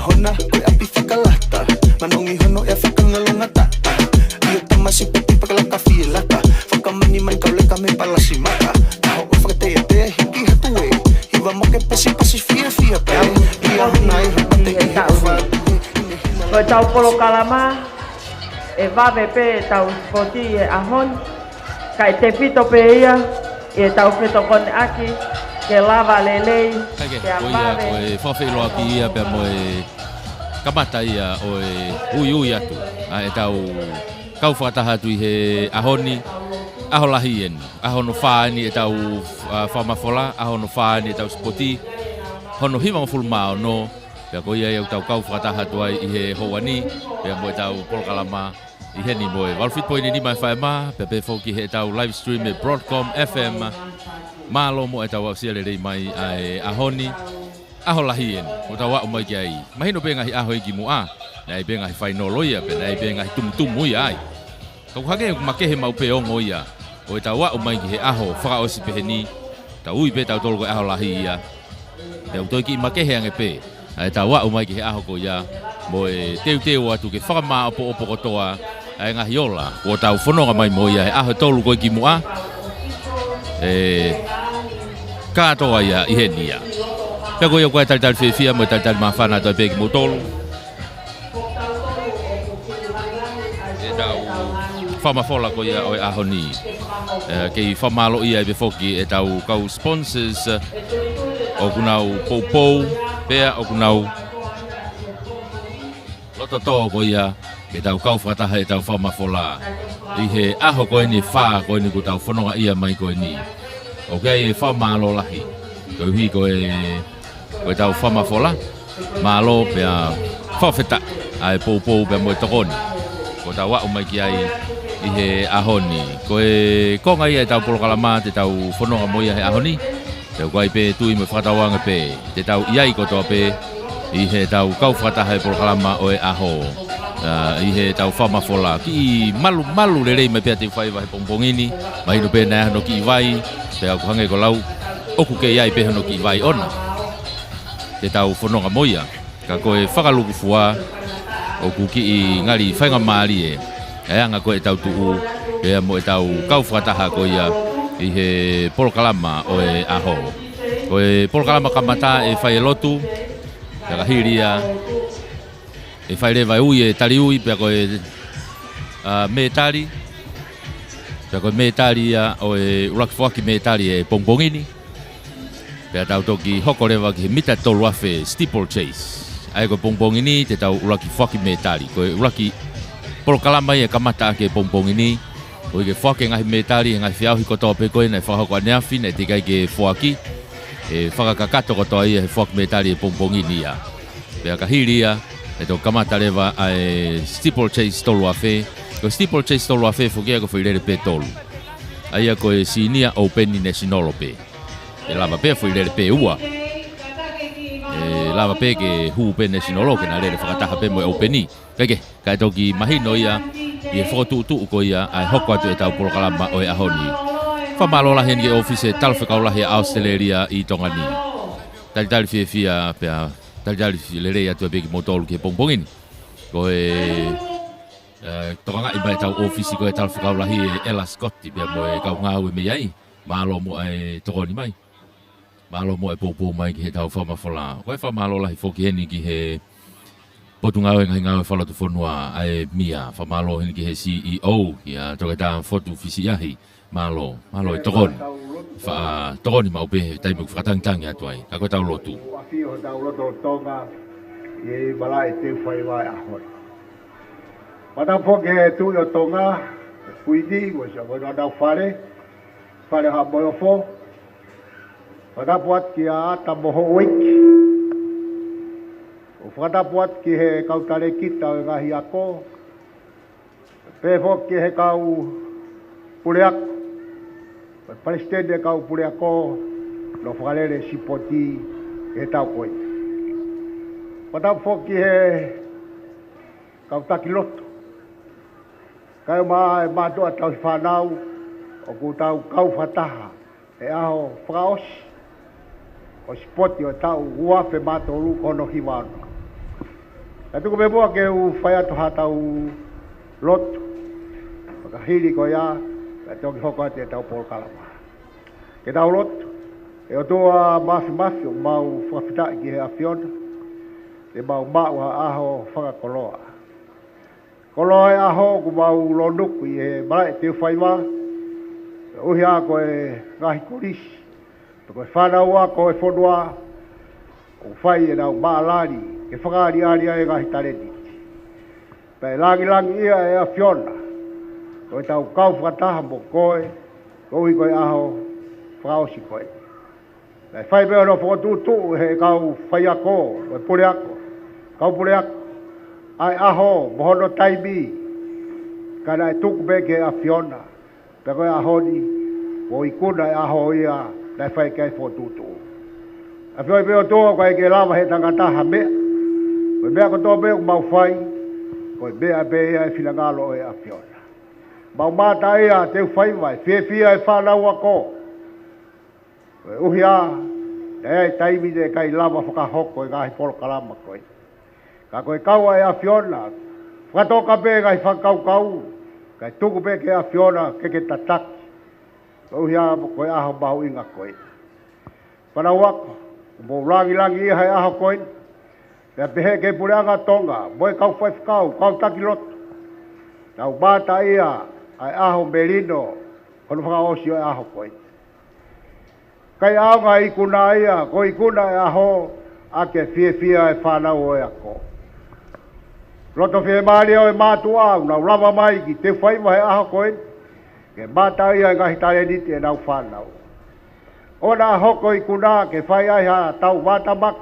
Hona, ko'y api whakalata Manongi hono e whakangalonga tata Io tamasi puti pakalakawhielaka Whakamani man kauleka me palasi maka Taho o whakatea tea hiki hatue Hiwa moke pasi fia pe Ia hona e hapate i hawha Koe tau polo kalama e wawe pe tau spoti e ahon Kai te pito pe ia e tau peto kone aki ke lava lelei ke avawe koe whawhiloa ki ia pe moe kamata ia o e ui atu e tau kau whakataha tui he ahoni aholahi eni ahono whaani e tau whamafola ahono whaani e tau spoti hono hiwa mafulmao no pia koe ia tau kau whakataha tuai i he hoani pia moe tau polokalama i heni moe walfit poini ni mai whaema pia pe whoki he tau live stream e Broadcom FM Malo mo e tau au sia rei mai ai ahoni aholahi eni o tau au mai ki ai mahino pe ngahi aho iki mo a nai pe ngahi whaino loia pe nai pe ngahi tumutumu ia ai kau hake makehe mau pe ongo ia o e tau au mai ki he aho whaka osi pe heni tau ui pe tau tolgo aholahi ia pe au toi ki makehe ange pe ai tau au mai ki he aho ko ia mo e teu atu ke whaka maa opo kotoa ai ngahi ola o tau whanonga mai mo ia he aho tolu ko iki mo a katoa ia i heni ia. Pea koe koe talitali whiawhia mo talitali mawhana toi peki mo tolu. E tau whamafola ko ia o e ahoni. Kei whamalo ia e be whoki e tau kau sponsors o kunau poupou, pea o kunau lototo ko ia e tau kau whataha e tau whamafola. I he aho koe ni wha koe ni ku tau whanonga ia mai koe ni. Ok, e whamalo lahi. Koe hui koe tau whamafola. Malo pia whawheta ai poupou pia moe tokoni. Ko tau wau mai ki ai i he ahoni. Koe konga ia e tau polokalama te tau whanonga mo ia he ahoni. Te koe pe tui me whakatawanga pe. Te tau iai kotoa pe i he tau kau whakataha e polokalama o e aho. I he tau whamafola ki malu le rei mai pia te whai wahi pongpongini mahino pe nai hano ki vai pe au hange ko lau oku ke iai pe hano ki vai ona te tau whanonga moia ka koe whakaluku fua oku ki i ngari whainga maari e anga koe tau tuu e mo e tau kau whakataha ko ia i he polokalama o e aho koe polokalama kamata e whai lotu e kahiria e whaere vai ui e tari ui pia koe metari pia koe metari ia o e uraki whaki metari e pongpongini pia tau toki hoko rewa ki he mita tolu afe steeple chase ai koe pongpongini te tau uraki whaki metari koe uraki polokalama i e kamata ake pongpongini koe ke whake ngahi metari e ngahi whiauhi kotoa pe koe nei whahoko aneafi nei te kai ke whaki e whakakakato kotoa i e whaki metari e pongpongini ia pia kahiri ia e tau kamata rewa ai steeple chase tolu afe. Ko steeple chase tolu afe fukia ko whairere pe tolu. Aia ko e sinia openi nationalo pe. E lava pe whairere pe ua. E lava pe ke hu pe nationalo ke na rere whakataha pe mo e openi. Kake, kai toki mahino ia i e whakotu ko ia ai hoko atu e tau polokalama o e ahoni. Whamalola hen ke office e talwhekaulahi a Australia i Tongani. Talitali whiawhia pia tali le rei atu e peki motolu ki he pongpongini. Ko e tokanga i mai tau ofisi ko e tala whakaulahi e Ella Scotti pia mo e kau ngau e mei ai. Malo mo e tokoni mai. Malo mo e poupou mai ki he tau whamawhala. Ko e whamalo lahi whoki heni ki he potu ngau e ngahi ngau e whalatu whanua ai mia. Whamalo heni ki he CEO ki a toke tā whotu fisi ahi. Malo e tokoni. Tokoni mau pe taimu whakatangitangi atu ai. Kako tau lotu. Fio da loto tonga e balai te fai vai ahoi. Pada foke tu yo tonga kuidi wo sa wo da fare ha boyo fo. Pada buat ki a ta boho week. O pada buat ki he kau tare kita ngahi ako. Pe foke he kau puleak. Palestine kau puleako no falere sipoti e tau koe. Patau foki he kau taki loto. Kai ma to atau whanau o ku tau kau whataha e aho whakaosi o spoti o tau uafe matoru kono hiwano. E tuku me mua ke u whai atu hatau loto. Maka hiri ko ia e toki hoko ate e tau Paul Kalama. Ke tau loto e o toa mafi o mau whakawhitai ki he a Fiona. E mau ha aho whakakoloa. Koloa e aho ku mau lonuku i he marae te whaiwa. Uhi a koe ngahi korisi. Koe whanau a koe whonua. O whai e nau maalari. Ke whakaari aria e ngahi tareni. Pei langi ia e a Fiona. Koe tau kau whakataha mo koe. Koe koe aho whakaosi koe. Pei whai mea no whakatutu he kau whai ako. Koe pule ako. Kau pule ako. Ai aho mohono taimi. Kana e tuku beke a Fiona. Pe koe aho ni. O ikuna e aho ia. Nai whai kai whotutu. A whioi meo toa koe ke lava he tangataha mea. Koe mea koe toa mea mau whai. Koe mea mea e whilangalo e a Fiona. Mau mata ea te whai mai. Fia e whanau ako. Koe uhi a. E taimi de kai lava whakahoko e ngahi Paul Kalama koe. Ka koe kaua e a Fiona. Whakatoka pe ngai whakau. Kai tuku pe ke a Fiona keke tataki. Koe ia koe aho mahu inga koe. Pana wako. Mo langi ia hai aho koe. Pea pehe ke pureanga tonga. Moe kau whaifkau. Kau taki loto. Nau mata ia. Ai aho melino. Kono whakaosio e aho koe. Kai aonga ikuna ia. Ko ikuna e aho. Ake fia e whanau e ako. Roto fie maari o e mātu au. Nau rama mai ki te whaiwa he aho koe. Ke mata ia ngahi tare niti e nau whanau. Ona hoko i kuna ke whai ai ha tau mata mak.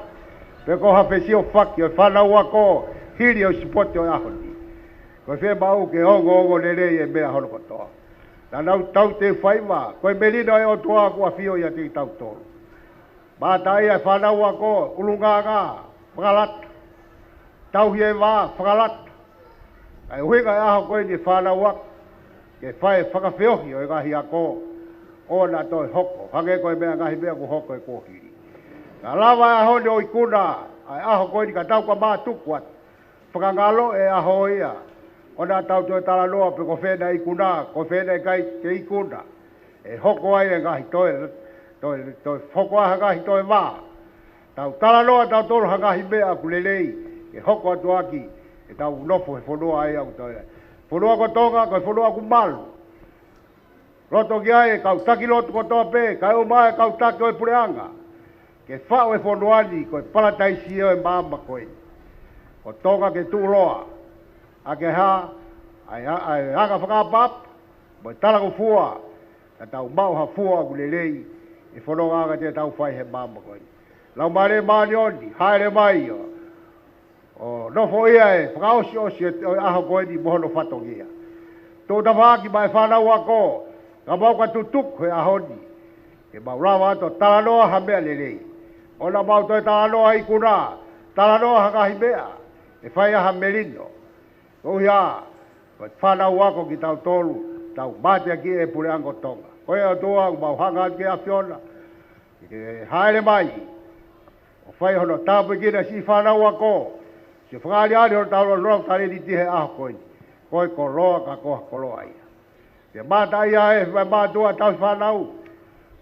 Pe ko hawhesi o whaki o whanau ako. Hiri o sipote o ahoni. Koe whe mau ke ongo nerei e mea hono kotoa. Na nau tau te whaiwa. Koe melina e o toa kua fio ia te tau tolu. Mata ia whanau ako. Ulunganga. Whakalata. Tau hie wā. Whakalata. Ai huinga e aho koe ni whanau ako. Ke whae whakawheohi o e ngahi ako. O na toi hoko. Hange koe mea ngahi mea ku hoko e kōhiri. Ka lawa e aho ni o ikuna. Ai aho koe ni ka tau ka mātuku atu. Whakangalo e aho ia. O na tau toi tala noa pe ko whena ikuna. Ko whena e kai ke ikuna. E hoko ai e ngahi toi. Toi hoko ai ngahi toi mā. Tau tala noa tau tolu hangahi mea ku lelei. E hoko atu aki. E tau nofo he whonua ai au toi. Whonua ko tonga, koe whonua ku malu. Roto ki ai, kau taki lotu ko toa pe, kai o mai kau taki o e pureanga. Ke whao e whonuani, koe palataisi o e maama koe. Ko tonga ke tūroa. A ke ha, ai hanga whakapap, mo tala ko fua. Na tau mau ha fua ku lelei, e whononga anga te tau whai he maama koe. Lau mare maani oni, haere mai o. O nofo ia e, whakaosi o aho koe ni mohono whatongia. Tō tawhaki mai whanau ako, ka mau ka tutuku he ahoni. Ke mau rawa ato talanoa ha mea lelei. O na mau toi talanoa i kuna, talanoa ha kahi mea. E whai aha melino. Kohi a, koe whanau ako ki tau tolu, tau mātia ki e pureango tonga. Koe o toa, mau hanga ki a Fiona. Ke haere mai. O whai hono tāpu kina si whanau ako. Se whakaari ari o tau rau tare ni tihe aho koe. Koe ko roa ka koha koloa ia. Te mata ia e vai mātua tau whanau.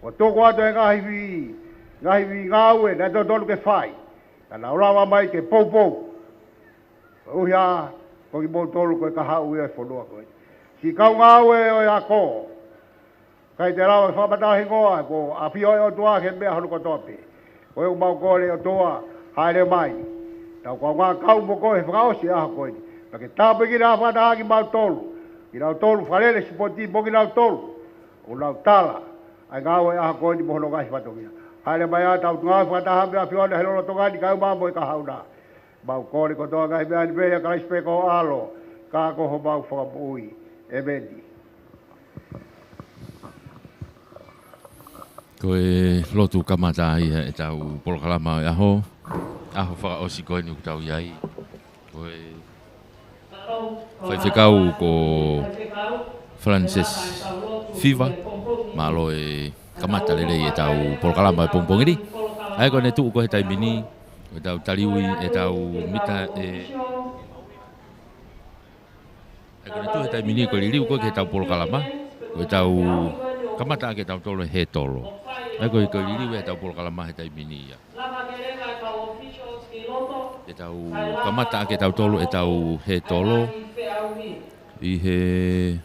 O toko ato e ngahiwi ngāue, na to tonu ke whai. Ka na urawa mai ke poupou. Uhi a, koki mou tolu koe ka hau ia e whanua koe. Si kau ngāue o e ako. Kai te rawa whamatahi ngoa, ko a pio e o toa ke mea honu kotoa pe. Koe u mau kore o toa, haere mai. Tau kua ngā kau mo koe whakaosi aha koe ni. Pake tāpe ki rā whataha ki mau tolu. Ki rau tolu wharele si poti mo ki rau tolu. O rau tala. Ai ngāwe aha koe ni mohono ngahi whatongia. Haere mai a tau ngā whataha mea whiona he lolo tongani kai māmo i ka hauna. Mau kore ko toa ngahi mea ni mea ka ispeko alo. Ka koho mau whakapui. E meni. Koe lotu kamata ia e tau Paul Kalama e aho. aho whakaosi koe ni utau iai. Koe whaiwhekau ko Francis Fiva. Malo e kamata lele e tau polokalama e pongpongiri. Ai koe ne tuu koe taimini. E tau taliui e tau mita e... Ai koe ne tuu he taimini koe liliu koe ke tau polokalama. Koe tau kamata ke tau tolo he tolo. Ai koe liliu e tau polokalama he taimini ia. E tau kamata ke tau tolo e tau he tolo. I he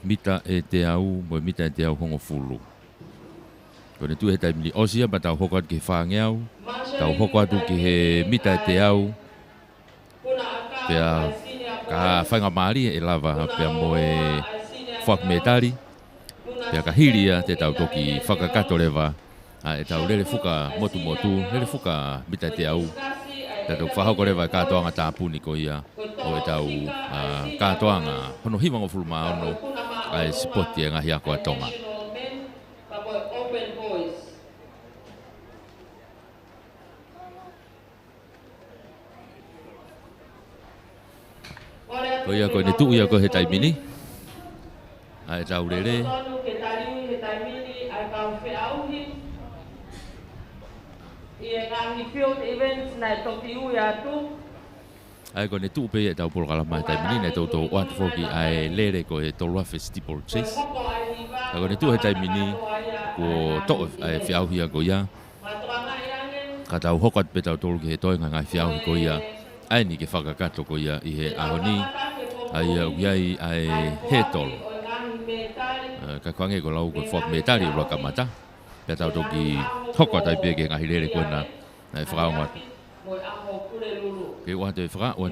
mita e te au, mo mita e te au hongo fulu. Kone tu he taimini osia, ma tau hoko atu ki he whaangeau. Tau hoko atu ki he mita e te au. Pea ka whainga maari e lava, pea mo e whakmetari. Pea ka hiria te tau toki whakakato lewa. E tau lele fuka motu motu, lele fuka mita e te au. Te tau whahoko lewa e katoanga tāpuni ko ia. O e tau katoanga, hono hiwango fulu maa ono. Ai sipoti e ngahi ako atonga. Ko ia koe ne tuu ia koe he taimini. Ai tau lele. Ai koe ne tuu pe e tau polokalama he taimini. Ne tau tau oatu foki ai lele koe he tolua festival chase. Ai koe ne tuu he taimini. Ko toko ai whiauhia ko ia. Ka tau hokat pe tau tolu ki he toenga ngai whiauhi ko ia. Ai ni ke whakakato ko ia i he ahoni. Ai uiai ai he tolo. Ka kwange ko lau ko whakmetari ula kamata. Pea tau toki hoko tai pia ke ngahi lere koena. Ai whakaonga. Ke ua te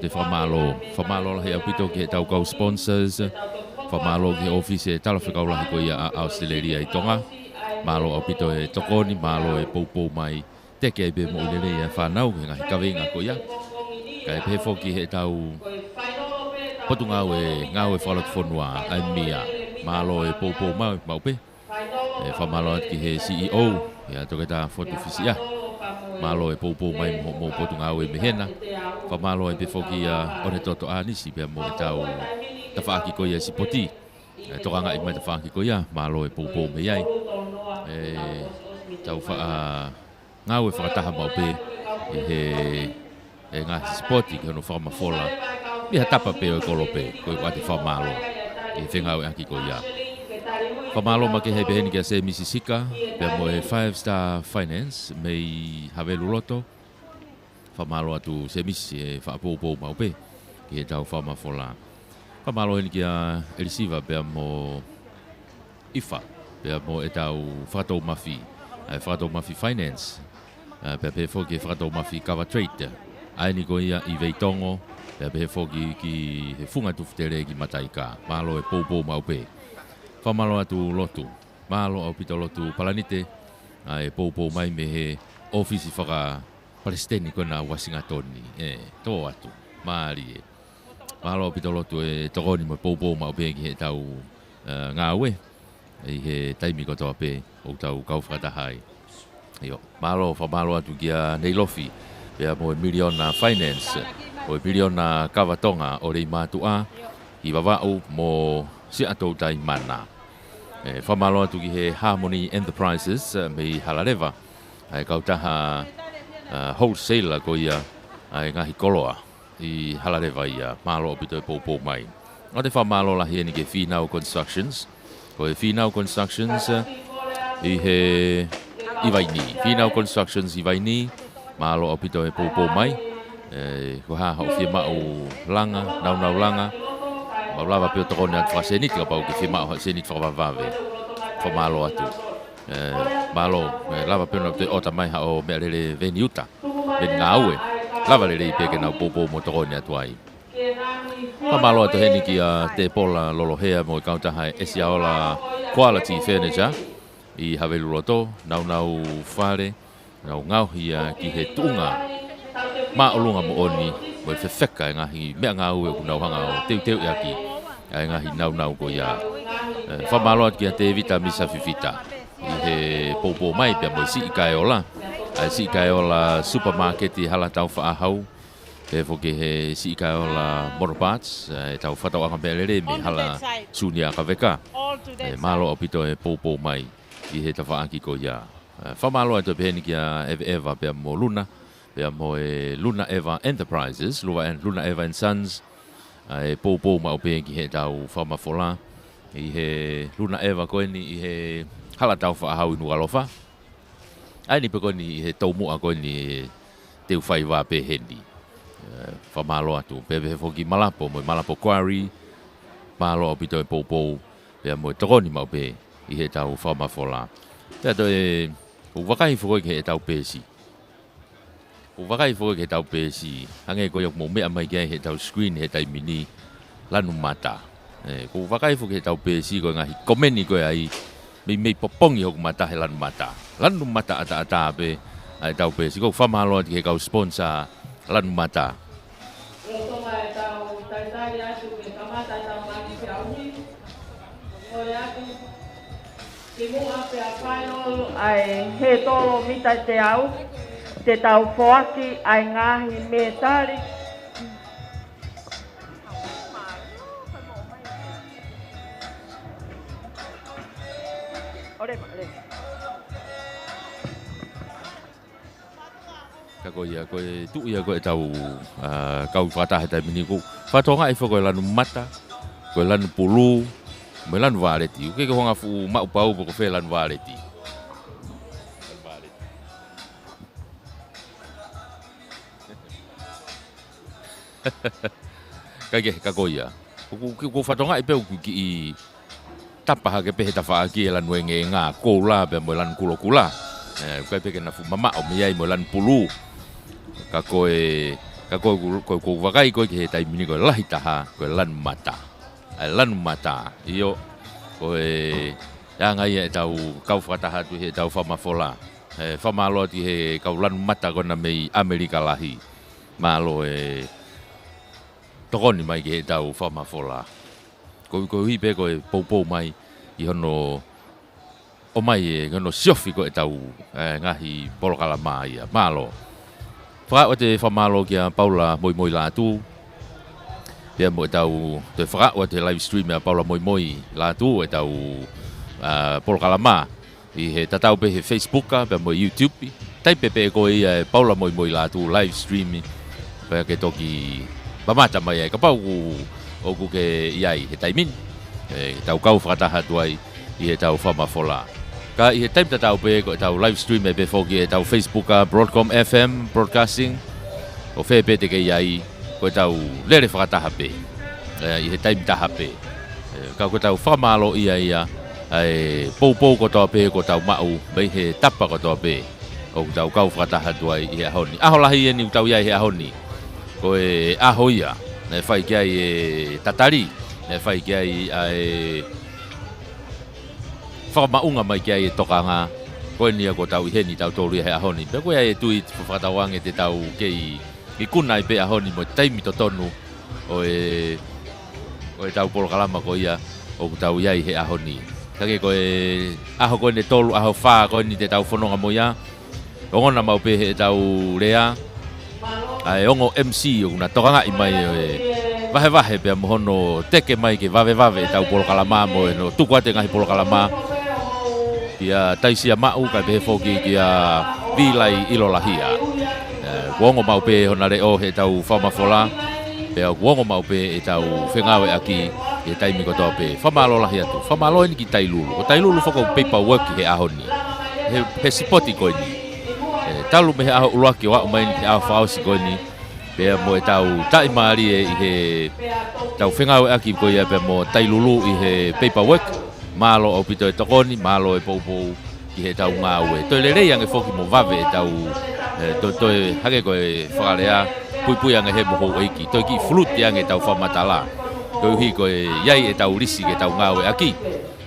whamalo. Whamalo lahi au pito ke tau kau sponsors. Whamalo ke office e tala whikau lahi ko ia a Australia i tonga. Malo au pito e tokoni, malo e poupou mai. Teke ai pe mo ilere ia whanau ke ngahi kawenga ko ia. Ka e pefoki he tau potu ngau e whalak whanua ai mia. Malo e poupou maupe. E whamalo at ki he CEO. Ia toke ta fotu fisia. Malo e poupou mai mo potu ngau e mehena. Whamalo e pefoki a one toto anisi pia mo e tau tawhaaki ko ia sipoti. Tokanga i mai tawhaaki ko ia. Malo e poupou me iai. Tau ngau e whakataha maupe. E ngā spoti ki hono whakamafola. Miha tapa pe o e kolope, koe wate whamalo. E whengau e aki ko ia. Whamalo ma ke hei beheni kia se Misisika. Pea mo e 5-star finance mei Havelu Loto. Whamalo atu se misi e whapopou maupe. Ki he tau whamafola. Whamalo heni kia Elisiva pea mo Ifa. Pea mo e tau whakatou mafi. Whakatou mafi finance. Pea pe fo ki whakatou mafi cover trade. Ai ni ko ia i veitongo. Pea pe fo ki he funga tuftere ki mataika. Malo e poupou maupe. Whamalo atu lotu. Malo au pito lotu palanite. Ai poupou mai me he ofisi whaka palestini kona Wasingatoni. Tō atu. Maari e. Malo au pito lotu e tokoni mo poupou maupe ki he tau ngā ue. I he taimi kotoa pe. O tau kauwhakatahai. Io. Malo whamalo atu kia Neilofi. Pea mo e Miliona Finance, o e Miliona Kawatonga o rei mātua, i wawau mo si atou tai mana. Whamalo atu ki he Harmony Enterprises, mei Halarewa, ai kautaha wholesaler ko ia, ai ngahi koloa, i Halarewa ia, malo o pito e poupou mai. O te whamalo lahi eni ke Finau Constructions, ko e Finau Constructions, i he Iwaini, Finau Constructions Iwaini, malo o pito e poupou mai. Ko ha o fia mau langa, nau langa. Mau lava pio tokone atu whasenit ka pau ki fia mau senit whakawawave. Wha malo atu. Malo, lava pio nau te ota mai ha o mea lele veni uta. Veni ngā aue. Lava lele i peke nau poupou mo tokone atu ai. Wha malo atu heni ki a te pola lolohea mo i kautaha esi aola quality furniture. I Havelu Loto, nau whare. Ngau ngauhi ki he tunga maolunga mo oni mo e whewheka e ngahi mea ngau e kunau hanga o teu i aki e ngahi nau ko ia whamalo at ki a te evita misa fifita i he poupou mai pia mo i si i kai ola ai si kai ola supermarket I hala tau whaahau e foke he si kai ola motor parts e tau whatau anga pelere me hala sunia ka veka e malo opito e popo mai I he tawhaaki ko ia whamalo e to peheni kia Eva pia mo Luna pia mo e Luna Eva Enterprises Luna Eva and Sons e popo ma ope ki he tau whamafola I he Luna Eva koeni I he hala tau whaahau inu alofa ai ni pe koeni I he taumua koeni teu whai wā peheni whamalo atu pepe foki malapo mo malapo quarry malo opito e popo pia mo tokoni ma ope I he tau whamafola pia to e o wakai fo ke tau pesi o wakai fo ke tau pesi hange ko yok mo me mai ke he tau screen he tai mini lanu mata ko wakai fo ke tau pesi ko ngahi komeni ko ai me popongi hok mata he lanu mata ata be ai tau pesi ko famalo ke kau sponsor lanu mata ai he tolo mita te au, te tau whoaki ai ngahi me tari. Kako ia koe tu ia koe tau kau whatahe tai mini ko whatonga I whako lanu mata, koe lanu pulu, me lanu wāreti. Uke ke honga fu mau pau ko whe lanu wāreti. Kage kako ia. Ko whatonga I peu ki I tapaha ke pehe tawhaaki e lanu enge ngā koula pe mo lanu kulokula. Koe peke na fu mama o miai mo lanu pulu. Kako ko wakai ko ke tai mini ko lahi taha ko lanu mata io ko ya ngai e tau kau whataha tu he tau whamafola whamalo ti he kau lanu mata ko na mei Amerika lahi malo tokoni mai ke he tau whamafola ko hipe ko poupou mai I hono o mai hono siofi ko e tau ngahi polokala mai malo Whaka o te whamalo kia Paula moi la tu Pia mo e tau te whaka o te live stream a Paula moi la tu e tau Polokalama I he tatau pe he Facebook pia mo YouTube Tai pepe ko I Paula moi la tu live stream Pia ke toki Pamata mai ka pau o ku ke iai he taimin Tau kau whakataha tuai I he tau whamafola Ka I he time tatau pe ko tau live stream e pe foki e tau Facebook Broadcom FM broadcasting o fe pe te ke iai ko tau lere whakataha pe I he time taha pe ka ko tau whamalo ia pou ko tau pe ko tau mau mei he tapa ko tau pe o tau kau whakataha tuai I he ahoni aho lahi e ni tau iai he ahoni ko e aho ia ne whai kia I tatari ne whai kia I whakamaunga mai kia I tokanga koe nia ko tau I heni tau tōru he ahoni pe koe e tui whakatawange te tau kei I kuna I pe ahoni mo taimi to tonu o e tau polokalama ko ia o tau iai he ahoni kake koe aho koe ne tolu aho wha koe ni te tau whanonga mo ia ongona mau pe he tau rea ai ongo MC o na tokanga I mai vahe pe mohono teke mai ke vave tau polokalama mo no tukuate ngahi polokalama Ia taisia mau ka pe foki kia vilai ilolahia. Wongo mau pe honare o he tau whamafola. Pe wongo mau pe e tau whengawe aki e taimi ko tō pe. Whamalolahia tu. Whamalo ni ki tailulu. Ko tailulu whako paperwork he ahoni. He sipoti ko ni. Talu me he aho uruaki wa umai ni he aho whaosi ko ni. Pe mo e tau taimari e I he tau whengawe aki ko ia pe mo tailulu I he paperwork. Malo o pito e tokoni, malo e poupou ki he tau ngāue. Toi le rei ange foki mo vave e tau toi hake koe whakarea pui ange he moho eiki. Toi ki fluti ange tau whamatala. Toi hi koe iai e tau risi ke tau ngāue aki.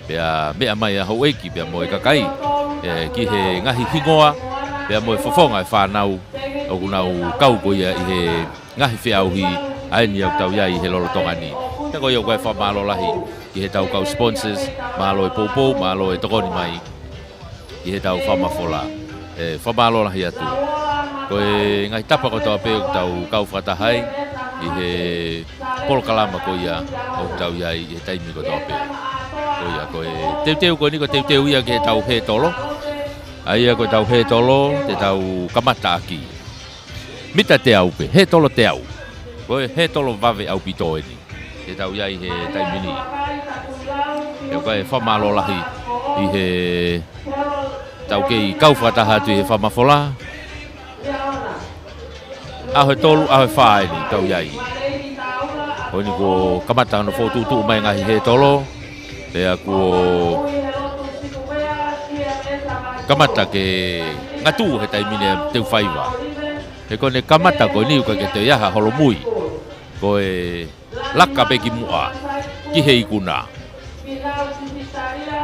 Pea mea mai a hou eiki, pea mo e kakai. Ki he ngahi hingoa, pea mo e whafonga e whanau. O kunau kau ko ia I he ngahi whiauhi aeni au tau iai he lolo tongani. Te koe au koe whamalo lahi. Ki he tau kau sponsors, malo e poupou, malo e tokoni mai, ki he tau whamafola. whamalo lahi atu. Koe ngai tapa ko tau peo tau kau whatahai i he polokalama ko ia o tau iai i he taimi ko tau peo. Ko ia koe teuteu ko ni ko teuteu ia ke tau he tolo. Aia ko tau he tolo te tau kamata aki. Mita te au pe, he tolo te au. Koe he tolo vave au pito ni. Te tau iai he taimi ni. Te koe whamalo lahi i he tau kei kau whataha tu he whamafola. Aho tolu, aho whae ni tau iai. Hoi ni ko kamata no whotutu mai ngahi he tolo. Pea ko kamata ke ngatu he taimine teu whaiwa. He kone kamata ko ni uka ke te iaha holo mui. Ko e laka peki mua ki he ikuna.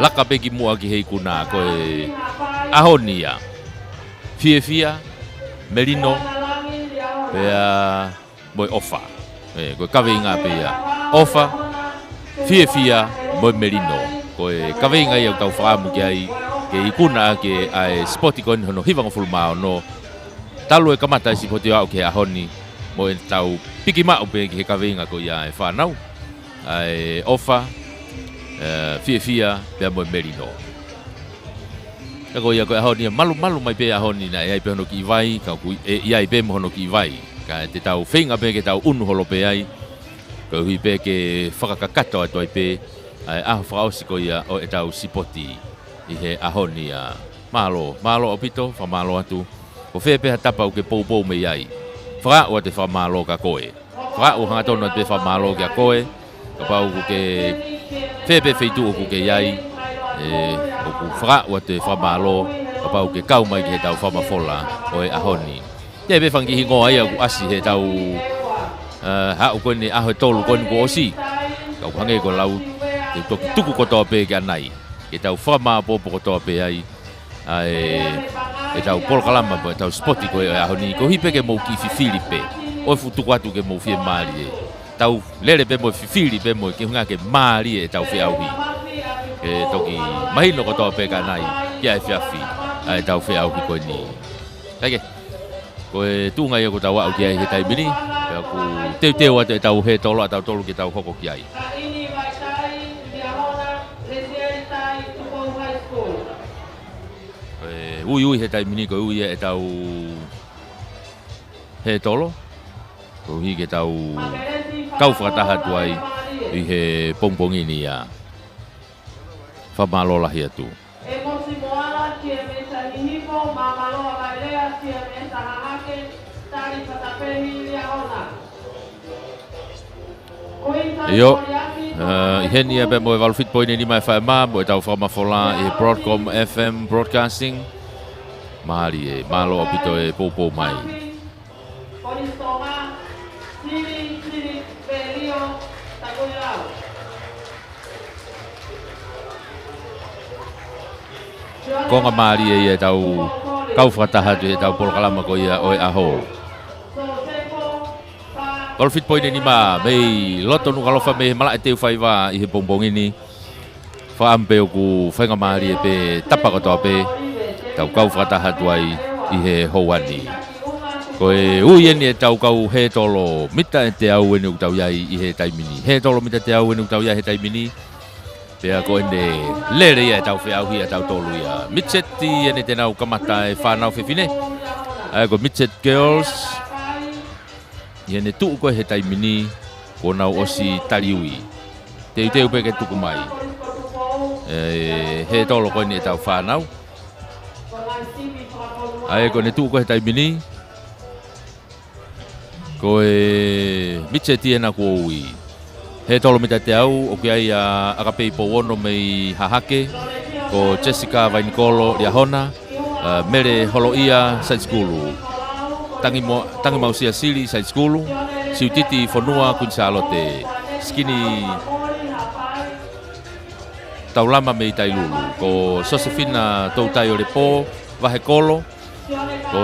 Laka peki mua ki he ikuna ko e ahonia. Fia, merino, pea moi ofa. Ko kaweinga pea ofa, fia, moi merino. Ko e kaweinga iau tau whaamu ki ai ke ikuna ke ai spoti ko hono hivanga fulmao no talu e kamata si poti au ke ahoni mo tau piki ma upe ke kaweinga ko ia e whanau ai ofa fia pe mo merino ko ia ko ahoni malu mai pe ahoni na ai pe hono ki vai ka ku ia pe mo hono ki vai ka te tau whenga pe ke tau unu holo pe ai ko hui pe ke whakakakato atu ai pe ai aho whaosi ko ia o e tau sipoti i he ahoni a malo opito whamalo atu ko whepe hatapa o ke pou me iai whaka o te whamalo ka koe whaka o hangatona te whamalo ka koe ka pau ko ke whepe wheitu o ko ke iai o ku whaka o te whamalo ka pau ke kau mai ki he tau whamafola o e ahoni te pe whangi hingo ai aku asi he tau hao kone aho tolu kone ko osi ka hange ko lau te tuku kotoa pe ke anai ke tau whama popo kotoa pe ai e tau polokalama po e tau spoti ko e ahoni ko hipe ke mou ki fifili pe o futuku atu ke mou fie maari e tau lere pe mo fifili pe mo ke hunga ke maari e tau fie auhi e toki mahino kotoa pe ka nai ki ai fiafi e tau fie auhi ko ni Ake ko e tunga ia ko tau au ki ai he taimini pe aku teu atu e tau he tolo atau tolu ki tau hoko ki ai ui he taimini ko ui e tau he tolo ko hi ke tau kau whakataha tu ai i he pongpongi ni a whamalo lahi atu Iyo i heni e pe mo e walfit poine ni mai whaema mo e tau whamafola i Broadcom FM Broadcasting Mahari e malo opito e popo mai. Konga mahari e tau kau whataha tu e tau polokalama ko ia o e aho. Golfit poine ni ma mei loto nu kalofa mei mala e teu whaiwa i he bongbongi ni. Whaampe o ku whainga mahari e pe tapa kotoa pe. Tau kau whataha tuai i he houani. Ko e uieni e tau kau he tolo mita e te au enu tau iai i he taimini. He tolo mita te au enu tau iai he taimini. Pea ko ene lere ia e tau whi au hi e tau tolu ia. Mitseti ene te nau kamata e whanau whiwhine. Ai ko Mitset Girls. Iene tuu ko he taimini ko nau osi taliui. Te upe ke tuku mai. He tolo ko ene e tau whanau. Ai ko ne tu ko he taimini ko e Mitseti ena ko ui he tolo mita te au o ki ai a akapei po wono mei hahake ko Jessica Vainikolo Liahona mere holo ia side school tangi mausia sili side school siutiti fonua kunsalote skini taulama mei tailulu ko Josefina Toutai o le po vahe kolo ko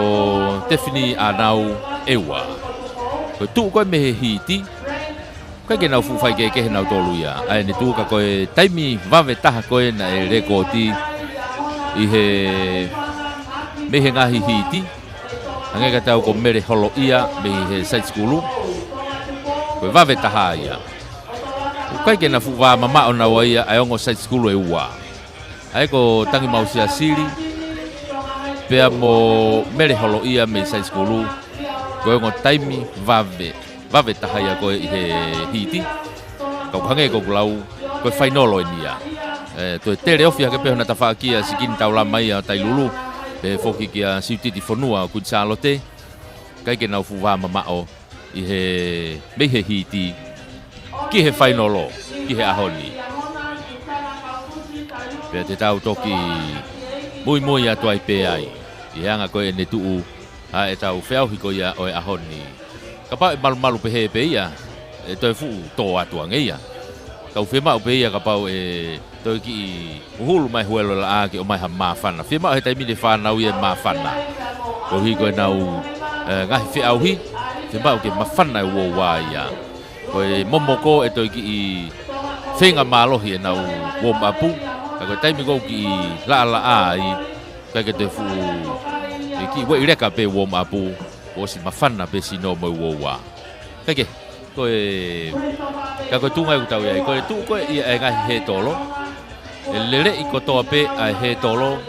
Tefini anau ewa ko tu ko me hiti ko ke nau fu fai ke nau tolu ia ai ni tu ka ko taimi vave taha ko na e rekoti i he me he ngahi hiti. Ange ka tau ko mere holo ia me he side school. Ko vave taha ia. Kai ke na fu wa mama ona wa ia ai ongo side school e ua. Ai ko tangi mausia siri. Pea mo mere holo ia me side school. Ko ongo taimi vave taha ia ko he hiti. Ko hange ko lau ko final ia. To tere ofia ke pe na tafakia sikin taula mai tai lulu. Pe foki kia siuti di fonua ku Charlotte. Kai ke na fu wa mama o I he me he hiti ki he final ki he ahoni. Pe te tau toki mui atu ai pe ai. I hanga koe ne tuu a e tau whiau hiko ia o e ahoni. Ka pau e malu pe he pe ia e toi fu tō atu angeia. Kau whimau pe ia ka pau e toi ki uhulu mai huelo la a ki o mai ha mawhana. Whimau he taimi ne whanau i e mawhana. Ko hiko e nau ngahi whiau hi. Whimau ke mawhana e uo wā ia. Ko e momoko e toi ki I whenga mālohi e nau warm upu. Ka koe taimi kou ki la ai. Kai ke te fu e ki wei reka pe warm upu. O si mawhana pe sino mo uo wā. Kai ke koe ka koe tunga u tau iai. Koe tu koe ia e ngahi he tolo. E lere I kotoa pe a he tolo.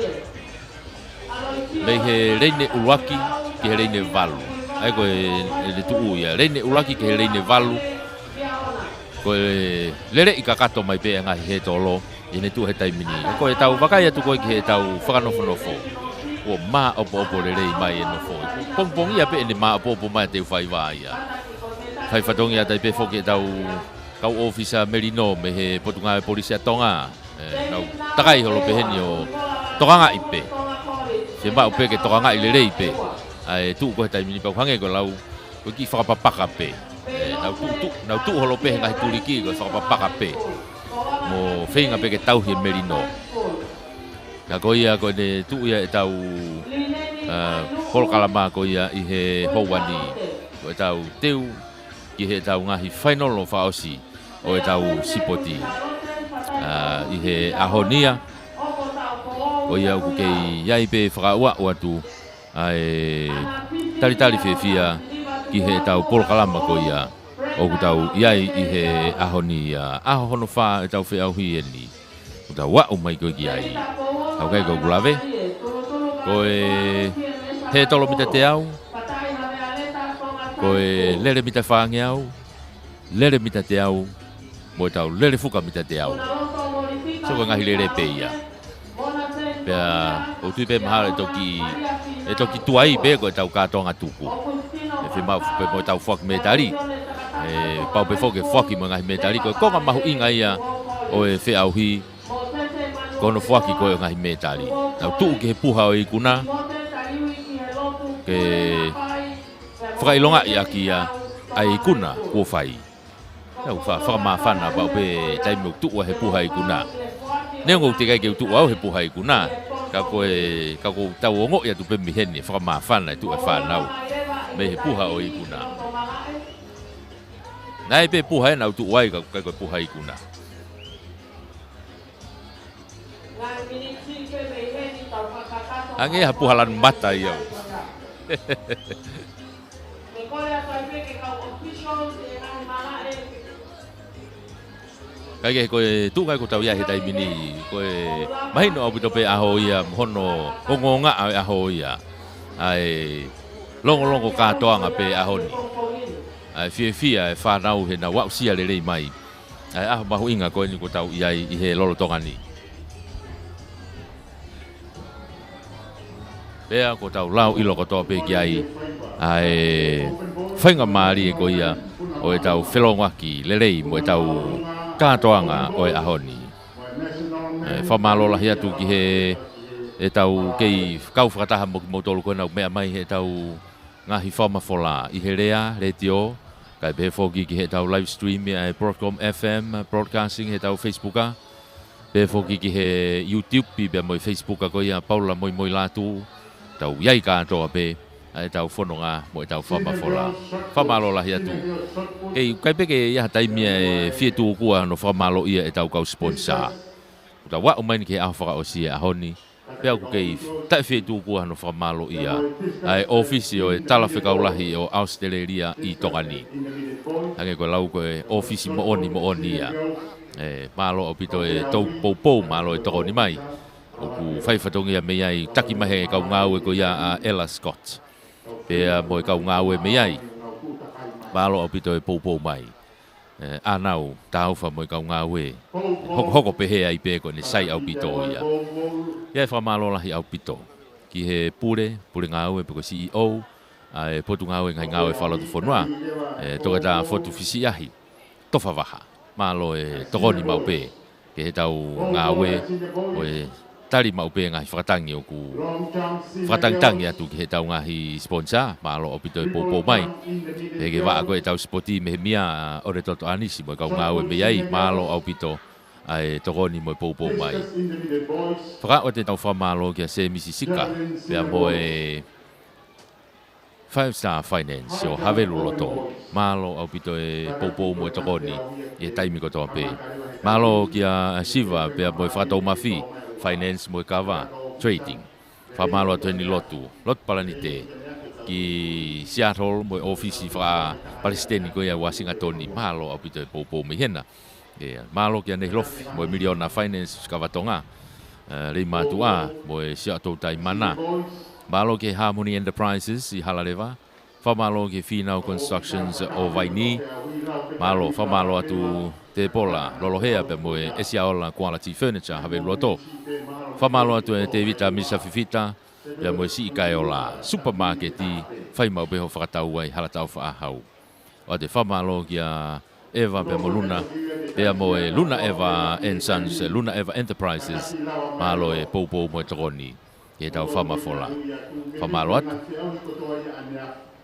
Mei he reine uruaki ki he reine valu. Ai koe le tuu ia. Reine uruaki ki he reine valu. Koe lere I kakato mai pe a ngahi he tolo. I ne tu he taimini. Koe tau wakai atu koe ki he tau whakanofo. O maa opo le rei mai e nofo. Pongpong ia pe ne maa opo mai te whai wā ia. Kai whatongi atai pe whoke tau kau ofisa Merino me he potunga e polisia tonga. Nau takai holo pe heni o tokanga ipe. Se maa upe ke tokanga I le rei pe. Ai tu ko he taimini pau hange ko lau ko ki whakapapaka pe. Nau tu holo pe ngahi turiki ko whakapapaka pe. Mo whenga pe ke tau he Merino. Ka ko ia ko ne tu ia e tau Polokalama ko ia I he Houani. Ko e tau teu ki he tau ngahi final o whaosi o e tau sipoti. I he ahonia o ia uku kei iai pe whakaua o atu ai talitali whiawhia ki he tau Polokalama ko ia o ku tau iai I he ahonia. Aho hono wha e tau whiauhi eni. Ku tau wau mai koe ki ai. Tau kai ko kulave. Ko e he tolo mita te au. Ko e lere mita whaange au. Lere mita te au. Mo tau lere fuka mita te au. So ko ngahi lere pe ia. Pea o tui pe mahara e toki tuai pe ko e tau kātonga tuku. E whimau pe mo tau whaki metari. E pau pe whaki mo ngahi metari. Ko e konga mahu inga ia o e whiauhi. Kono whaki ko e ngahi metari. Tau tuu ke he puha o I kuna. Ke whakailonga I aki ia ai kuna kua whai. Tau whakamawhana pau pe taimi o tuu he puha I kuna. Nengo te kai ke tuu au he puha I kuna. Ka koe tau ongo ia tu pe miheni whakamawhana I tuu e whanau. Me he puha o I kuna. Nai pe puha e nau tuu wai ka koe puha I kuna. Ange ha puhalan mata ia. Kai koe tu kai ko tau ia he taimini koe mahino au pito pe aho ia hono ngonga aho ia. Ai longo katoanga pe ahoni. Ai fia e whanau he na wau sia le rei mai. Ai aho mahu inga koe ni ko tau ia I he lolo tongani. Pea ko tau lau ilo ko toa pe ki ai. Ai whainga maari e ko ia o e tau whelongaki le rei mo e tau kātoanga o e ahoni. Whamalola hi atu ki he e tau kei kau whakataha mo tolu koe nau mea mai he tau ngahi whamawhola I he rea, retio. Kai pe whoki ki he tau live stream e Broadcom FM, broadcasting he tau Facebooka. Pe whoki ki he YouTube pi pe moi Facebooka ko ia Paula moi latu. Tau iai kātoa pe. Ai tau whanonga mo e tau whamawhola. Whamalola hi atu. Kai peke ia taimia e whietu kua no whamalo ia e tau kau sponsor. Uta wa umaini ke aho whaka o si e ahoni. Pea ku kei tai fe tu ku ano whamalo ia. Ai ofisi o e tala whekaulahi o Australia I Tongani. Hange ko lau ko e ofisi mo oni ia. Malo o pito e tau pou malo e tokoni mai. O ku whaifatongi a mea I taki mahe kau ngau e ko ia a Ella Scott. Pea mo e kau ngau e mea I. Malo o pito e pou mai. Anau taufa mo kau ngawe hoko pehe ai pe ko ni sai au pito ia ia fa malo lahi au pito ki he pure ngawe pe ko CEO ai potu ngawe ngai ngawe falo tu fonwa to kata foto fisi ahi to fa vaha malo e togoni mau pe ke he tau ngawe o e tari mau pe ngai whakatangi o ku whakatangtangi atu ki he tau ngahi sponsor malo o pito e popo mai e ke waa koe tau spoti me mia o re toto anisi mo kau ngawe me iai malo au pito ai tokoni mo popo mai whaka o te tau whamalo kia se misisika pia mo e 5-star finance o havelu loto malo au pito e popo mo tokoni e taimi ko toa pe malo kia siva pia mo e whakatau mafi finance mo kava trading whamalo atu ni lotu lot palanite ki Seattle mo ofisi fra Palestine ko ya Washington malo au pito e popo me hena malo kia ne lofi mo miliona finance kavatonga le matua mo e Seattle tai mana malo ke Harmony Enterprises I Halaleva whamalo ke Finau Constructions o Vaini malo whamalo atu te pola lolohea pe mo e Esiaola Quality Furniture have loto whamalo atu e te vita misa fifita pia mo si kai ola supermarket I whai mau beho whakatau ai halatau whaahau o te whamalo kia Eva pe mo Luna pia mo e Luna Eva and Sons Luna Eva Enterprises malo e popo mo e tokoni ke tau whamafola whamalo atu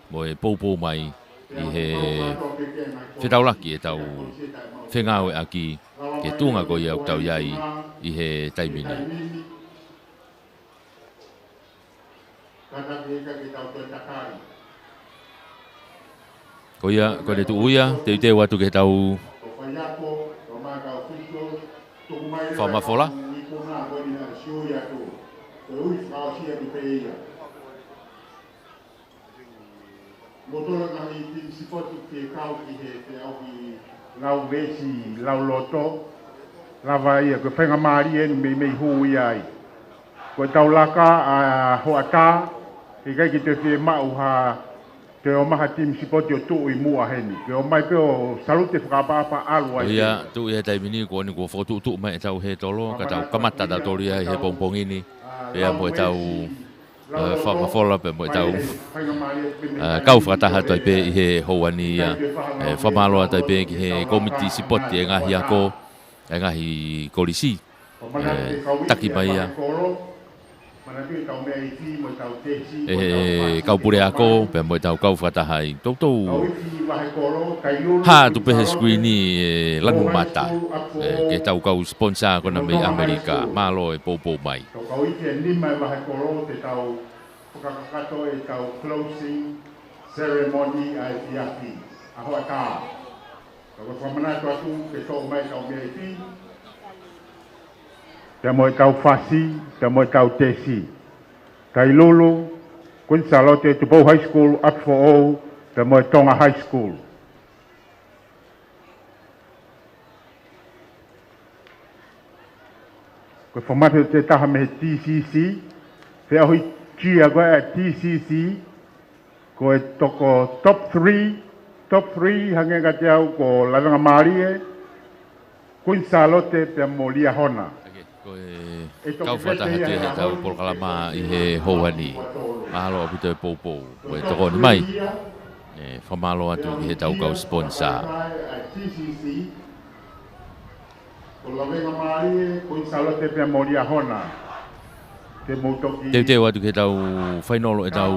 mo e popo mai I he whetaulaki e tau whengawe aki ke tunga ko iau tau iai I he taimini. Ko ia, ko ne tu uia, te watu ke tau whamafola. Motor ngai prinsipot ke kau ki he te au ki lau vesi lau loto lava ia ko whenga maari e me hu ia ai ko tau laka a hoata e kai ki te whi mau ha te o maha tim sipoti o tu I mua heni ke o mai pe o salute whakapapa alu ai ia tu ia taimini ko ni ko whotu mai tau he tolo ka tau kamata da tori ai he pompongini ia mo tau whamafola pe mo tau kau whakataha tai pe I he houani ia whamaloa tai pe ki he komiti sipoti e ngahi ako e ngahi kolisi taki mai ia kau pure ako pe mo tau kau whakataha I tautou ha tu pe he screeni lanu mata ke tau kau sponsor kona me Amerika malo e popo mai kau I te lima wahe koro te tau whakakato e tau closing ceremony ai fiafi a hoa tā. Kau whamanatu atu ke tō mai tau mea I te mo e tau whasi, te mo e tau tesi. Tai lulu, kun salote Tupou High School up for all, te mo e Tonga High School. Ko whamatu te taha me TCC, te ahui chia koe a TCC, ko e toko top 3 hangenga te au ko lavanga maari e, kun salote pe mo lia hona. Ko e kau whataha te he tau polkalama I he houani. Mahalo apito e popo, ko e tokoni mai. Whamalo atu ki he tau kau sponsor. Ko lavanga maari e, kun salote pe mo lia hona. Te watu ke tau whainolo e tau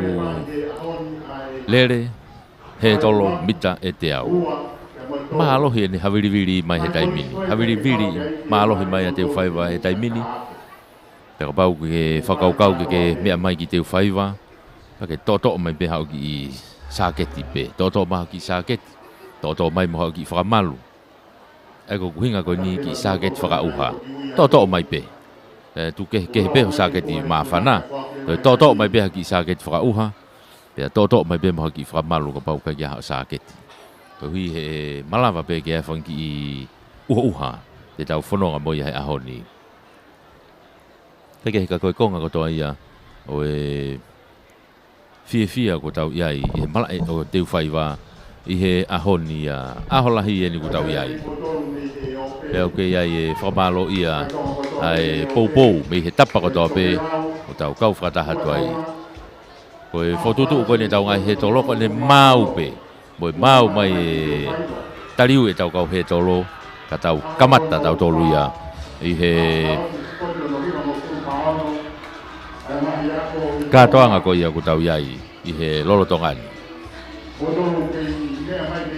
lere, he tolo mita e te au. Mahalohi e ni hawiriwiri mai he taimini. Hawiriwiri mahalohi mai a te whaiwa he taimini. Peka pau ke whakaukau ke mea mai ki te whaiwa. Pake toto mai pe hau ki I sāketi pe. Toto maha ki sāketi. Toto mai mo hau ki whakamalu. Eko kuhinga ko ni ki sāketi whakauha. Toto mai pe. tu ke pe saketi mafana toto mai be ki saketi fra uha pe toto mai be mo ki fra malu ka pau ka ya saketi ko hi he malava pe ke fanki uha te tau fono mo ya ahoni ke ka ko konga ko to ia o e fia ko tau ia i mala o te fai va i he ahoni ia aholahi ni ko tau ia i Peo ke ia e whamalo ia ai pou me he tapa ko tō pe o tau kau whakataha tuai. Ko e whotutu ko ne tau ngai he tolo ko ne mau pe. Mo mau mai e tariu e tau kau he tolo ka tau kamata tau tolu ia i he katoanga ko ia ko tau iai i he lolo tongani.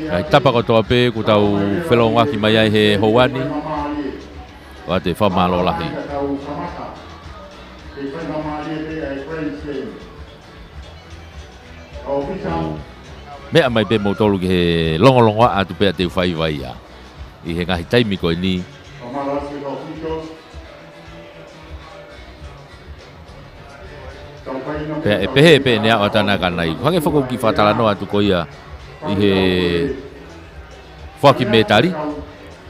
Ai tapa ko tō pe ku tau whelonga ki mai ai he houani. Wa te whamalo lahi. Mea mai pe mo tolu ki he longolongo atu pe te whai vai ia. I he ngahi taimi ko ni. Pea e pehe pe nea o tana kanai. Hange whako ki whatalano atu ko ia. I he whaki metari.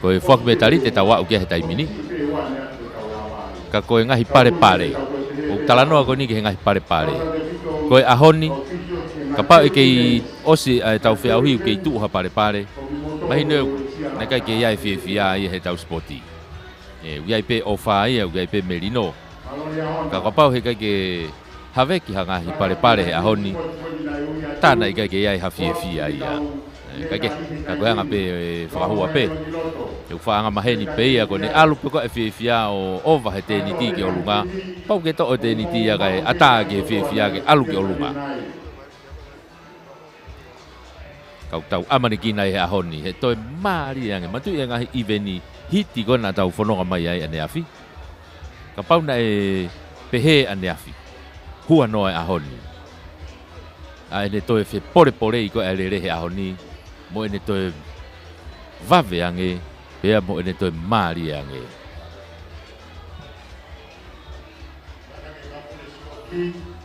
Ko e whaki metari te tawa uke he taimini. Ka koe ngahi pare. O talanoa ko ni ke he ngahi pare. Ko e ahoni. Ka pau e kei osi ai tau whiauhi u kei tuuha pare. Mahi neu, na kai ke iai whiawhia i he tau spoti. Uiai pe ofa ia, uiai pe merino. Ka pau he kai ke haveki ha ngahi pare he ahoni. Tāna i kai ke iai hawhiawhia ia. Ka koe anga pe whakahua pe. E whaanga maheni pe ia ko ne alu pe ko e whiawhia o ova he tēni ti ke olunga. Pau ke to o tēni ti ia kai ata ke whiawhia ke alu ke olunga. Kau tau amani kina he ahoni, he toi maari ange, matu i ngahi iveni hiti kona tau whanonga mai ai ane afi. Ka pauna e pehe ane afi, hua noa e ahoni. A ene toi whe pore i ko e rere he ahoni, mo ene toi vave ange, pea mo ene toi maari ange.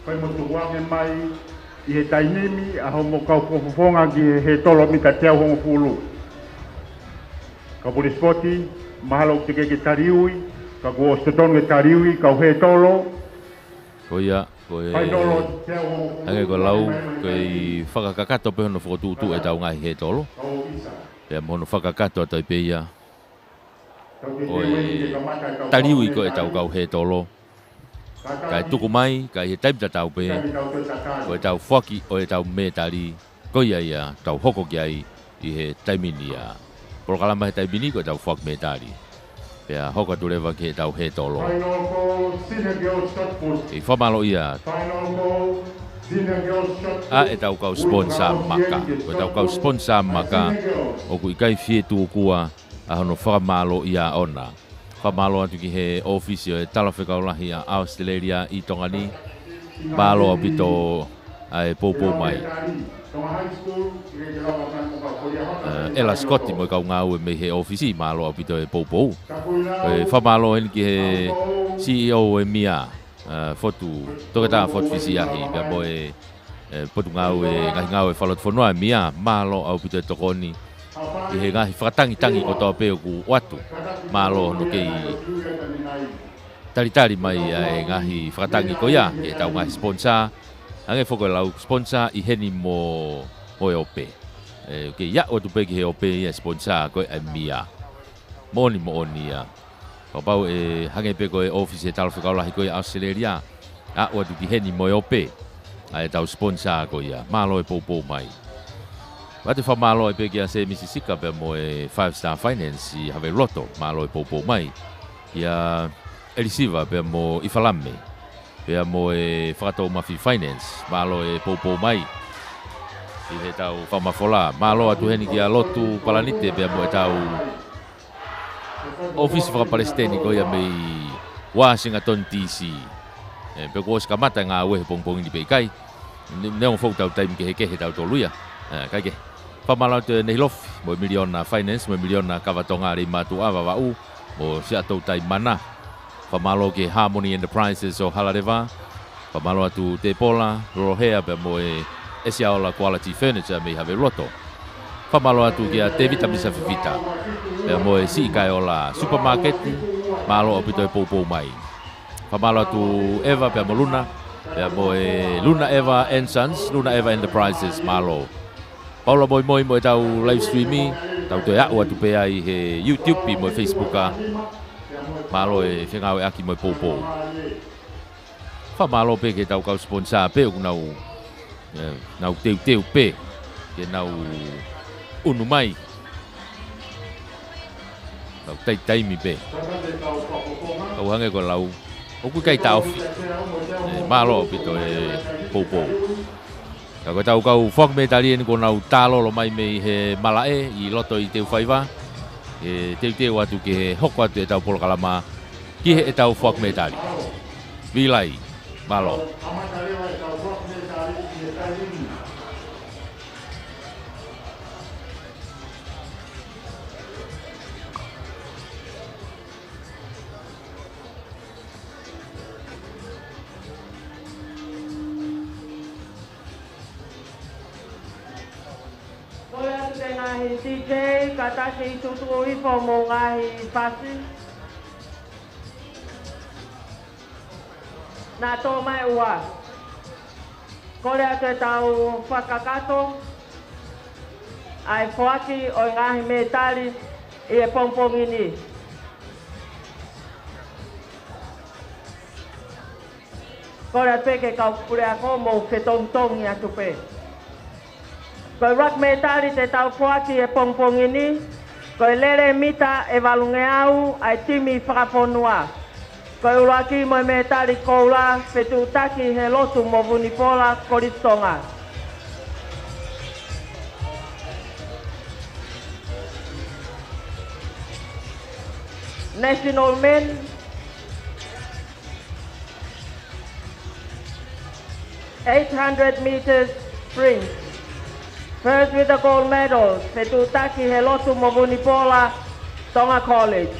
Pai mo tu wange mai, I he tainimi a homo kau pofonga ki he tolo mi ka teo hongo fulu. Ka puri spoti, mahalo te ke tariui, ka kua stotong ke tariui, ka he tolo. Koia, koe... Hange ko lau, koe whakakakato pe hono whakotutu e tau ngai he tolo. Pea mono whakakato a tai peia. Koe tariui ko e tau kau he tolo. Kai tuku mai, kai he taipita tau pe, ko e tau whaki o e tau metari, ko ia tau hoko ki ai i he taimini ia. Poro kalama he taimini ko e tau whaki metari. Pea hoka tu rewa ki he tau he tolo. I whamalo ia. A e tau kau sponsor maka. Ko e tau kau sponsor maka, o ku i kai fietu kua a hono whamalo ia ona. Whamalo atu ki he ofisio e talawhekaulahi a Australia I Tongani. Palo apito ai popo mai. Ela Scotti mo kau ngau e me he ofisi malo apito e popo. Whamalo hen ki he CEO e mia. Fotu, tokata fotu fisiahi. Pea mo e potu ngau e ngau e whalot whanua e mia. Malo apito e tokoni. I he ngahi whakatangi ko tō peo ku watu. Malo no kei tari mai e ngahi whakatangi ko ia. E tau ngahi sponsor. Ange whoko lau sponsor I heni mo e ope. Ke ia o tupe ki he ope ia sponsor ko e mia. Moni ia. Pau e hange pe ko e office e talo whakaulahi ko i Australia. A o tu ki heni mo e ope. E tau sponsor ko ia. Malo e popo mai. Wate whamalo e peki a se Mississika pe mo e 5-star finance I have roto malo e popo mai. Ia elisiva pe mo I Whalame. Pe mo e whakatou mafi finance malo e popo mai. I he tau whamafola. Malo atu heni ki a lotu palanite pe mo e tau ofisi whakapalesteni ko ia mei Washington DC. Pe ko oska mata ngā uehe pongpongi ni pe kai. Neon fau tau taimi ke he tau toluia. Kai ke. Pamalau te nehilofi, mo miliona finance, mo miliona kavatonga ri matu awa wau, mo si atou tai mana. Whamalo ke Harmony Enterprises o Halarewa. Whamalo atu te pola, rolohea pe mo e Esiaola Quality Furniture me have roto. Whamalo atu ke a te vitamisa fifita. Pe mo e si kai o la supermarket, malo o pito e pou mai. Whamalo atu Eva pe mo Luna, pe mo e Luna Eva and Sons, Luna Eva Enterprises malo. Paula moi mo e tau live streami, tau te au atu pe ai he YouTube pi mo Facebook a. Malo e whengau e aki mo e pou. Whamalo pe ke tau kau sponsor pe o nau teu pe, ke nau unu mai. Nau taimi pe. Kau hange ko lau, o kui kai tauwhi. Malo pito e pou. Kau tau whakmetarien ko nau tālolo mai mei he malae i loto i teu whaiwa. E teu atu ke he hoko atu e tau polokalama ki he e tau whakmetari. Vilai, malo. Ngahi DJ, kata si tutui mo ngahi pasi. Na to mai ua. Kore ate tau whakakato. Ai whaki o ngahi metali i e pompongini. Kore ate ke kau pure ako mo whetongtongi atu pe. Koe rak metari te tau whaki e pongpongini, koe lere mita e walungeau ai timi whakaponua. Koe uraki mo e metari koula petu taki he lotu mo vunipola koristonga. National Men, .800 meters sprint. First with the gold medal, Petutaki Helotu Movunipola, Tonga College.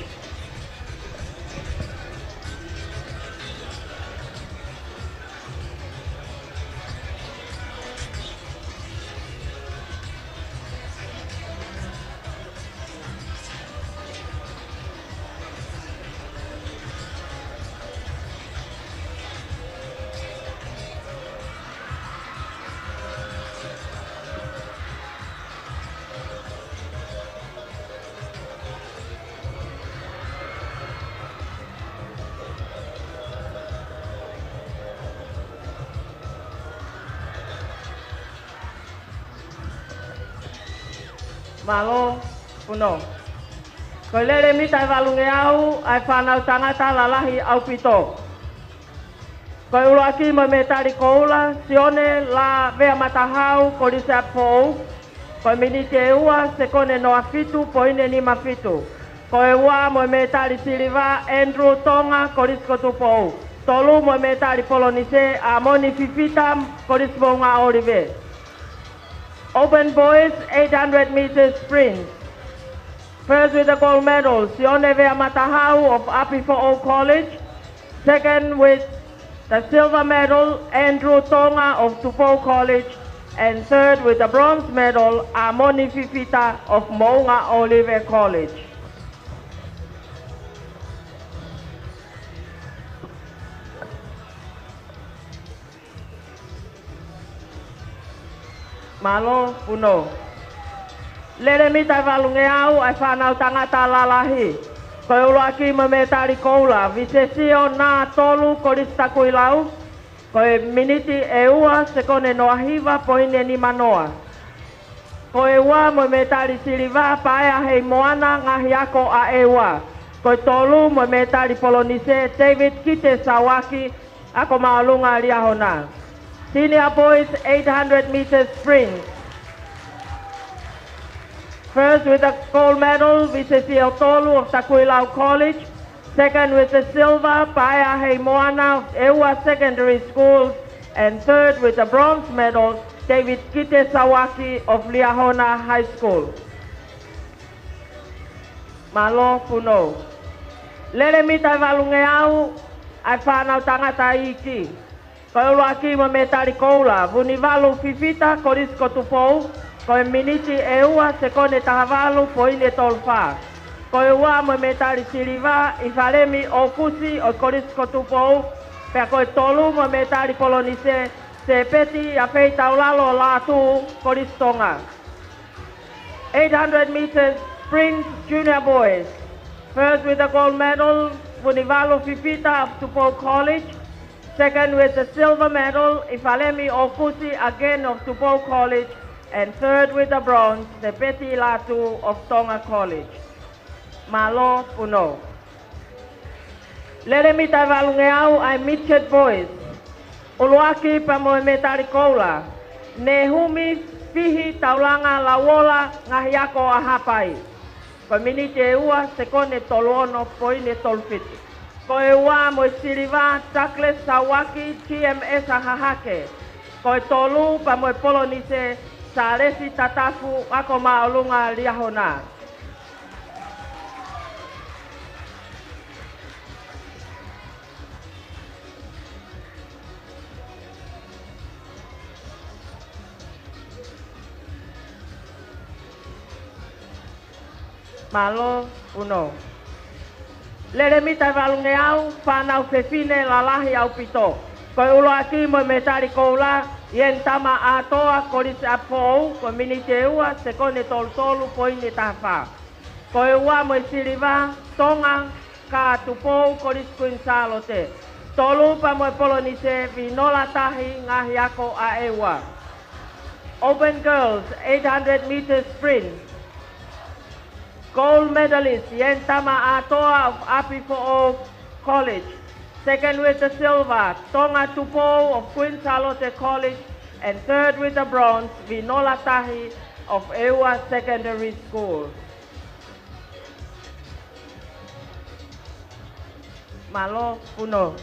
Malo, puno. Koe lere mita e walungeau, ai whanau tangata lalahi au pito. Koe uroaki mo metari koula, sione la vea matahau kolise apou. Koe miniti e ua, se kone noa fitu, poine ni mafitu. Koe ua mo metari siliva, Andrew Tonga, kolisko tupou. Tolu mo metari polonise, a moni fifita, kolismo nga olive. Open boys, 800 meters sprint. First with the gold medal, Sione Vea Matahau of Apifo'o College. Second with the silver medal, Andrew Tonga of Tupou College. And third with the bronze medal, Amoni Fifita of Mounga Olive College. Malo, puno. Lere mita walungeau ai whanau tangata lalahi. Koe uroaki mo metari koula, visesio na tolu koristaku ilau. Koe miniti e ua se kone noa hiva poine ni manoa. Koe ua mo metari siliva paea hei moana ngahi ako a e ua. Koe tolu mo metari polonise David Kite Sawaki ako maalunga riahona. Senior boys 800 meters sprint. First with the gold medal, Visesio Tolu of Takuilau College. Second with the silver, Paea Heimoana of Ewa Secondary School. And third with the bronze medal, David Kite Sawaki of Liahona High School. Malo Puno. Lele mita valunge au, ai whanau tangata iki. Ko ulu aki mo me tari koula, vuni valu fifita korisko tupou, ko e miniti e ua se kone tahavalu po ine tolfa. Ko e ua mo me tari siriva, i whalemi o kusi o korisko tupou, pea ko e tolu mo me tari polonise, se peti a fei taulalo la tu koristonga. 800 meters sprint junior boys. First with the gold medal, Vunivalo Fifita of Tupou College. Second with the silver medal, Ifalemi Okusi again of Tupou College. And third with the bronze, the Betty Latu of Tonga College. Malo Puno. Leremi Tavalungeau, I Mitchet boys. Uluaki Pamoemetarikola. Nehumi Fihi Taulanga Lawola Ngahiako Ahapai. Kominiti e ua se kone tolono poine tolfiti. Ko e ua mo siriva Takles Sawaki TMS Ahahake. Ko e tolu pa mo polonise sa resi tatafu ako maolunga liahona. Malo uno. Leremita valungeau whanau fefine lalahi au pito. Koe ulo aki mo metari koula yen tama atoa korisi apou ko minite ua se kone tolu poine tafa. Koe ua mo siriva tonga ka tupou korisi kuinsalo te. Tolu pa mo polonise vinola tahi ngahi ako a ewa. Open girls 800 meters sprint. Gold medalist Yentama Atoa of Apifo'o College. Second with the silver, Tonga Tupou of Queen Charlotte College. And third with the bronze, Vinola Tahi of Ewa Secondary School. Malo Puno.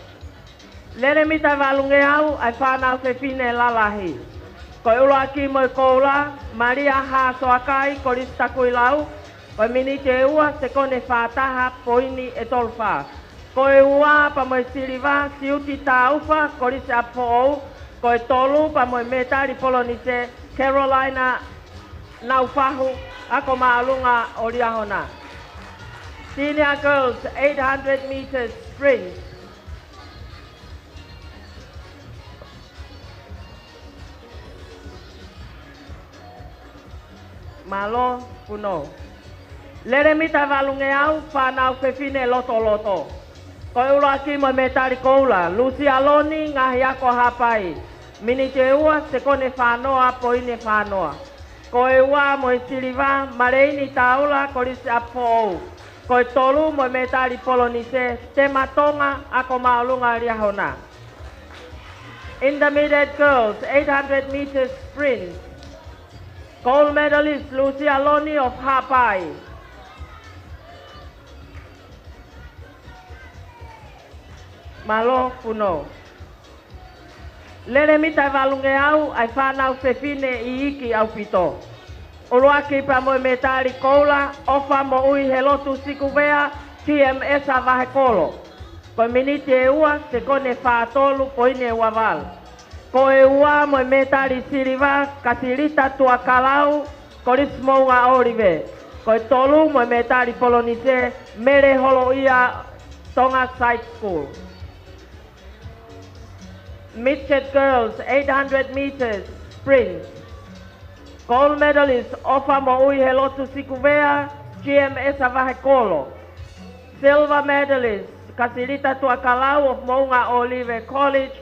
Leremita valungeau, ai whanau se fine lalahi. Ko ulo aki mo koula, Maria Ha Soakai, Korista Kuilau. Ko minite ua se kone whātaha poini e tolwha. Ko e ua pa mo siriva siuti taufa korisi apou. Ko e tolu pa mo metari polonise Carolina Naufahu ako maalunga o Riahona. Senior girls 800 meters sprint. Malo Puno. Leremita valungeau whanau fefine loto. Ko e ula ki mo metari koula, Lucia Loni ngahi ako hapai. Minite ua se kone whanoa poine whanoa. Ko e ua mo e siriva mareini taula korisi apou. Ko e tolu mo metari polonise Tematonga ako maolunga Riahona. Intermediate girls 800 meters sprint. Gold medalist Lucia Loni of Hapai. Malo Puno. Leremita valungeau ai whanau fefine I iki au pito. Uluaki pa mo metari koula, ofa mo ui helotu sikuvea, TMS a vahekolo. Ko miniti e ua se kone whaatolu poine waval. Ko e ua mo metari siriva, kasilita tua kalau, korismo nga orive. Ko e tolu mo metari polonise, mere holo ia Tonga Side School. Midget girls 800 meters sprint. Gold medalist Ofa Mo'ui Helotu Sikuvea, GMS Avahekolo. Silver medalist Kasilita Tuakalau of Mounga Olive College.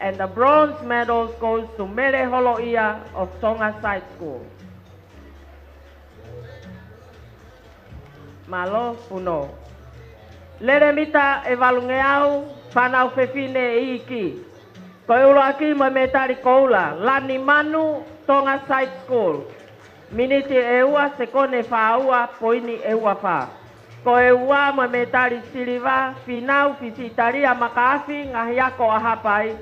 And the bronze medals goes to Mere Holoia of Tonga Side School. Malo Puno. Leremita evalungeau whanau fefine iki. Ko ulo aki mo metari koula, Lani Manu, Tonga Side School. Miniti e ua se kone whaua poini e ua wha. Ko e ua mo metari siriva, finau fisitaria makaafi ngahi ako ahapai.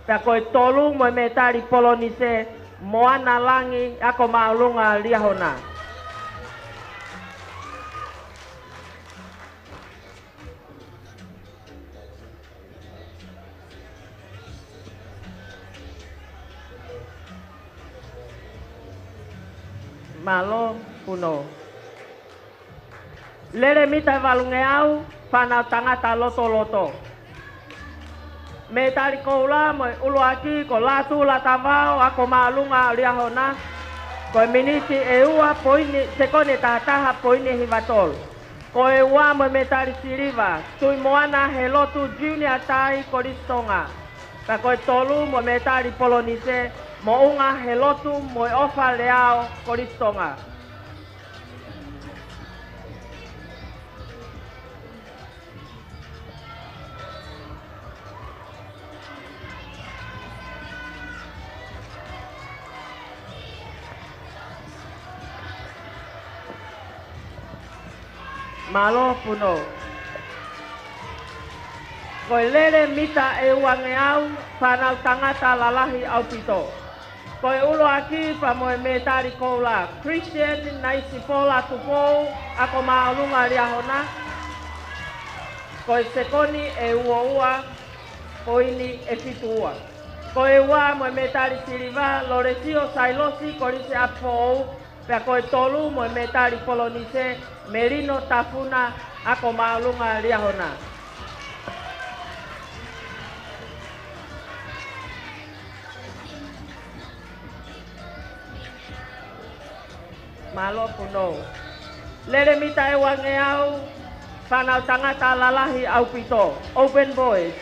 Pea ko e tolu mo metari polonise, Moana Langi ako maulunga Riahona. Malo puno. Lere mita valunge au whanau tangata loto loto. Me tari koula mo ulu aki ko latu la tavao ako maalunga riahona. Ko miniti e ua poini sekone tahataha poini hivatol. Ko e ua mo me tari siriva. Tui moana he lotu junior tai koristonga. Ka koe tolu mo me tari polonise mo unga he lotu mo e ofa leao koristonga. Malo puno. Koe lere mita e uange au whanau tangata lalahi au pito. Koe ulo aki pa moe me tari koula. Christian naisi pola tupou ako maalunga riahona. Koe sekoni e ua poini e fitua. Koe ua moe me tari siriva loresio sailosi korise apou. Pea koe tolu moe me tari polonise merino tafuna ako maalunga riahona. Malo puno. Lere mita e wange au whanau tangata lalahi au pito. Open boys.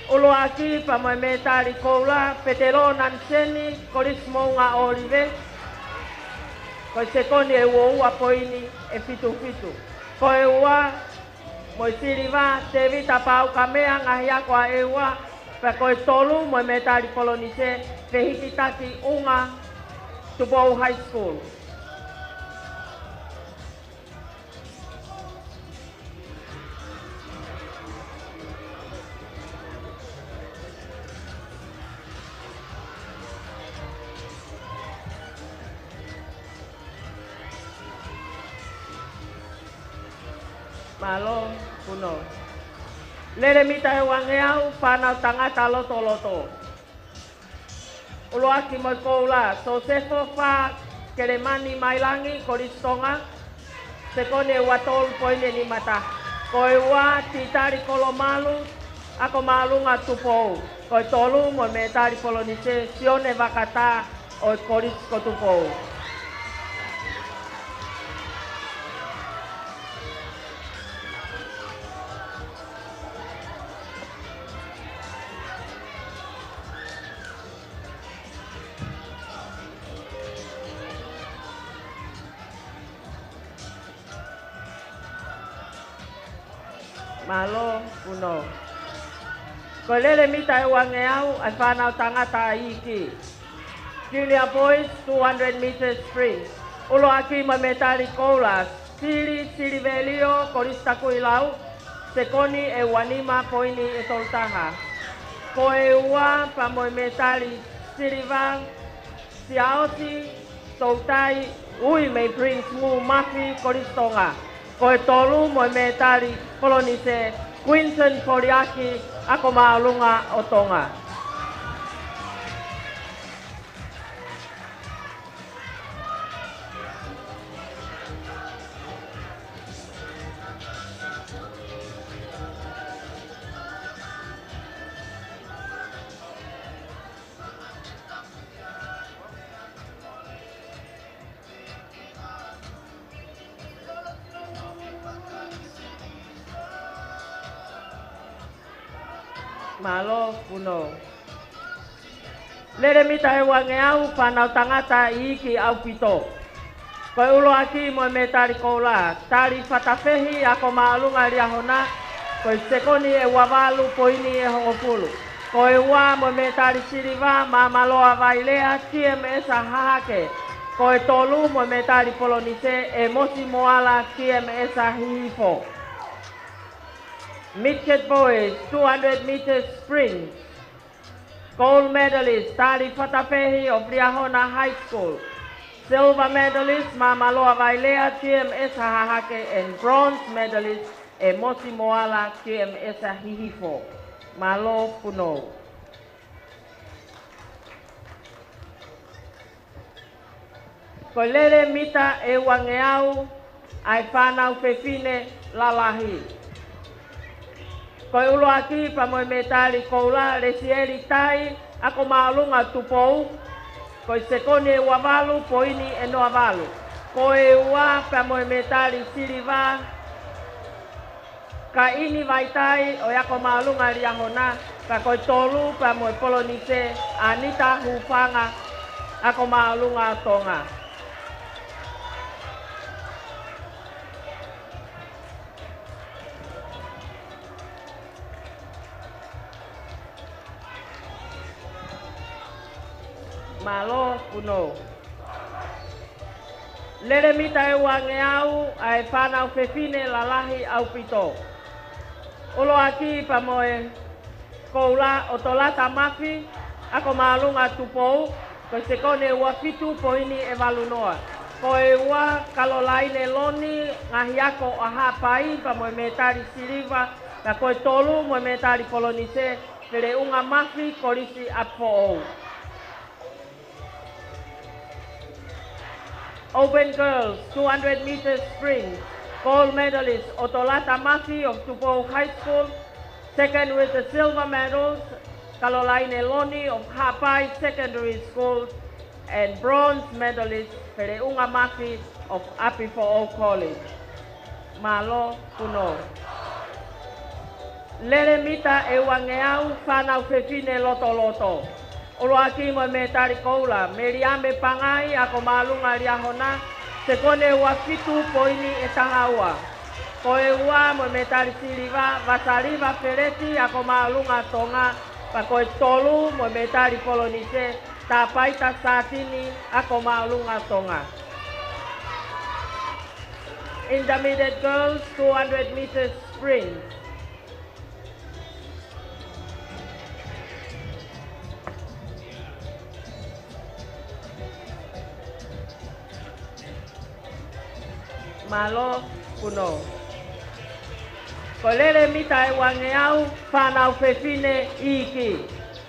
Ulo aki pa moe me tari koula petero nanseni korismo nga olive. Koe sekoni e ua poini e fitu fitu. Koe ua moe siriva te vita pau kamea ngahi ako a e ua. Pea koe tolu moe me tari polonise fehikitaki unga Tupou High School. Malo puno. Lere mita e wange au whanau tangata loto loto. Ulo aki moi koula Sosefo wha keremani mailangi koristonga. Sekone watol poine ni mata. Koe ua titari kolomalu ako malunga tupou. Koe tolu mo me tari polonise sione vakata o koris ko tupou. Malo puno. Ko lele mita e wange au ai whanau tangata iki. Junior boys 200 meters sprint. Ulo aki ma metari koula. Siri velio korista kuilau. Sekoni e wanima poini e toltaha. Ko e ua pa mo metari sirivang. Siaosi toltai ui me prince mu mafi koristonga. Koe tolu mo me tari polonise Quinton Koriaki ako maalunga o Tonga. Malo puno. Lere mita e wange au whanau tangata iki au pito. Koe ulo aki mo me tari koula. Tari whatawhehi ako maalunga riahona. Koe sekoni e wawalu poini e hongopulu. Koe ua mo me tari siriva mamaloa vailea TMS a hahake. Koe tolu mo me tari polonise e mosi moala TMS a hihifo. Midget boys, 200 meters sprint. Gold medalist, Tari Fatafehi of Riahona High School. Silver medalist, Mamaloa Vailea, TMS Hahake. And bronze medalist, Mosi Moala, TMS Hihifo. Malo Puno. Ko lele mita e wangeau ai whanau whewhine lalahi. Ko ulo aki pa moe metali koula resieri tai ako maalunga tupou. Ko sekone wavalu poini e noa valu. Ko e ua pa moe metali siliva. Ka ini vaitai o yako maalunga riahona. Ka koe tolu pa moe polonise anita hufanga ako maalunga tonga. Malo puno. Lere mita e wangeau ai whanau whewhine lalahi au pito. Ulo aki pa moe koula o tolata mafi ako maalunga tupou ko se kone ua fitu poini e walunoa. Ko e ua kalolaine loni ngahi ako o hapai pa moe metari siliva na koe tolu moe metari polonise pere unga mafi korisi apo. Open girls, 200 meters sprint, gold medalist Otolata Mafi of Tupou High School, second with the silver medals, Caroline Eloni of Hapai Secondary School, and bronze medalist Pereunga Mafi of Apifo'o College. Malo Puno. Lere mita e wangeau whanau whewhine loto loto. Olo aki mo me tari koula, me riame pangai ako maalunga riahona, se kone ua fitu poini e tangaua. Ko e ua mo me tari siliva, vasariva pereti ako maalunga tonga, pa koe tolu mo me tari polonise, ta paita satini ako maalunga tonga. Intermediate girls, 200 meters sprint. Malo puno. Ko lere mita e wangeau whanau whewhine iki.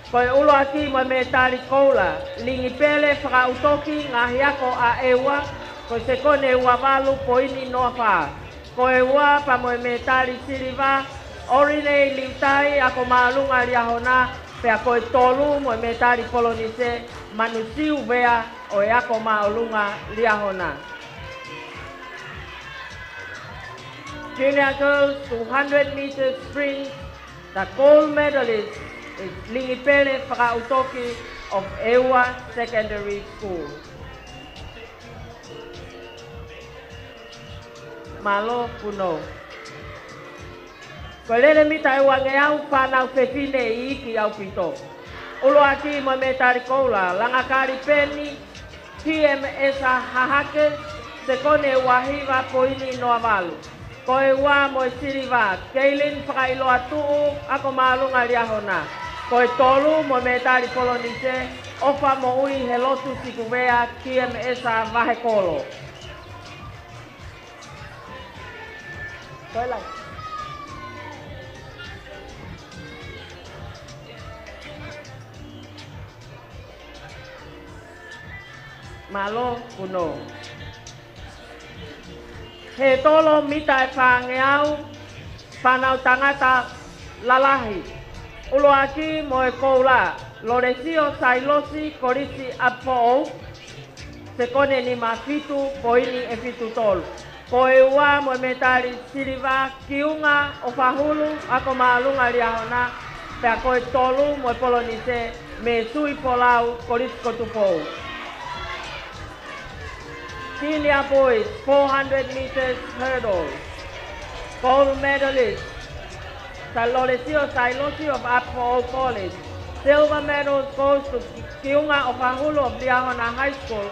Ko e ulo aki mo me tari koula. Lingi pele whakautoki ngahi ako a ewa. Ko se kone ua walu poini noa wha. Ko e ua pa mo me tari siliva. Orine liutai ako maalunga riahona. Pea ko e tolu mo me tari polonise. Manusiu vea o e ako maalunga riahona. Junior girls 200 meters sprint, the gold medalist is Lingipele Whakautoki of Ewa Secondary School. Malo puno. Ko lere mita e wangeau whanau whewhine I iki au pito. Ulo aki mo me tari koula, langakari peni, PMS hahake, se kone wahiva poini noa walu. Ko e wā mo e siriva, Kaylin whakailo atuu ako maalunga riahona. Ko e tolu mo me tari polonise, ofa mo ui he lotu sikuvea KMS vahe kolo. Koe lai. Malo puno. He tolo mita e whangeau, whanau tangata lalahi. Ulo aki mo e koula, loresio sailosi korisi apo se kone ni mafitu poini e fitu tolu. Ko e ua mo e metari siliva kiunga o whahulu ako maalunga riahona, pea ko e tolu mo e polonise me sui polau korisi kotupou. Senior boys, 400 meters hurdle. Gold medalist, Saloresio Sailosi of Apo College. Silver medal goes to Kiunga of Ahulu of Liahona High School.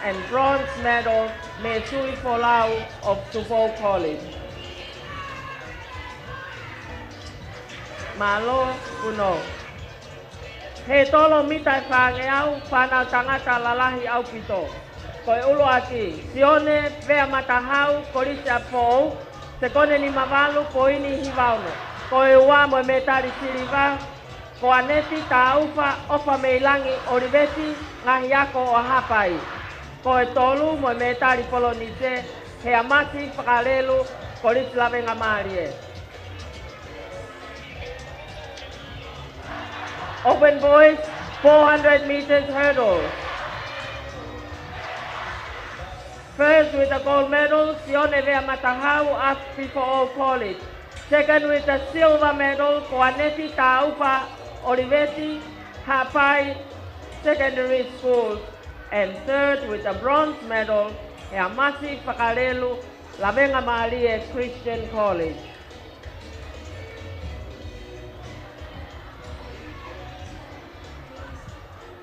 And bronze medal, Mesui Folau of Tupou College. Malo Puno. He tolo mita whangeau, whanau tangata lalahi au pito. Ko e ulo aki, sione vea matahau korisi apo, se kone ni mavalu poini hivauno. Ko e ua mo me tari siliva, ko aneti ta ufa ofa meilangi oriveti ngahi ako o hapai. ko e tolu mo me tari polonise he amasi whakalelu ko risi lawenga marie. Open boys, 400 meters hurdle. First with the gold medal, Sione Vea Matahau, Afi for All College. Second with the silver medal, Koaneti Taupa Olivetti, Hapai Secondary School. And third with the bronze medal, Heamasi Whakalelu, Lawenga Marie Christian College.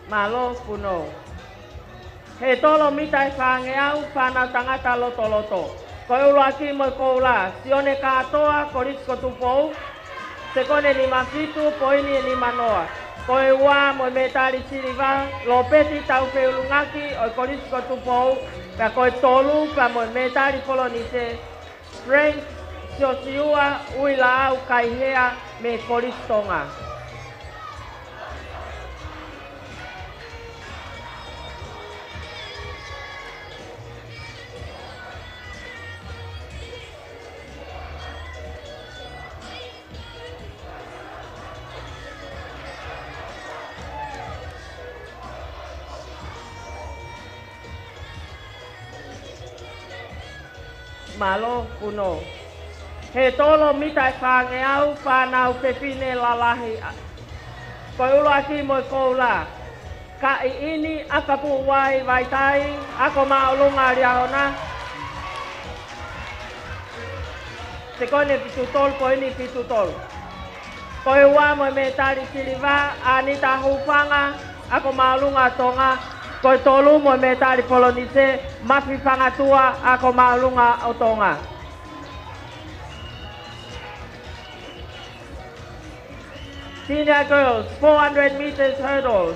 Malo puno. He tolo mitai whangeau whanau tangata loto loto. Koe ulo aki mo koula, sione katoa korisko tupou. Se kone ni mafitu, poini ni manoa. Koe ua mo metari siriva, lopeti tau peulungaki o korisko tupou. Ka koe tolu ka mo metari polonise. Frank siosiua uila au kaihea me koristonga. Malo puno. He tolo mitai whangeau whanau pepine lalahi. Koe ulo aki mo koula. Ka I ini akapu wai vaitai, ako maulunga riahona. Se kone pitutol, koe ni pitutol. Koe ua mo metari siliva, anita hufanga, ako maulunga tonga. Koe tolu mo metari polonise, mafi whangatua, ako maulunga otonga. Senior girls, 400 meters hurdles.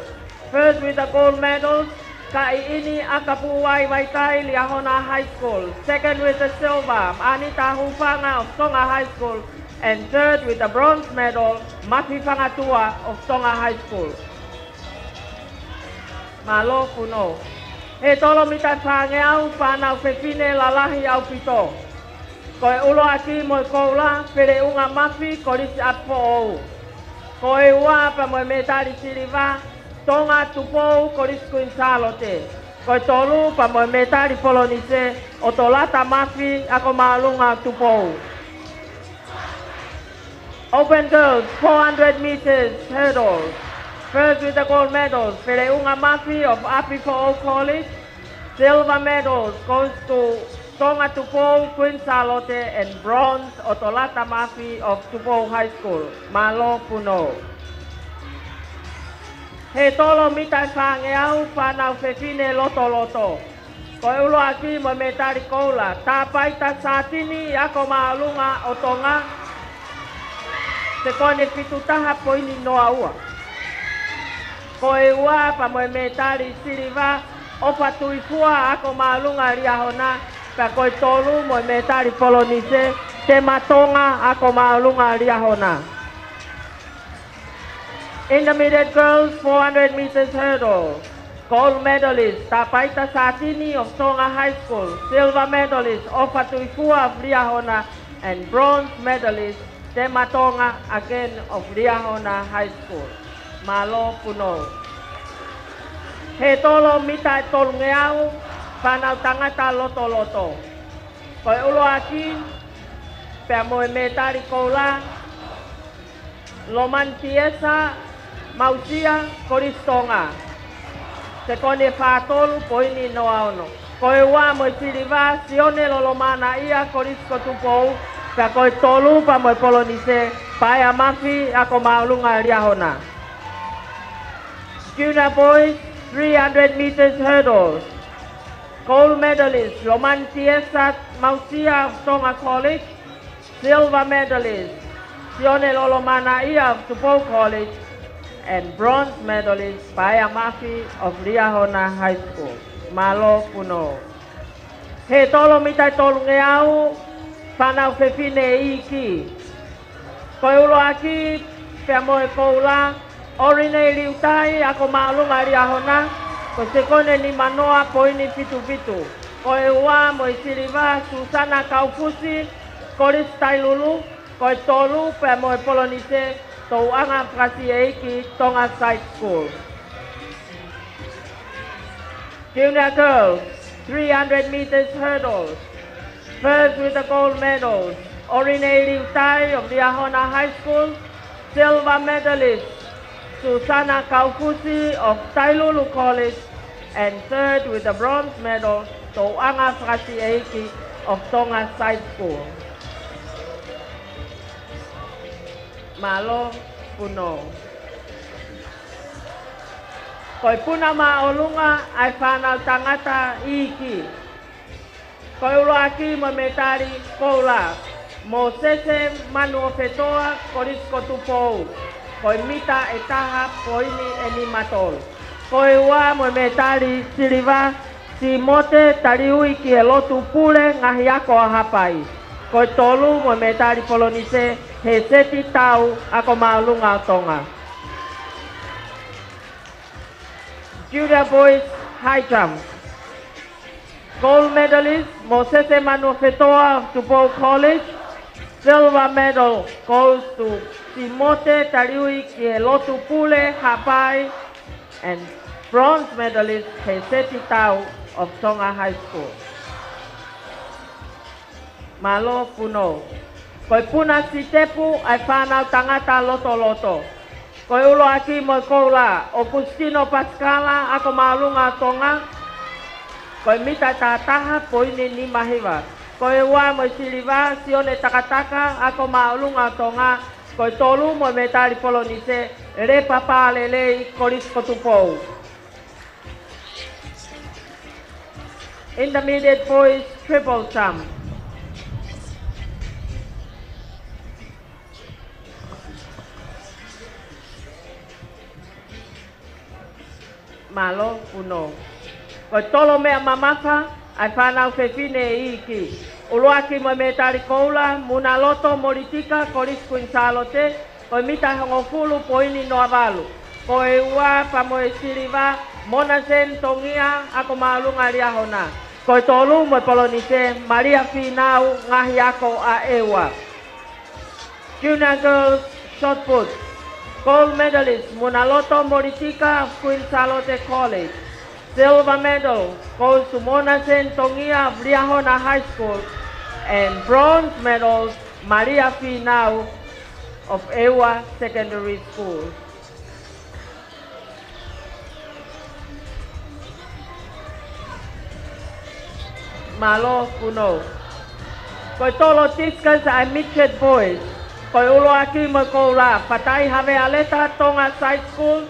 First with the gold medals, Kaiini Akapuwai Waitai Liahona High School. Second with the silver, Anita Hufanga of Tonga High School. And third with the bronze medal, Mafi Whangatua of Tonga High School. Malo puno. He tolo mita whangeau whanau whewhine lalahi au pito. Koe ulo aki mo koula, pere unga mafi korisi atpo ou. Koe ua pa mo metari siriva, tonga tupou korisi kuinsalote. Koe tolu pa mo metari polonise, otolata mafi ako malunga tupou. Open girls, 400 meters hurdles. First with the gold medals, Peleunga Mafi of Api for All College. Silver medals goes to Tonga Tupou, Queen Salote, and bronze, Otolata Mafi of Tupou High School, Malo Puno. He tolo mitai whangeau whanau whewhine loto loto. Koe ulo aki mo metari koula, tāpaita sātini ako maalunga o Tonga. Se kone pitutaha poini noa ua. Koe ua pa mo metari siriva, opa tuifua ako maalunga riahona, pa koe tolu mo metari polonise, te matonga ako maalunga riahona. Intermediate girls, 400 meters hurdle. Gold medalist, Tapaita Satini of Tonga High School. Silver medalist, Opa Tuifua of Riahona. And bronze medalist, Te Matonga again of Riahona High School. Malo puno. He tolo mita tolungeau, whanau tangata loto loto. Koe ulo aki, pea moe metari koula, Loman Tiesa, Mausia, Koristonga. Se kone whātolu, poini noa ono. Koe ua moe siriva, sione lolomana ia, Korisko tupou, pea koe tolu pa moe polonise, pae amafi, ako maulunga riahona. Junior boys, 300 meters hurdles. Gold medalist, Loman Tiesa, Mausia of Tonga College. Silver medalist, Sione Lolomana Ia of Tupou College. And bronze medalist, Paya Mafi of Riahona High School. Malo puno. He tolo mitai tolungeau, whanau whewhine iki. Koe ulo aki, pea moe koula, Orine liutai ako maalunga riahona, Ko se kone ni manoa po ini fitu. Ko e ua mo i siriva Susana Kaufusi, Koris Tailulu, ko e tolu pe mo e polonise tau anga prasi eiki Tonga Side School. Junior girls, 300 meters hurdles. First with the gold medals, Orine Liu Tai of Liahona High School, silver medalist Susana Kaufusi of Tailulu College, and third with the bronze medal, Toanga Frasieki of Tonga Side School. Malo Puno. Koi puna maolunga ai whanau tangata iki. Koi ulo aki mo metari koula. Mo sese manu o whetoa korisko tupou. Koi mita e taha poini e ni matol. Koi ua mo metari siliva si mote tariui ki e lotu pule ngahi ako a hapai. Koi tolu mo metari polonise he seti tau ako maolunga o Tonga. Junior boys high jump. Gold medalist Mosese Manu Fetoa of Tupou College. Silver medal goes to Simote Tariui Kielotu Pule Hapai. And bronze medalist Heseti Tau of Tonga High School. Malo Puno. Koi puna si tepu ai whanau tangata loto. Koi ulo aki mo koula Augustino Pascala ako maalunga Tonga. Koi mita tataha poini ni mahiwa. Koi ua mo siliva sione takataka ako maalunga Tonga. Koi tolu mo metari polonise re papa lelei koris kotupou. Intermediate boys triple jump. Malo Puno. Koi tolo mea mamafa ai whanau whewhine iki. Uluaki mo metari koula, muna loto moritika koris kuinsalote, koi mita hongofulu poini no avalu. Koi ua pamo e siriva, mona sen tongia ako maalunga Liahona. Koi tolu mo polonise, Maria Finau ngahi ako a ewa. Junior girls shot put. Gold medalist Munaloto Moritika of Queen Salote College. Silver medal goes to Monasen Tongia of Liahona High School. And bronze medals Maria Finau of Ewa Secondary School. Malo Puno. Koi tolo tiskas ai midget boys. Koi ulo aki mo koula, patai have aleta Tonga Side School.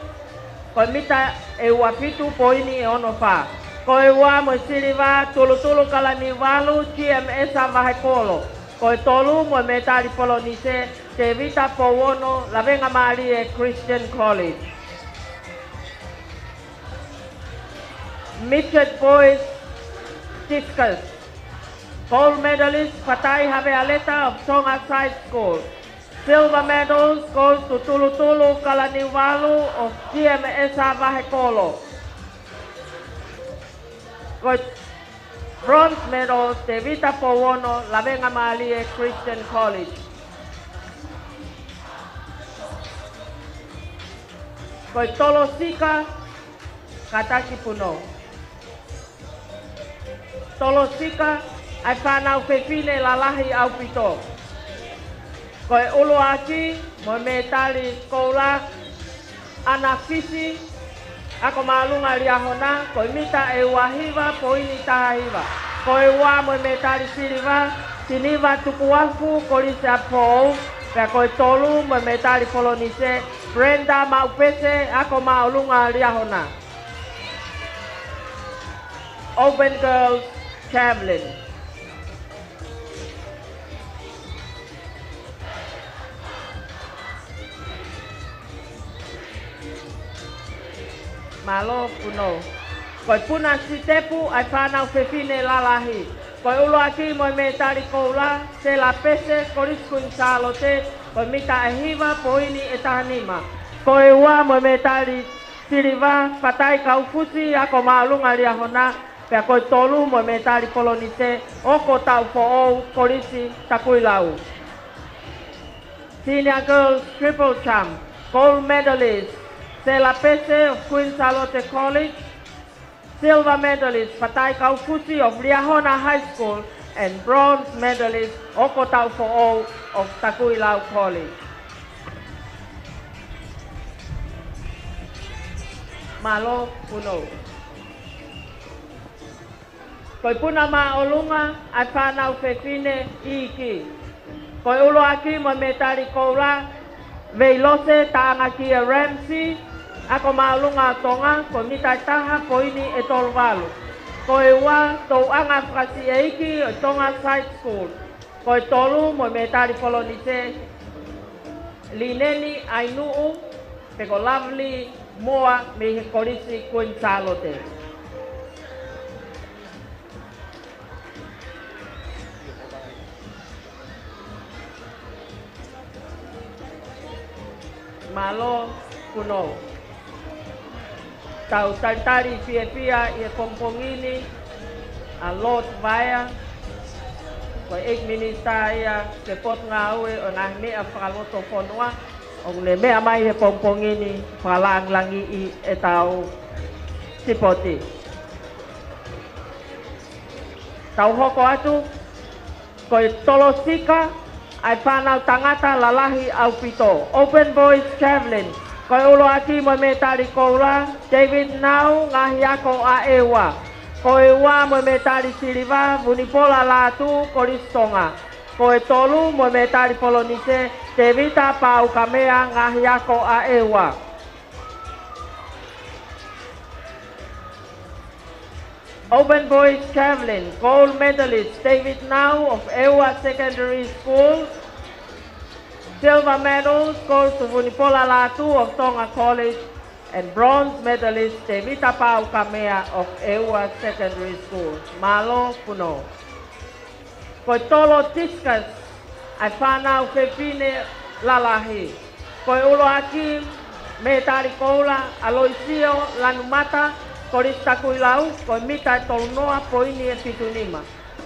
Koi mita e wapitu poini e ono fa. Koi ua mo siliva tulu kalani walu GMS a vahekolo. Koi tolu mo metari polonise te vita powono lavenga mali e Christian College. Midget boys discus. Gold medalist patai have aleta of Tonga Side School. Silver medals goes to Tulu Kalaniwalu of GMS Vahekolo. Bronze medals de Vita Powono, Lavenga Malie Christian College. Koi Tolo Sika, Kataki Puno. Tolo Sika, ai whanau whewhine lalahi au pito. Koi ulu aki, mo metali koula, ana fisi, ako maalunga Liahona, koi mita e wahiva, poini tahiva. Koi ua mo metali siliva, siniva tukuafu, kolise apou, pia koi tolu mo metali polonise, Brenda maupese, ako maalunga Liahona. Open girls, javelin. Malo Puno. Koi puna si tepu ai whanau whewhine lalahi. Koi ulo aki mo metari koula, se la pese koriskun salote, koi mita e hiva poini e tahanima. Koi ua mo metari siriva patai kaufusi ako maalunga lia hona pe ko tolu mo metari polonise oko tau fo'ou kolisi takuilau. Senior girls triple champ, gold medalist, Sela Pese of Queen Charlotte College, silver medalist Patai Kaufusi of Liahona High School, and bronze medalist Oko Tau Fo'ou of Takuilau College. Malo puno. Koi puna maolunga at whanau whewhine iki. Koi ulo aki mo metari koula veilose taanga kia Ramsey ako maolunga tonga ko mitai taha poini e tolwalu. Koi wa tou anga frasi eiki o tonga side school. Koi tolu mo metari polonise lineni ainuu peko lovely moa me he korisi Queen Charlotte. Malo kuno. Tau tari pia e pompongini a lot vaya. Ko ek minista ia ke pot ngawe o na me a fraloto fonwa. O le me mai he pompongini fralang langi I e tau sipoti. Tau hoko atu ko tolosika ai whanau tangata lalahi au pito. Open boys javelin. Koi ulo aki mo metari koula. David Nau ngahi ako a ewa. Koi wa mo metari siliva. Vunipola latu koristonga. Koi tolu mo metari polonise. Devita pau kamea ngahi ako a ewa. Open boys javelin, gold medalist David Nau of Ewa Secondary School. Silver medals goes to Vunipola Latu of Tonga College, and bronze medalist Devita Pau Kamea of Ewa Secondary School. Malo puno. Koi tolo discus ai whanau whewhine lalahi. Koi ulo aki metari koula aloisio lanumata koris takuilau, koi mita tolnoa poini e pitunima.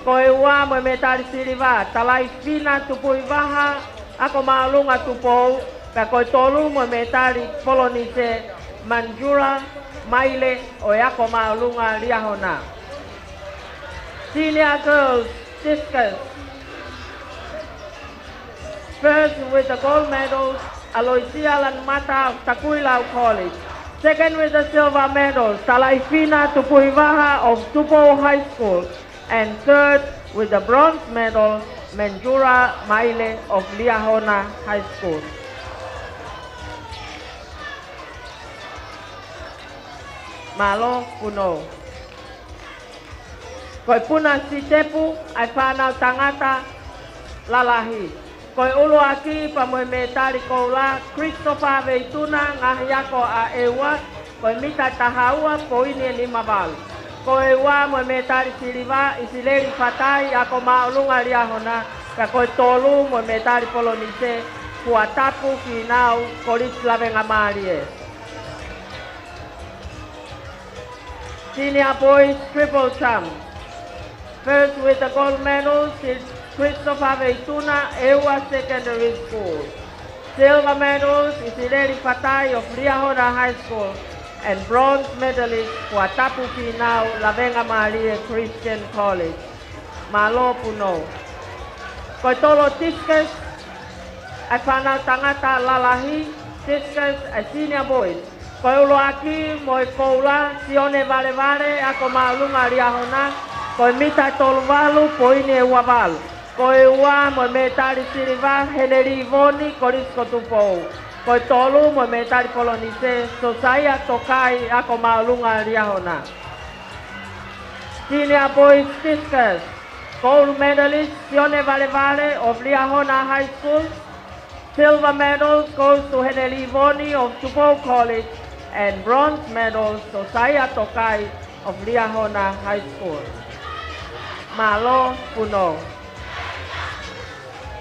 Koi ua mo metari siriva, talai fina tupui vaha, ako maalunga tupou, ka koi tolu mo metari polonise, manjura, maile, o ako maalunga liahona. Senior girls, discus. First with the gold medals, Aloisia Lanmata of Takuilau College. Second with the silver medal, Talaifina Tupuivaha of Tupo High School. And third with the bronze medal, Menjura Maile of Liahona High School. Malo puno. Koi puna si tepu, ai whanau tangata lalahi. Koi ulu aki pa moe metari koula Christopher Veituna ngahi ako a ewa. Koi mita tahaua poini e lima balu. Koi wa moe metari siliva isileri patai ako maulunga liahona. Ka koi tolu moe metari polonise kuatapu kinau koris lavenga marie. Senior boys triple champ. First with the gold medal is Christopher Veituna, Ewa Secondary School. Silver medals is Ileri Fatai of Liahona High School. And bronze medalist Kuatapu Pinau, Lavenga Maria Christian College. Malo puno. Koitolo discus, ay whanau tangata lalahi, discus ay senior boys. Koiulo aki, moe koula, sione vale vale, ako maulunga Liahona. Koi mita tolvalu, poini e wabalu. Koi ua mo metari siriva, heneri voni, korisko tupou. Koi tolu mo metari polonise, sosaya tokai, ako maulunga Liahona. Senior boys discus, gold medalist, Sione Vale Vale of Liahona High School. Silver medals goes to Heneri Voni of Tupou College. And bronze medals, Sosaya Tokai of Liahona High School. Malo puno.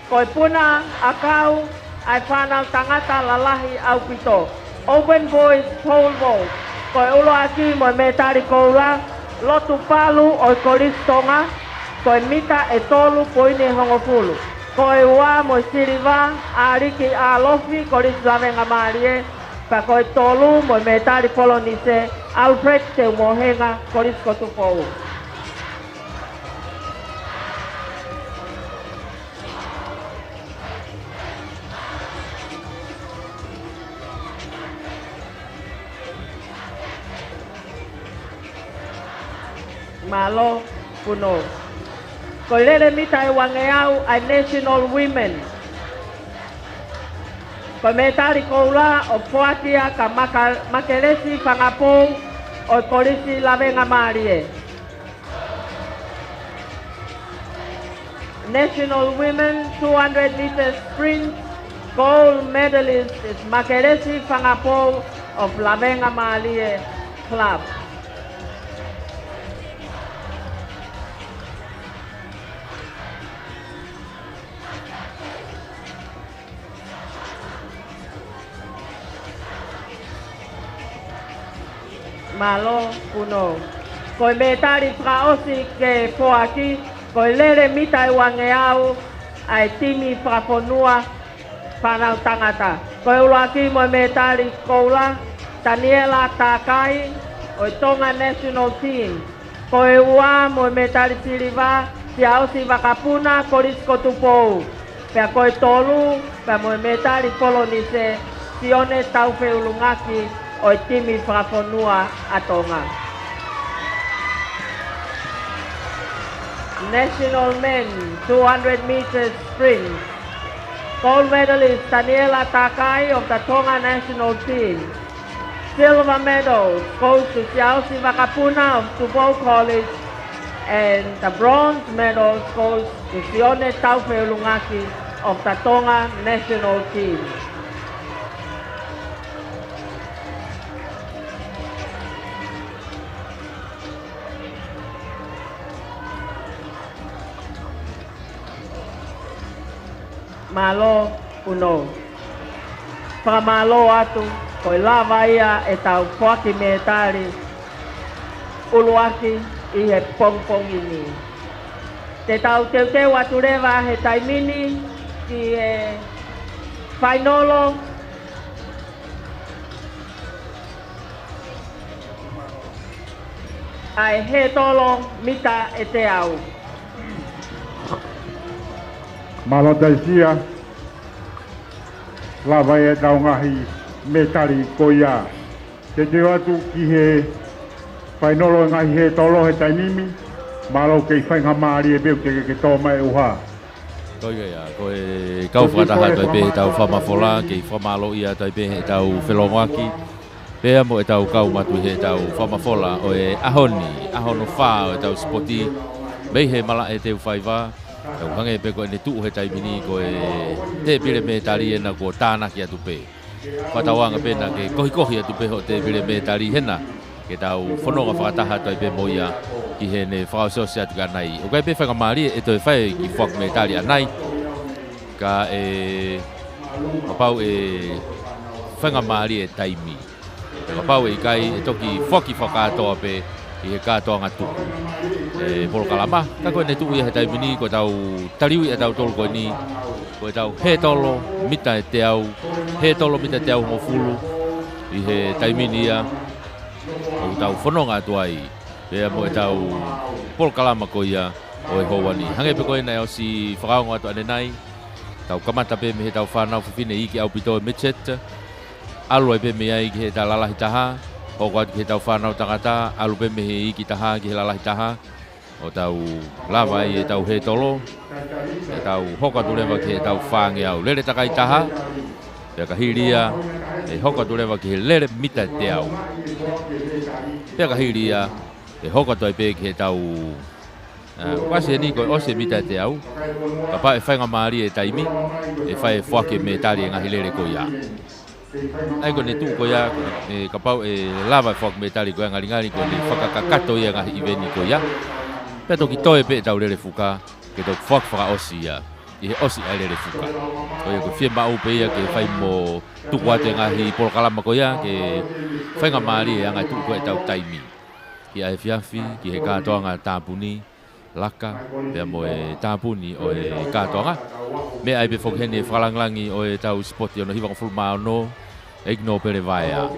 Koi puna akau ai whanau tangata lalahi au pito. Open voice pole vault. Koe ulo aki mo me tari koula. Lotu palu o kolis tonga. Koe mita e tolu poine hongofulu. Koe ua mo siriva ariki a lofi kolis lavenga marie. Pa koe tolu mo me tari polonise. Alfred te mohenga kolis kotupou. Malo puno. Kolere mita e wangeau a National Women. Kometari koula o poatia ka makelesi pangapou o polisi lavenga marie. National Women 200 meters sprint gold medalist is Makelesi Pangapou of Lavenga Marie Club. Malo puno. Koe metari praosi ke po aki, koe lere mita e wangeau ai timi prafonua panau tangata. Koe ulo aki mo metari koula, Daniela Takai, o Tonga National Team. Koe ua mo metari siriva, tia osi wakapuna koris kotupou. Pea koe tolu, pea mo metari polonise, sione taufe ulungaki, o timi prafonua atonga. National Men 200 meters sprint. Gold medalist Daniela Takai of the Tonga National Team. Silver medal goes to Siausi Wakapuna of Tupou College. And the bronze medal goes to Sione Taufe Ulungaki of the Tonga National Team. Malo uno. Pamalo atu, koe lava ia e tau poaki metari. Uluaki i he pongpong ini. Te tau teuteu atu rewa he taimini ki e whainolo. Ai he tolo mita e te au. Malo taisia, lava e taungahi metari koia. Te te atu ki he whainolo ngahi he tolo he tainimi, malo kei whainga maari e beu ke tō mai uha. Koe ia, koe kau whakataha toi pe he tau whamafola, kei whamalo ia toi pe he tau whelongaki. Pea mo e tau kau matu he tau whamafola o e ahono wha o e tau spoti. Mei he mala e teu whaiva. Tau hange pe koe ne tuu he taimini koe te pire me tari ena ko tānaki atu pe. Whatawanga pena ke kohi atu pe ho te pire me tari hena. Ke tau whanonga whakataha toi pe moia ki he ne whakaososi atu ka nai. O kai pe whakamari e toi whai ki whak me tari anai. Ka e mapau e whangamari e taimi. Mapau e kai e toki whaki whakatoa pe i he katoa ngā tuku. E polo kalama, ka koe ne tuku i he taimini, ko tau tariwi e tau tolu koe ni, ko tau he tolo, mita e te au, he tolo mita te au ngofulu, i he taimini ia, o tau whanonga atua i, pea mo e tau polo kalama ko ia, o e houani. Hange pe koe nei o si whakaonga atu ane nai, tau kamata pe me he tau whanau whiwhine i ki au pito e Mitchet, alu e pe me ai ki he ta lalahi taha, hoko atu ki he tau whanau tangata, alu pe me he iki taha ki he lalahi taha, o tau lava i e tau he tolo, e tau hoko atu lewa ki he tau whange au lere takai taha, pea ka hiria, e hoko atu lewa ki he lere mita te au. Pea ka hiria, e hoko atu ai pe ki he tau, wasi e ni koe ose mita te au, ka pa e whainga maari e taimi, e whai e whake me tari e ngahi lere ko ia. Ai ko ne tu ko ia e kapau e lava fok metali ko ngari ko ni whakakakato ia ngahi iveni ko ia. Pe toki toe pe tau lere fuka ke tok fok whaka osi ia. I he osi ai le fuka. Ko ia ko fie mau pe ia ke fai mo tuku ate ngahi polo kalama ko ia ke whainga maari e anga tuku e tau taimi. Ki ai fiafi, ki he kātoanga tāpuni, laka, pia mo e tāpuni o e kātoanga. Me ai pe whokene whalanglangi o e tau spoti ono hiwanga fulmao no, Igno pere vai a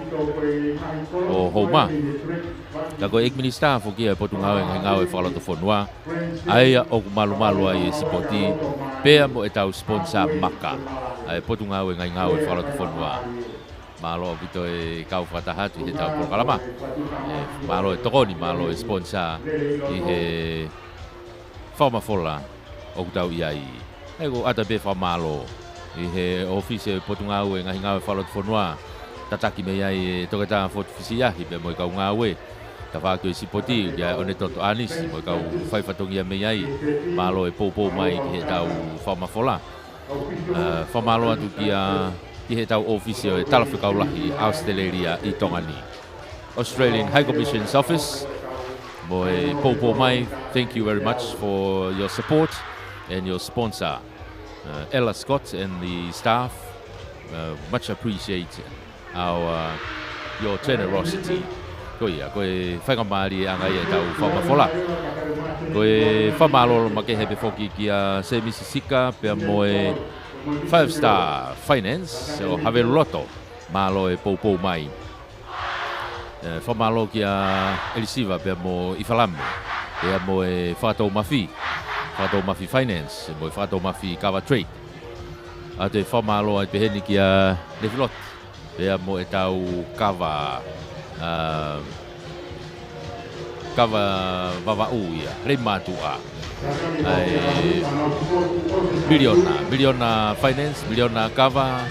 o homa. Tako ik minister foki e potu ngau ngau e falo to fonua. Ai o malu ai sipoti pe mo e tau sponsor maka. Ai potu ngau ngau e falo to fonua. Malo bito e kau fatahatu he tau kalama. Malo e tokoni malo e sponsor i he forma fola o tau iai. Ego ata be fa malo. I he office potungau e ngahi ngau e whalot whanua tataki me iai e toketa fot fisiahi pe mo i kau ngau e ta whāku e sipoti ia one toto anis mo i kau whaifatongia me iai malo e popo mai ki he tau whamawhola whamalo atu ki he tau office e talawhikaulahi Australia i Tongani Australian High Commission's Office mo e popo mai. Thank you very much for your support and your sponsor Ella Scott and the staff much appreciate your generosity. Koia, koe whakamari anga i tau whamawhola. Koe whamalo ma ke hepe whoki ki a Se Misisika pia mo e 5-star finance o Havelu Loto malo e poupou mai. Whamalo ki a Elisiva pia mo Ifalame pia mo e Whatou Mafi. Whatou Mafi Finance, mo Whatou Mafi Kawa Trade. A te whamalo ai peheni ki a Nefilot. Pea mo e tau Kawa Vavau ia, Reimatua. Ai Biliona Finance, Biliona Kawa,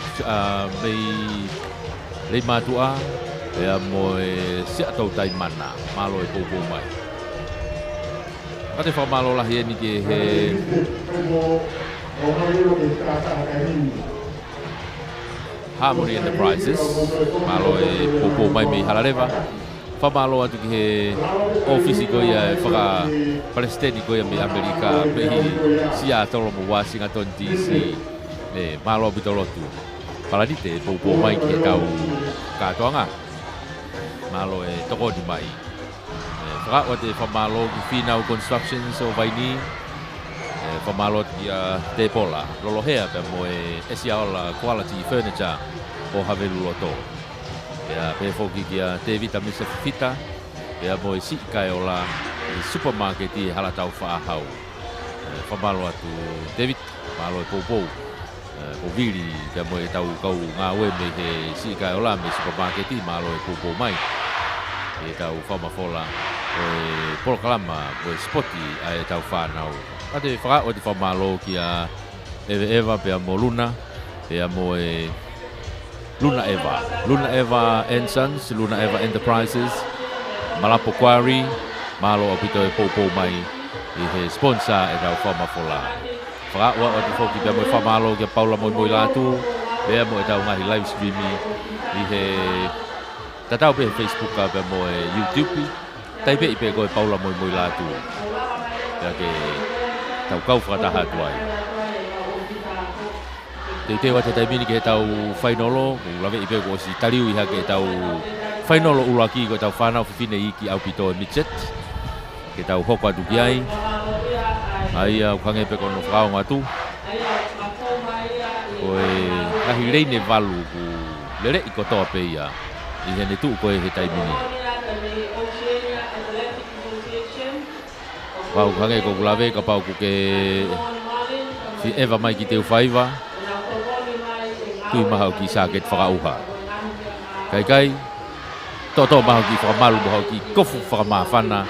mei Reimatua. Pea mo e Siatou Taimana, malo e poupou mai. Ate whamalo lahi e ni ke he Harmony Enterprises malo e popo mai mi halarewa. Whamalo atu ki he ofisi ko ia e whaka palestini ko ia me Amerika pehi Seattle mo Washington DC e malo bitolotu. Paladite popo mai ki he tau kātoanga malo e tokoni mai. Whaka o te whamalo ki Finau Constructions o Vaini. Whamalo ki a Te Pola. Lolohea pe mo e Esiaola Quality Furniture o Havelu Loto. Pea pe whoki ki a Te Vita Misa Fita. Pea mo e Sikai ola supermarket i halatau whaahau. Whamalo atu David, malo e Poupou. O Vili pe mo e tau kau ngā ue me he Sikai ola me supermarket i malo e Poupou mai. E tau whamawhola. O e Polokalama, o e Spoti a e tau whanau. A te whaka o te whamalo ki a Eva pea mo Luna, pea mo e Luna Eva and Sons, Luna Eva Enterprises, Malapo Quarry, malo o pito e poupou mai i he sponsor e tau whamawhola. Whaka o te whoki pea mo e whamalo ki a Paula Moi Latu, pea mo e tau ngahi live streami i he tatau pe Facebook ka pea mo e YouTube. Taipe i pe koe Paula Moi Latu. Pea ke tau kau whakataha tuai. Te wate taimini ke tau whainolo, lawe i pe ko si tariu iha ke tau whainolo ulaki ko tau whanau whiwhine iki au pito e Mitchet. Ke tau hoko atu ki ai. Ai au kange pe kono whakao ngatu. Koe kahi reine valu ku lere i kotoa pe ia. I hene tu koe he taimini. Pau kange ko lawe ka pau ku ke si Eva mai ki te whaiva. Tui mahau ki sāket whakauha. Kai, toto mahau ki whakamalu mahau ki kofu whakamawhana.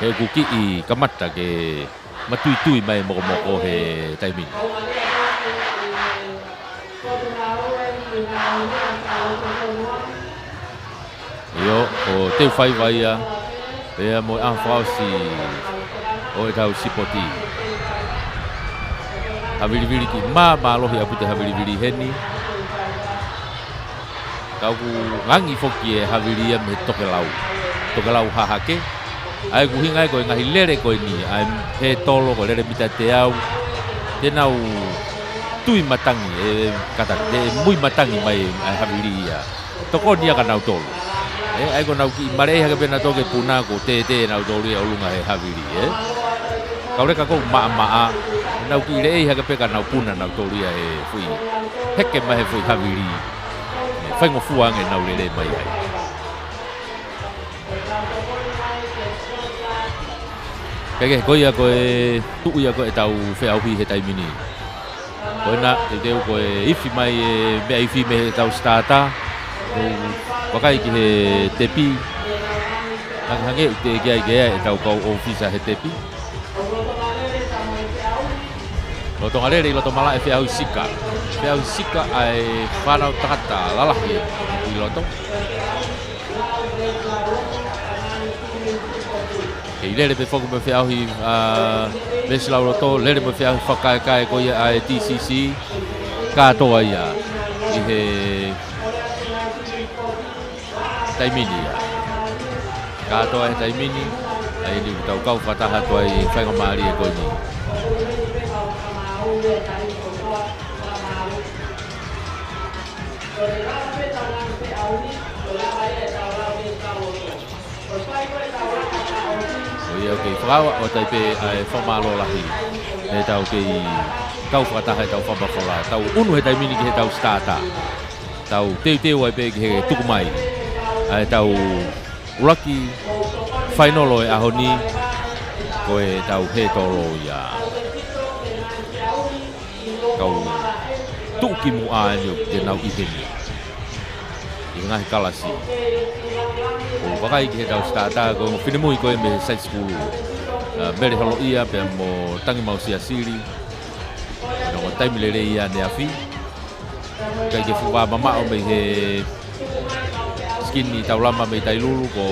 He ku ki i kamata ke matui mai moko he taimini. Io, o te whaiva ia, pea mo a whausi o e tau sipoti. Havili ki mālohi apu te havili heni. Kau ku ngangi whoki e havili ia me tokelau hahake. Ai ku hingai koe ngahi lere koe ni, ai he tolo ko lere mita te au. te nau tui matangi e kata te mui matangi mai ai havili ia toko nia ka nau tolu ai ko nau ki mare ha ka pena toke puna ko te nau tolu ia olunga he havili kaule ka ko ma nau ki le ha ka peka nau puna nau tolu ia e fui heke mai he fui havili fai ngo fuang e nau le mai ai kage ko ia ko e tu ia ko e tau fe au hi he tai mini ko na te ko e ifi mai e me ifi me tau starta o wakai ki he tepi hange te ge e tau ko ofisa he tepi lo to ngale lo to mala e fe au sika ai whanau tata lalahi i loto e lere pe foku me fe au hi mesla loto lere me fe au whakaekai ko ia ai TCC katoa ia i he taimini ia katoa he taimini ai ni tau kau whataha toa i whainga maari e koi ni okay, whakawa o taipe ai whamalo lahi he tau kei kau whakataha he tau whamawhala tau unu he taimini ki he tau starta tau teu ai pe ki he tukumai ai tau uraki whainolo e ahoni ko e tau he tolo ia kau tuki mu aanyo te nau iheni i ngahi kalasi o wakai ki he tau starta ko whinemui ko e me side school mere holo ia pe mo tangi mau sia siri no mo taimi lele ia ne afi kai ke fuwa mama o me he skini tau lama me tai lulu ko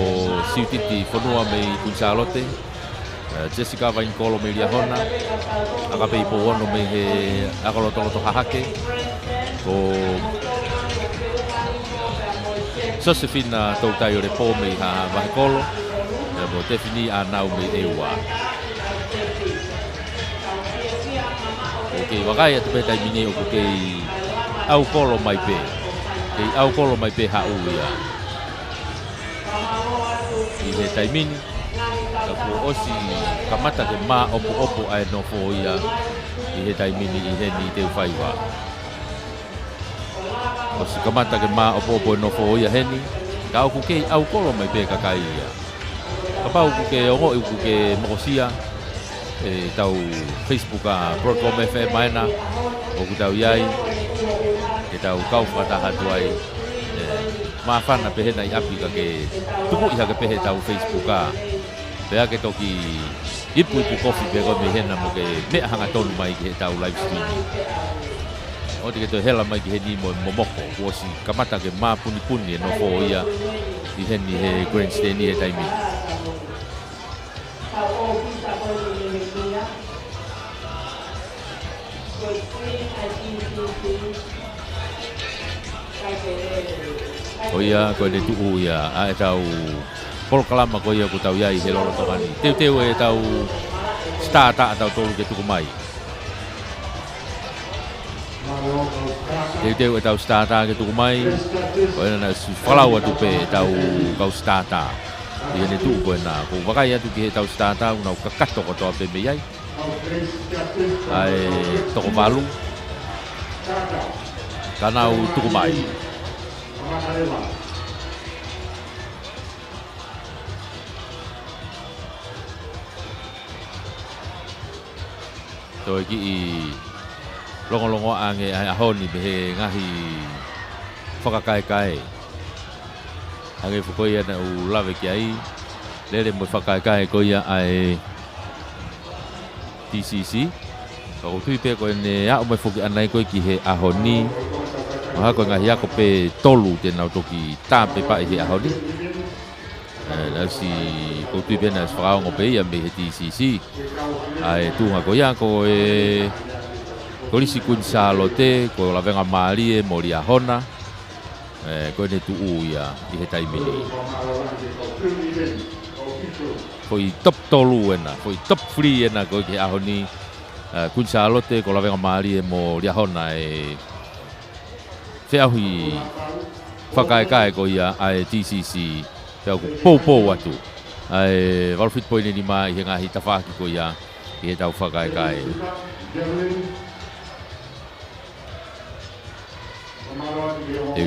siutiti fonua me kunsalote Jessica vain kolo me lia hona aka pe ipo ono me he akoloto hahake ko Josephine tau tai ore po me ha vakolo e mo defini a nau me ewa okay wakai atu pe tai mini o ke au kolo mai pe ke au kolo mai pe ha uia i he tai mini ko osi kamata ke ma opo ai no fo ia i he tai mini i he ni te whaiwa o si kamata ke ma opo no fo ia heni ka au ke au kolo mai pe ka kai ia ka pau ke ongo ku ke mosia e tau Facebook a Broadcom FM maina o ku tau iai e tau kau fata hatu ai ma fana pe hena i api ka ke tuku i ka pe he tau Facebook a pe ke toki ipu coffee pe ko me hena mo ke me hanga tonu mai ke tau live stream o te to hela mai ki he ni mo momoko o si kamata ke ma puni no fo ia i he ni he grandstand ni he taimi o ia ko le tu ia a tau pol kalama ko ia ku tau ia i he loro tokani teu e tau starta atau tolu ke tuku mai teu e tau starta ke tuku mai ko na su falau atu pe tau kau starta ia ne tu ko na ko wakai atu ki he tau starta una kakato ko to pe me ai ai to valu kanau tuku mai to ki longo ange ahoni be ngahi whakakai ange fukoia na u lave ki ai lele mo whakakai ko ia ai TCC ko tui pe ko ne a mo fuki anai ko ki he ahoni ma ko ngahi ko pe tolu te na toki ta pe pa he ahoni la si ko tui pe na sfrao ngo pe ia me he TCC ai tu nga ko ia ko ko lisi kun salote ko la venga mali e moria hona ko ne tu ia i he tai mini ko i top tolu ena ko i top free ena ko ke ahoni Kun Charlotte ko lawenga mali e mo lia hona e whiahui whakaekae ko ia ai TCC pia ku pou atu ai walfit poine ni mai he ngahi tawhaki ko ia i he tau whakaekae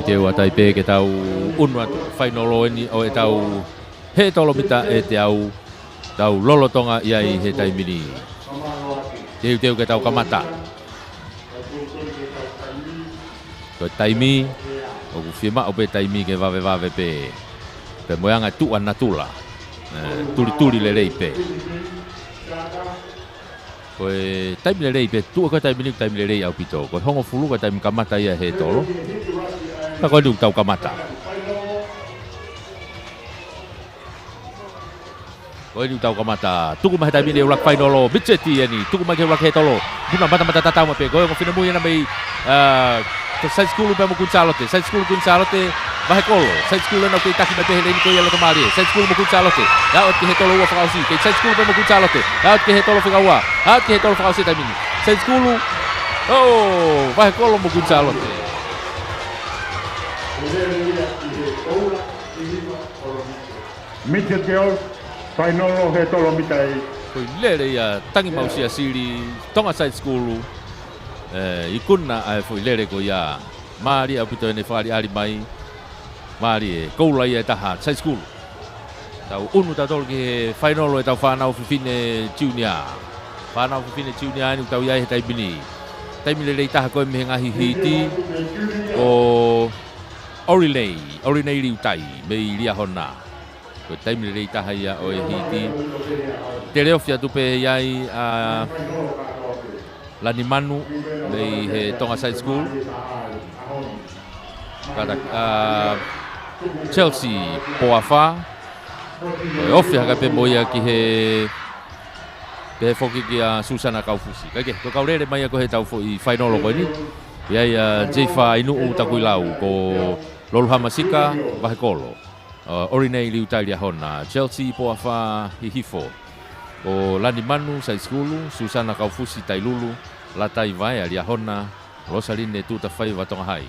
Teu atai pe ke tau unu atu whainolo eni o e tau he tolomita e te au tau lolotonga iai he taimini Teu ke tau kamata Ko taimi o ku whima o pe taimi ke vave pe moyanga tuan natula tuli le rei pe Ko taimi le rei pe tua ko taimi le rei au pito ko hongo fulu ko taimi kamata ia he tolo ta ko tau kamata ko tau kamata tuku mai taimi le ulak fainolo bicheti ani tuku mai ke ulak he tolo buna mata tatau pe ko fina mu ina mai sai skulu pe mo kun Charlotte vai kolo sai skulu na ko itaki pe hele ni ko yelo tomari sai skulu mo kun Charlotte ya ot ke hetolo wa fausi ke sai skulu pe mo kun Charlotte ya ot ke hetolo figawa ya ot ke hetolo fausi tamini sai skulu oh vai kolo mo kun Charlotte Mitchell Girls Fainolo hetolo mitai ko lele ya tangi mausia siri tonga sai skulu ikuna ai foi lere ko ya mari apito ne fari ali mai mari ko la ia taha sai school tau unu ta tol ke final e tau fana fine junior ni tau ia he taimini le taha ko me ngahi hiti o orinei li utai me lia hona ko taimini le taha ia o hiti teleofia tu pe iai a Lani Manu dari he Tonga Side School kata Chelsea Poafa ofi haka pe moia ki he foki ki a Susana Kaufusi kake ko kaurere mai ko he tau fo I final ko ni ia Jefa inu utakui lau ko Lolu Hamasika Bahekolo Orinei liutalia hona Chelsea Poafa hihifo o Lani Manu Side School Susana Kaufusi Tailulu Latai vai alia hona Rosaline tuta fai watonga hai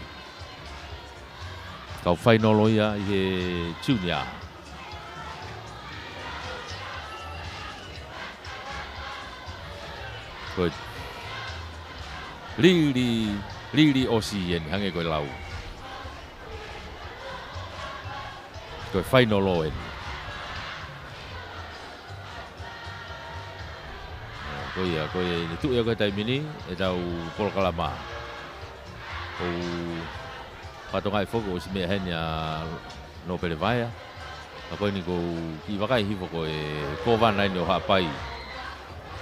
Kau final ia he junior Good Lili Osien hange ko lau Ko final oen Ko ni tu ia ko taimini e tau polo kalama o patongai fogo si me henya no pele vaia ko ni ko ki vakai hifo ko ko van nai no hapai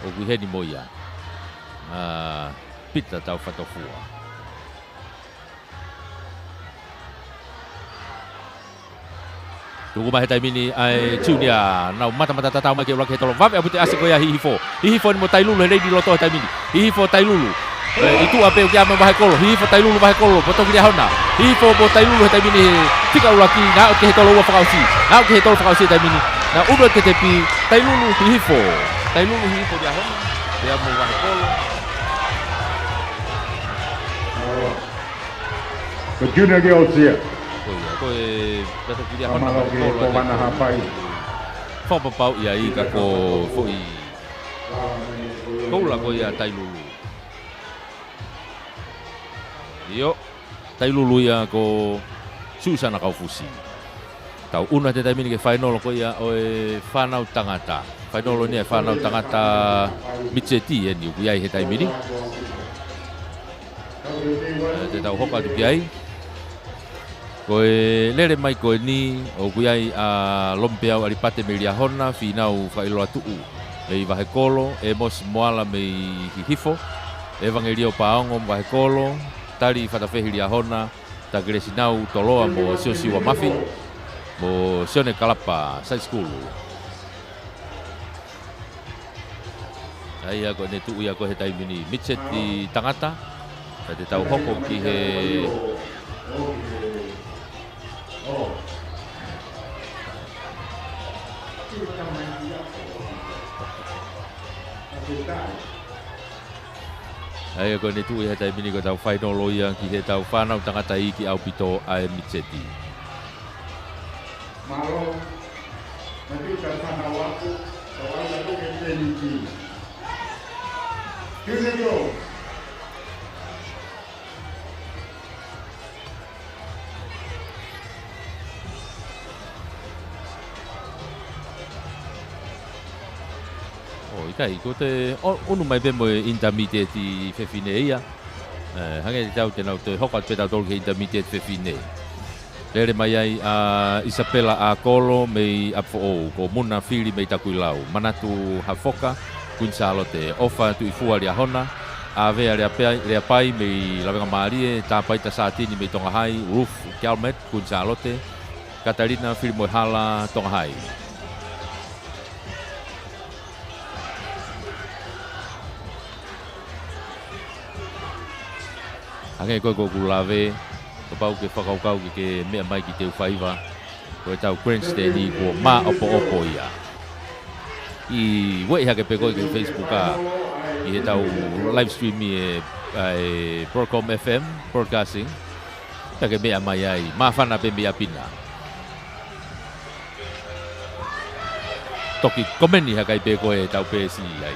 o ku heni moia pita tau fatofua Tugu mahe taimini ai junior nau mata tatau mai ke ulak hetolo vape abute asik ko ya hihifo ni mo tailulu hele di loto taimini hihifo tailulu itu ape ki ama mahe kolo hihifo tailulu mahe kolo potong dia hona hihifo bo tailulu taimini tika ulaki na ke hetolo wa fakausi taimini na udo ke tepi tailulu hihifo dia hona dia mo mahe kolo The junior girls here ko data kiria hona ko mana hapai fo pau ia I ka ko foi ko la ko ia tailulu yo tailulu ia ko Susana Kaufusi tau una te taimini ke final ko ia o fanau tangata final ni fanau tangata Micheti ni ku ia he taimini te tau hoka tu kiai ko lere mai ko ni o kuiai a lompeau alipate melia hona finau failo atu e Bahekolo e mos moala me hifo evangelio paongo Bahekolo tali fatafehi lia hona ta gresinau toloa mo siosi wa mafi mo sione kalapa side school ai ko ne tu ia ko he taimini Micheti tangata te tau hoko ki he Ai ko ne tu he tai mini ko tau whainolo ia ki he tau whanau tangata i ki au pito ai Mitseti. Malo, nanti sana waktu, kawan aku KPNG. Here we go. Kai ko te onu mai pe mo intermediate i fefine ia. Hange tau te nau te hoka te tau tolu ke intermediate fefine. Lere mai ai a Isabella a Kolo mei apfo ko muna fili mei takui lau. Manatu hafoka kunsalo te ofa tu ifua ria hona. A vea rea pai mei lawenga maarie ta pai ta satini mei tonga hai roof Kialmet kunsalo te. Katarina fili mo hala tonga hai. Ange ko lawe ko pau ke whakaukau ke mea mai ki te uwhaiva ko e tau grandstand i ko mā opo ia. I wei hake pe koe ke Facebook a i he tau live stream i e Broadcom FM Broadcasting hake mea mai ai mā whana pe mea pina. Toki komeni hake pe koe tau pesi ai.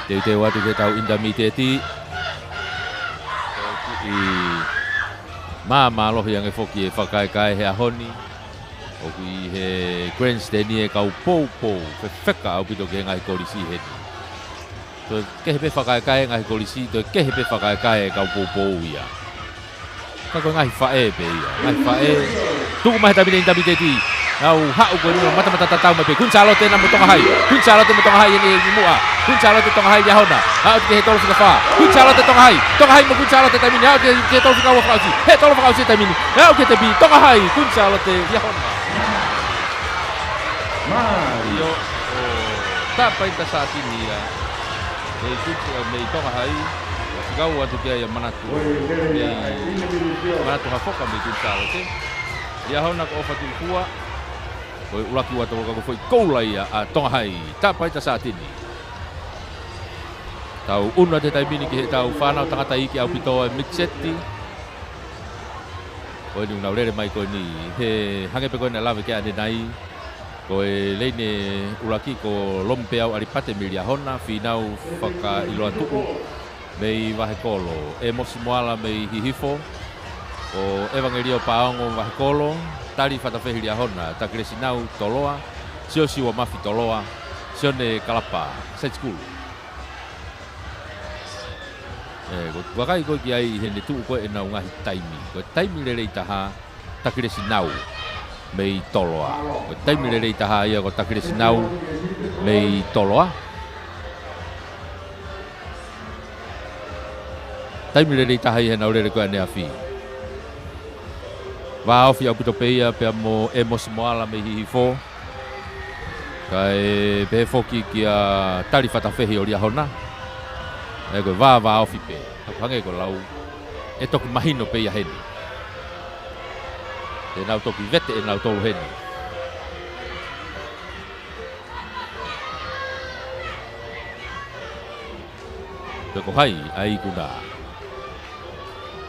Te watu ke tau intermediate i mā lohi ange foki e whakaekai he ahoni o ki he grandstand e kau pou fe wheka au pito ke ngai kolisi heni. To kehe pe whakaekai ngai kolisi, to kehe pe whakaekai kau pou ia. Kako ngai whae pe ia, ngai whae tuku mahi tamine intermediate au hau ko ni mata tatau mai pe kun salo te na motonga hai. Kun salo te motonga hai ni mua. Kun salo te tonga hai dia hona. Hau ke tolu fika fa. Kun salo te tonga hai. Tonga hai mo kun salo te tamini. Hau ke tolu fika wa fausi. He tolu fika fausi tamini. Hau ke te bi tonga hai. Kun salo te dia hona. Mario. Ta pai ta sa tini ya. Ei kutu me tonga hai. Kau atu ke ya manatu. Manatu hafoka me kun salo te. Dia hona ko fatul kuwa. Koi ulaki watu ko foi koula ia a tonga hai. Ta pai ta sa tini. Tau una te taimini ki he tau whanau tangata i ki au pitoa e Mitseti. Koe ni unau rere mai koe ni he hange pe koe na lawe ke ane nai. Koe leine ulaki ko lompe au aripate milia hona. Whinau whaka iloa tuku mei wahe kolo. E mosi moala mei hihifo. O evangelio paongo wahe kolo. Tari whatawhehiria hona. Takiresi nau toloa. Sio siwa mafi toloa. Sione kalapa. Side school. Wakai koe ki ai he ne tuu koe e nau ngahi taimi. Koe taimi lere i taha takiresi nau mei toloa. Koe taimi lere i taha ia ko takiresi nau mei toloa. Taimi lere i taha i he nau lere koe ane awhi. Wa awhi au pito peia pia mo e mosi moala mei hihifo. Kai pe foki ki a tari whatawhehi o ria hona. E koe wā awhi pe, hange ko lau, e toki mahino pe ia heni. E nau toki vete e nau tolu heni. Te ko hai, ai kuna.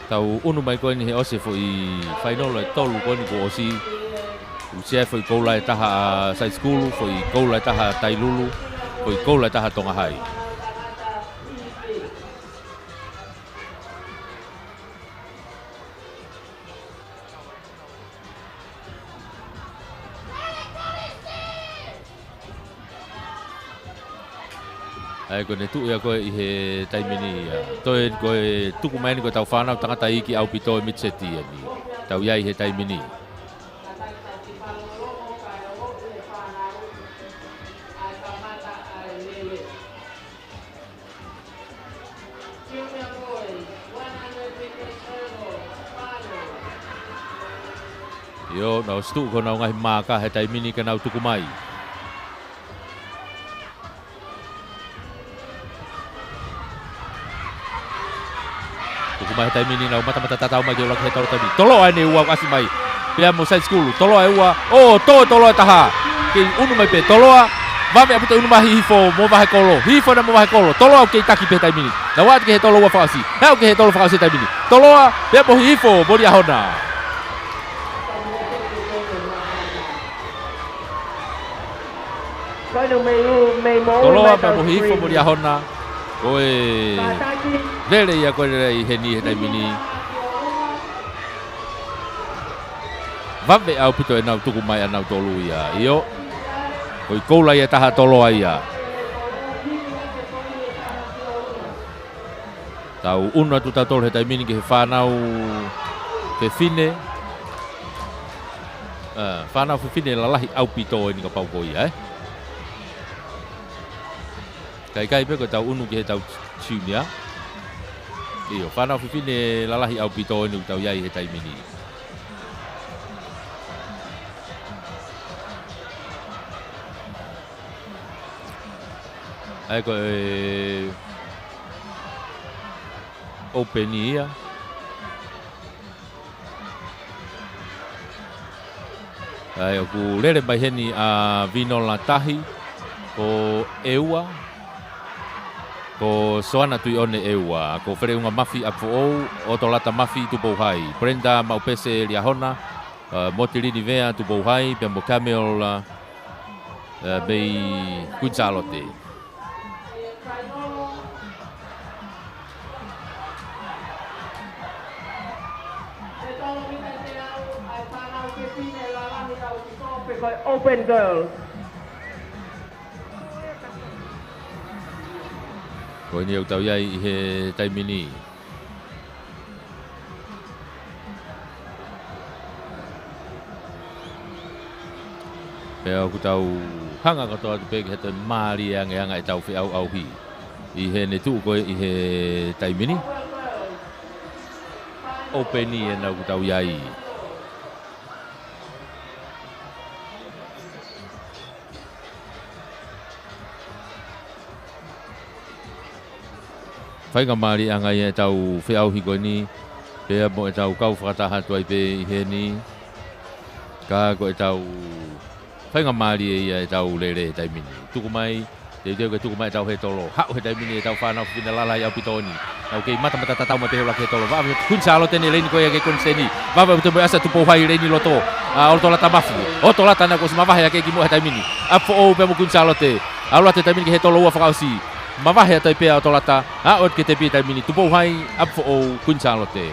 Tau unu mai koe ni he ose fo i whainolo e tolu koe ni ko osi. Usia fo i koula e taha side school, fo i koula e taha tailulu, fo i koula e taha tonga hai. Ai ko ne tu ia ko i he taimini ia. Toi ko tuku mai ni ko tau whanau tangata i ki au pito e Mitseti ani. Tau iai he taimini. Yo, nau stu ko nau ngahi maka he taimini ka nau tuku mai. mai tai mini na mata tatau mai jola ke tolo tai mini tolo ai ne ua kasi mai pia mo sai school tolo ai ua tolo taha ke unu mai pe tolo va me aputa unu mai hifo mo vai kolo hifo na mo vai kolo tolo ke taki pe tai mini na wa ke tolo ua fasi ha ke tolo fasi tai mini tolo pia mo hifo bodi ahona tolo pa mo hifo bodi ahona koe lele ia koe rei heni he tai mini vave au pito e nau tuku mai anau tolu ia io koi koula ia taha tolo ia tau unu atu tau tolo he tai mini ke he whanau ke fine whanau fe fine lalahi au pito e ni ka pauko ia kai pe ko tau unu ke he tau tsiunia io whanau fe fine lalahi au pito e ni tau iai he tai mini ai ko open ia ai ku lele mai heni a vino la tahi ko eua ko soana tui one eua ko fere unga mafi a o to lata mafi tu bohai prenda mau pese liahona motilini vea tu bohai pe mo camel bei kunsalote Open girls. Ko ni tau iai he tai mini. Pe aku tau hanga ka toa pe ke te mari anga e tau fi au hi. I he ne tu ko i he tai mini. Open ni na ku tau iai. Fai ka mari anga ia tau whiau hiko ni pea mo e tau kau whakataha tuai pe i he ni ka ko e tau fai ka mari ia e tau lere tai mini tuku mai te teo ke tuku mai tau he tolo hau he tai mini e tau whanau whina lalai au pitoni au kei mata tatau mai pehula ke tolo vava kun sa alo tene leini ko ia ke kun seni vava te mo asa tupo hai leini loto o to lata mafu o to lata na ko sma vahe ke ki mo he tai mini apo o pe mo kun sa alo te alo te tai mini ke he tolo ua whakausi Mavahe tai pea o tolata a o ke te pita mini tupo hai apfo o kunsalote.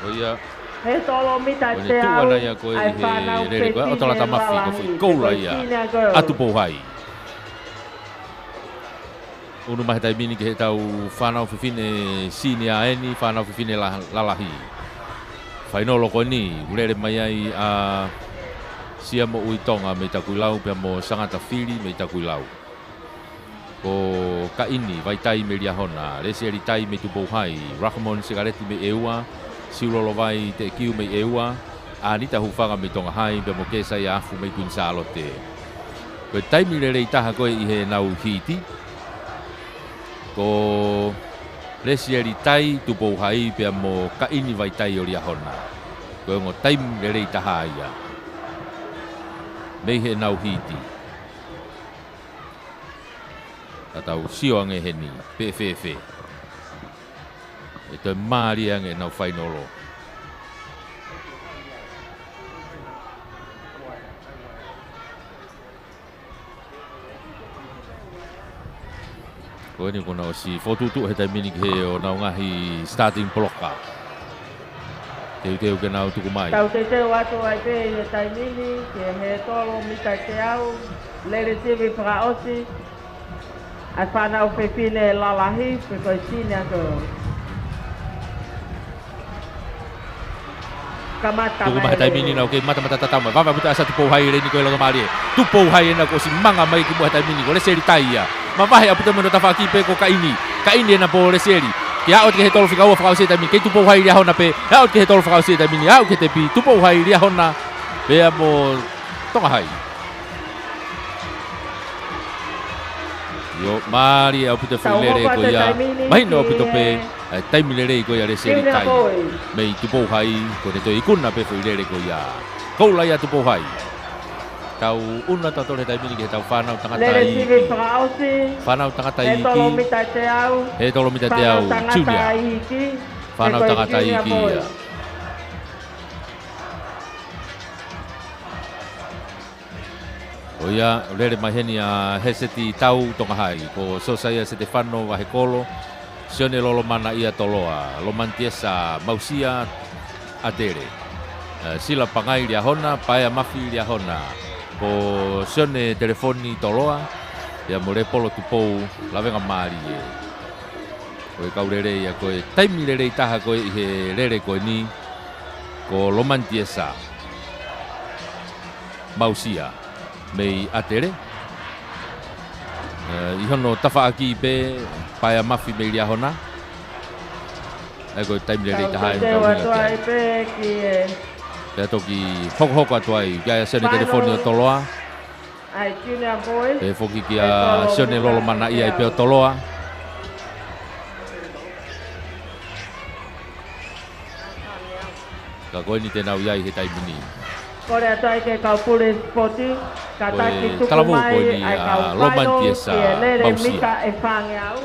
Oia. He tolo mita te au. Ai whanau ke o tolata mafi ko fui koula ia a tupo hai. Unu mahe tai mini ke he tau whanau whiwhine sinia eni whanau whiwhine lalahi. Whainolo ko ni ulere mai ai a sia mo uitonga me takulau pe mo sangata fili me takulau ko ka ini vai tai me liahona le se tai me tupo hai rahmon sigareti me eua silolo vai te kiu me eua anita hufanga me tonga hai pe mo kesa ia afu me kunsalote ko tai me le taha ko i he nau hiti ko le se tai tupo hai pe mo ka ini vai tai o liahona ko ngo tai me le taha ia Mei he nau hiti. Tatau sio ange he ni, pe. E te maari ange nau whainolo. Ko ni kona o si fotutu he tai mini he o nau ngahi starting blocker. Teu ke nau tuku mai. Tau te teo atu ai pe he tai mini, ke he tolo mita te au, lere tiwi whakaosi, a whanau whiwhine lalahi, pe koi senior girls. Kamata tuku mai tai mini nau ke mata tatau mai. Vava puta asa tupo hai reni ko e loga mari. Tupo hai na ko si manga mai ki mo tai mini ko le seri tai ia. Ma vahe aputa mo ta whaki pe ko ka ini. Ka ini na po le seri. Ki ao ke he tolo whika ua whakausia tai mini. Kei tupo hai ria hona pe. Ao ke he tolo whakausia tai mini. Ao ke te pi. Tupo hai ria hona. Pea mo tonga hai. Yo mari au pito filere ko ia. Mai no pito pe taimi lere ko ia le seri tai. Mei tupo hai ko te toi kuna pe filere ko ia. Ko la ia tupo hai. Tau una tato le taimi ki tau whanau tangata i. Whanau tangata i ki. He tolo mita te au. Junior. Whanau tangata i ki ia. O ia, lere maheni a heseti tau tonga hai. Ko sosaia Stefano Wahekolo. Sione lolo mana ia toloa. Lomantiesa mausia atere. Sila pangai lia hona, paia mafi lia hona. Ko sione telefoni toloa. Ia more polo tupou lawenga maari e. Koe kaurere ia koe taimi lere itaha koe ihe lere koe ni. Ko lomantiesa mausia. Mei atere. Ihono tafa aki pe paia mafi mei lia hona. Ego taimi lere itaha e kaurere kia. Pea toki hoko atuai, kia sione telefoni o toloa. E foki kia sione lolo mana ia i peo toloa. Ka koe ni te nau iai he taimini. Kore atuai ke kau pule spoti, kataki tuku mai ai kau whano ki e lere mika e whange au.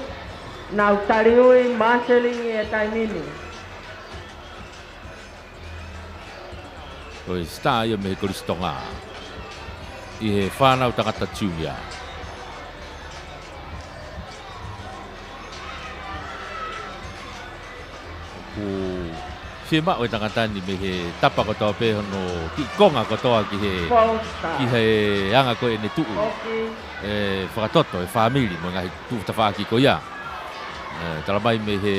Nau tariui maselingi e taimini. Koe star ia me koristonga. I he whanau tangata Junior. Ku whima o tangata ni me he tapa kotoa pe hono ki konga kotoa ki he anga koe ne tuu. Whakatoto e whamili mo ngahi tuu tawhaki ko ia. Talamai me he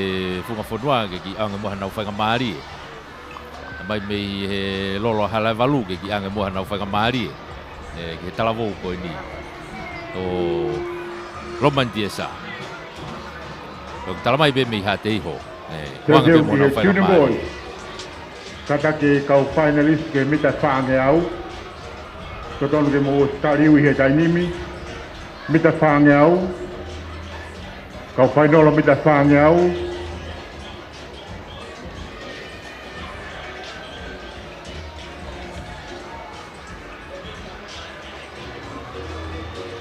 whunga whanua ki anga moha nau whainga maari e. Mai mei he lolo hala valu ke ki anga moha nau whainga maari e. Ke talavou koe ni. O romantiesa. O talamai be mei hate iho. Wanga pe moha nau whainga maari. Kata ke kau finalist ke mita whange au. Kotonu ke mo stariwi he tainimi. Mita whange au. Kau finalo mita whange au.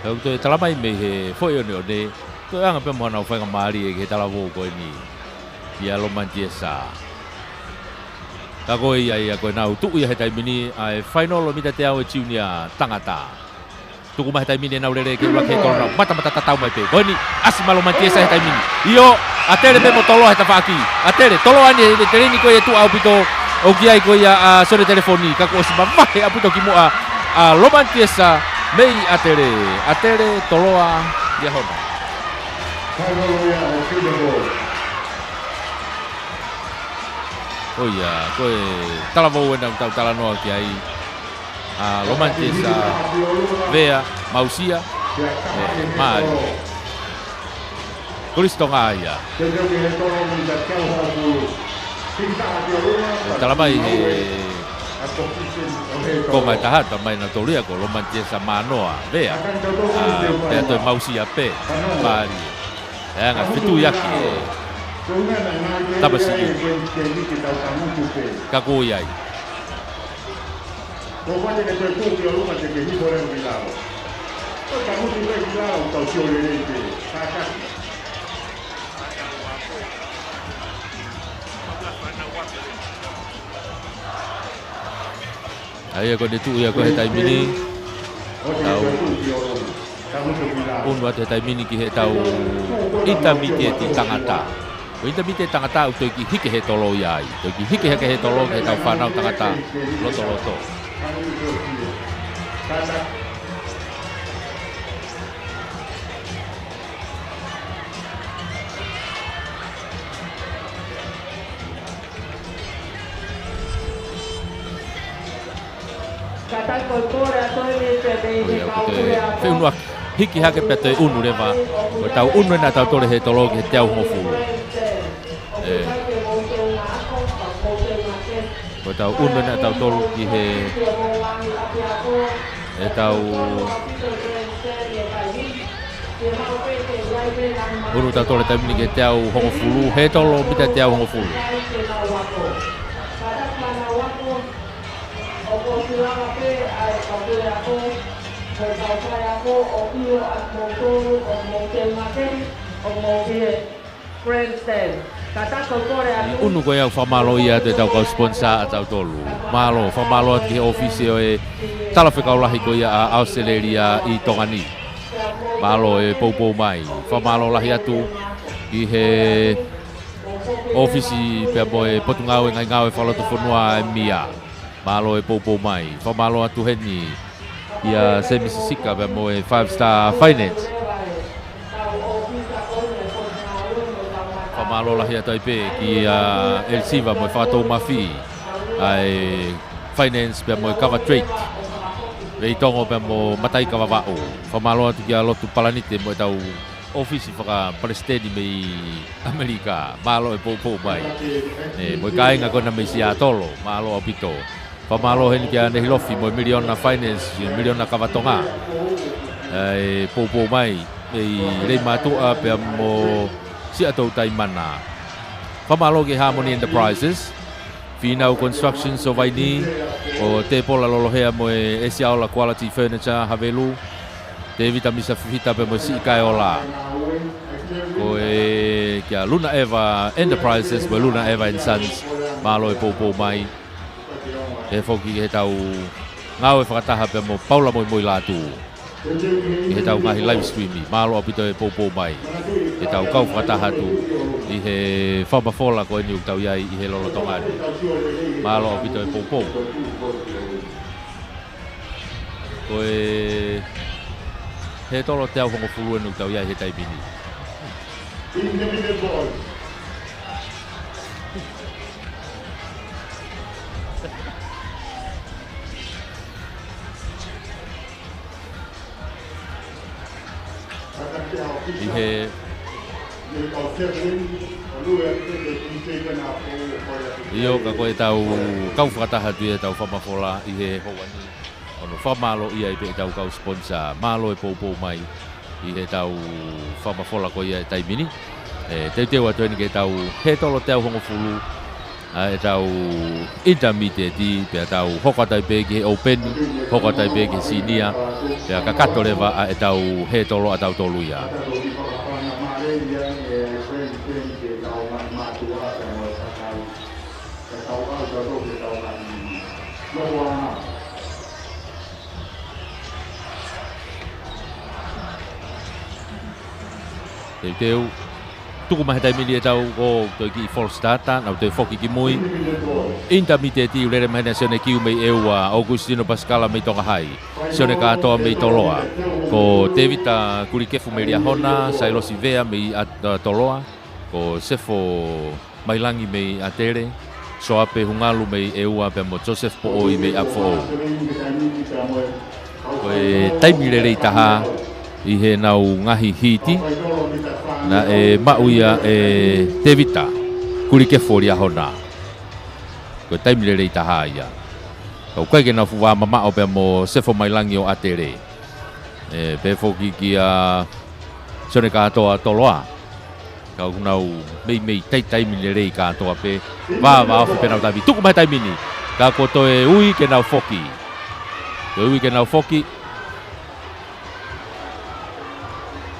Kau toi talamai me he foi one one. Toi anga pe moha nau whainga maari e ke talavou koe ni. Ia romantiesa. Ka koe ia koe nau tuu ia he taimini ai whainolo mita te au e Junior tangata. Tuku ma he taimini nau lere ke ula ke tolo mata tatau mai pe. Koe ni asima romantiesa he taimini. Iyo, atere pe mo tolo he tawhaki. Atere, tolo ani he tereni koe tu au pito. O kiai koe ia sore telefoni. Ka koe asima mahe apito ki mua romantiesa. Mei atere toloa ia hona. Oh ia, koe talavou e nau tau talanoa ki ai. Romantiesa vea, mausia, maari. Koristonga ia. Talamai he ko mai tahata mai na tolia ko romantiesa manoa vea pea toi mausia pe maari anga fitu yaki tapa siki kako iai Ai ko de tu ia ko he taimini tau un wa he taimini ki he tau itamite ti tangata ko itamite tangata u toi ki hike he tolo iai toi ki hike he tolo he tau whanau tangata loto Fe unua hiki hake pe toi unu rewa ko tau unu na tau tole he tolo he te au hofulu ko tau unu na tau tolo ki he tau Unu tau tole taimini ke te au hongo fulu, he tolo pita te au hongo fulu. Unu koe au whamalo ia te tau kau sponsor a tau tolu. Malo, whamalo ki ofisi o e talawhekaulahi ko ia a Australia i Tongani. Malo e poupou mai. Whamalo lahi atu i he ofisi pia mo e potungau e ngai ngau e whaloto whanua e mia. Malo e poupou mai. Whamalo atu heni ia se Mississika pia mo e 5-star finance. Whamalo lahi atu pe ki El Siva mo e whatou mafi. Ai finance pia mo e cover trade. Rei tongo pe mo matai ka wawao. Whamalo atu ki a lotu palanite mo e tau ofisi whaka palestini mei Amerika. Malo e poupou mai. Mo e kainga kona mei si a tolo. Malo a pito. Whamalo heni ki a nehilofi mo e miliona finance, miliona kawatonga. E poupou mai. E rei matua pe mo si atou taimana. Whamalo ki Harmony Enterprises. Finau Construction so vai ni o te pola lolohea mo e Esiaola Quality Furniture Havelu te vitamisa fita pe mo si kai ola o e kia Luna Eva Enterprises mo Luna Eva and Sons malo e poupou mai e foki he tau ngau e whakataha pe mo Paula moi latu i he tau ngahi live streami malo apito e poupou mai e tau kau whakataha tu i he whamafola ko eni tau iai i he lolo tongani. Malo apito e poupou. Ko e he tolo te au hongo fulu eni tau iai he taipini. I he Iyo ka koe tau kau whakataha tu e tau whamafola i he houani. Ono whamalo ia i pe tau kau sponsor. Malo e poupou mai i he tau whamafola ko ia e taimini. Teu atu eni ke tau he tolo te au hongo fulu. E tau intermediate i pe tau hokatai pe ki he open, hokatai pe ki sinia. Pe kakato lewa e tau he tolo a tau tolu ia. Teu tuku mahe taimini e tau o toi ki false data nau toi foki ki mui intermediate i ulere mahena sione kiu mei eua Augustino Pascala mei tonga hai sione katoa mei toloa ko Tevita kurikefu mei riahona Sailosi Vea mei toloa ko Sefo Mailangi mei atere Soape hungalu mei eua pe mo Joseph Po'oi mei apfo ko e taimile rei taha i he nau ngahi hiti na e mauia e Tevita kurikefu riahona ko taimile rei taha ia ko kai ke na fuwa mama o pe mo Sefo Mailangi o atere pe foki ki a sone katoa toloa kau nau mei tai mini rei katoa pe va ofu pe nau tavi tuku mai tai mini ka koto e ui ke nau foki ui ke nau foki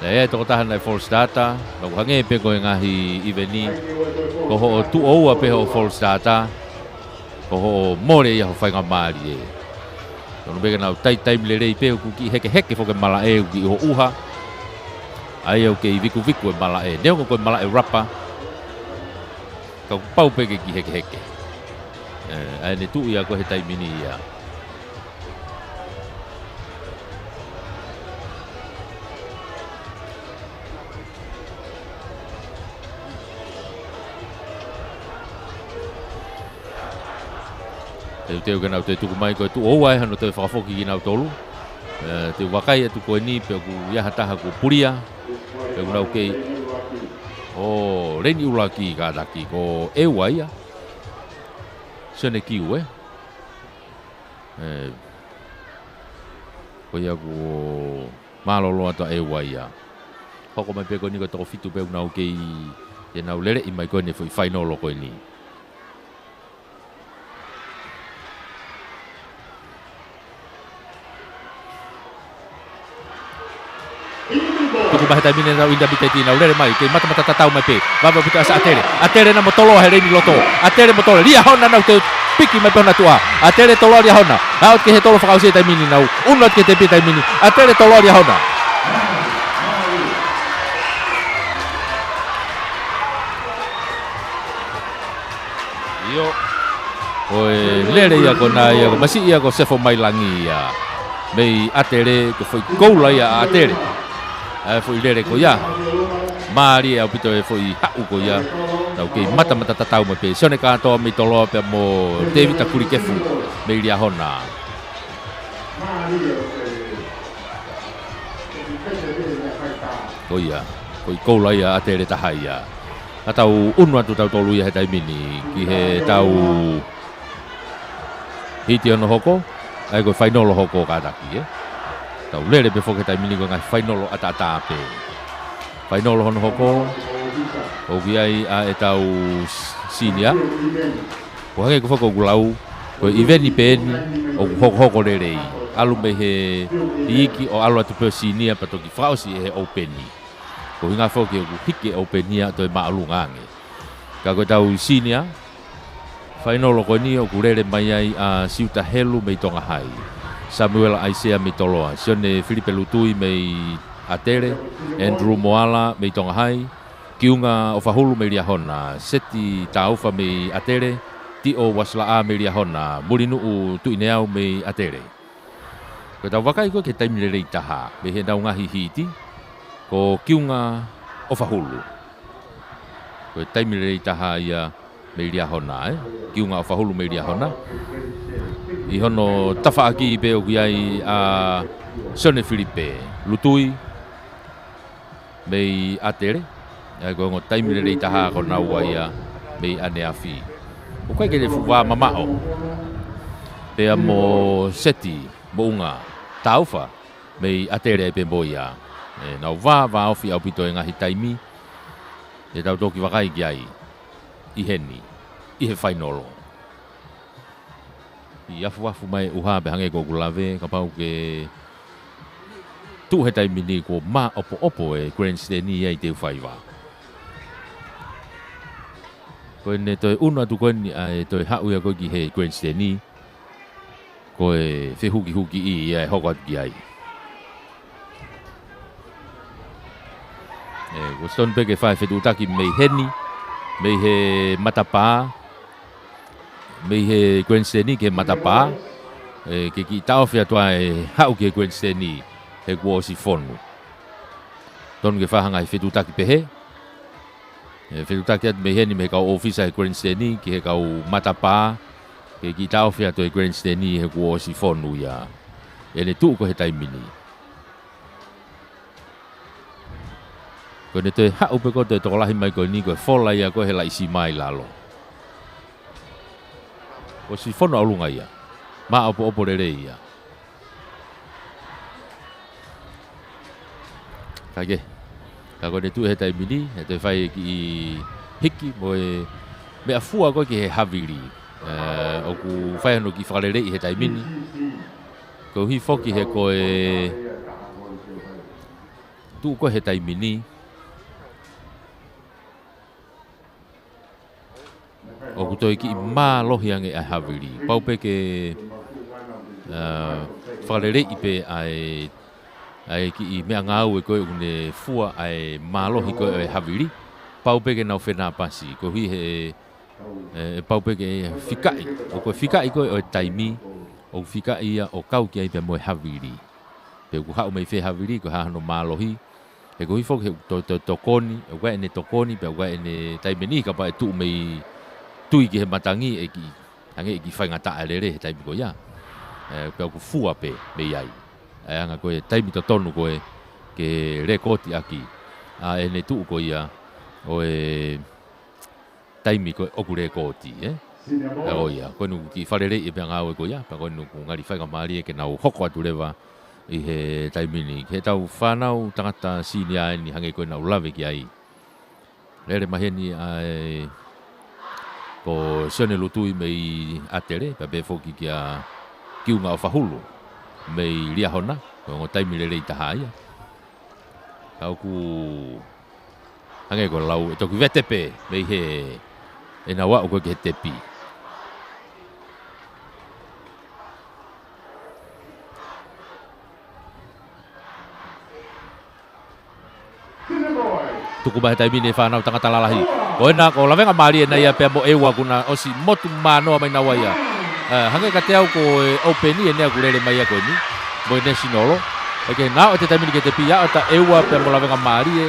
e toko tahan ai false data no hange pe ko ngahi iveni ko ho tu o pe ho false data ko ho more ia ho fainga mari e no be nau tai mini rei pe ku ki heke fo ke mala e ki ho uha ai o ke viku e mala e neo ko mala e rapa ka pau pe ki heke ai ne tu ia ko he tai mini ia teu ke nau te tuku mai ko tu o ai hano te whakafoki ki nau tolu te wakai atu ko ni pe ku ia taha ko puria pe nau kei o reni ulaki ka daki ko e waia sone kiu ko ia ko malolo ata e waia hoko mai pe ko ni ko to fitu pe una o ke e na lele I mai ko ni foi final ko ni tuku ba heta mine na winda biteti na lele mai ke mata tatau mai pe va puta sa atere na motolo hele ni loto atere motolo lia hona na te piki mai pona tua atere tolo lia hona out ke he tolo fa usi tai mini na unot ke te pitai mini atere tolo lia hona yo oi lele ia ko na ia ko masi ia ko sefo mai langi ia mei atere ko foi koula ia atere foi lele ko ia mari au pito e foi hau ko ia tau ke mata tatau mai pe sone ka to mi tolo pe mo David takuri kefu mei lia hona ko ia koi koula ia atere tahaya atau unwa tu tau tolu ia he tai mini ki he tau hiti ono hoko ai ko final hoko ka taki tau lele be foke tai mini ko ngai final ata pe final ono hoko o ki ai a e tau sinia ko ngai ko foko gulau ko event pen o hoko lele alu me he iki o alu atu pe sinia patoki frausi he open ko hinga foki ko hike openia to maalungange ka ko tau sinia final ko ni o kurere mai ai a Siuta Helu me tonga hai Samuel Aisea me toloa sone Filipe Lutui me atere Andrew Moala me tonga hai kiunga o fahulu me lia hona Seti Taufa me atere Tio Wasla me lia hona Mulinu u tuineau me atere ko tau wakai ko ke taimile rei taha me he dau ngahi hiti ko kiunga o fahulu ko taimile taha ia me lia hona kiunga o fahulu me lia hona I hono tafa aki pe o kiai a Sone Filipe Lutui me atere ai ko ngo taimile taha ko na ia me ane afi o kai ke le fuwa mamao pe mo Seti Mounga Taufa me atere pe boia na va ofi au pito ngahi taimi e tau toki wakai ki ai I heni I he final I afu mai uha be hange ko gulave ka pau ke tu he taimi ni ko ma opo e Grand State ni ai te faiva ko ne to una tu ko ni ai to hau ya ko ki he Grand State ni ko e fe huki I ai hokot ki ai ko Stonebeke fai fetutaki mei heni mei he matapa mei he Grand State ke matapa ke ki tau fia tua e hau ke Grand State he kuo si fonu ton ke fahanga fetutaki pehe fetutaki at mei heni me kau ofisa he Grand State ki he kau matapa ke ki tau fia tua Grand State he kuo si fonu ya ele tu ko he taimini ko ne te hau pe ko te tokolahi mai ko ni ko fola ia ko he la isi mai lalo ko si fono alunga ia ma opo rere ia kage ka ko ne tu he tai mini he te fai ki hiki mo e me afua ko ki he havili o ku fai no ki falere he tai mini ko hi foki he ko e tu ko he tai mini o kutoi ki ma lohi ange a havili pau pe ke falere ipe ai ki me ngau e ko une fua ai ma lohi ko e havili pau pe ke na fena pasi ko hi he pau pe ke fikai o ko fikai ko o taimi o fikai ia o kau ki ai pe mo havili pe ku hau mai fe havili ko ha no ma lohi e ko hi fo ke to koni o ga ene to koni pe o ga ene taimi ni ka pa tu mai tui ki he matangi e ki ange ki fai ngata alere he taimi ko ia pe ku fua pe me ai anga ko e taimi to tonu ko e ke rekoti aki a ene tu ko ia o e taimi ko o ku rekoti o ia ko nu ki farere e pe ngau ko ia pa ko nu ku ngari fai ka mari e ke na hoko atu lewa I he taimini. He tau whanau tangata sinia ni hange koe na ulawe ki ai. Lere maheni ai ko sione lutui mei atere, pape foki kia kiunga o whahulu. Mei lia hona, ko ngō taimi lere i taha ia. Kau ku hange ko lau, e toki vetepe mei he e na wau koe ki he tepi. Tuku bahe taimini e whanau tangata lalahi. Ko ena ko lawenga maari e na ia pia mo ewa kuna osi motu manoa mai na waia. Hange ka te au ko openi e nea kurere mai a koe ni. Mo e nesinolo. Eke nao e te taimini ke te pia o ta ewa pia mo lawenga maari e.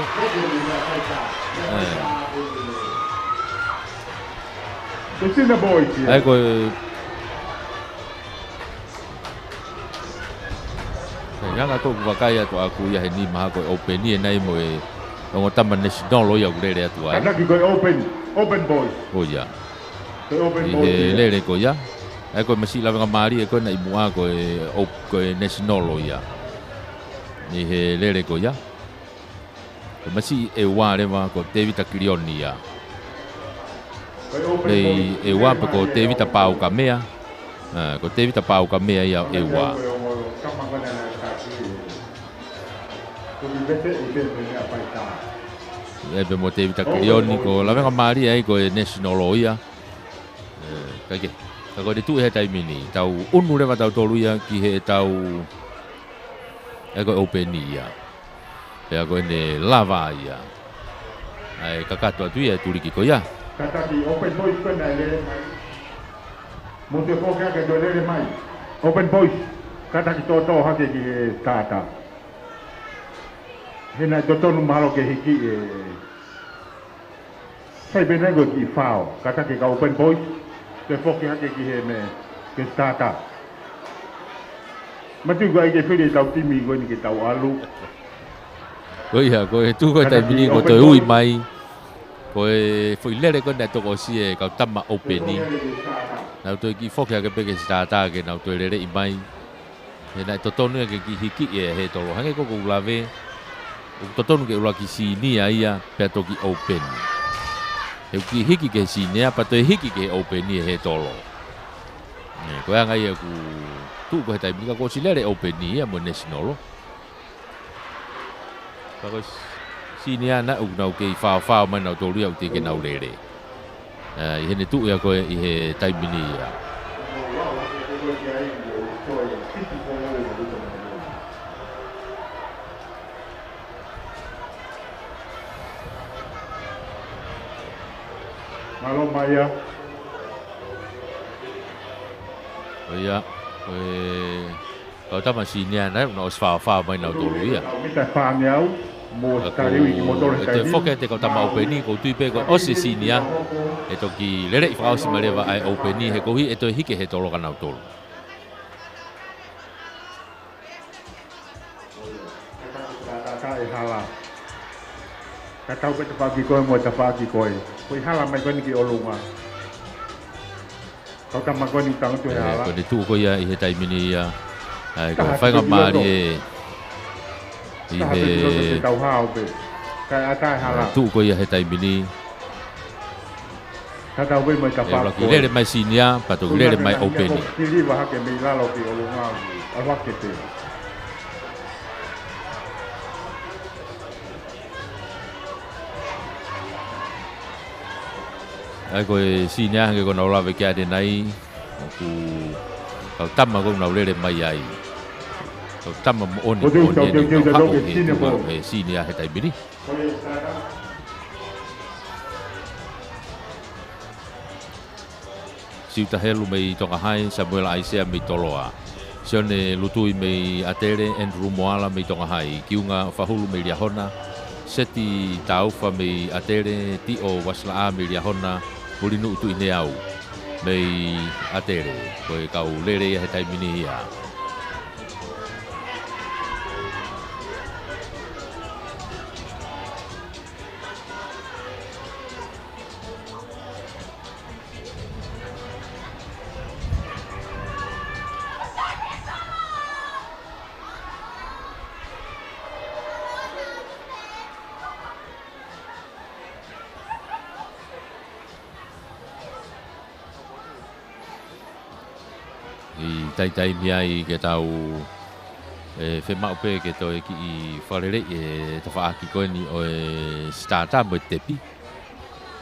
Ai koe... Nganga ko wakai atu aku ia he ni maha koe openi e nai mo e... Ongo tama nesinolo ia kurere atu ai. Kanaki koe open boys. O ia. Koe open I boys. he lere ko ia. Ai koe masi lawenga maari e koe na imua koe nesinolo ia. I he lere ko ia. Koe masi e wā rewa ko David Akilioni ia. Nei e wā pe ko David Pau ka mea. Ko David Pau ka mea ia e wā. E pe mo David Akilioni ko lawenga maari ai koe nesinolo ia. Kake. Kako de tu he taimini. Tau unu rewa tau tolu ia ki he tau... E koe openi ia. Pea koe ne lava ia. Ai kakatu atu ia turiki ko ia. Kataki open boys koe na lere mai. Mo te whoka ke koe lere mai. Open boys. Kataki tō hake ki he tāta. Hena totonu mahalo ke hiki e... Sai bena koe ki whao. Kataki ka open boys. Te whoki hake ki he me ke tāta. Matu koe ke whiri tau timi koe ni ke tau alu. Koe ia, koe tu koe taimini ko toi ui mai. Koe whuilere koe nei toko si e kau tama openi. Nau toi ki whoki hake peke si tāta ke nau toi lere i mai. He nai totonu ke ki hiki e he tolo. Hange koko ulawe. Totonu ke ula ki sinia ia pea toki openi. He ki hiki ke sinia pa toi hiki ke openi e he tolo. Koe anga ia ku... Tu koe taimini ka ko si lere openi ia mo nesinolo. Kako sinia na nau ke i whao mai nau tolu au te ke nau lere. I hene tu ia koe i he taimini ia. Malo Maya. O ia, koe... Kau tama sinia na nau whao mai nau tolu ia. Mita whaangeau. Mo tariu i motore Te whoke te kau tama openi ko tui pe ko ose sinia. E toki lere i whao si marewa ai openi he kohi e toi hike he tolo ka nau tolu. Kaka e hala. Kakau pe te whaki koe mo te whaki koe. Koe hala mai koe ni ki olunga. Kau tama koe ni tangotu he hala. Ko ne tu ko ia i he taimini ia. Ai ko whainga maari e... I he... Tau hao pe. Kai atai hala. Tu ko ia he taimini. Kakau pe mo te E whaki laki lere mai sinia, pato lere mai openi. Tiri wa hake me lalo ki olunga. Alwake te. Ai koe sinia hange ko nau lawe kia de nai. Ku... Kau tama ko nau lere mai ai. Kau tama mo oni mo oni ni kau hako he tuka he sinia he taimini. Siuta helu mei tonga hai Samuel Aisea mei toloa. Sione lutui mei atere Andrew Moala mei tonga hai. Kiunga whahulu mei liahona. Seti taufa mei atere Tio Waslaa mei liahona. Mulinu utu ine au. Mei atere. Koe kau lere he taimini ia. I tai mia I ke tau fe maupe ke to ki I wharere e te whaaki koe ni o e startup mo tepi.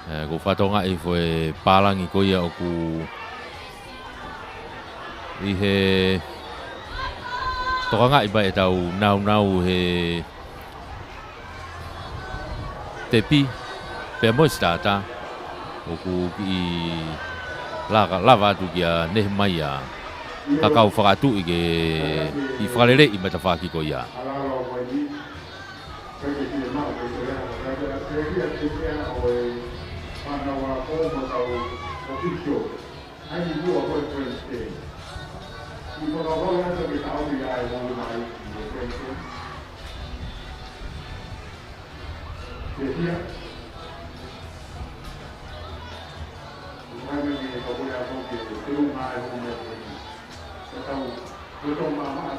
Ko whatonga e fwe pālangi koe ia o ku I he tokanga I ba e tau nau he tepi pe mo startup o ku ki lava tu kia ne mai a kakau whakatu I wharere I mata whaki ko ia.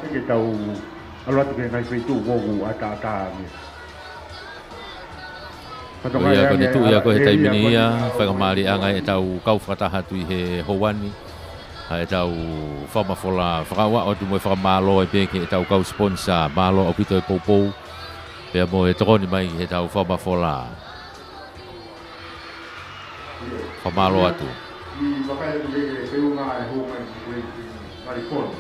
Ke tau alat ke ngai fitu wogu ata ni. Ia ko ne tu ia ko he taimini ia whakamari anga e tau kau whakataha tui he houani. E tau whamafola whakawa o tu mo whakamalo e peke e tau kau sponsor malo o pito e poupou. Pea mo e tokoni mai he tau whamafola. Whamalo atu. I wakai tu ke peunga e houman i Marikon.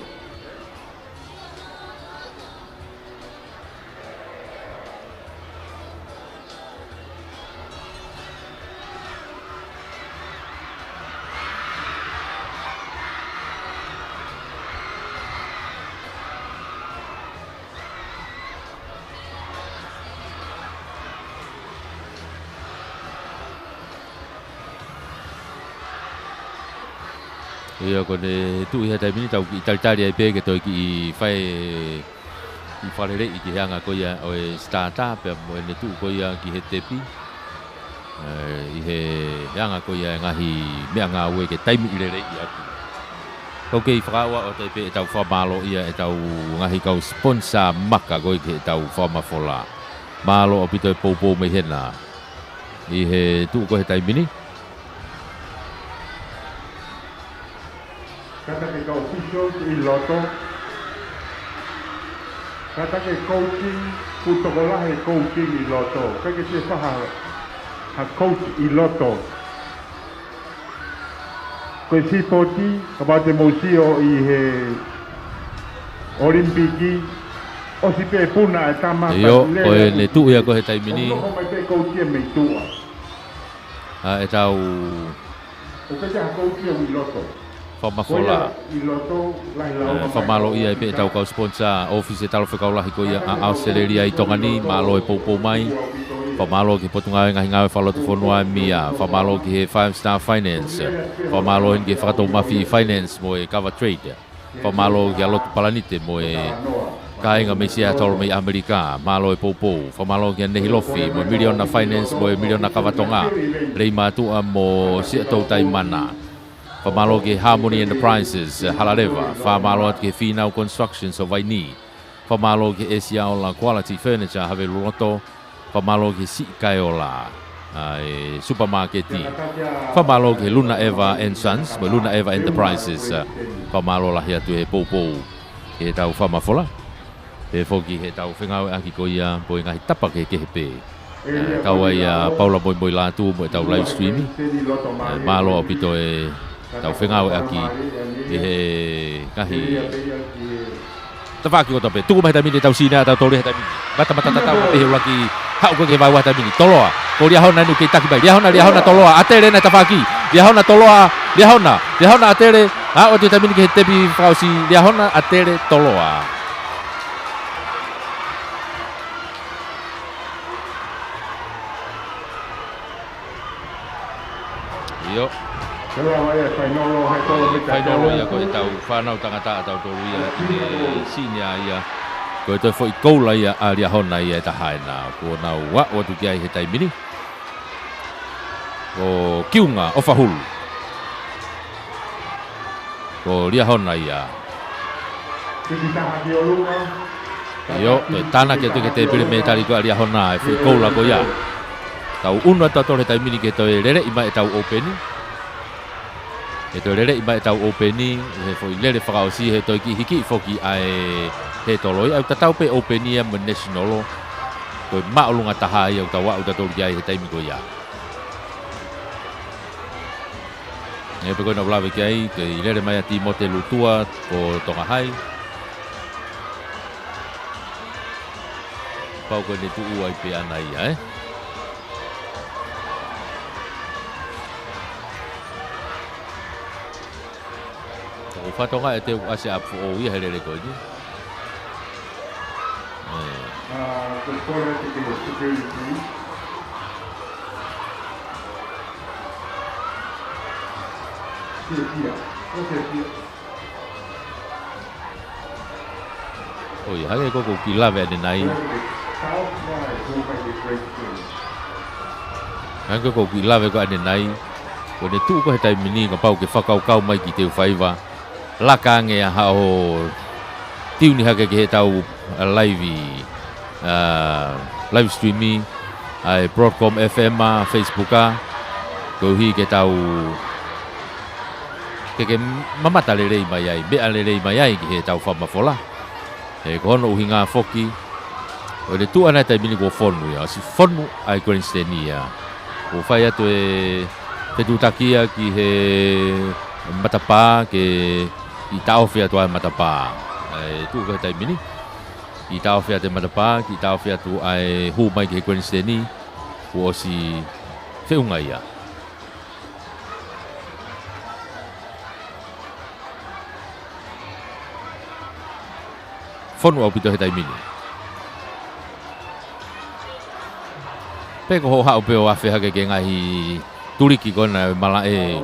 Ia ko ne tu ia tai mini tau ki talitari ai pe ke toi ki fai I wharere I ki hanga ko ia o e startup pe mo ne tu ko ia ki he tepi. I he hanga ko ia ngahi mea ngā ue ke taimi I rere I aku. Kau kei whakawa o tai pe e tau whamalo ia e tau ngahi kau sponsor maka ko I ke tau whamafola. Malo o pito e poupou mei hena. I he tu ko he tai mini. Kata ke kau official I loto. Kata ke coaching, putokola he coaching I loto. Kake se whaha ha coach I loto. Koe si poti, ka te mosio I he Olimpiki. O si pe puna e tama. Iyo, koe ne tu ia ko he taimini. O mai pe coaching me tua. E tau O kake ha coaching I loto. whamafola. Whamalo ia I pe tau kau sponsor office e talo whekau lahi ko ia a Australia I tongani, malo e poupou mai. Whamalo ki potunga e ngahi ngawe whalotu whanua mia. Whamalo ki he 5-star finance. Whamalo hen ki whakatou mafi finance mo e cover trade. Whamalo ki alotu palanite mo e kainga me sia tolo me Amerika, malo e poupou. Whamalo ki nehi lofi mo e miliona finance mo e miliona kavatonga. Rei matua mo sia tau tai mana. Whamalo ki Harmony Enterprises, Halareva. Whamalo ki Finau Construction, so Vaini. Whamalo ki Esiaola Quality Furniture, have Loto. Whamalo ki Sikaiola, supermarketi. Whamalo ki Luna Eva and Sons, mo Luna Eva Enterprises. Whamalo la hea tu he poupou. He tau whamafola. He whoki he tau whengau aki ko ia, po ngahi tapa ke he pe. Kaua ia Paula Moi Latu, mo e tau live streaming. Malo o pito e tau whengau aki he ngahi tawhaki ko tape. Tuku mahi tamini tau sina tau tori he tamini. Mata tau he ulaki hau ko ke vai wa tamini. Toloa. Ko liahona nu ke taki bai. Liahona toloa. Atere na tawhaki. Liahona toloa. Liahona atere. Ha o te tamini ke he tepi whausi. Liahona atere toloa. Iyo. Whainolo ia ko e tau whanau tangata a tau tolu ia I te sinia ia. Ko e toi fo I koula ia a liahona ia e tahaena. Ko nau wa o tu kia I he taimini. Ko kiunga o whahulu. Ko liahona ia. Iyo, toi tana ke toi ke te pire me tari ko a liahona e fo I koula ko ia. Tau unua tau tole taimini ke toi rere ima e tau openi. e toi lele i mai tau openi he foi lele whakaosi he toi ki hiki foki ai he toloi au tatau pe openi a national toi maolunga taha i au tawa au tatou ki ai he taimi ko ia e pe koina ulawe ki ai ke i lele mai a Timote Lutua ko Tongahai pau ko ne tuu ai pe ana ia o fatonga e te ase apu o ia hele ko ni oi hage ko ki lave de nai hage ko ki lave ko de nai ko ne tu ko he tai mini ka pau ke whakau kau mai ki te whaiva laka nge ha o tiuni hake ke he tau live streaming ai Broadcom FM Facebook ko hi ke tau ke mamata le rei mai ai be ale rei mai ai ki he tau whama fola e kono uhinga foki o le tu ana tai mini ko fonu ya si fonu ai Grandstania ko fai atu e te tutakia ki he matapa ke i tau fia tu ai matapa tu ko tai mini i tau fia te matapa ki tau fia tu ai hu mai ki Grandstania ko si feunga ia fonu au pito he tai mini pe ko ho ha o pe o afe hake ke ngai turiki kona mala e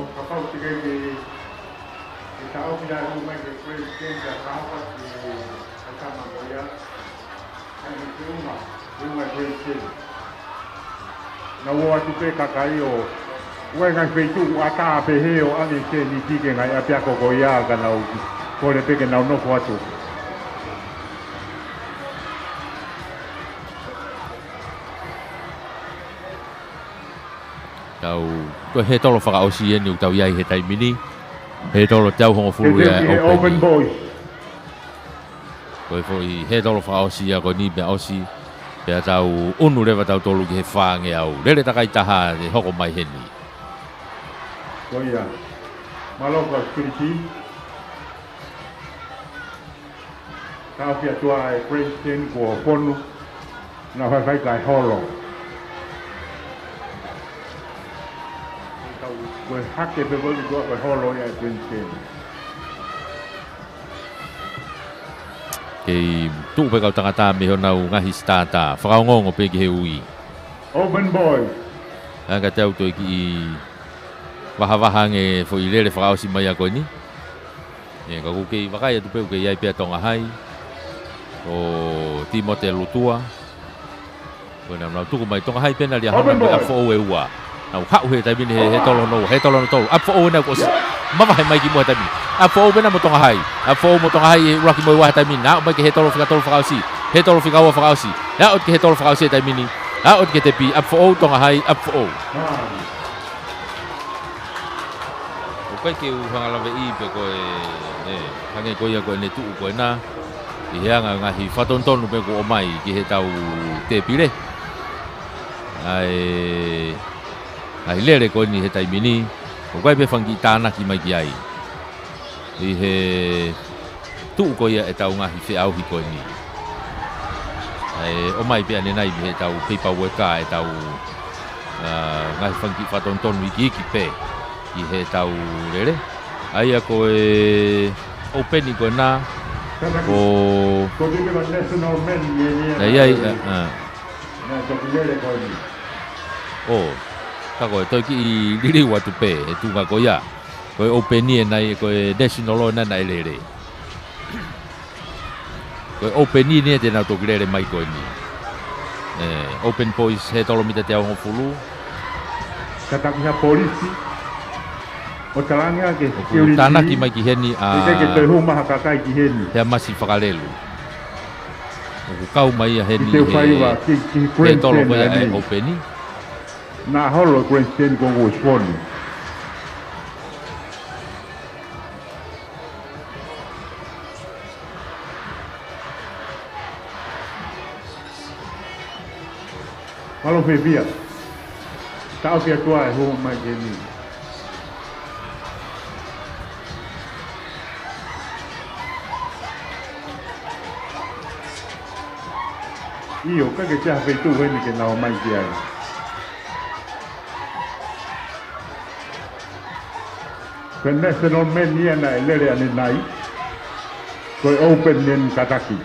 na wo atu pe kakai o we ngai pe tu ata pe he o ani se ni ki ke ngai apia ko ko ia ka na ko le pe ke na no ko atu tau ko he tolo whakaosi e ni u tau iai he tai mini he tolo tau hongo furu ia open boys ko foi he tolo whakaosi a ko ni be osi pe tau unu lewa tau tolu ki he whaange au lele takai taha he hoko mai heni ko ia maloko spiriti ka fia tua e Princeton ko ponu na vai kai holo ko hake pe boli ko holo ia Princeton kei tu pe kau tangata me honau ngahi stata whakaongongo pe ki he ui open boys anga tau toi ki waha nge fo i lele whakaosi mai a koe ni e ka kukei wakai atu peu ke iai pia Tongahai o Timote Lutua koe na mnau tuku mai Tongahai pena lia hana pe a fo o e ua nau hau he tai mini he tolo no he tolo no tolo a fo o na kosi mawa he mai ki mua tai mini a fo o pena mo Tongahai a fo o mo Tongahai e uraki mo i waha tai mini na o mai ke he tolo whakaosi he tolo whikaua whakaosi na o ke he tolo whakaosi tai mini na o ke te pi a fo o Tongahai a fo o kai ke u hangalawe i pe koe hange koe ia koe ne tuu koe nā i heanga ngahi whatontonu pe ko o mai ki he tau te pire ai lere koe ni he taimini o kai pe whangi tānaki mai ki ai i he tuu koe ia e tau ngahi whiauhi koe ni o mai pe ane nai he tau paperworka e tau ngahi whangi whatontonu i ki pe i he tau rere ai a koe openi koe nā ko nei ai o ka koe toi ki ririu atu pe e tunga koe ia koe openi e nai koe national law nana e rere koe openi ni e te nau toki rere mai koe ni open boys he tolomita te au hofulu katakiha polisi o talanga ke tanaki mai ki heni a ke te huma hakakai ki heni he masi whakalelu o kau mai a heni te whaiwa ki he tolo mai a openi na holo Grandstone ko ngoi swoni Malo fevia. Tau pia tua e ho mai ke ni. Io kage tia feitu heni ke nao mai ke ai. Kene se non meni ana elere ane nai. Koi open nen kataki.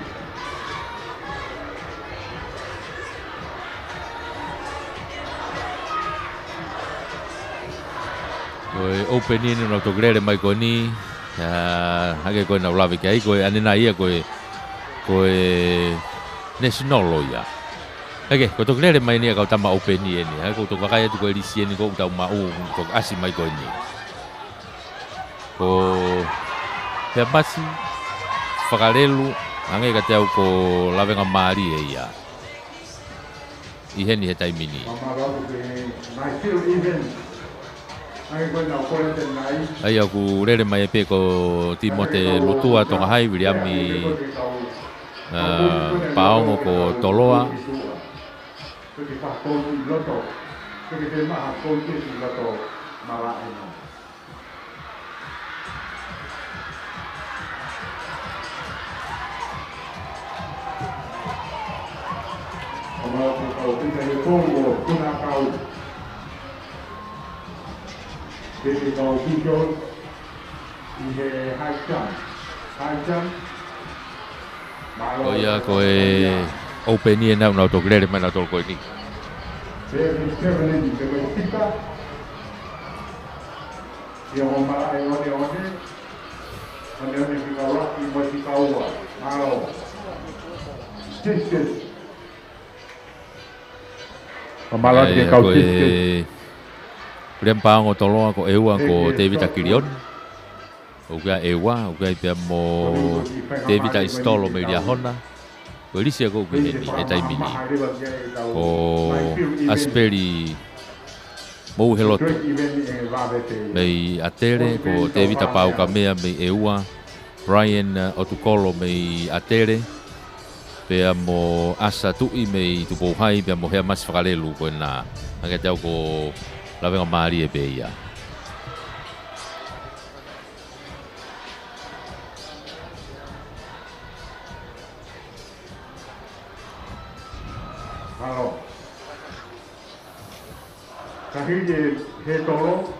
Koi open ni no to grele mai ko ni. Hage ko na lavi kai ko ane nai ko national loya. Hage ko to grele mai ni ka tama open ni ni. Ko to kai to ko lisi ni ko ta ma u ko asi mai ko ni. Ko he basi whakarelu ange ka teo ko lawenga maari e ia. I heni he taimini. Ai aku rere mai e pe ko Timote Lutua tonga hai Wiriami Paongo ko Toloa. Ko ia ko e open ni na to grele mai na to ko ni. Pamalat ke kau tis. Rem Paongo Toloa ko eua ko David Akilion. Uga eua, uga pia mo David Istolo me ria hona. Ko lisia ko ni e taimini. Ko asperi mo heloto. Me atere ko David Pau Kamea me eua. Brian Otukolo me atere. Pea mo asa tui me tupo hai pea mo hea mas whakarelu ko na ake teo ko lawenga maari e pe ia. Halo. Kahiri he tolo.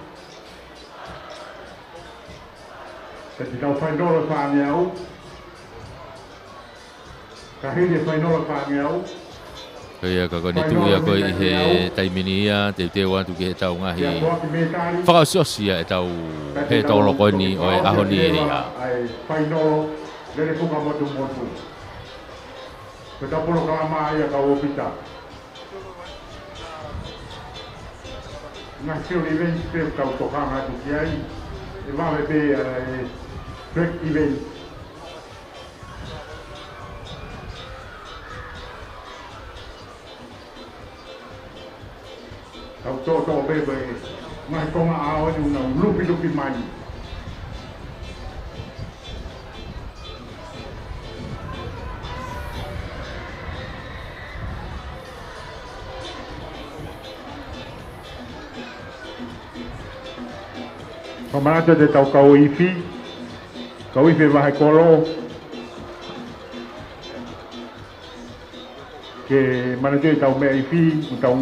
Tapi tau fai nolo whaangeau. Kahiri fai nolo whaangeau. Kaya ka ni tu ia ko i he taimini ia te atu ke tau ngahi. Whakasiosia e tau he tolo ko ni o e aho ni e ia. Fai nolo lere puka motu motu. Kata polo kalama ia kau opita. Nga siu event pe kau tokanga tu kiai. E vame pe track event. Kau to bebe ngai konga ao ni una lupi mai. Pamata de tau kau ifi vai kolo ke mana te tau me ifi tau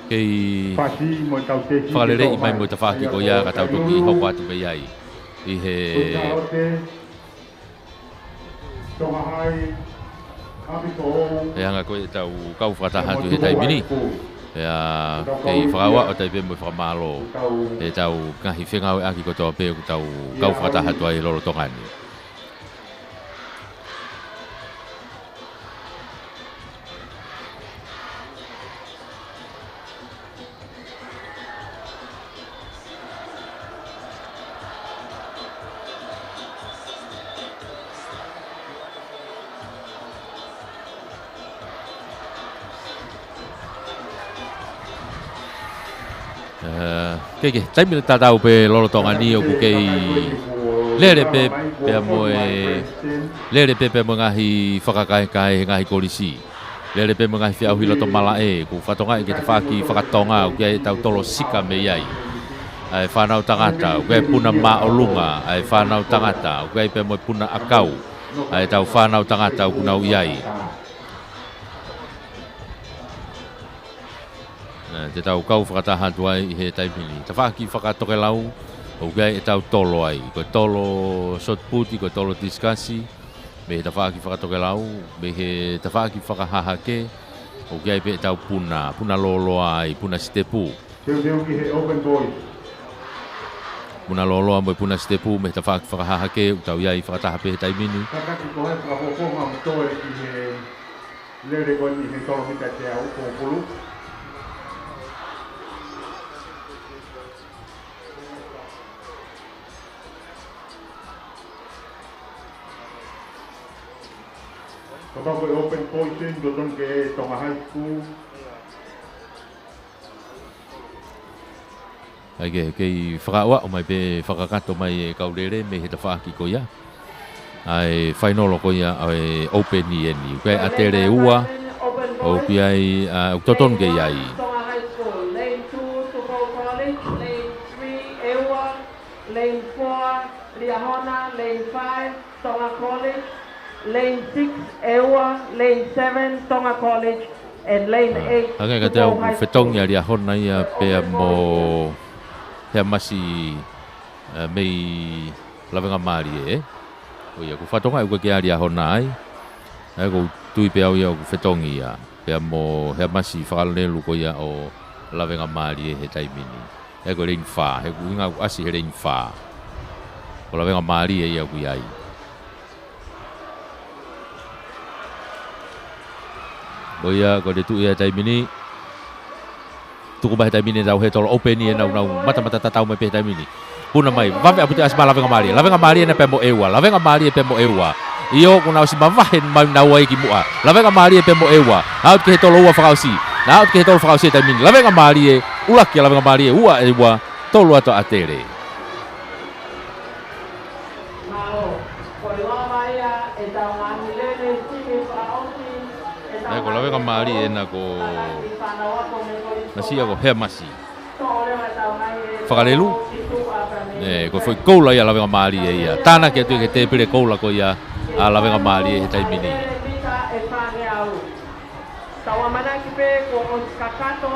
Kei Fasi mo tau te whakalere i mai mo ta whaki ko ia ka tau toki hoko atu me iai. I he tonga hai api ko e hanga ko e tau kau whakataha tu he taimini. Ea kei whakawa o taipe mo whakamalo e tau ngahi whengau e aki ko toa pe tau kau whakataha tu ai loro tongani. Keke, taimina tatau pe lolo tonga ni o kukei lere pe pe mo e lere pe pe mo ngahi whakakae ngahi kolisi. le pe mga fia hilo to mala e ku fatonga ke tafaki fakatonga ke tau tolo sika me yai ai whanau tangata ke puna maolunga ai whanau tangata ke pe mo puna akau ai tau whanau tangata ku nau yai te tau kau whakataha tuai i he taipini tafaki whakatoke lau o ke tau tolo ai ko tolo shot puti ko tolo diskasi me tafaki whakatoke lau me he tafaki whakahaha ke o ke pe tau puna loloa ai puna stepu Teu ki he open boys. Puna loloa mo puna stepu me tafaki whakahaha ke o tau iai whakataha pe he taipini Kakaki ko he whakahokonga mo toe ki he lere koni he tolo mita te au ko pulu. Kapag open poison, doon ke Tonga High School. Kei whakaua o mai pe whakakato mai kaurere me he tawhaki ko ia. Ai whainolo ko ia ai open i eni. Kei atere ua o ki ai o toton ke iai. Tonga High School, Lane 2 Tukau College, Lane 3 Ewa, Lane 4 Riahona, Lane 5 Tonga College, Lane 6 Ewa, Lane 7 Tonga College, and Lane 8 Anga ka teo whetong ia Riahona ia pea mo pea masi mei lawenga mari e. O ia ku whatonga e ua ki a Riahona ai. Ai ku tui pea ia ku whetong ia. Pea mo hea masi whakalelu ko ia o lawenga mari e he taimini. Ai ku rein wha, he ku inga ku asi he rein wha. O lawenga mari e ia ku iai. O ia ko de tu ia taimini. Tuku mai taimini tau he tolo open ia nau mata tatau mai pe taimini. Puna mai, vave aputi asma lawenga mari. Lawenga mari na pe mo ewa, lawenga mari pe mo ewa. Iyo kuna si mavahen mai na wai ki mua. Lawenga mari pe mo ewa. Out ke he tolo ua whakausi. Na out ke he tolo whakausi taimini. Lawenga mari e ulaki lawenga mari e ua ewa tolo ato atere. Ai ko lawenga mari e na ko nasi ko hea masi. Whakarelu? Ko foi koula ia lawenga mari e ia. Tāna ke atu ke te pire koula ko ia a lawenga mari e he taimini. Tawa manaki pe ko kakato.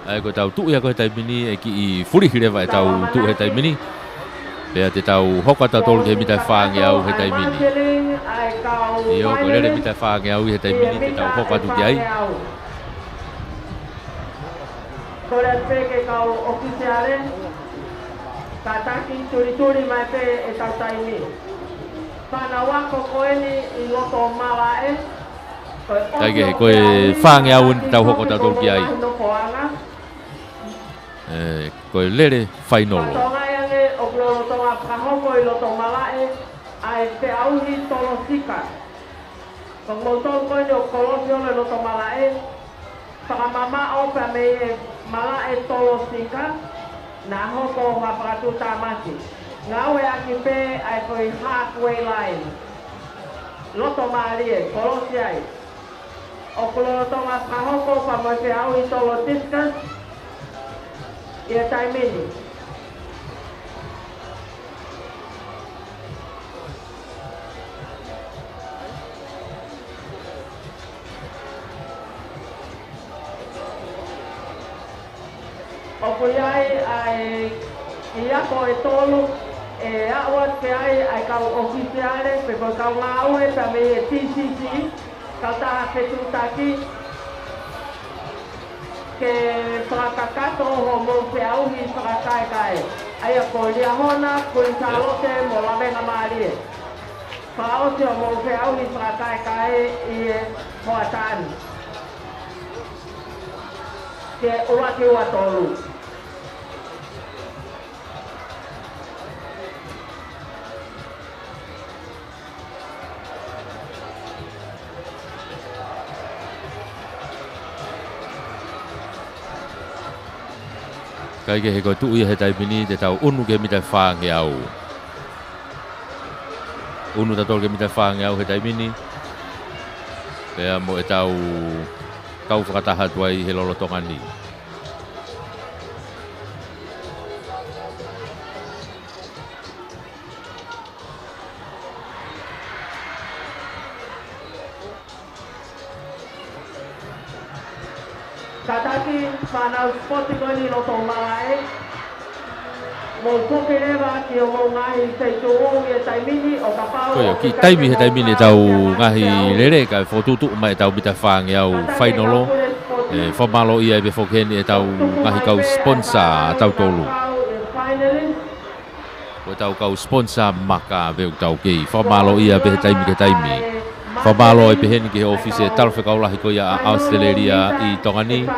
Ai ko tau tu ia ko he taimini e ki i furihirewa e tau tu he taimini. Pea te tau hoka tau tolu ke mitai whaange au he taimini. Iyo ko rere mitai whaange au he taimini te tau hoka tu ki ai. Kore peke kau ofisiare, kataki turi mai pe e tau taimi. Whana wako koeni i loto mala e. Taike koe whaange au ni tau hoka tau tolu ki ai. Koe lere whainolo. Patonga yange o kloro tonga kahoko i loto mala e, ai te auhi tolo sika. Kong motor koeni o kolosio le loto mala e, whakamama o pa me e mala e tolo sika, na hoko hapakatu tamaki. Ngawe aki pe ai koe halfway line. Loto mali e, kolosi ai. O kloro tonga kahoko pa mo te auhi tolo diskas, ia taimini. O kuiai ai iako e tolu e awat ke ai kau ofisiale pe kau ngau e pa me TCC kau taha ke tutaki ke whakakato ho mo te auhi whakakaekai. Aia ko Riahona, ko Salote mo lawenga mari e. Whaote ho mo te auhi whakakaekai i e hoatani. Ke uraki ua tolu. Kai ke he koe tu ia he taimini te tau unu ke mitai whaange au. unu tato ke mita whaange au he taimini. Pea mo e tau kau whakataha tuai he lolo tongani. Kataki whanau spoti koni no tō marae. Mō koke rewa ki o mō ngahi sei tō ongi e taimini o ka pao. Koe ki taimi he taimini tau ngahi lere ka whotutu mai tau bita whaange au whainolo. Whamalo ia e be whokeni e tau ngahi kau sponsor tau tolu. Koe tau kau sponsor maka veu tau kei. Whamalo ia be he taimi ke taimi. Whamalo e peheni ki he office e talwhe kaulahi ko ia Australia i Tongani.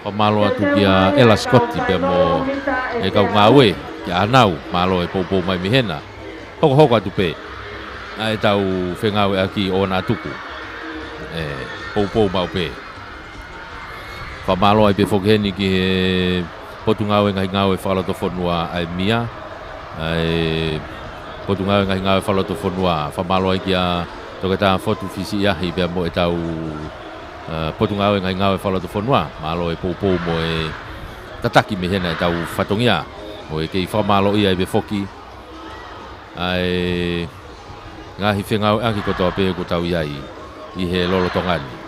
Whamalo atu ki a Ella Scotti pe mo e kau ngawe ki a anau. Malo e poupou mai mihena. Hoko hoko atu pe. A e tau whengawe aki o na tuku. Poupou mau pe. Whamalo e pe whokeni ki he potu ngawe ngahi ngawe whakaloto whanua ai mia. Potu ngawe ngahi ngawe whaloto whanua whamalo ai ki a toke tā whotu fisi iahi pia mo e tau potu ngawe ngahi ngawe whaloto whanua malo e poupou mo e tataki me hena e tau whatongia mo e kei whamalo ia e be whoki ai ngahi whengawe aki kotoa pe ko tau iai i he lolo tongani.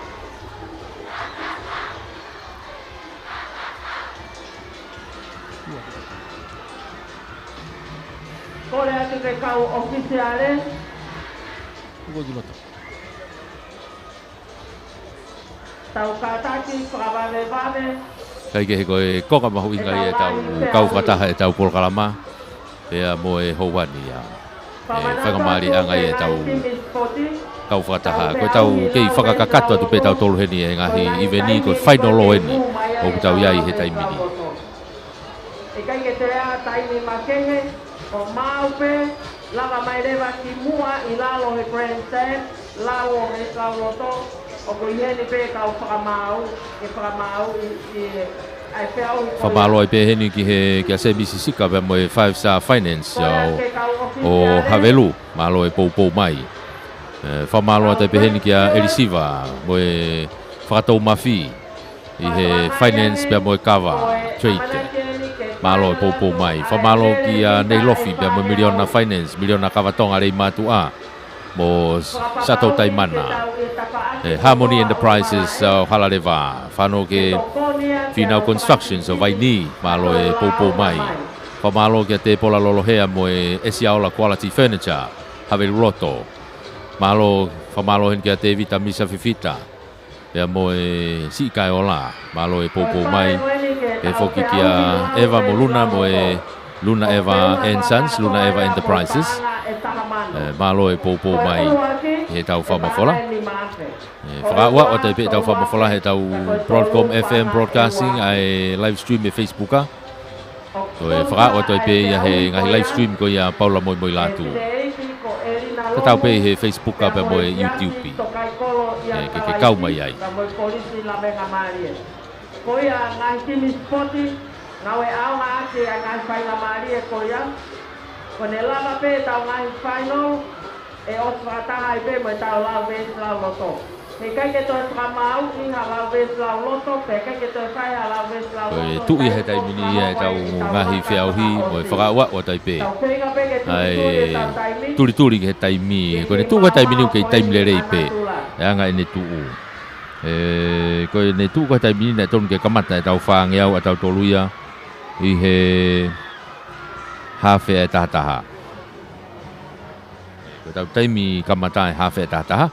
Kore atu ke kau ofisiale. Tau kataki whakawale. Kai ke he koe koka mahu ingai e tau kau whataha e tau Polokalama. Pea mo e houani ia. E whakamari angai e tau kau whataha. Koe tau kei whakakakatu atu pe tau tolu heni e ngahi iweni koe whainolo heni. O tau iai he taimini. E kai ke te ea taimi makenge. O maupe, lava mai rewa ki mua I lalo he grandstand, lao he lauloto, o ko iheni pe kau whakamau, e whakamau I ai whiau. Whamalo ai pe heni ki he kia se Mississika pe mo e 5-star finance o Havelu, malo e poupou mai. Whamalo ai pe heni kia Elisiva, mo e whakatou mafi, I he finance pe mo e kava, trade. Malo e poupou mai. Whamalo ki a nei lofi pia mo miliona finance, miliona kawatonga rei matua mo sato taimana. Harmony Enterprises Halarewa. Whano ke Finau Constructions o Vaini. Malo e poupou mai. Whamalo ki a te pola lolohea mo e Esiaola Quality Furniture. Havelu Roto. Malo, whamalo hen ki a te Vita Misa Fifita. Pia mo e Sikai Ola. Malo e poupou mai. E whoki ki a Eva mo Luna mo e Luna Eva and Sons, Luna Eva Enterprises. Malo e poupou mai he tau whamafola. Whakaua o te pe tau whamafola he tau Broadcom FM Broadcasting ai live stream e Facebooka. So e whakaua o te pe ia he ngahi live stream ko ia Paula Moi Moi Latu. Ka tau pe he Facebooka pe mo e YouTube. Ke kau mai ai. Koia ngai timi spoti, ngawe au ngā ake a ngai whainga maari e koia. Kone lava pe tau ngai whaino, e os whakataha I pe mo e tau lau ves lau loto. He kai ke toi whakamau, inga lau ves lau loto, pe kai ke toi whai a lau ves lau loto. Tui he taimini ia e tau ngahi whiauhi mo e whakaua o tai pe. Ai turi ke he taimi, kone tu ka taimini u kei taimile rei pe. E anga e ne tuu. Koe ne tu ko taimini na tonu ke kamata e tau whaange au a tau toluia I he hawhe e tahataha. Koe tau taimi kamata e hawhe e tahataha.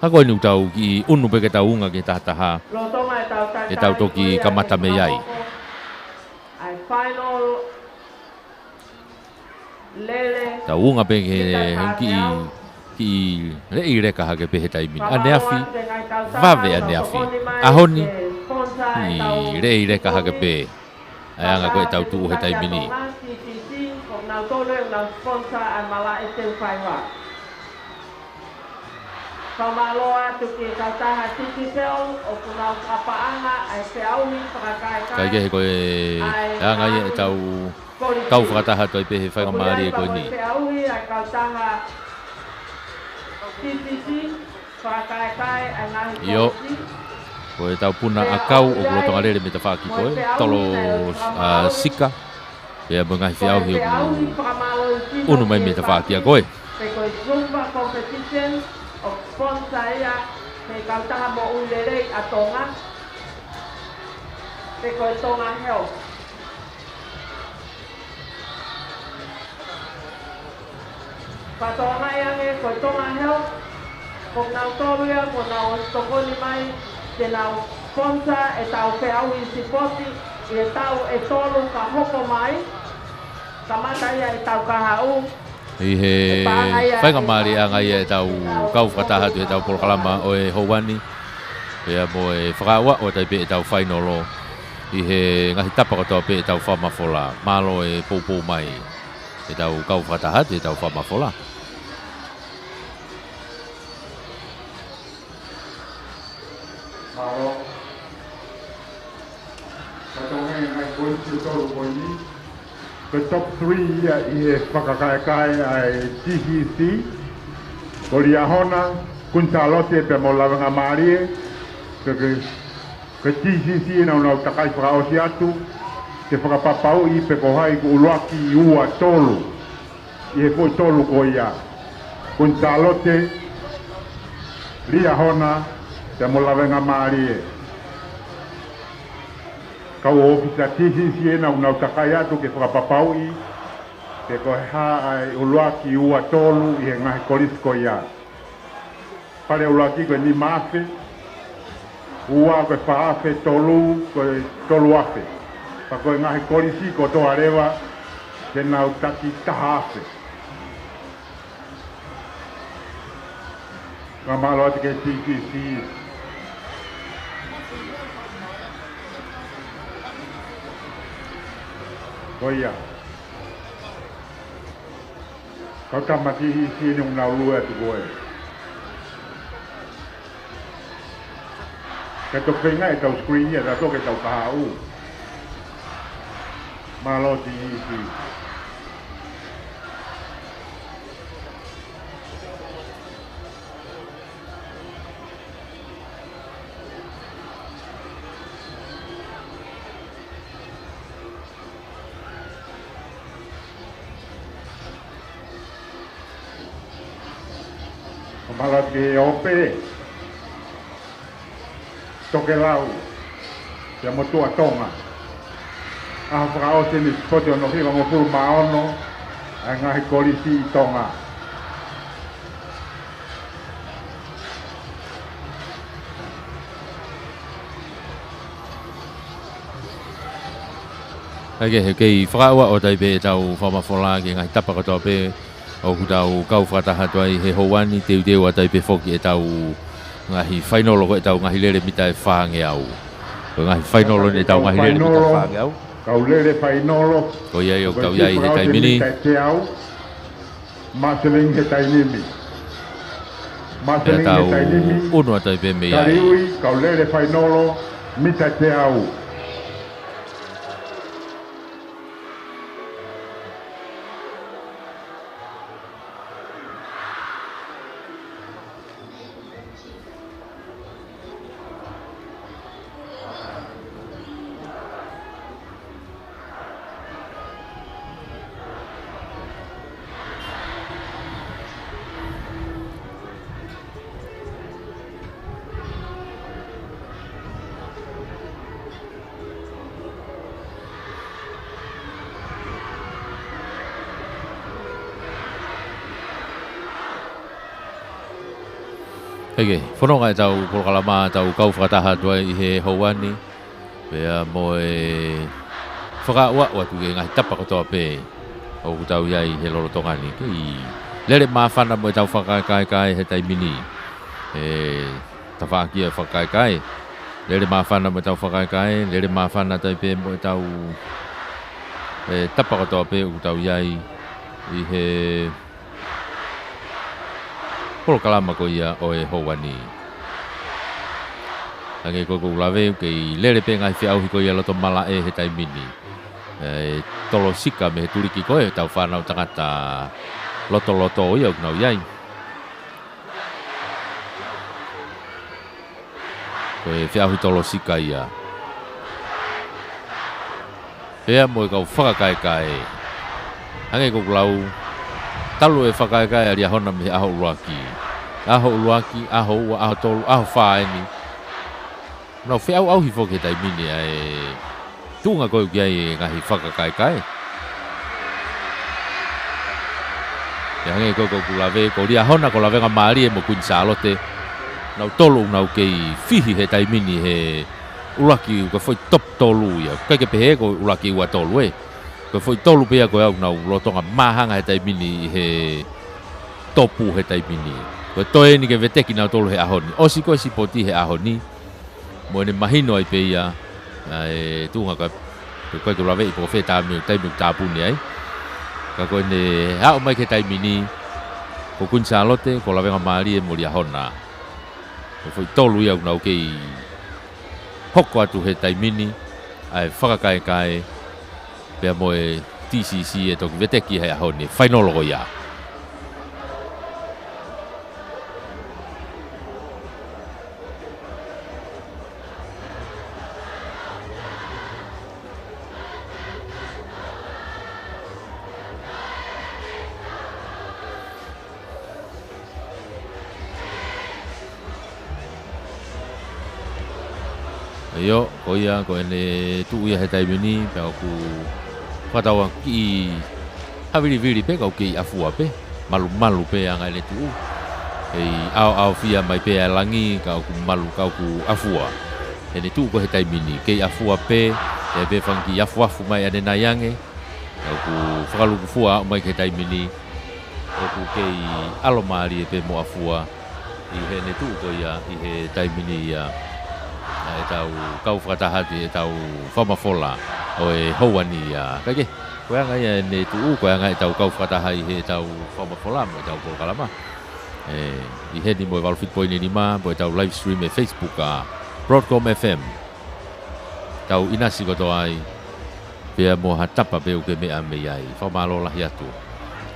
Ha koe nu tau ki unu pe ke tau unga ke tahataha. E tau toki kamata me iai. Tau unga pe ke ki rei reka hake pe he taimini. Ane afi. Vave ane afi. Ahoni. I rei reka hake pe. Ai anga koe tau tuu he taimini. Kai ke he koe anga ia tau kau whakataha toi pe he whainga maari e koe ni. Te auhi a kautaha TTC, whakaekae a ngahi Io. polisi. Ko e tau puna a kau o kulotonga rere me ta whaki koe. Tolo sika. Pea mo ngahi whiau hi o unu mai me ta whaki a koe. Te koe Zumba competition o sponsor ia te kautaha mo ulerei a tonga. Te koe Tonga Health. Patonga ia nge koe Tonga Health. Kong nau toruia, ko nau stokoni mai, te nau sponsor e tau whiau i sipoti, i e tau e tolu ka hoko mai. Kamata ia e tau ka hau. I he whainga maari a ngai e tau kau whakataha tu e tau polokalama o e Houani. Pea mo e whakaua o tai pe e tau whainolo. I he ngahi tapa katoa pe e tau whamafola. Malo e poupou mai. E tau kau whakataha tu e tau whamafola. Malo. Katonga ngai koe tu tolu koe ni. The top 3 ia i he whakakaekai ai TCC. Ko lia hona, kuntalote pe mo lawanga maarie. Ke TCC nau nau takai whakaosi atu. Te whakapapau i pe kohai ku uluaki i ua tolu. I he koe tolu ko ia. Kuntalote, lia hona, te mo lawanga maarie. Kau ofisa TCC nau nau takai atu ke whakapapau i. Te koe ha ai uluaki i ua tolu i he ngahi korisi ko ia. Pare uluaki koe ni maafe. Ua koe whaafe tolu koe tolu afe. Pa koe ngahi korisi ko toa rewa. Te nau taki taha afe. Ngā malo ati ke TCC. Koia. Kau tamaki isi nung naulua tu koe. Ke to whenga e tau screen ia, rato ke tau kahau. Malo ti isi. Malat ke ope toke lau ya motua tonga a whakao tini spoti ono hiwa ngofuru maono a ngahi kolisi i tonga Hei kei whakaua o tai pe e tau whamafola ki ngahi tapa katoa pe o tau kau whakataha tuai he Houani teu a tai pe whoki e tau ngahi whainolo ko e tau ngahi lere mita e whaange au. Ko ngahi whainolo e tau ngahi lere mita e whaange au. Kau lere whainolo. Ko iai o tau iai he taimini. Maseling he tainimi. E tau unu a tai pe me iai. Kariui kau lere whainolo mita te au. Hei whanonga e tau polokalama tau kau whakataha tuai i he Houani. Pea mo e whakaua o atu ke ngahi tapa katoa pe. O tau iai he lorotongani. Kei lere mawhana mo e tau whakaekae he taimini. E ta whaakia whakaekae. Lere mawhana mo e tau whakaekae. Lere mawhana tai pe mo e tau e tapa katoa pe o tau iai i he polokalama ko ia o e Houani. Hange ko lawe kei lere pe ngai whiauhi ko ia loto mala e he taimini. tolo sika me he turiki koe tau whanau tangata loto o ia nau iai. Koe whiahui tolo sika ia. Pea mo kau whakakaekai. Hange ko lau talu e whakaekai ari ahona me aho uruaki. Aho uruaki, aho ua, aho tolu, aho whaeni. Nau whiau au hifo ke tai mini tunga koe kia e ngahi whakakaekai. Te hange koe ko lawe, ko ria hona ko lawe ngā maari e mo Queen Charlotte. Nau tolu nau kei fihi he tai mini he uraki ko foi top tolu ia. Kai ke pehe ko uraki ua tolu e. Ko foi tolu pea ko au nau lotonga mahanga he tai mini he topu he tai mini. Ko toe ni ke veteki nau tolu he ahoni. Osi ko si poti he ahoni. Mo ne mahino ai pe ia. Tunga ka koe ko lawe i po fe tami taimi tapuni ai. Ka koe ne hao mai ke tai mini. Ko Queen Charlotte ko lawe ngā maari e mo ria hona. Ko foi tolu ia nau kei hoko atu he tai mini, ai whakakaekai, pia moe TCC e toki veteki hei ahoni, whainologo ia. Yo, ko ia ko ene tu ia he tai mini pe ku whatawa ki haviri pe ka ki afua pe malu pe anga le tu au fia mai pe langi ka ku malu ka ku afua ene tu ko he tai mini ke afua pe e pe fangi afua mai ane na yange ka ku whakalu ku fua mai ke tai mini ku ke alomari pe mo afua i he ne tu ko ia i he tai mini ia e tau kau whakatahati e tau whamafola o e houani ia kake koe anga ia ne tuu koe anga e tau kau whakatahai he tau whamafola mo e tau polokalama i he ni mo e walfit poini ni ma mo e tau live stream e Facebook a Broadcom FM tau inasi koto ai pia mo hatapa peu ke mea me iai whamalo lahi atu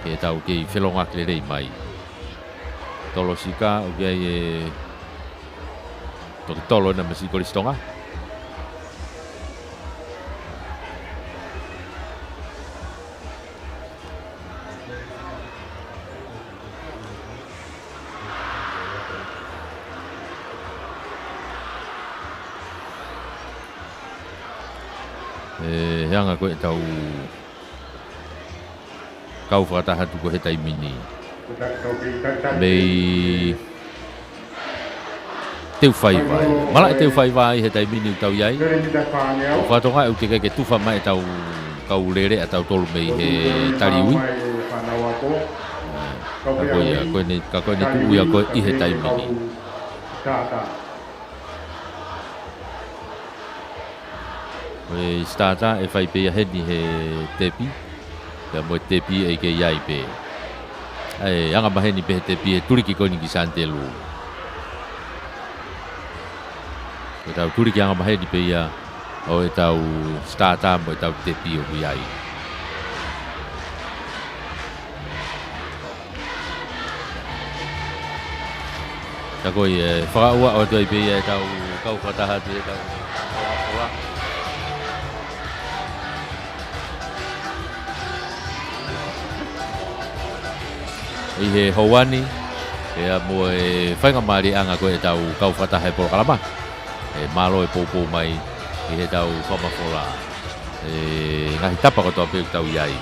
ke tau kei whelongak le rei mai tolo sika o kia e toki tolo na masi koristonga. Heanga koe tau kau whakatahatu ko he tai mini. Mei teu whai vai. Mala e teu whai vai he tai mini tau iai. O whatonga e uteke ke tuwha mai tau kau lere a tau tolu mei he tariui. Ka koe ne tu uia koe i he tai mini. Koe stata e whai pe a heni he tepi. Pea mo tepi e ke iai pe. Anga maheni pe he tepi e turiki koe ni ki santelu. E tau turi ki anga maheni pe ia o e tau stata mo e tau tepi o iai. Ta koe e whakaua o tuai pe ia e tau kau whatahati e tau whakaua. I he houani e a mo e whainga maari anga koe e tau kau whatahe polo kalama. E malo e poupou mai i he tau whamafola ngahi tapa ko toa pe tau iai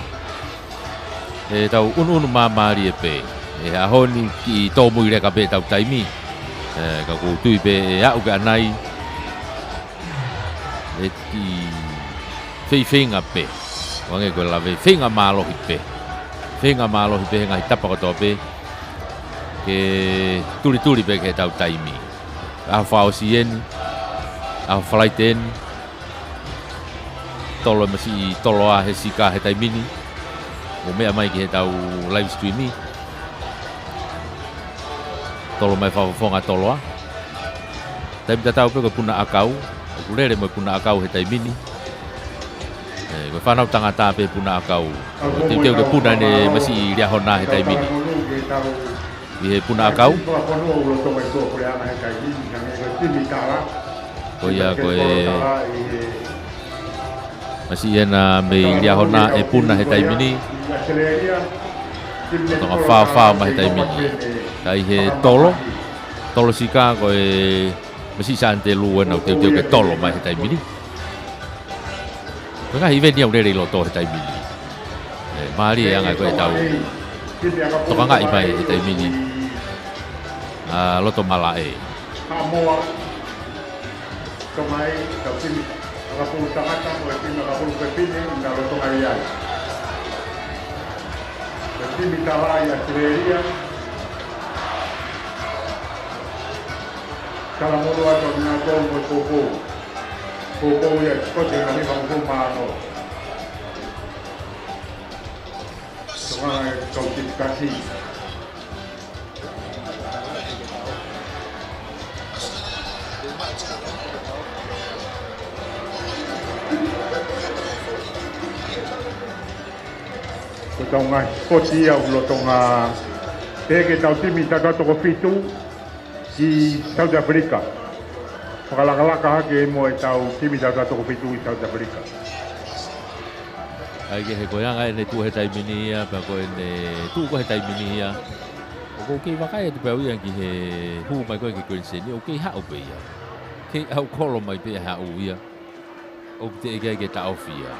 e tau unu mamari e pe e ahoni ki tō mui reka pe tau taimi ka ku tui pe e au ke anai e ki whenga pe wange koe lawe whenga malohi pe ngahi tapa ko toa pe ke turi pe ke tau taimi a whao sien a flighten tolo masi tolo a he sika he tai mini mo mea mai ki he tau live streami tolo mai whawafonga tolo a taimi ta tau pe ko puna akau ku rere mo puna akau he tai mini Koe whanau tangata pe puna akau. Teu ke puna ne masi ria hona he taimini. I he puna akau. Ko ia koe masi ena me ria hona e puna he taimini. Tonga whao ma he taimini. Kai he tolo. Tolo sika koe masi sante lu ena teu ke tolo ma he taimini. Koe ngahi veni au nere loto he taimini. Maari e anga koe tau. Toka ngai mai he taimini. Loto mala e. Tomai, tapi nakapulong tangata mo, nakapulong pepine, naroto ayay. Kasi mitalaya, sireria. Kalamulo ato minagong mo pupo. Pupo yan, kote na ibang humano. So nga, kautip kasi. Tau ngā spoti au loto ngā teke tau timi taka toko fitu ki South Africa. Whakalakalaka hake mo e tau timi taka toko fitu i South Africa. Ai ke he koeanga e ne tu he taimini ia, pa koe ne tu ko he taimini ia. O ko kei wakai atu pau ia ki he hu mai koe ki Queensland, o kei hao pe ia. Kei au kolo mai pe hao ia. O te ege ke ta ofi ia.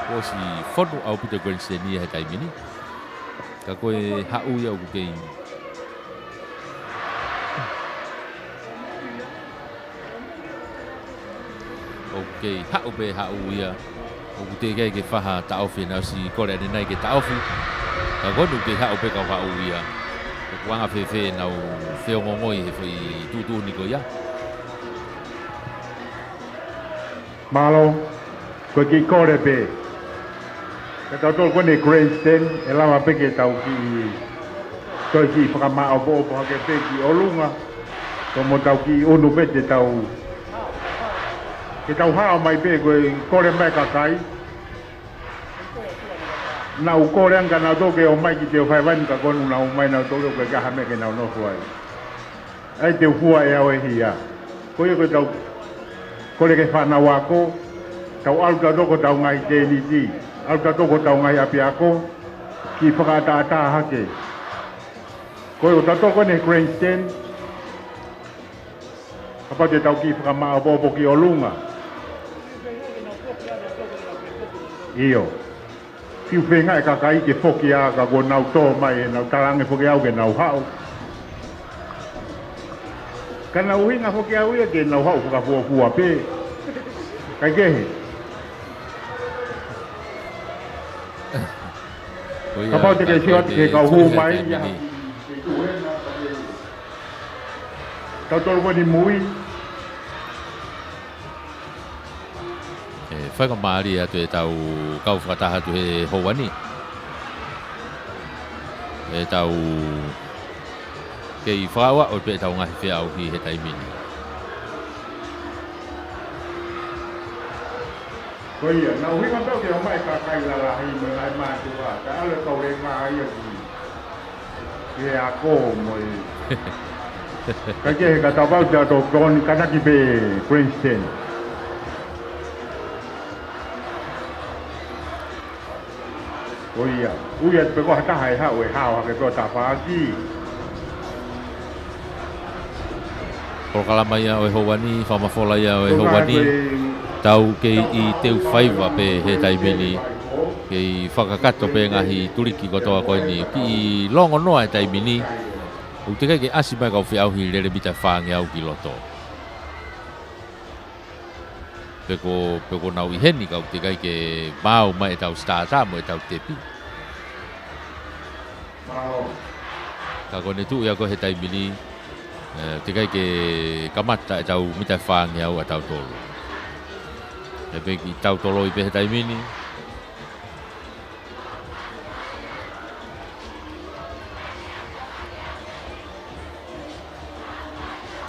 Ko si fono au puta Queensland ia he taimini. Ka koe hau ia o kei. O kei hau pe hau ia. O te ege ke whaha ta ofi na si kore ane nai ke ta ofi. Ka koe nu kei hau pe kau hau ia. Ko wanga whewhe nau whio ngongoi he whi tutu ni ko ia. Malo, koe ki kore pe. Ka tau tō kone Grandstand, e lawa peke tau ki toi ki whakamā o po hake pe ki olunga. Tō mo tau ki unu pe te tau. Ke tau hao mai pe koe kore mai kakai. Nau kore anga nau tōke o mai ki te o whaiwani ka konu nau mai nau tōke koe kaha meke nau nofu ai. Ai te hua e au e hia. Koe koe tau kore ke whanau ako. Tau aluka toko tau ngai te ni ti. Alka toko tau ngai api ako ki whakata hake. Koe o tatoko ne Grandstand. Apa te tau ki whakamā o ki olunga. Iyo. Kiu whenga e kakai ke whoki a ka ko nau tō mai e nau tarange whoki au ke nau hao. Ka nau hinga whoki au ia ke nau hao whakafuafua pe. Kai kehe. Kapau te kei siot ke kau hu mai ia. Tau tolu wani mui. Whaika maari atu e tau kau whakataha tu he houani. E tau kei whaua o pe tau ngahi whea au hi he taimini. Ko ia, nau hinga tau ke o mai kakai lalahi me lai mātua. Ka ale kau re ngā ia ki. Ke a ko moi. Ka ke he ka tabau te ato koni kanaki pe Grandstand. Ko ia, uia te ko hata hai hao e hao hake to tapaki. Ko kalama ia o e houani, whamafola ia o e houani. Tau kei I teu whaiwa pe he taimini. Kei whakakato pe ngahi turiki kotoa koe ni. Ki longo noa e taimini. O te kai ke asi mai kau whiau hi rere bita whaange au ki loto. Peko nau I heni kau te kai ke mau mai e tau stata mo e tau tepi. Ka kone tu ia ko he taimini. Te kai ke kamata e tau mita whaange au a tau tolu. E pe ki tau tolo I pe he taimini.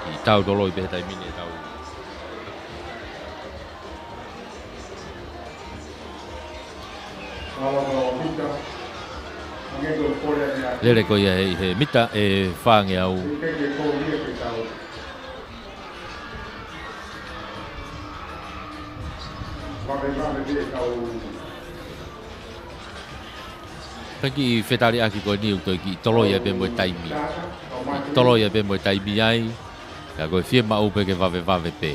Ki tau tolo I pe he taimini e tau. Lele ko ia he mita e whange au. Pagi i whetari aki koe niu toi ki tolo ia pe moe taimi. Tolo ia pe moe taimi ai. Ka koe whia mau pe ke vave pe.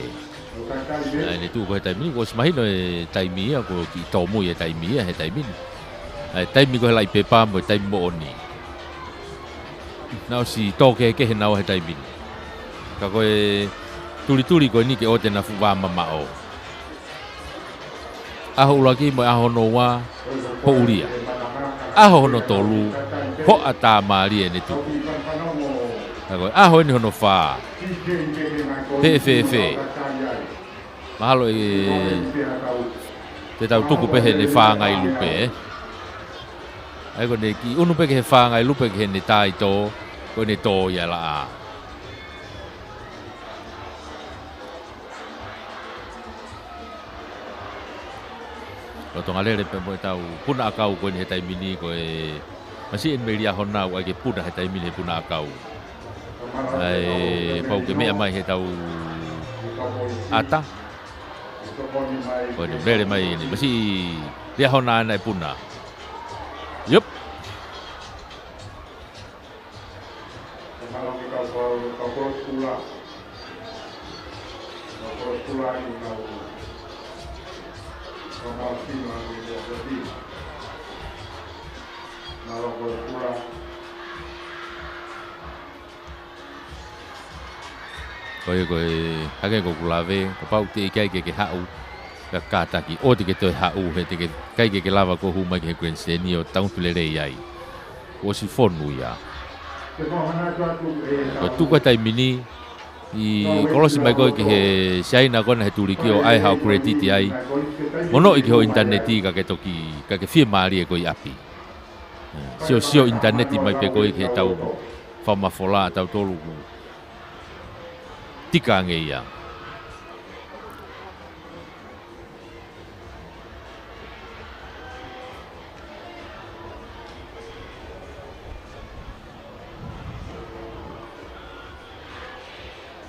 Ai ne tu koe taimi ko smahino e taimi ia ko ki tomu ia taimi ia he taimi. Ai taimi ko lai pe pa moe taimi mo oni. Nau si toke ke he nau he taimi. Ka koe tuli koe ni ke o te na fuwa mama o. Aho lagi mo aho no wa ho uria. Aho hono tolu ho ata mari e ne tu. Agora aho ni hono fa. Fe. Mahalo e te tau tuku pe he ne fa ngai lupe. Ai ko ne ki unu pe ke fa ngai lupe ke ne tai to ko ne to ya la. Lo tonga lele pe mo tau puna akau ko ni hetai mini ko e masi en melia hona wa ke puna hetai mini puna akau. Ai pau ke me mai he tau ata. Ko ni lele mai ni masi dia hona nai puna. Yup. Koe hake ko kulave ko pau te kai ke hau ka kata ki o te ke toi hau he te ke kai ke lava ko huma ke Grand Seni o tau tu lere ai o si fonu ya ko tu ko tai mini i kolosi mai ko ke he saina ko na he tuli ki o ai hau credit ai mono i ke ho internet ka ke toki ka ke fie mari e ko i api sio internet mai pe ko ke tau fama fola tau tolu tika ngeia.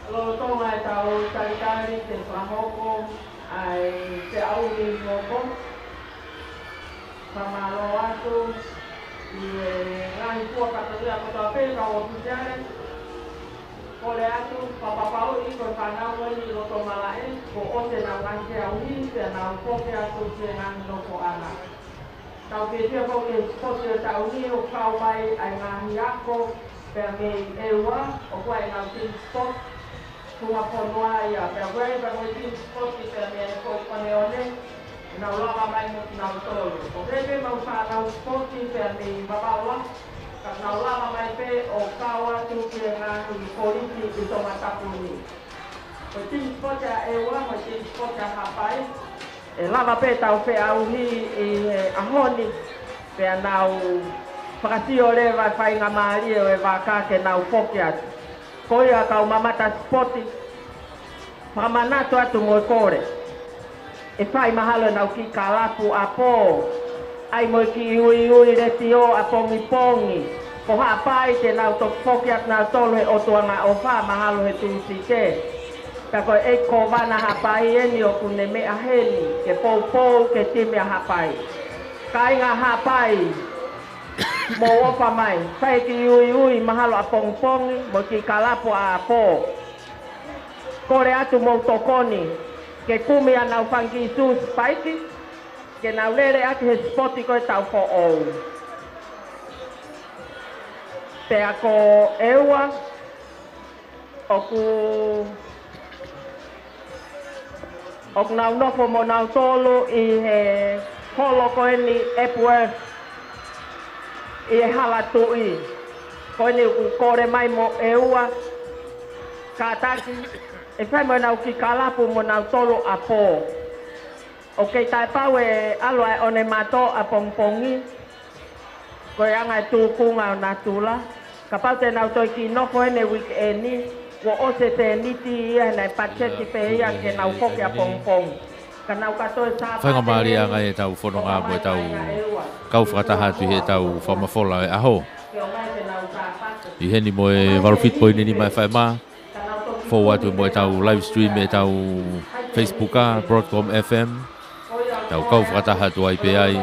Lo tonga e tau taritari te whahoko ai te auri ngoko. Whamalo atu i ngahi kua katoria kotoa pēka o tutiare. Kole atu, papapau i koe whanau ni roto malae, ko o te nau ngahi te auhi, te nau koke atu te ngahi noko ana. Tau ke tia kau ke kote o tau ni o kau mai ai ngahi ako, pēr me eua, o kua e nau team spot, tunga ponoa ia, pēr koe e pēr team spot ki pēr me e koe kone one, nau lava mai mo nau tolu. O kepe mau whanau spot ki pēr me babaua, ka nau lava mai pe o kaua tu ki ngahi politi i toma tapu ni. Ko team spot ya eua, mo team spot ya hapai, e lava pe tau pe auhi i ahoni, pe nau whakatio le vai whainga maari e waka ke nau whoki atu. Ko ia kau mamata spoti, whamanatu atu ngoi kore. E whai mahalo nau ki kalapu a pō, ai mo ki ui reti o a pongi. Ko hapai te nau tok whoki atu nau tolu he otuanga o wha mahalo he tūsi te. Ka koe e ko wana hapai eni o kune mea heni, ke pou ke time a hapai. Ka inga hapai, mo opa mai, whai ki ui mahalo a pongi, mo ki kalapu a pō. Kore atu mo tokoni, ke kumi a nau whangi sus paiki, ke nau lere ake he spoti koe tau fo ou. Te ako eua, oku nau nofo mo nau tolu i he holo koe ni Epworth, i he halatu i. Koe ni uku kore mai mo eua, ka taki, e whai mo nau ki kalapu mo nau tolu a pō. O kei tai pau e aloa e one mato a pongpongi, koe anga e tūkunga o nā tūla. Ka pau te nau toi ki nofo hene weekendi, wo ose te niti ia nei pacheti pe ia ke nau whoki a pongpong. Whainga maari anga e tau whanonga mo e tau kau whakataha tu he tau whamafola e aho. I heni mo e warufit poine ni mai whai maa. Fōu atu mo e tau live stream e tau Facebooka, Broadcom FM. Tau kau whakataha tu ai pe ai.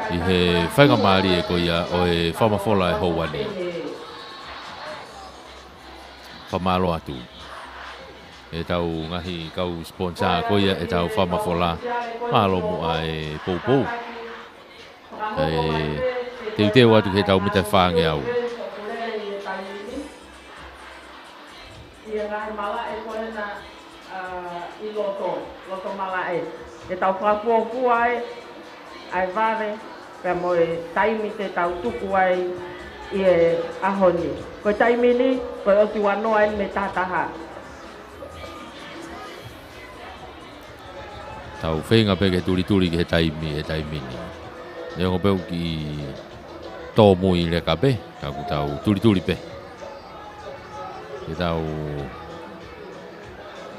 I he whainga maari e koia o e whamafola e houani. Whamalo atu. E tau ngahi kau sponsor koia e tau whamafola. Malo mo ai pou. E teu atu he tau mita whange au. I loto mala e tau whakua ai vare pe mo e taimi te tau tuku ai i e ahoni. Ko taimi ni, ko osi wanoa ai me tataha. Tau whenga peke turi ki he taimi ni. E ongo peu ki tō mui le ka pe, ka ku tau turi pe. E tau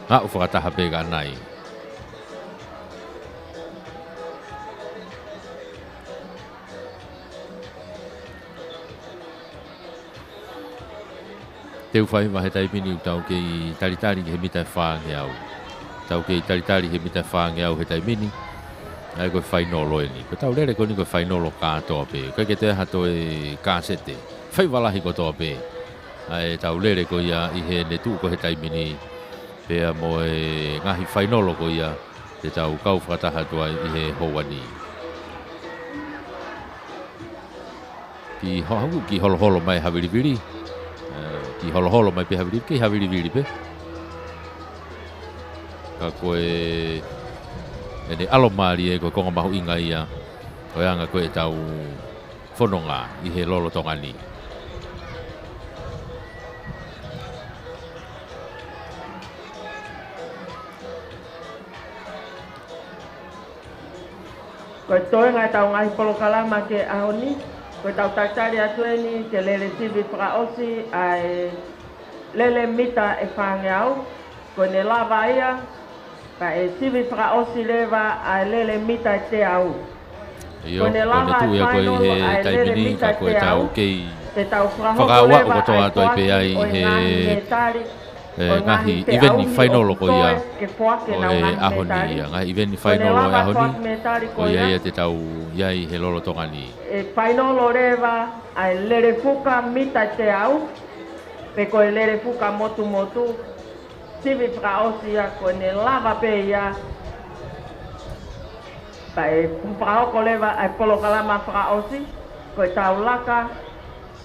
ngā whakataha pe ka nai. Teu whai wahe taimi ni tau kei taritari ki he mitai whaange au. Tau kei taritari he mitai whaange au he taimi ni. Ai koe whainolo e ni. Ko tau lere ko ni koe whainolo kātoa pe. Koe ke te hato e kāsete. Whai walahi ko toa pe. Ai tau lere ko ia i he ne tu ko he taimi ni. Pea mo e ngahi whainolo ko ia. Te tau kau whakataha tua i he houani. Ki holo mai hawiriviri. Ki holo mai pe hawiriviri. Ki hawiriviri pe. Ka koe ene alo maari e koe konga mahu inga ia. Koe anga koe tau whanonga i he lolo tongani. Koe toe ngai tau ngahi polo kalama ke ahoni. Koe tau taktari atu eni ke lele sivi whakaosi ai lele mita e whange au. Koe ne lava ia. Ka e sivi whakaosi lewa ai lele mita te au. Iyo, kone tu ia koe he taimini ka koe tau kei whakaua o kotoa toi pe ai he ngahi iveni whainolo ko ia o e ahoni ia. Ngahi iveni whainolo e ahoni ko ia ia te tau iai he lolo tongani. E whainolo lewa ai lere fuka mita te au. Pe koe lere fuka motu. Sivi whakaosi ia koe ne lava pe ia. Pai whakaoko lewa ai polo kalama whakaosi. Koe tau laka.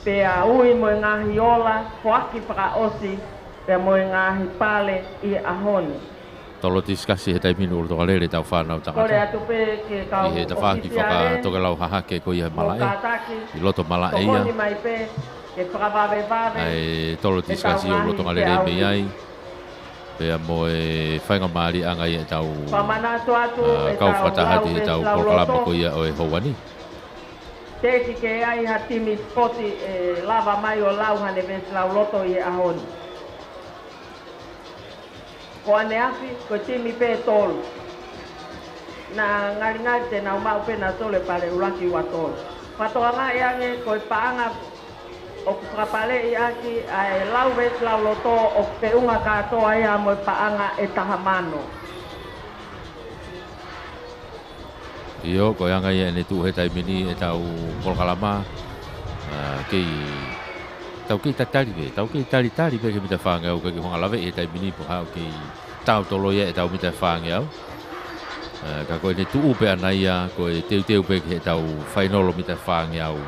Pe a ui mo ngahi ola. Whaki whakaosi. Pe mo ngahi pale i ahoni. Tolo tiskasi he taiminu uro toka lere tau whanau tangata. Kore atu pe ke kau I he ta whaki whaka toka lau hahake ko ia malae. I loto malae ia. Kokoni mai pe ke whakavave. Ai tolo tiskasi uro toka lere me ai. Pea mo e whainga maari anga i e tau kau whatahati he tau polokalama ko ia o e houani. Teki ke ai ha timi spoti e lava mai o lau hane ves lau loto i e ahoni. Ko ane afi, ko timi pe tolu. Na ngari te nau mau pe na sole pare ulaki wa tolu. Patoa nga e ange ko i paanga o kupapale i aki ai lau ves lau loto o pe unga katoa ia mo i paanga e tahamano. Iyo, ko anga ia ne tu he taimini e tau polokalama. Tau kei tatari pe, tau kei tari pe ke mita whange au kei honga lawe e taimini po hao kei tau tolo ia e tau mita whange au. Ka koe ne tuu pe ana ia, koe teu pe ke tau whainolo mita whange au.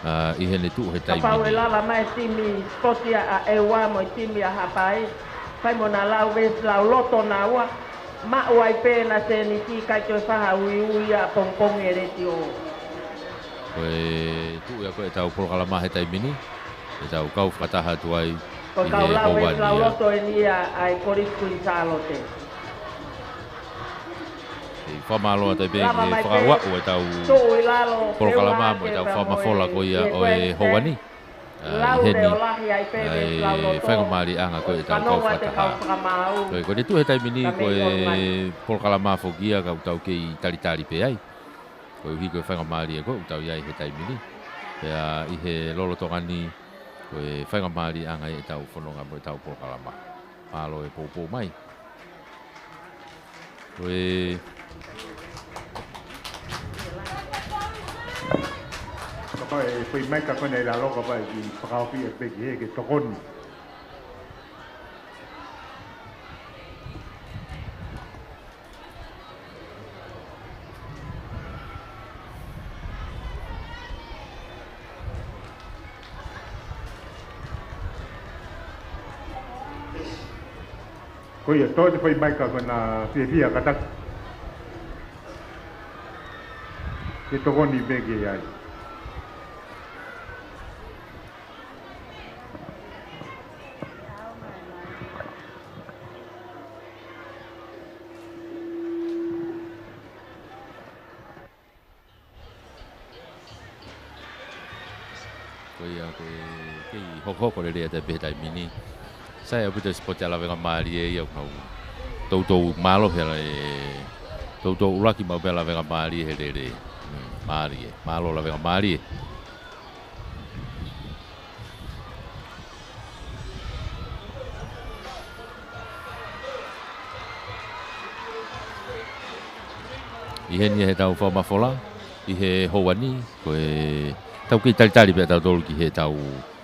I he ne tuu he taimini. Kapau e lava mai timi spotia a ewa mo i timi a hapai. Pai mo na lau ves lau loto na ua. Ma uai pe na se ni ki kai koe whaha ui a pongpong e reti o. Koe tuu ia koe tau polokalama he taimini. E tau kau whakataha tuai i Ko he kau lau ves lau houani. loto e nia ai korisku i salote. E whamaloa tai pe ke whakaua o e tau Tu i lalo. polokalama mo e tau whamafola ko ia o e houani. lau le o lahi ai pe me lau lo to. Whainga maari anga koe e tau Panonga kau te whataha. kau whakamau. Koe te tuhe taimini Ka me koe online. polkalama whokia kau tau kei taritari pe ai. Koe uhi koe whainga maari e koe tau iai he taimini. Pea i he lolo tongani koe whainga maari anga e tau whanonga mo e tau polkalama. Palo e pōpō mai. Koe Kapa e whai mai ka kone la loka pai ki whakawhi e peki he ke tokoni. Ko ia toi te whai mai ka kona whiawhia katak. Ke tokoni peki e ai. hoko le te pe tai mini sai o pute sport ala venga mari e o kau toto malo pela e toto ulaki ma pela venga mari he le mari e malo la venga mari i he ni he tau wha fola i he houani ko e tau ki tari pe tau tolu ki he tau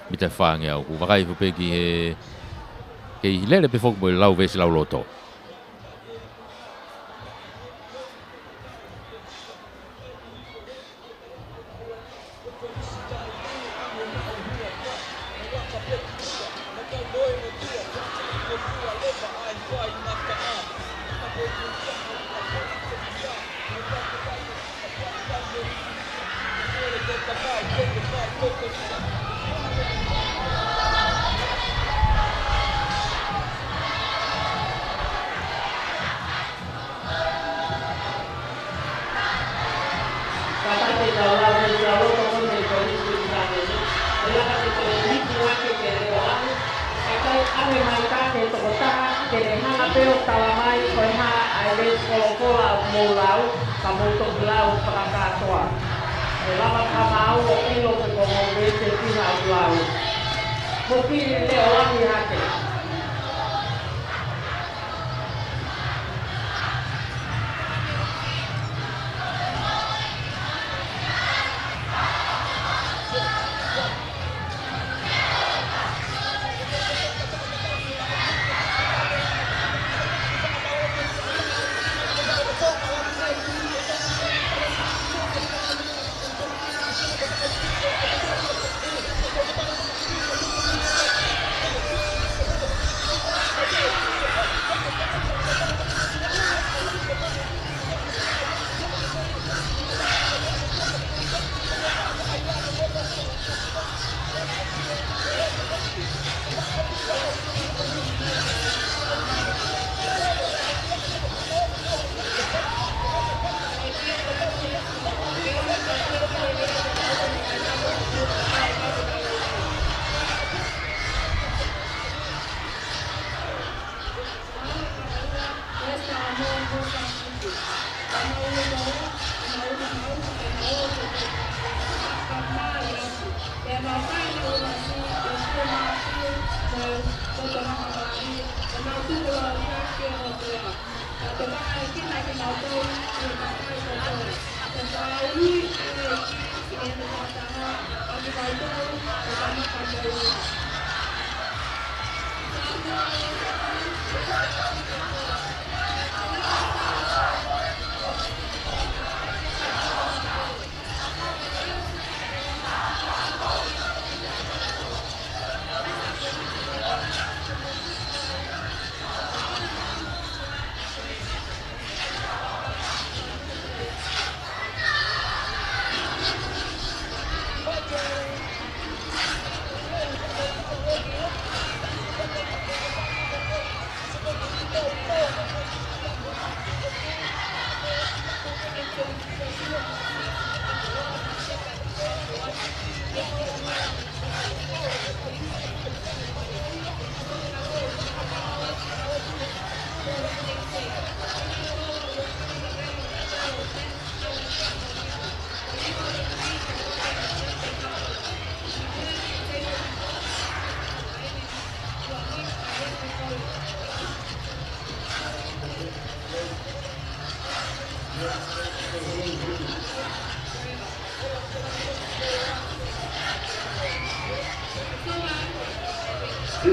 mi te whaange au ku wakai fupe ki he ke i lele pe fok mo lau vesi lau loto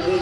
Ko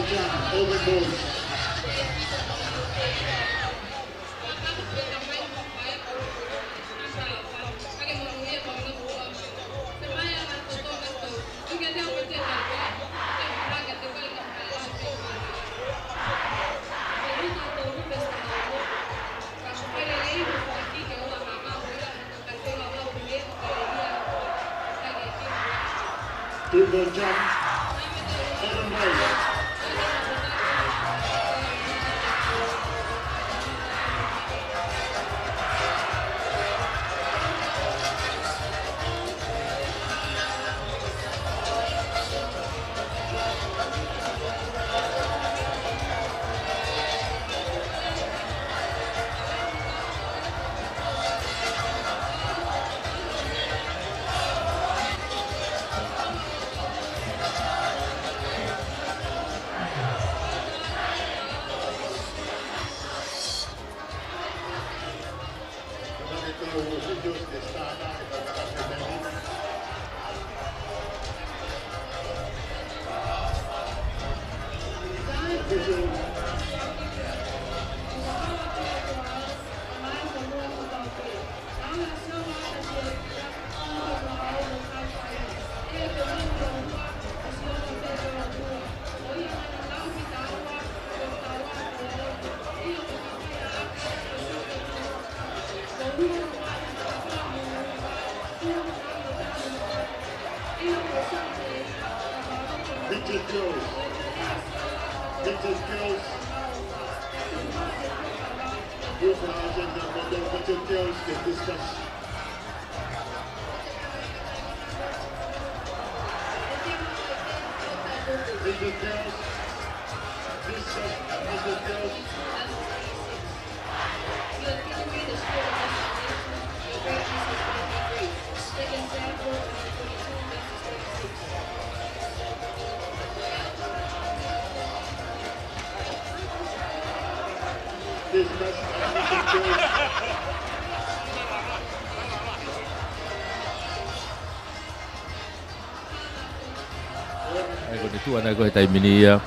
te tuana ko tai mini ia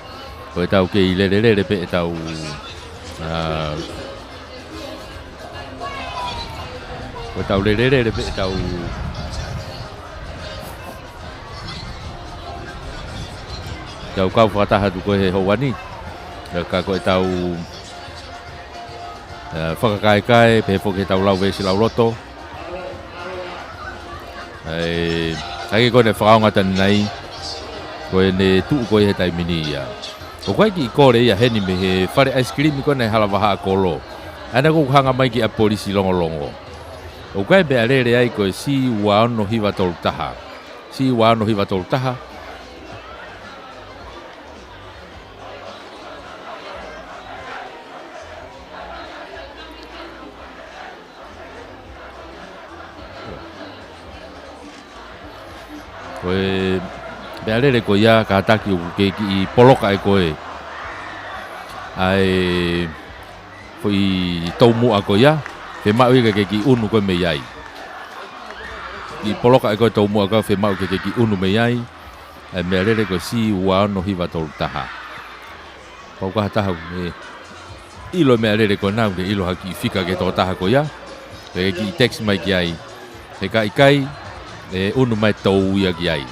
ko tau ke le pe tau ko tau le pe tau tau kau whakataha tu koe he houani ka koe tau whakakaekai pe whoke tau lau vesi lau roto hake koe ne whakaonga tani nei koe ne tuu koe he taimini ia o koe ki i kore ia heni me he whare ice cream koe ne hala waha a kolo ana kou hanga mai ki a polisi longo longo o koe bea rere ai koe si waono hiwa tolu taha si waono hiwa tolu taha koe bea rere koe ia ka ataki o ke ki i poloka e koe ai foi tau mua koe ia fe mau i ke ki unu koe me iai i poloka e koe tau mua koe fe mau ke ki unu me iai ai bea rere koe si waono hiwa tolu taha kau kaha taha me ilo mea rere koe nau ke ilo haki fika ke tō taha koe ia ke ki text mai ki ai he ka ikai e unu mai tau ia ki ai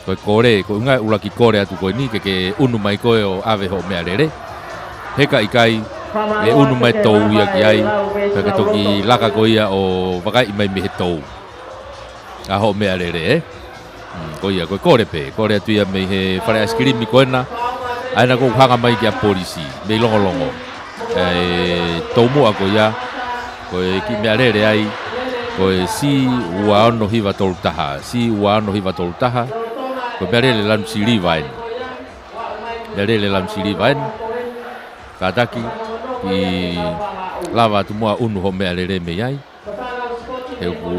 koe kore, koe unga ula ki kore atu koe ni ke unu mai koe o ave ho mea rere heka ikai e unu mai tau ia ki ai ke toki laka koe ia o wakai mai me he tau a ho mea rere koe ia koe kore pe kore atu ia me he whare ice cream i koe na aina koe hanga mai ki a polisi me longo longo tau mua koe ia koe ki mea rere ai koe si waono hiwa tolu taha si waono hiwa tolu taha ko berele lam siri vain berele lam siri vain kadaki ki lava tu mua unu ho me alere me ai e ku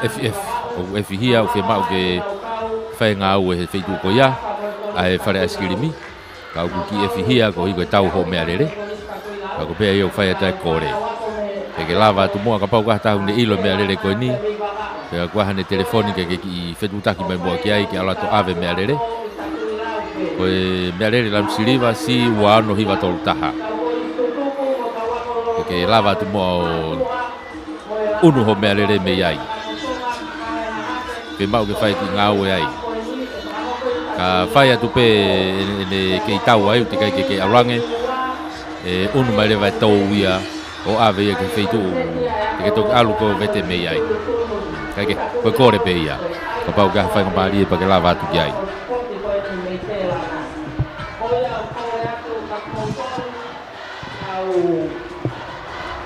ff o ff hia o fe mau ke fai nga o he feitu ko ia ai fare askirimi ka ku ki ff hia ko i ko tau ho me alere ka ko pe yo fai ata kore e ke lava tu mua ka pau ka tau ne ilo me alere ko ni pe kwa hane telefoni ke ki fetu taki mai mo ki ai ki ala to ave me alere koe mea rere lam siliva si ua ano hiwa tolu taha. Ke lava tu mo unu ho mea rere me iai. Ke mau ke whai ki ngau e ai. Ka whai atu pe ke i tau ai, te kai ke arange, unu mai rewa tau ia, o ave ia ke whaitu, te ke toki alu ko vete me iai. Kai ke, koe kore pe ia. Ka pau ka whai ngambari e pa ke lava atu ki ai.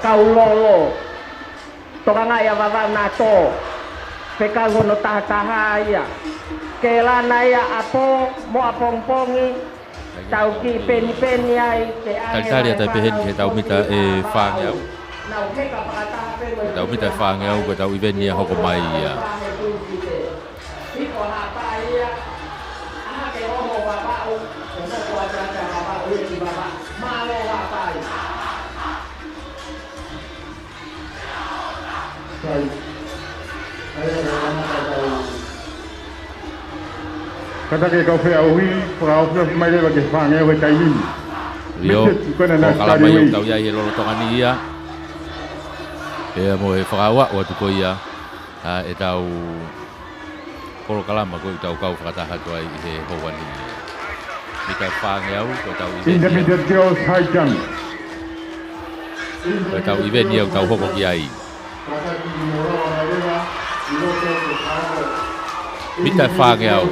Kau lolo, tokanga ia wawa na to, peka ngono taha ia, ke lana ia apo, mo apongpongi, tau ki peni ai, ke Tari atai pehen ke tau mita e whāngeau. Tau mita whāngeau ko tau iwenia hoko mai ia. Kata ke kau fea uhi, pura uhi mai le ke whange o tai ni. Rio, ko kalama iau tau iai he lolo tongani ia. Pea mo he whakaua o atu ko ia. E tau koro kalama ko i tau kau whakataha tua i he houani. Mita whangeau ko tau iwenia. Intermediate girls high jump. Ko tau iwenia o tau hoko ki ai. Mita whangeau.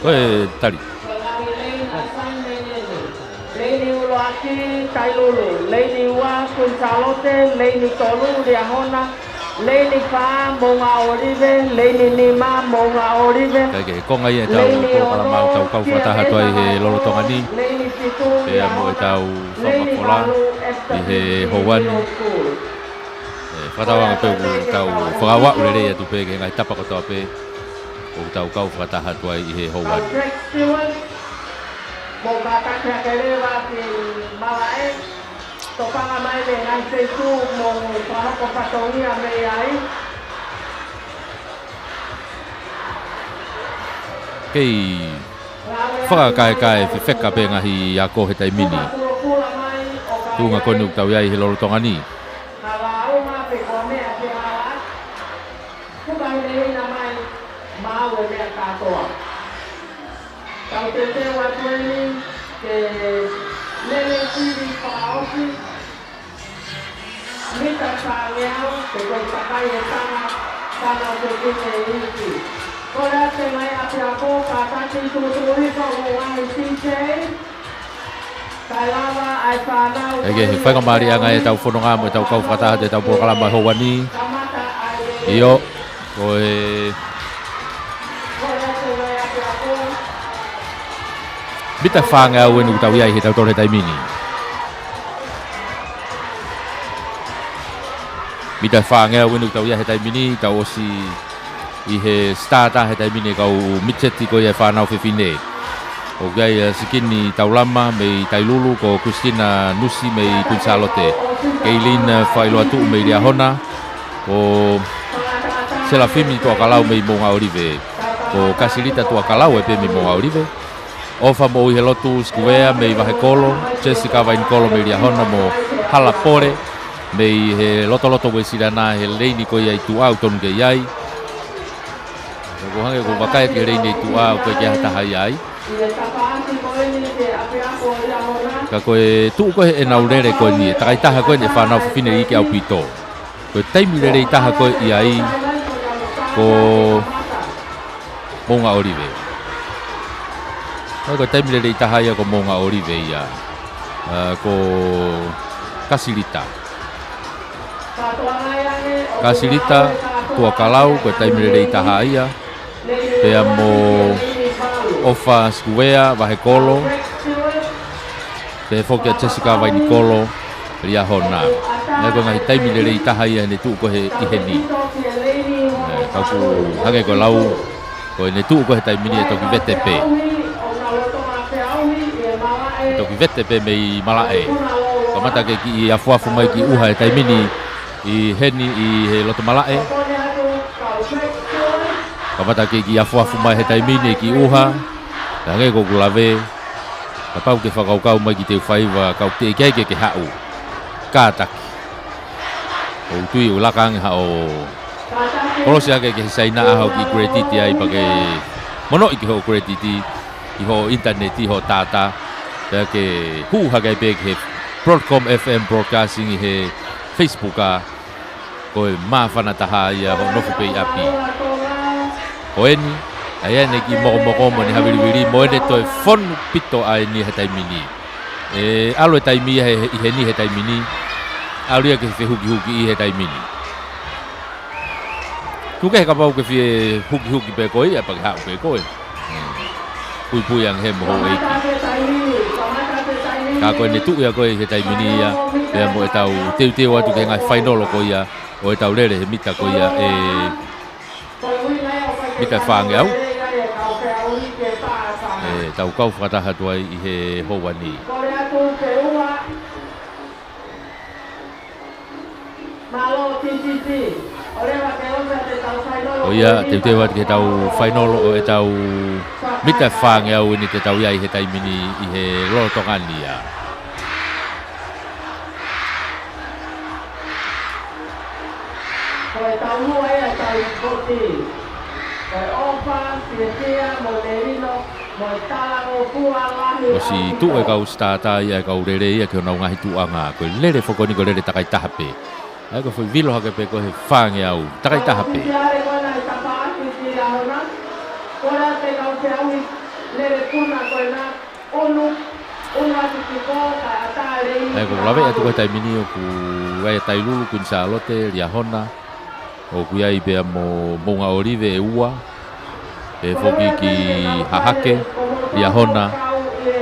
Koe tari. Leini uloaki tailulu, leini ua kunsalote, leini tolu liahona, leini fa monga orive, leini nima monga orive. Kai ke konga ia tau ko kalama tau kau whataha tua i he lolo tongani. Pea mo e tau whamakola i he houani. Whatawanga pe u tau whakawa urere ia tu pe ke ngai tapa katoa pe. O tau kau whataha tua i he houani. Moga takia kerewa ki malae. Topanga mai le ngai seitu mo whahoko patongia me ai. Kei whakakae whiwheka pe ngahi a ko he taimini. Tūnga konu tau iai he lolo tongani. Tau te te watueni ke lele tiri whaoki. Mita whangeau te koe takai e tana te kine iki. Kora te mai api a ko kātaki tūturi ko o wai tintei. Kai lava ai whanau. Ege he whakamari anga e tau whanonga mo e tau kau whataha te tau pōkalama houani. Io, koe... Mita whāngau enu tau iai he tau tore taimini. Mita whāngau enu tau iai he taimini, tau osi i he starta he taimini kau mitseti ko iai whanau whiwhine. O gai sikini tau lama mei tailulu ko Christina Nusi mei Kunsalote. Keilin whailoatu mei Riahona. Ko Selafimi tua kalau mei Monga Orive. Ko Kasilita tua kalau e pe mei Monga Orive. Ofa mo i he lotu skuea mei Vahekolo, Jessica Vainkolo mei Riahona mo Halapore, mei he loto we sirana he leini ko iai tu au tonu ke iai. Ko hange ko wakai ke leini tu au ko ke hata hai ai. Ka koe tu ko e naurere ko ni, takai taha ko ni whanau whine i ke au pito. Ko taimi rere i taha ko iai ko Monga Orive. Ko taimile rei taha ia ko Monga Orive ia. Ko Kasilita. Kasilita tua kalau ko taimile rei taha ia. Pea mo ofa skuea vahe kolo. Pe foki a Jessica vai Nicolo ria hona. Nga ko ngai taimi lele i taha ia ne tuu ko he iheni. Kau ku hange ko lau ko ne tuu ko he taimini e toki VTP. Toki VTP me i malae. Ka mata ke ki i afuafu mai ki uha e taimini i heni i he loto malae. Ka mata ke ki afuafu mai he taimini ki uha. Ka hange ko kulave. Ka pau ke whakaukau mai ki te whaiva kau te ikeke ke hau. Kātaki. O tui o lakang ha o kolosi ake ke saina ahau ki krediti ai pake mono i ki ho krediti i ho internet i ho tata. Pea ke hu hake pe ke Broadcom FM Broadcasting i he Facebook a ko e mawhana taha ia ho nofu pei api. O eni, ai ene ki moko mo ni hawiriwiri mo ene toi fonu pito ai ni he taimini. E alo e taimi i he ni he taimini. Aluia ke huki i he taimini. Tuke he kapau ke fie huki pe koe, e pake hau pe koe. Pui ang he moho eiki. Ka koe ne tuu ia koe he taimini ia, pea mo e tau teu atu ke ngai whainolo koe ia, o e tau lere he mita koe ia, e mita whaange au. E tau kau whakataha tuai i he houani. O ia, te wat ke tau whainolo o e tau mita whaange au ni te tau iai he taimini i he lolo tongani ia. Koe tau hua ia tau koti. Koe opa, sia, molerino, moi talango, pualahi. O si tu e kau stata ia kau rere ia ke onau ngahi tuanga. Koe lere whokoni ko lere takai tahape. Ai ko foi vilo hake pe ko he whaange au. Takai tahape. Ai ko lawe atu ko taimini o ku ai tailulu kun sa lote ria hona. O ku ai pe mo monga olive e ua. E foki ki hahake ria hona.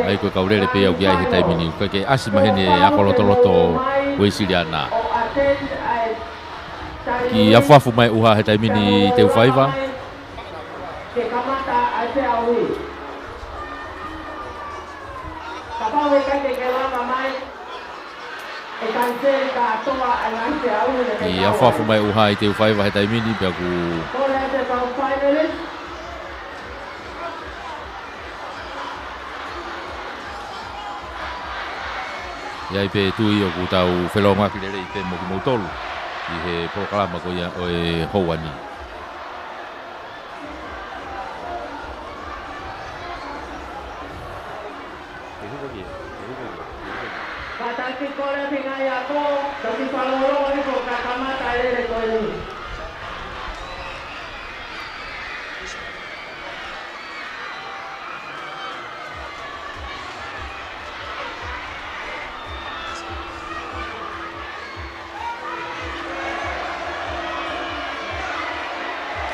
Ai ko kaurere pe au ki ai he taimini. Ko ke asima hene akoloto weisiliana. Ki afuafu mai uha he taimini teu whaiva. Ke kamata ai te aui. Kapau e kai ke lama mai. E kanse ka toa ai te aui. Ki afuafu mai uha i teu whaiva he taimini pia ku... Kore te tau finalist. Iai pe tui o ku tau whelonga ki lere i te moku mautolu. I he proklama ko ia o e houani. Pataki kore pinga ia ko, tapi paloro ni ko kakamata ele ko ni.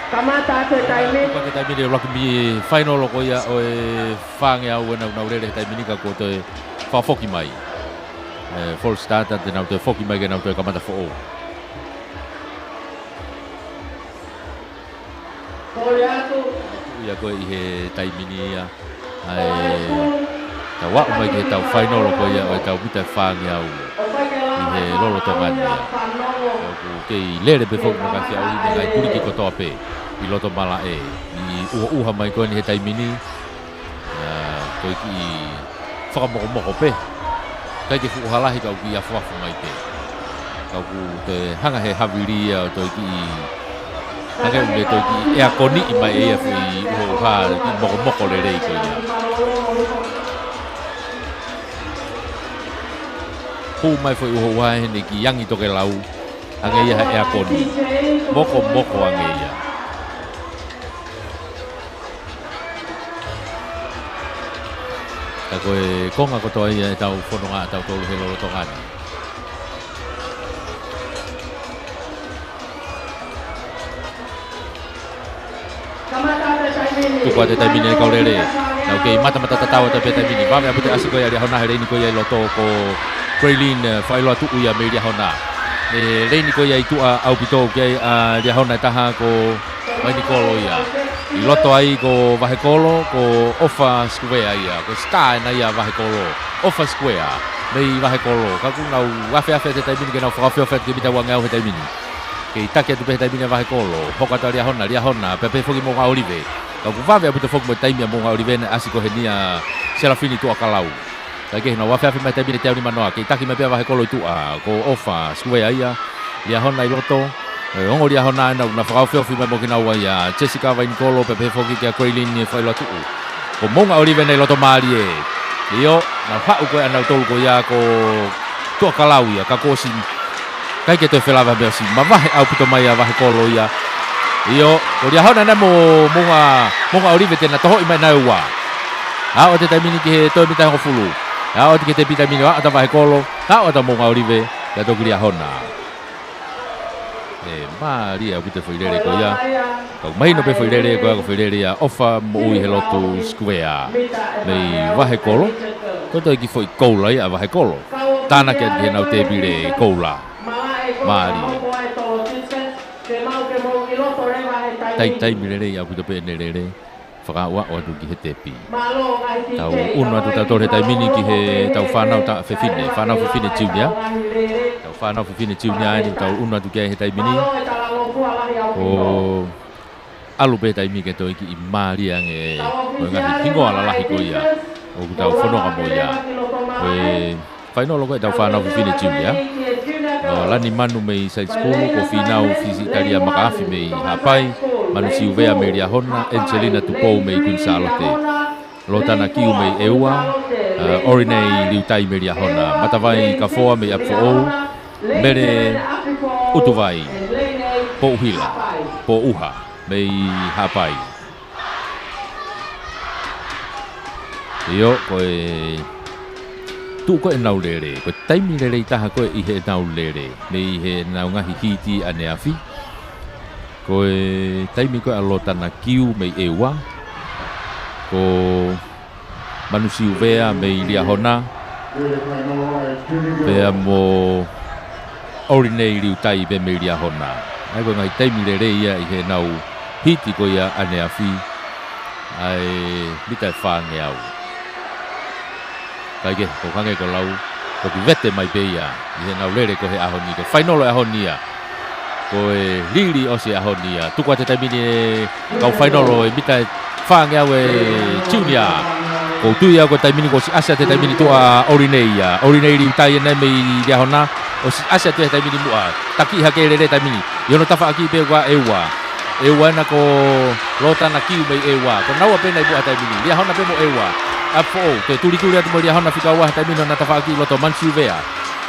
Kamata te taimi. Pake taimini o laku mi final ko ia o e whange au e nau rere he taimini ka ko te whafoki mai. False start te nau te foki mai ke nau te kamata fo o. Kore atu. Ia koe i he taimini ia. Ai... Tau wau mai ke tau final ko ia o e tau mita whange au. I he lolo tongani ia. Oku kei lere pe foki maka si au i ngai kuriki kotoa pe. I loto mala e. I uha mai koe ni he taimini. Koe ki whakamoko pe. Kai ke fuhalahi kau ki afuafu mai pe. Kau ku te hanga he haviri ia o toi ki... Hanga me toi ki ea koni i mai ea fui uha ki moko le rei koe ia. Hu mai fui uha hene ki yangi toke lau. Hanga ia ea koni. Moko ange ia. Ta koe konga kotoa ia e tau whanonga tau tolu he lolo tongani. Kamata te taimi. tu ko te taimini ka lele na ke mata tatawa te taimini va me pute asiko ya hona hele ni ko ya loto ko Krailin failo tu ya me dia hona le ni ko ya itu au pito ke dia hona taha ko mai ni kolo ya i loto ai ko vahe kolo ko ofa square ia ko star na ia vahe kolo ofa square nei vahe kolo ka ku ngau afe te taimini ke na afe ke bita wanga o taimini ke itake tu pe taimini vahe kolo hoka ta ria hona pepe foki mo olive ka ku vave abu te foki mo taimia mo olive na asiko henia serafini tu akalau Lagi na wafe mai taimini te ni manoa ke itaki me pe vahe kolo tu ko ofa square ia ria hona i loto ongo ria hona na whakawhio fi mai mo kina ua ia Jessica vai Nicolo pepe foki kia Krailin whailo tu ko monga olive nei loto maari e io na whau koe anau tolu ko ia ko tua kalau ia ka kosin kai ke toi whelava mea si ma vahe au pito mai a vahe kolo ia io ko ria hona na mo monga olive tena toho i mai na ua o te taimini ki he toi mita hongo fulu o te ke te pitamini wa ata vahe kolo o ta monga olive kia toki ria hona Maria pute foirere ko ia ko mai no pe foirere ko foirere ia ofa mo i helotu square nei vahe kolo ko to ki foi koula ia vahe kolo tana ke ke na te bire koula Maria tai mirere ia pute pe nerere whaka ua o tu ki he tepi tau unu atu tau tore tai mini ki he tau whanau ta fefine junior tau whanau fefine junior ni tau unu atu ki he tai mini o alu pe tai mini ke toi ki i Maria nge o ngahi hingo ala lahi ko ia o tau whanonga mo ia o whainolo koe tau whanau fefine junior o lani manu mei side school ko finau fisi italia makaafi mei hapai manu si uvea me ria hona Angelina Tupou mei kun salote lotana kiu mei eua orinei liutai me ria hona matavai kafoa mei apfo mere utuvai po uhila po uha mei hapai io koe tu ko nau lere ko taimi lere taha ko i he nau lere mei he nau ngahi hiti ane afi ko taimi ko alotana kiu mei ewa ko manusi uvea mei lia hona pea mo orinei liu tai be mei lia hona ai ko ngai taimi lere ia i he nau hiti ko ia ane afi ai bitai whange au kai ke ko kange ko lau ko ki vete mai pe ia i he nau lere ko he ahoni ko whainolo ahonia ko lili o se ahonia tu ko te taimini kau whainolo e bitai whange au e junior ko tu ia ko taimini ko si asia te taimini tu a orinei li utai e nei mei lia hona o si asia te taimini mua taki hake lere taimini yono tafa aki pe kwa ewa na ko lota na kiu mei ewa ko naua pe nei bua taimini lia hona pe mo ewa apo te tuli atu mo lia hona fika wa taimini na tafa aki loto mansi uvea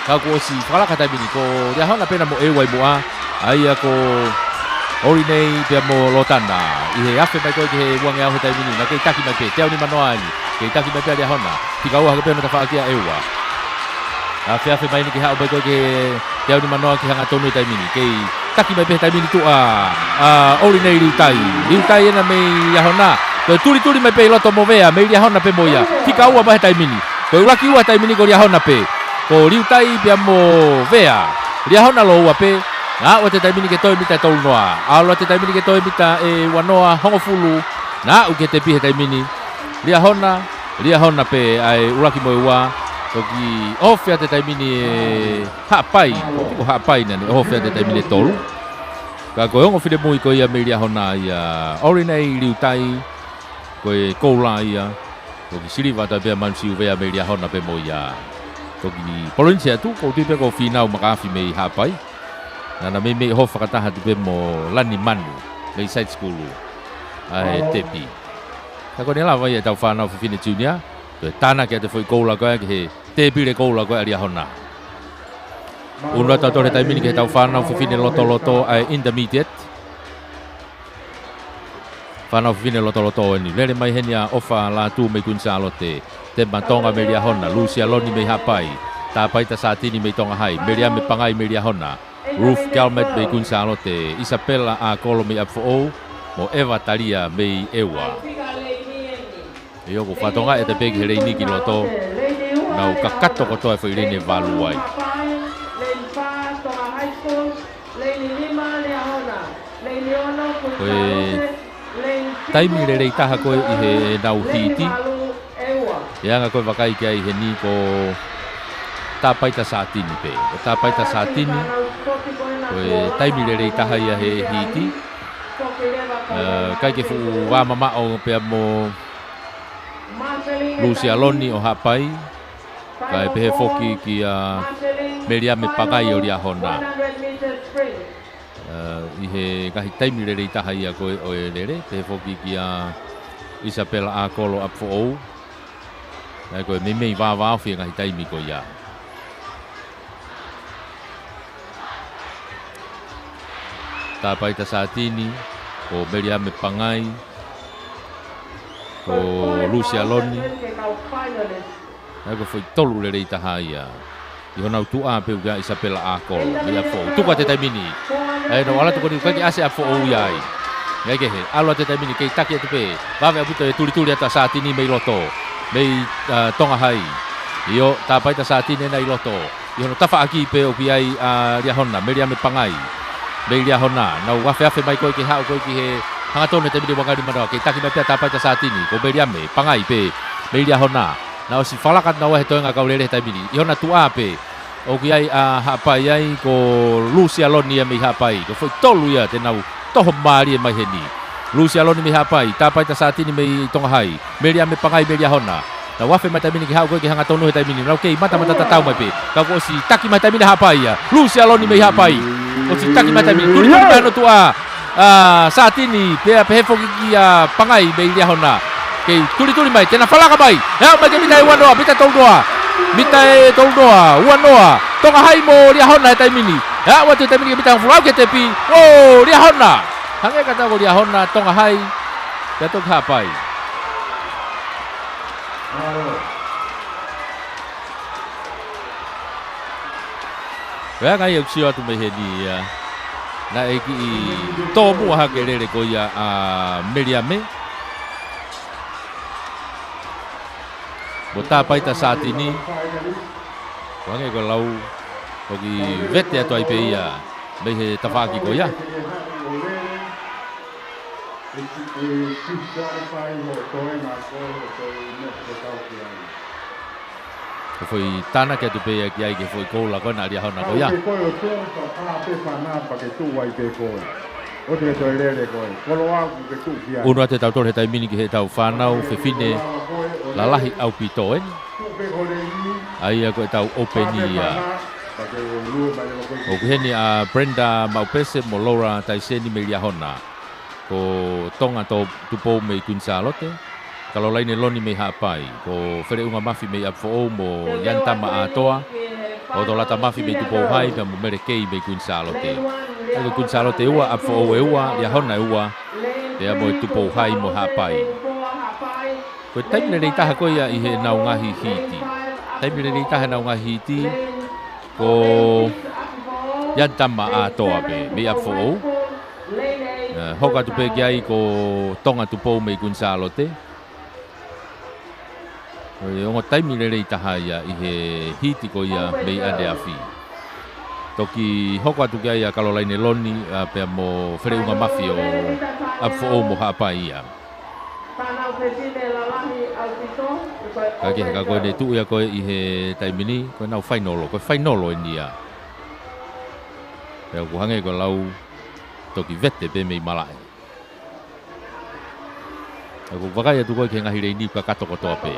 ka ko si fala ka taimini ko lia hona pe na mo ewa i mua ai ako orinei pe mo lotana i he afe mai ko he wange au tai mini na ke taki mai pe teo ni manoani ke taki mai pe dia hona tika wa ke pe na tafa kia ewa afe mai ni ke ha mai ko ke teo ni manoa ki hanga tonu tai mini ke taki mai pe tai mini tu orinei liu tai na mai ya hona ko tuli mai pe loto mo vea mai dia hona pe moia tika wa mai tai mini ko laki wa tai mini ko dia hona pe ko liu tai pe mo vea dia hona lo wa pe o te taimini ke toi mita tolu noa. Alo te taimini ke toi mita e wanoa hongo fulu. O ke te pihe taimini. Lia hona pe ai uraki mo ua. Toki ofia te taimini e hapai. Ko hapai nani ofia te taimini tolu. Ka koe hongo fide mui ko ia me lia hona ia orinei liu tai. Koe koula ia. Toki siriva ta pia mansi uvea me lia hona pe mo ia. Toki provincia tu ko tipe ko finau makafi me hapai. Na me ho whakataha tu pe mo lani manu mei side school ai tepi ka ko nela vai tau whanau fifine junior to tana ke te foi koula ko ke tepi le koula ko aria hona uno ta tore tai mini ke tau whanau fifine loto ai intermediate whanau fifine loto ni lele mai henia ofa la tu me kun salote te matonga me ria hona Lucia Loni me hapai ta pai ta satini me tonga hai me ria me pangai me ria hona Ruth Galmet be kun salote Isabella a kolo me apfo mo ewa talia mei ewa. E o ko whatonga e te peki he reini ki loto, nau kakato kotoa whai rene walu ai. Koe taimi re rei taha koe i he nau hiti, e anga koe wakai kia i he ni ko tāpaita sātini pe. O tāpaita sātini, koe taimi re rei taha ia he hiti, kai ke fu wā mama o pia mo Lucia Loni o hapai, kai pehe foki ki a meria me pagai o ria hona. I he kahi taimi re rei taha ia koe o e rere, pehe foki ki a Isabella a kolo ap fo ou, kai koe me mei wā wā whia kahi taimi ko ia. Tāpaita Sātini, ko meria me pangai, ko Lucia Loni. Ko foi tolu le rei taha ia. I hona utua peu ga Isabella a kolo. Ia fo. Tuka te taimini. Ai no ala tuko ni kai ase a fo o iai. Ngai ke he. Alo te taimini kei taki atu pe. Vave aputa e tuli ata Sātini mei loto. Mei tonga hai. Io Tāpaita Sātini nei loto. I hona tafa aki pe o ki ai ria hona. Meria me pangai. Mei ria hona. Nau wafe mai koe ki hao koe ki he hangatone te mire wangari manawa. Kei taki mai pia Tāpaita Sātini. Ko meria me pangai pe. Mei ria hona. Nau si whalakat na wahe toenga kaulere he taimini. I hona tua pe. O ki ai hapai ai ko Lucia Loni mei hapai. Ko foi tolu ia te nau toho maari mai he ni. Lucia Loni mei hapai. Tāpaita Sātini mei tonga hai. Meria me pangai meria hona. Na wafe mai taimini ki hao koe ki hangatonu he taimini. Nau kei mata tatau mai pe. Kau ko si taki mai taimini hapai ia. Lucia Loni mei hapai. O si taki mai taimini. Tuli mai no tua Sātini. Pea pehefoki ki pangai mei ria hona. Kei tuli mai. Tena whalaka mai. Heo mai ke mitai uanoa. Mitai toldoa. Mitai toldoa. Uanoa. Tonga hai mo ria hona he taimini. Ya watu taimini ke mitai fulau ke tepi. Oh ria hona. Hange kata ko ria hona tonga hai. Pea tok hapai. Wea ngai au sio atu mai he ni na e ki tō mua hake rere ko ia Meriame. Mo Tāpaita Sātini. Wange ko lau o ki vete atu ai pe ia mei he tawhaki ko ia. Ko foi tana ke tu pe ki ai ke foi ko la ko na ria hona ko ia. Uno te tau tore taimini ki he tau whanau whewhine la lahi au pito en. Aia ko e tau openi ia. O kuheni a Brenda Maupese mo Laura Taiseni me ria hona. Ko tonga to tupou me Kunsalote. Kalau lain Loni me hapai. Ko where unga mafi me apfo mo Yantama atoa. O to lata mafi me tupou hai me mo mere kei me Kunsalote. Ko Kunsalote ua apfo e ua ria hona ua. Te mo tupou hai mo hapai. Ko taimile rei taha ko ia i he nau ngahi hiti. Taimile rei taha nau ngahi hiti. Ko Yantama atoa pe me apfo o. Hoka tu pe ki ai ko tonga tupou me Kunsalote. Ongo taimile rei taha ia i he hiti ko ia mei ade afi. Toki hoko atu kia ia kalolaine Loni pea mo where unga mafi o apfo o mo hapa ia. Kake heka koe ne tuu ia koe i he taimini koe nau whainolo. Koe whainolo e nia. Pea kuhange ko lau toki vete pe mei malae. Ako wakai atu koe ke ngahi rei nipa katoko toa pe.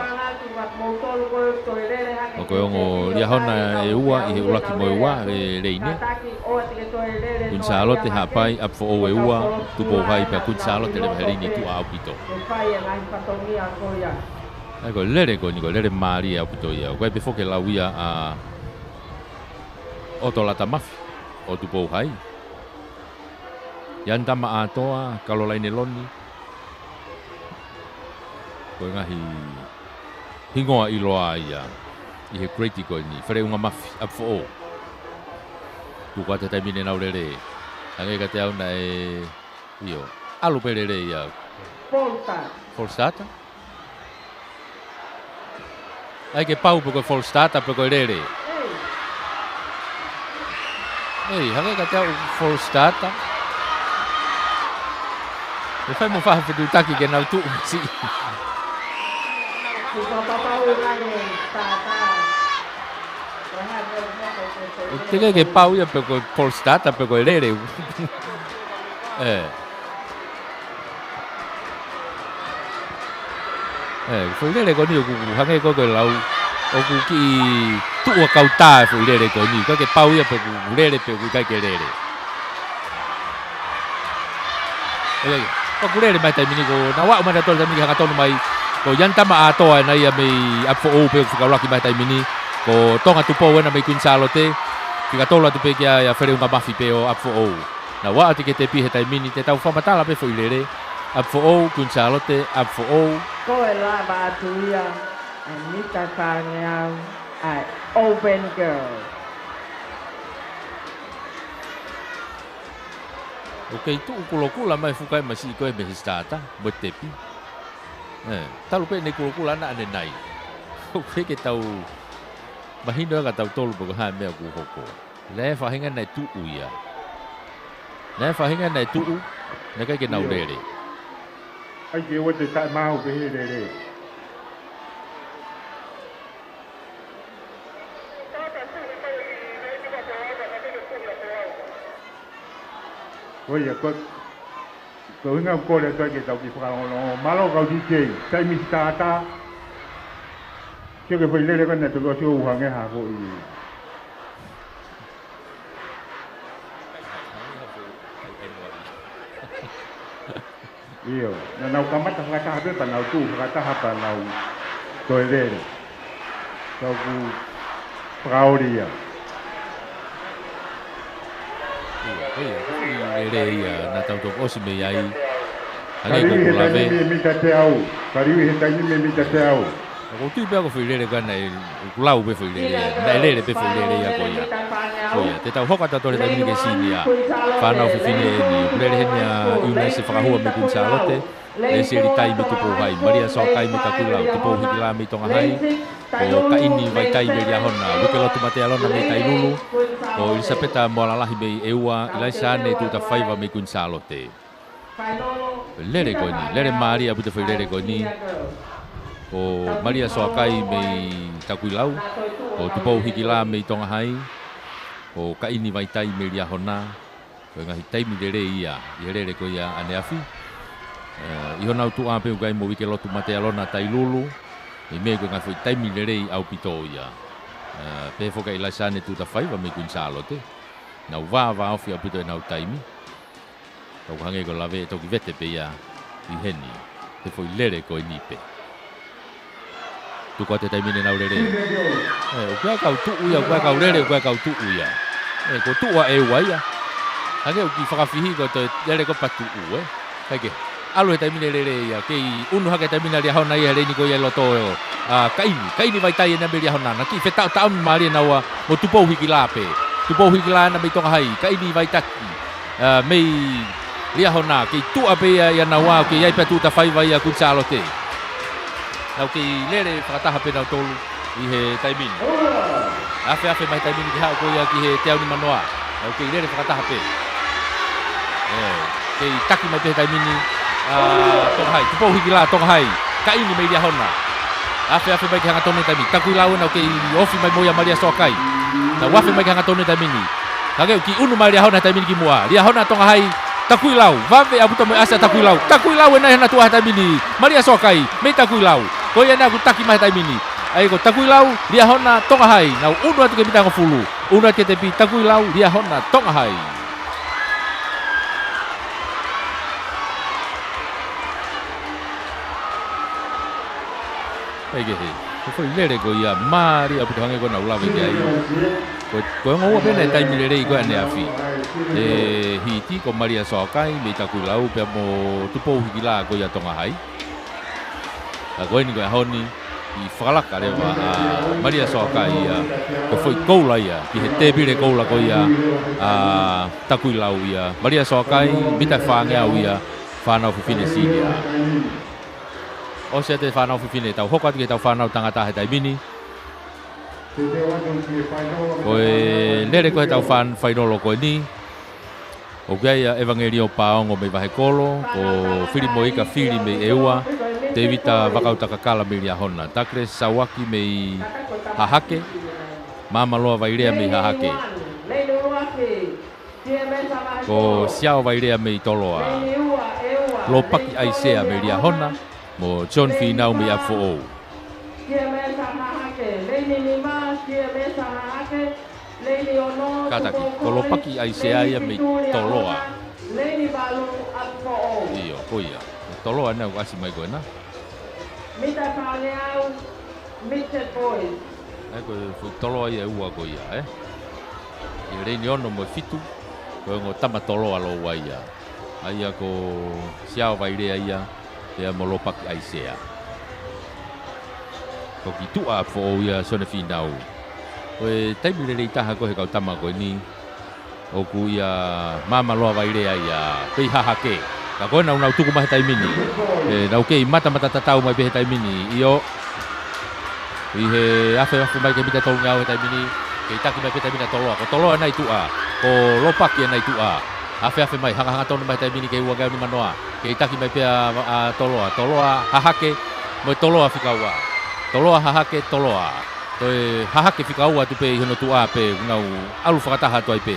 O koe ongo ria hona e ua i he ulaki mo e ua e reine. Kunsalote hapai apfo o e ua tupo hai pea Kunsalote le maherini tu au pito. Eko lere koe niko lere maari au pito ia. Koe befo ke lau ia oto lata mafi o tupo hai. Yantama atoa kalolaine Loni. Koe ngahi hingoa iloa ia. I he kreiti koe ni. Where unga mafi apfo o. Tuka te taimine nau rere. Ange ka te au na e... Iyo. alu pelele ia. False start. Ai ke pau pe ko false start pe ko lele. Ei, hanga ka tau false start. E fai mo fa pe tu taki ke na tu si. Tega che pau ia per polstata per lere. Foi lere con io hange ko ko lau o ku ki tu o kauta foi lere con ni ka ke pau ia per lere per ku ka ke lere. Ko lere mai tai mini ko na wa ma da tol mini ha tonu mai ko yanta ma ato na ia mai apo o pe ku ka laki mai tai mini ko tonga tu po na mai kun salote. Tika tola tu pe kia ia fere unga mafi pe o apfo o. Na wa ati ke te pihe tai mini te tau whamatala pe foi lere. Apfo o, kun salote, apfo o. Ko e lava atu ia, Anita Whangeau, ai Open Girl. Ok, tu kula mai fukai masi ko e mehi stata, mo tepi. Talu pe ne kula na ane nai. Ok, ke tau mahino ka tau tolu po ha mea ku hoko. Le whahinga nei tu uia. Le whahinga nei tu u, ne kai ke nau rere. Ai ke o te tai mau pe he rere. Oia, ko hinga ko le kai ke tau ki whakaro malo kau di kei, tai mi stata. Kio ke foi lere kana to ko siu hange ha ko i. Io, na nau kamata kata habe pa nau tu kata ha nau to lere. To ku fraudia. Lere ia na tau to osi me ai. Hange ko lave. Mi ta te au. Kariu he tai mi ta te au. Ko tu pe ko foi lere kana e kulau pe foi lere. Na lere pe foi lere ia ko ia. Ko ia te tau hoka ta tole ta mi ke sinia. Fa na fi fine ni lere henia una se fa hua me kun salote. Le se ri tai me tu po vai. Maria so kai me ta kulau tu po hikila me tonga hai. Ko ka ini vai tai me ia hona. Ko lo tu mate alona me tai lulu. Ko Elisabeta mo la lahi me eua ilaisa ne tu ta faiva me kun salote. Lere ko ni, lere Maria puta foi lere ko ni. O Maria Soakai me takuilau, o tupou hikila me tonga hai, o kaini vai tai me ria hona, o ngahi taimi lere ia, i lere ko ia ane afi. I hona utu ape ukai mo wike lotu mate alona tai lulu, i me ko ngahi taimi lere i au pito ia. Pe foka ilaisane tu ta faiva me kun salote, na uva ofi au pito e nau taimi. Tau hange ko lave toki vete pe ia i heni, te foi lere ko i nipe. Tu kote tai mine nau lere. O kua kau tu uia, kua kau lere, kua kau tu uia. Ko tu ua e uaia. Hange o ki whakafihi ko te lere ko patu u, Kaike, alu he tai mine lere ia, kei unu hake tai mine ria hauna ia reini ko ia loto eo. Kaini vai tai e nabe ria hauna, na ki whetau taun maria naua mo tupou hiki lape. Tupou hiki la na mei tonga hai, kaini vai taki. Mei ria hona ke tu ape ia na wa ke ia patu ta faiva ia kun salote. Nau ke lere whakataha pe nau tolu i he taimini. Afe mai taimini ki hao ko ia ki he te au ni manoa. Nau ke lere whakataha pe. Ke taki mai pe he taimini tonga hai. Tupou hiki la tonga hai. Ka ini mei ria hona. Afe mai ki hanga tonu taimini. Takui lau nau ke ofi mai moia Maria Soakai. Nau wafe mai ki hanga tonu taimini. Kageu ki unu mai ria hona taimini ki mua. Ria hona tonga hai. Takui lau, vave abuta mo asa takui lau. Takui lau na hana tua taimini. Maria Soakai, me takui lau. Ko ia na ku taki mai taimini. Ai ko takui lau, ria hona tonga hai. Na unu atu ke bitanga fulu. Unu atu te pi takui lau, ria hona tonga hai. Ai ke he. Ko foi lere ko ia mari abuta hange ko na ulawe ke ai. Ko ngau pena taimi lere ko ane afi. Hiti ko Maria Soakai me takui lau pe mo tupou hikila ko ia tonga hai. Ko ni ko honi i whakalaka rewa Maria Soakai ia ko foi koula ia ki he tebire koula ko ia takui lau ia Maria Soakai mita whangeau ia whanau whiwhine sinia. O sea te whanau whiwhine tau hoka te tau whanau tangata he taimini. Koe nere koe tau whainolo koe ni. O gaya Evangelio Paongo me vahe kolo, o whiri moika whiri me eua, te vita wakauta kakala me ria hona. Takre sawaki me hahake, mama loa vairea me hahake. Ko siao vairea me toloa. Lo paki aisea me ria hona, mo John Finau me afo ou. Kataki, ko lo paki aisea ia me toloa. Iyo, koia. Toloa nau asi mai koe na. Mitä paljon, mitä pois? Ko fu toloa ia ua koia, I reini ono mo fitu, ko ngo tama toloa lo waia. Aia ko siao vairea ia, ia mo lo paki aisea. Ko ki tua fo ia sone finau. Koe taimile rei taha kohe kau tama koe ni. O ku ia mama loa vairea ia pei hahake. Ka koe nau tuku mahe taimini. Nau kei mata tatau mai pehe taimini. Iyo. I he afe mai ke mita tolu ngau he taimini. Kei taki mai pehe taimina toloa. Ko toloa nai tua. Ko lopaki nai tua. Afe mai hanga tonu mai taimini kei ua gau ni manoa. Kei taki mai pehe toloa. Toloa hahake. Moi toloa whikaua. Toloa hahake toloa. Toi hahake whikaua tu pe hono tua pe ngau alu whakataha toi pe.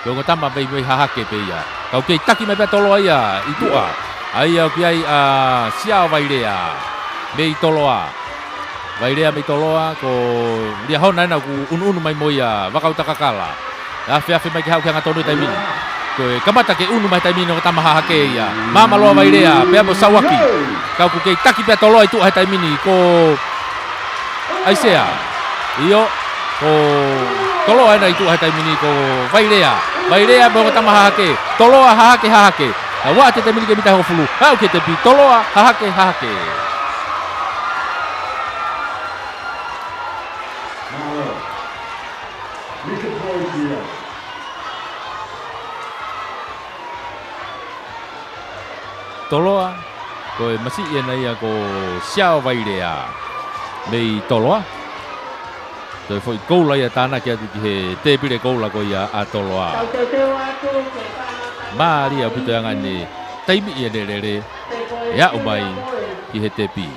Ko ngo tama bei mai hahake pe ia. Kau kei taki mai pe toloa ia I tua. Ai au ki ai siao vairea. Mei toloa. Vairea mei toloa ko ria hona na ku unu mai moia wakauta kakala. Afe mai ki hau ki anga tonu taimini. Ko kamata ke unu mai taimini ngo tama hahake ia. Mama loa vairea pe mo sawaki. Kau ku kei taki pe toloa I tua taimini ko aisea. Iyo ko toloa ena itu hatai mini ko vairea mo tama hahake toloa hahake wa te mini ke mita ho fulu ha ke te pi toloa hahake toloa ko masi ena ia ko siao vairea mei toloa. Toi foi koula ia tana kia tuki he te pire koula ko ia a toloa. Maria puto yang ane taimi ia derere ya umai ki he te pi.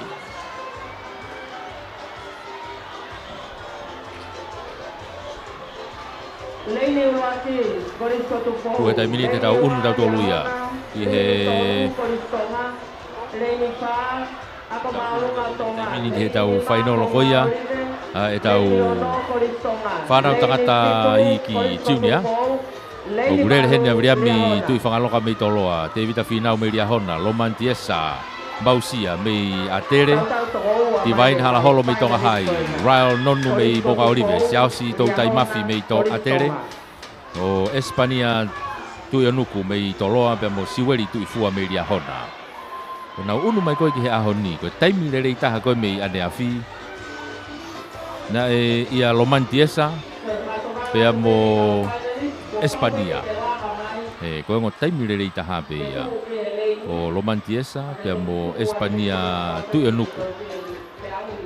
Ko he taimini te tau unu tau tolu ia ki he taimini te tau whainolo ko ia. E tau whanau tangata I ki junior. O gurere hene avriami tui whangaloka mei toloa. Te vita whinau mei ria hona. Lomantiesa, Mausia mei atere. Ti vain hala holo mei tonga hai. Rael nonu mei boka orive. Siausi tau tai mafi mei to atere. O Espania tui anuku mei toloa. Pea mo siweri tui fua mei ria hona. Nau unu mai koe ki he ahoni. Koe taimi rei taha koe mei ane afi. Na ia Lomantiesa pea mo Espania. Ko ngo taimi rei taha pe ia. O Lomantiesa pea mo Espania tu nuku.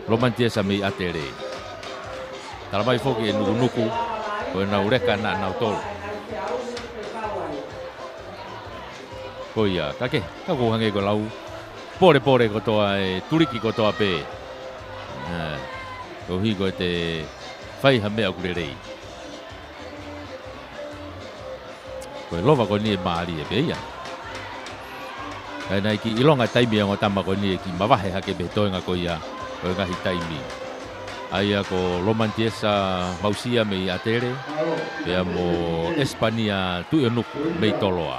Lomantiesa mei atere. Talamai foki nuku ko na ureka na tol. Ko ia kake ka ko hange ko lau. Pore ko toa turiki ko toa pe. Ko higo te whai ha mea kurerei. Ko lova ko ni maari e beia. Kai nai ki ilonga taimi ngo tama ko ni ki mawahe hake be toenga ko ia ko ngahi taimi. Aia ko Lomantiesa Mausia mei atere. Pea mo Espania tu enuk mei toloa.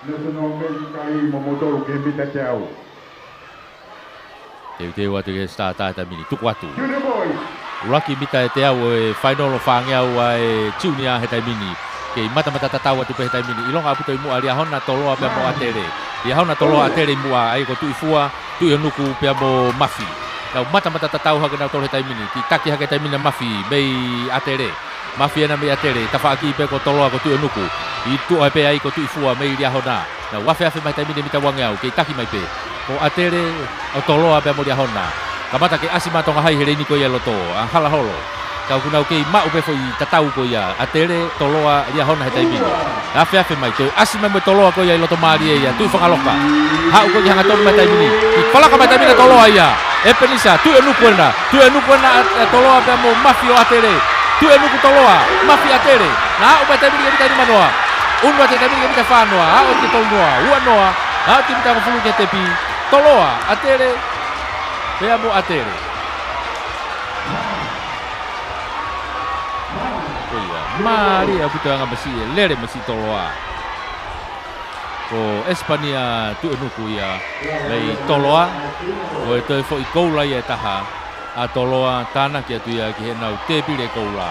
National Medical Momodoro ke mita tau. Te watu ke stata mini tuk watu. Lucky mita te au final fangea e junior he mini. Ke mata tatau watu pe he mini. Ilong apu to mu alia hona toloa pe mo atere. Ia hona toloa atere mu ai ko tu ifua tu nuku pe mo mafi. Nau mata tatau hake nau tolo he taimini. Ki taki hake taimina mafi mei atere. Mafi ana mei atere. Tawhaaki pe ko toloa ko tu enuku. I tu ai pe ai ko tu ifua mei ria hona. Nau wafe mai taimini mita wange au. Ki taki mai pe. Ko atere o toloa pe mo ria hona. Kamata ke asima tonga hai here ni ko ia loto. Ang hala holo. Kau kunau ke mau pe foi tatau ko ia. Atere toloa ria hona he taimini. Afe mai tu asima mo toloa ko ia loto mari ia. Tu whakaloka. Hau ko hanga tonu mai taimini. I palaka mai taimini toloa ia. E penisa tu enukuena toloa pe mo mafio atere. Tu enuku toloa mafi atere. Na hau mai taimini ke tani manoa. Unwa te taimini ke mita whanoa. Hau te tolnoa. Ua noa. Hau te mita kofulu ke tepi. Toloa atere. Pea mo atere. Maria putuanga masi lere masi toloa. Ko Espania tu enuku ia lei toloa. Ko e toi foi koula ia taha. A toloa tana ki atu ia ki he nau te pire koula.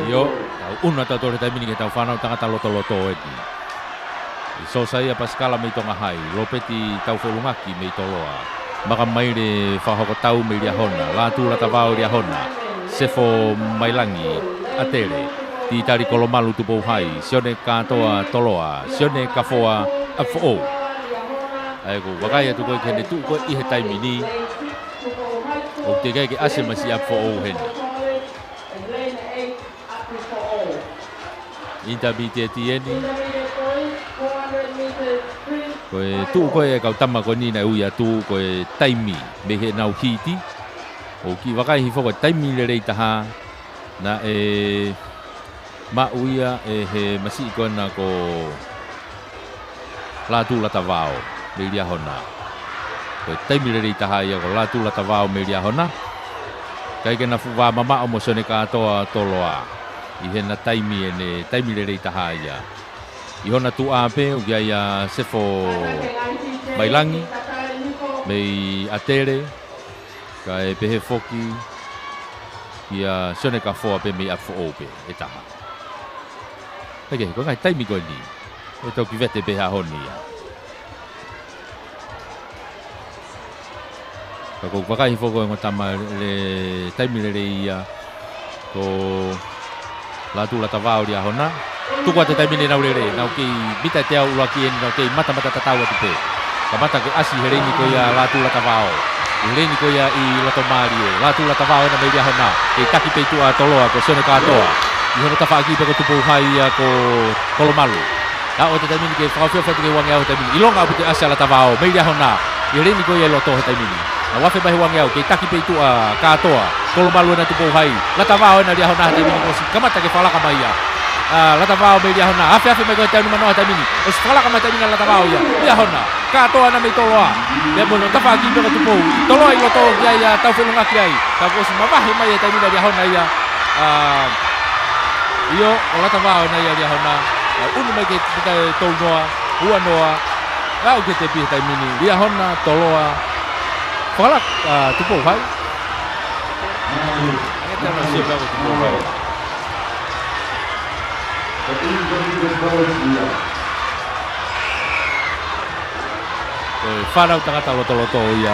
Yo, una tau tore taimini ke tau whanau tangata loto eti. I so saia paskala mei tonga hai, lopeti tau wholungaki mei toloa. Maka maire whahoko tau mei ria hona, la tūrata wao ria hona. Sefo mailangi, atere, ti tari kolomalu tupou hai, sione katoa toloa, sione kafoa afo. Aiku, wakai atu koe kene tu koe ihe taimini. O te kei ke ase masi afo hene. Intabite tieni. Koe tu koe e kau tama koe nina uia tu koe taimi me he nau hiti. O ki wakai hi whoko taimi le rei taha na e ma uia e he masi koe na ko la tu lata vao me ria hona. Koe taimi le rei taha ia ko la tu lata vao me ria hona. Kai ke na fuwa mama o mo sone katoa toloa. I hena taimi ene taimi le rei taha ia. I hona tu ape o gia ia sefo mailangi mei atere ka e pehe foki ia sone ka foa pe mei afo ope e taha. Heke, ko ngai taimi koe ni. E tau ki vete peha honi ia. Ka kou wakahi foko e ngotama le taimi le rei ia ko la tu la tavao ria hona. Tuku te taimine nau rere, nau ki bita te au ula ki nau ki mata tatau atu pe. Ka mata ke asi hereni ko ia la tu la tavao. Hereni ko ia I la tomari, la tu la tavao na media hona. E taki pe tu a toloa ko sone katoa. I hono tafa ki pe ko tupu hai ia ko kolomalu. Da o te taimine ke whakawhia whatu ke wangi au taimine. Ilonga apu te asi la tavao, media hona. Hereni ko ia loto he taimine. Na wafe bahi wangi au, ke taki pe tu a katoa. Kolomalu na tupu hai. La tavao na ria hona he taimine ko si kamata ke whalaka mai ia. Lata vao me ria hona. Afe me koe taunu manoa taimini. O si whalaka mai taimina lata vao ia. Ria hona. Katoa na me toloa. Ia mono tafa aki peka tupou. Toloa I loto kia ia tau whelunga kia I. Ka kosi mawahe mai e taimina ria hona ia. Io o lata vao na ia ria hona. Unu mai ke pita tau noa. Ua noa. Rau ke te pihe taimini. Ria hona, toloa. Whalak tupou hai. Anga te ana sia peko tupou hai. Whanau tangata loto ia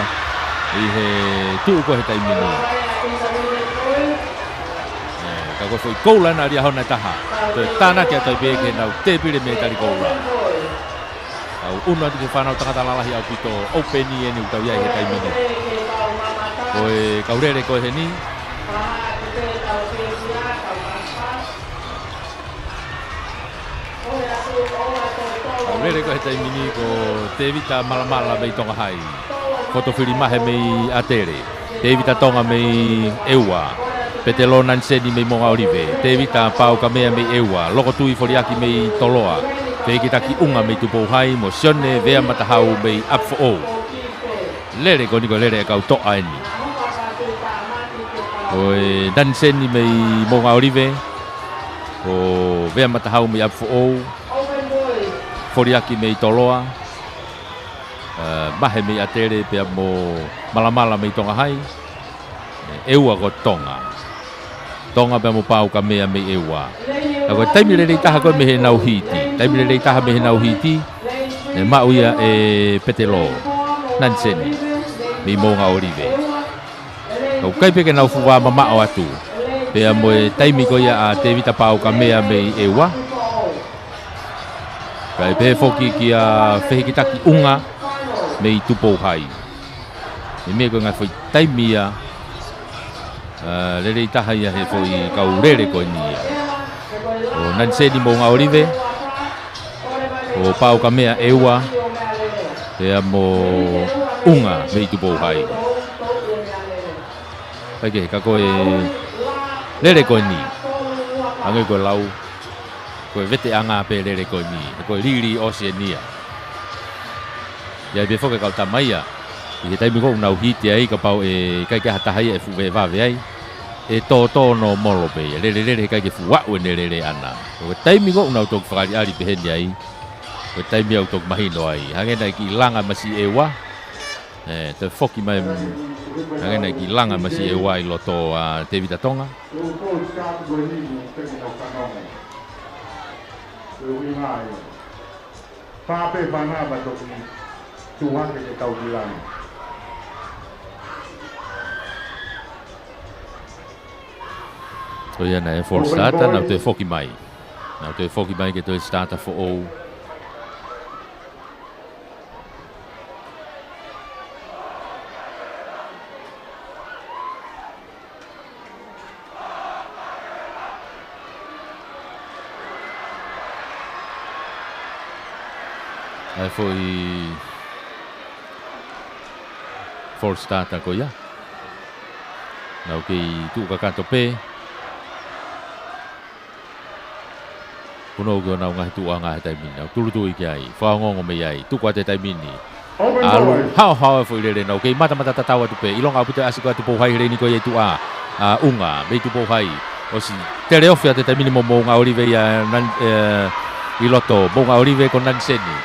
I he tuu ko he taimini. Ka koe foi koula na ria hona taha. Toi tāna kia toi peke nau te pire me tari koula. Au unu atu ke whanau tangata lalahi au pito openi eni utau iai he taimini. Koe kaurere koe he ni. Rere ko he taimini ko te evita malamala mei tonga hai. Fotowhiri mahe mei atere. Te evita tonga mei eua. Petelo nanseni mei monga orive. Te evita pau kamea mei eua. Loko tui foriaki mei toloa. Te ikitaki unga mei tupou hai. Mo sione vea matahau mei apfo o. Lere ko niko lere e kau toa eni. Oe nanseni mei monga orive. O vea matahau mei apfo o. Foriaki mei toloa. mahe me atere pe mo malamala me tonga hai eua ko tonga pe mo pau ka mea me eua ko taimi le taha ko me he nau hiti taimi le taha me he nau hiti e mauia e petelo nanseni mi monga olive ko kai pe ke nau fuwa mama o atu pe mo e taimi ko ia a te vita pau ka mea me eua kai pe foki ki a fehikitaki unga me tupo hai e me ko nga foi taimia le taha ia he foi kau rere ko ni o nanseni monga olive o pau ka mea eua e mo unga me tupo hai pake ka ko e lere ko ni angai ko lau ko vete anga pe lere ko ni ko lili Oceania ya be foka ka tamaia i tai mi ko nau hiti ai ka pau e kai ka hata hai e fu ve va ve ai e to no molo pe lere kai ke fu wa o lere ana ko tai mi ko nau tok frali ali pe hen ai ko tai mi au tok mahino ai hange na ki langa masi ewa te foki mai hange na ki langa masi ewa i loto a te vita tonga fa pe bana ba to ni tuhan ke tau bilang so ia na e for starta na te foki mai ke te starta for all ai foi for starta ko ia na o tu ka kanto pe kuno go na nga tu anga tai mina tu i kai fa ngongo me ai tu kwa te tai mini alu how foi le na okay mata tawa tu pe ilong apu te asiko tu po hai le ni ko ye tu unga be tu po hai o si te reo fia te tai mini mo nga olive ya nan iloto mo nga olive con nan seni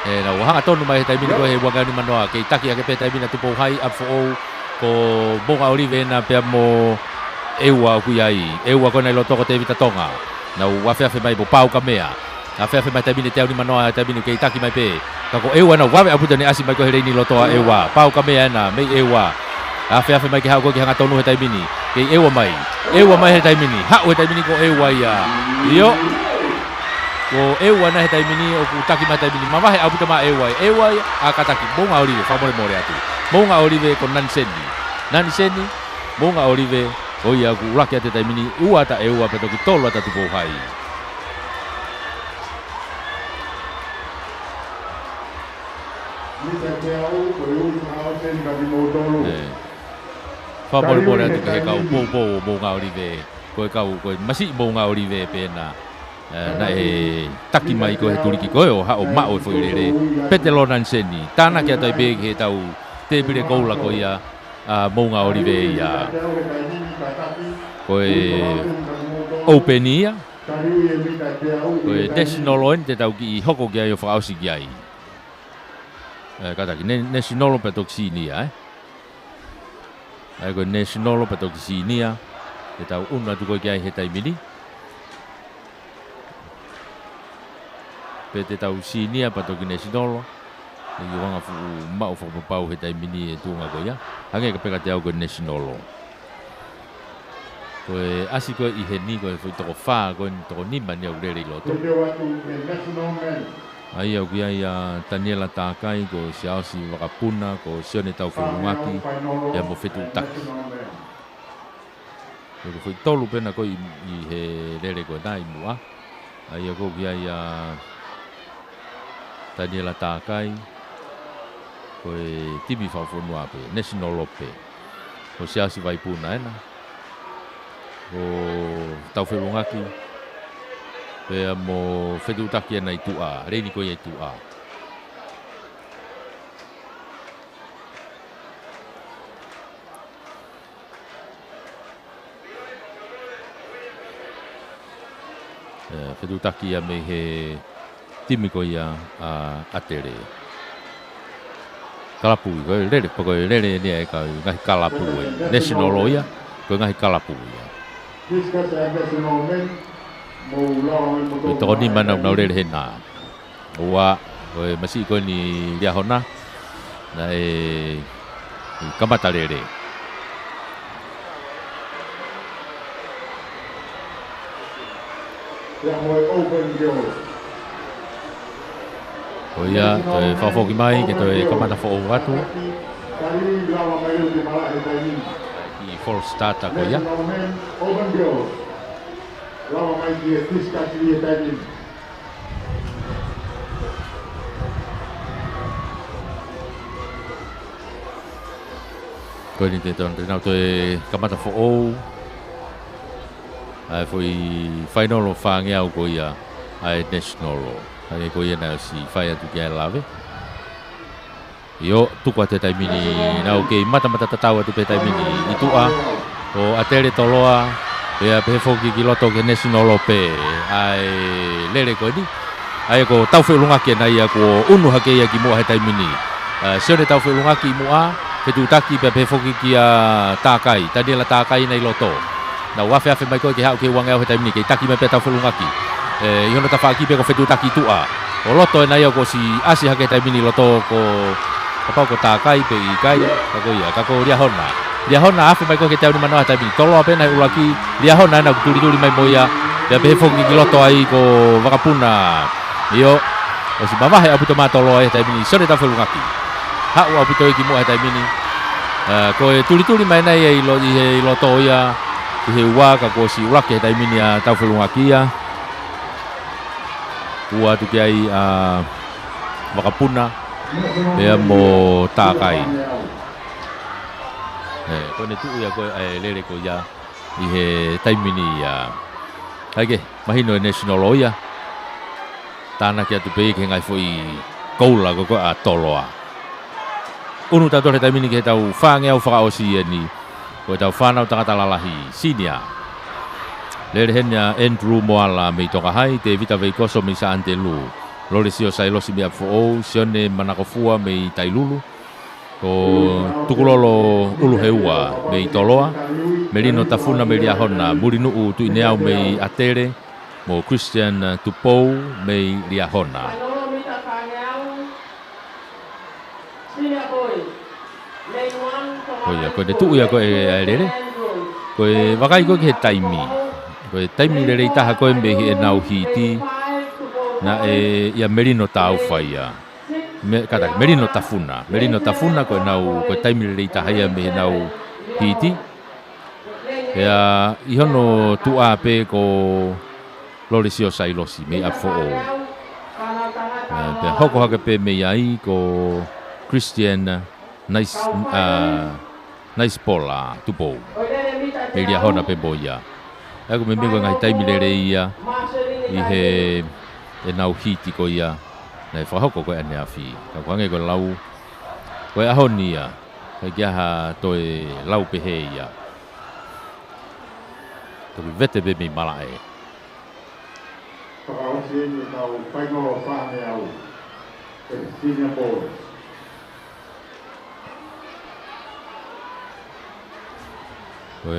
na wa ha tonu mai tai mini ko he wanga ni manoa ke taki ke pe tai mini tu po hai up for ko bonga olive na pe mo eua ku ai eua ko na loto ko te vita tonga na wa fe mai bo pau ka mea a fe mai tai mini te ni manoa tai mini ke taki mai pe ka ko eua na wa apu ni asi mai ko he ni loto eua pau ka mea na me eua a fe mai ke ha ko ke hanga tonu he tai mini ke eua mai he tai mini ha o tai mini ko eua ia io ko eua na he tai mini o ku taki mai tai mini mama he apu ma eua a kataki bonga olive fa more atu bonga olive con nanseni bonga olive o ia ku rakia te tai mini ua ta eua pe toki tolo ta tupo hai fa more atu ke kau bonga olive ko masi bonga olive pe na taki mai ko he turiki ko o ha o ma o foi lere petelo nanseni tana ke tai pe he tau te pire koula ko ia monga olive ia ko openia ko national on te tau ki hoko ki ai o fausi ki ai kata ki national petoxinia ko national petoxinia te tau una tu ko ki ai he tai mini pe te tau sinia patokinesinolo ni wanga fu mau fu pau he tai mini e tunga ko ia hange ka peka te au ko nationalo ko asi ko i he ni ko fu to fa ko to ni mani au rere loto ai au kia ia Daniela Takai ko siausi wakapuna ko sione tau fu ngaki ya mo fetu tak ko fu tolu pena ko i he rere ko dai mua ai ko kia ia Daniela Takai ko tibi fa fonua pe national lope ko siasi vai puna ena ko tau felungaki pe mo fetu taki na itu a reni ko ye itu a fetu taki me he timi ko ia atere Kalapu ko lele poko lele ni ka ngai kalapu national lawyer ko ngai kalapu ya to ni mana na lele hena wa ko masih ko ni dia hona na kamata lele oh ya, to fa ki mai ke to kamata fo watu. I false start ko ya. Ko ni te ton na to kamata fo o. Ai foi final of fangia ko ya. Ai national. Ai ko ia na si fai atu kia lave. Yo tu ko te taimini na o ke mata tatau atu pe taimini itu a o atere toloa pe pe foki kiloto ke national pe ai lele ko ni ai ko tau fe lunga ke na ia ko unu hake ia ki mo he taimini sone tau fe lunga ki mo a pe tu taki pe foki kia takai tadi la takai nei loto na wa fe mai ko ke ha ke wanga he taimini ke taki me pe tau fe lunga ki yo no tafaki pe ko fetu taki tua o loto na yo ko si asi hake taimini loto ko apa ko takai pe ikai ko ya ka ko dia hona afu mai ko ke tau ni mano taimini tolo pe na ulaki dia hona na tuli mai moya ya pe fongi ki loto ai ko wakapuna yo o si mama he abu to matolo ai taimini so de ta fulungaki ha o abu to ki mo ai taimini ko tuli mai na ai loto ya he wa ka ko si ulaki taimini ya ta fulungaki ya ua tu kiai wakapuna dia mo takai ko ne tu ya ko lele ko ya i he taimini ya age mahino national lawyer tana kia tu pe ke ngai foi koula ko a toloa unu ta tole taimini ke tau fange au fa osi ni ko tau fana ta kata lalahi sinia lele henya Andrew Moala me toka hai te vita veikoso me sa antelu lole sio sai losi me fo sione manakofua me tailulu ko tukulolo ulu heua me toloa melino tafuna me liahona murinu tu ineau me atere mo Christian Tupou me liahona ko ya ko de tu ya ko lele ko wakai ko ke taimi ko taimi le ita ko mbe e na uhiti na ya merino tau faia me kata merino tafuna ko na ko taimi le ita haya me na uhiti ya ihono tu ape ko lorisio sailosi me afo o pe hoko haka pe me ai ko Christian nice pola tupo me dia hona pe boya aku me mengo ngai taimi le ia i he e nau hiti ko ia nei fa hoko ko ane afi ka kwange ko lau ko ahonia ka gia ha toi lau pe he ia to vete be mi mala e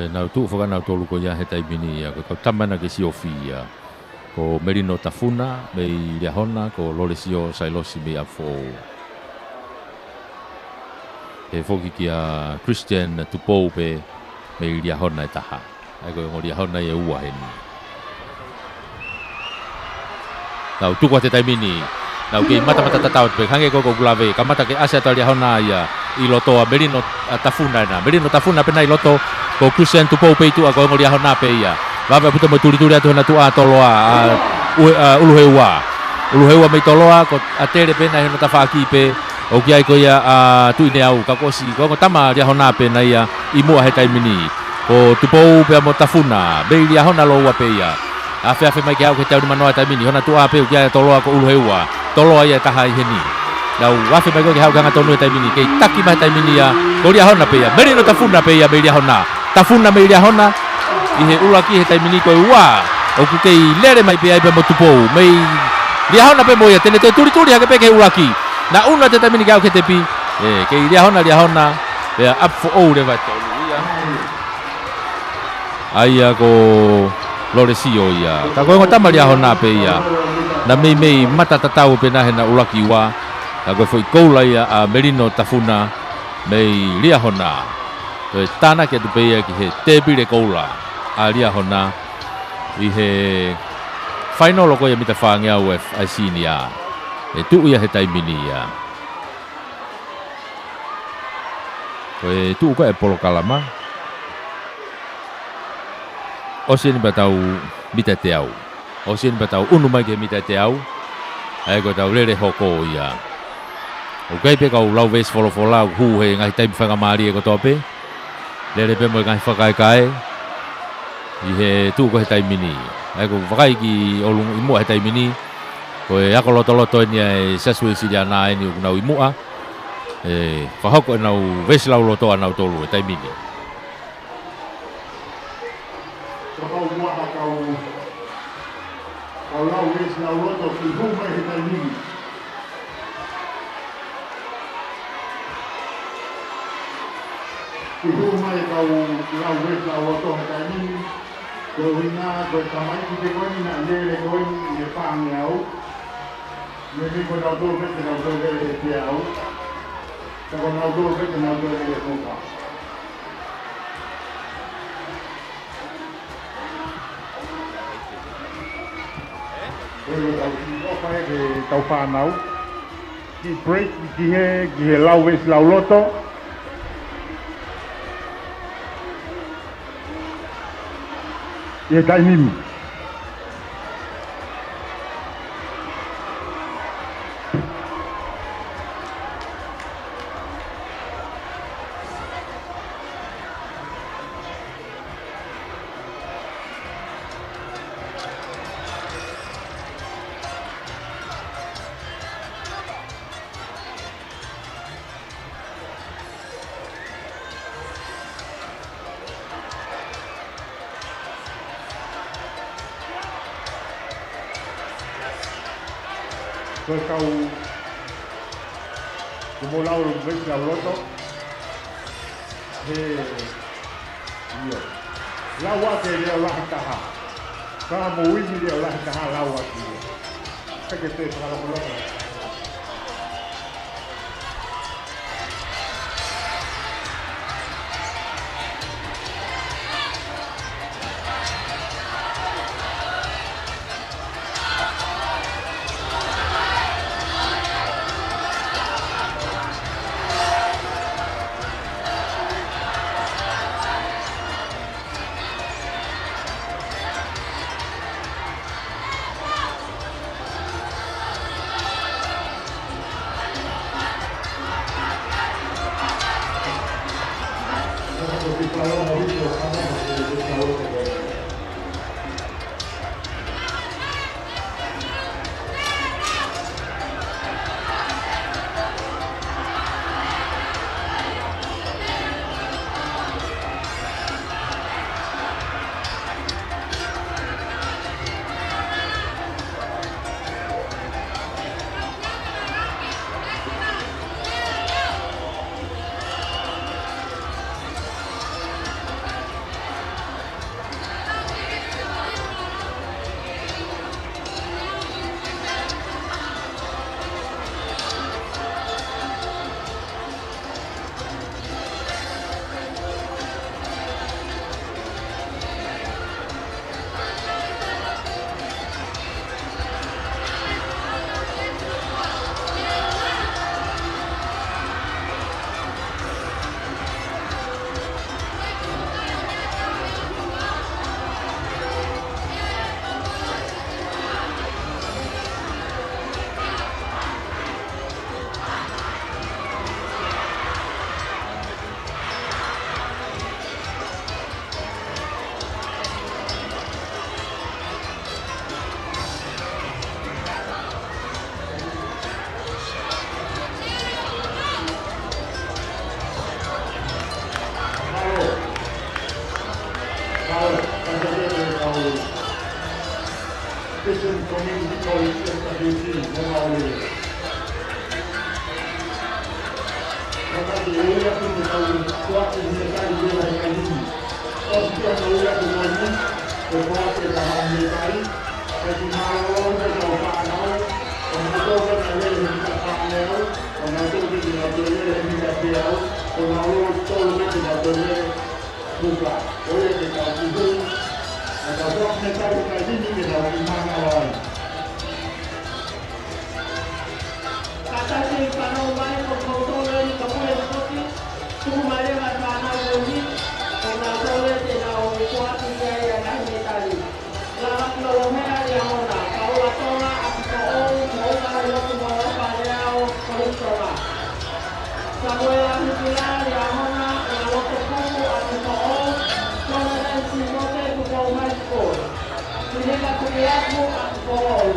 nau tu foga nau tolu ko ya he taimini ya ko tamana ke siofia ko merino tafuna me liahona ko loresio sailosi me afo he foki kia Christian Tupou pe me liahona taha ai ko mo liahona ye ua hen nau tu ko te taimini nau ke mata tatau pe hange ko gulave kamata ke asia to liahona ya i loto merino tafuna pe nai loto ko Christian Tupou pe tu ko mo liahona pe ya Baba puto mo tuli atu na tu toloa uluhewa me toloa ko atere pe na hena tafaki pe o kia ko ya tu ine au ka ko si ko tama dia hona pe na ya imu he taimini ko Tupou pe mo tafuna be dia hona lo wa pe ya afe mai kia ko tau manoa taimini hona tu pe o kia toloa ko uluhewa toloa ya tahai heni lau afe mai ko kia ga tonu taimini ke taki mai taimini ya ko dia hona pe ya merino tafuna pe ya be dia hona tafuna me dia hona ihe ulaki he taimini ko ua o ku kei lere mai pe ai pe Tupou mai dia hona pe moia tene tuli hake pe ke ulaki na una te taimini ga o ke tepi ke lia hona pe up for all le vai tolu ia aia ko Loresio ia ta ko ngota malia hona pe ia na mei mata tatau pe na hena ulaki wa ta ko foi koula ia a Merino Tafuna mei lia hona to tana ke tu pe ia ki he te bile koula a lia hona i he final ko ia mita whangea UF ai sinia e tu ia he taimini ia ko e tu ko e polo kalama o sini batau mita te au o sini batau unu mai ke mita te au ai ko tau lere hoko ia o kai pe kau lau ves fola hu he ngai taimi whanga maari e ko tope lere pe mo ngai whakai i he tu ko he taimini ai ko vakai ki olung imu he taimini ko e ako loto ni e sasui silia na ni na imu a e whahoko e nau ves lau loto a nau tolu he taimini Kau lau ves lau loto ki hu mai he taimini ki hu mai kau lau ves lau loto he taimini ko hina ko tamai ki te koni na lele koni e whaangi au me mi ko nau tō vete nau tō vete e te au ta ko nau tō vete nau tō vete e tōka Koe tau ki opa e ke tau whanau ki break ki he lau ves lau loto e taimimi Koe kau kumo lau ves lau loto he iyo lau ake leo lahi taha kaha mo wini leo lahi taha lau ake leo kake te whakalapoloko Fishing Community College SWC, Mongolia.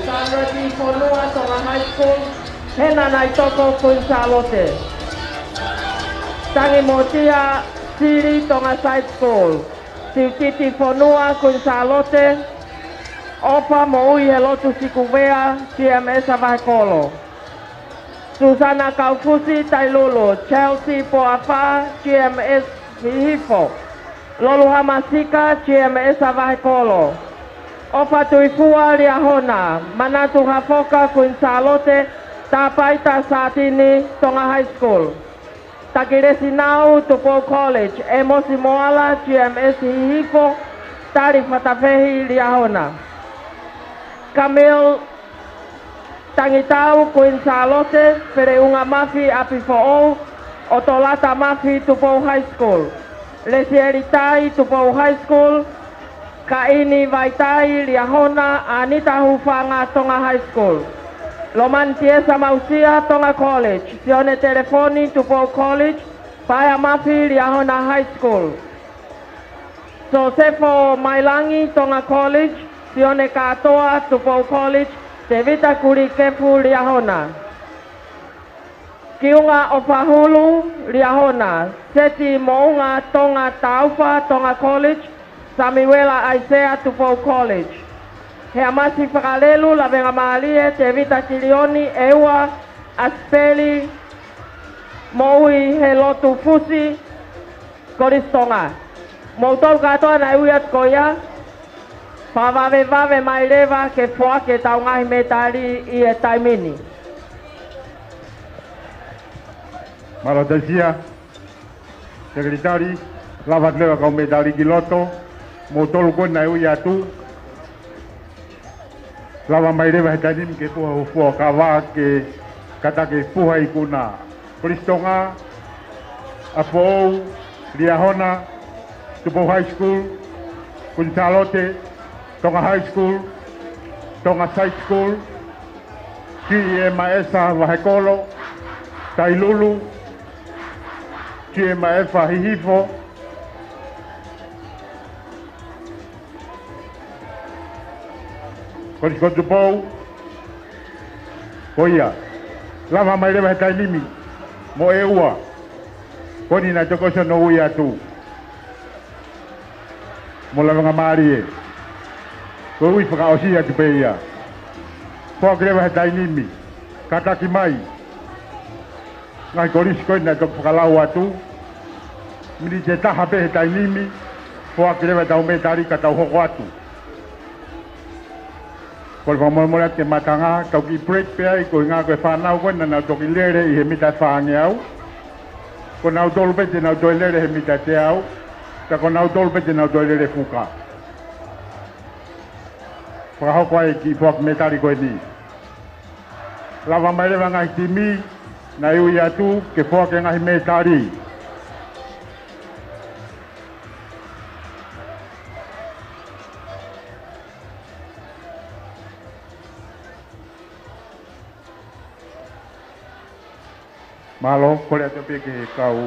Sanrati Fonua Tonga High School, Hena Naitoko Kunsalote. Tangi Motia Siri Tonga Side School, Siutiti Fonua Kunsalote, Opa Moui Helotu Sikuvea, GMS Avakolo. Susana Kaufusi Tailulu, Chelsea Poafa, GMS Hihifo. Lolu Hamasika, GMS Avakolo. Opa Tuifua Liahona, Manatu Hafoka Kunsalote, Tapaita Satini, Tonga High School. Takiresi Nau, Tupo College, Emosi Moala, GMS Hihifo, Tari Fatafehi Liahona. Camille Tangitau Kunsalote, Pereunga Mafi Apifoo, Otolata Mafi Tupo High School. Lesieritai Tupo High School, Kaini Vaitai Liahona, Anita Hufanga Tonga High School. Lomantiesa Mausia Tonga College, Sione Telefoni Tupo College, Paya Mafi Liahona High School. Josefo Mailangi Tonga College, Sione Katoa Tupo College, Tevita Kurikefu Liahona. Kiunga Opahulu Liahona, Seti Mounga Tonga Taufa Tonga College, Samuela Isaiah Tupo College. Heamasi Fakalelu Lavenga Malie, Tevita Kilioni, Ewa, Aspeli, Moui Helotu Fusi, Koristonga. Moutol Katoa na Uyat Koya, Pavave Vave Maileva, ke Foa ke Taungai Metali I Taimini. Maladesia, Secretary, Lavatlewa kau medali Giloto, Motol ko na Uyatu, Lava Maileva Hetanim ke Puha Hufua Kawa ke Kata ke Puha Ikuna, Koristonga, Apo, Liahona, Tupo High School, Kunsalote, Tonga High School, Tonga Side School, GMS Vahekolo, Tailulu, GMS Hihifo, Koriskodupou, Koia, Lava Maileva Tainimi, Moeua, Koni na Tokoso no Uyatu, Molavanga Marie, Koi Fakaosia Kipeia, Pokreva Tainimi, Kataki Mai, Ngai Korisko na Tokalau Atu, Militeta Habe Tainimi, Pokreva Taumetari Katauhoatu. Kalau kamu melihat ke matanga, kau ki break pea, kau ingat kau fanau kau nana toki lere I hemita fangiau, kau nau dolpe je nau dolere hemita teau, tak kau nau dolpe je nau dolere fuka. Kau kau ki fuak metari kau ni. Lava mai le ngai timi, na iu ya tu ke fuak ngai metari. Malo, kau lihat tapi ke kau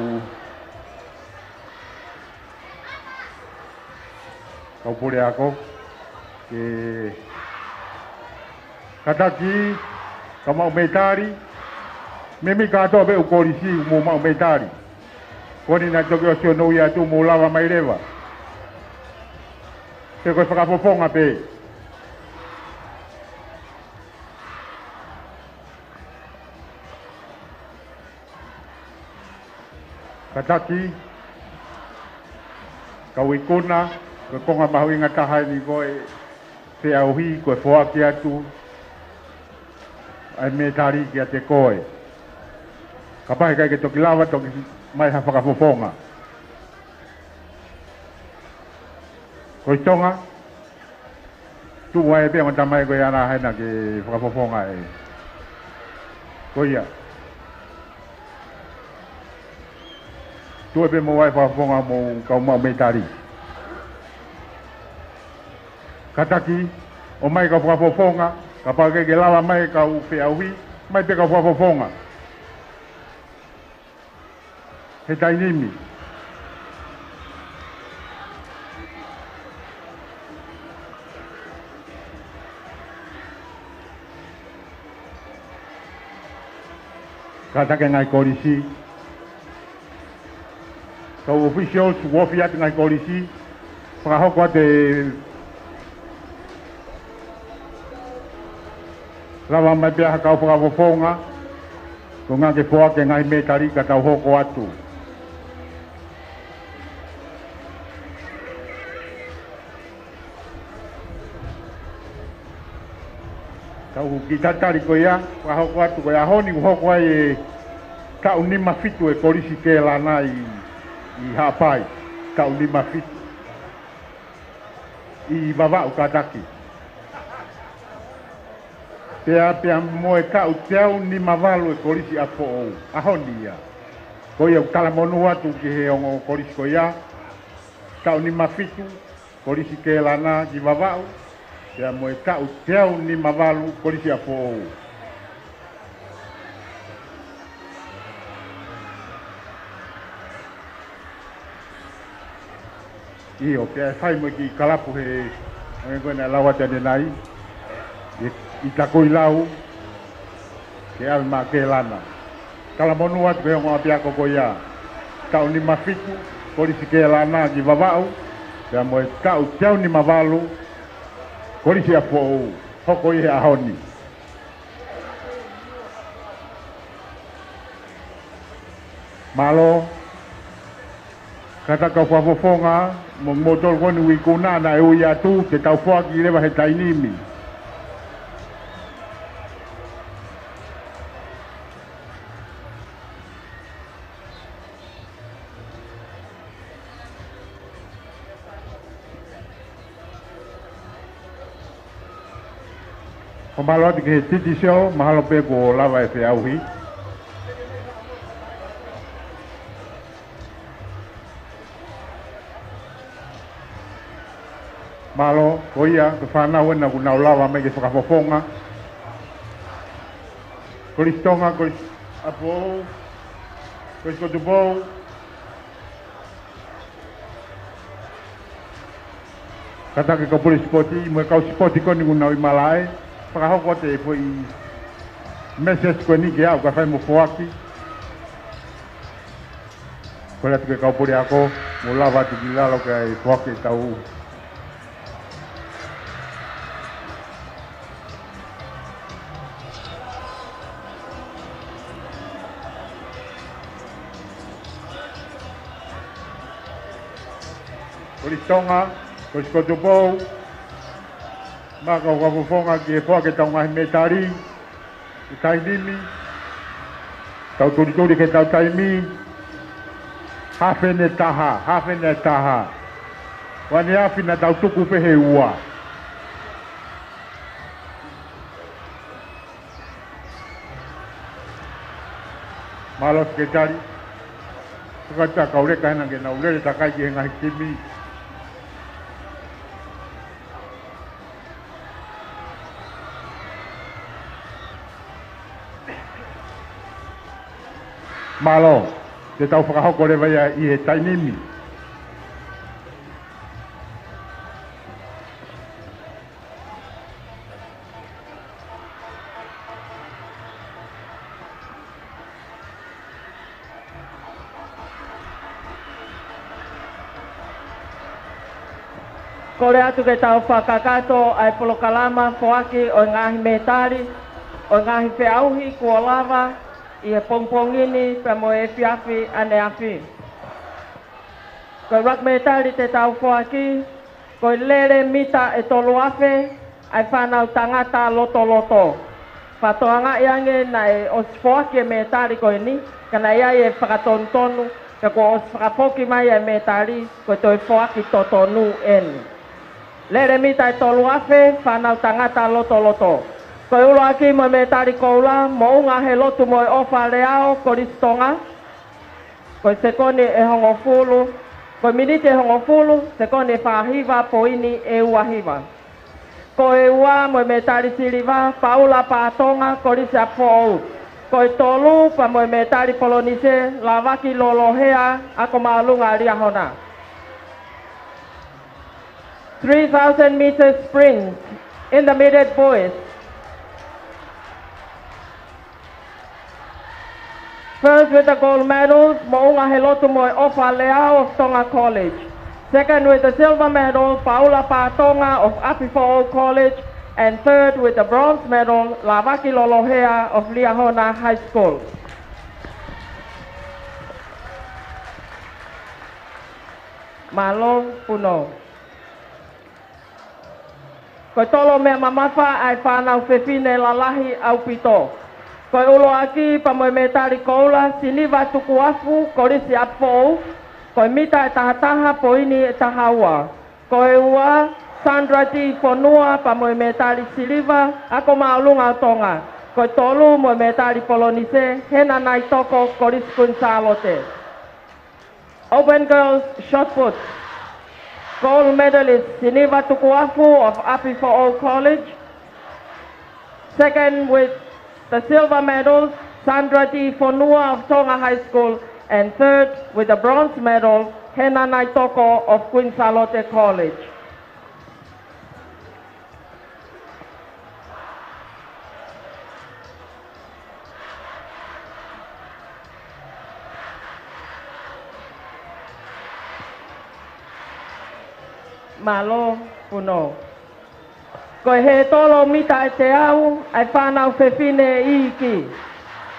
boleh aku ke kata ki kau mau metari, memi kata be ukorisi mau metari, kau ni nak jogi osiono ya tu mula wa mai leva, kau pakai popong apa? Kataki, kau ikuna, koe konga mahu inga tahai ni koe te auhi, koe whoa ki atu, ai me tari ki a te koe. Ka pahe kai ke toki lawa, toki mai ha whakafofonga. Koe tonga, tu wae pe ngata mai koe ana haina ke whakafofonga e. Koe ia. Tu pe mo wae whakafofonga mo kau mau me tari. Kataki, o mai ka whakafofonga, ka pahe ke lawa mai kau whiauhi, mai pe ka whakafofonga. He tainimi. Katake ngai korisi. Kau officials wofi atu ngai korisi. Whakahoko te lawa mai pia kau whakafofonga. Ko ngā ke whoa ke ngai me tari ka tau hoko atu. Kau ki tatari ko ia, ka hoko atu ko ia honi hoko ai e ka unima fitu e korisi ke lana i hapai. Ka unima fitu. I baba u kataki. Pea moe ka u teau ni mavalu e korisi a po ou. A honi ia. Ko ia u kalamonu atu ki he ongo korisi ko ia. Ka unima fitu, korisi ke lana i baba u. Pea moe ka u teau ni mavalu korisi a po ou. Iyo, pea fai mo ki kalapu he koe na lawa tane nai. I tako i lau ke alma ke lana. Kala monu atu ke ongo apia koko ia. Kau ni mafitu, korisi ke lana ki vavau. Pea moe kau teau ni mavalu korisi a po ou. Hoko i he ahoni. Malo. Kata kau whafofonga, mo motor konu wikuna na e ui atu, te tau whaki rewa he tainimi. O malo ati ke he titi seo, mahalo pe ko lava e whi auhi. Malo, ko ia, ke whanau ena ku nau lawa me ke whakafofonga. Ko listonga, ko apou, ko iskotupou. Kata ke kapuri spoti, mo kau spoti koni ku nau i malae. Whakahoko te po i message ko ni ke au, ka whai mo whoaki. Ko latu ke kapuri ako, mo lawa tu ki lalo ke whoaki tau. Tonga, ko iskotupou, maka wafufonga ki e whake tau ngahi me tari, i tainimi, tau turi ke tau taimi, hawhene taha. Wani awhina tau tuku pehe ua. Malos ke tari, kata kau reka hena ke nau lere takai ki he ngahi timi, malo, te tau whakahoko rewa ia i he tainimi. Kore atu ke tau whakakato ai polokalama whoaki o ngahi metari, o ngahi whiauhi kua lava, i e pongpongini pa mo e whiawhi ane awhi. Koe rak metari te tau whoaki, koe lere mita e tolu afe, ai whanau tangata loto loto. Whatoanga iange na e os whoaki e metari koe ni, kana iai e whakatontonu, ka ko os whakapoki mai e metari, koe toi whoaki totonu eni. Lere mita e tolu afe, whanau tangata loto loto. Koe ulo aki mo metari koula, mo unga he lotu mo e ofa leao koristonga. Koe sekone e hongo fulu, koe minite e hongo fulu, sekone whahiva poini e uahiva. Koe ua mo metari siliva, paula pātonga korisi a fōu. Koe tolu pa mo metari polonise, la waki lolohea, ako maalunga riahona. 3,000 meters sprint, intermediate boys. First with the gold medals, Mo'unga Helotu Moe Ofa Leao of Tonga College. Second with the silver medal, Paula Patonga of Apifo'o College. And third with the bronze medal, Lavaki Lolohea of Liahona High School. Malo Puno. Ko tolo mea mamafa ai whanau whewhine lalahi au pito. Koe ulo aki pa moe metari koula siniva tuku afu korisi apou. Koe mita e tahataha poini e tahaua. Koe ua Sandra T. Fonua pa moe metari siliva ako maulunga tonga. Koe tolu moe metari polonise hena nai toko korisi kunsalote. Open girls shot put. Gold medalist Siniva Tukuafu of Apifo'o College. Second with the silver medals, Sandra T. Fonua of Tonga High School. And third with the bronze medal, Hena Naitoko of Queen Charlotte College. Malo Puno. Koe he tolo mita e te au, ai whanau whewhine i iki.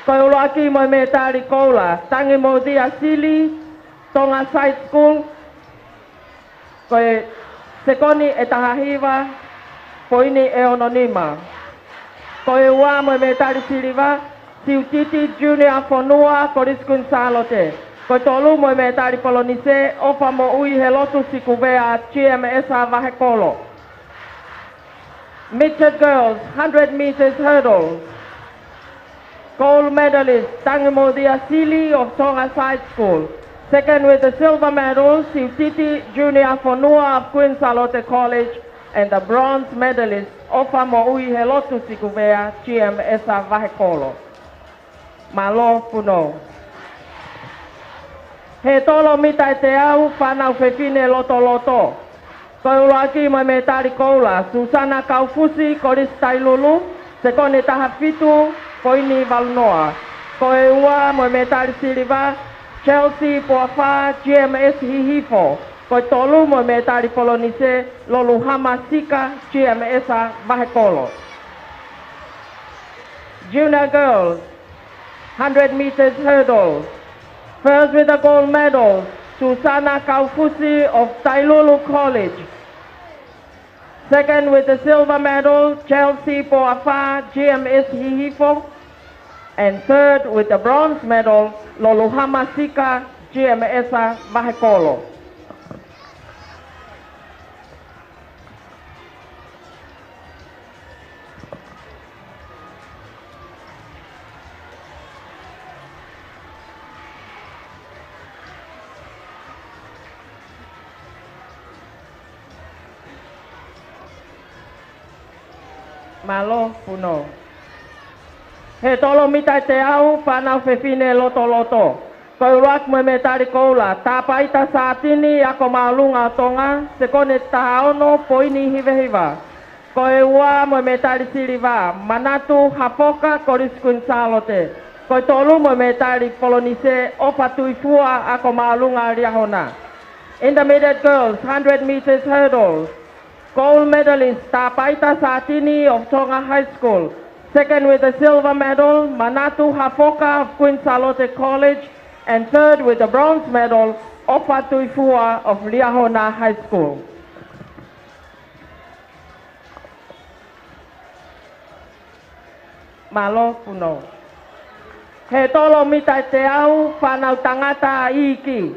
Koe ulo aki mo me tari koula, tangi mo dia sili, Tonga Side School. Koe sekoni e tahahiva, poini e ononima. Koe ua mo me tari siliva, Siutiti Junior Fonua, Koriskun Salote. Koe tolu mo me tari polonise, ofa mo ui he lotu sikuvea GMS Vahekolo. Midget girls, 100 meters hurdle. Gold medalist, Tangimo Diasili of Tonga Side School. Second with the silver medal, Siutiti Junior Fonua of Queen Charlotte College. And the bronze medalist, ofa mo ui he lotu sikuvea GMS Vahekolo. Malo Puno. He tolo mita e te au, whanau whewhine loto loto. Koe ulo aki mo me tari koula, Susana Kaufusi, Koris Tailulu, sekone taha fitu, poini Valnoa. Koe ua mo me tari siliva, Chelsea Poafa, GMS Hihifo. Koe tolu mo me tari polonise, Loluhama Sika, GMS Vahekolo. Junior girls, 100 meters hurdle. First with the gold medal, Susana Kaufusi of Tailulu College. Second with the silver medal, Chelsea Poafa, GMS Hihifo. And third with the bronze medal, Loluhama Sika, GMS Vahekolo. Malo Puno. He tolo mita te au, whanau whewhine loto loto. Koe uak mo me tari koula, tā paita sa atini ako maalunga tonga, sekone taha ono poini hive hiva. Koe ua mo me tari siliva, manatu hafoka Koriskun Salote. Koe tolu mo me tari polonise, opa tuifua ako maalunga riahona. Intermediate girls, 100 meters hurdles. Gold medalist Tapaita Satini of Tonga High School. Second with the silver medal, Manatu Hafoka of Queen Charlotte College. And third with the bronze medal, Ofa Tuifua of Liahona High School. Malo puno. He tolo mitai te au whanau tangata iki.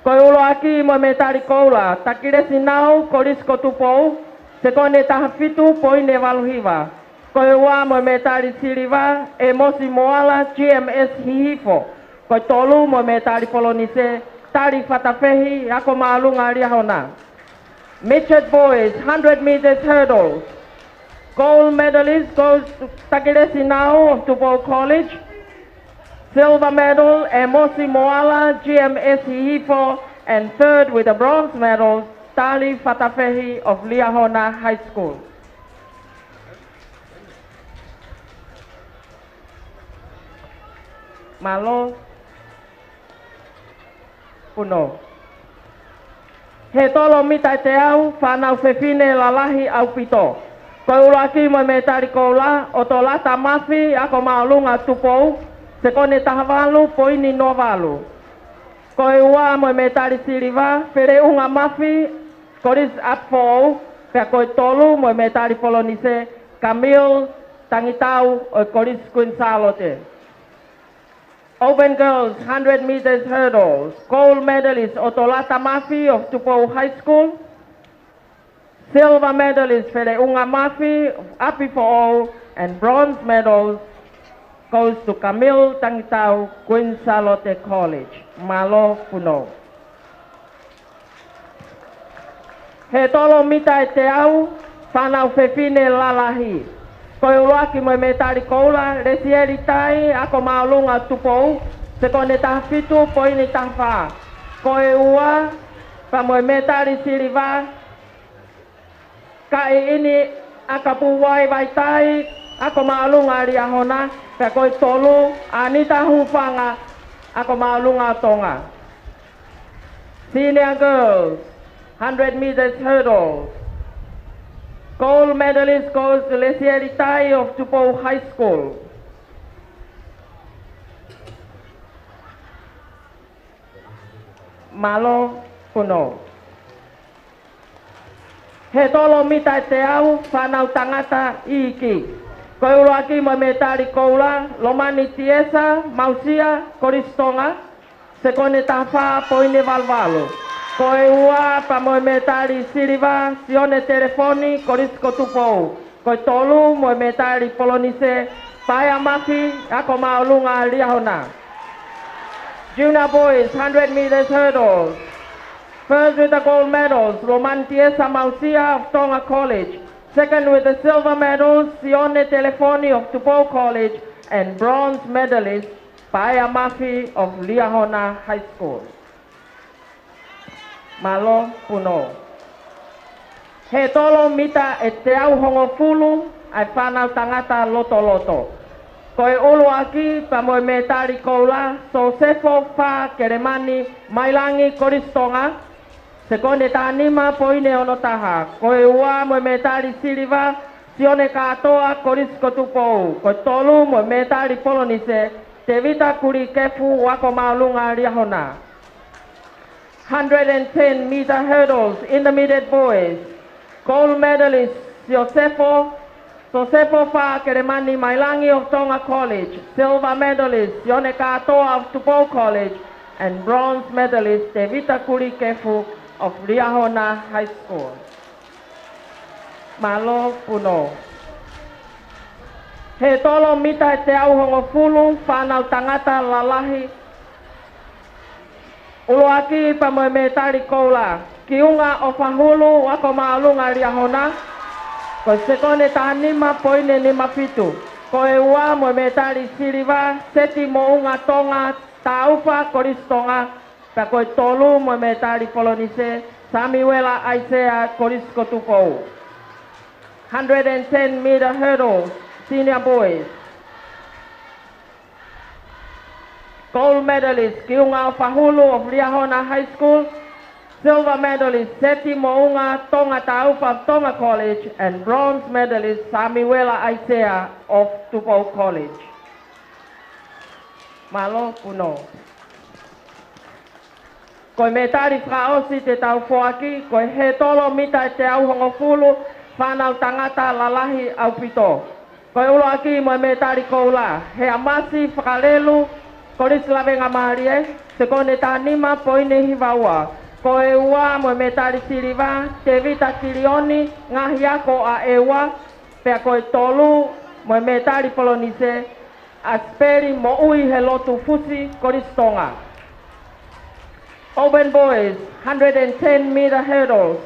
Koe ulo aki mo me tari koula. Takire sinau korisko tupou. Se kone taha fitu poine waluhiwa. Koe ua mo me tari siriwa e mosi moala GMS hihifo. Koe tolu mo me tari polonise. Tari whatawhehi ako maalunga Liahona. Midget boys, 100 meters hurdles. Gold medalist goes to Takire Sinau of Tupou College. Silver medal, Emosi Moala, GMS Hihifo. And third with the bronze medal, Tali Fatafehi of Liahona High School. Malo. Puno. He tolo mitai te au, whanau whewhine lalahi au pito. Koe uraki mo me tari koula, o to lata mafi ako maulunga tupou, se kone tahawalu poini no walu. Koe ua mo me tari siriwa, where unga mafi, koris apfou, pia koe tolu mo me tari polonise, Camille Tangitau o koris Quinzalote. Open girls, 100 meters hurdles. Gold medalist Otolata Mafi of Tupou High School. Silver medalist Feleunga Mafi of Api for All. And bronze medals goes to Camille Tangitau, Queen Charlotte College. Malo Puno. He tolo mitai te au, whanau whewhine lalahi. Koe uruaki mo me tari koula, resieri tai, ako maulunga tupou, se kone taha fitu, poini taha wha. Koe ua, pa mo me tari siriwa, ka ini, aka puwai vai tai, ako maulunga Liahona, pe koe tolu, anita hufanga, ako maulunga tonga. Senior girls, 100 meters hurdles. Gold medalist goes to Lesieri Tai of Tupou High School. Malo Puno. He tolo mitai te au, whanau tangata iki. Koe uruaki mo me tari koula, Lomani Tiesa, Mausia, Koristonga, se kone taha poine valvalo. Koe ua pa mo me tari siriwa, sione telefoni, korisko tupou. Koe tolu mo me tari polonise, paia mafi, ako maulunga Liahona. Junior boys, 100 meters hurdles. First with the gold medals, Roman Tiesa Mausia of Tonga College. Second with the silver medals, Sione Telefoni of Tupou College. And bronze medalist, Paia Mafi of Liahona High School. Malo Puno. He tolo mita e te au hongo fulu, ai whanau tangata loto loto. Koe ulu aki, pa moe me tari koula, so sefo wha keremani, mailangi koristonga, se kone tānima poine ono taha. Koe ua moe me tari siriwa, sione katoa korisko tupou. Koe tolu moe me tari polonise, te vita kuri kefu wako maulunga Liahona. 110 meter hurdles, intermediate boys. Gold medalist Josefo Fa Keremani Mailangi of Tonga College. Silver medalist Yone Katoa of Tupou College. And bronze medalist Devita Kuri Kefu of Liahona High School. Malo Puno. He tolo mita te au hongo fulu, whanau tangata lalahi. Uloaki pa mo me tari koula. Kiunga o whahulu wako maulunga Liahona. Ko se kone tānima poine ni mafitu. Ko e ua mo me tari siriwa. Seti mo unga tonga taufa koristonga. Pa koe tolu mo me tari polonise. Samuela Aisea korisko tupou. 110 meter hurdles. Senior boys. Gold medalist Kiunga Fahulu of Liahona High School. Silver medalist Seti Mounga Tonga Taufa Tonga College. And bronze medalist Samuela Aisea of Tupou College. Malo Puno. Koe me tari whaosi te tau whoaki, koe he tolo mita te au hongo fulu, whanau tangata lalahi au pito. Koe ulo aki mo me tari koula, he amasi whakalelu, koris lawenga marie, se kone tā nima poine hiwaua. Koe ua mo me tari siriwa, te vita kirioni, ngahi ako a ewa, pea koe tolu, mo me tari polonise, asperi mo ui he lotu fusi koris tonga. Open boys, 110-meter hurdles.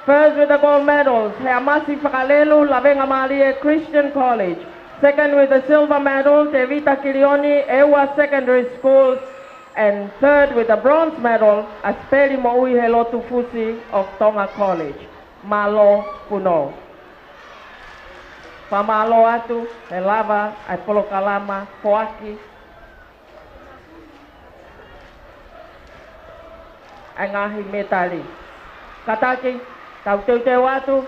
First with the gold medals, Heamasi Whakalelu, Lavenga Maria Christian College. Second with the silver medal, Te Vita Kirioni, Ewa Secondary School. And third with the bronze medal, Asperi Moui Helotu Fusi of Tonga College. Malo Puno. Pamalo atu, he lava, ai polo kalama, poaki. Ai ngahi metali. Kataki, tau teu teu atu,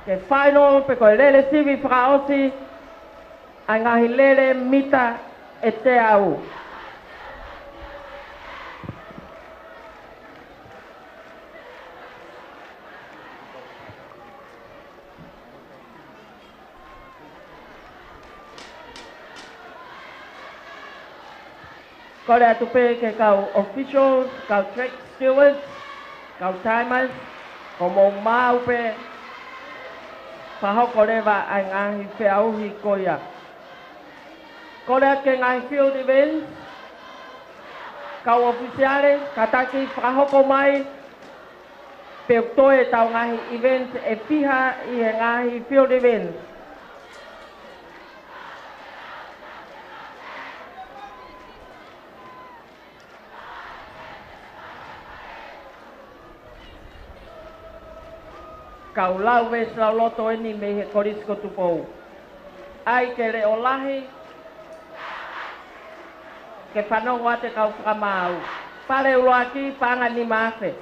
ke final, pe koe lele sivi whakaosi, ai ngahi lele mita e te au. Kore atu pe ke kau officials, kau track stewards, kau timers, ko mō mau pe whahoko rewa ai ngahi whiauhi koia. Kore ake ngahi field events, kau officiale, kataki whahoko mai, pe uktoe tau ngahi events e piha i he ngahi field events. Kau lau ves lau loto eni me he korisko tupou. Ai ke re olahi, ke whanau ate kau whakamau. Pare ulo aki, panga ni maafe.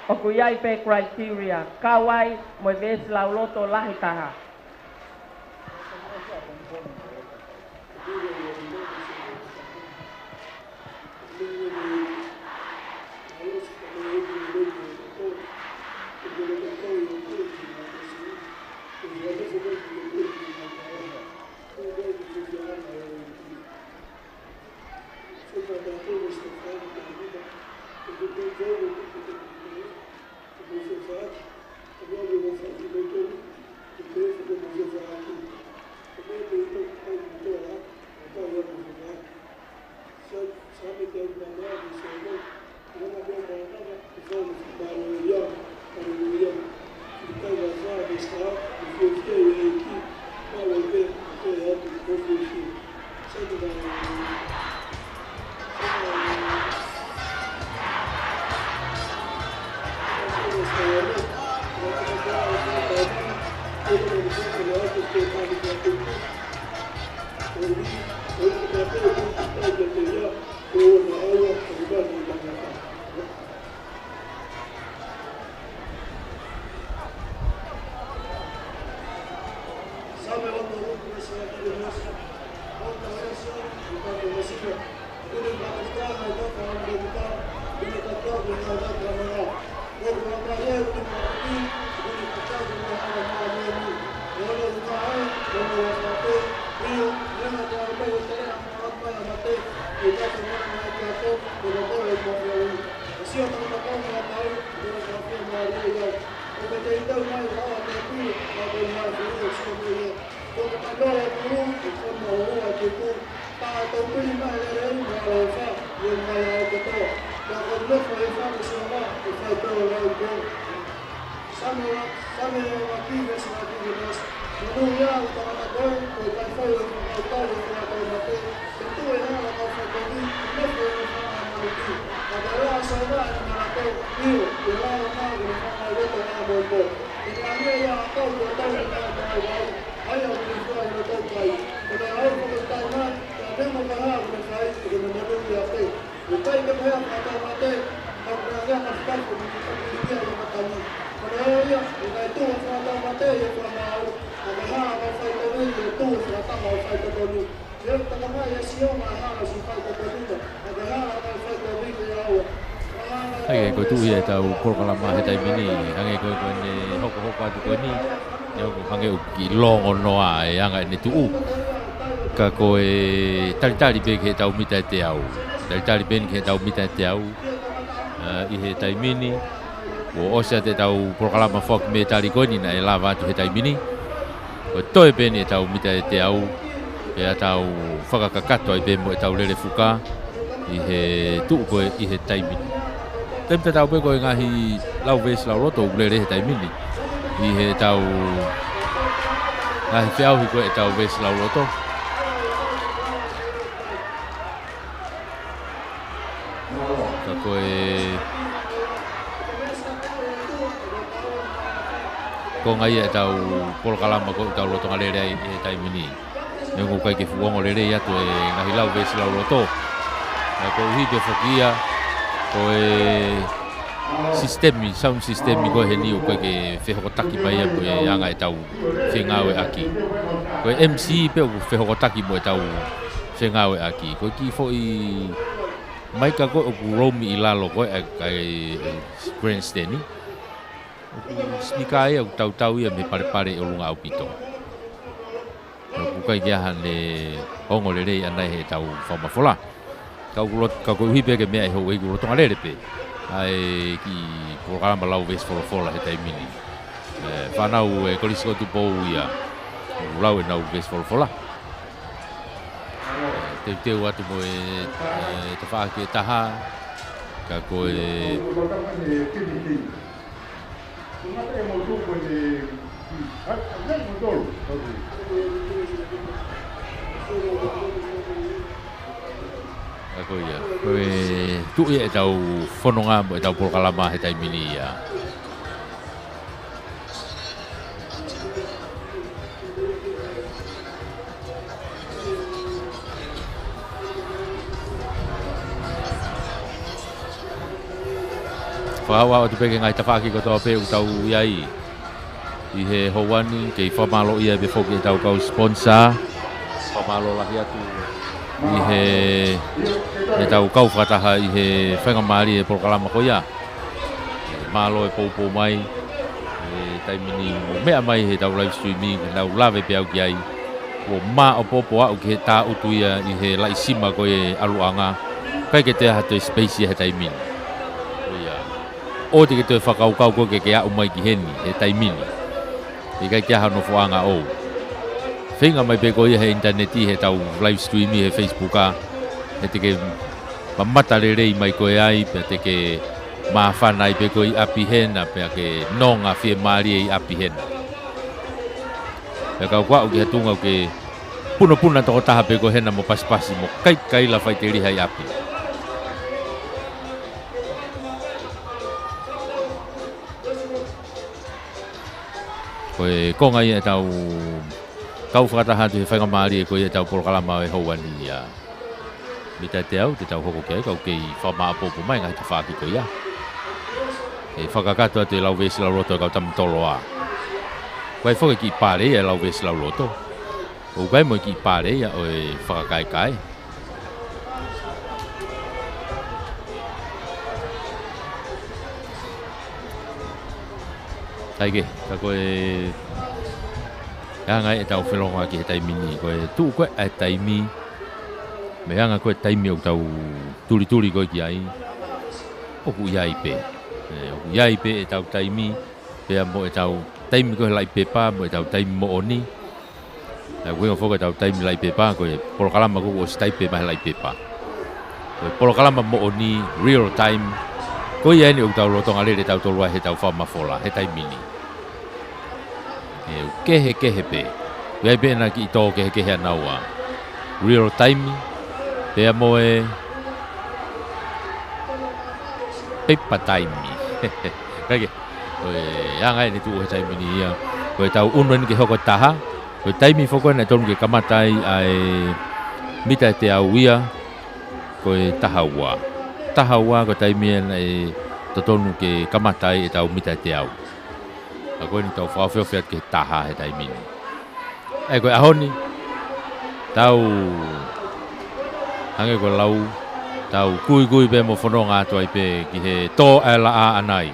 Oku iai pe criteria, kawai mo ves lau loto lahi taha. Hai ko tu ia tau programa he tai mini hange ko ne hoko atu ko ni yo hange ki longo noa e anga ni tu ka ko e tali be ke tau mita te au tali ben ke tau mita te au I he tai mini o osa te tau programa fok me tali ko ni na e lava tu he tai mini ko toi ben e tau mita te au e tau whakakakato I be mo e tau lele fuka I he tu ko I he tai mini tem te tau pe ko ngahi lau ves lau roto lele he tai mini I he tau ngahi whiau hi ko e tau ves lau roto ka ko e ko ngai e tau polokalama ko tau roto ngalele e tai mini e ngo kai ke fuongo lele ia tu e ngahi lau ves lau roto ka ko hi be fokia ko e sistemi sound system ko he ni ko ke feho taki mai ko e anga e tau fengawe aki ko MC pe ko feho taki mo e tau fengawe aki ko ki fo I mai ka ko romi I lalo ko ai grandstand ni snikai au tau ia me pare o lunga au pito ko kai ia hane hongo lele ana he tau fama fola ka ko hipe ke me ho e ko to ngale pe ai ki programa lau ves fola he tai mini fanau e kolisko tu pou ia lau e nau ves fola te watu mo e te wha ke taha ka ko e ko ia ko e tu e tau fononga mo e tau programa he tai mini ia Whawa o te peke ngai tawhaki ko tau peu tau iai I he houani kei whamalo ia be whoki tau kau sponsor whamalo lahi atu I he tau kau whataha I he whangamari e prokalama ko ia malo e pou mai tai mini mea mai he tau live streaming tau lave pe au ki ai o ma o popo au ki he tā utu ia I he laisima ko e aluanga kai ke te hatu space he tai mini o te ke te whakaukau ko ke au mai ki heni he tai mini I kai kia hano fuanga o whenga mai pe ko ia he interneti he tau live streami he Facebooka he te ke mamata rei mai ko e ai pe te ke mawhanai pe ko I api hena pe ke nonga whie maari I api hena pe kau kwa uki hatunga ke puna toko taha pe ko hena mo pasipasi mo kai la whai te riha I api koe konga ia tau kau whakataha tu he whangamari e koe ia tau polokalama e houani ia mita te au te tau hoko kia kau kei whamaa popo mai ngai te whaaki ko ia e whakakato te lau vesi lau roto e kau tamtolo a koe whoke ki pare ia lau vesi lau roto o kai mo ki pare ia o e whakakai Taike, ka koe hanga e tau whelonga ki he tai mini koe tu koe e taimi me hanga koe taimi o tau turi koe ki ai oku iai pe oku iai pe e tau taimi pea mo e tau taimi koe lai pepa mo e tau taimi mo oni koe ngā tau taimi lai pepa koe polokalama koe o staipe mahe lai pepa koe polokalama mo oni real time ko ia ni o tau rotonga lere tau tolua he tau whamafola, he tai mini. Kehe pe. Iai pe na ki tō kehe anaua. Real time, pea moe paper time. Kage, koe angai ni tu he tai mini ia. Koe tau unwen ke hoko taha. Koe taimi whoko na tonu ke kamatai ai mita te au ia. Koe taha ua. Taha ua ko taimi e totonu ke kamatai e tau mita te au. koe ni tau whawhewhia ke taha he taimini. E koe ahoni, tau hange koe lau, tau kui pe mo whanonga atua i pe ki he tō e la a anai.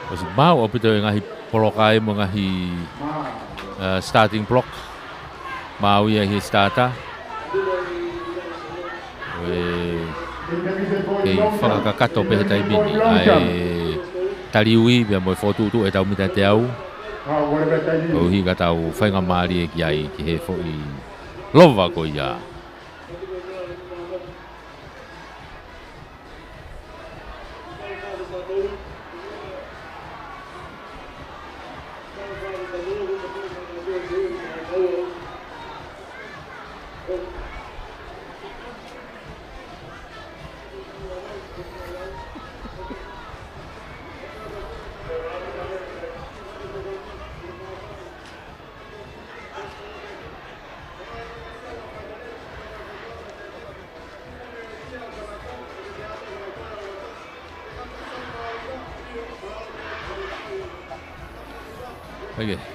Kasi mau apito ngahi polokai mo ngahi starting block mau ia hi starter ke whakakato pe he taimini ai taliui pia mo fotutu e tau mita te au o hi ka tau whainga maari e ki ai ki he fo i lova ko ia.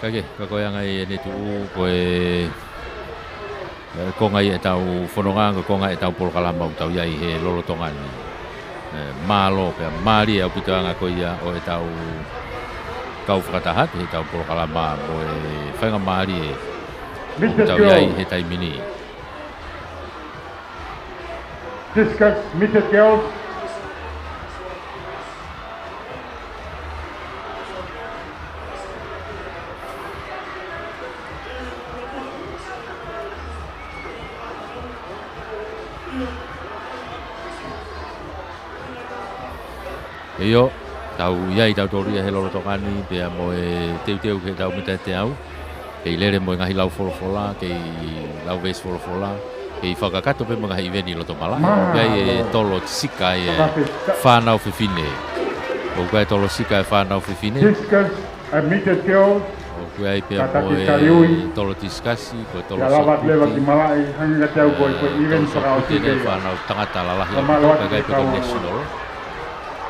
Kage, kako yang ai ni tu koe ko ngai e tau whanonga ko ngai e tau polokalama tau iai he lolotonga ni malo pe mari au pitanga ko ia o e tau kau whakatahat he tau polokalama mo e whainga mari e tau iai he taimini. Discuss Mr. Girls. Iyo, tau iai tau tori he lolotongani pia mo e teu ke tau mita te au kei lere mo ngahi lau folofola kei lau ves folofola kei whakakato pe mo ngahi veni loto mala kei e tolo sika e whanau whiwhine o kai tolo sika e whanau whiwhine o kai pia mo e tolo tiskasi ko tolo sokuti tolo sokuti ne whanau tangata lalahi o kai pia national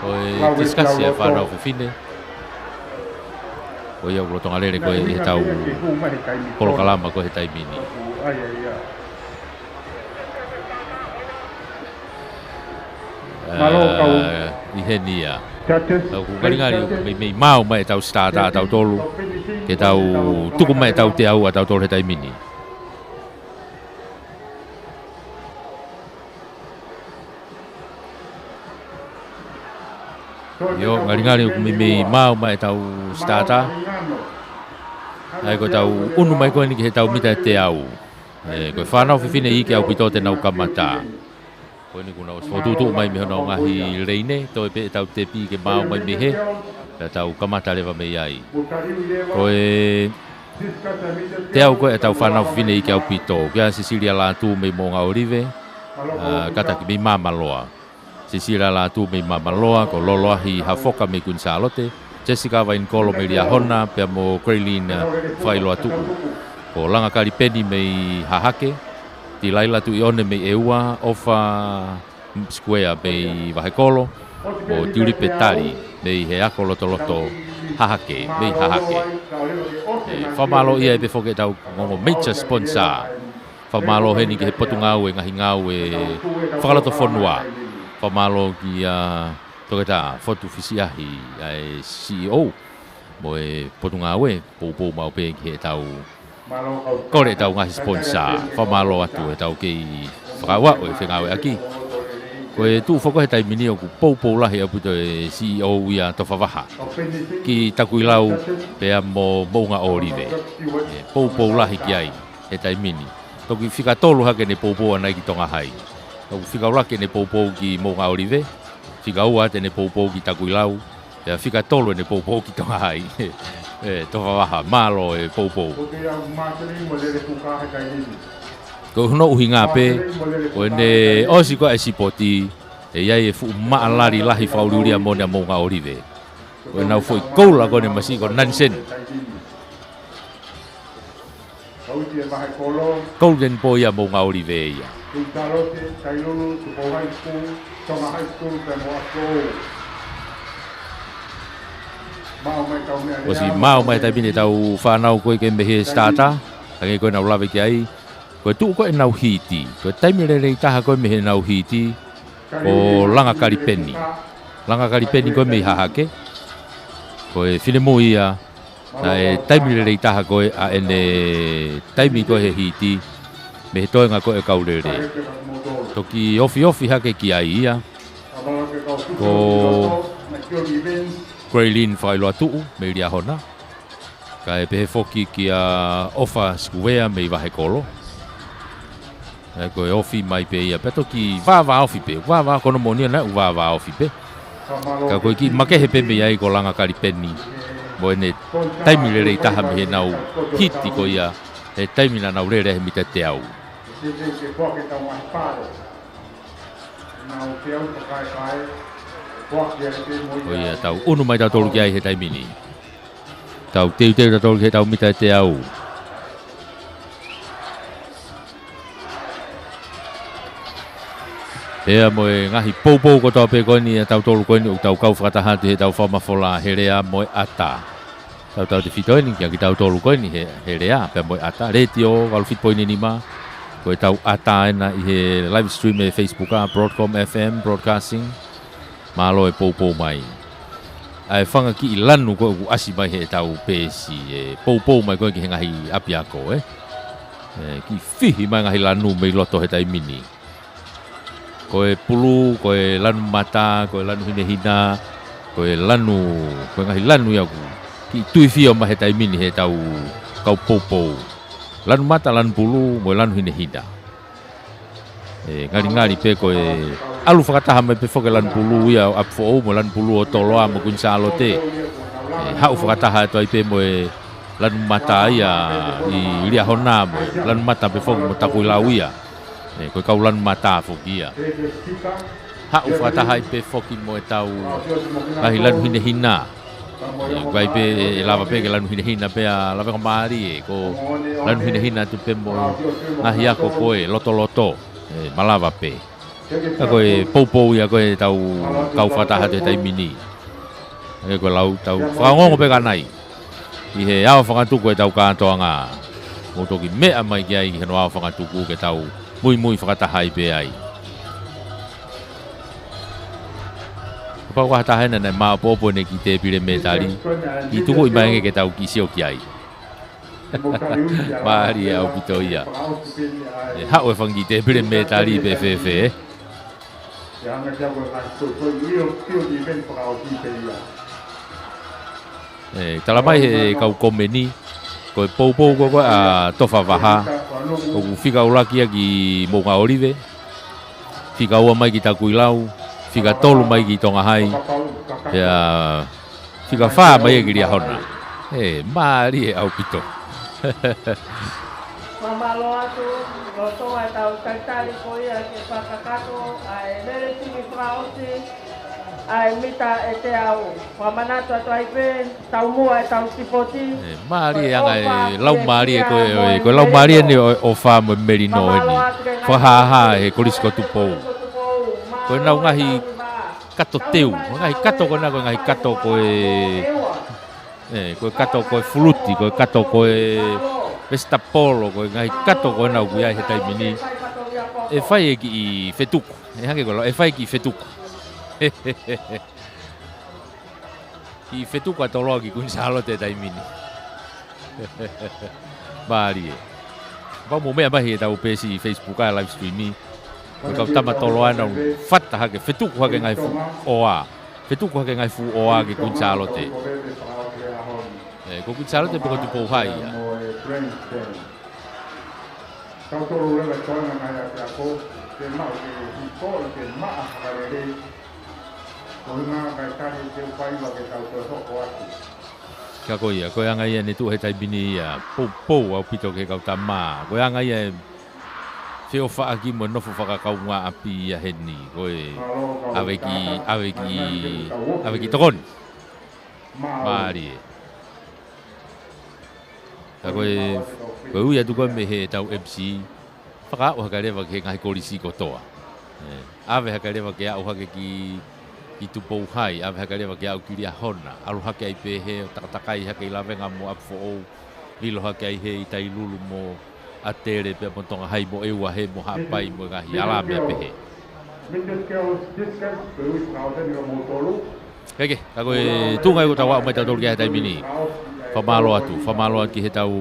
Oi discuss ya whanau whiwhine. Oi au rotonga lere koe he tau polokalama ko he taimini. I he nia. Tau kukaringari mei mau mai tau starta tau tolu. Ke tau tuku mai tau te au a tau tolu he taimini. Yo ngari mi mau mai tau starter. Ai ko tau unu mai ko ni ke tau mita te au. Ko whanau whiwhine i ke au pitote nau kamata. Ko ni kuna fotutu mai mi hono ngahi reine to pe tau te pi ke mau mai mi he. Tau kamata lewa me ai. Ko te au ko e tau whanau whiwhine i ke au pito. Kia Cecilia la tu me mo nga orive. Kata ki mi mama loa. Sisira la tu me mamaloa ko loloahi hafoka me kun salote Jessica vain kolo me lia hona pe mo Kraylin failoa tu ko langa kali peni me hahake ti laila tu ione me eua ofa square be vahekolo o tiuri petali me he akolo toloto hahake me hahake famalo ia be foke tau ngo major sponsor famalo heni ke potungau e ngahi ngau e fakaloto fonua Pamalo ki toketa fotu fisiahi ai CEO mo e potunga we po mau pe ki tau kore tau ngahi sponsor pamalo atu e tau ki whakawa o e whengawe aki ko e tu foko he taimini o ku pou lahi apu to e CEO ia towhawaha ki takuilau pea mo mounga orive pou lahi ki ai he taimini toki whika tolu hake ne pou anai ki tonga hai o fika rake ne poupou ki Mounga Orive, fika ua te ne poupou ki Takuilau, e fika tolo ne poupou ki tonga hai, toha waha, malo e poupou. ko no uhinga pe o ne osi ko esipoti e ia e fu maalari lahi faururia mo na mo nga orive o na foi koula ko ne masi ko nansen golden boy ya mo nga orive ia o si mau mai tai bine tau whanau koe ke mehe starter hangi koe nau lawe ki ai koe tuu koe nau hiti koe taimi rei taha koe mehe nau hiti o langa karipeni koe mehe hahake koe whinemu ia na e taimi rei taha koe a ene taimi koe he hiti mehe toenga koe kaurere toki ofi hake ki ai ia ko Graylin whailoa tuu me ria hona ka e pehe foki ki a ofa skuwea me i wahe kolo e koe ofi mai pe ia peto ki vava ofi pe vava kono monia na vava ofi pe ka koe ki makehe pe me ai ko langa karipeni mo ene taimi rei taha me he nau hiti ko ia e taimi na nau rere he mita te au o ia tau unu mai tau tolu ki ai he taimi ni tau teu tau tolu ki he tau mita te au ea moe ngahi pou ko tau pe koini e tau tolu koini o tau kau whakatahatu he tau whamafola he rea moe ata tau te whitoini kia ki tau tolu koini he rea pe moe ata reti o walu whitpoini ni ma koe tau ata ena i he live stream e Facebook a Broadcom FM Broadcasting malo e pou mai ai whanga ki i lanu koe ku asi mai he tau pesi e pou mai koe ki he ngahi api ako ki whihi mai ngahi lanu mei loto he tai mini koe pulu, koe lanu mata, koe lanu hinehina, koe ngahi lanu iaku ki tui fio ma he tai mini he tau kau pou lanu mata, lanu pulu, moe lanu hinehina ngari pe koe alu whakataha mai pe whoke lanu pulu ia o apfo o mo lanu pulu o toloa mo kunsalo te hau whakataha to ai pe moe lanu mata ia i ria hona mo lanu mata pe whoke mo takui lau ia koe kau lanu mata whoki ia hau whakataha i pe whoki mo e tau ngahi lanu hinehina koe pe lava pe ke lanu hinehina pe a lava ka maari ko lanu hinehina tu pe mo ngahi ako koe loto malava pe koe pou ia koe tau kau whataha te tai mini koe lau tau whakangongo pe kanai i he awa whakatuku e tau kātoanga mo toki mea mai ki ai he no awa whakatuku ke tau mui whakataha i pe ai pau whakataha ena nei maa popo ne ki te pire me tari i tuku i maenge ke tau ki sio ki ai Mahari au pito ia. Hau e whangi te pire me tari pe fefe tala mai he kau komeni koe pou koe a tofa waha o ku whika ulakia ki Mounga Orive whika ua mai ki Takuilau whika tolu mai ki Tongahai whika wha mai e ki ria hona Mahari au pito Mamalo atu, loto ai tau taitari ko ia ke whakakato, ai mere timi whaosi, ai mita e te au. Whamanato atu ai pe, tau mua e tau tipoti. Maari anga e lau maari e koe lau maari e ne o wha mo merino e ni. Whahaha e korisko tupou. Koe nau ngahi kato teu, ngahi kato koe na koe ngahi kato koe... koe kato koe fuluti, koe kato koe vestapolo, koe ngai kato koe nau kui ai he taimini e whai e ki i whetuku, e hange koe lau, e whai ki i whetuku ki i whetuku a toloa ki kun salo te taimini Maari e Pau mo mea mahi e tau pesi i Facebook a live streami koe kau tama toloa nau whata hake, whetuku hake ngai fu oa whetuku hake ngai fu oa ki kun salo te ko kutsalo te poko tupo hai ya ka ko ia ko anga ia ni tu he tai bini ia po au pito ke kau tama ko anga ia feo whaaki mo nofo whakakaunga api a heni. Koe aweki tokoni. Maari e. Ka koe ui atu koe me he tau MC. Whaka au haka rewa ke ngahi korisi kotoa. Awe haka rewa ke au hake ki tupou hai. Awe haka rewa ke au kiri a hona. Alu hake ai pehe o takatakai hake i lawenga mo apfo ou. Ilo hake ai he i tai lulu mo atere pe pontonga hai mo ewa he mo hapai mo ngahi ala mea pehe. Keke, ka koe tunga i ko tawa mai tau tolu ki he taimini. Whamalo atu ki he tau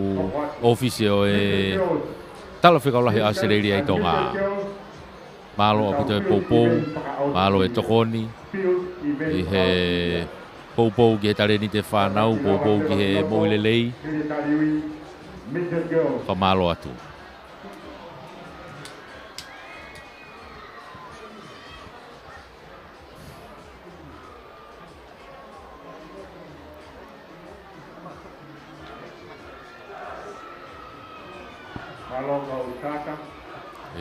ofisi o e talo whikaulahi Australia i tonga. Malo o pito e poupou, malo e tokoni, i he poupou ki he tareni te whanau, poupou ki he moilelei. Whamalo atu.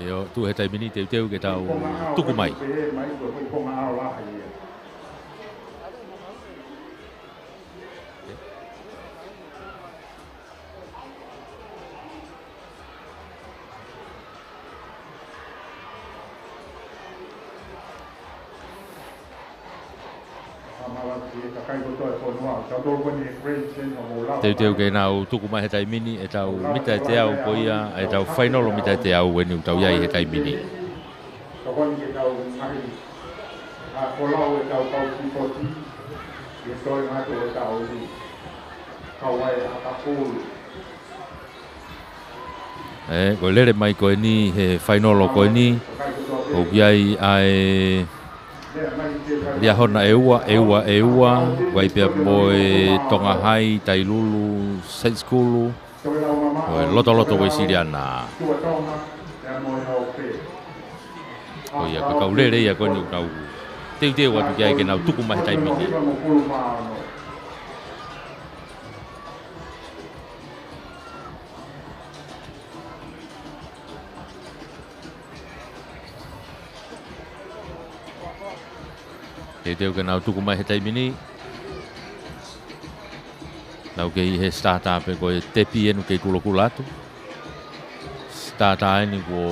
Eo, tu he taimini teu ke tau tuku mai. Teu ke nau tuku mai he taimini e tau mita te au ko ia e tau whainolo mita te au e niu tau iai he taimini. Ko lere mai ko ni he whainolo ko ni o iai ai ria hona eua wai pia moe tonga hai tai lulu set skulu loto we siriana o ia ka kaulere ia ko ni tau teu atu kai ke nau tuku mai tai mini Teu ke nau tuku mai he taimini. Nau ke he startup e koe tepi enu ke kulokula atu. Startup eni ko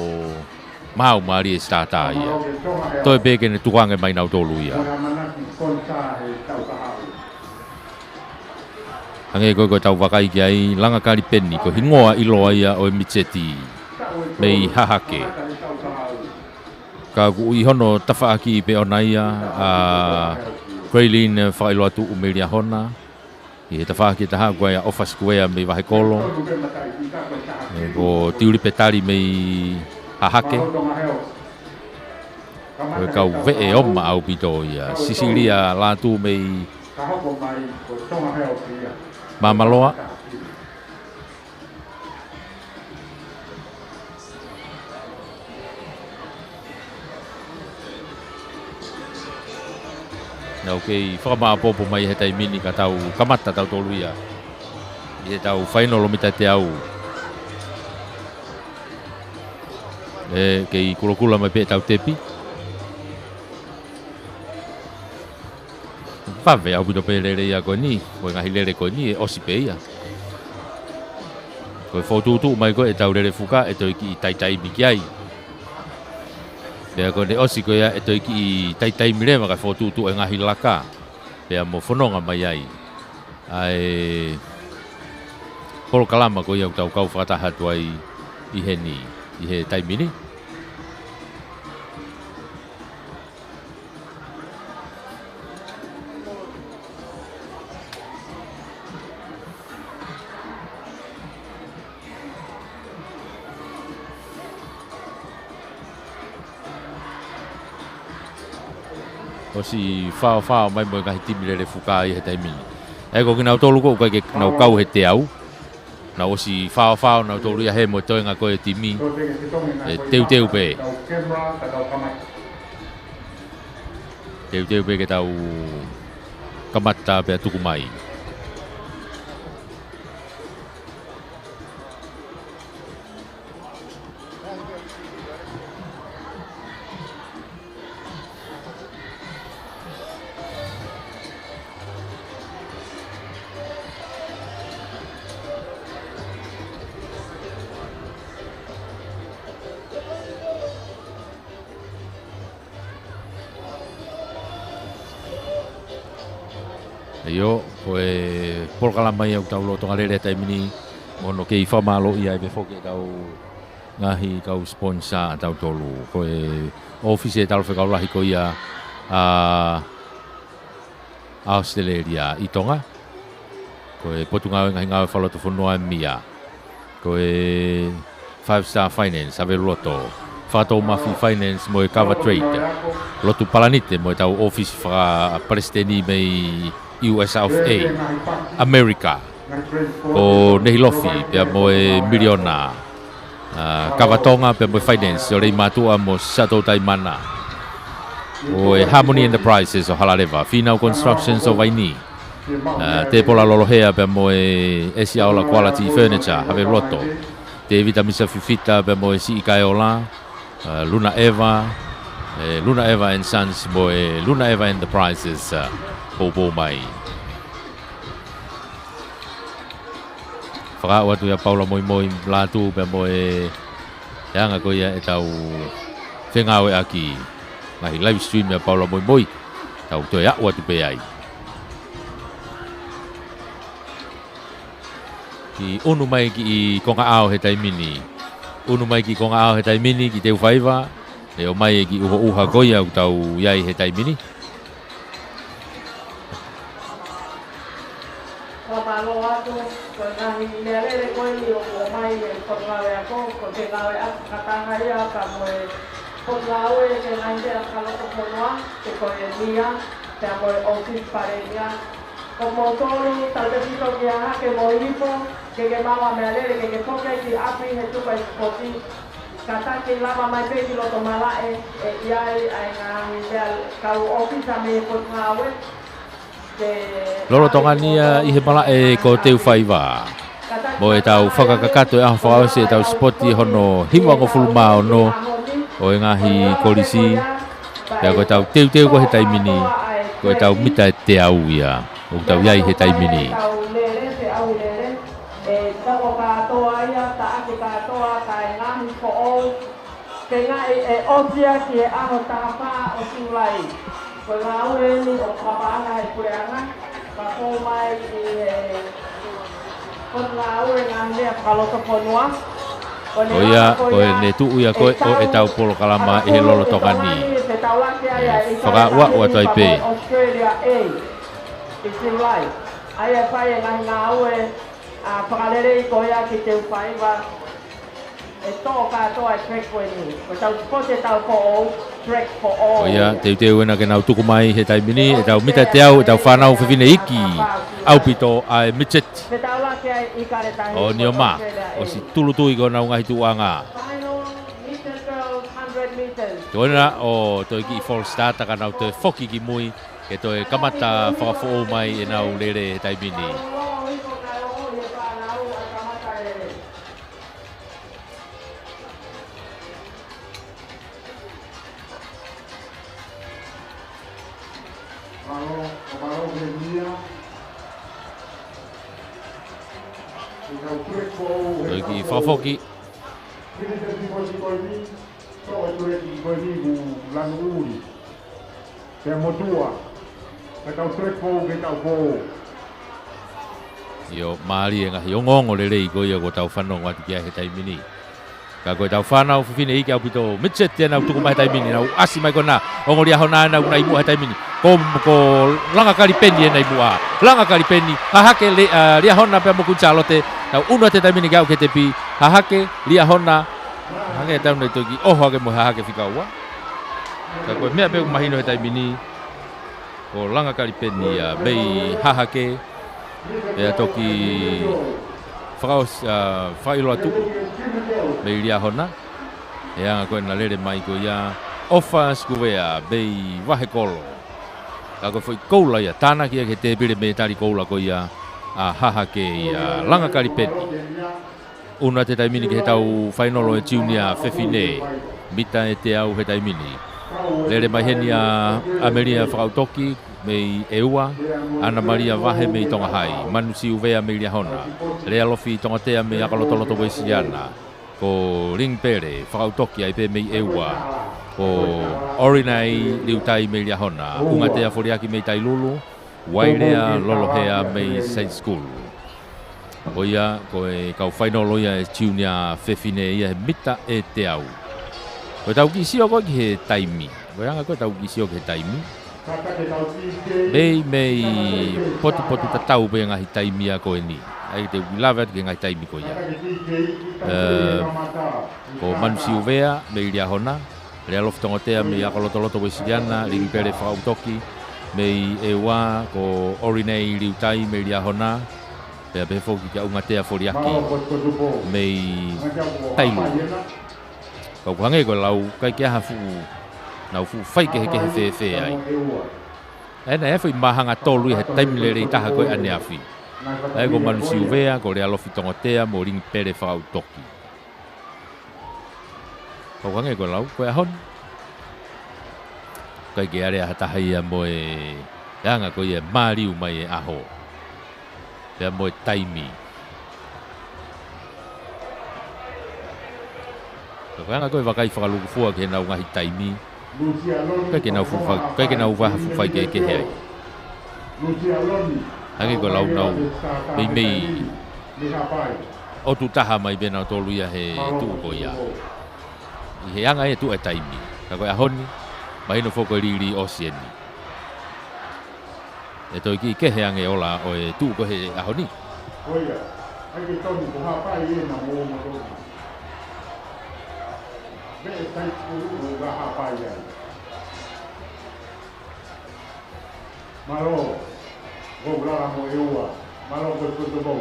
mau maari e startup ia. Toi peke ne tukange mai nau tolu ia. Hange koe tau wakai ki ai langa kari penni ko hingoa iloa ia o e mitseti mei hahake. Ka ku i hono tawhaaki pe ona ia a Greylin whailo atu umeria hona. I he tawhaaki taha koe a office koea mei wahe kolo. Ko tiuri petari mei hahake. Koe kau vee oma au pito ia. Sisilia latu mei mamaloa. Nau kei whakamaapopo mai he taimini ka tau kamata tau tolu ia. I he tau whainolo mita te au. Kei kulokula mai pe tau tepi. Whawe au pito pe lere ia koe ni. Koe ngahi lere koe ni e osi pe ia. Koe whaututu mai koe e tau lere fuka e toi ki i taitai miki ai. Pea ko ne osi ko ia e toi ki i taitai mirema ka whotutu e ngahi laka. Pea mo whanonga mai ai. Ai polo kalama ko ia u tau kau whakatahatu ai i he taimini. O si whao mai mo ngahi timi lere fuka i he taimini. E ko kina tolu ko kai ke nau kau he te au. Na o si whao nau tolu ia he mo toenga koe timi. Teu pe. Teu pe ke tau kamata pe tuku mai. Ayo, koe polkalama ia tau lo tonga rere taimini mono kei whamalo ia e befoke tau ngahi kau sponsor tau tolu. Koe office tau whekau lahi ko ia Australia i tonga. Koe potu ngawe ngahi ngawe whaloto whanua mia. Koe 5-star finance, ave loto. Whātou Mafi Finance mo e cover trade. Lotu palanite mo e tau office whaka presteni mei US of A, America. O nehi lofi, pia mo e miliona. Kawatonga pia mo e finance, o rei matua mo sato taimana. O e Harmony Enterprises o Halarewa, Finau Constructions o Waini. Te pola lolohea pia mo e Esia Ola Quality Furniture, have roto. Te vitamisa fifita pia mo e Siikae Ola, Luna Eva and Sons mo e Luna Eva Enterprises, Popo mai. Whakaawa tu ia Paula moi lātu pia mo e anga ko ia e tau whengau e aki. Ngahi live stream ia Paula moi tau toi awa tu pe ai. Ki unu mai ki i konga ao he taimini. Unu mai ki konga ao he taimini ki teu whaiva. E o mai ki uha goia u tau iai he taimini. Whamalo atu, ko ngahi nerere koe ni o mai e whangawe ako, ko te ngawe aku katanga ia ka moe whangawe ke ngahi rea kaloko whanua, te koe nia, te a moe office pare nia. Ko mo tolu, tau te pito ki a hake mo hipo, ke mawa mea lere, ke poke ki api he tupa i spoti. Kataki lama mai pe ki loto malae, e iai ai ngahi rea kau office a me whangawe. Lolo tonga nia i he mala e ko teu whaiva. Mo e tau whakakakato e aho whakawase e tau spoti hono hiwango fulumao no o e ngahi korisi. Pea ko e tau teu ko he taimini, ko e tau mita e te au ia, o tau iai he taimini. Ke ngai e osia ki e aho tahapa o siulai. Ko ngā ue ni o kapaanga he pureanga, ka kou mai i ko ngā ue ngā mea whakaloto whanua. O ia, ko e ne tuu ia koe o e tau polo kalama i he lolo toka ni. Whaka ua tai pe. Australia A, i siulai. Ai e whai e ngā ue whakalere i ko ia ki te upaiwa. E tō katoa e trek koe ni. Ko tau spote tau ko o trek ko o. O ia, teu ena ke nau tuku mai he taimini, e tau mita te au, e tau whanau whiwine iki. Au pito a e mitset. O ni o ma, o si tulu tui ko nau ngahi tuanga. Tuena o toi ki i fall start ka nau te foki ki mui, ke toi kamata whakafo mai e nau lere he taimini. Toi ki whafoki. Io maari e ngahi o ngongo le rei ko ia ko tau whanong atu kia he taimini. Ka koe tau whanau whiwhine ike au pito mitset tēnā utuku mai taimini. Nau asi mai kona ongoria hona nau nai mua he taimini. Ko langa kari peni e nai mua. Langa kari peni. Hahake lia hona pia moku chalote. Nau unua te taimini kau ke te pi. Hahake lia hona. Hake e tau nei toki. Oho ake mo hahake whika ua. Ka koe mea pia mahino he taimini. Ko langa kari peni bei hahake. E toki whailoa tuku. Bei lia hona. E anga koe na lere mai ko ia. Ofa skuwea bei wahe kolo. Ka koe whai koula ia. Tāna kia ke te pire me tari koula ko ia. A hahake ia langa kari peni. Una te taimini ke he tau whainolo e tiunia whewhine. Mita e te au he taimini. Lere mai heni a Ameria whakautoki. Mei eua, Ana Maria Vahe mei tonga hai, Manu si uvea mei lia hona, Rea Lofi tonga tea mei akalotoloto weisiana, ko Ring Pere, whakautoki ai pe mei eua, ko Orinai liutai mei lia hona, Unga tea foriaki mei tai lulu, Wailea lolohea mei Saint School. Oia koe kau whainolo ia e tiunia whewhine ia he mita e te au. Koe tau kisio koe ki he taimi. Koe anga koe tau kisio ki he taimi. Mei potu tatau pe ngahi taimi a koe ni. Ai te wilavet ke ngahi taimi koe ia. Ko manusi uvea mei lia hona. Rea loftongotea mei akolotoloto wesiliana, liri pere whakautoki. Mei e wā ko orinei liutai mei lia hona. Pea pefoki kia ungatea foriaki mei tailu. Kau kuhange ko lau kai kia hafu nau fu whai ke he ai. Ena e whai mahanga tolu he taimile rei taha koe ane awhi. Ai ko manusi uvea ko rea lofi tongotea mo ringi pere whakau toki. Kau kuhange ko lau koe ahon. Kai ke area hatahai a mo e anga koe e mariu mai e aho. Pea mo e taimi. Kaya koe wakai whakalukufua ke nau ngahi taimi. Kai ke nau wahafufai ke hei. Hangi ko lau nau mei o tu taha mai bena tolu ia he tuu ko ia. I he anga e tu e taimi. Ka koe ahoni, mahino foko riri o sieni. E toi ki ke he ange ola o e tuu ko he ahoni. Oia, ai ke tonu ko hapai e na mo mo. Ve tai ku ga hapai ai. Malo, go bra mo eua, malo ko to bo.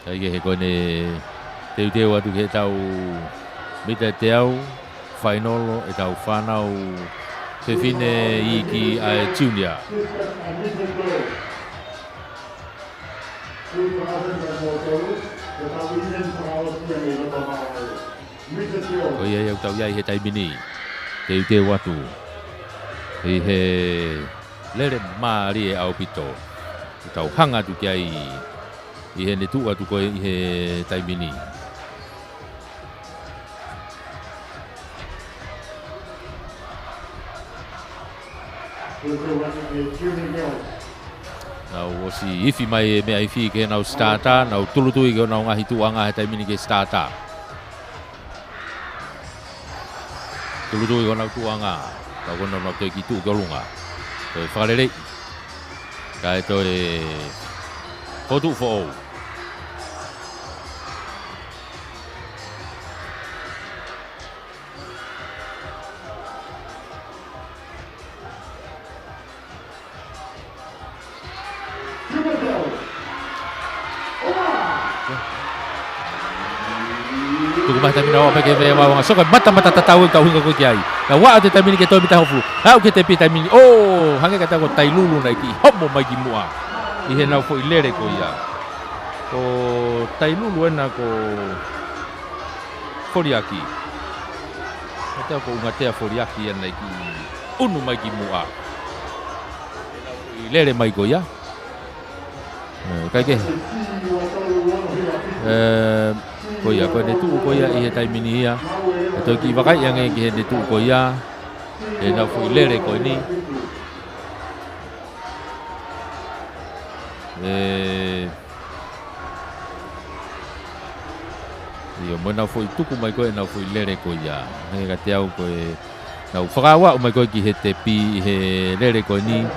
Ai ke he kone teu atu ke tau mita teau whainolo e tau whanau whewhine i ki a Junior. Ko ia iau tau iai he taimini teu atu i he lere maari e au pito tau hanga tu kia i he netu atu koe i he taimini. Nau o si ifi mai e mea ifi ke nau starta, nau tulutui ke nau ngahi tuanga he taimini ke starta. Tulutui ke nau tuanga, kau kono nau te ki tu ke olunga. Toi whakarere, kai toi hotu fo. Mas tamina o peke ve wa so ka mata tatau ka hunga ko kiai na wa te tamini ke to mita hofu ha ke te pita mini oh hange kata ko tailulu na ki homo mai ki mua i he na fo ilere ko ia ko tailulu ena ko foriaki kata ko ungatea foriaki ena ki unu mai ki mua ilere mai ko ia kai ke ko ia ko ne tu ko ia i he taimini ia to ki wakai yang e ki he tu ko ia e na fu lere ko ni io mo na fu tu ko mai ko na fu lere ko ia he ga te au ko e na whakawa o mai ko ki he te pi he lere ko ni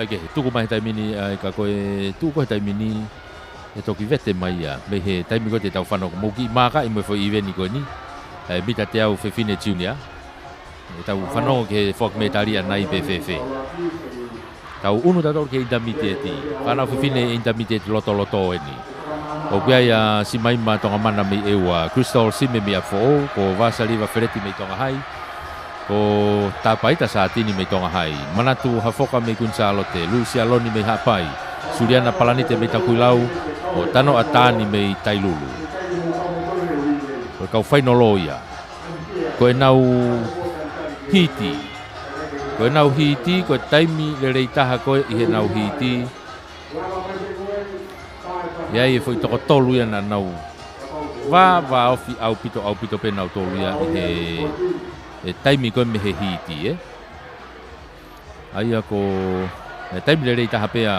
okay, tuku mai taimini ka koe tuku taimini e toki vete mai ia me he taimi ko te tau whanau moki maka i mo fo eveni ko ni mita te au Whewhine Junior e tau whanau ke fok me taria nai PFF tau unu tator ke intermediate whanau Whewhine intermediate loto eni o kia ia si mai ma tonga mana me ewa Crystal Sime me a fo ko Vasaliva Ferretti me tonga hai ko tapaita saatini me tonga hai manatu hafoka me Gonzalo te Lucia Loni me hapai Suriana Palanite me takuilau o tano atani me tailulu ko kau whainolo ia ko e nau hiti ko Koe nau hiti, koe taimi le rei taha koe i he nau hiti. Iai e fo i toko tolu ia na nau. Va ofi au pito pe nau tolu ia i he taimi koe me he hiti, Aia ko taimi le rei taha pe a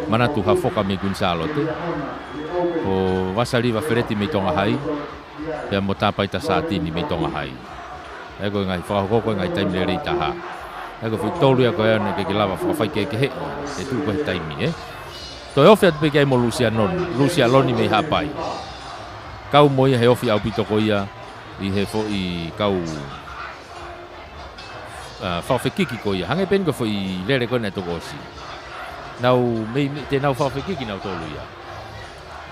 manatu ha foka me Gonzalo te. Ko wasaliva fereti me tonga hai. Pea mo tapai ta satini me tonga hai. Ego ngai whakahoko ngai taimi le rei taha. Ego fui tolu ia koe ana ke lava whakawhai ke he. E tu koe taimi, Toi ofi atu pe kei mo Lucia Loni me hapai. Kau moia he ofi au pito ko ia i he fo i kau whawhekiki ko ia. Hange pen ko fo i lere koe nei toko osi. Nau te nau whawhekiki nau tolu ia.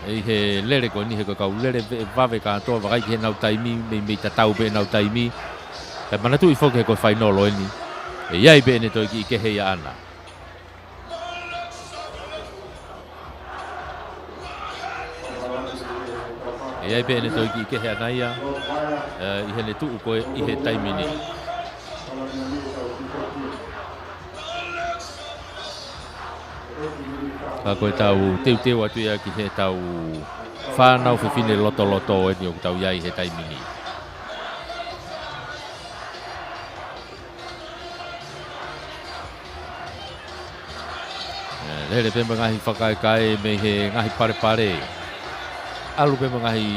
I he lere koe ni he koe kau lere vave katoa wakai ki he nau taimi me tatau pe nau taimi. E manatu i foke he koe whainolo eni. E iai pe ne toi ki ke he ia ana. E ai pe ne toi ki ke he ana ia. I he ne tuu koe i he taimi ni. Ka koe tau teu atu ia ki he tau whanau whiwhine loto eni o tau iai he taimi ni. Lere pe ngahi whakaekae me he ngahi pare. Alu pe ngahi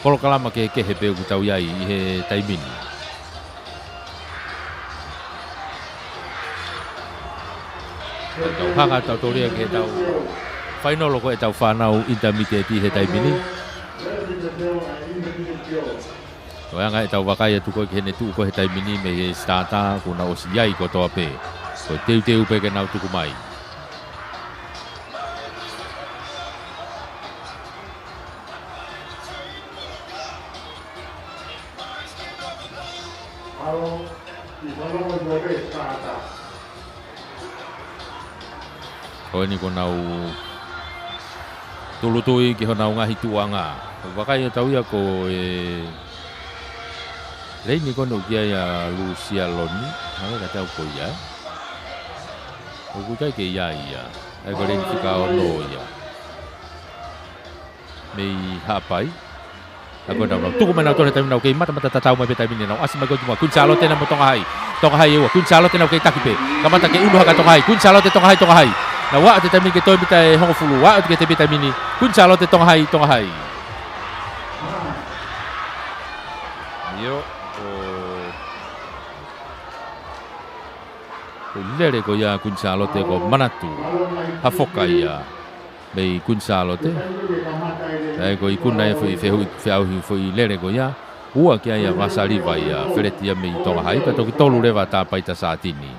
polokalama ke he peu ki tau iai i he taimi ni. Tau hanga tau toria ke tau whainolo ko e tau whanau intermediate he taimi ni. Ko anga e tau wakai atu ko ke ne tu ko he taimi ni me he starta ko na osi iai ko toa pe. Ko teu pe ke nau tuku mai. Ko ni ko nau tulutui ki ho nau ngahi tuanga. Wakai tau ia ko Leini ko no kia ia Lucia Loni. Hanga ka tau ko ia. O kukai ke ia ia. Ai ko reini whika o no ia. Mei hapai. Ako nau tuku mana tole taimi nau kei mata tatau mai pe taimi nau asi mai ko tuma Gonzalo te na mo tonga hai. Tonga hai ewa Gonzalo te nau kei takipe. Kamata ke unu haka tonga hai. Gonzalo te tonga hai. Na wa te taimi ke toi mita e hongo fulu. Wa te te taimi ni. Gonzalo te tonga hai. Yo o lere ko ia Gonzalo te ko manatu. Hafoka ia. Bei Gonzalo te. Ai ko ikuna e foi foi lere ko ia. Ua kia ia vasaliva ia feretia me tonga hai pa toki tolu lewa ta paita satini.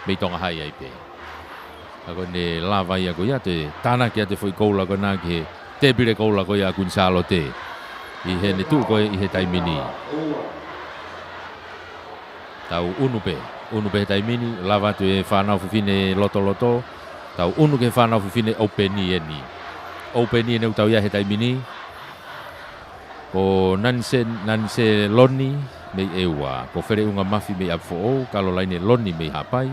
Me tonga hai ai pe. Ako ne lava ia ko ia te tana kia te foi koula ko na ki te bire koula ko ia Gonzalo te. I he ne tu ko i he taimi ni. Tau unu pe taimi ni lava tu e whanau whiwhine loto. Tau unu ke whanau whiwhine openi eni. Openi eni utau ia he taimi ni. Ko nanse loni me ewa. Ko where unga mafi me apfo o. Kalo laine loni me hapai.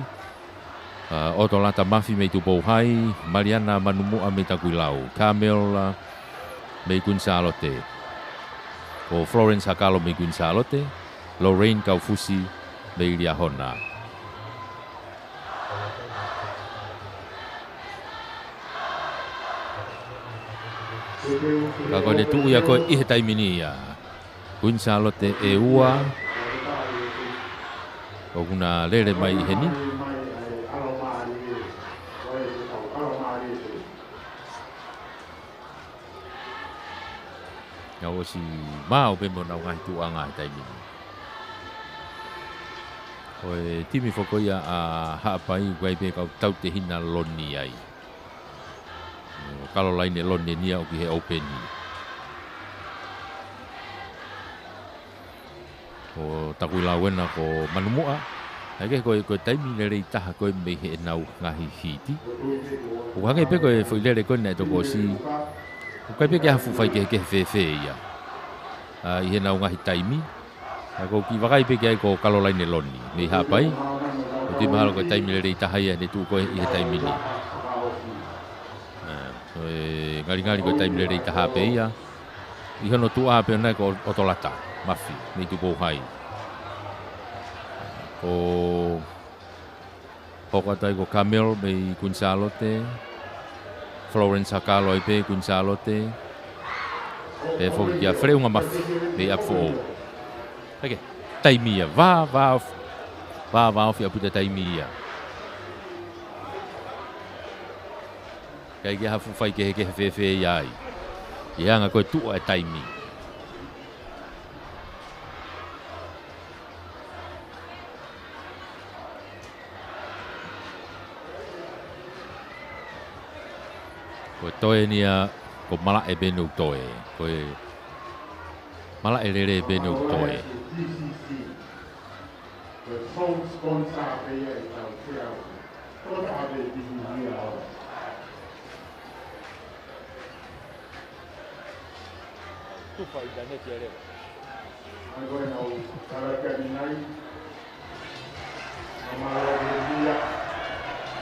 Oto lata mafi me tupou hai. Mariana manumua me takuilau. Camel me Gonzalo te. Ko Florence Hakalo me Gonzalo te. Lorraine Kaufusi me Ilia Hona. Kako ne tu ia ko i he taimi ni ia. Gonzalo te e ua. Ko kuna lere mai he ni. Ngau si mau pe mo nau ngai tu anga taimi ni. Oi timi fokoia a hapai wai pe kau tau te hina loni ai. Kalo laine loni ni au ki he openi. Ko takuila wena ko manumua. Ai ko taimi le rei taha ko me he nau ngahi hiti. Ko hange pe ko foi le ko nei to ko si. Ko pe ke hafu fai ke fefe ia. I he nau ngahi taimi. Ako ki wakai pe kia ko kalolai ne loni. Nei hapai. O te mahalo ko taimi rei tahaya ne tu ko i he taimi ni. Ngari ko taimi rei tahape ia. I hono tu a pe na ko otolata. Mafi. Nei tu ko hai. Ko hokatai ko Camel me Kunsalote. Florence Hakalo pe Kunsalote. E fo kia freu nga mafi. Nei apfo. Okay. Taimia, va fi aputa taimia. Kai ke hafu fai ke fe ai. Ia nga koe tu e taimi. Ko toe nia ko mala e benu toe. Koe mala e lere benu toe.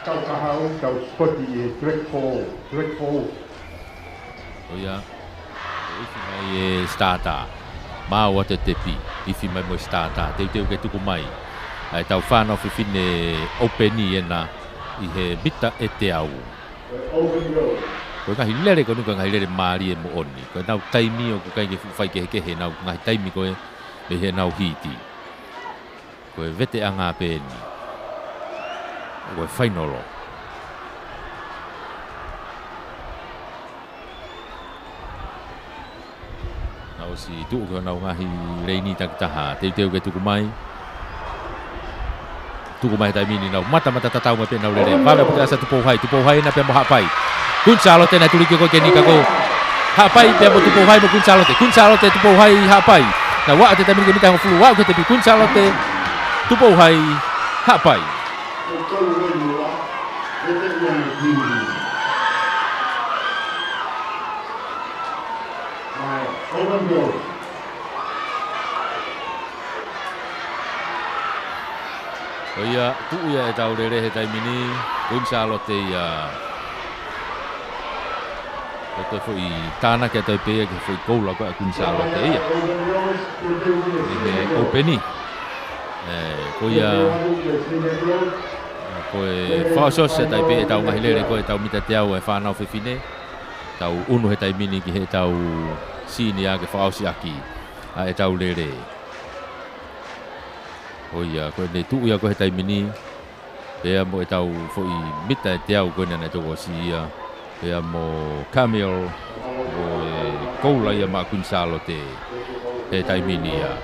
Kau kahau, kau spoti e dreadful. O ia, ifi mai e starter, mau ate tepi, ifi mai mo starter, teu ke tuku mai. Ai tau whanau whiwhine openi ena i he mita e te au. Koe ngahi lere ko nuka ngahi lere maari e mo oni. Koe nau taimi o kukai ke whai kehe nau ngahi taimi koe me he nau hiti. Koe vete a ngā pēni. Koe whainolo. Nau si tuu koe nau ngahi reini takitaha. Teu ke tuku mai. Tuku mai tai mini nau mata tatau me pe nau lere. Vale puta asa tupo hai na pe mo hapai. Kunsalote na tuli ko ke ni kako. Hapai pe mo tupo hai mo Kunsalote tupo hai hapai. Na wa te tamini ke mita fulu wa ke te pi Kunsalote tupo hai hapai. O ia, tu ia e tau rere he taimini, Kunsalote ia. O te fui tāna kia tau pēia ke fui koula koe a Kunsalote ia. I he openi. Ko ia, koe whaasos e tai pēia tau ngahi lere koe tau mita te au e whanau whiwhine. Tau unu he taimini ki he tau sini a ke whaosi aki a e tau rere. O ia, koe ne tu ia koe taimini. Pea mo e tau foi mita e te au koe nana toko si ia. Pea mo Camel o e koula ia ma Kunsalote e taimini ia.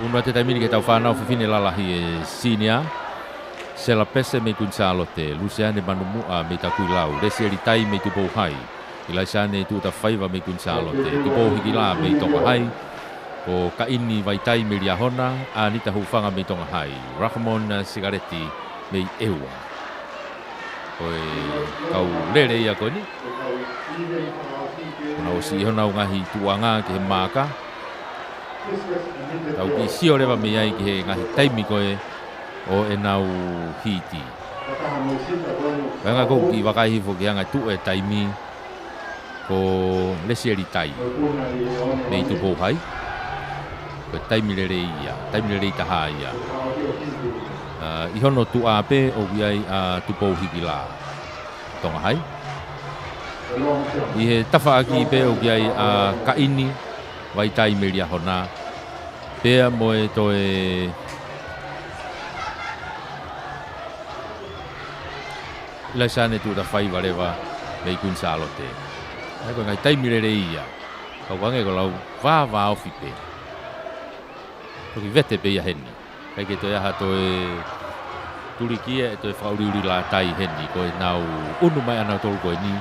Unua te taimini ke tau whanau whiwhine lalahi e sinia. Sela pese me Kunsalote, Luciane Manumua me takui lau. Resi eri tai me tupou hai. Ilaisane tu ta whaiva me Kunsalote. Tupou hiki la me toka hai. Ko kaini vaitai me Riahona, Anita Hufanga me tonga hai. Rakamon Sigareti me eua. Koe kau lere ia koe ni. Kona o si hona o ngahi tuanga ke he maka. Tau ki sio rewa me ai ke he ngahi taimi koe o e nau hiti. Kanga kou ki wakaihi fo ke hanga tu e taimi ko lesi eri tai. Me i tupou hai. Ko taimi lere ia, taimi lere taha ia. I hono tu ape o viai a tupou hiki la. Tonga hai. I he tafa aki pe o viai a kaini vai taimi ria hona. Pea moe toe Ilaisane tu da whai warewa mei Kunsalote. Eko ngai taimi lere ia. Kau wange ko lau wā ofipe. Toki vete pe ia heni. Kai ke toi aha toi turi kia e toi whauriuri la tai heni. Koe nau unu mai anau tolu koe ni.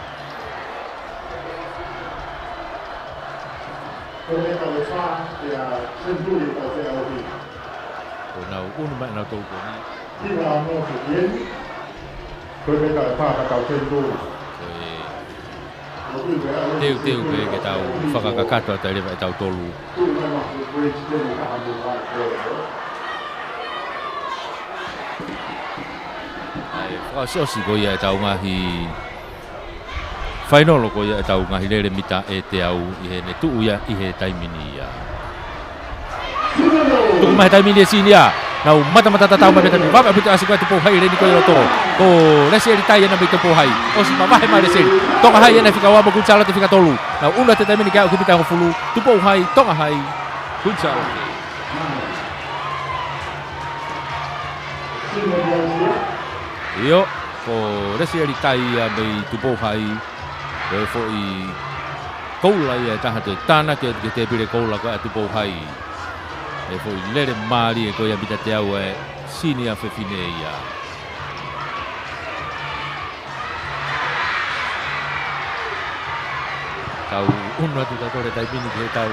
Koe nau unu mai anau tolu koe ni. Koe me kai whākatau sendu. Teu ke tau whakakakato te rewa e tau tolu. Ai, whakasiosi ko ia e tau ngahi whainolo ko ia e tau ngahi lere mita e te au i he ne tuu ia i he taimini ia. Tuku mahe taimini e sini ia. Nau mata tatau mai betami. Wapa putu asu koe tupu hai reni koe roto. Ko lesi eri tai ana mai tupu hai. Osi mawahe mai lesi. Tonga hai ana fika wabo kunsala te fika tolu. Nau una te taimini kia ukipita ho fulu. Tupu hai, tonga hai. Kunsala. Iyo, ko lesi eri tai mai tupu hai. Koe fo i koula ia taha te tana ke te pire koula koe tupu hai. E foi lere mari e koia bita te au e sini a whewhine ia. Tau unua tu tatore tai mini ke tau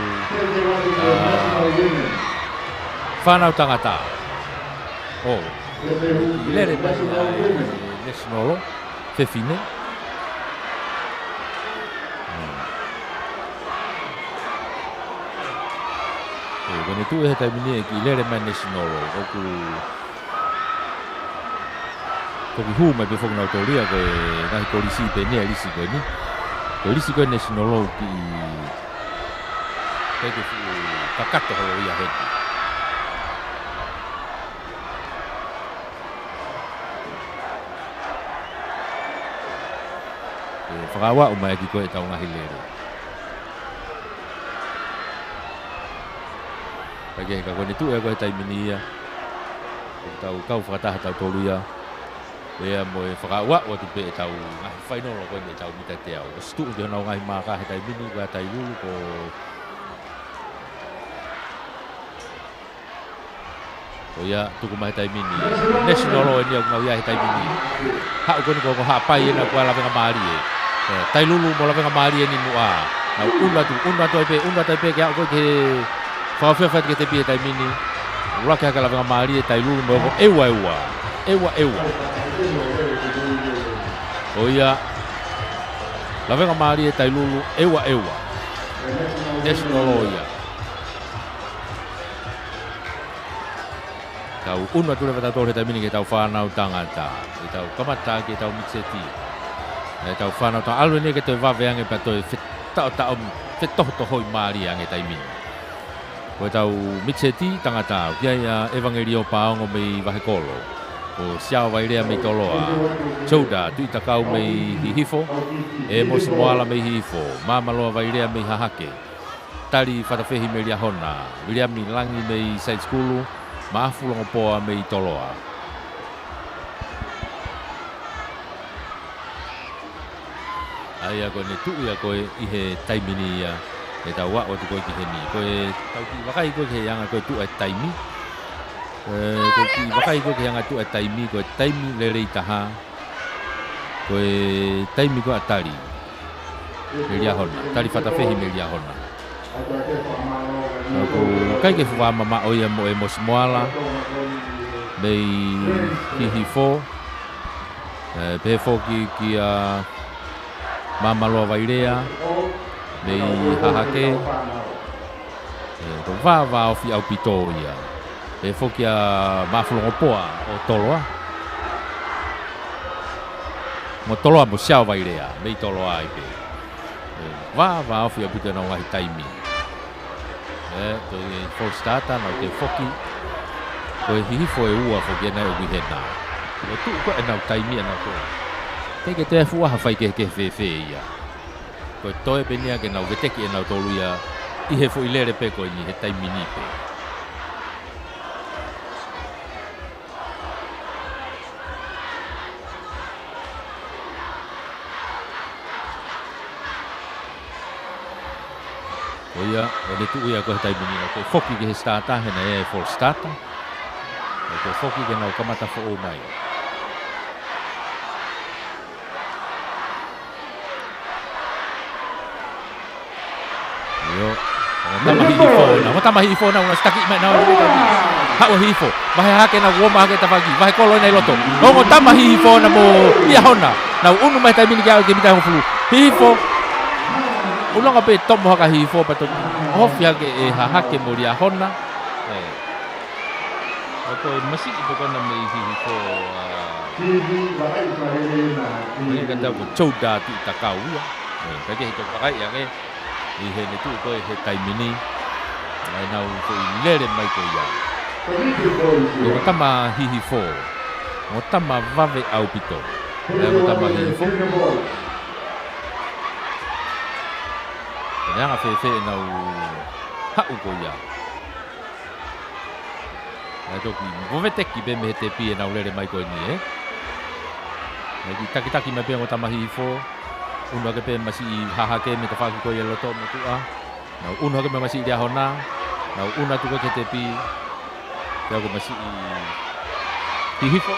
whanau tangata. Oh, lere mari a National whewhine. Kone tu e tai mini e ki lere mai National oku toki hu mai pe foku na autoria ko ngai ko lisi pe ne lisi ko ni ko lisi ko National ki pe fu kakato ho ia he e whakawa o mai ki ko e tau ngahi lere. Kage ka kone tu e koe taimini ia. Tau kau whakataha tau tolu ia. Ea mo e whakaua o tu pe e tau ngahi whainolo koe ne tau mita te au. O stu te honau ngahi maka he taimini koe tai lulu ko... Ko ia tuku mahe taimini. National o e nia ngau ia he taimini. Hau kone ko hapai e na kua lawenga maari e. Tai lulu mo lawenga maari e ni mua. Nau una tu ai pe ke au koe ke... Whawhewhat ke te pia tai mini. Urake haka lawenga maari e tai lulu mo ewa. O ia. Lawenga maari e tai lulu ewa. National o ia. Tau una tu lewa tatore tai mini ke tau whanau tangata. E tau kamata ke tau mitseti. E tau whanau tangata. Alwe ne ke toi waweange pa toi whetoho hoi maari ange tai mini. Ko tau mitseti tangata kia ia evangelio paongo mei wahekolo. Ko siawa wairea mei toloa. Chouda tui takau mei hihifo. E mosi moala mei hihifo. Mamaloa wairea mei hahake. Tali whatawhehi mei liahona. Wiliami langi mei side schoolu. Maafu longo poa mei toloa. Aia koe ne tuu ia koe ihe taimini ia. E tau wa o tu koe ki he ni. Koe tau ki wakai koe ke yanga koe tu ai taimi. Koe ki wakai koe ke yanga tu ai taimi. Koe taimi le rei taha. Koe taimi koe atari. Me lia hona. Tari whatawhehi me lia hona. Ko kai ke fuwa mama oia mo e mos moala. Mei hihi fo. Pe fo ki a mama loa wairea. Mei hahake. Ko wawa o fi au pito ia. E foki a mafulongo poa o toloa. Mo toloa mo siao wairea. Mei toloa i pe. Wawa o fi au pito na ngahi taimi. Ko e fostata na te foki. Ko e hihifo e ua foki e nai o wihena. Ko tu ko e nau taimi e nau koe. Teke te fua hawhai ke fefe ia. Ko toe penia ke nau veteki e nau tolu ia i he fo i lere pe ko ni he taimini pe. O ia, o le tu ia ko he taimini na ko foki ke he stata he na e full stata. Ko foki ke nau kamata fo o mai. Yo, tama hifo na una staki mai na o ha o hifo. Vai hake na goma hake tafagi. Vai kolo na loto. Ngo tama hifo na mo ia hona. Na unu mai taimini ke ke bita ho flu. Hifo Unanga pe tomo haka hi fo pato hofi hake e hahake mori a hona. Ako masih ipo kona me hi fo ni kata ko chouda tu takau ya. Kage hito pakai yang i he ne tu ko he taimini. Ai nau ko lere mai ko ya. Ko tama hi fo. Mo tama vave au pito. Ko tama hi fo. Yang fefe nau hau ko ya. Ato ki movete ki be me te pi nau lere mai ko ni Nagi taki mai pe mo tamahi fo. Uno ke pe masi haha ke me ka ko ye loto mo tu a. Nau uno ke masi dia hona. Nau una tu ke te pi. Ke ko masi hifo.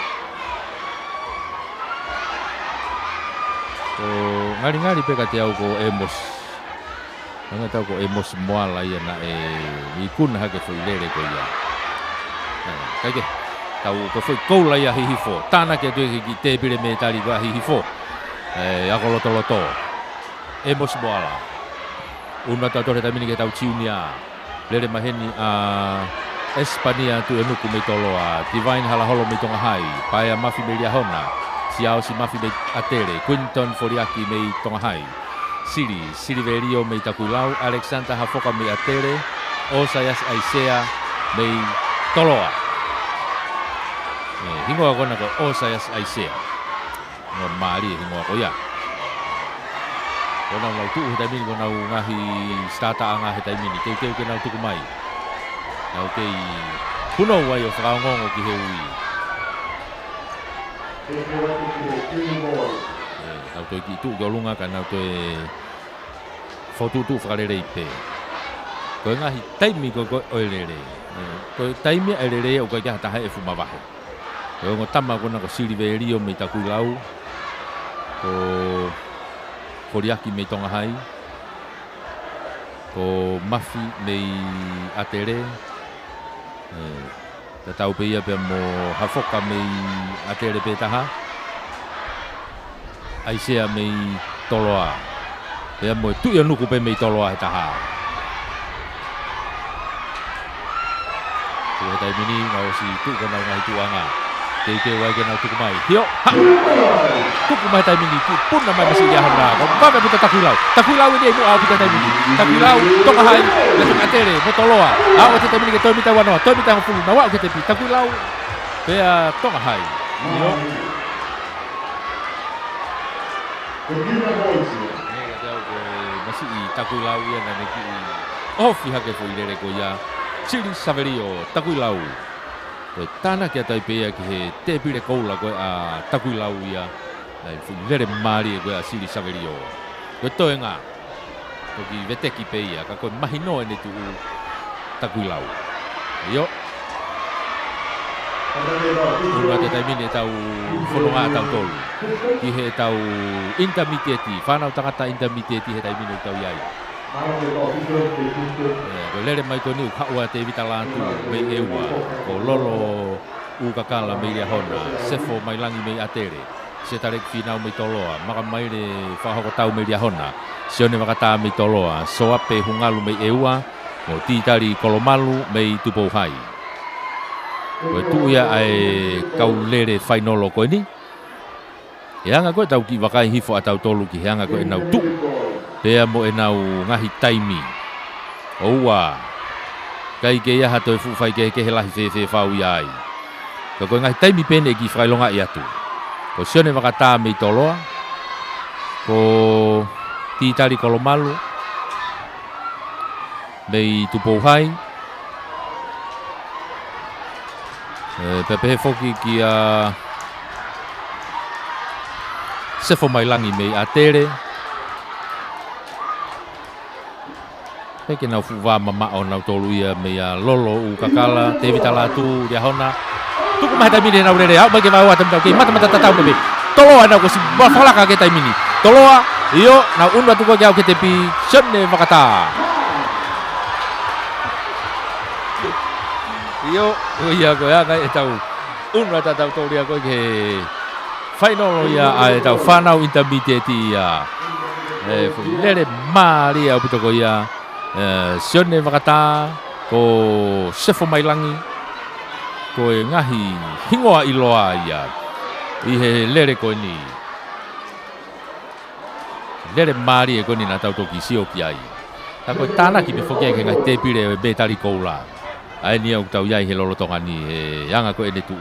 Ko ngari pe ka te au ko emos. Nga tau ko emos moala ia na ikun hake foi lere ko ia. Kage tau ko foi koula ia hihifo. Tana ke tu ki te pire me tali ko hihifo. Ako loto. Emos moala. Una tau tore tamini ke tau ciunia. Lere maheni a Espania tu enuku me toloa. Divine halaholo me tonga hai. Paia mafi me hona. Siao si mafi me atere. Quinton Foriaki me tonga hai. Silverio me takulau, Alexander Hafoka me atere, Osayas Aisea me toloa. Hingo ako na ko Osayas Aisea. Normali hingo ako ya. Kona lau tuu hitai mini kona ngahi stata anga hitai mini. Keu ke nau tuku mai. Nau kei kuno wai o whakaongongo ki he ui. Nau toi ki tuu kiolunga ka nau toi fotutu whakarere i pe. Koe ngahi taimi ko oerere. Koe taimi erere o koe kia taha e fumawaho. Koe ngo tama kona ko Silverio me takulau. Ko Foriaki me tonga hai. Ko Mafi me atere. Ta tau pe ia pe mo Hafoka me atere pe taha. Aisea me toloa. Pea mo tu ia nuku pe me toloa he taha. Tua tai mini ngau si tu kana ngai tuanga. Te wai kana tuku mai. Hio. Tuku mai tai mini tu pun na mai masih dia handa. Ko ba puta takulau. Takulau ni mo au puta tai mini. Takulau toka hai le toka tere mo toloa. Au te tai mini ke toi mita wano. Toi mita fu na wa ke te pi. Takulau. Pea toka hai. Hio. Masih takulau ia na neki. Ofi hake foi lere ko ia. Chili Saverio takulau. Ko tana ke tai pe ki he te pire koula ko a takulau ia. Nai fu lere mari ko a Chili Saverio. Ko toenga. Ko ki veteki pe ia ka ko mahino ene tu takulau. Yo. Ura te taimine tau wholonga tau tolu. Ki he tau intermediate, whanau tangata intermediate he taimine tau iai. Ko lere mai toni ukaua te vitalatu me eua. Ko lolo ukakala me ia hona. Sefo mai langi me atere. Se tarek finau me toloa. Maka mai le whahoko tau me ia hona. Sione wakata me toloa. Soape hungalu me eua. Mo titari kolomalu me tupou hai. Koe tu ia ai kau lere whainolo koe ni. E anga koe tau ki wakai hifo atau tolu ki he anga koe nau tu. Pea mo e nau ngahi taimi. Oua. Kai ke ia hato e fuwhai ke he lahi whewhe whau iai. Ka koe ngahi taimi pene ki whailonga i atu. Ko sione wakata me i toloa. Ko titari kolomalu. Me i tupou hai. Pepe foki ki a sefo mai langi me atere. Peke nau fuwa mama o nau tolu ia me a lolo u kakala te vitalatu dia hona. Tuku mai taimini nau rere au bagi mau atam tau ki mata tatau bebe. Toloa nau ko si falaka ke taimini. Toloa iyo nau unwa tuku ki au ke tepi sene wakata. Iyo, iya ko ya kai tau unwa tau toria ko ke final ya ai tau final intermediate ya. lele mali au pito ko ia sione wakata ko sefo mai langi ko e ngahi hingoa iloa ia i he lele ko ni lele mali e ko ni na tau toki sio ki ai ta ko tana ki me fokia ke ngai te pire be tali ko la ai ni au tau ia he lolo tonga ni e yanga ko e ne tu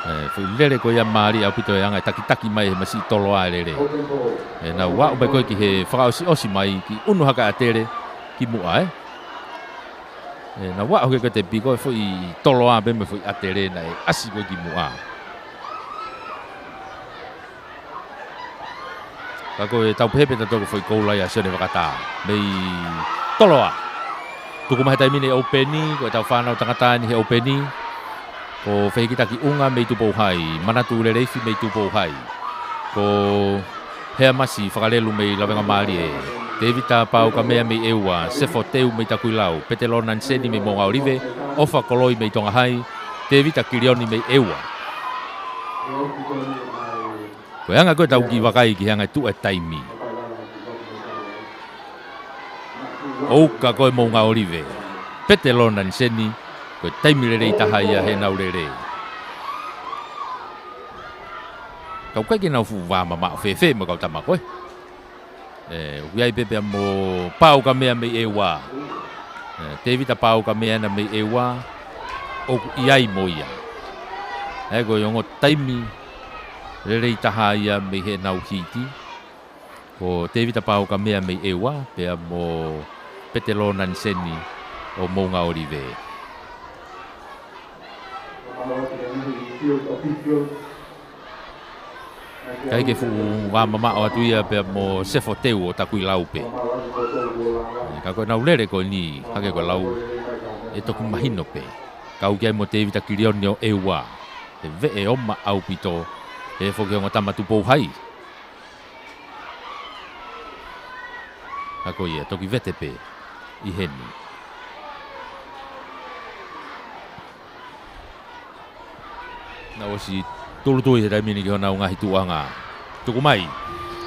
foi lele ko ia mari au pito yanga taki mai masi tolo a lele na wa o ko ki he fra osi mai ki unu haka atere ki mu ai na wa o ke te piko foi tolo a be me foi atere na asi ko ki mu a ka ko tau pepe ta to foi ko la ya se ne wakata mei tolo a tu ko mai tai mini openi ko tau fa na tangata ni he openi ko fei kita ki unga mei tu hai mana tu le reifi mei tu hai ko he masi whakarelu mei lawenga mari e Devita pau ka mea mei eua se foteu mei ta kuilau petelonan seni mei monga olive ofa koloi mei tonga hai Devita kirioni mei eua ko hanga koe tau ki wakai ki hanga tu e taimi ouka koe monga olive petelonan seni ko taimi le rei taha ia he nau le rei. Kau kai ki nau fu wā mama fe ma kau tama koe. Uiai pepe mo pau ka mea mei e wā. Tevita pau ka mea na mei e wā o iai mo ia. Ko yongo taimi le rei taha ia mei he nau hiti. Ko tevita pau ka mea mei e wā pea mo petelonan seni o Maunga Olive. Kai ke fu wa mama o atu ia pe mo se foteu o takui laupe. Ka ko na ulere ko ni hake ko lau e toku mahino pe. Kau ke mo te vita kirioni o ewa. E ve e oma au pito e fo ke ngota matu pou hai. Ako ia toki vete pe I heni. Na osi tulu he taimini ki hona ngahi tuanga. Tuku mai.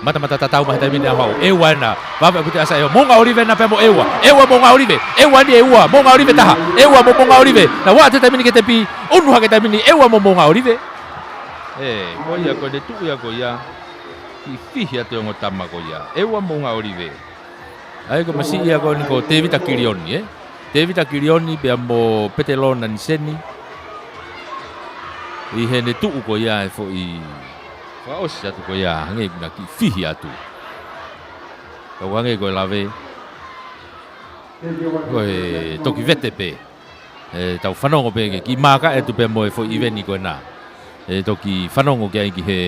Mata tatau mai taimini ahau. Ewa na. Baba puti asa eo. Monga Olive na pe mo ewa. Ewa monga Olive. Ewa ni ewa. Monga Olive taha. Ewa mo monga Olive. Na wa te taimini ke tepi. Unu hake taimini ewa mo monga Olive. Ko ia ko de tu ia ko ia. Ki fihi atu ngo tama ko ia. Ewa monga Olive. Ai ko masi ia ko ni ko Tevita Kirioni Tevita Kirioni pe mo petelona ni seni. I hene tuu ko ia e fo I whaosi atu ko ia hange na ki fihi atu. Kau hange ko lave ko e toki vete pe tau whanongo pe ki maka e tu pe mo e fo I veni ko na toki whanongo ki ai ki he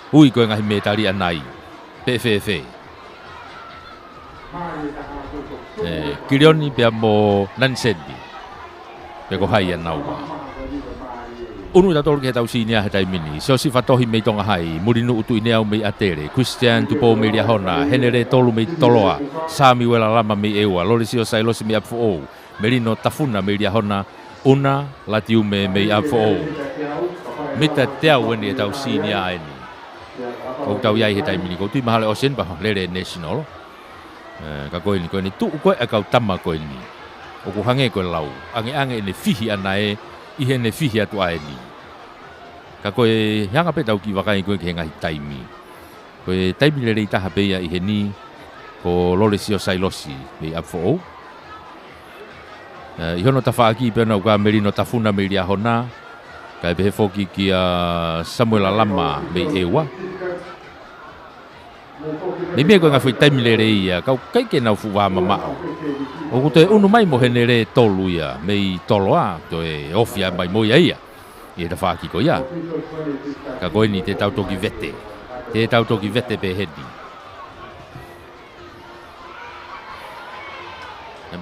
hui ko ngahi me tari anai pe fe Kirioni pe mo nansendi pe ko hai anau Unu tator ke tau sinia hatai mini. So si fatohi mei tonga hai. Murinu utu ine au mei atere. Christian tupo mei lia hona. Henere tolu mei toloa. Sami wela lama mei ewa. Lori sio sai losi mei apfo ou. Merino tafuna mei lia hona. Una latiu mei apfo ou. Mita teau wene tau sinia aeni. Kau tau iai hatai mini. Kau tui mahale osen pa lere national. Ka koe ni koe ni tuu koe a kau tama koe ni. Oku hange koe lau. Ange ene fihi anae. I hene fihi atu aeni. Ka koe hanga pe tau ki wakai koe ke ngahi taimi. Koe taimi le rei taha peia I heni ko lole sio sailosi mei apfo ou. I hono ta whaaki pe nau ka merino tafuna mei ria hona. Ka epe he foki ki a Samuel Alama mei ewa. Mei mea koe ngā fwoi taimi le rei ia. Kau kai ke nau fuwa mamao. O kuto e unu mai mo hene re tolu ia, mei toloa, to e ofia mai mo ia ia. I ta whaaki ko ia. Ka koe ni te tautoki vete. Te tautoki vete pe hedi.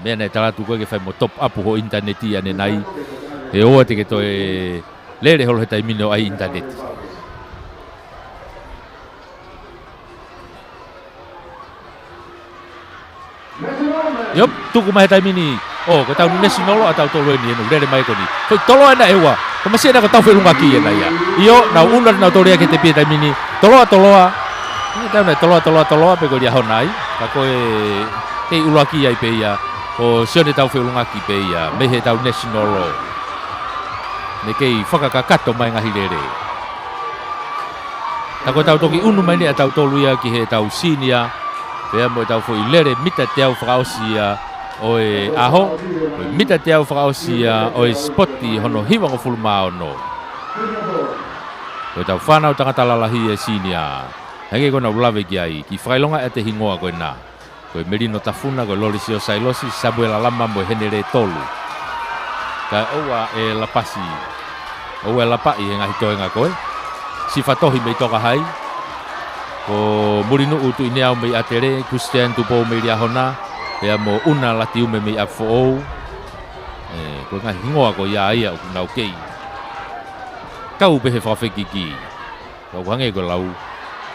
Mea nei talatu koe ke whai mo top upu ho interneti ane nai. E oa te ke to e lere holo he taimine o ai interneti. Yop, tuku mai taimini. Ko tau national atau tolo ni no lere mai ko ni. Ko tolo ana ewa. Ko masih na ko tau felunga ki na ia. Io na una na toria ke te pia tai mini. Toloa. Ni tau na toloa pe ko dia honai. Ka ko e ulaki ai pe ia. O sione tau felunga ki pe ia. Me he tau national law. Ne kei whakakakato mai ngahi rere. Tako tau toki unu mai nea tau tolu ia ki he tau sinia. Pea mo tau fo i lere mita te au whakaosia o e aho. Mita te au whakaosia o e spoti hono hiwango fulma ono. O tau whanau tangata lalahi e sinia. Henge kona ulawe ki ai. Ki whailonga e te hingoa koe nā. Koe merino tafuna koe lorisi o sailosi. Samuela lama mo henere tolu. Ka oua e lapasi. Oua e lapai e ngahi toenga koe. Si fatohi mei toka hai. Ko murinu utu ine au mei atere. Christian tupo mei ria hona. Ea mo una lati ume mei afo ou. Ko ngahi hingoa ko ia ia uku nau kei. Kau behe whawheki ki. Kau hange ko lau.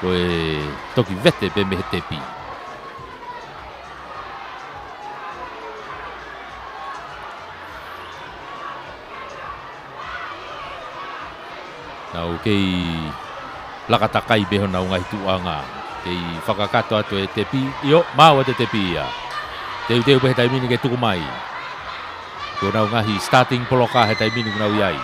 Ko e toki vete pe mehe tepi. Nau kei lakatakai beho nau ngai tuanga. Kei whakakato atu e tepi. Io, mau te tepi ia. Teu pehe taimini ke tuku mai. Ko nau ngahi starting poloka he taimini ku nau iai.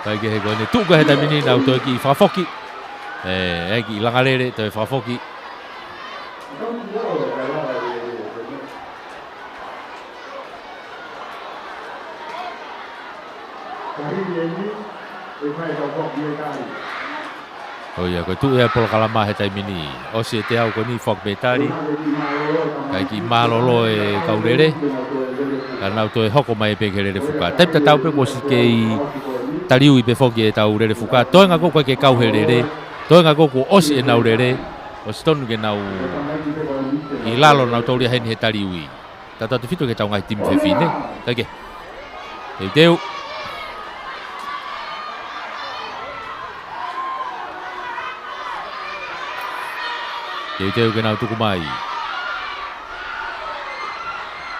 Kai ke he koe ne tuka he taimini nau toi ki whafoki. Ki langarere toi whafoki. Oh ya, ko tu e polo kalama he taimini. O se te au ko ni fok betari. Kai ki malolo e kaurere. Kana to e hoko mai pe kerere fuka. Tep tau pe ko si kei tariu i pe foki e tau rere fuka. Toenga ko ke kau herere. Toenga ko osi e nau rere. O stonu ke nau i lalo nau tori hen he tariu i. Tata tu fito ke tau ngai tim fe fine. Take. Teu. Teu ke nau tuku mai.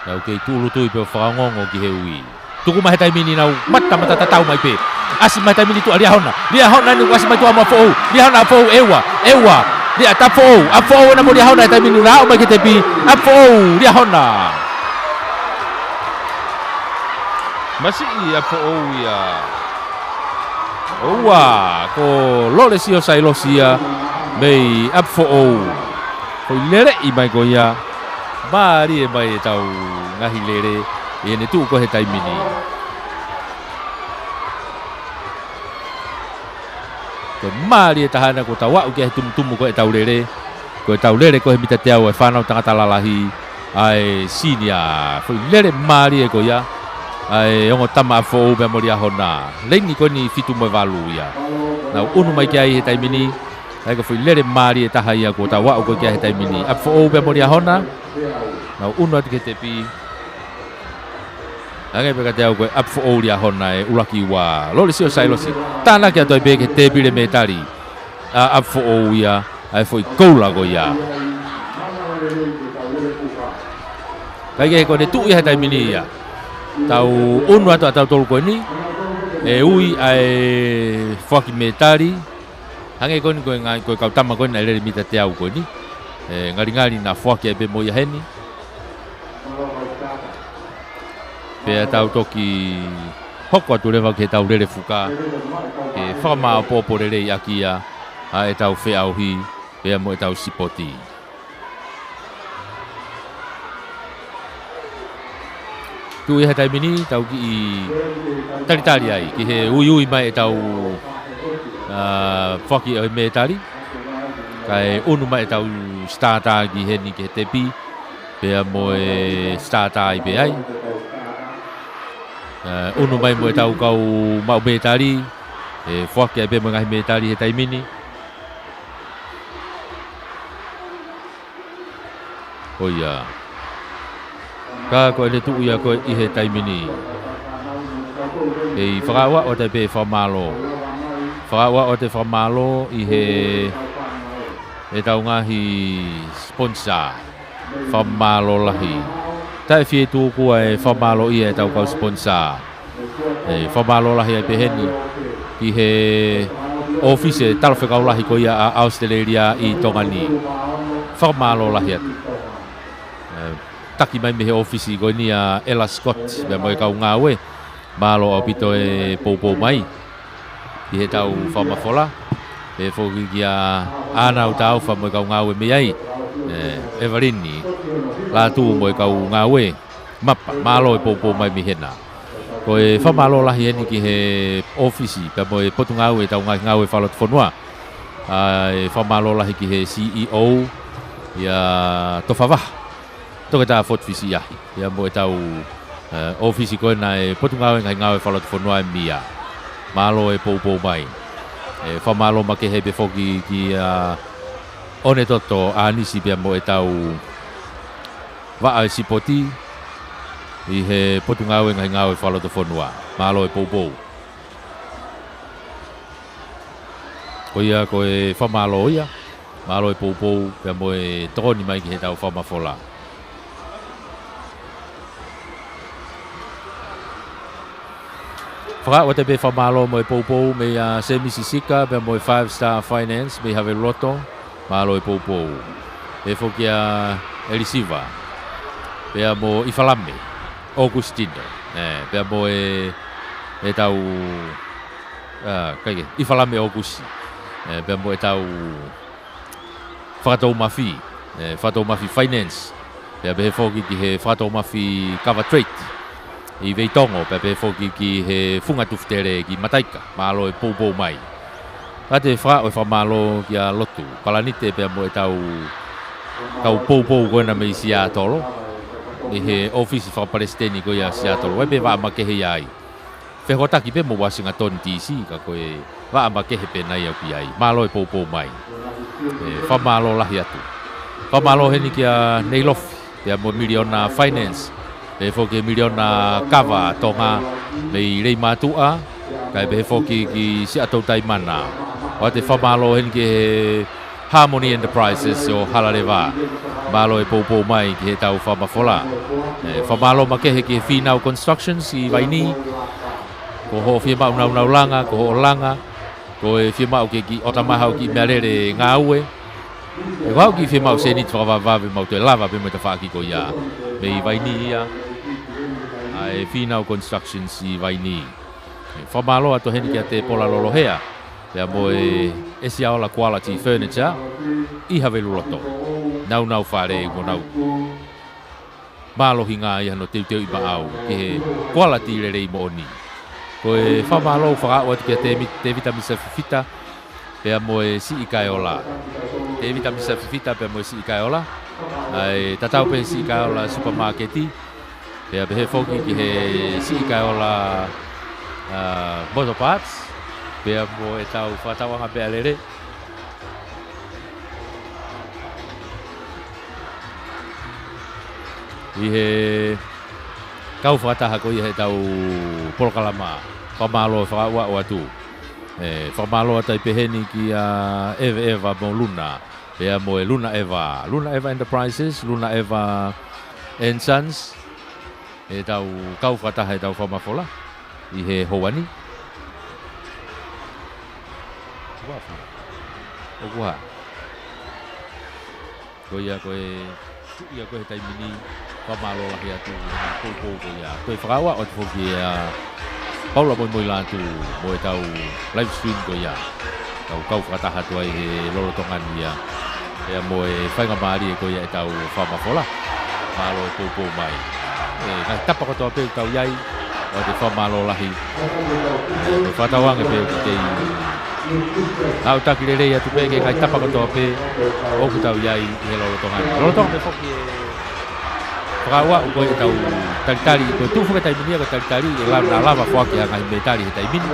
Nau kei tulu tui pe whakangongo ki he ui. Tuku mai taimini nau mata tatau mai pe. Asi mai taimini tu ria hona. Ria hona ni asi mai tu ama fo. Ria hona fo ewa. Ria ta fo. A fo na mo ria hona taimini rao mai ki tepi. A fo ria hona. Masih a fo ia. Owa ko lole sio sai losia. Mei a fo. Ko lere i mai ko ia. Bari e mai tau ngahi lere e ne tu ko he taimini. Ko mari e tahana ko tawa ke tum ko e tau lere. Ko e tau lere ko he mita te au e whanau tangata lalahi ai sinia. Foi lere mari e ko ia. Ai ongo tama a fo me moria hona. Lengi ko ni fitu mo valu ia. Na unu mai ke ai he taimini. Ai ko foi lere mari e taha ia ko tawa ko ke he taimini. A fo me moria hona. Nau unu atu ke tepi. Angai peka te au koe apfo ouria hona e ulaki wa. Lori sio sailosi. Tāna kia toi peke tepi le metari. Apfo ouia. Ai foi koula ko ia. Kai ke ko ne tu ia tai mini ia. Tau unu atu atau tolu koe ni. E ui ai fuaki metari. Angai ko ni koe ngai koe kautama koe na ele mita te au koe ni. Ngari na fuaki e be moia heni. Pea tau toki hoko atu rewa ke tau rere fuka. Ke whakama o popo rere i akia. A e tau whea auhi. Pea mo e tau sipoti. Tu e hatai mini tau ki i taritari ai. Ki he ui mai e tau whaki o me tari. Kai unu mai tau starta ki heni ke tepi. Pea moe starta I pe ai. Unu mai moe tau kau mau metari. E whake ai pe mo ngahi metari he taimini. Oia. Ka koe le tuu ia koe I he taimini. E whakawa o te pe whamalo. Whakawa o te whamalo I he e tau ngahi sponsor whamalo lahi. Tai fie tūku e whamalo I e tau kau sponsor. E whamalo lahi ai peheni. I he office talwhekau lahi ko ia a Australia I Tongani. Whamalo lahi atu. Taki mai me he office ko ni a Ella Scott. Bea moe kau ngawe. Malo au pito e poupou mai. I he tau whamafola. E whoki ki a anau tau wha moe kau ngawe me ai. Evarini. La tu moe kau ngawe. Mapa, malo e poupou mai mi hena. Ko e whamalo lahi heni ki he ofisi. Pea moe potu ngawe tau ngawe whalot whanua. E whamalo lahi ki he CEO. Ia towhawah. Toka tā whotwisi iahi. Ia moe tau ofisi koe na e potu ngawe ngai ngawe whalot whanua e mia. Malo e poupou mai. E whamalo ma ke hebe whoki ki one toto a nisi pia mo e tau waa e sipoti I he potu ngawe ngai ngawe whalot whanua. Malo e poupou. Ko ia ko e whamalo ia. Malo e poupou pia mo e toni mai ki he tau whamafola. Whaka o te pe whamalo mo e poupou me se Mississika pe mo e 5-star finance me have loto malo e poupou. E whoki a Elisiva. Pea mo Ifalame. Augustino. Pea mo e tau kaike Ifalame Augusti. Pea mo e tau Whakatou Mafi. Whakatou Mafi Finance. Pea pe he whoki ki he Whakatou Mafi Cover Trade. I veitongo pepe whoki ki he whunga tuftere ki Mataika, malo e poupou mai. Ate wha o whamalo ki a lotu, kalanite pea mo e tau poupou koe na mei Seattle, I he office whapalesteni koe a Seattle, wai pe waa makehe ai. Whehotaki pe mo Washington DC, ka koe waa makehe pe nai au ki ai, malo e poupou mai. Whamalo lahi atu. Whamalo heni ki a Neilofi, pea mo Miliona Finance, e whoki miliona kawa tonga mei rei matua kai be whoki ki Seattle Taimana o te whamalo hen ki he Harmony Enterprises o Halarewa malo e poupou mai ki he tau whamafola whamalo ma kehe ki he Finau Constructions I Waini ko ho whiamau nau langa ko ho langa ko e whiamau ki otamahau ki mearere ngā ue e wau ki whiamau se nit whakawawave mau te lava pe mo te whaaki ko ia mei Waini ia e Finau Constructions I Waini. Whamalo ato heni ki a te pola lolohea. Pea mo e Esiaola Quality Furniture I Havelu Loto. Nau whare mo nau. Malohi ngā I hano teu I maau ki he quality rerei mo oni. Ko e whamalo whakao atu ki a te vitamisa fifita. Pea mo e si I kaiola. Te vitamisa fifita pea mo e si I kaiola. Ai tatau pe si I kaiola supermarketi. Pea behe whoki ki he si I kaiola motor parts. Pea mo e tau whatawanga pea lere. I he kau whataha ko I he tau polokalama. Whamalo whakaua o atu. Whamalo atai peheni ki a Eva mo Luna. Pea mo e Luna Eva. Luna Eva Enterprises, Luna Eva and Sons. E tau kau whataha e tau whamafola. I he Houani. O kua. Ko ia koe taimini. Whamalo lahi atu. Poupou ko ia. Koe whakaua o te whoki Paula moi lātu mo e tau live stream ko ia. Kau whakataha tua I he lorotongani ia. Ea mo e whainga maari e ko ia e tau whamafola. Malo e poupou mai. Ngai tapa kotoa peu tau iai. O te whamalo lahi. Me whatawanga peu ki tei Au taki le atu pe ke kai tapa katoa pe o ku tau iai i he lolotonga. Lolotonga pe foki e whakaua u koe tau talitali, koe tufu ke taiminia ko talitali e lava whaki a ngai metali he taimini.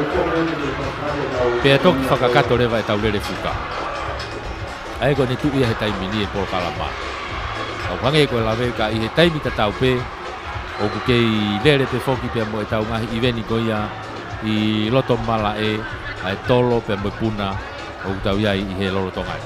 Pe toki whakakato lewa e tau lere fuka. Ai ko ne tu ia he taimini e polo kalama. Au hange koe lawe ka i he taimi ta tau pe o ku kei lere pe foki pe mo e tau ngahi i veni ko ia i loto mala e ai tolo pe mo puna o ku tau iai i he lolotonga.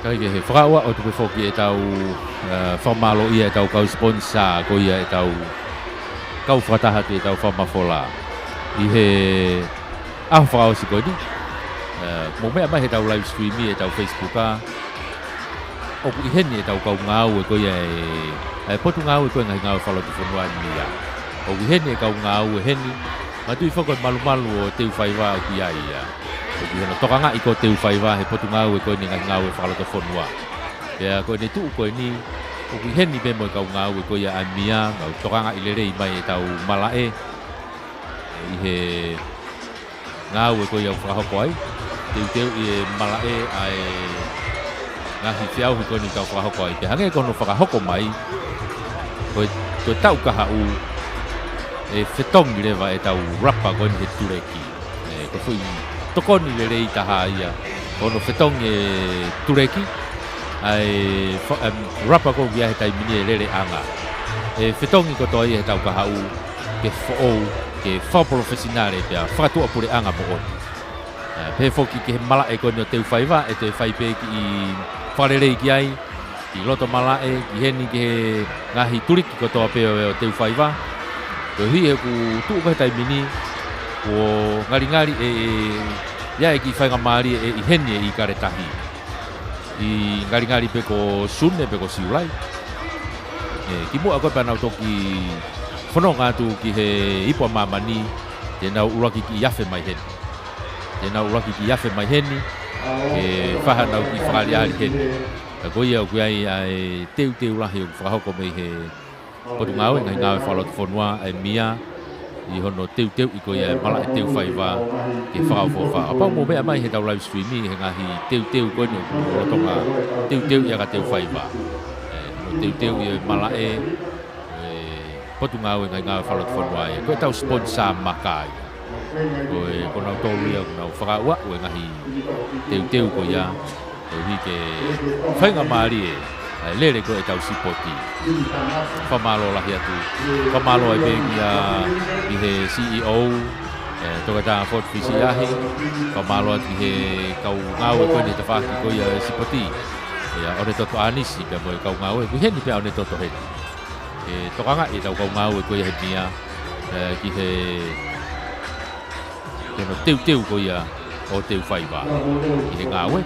Kai ke he whakaua o tupe whoki e tau whamalo ia e tau kau sponsor ko ia e tau kau whakataha te e tau whamafola i he aho whakao si koe ni mo mea mai he tau live stream e tau Facebook a o ku i heni e tau kau ngau e ko ia e potu ngau e koe ngai ngau e whalo tu whanua ni ia o ku heni e kau ngau e heni ma tui whako e malu o teu whaiwa o ki ai ia o ki hana tokanga i ko teu whaiwa he potu ngau e koe ni ngai ngau e whalo tu whanua ia koe ne tuu koe ni o ki heni be mo e kau ngau e koe ia a mia ngau tokanga i lere i mai e tau malae i he ngau e koe ia whakahoko ai teu i e malae ai ngahi whiau hi koe ni kau whakahoko ai pe hange kono whakahoko mai koe tau kaha u e whetongi lewa e tau rapa koe ni he tureki koe fui tokoni le rei taha ia kono whetongi e tureki ai rapa koe via he taimini e lere anga e whetongi ko toi he tau kaha u ke whoou ke whaprofesionale pia whakatua pure anga mo on pe foki ke mala e koe ni o teu whaiva e te whaipe ki i wharerei ki ai i loto mala e ki heni ke ngahi turiki ko toa peo o teu whaiva ko hi e ku tuu koe taimini o ngari ia e ki whainga maari e i heni e i kare tahi i ngari pe ko sune pe ko siulai ki mua koe panau toki whanonga tu ki he ipo mamani tēnau uraki ki iafe mai heni tēnau uraki ki iafe mai heni e whahanau ki whakariari heni ka koe ia o kui ai teu lahi o whakahoko mei he potu ngau e ngai ngau e whalot whanua e mia i hono teu i koe ia mala e teu whaiva ke whakawhawha apau mo mea mai he tau live streami he ngahi teu koe ni o rotonga teu ia ka teu whaiva teu i mala e potu ngau e ngai ngau e whalot whanua e koe tau sponsor makai koe konau tolu ia konau whakaua ue ngahi teu koe ia koe hi ke whainga maari e lere koe tau sipoti whamalo lahi atu whamalo e bengi i he CEO toka tā Ford Fisi ahi whamalo atu he kau ngau e koe ni te whaki koe ia sipoti ore toto anisi pe mo e kau ngau e koe heni pe ore toto heni tokanga i tau kau ngau e koe he mia ki he kono teu koe ia o teu whaiva i he ngau e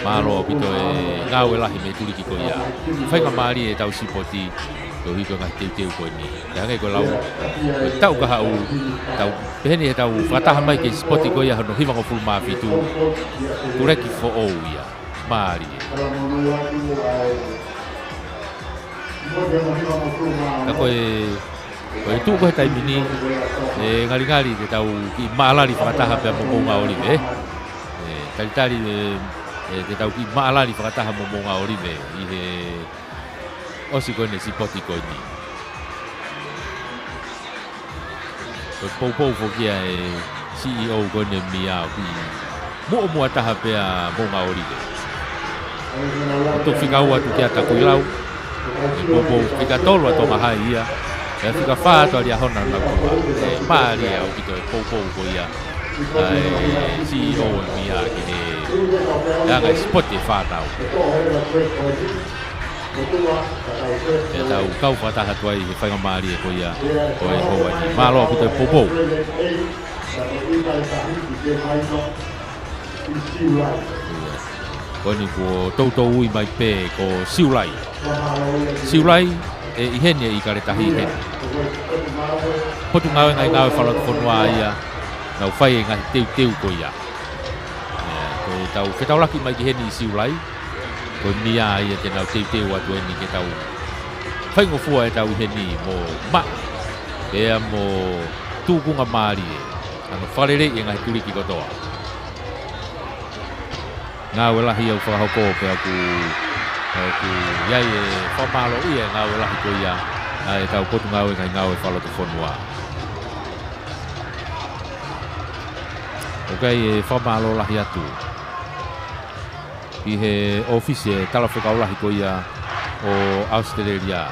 Malo pito e ngau e lahi me turiki ko ia. Whainga maari e tau sipoti ko hiko ngai teu koe ni. Te hangai ko lau tau kaha u tau peheni e tau whataha mai ke sipoti ko ia hono hiwango full maafi tu tureki fo ou ia. Maari e. Ka koe tu koe taimini e ngari te tau ki maalari whataha pia momonga olive talitari te tau ki maalari whakataha momonga orive i he osi koe ne sipoti koe ni. Koe poupou fokia e CEO koe ne mia ki mua taha pea monga orive. tu fika ua tu kia taku ilau. Bobo fika tolu ato mahai ia. E fika wha ato ali ahona na kua. E maari au kito e poupou ko ia. CEO e mia ki he. Anga spot e whanau. E tau kau whataha tuai he whainga maari e ko ia. Ko e hoa ni. Malo kito e poupou. Ko ni ko tautou ui mai pē ko siulai. Siulai e ihenia I kare tahi ihenia. Potu ngawe ngai ngawe whalatu whanua ia. Nau whai e ngahi teu ko ia. Ko tau whetau laki mai ki heni I siulai. Ko nia ia te nau teu atu eni ke tau. Whaingo fua e tau iheni mo ma. Ea mo tūkunga maari e. Ano wharere I ngahi turiki kotoa. Ngā welahi au whakahoko pe aku iai e whamalo ia ngā welahi ko ia e tau potu ngā ngai ngā whalotu whanua. Ok e whamalo lahi atu. I he ofisi e tala whakau lahi ko ia o Australia.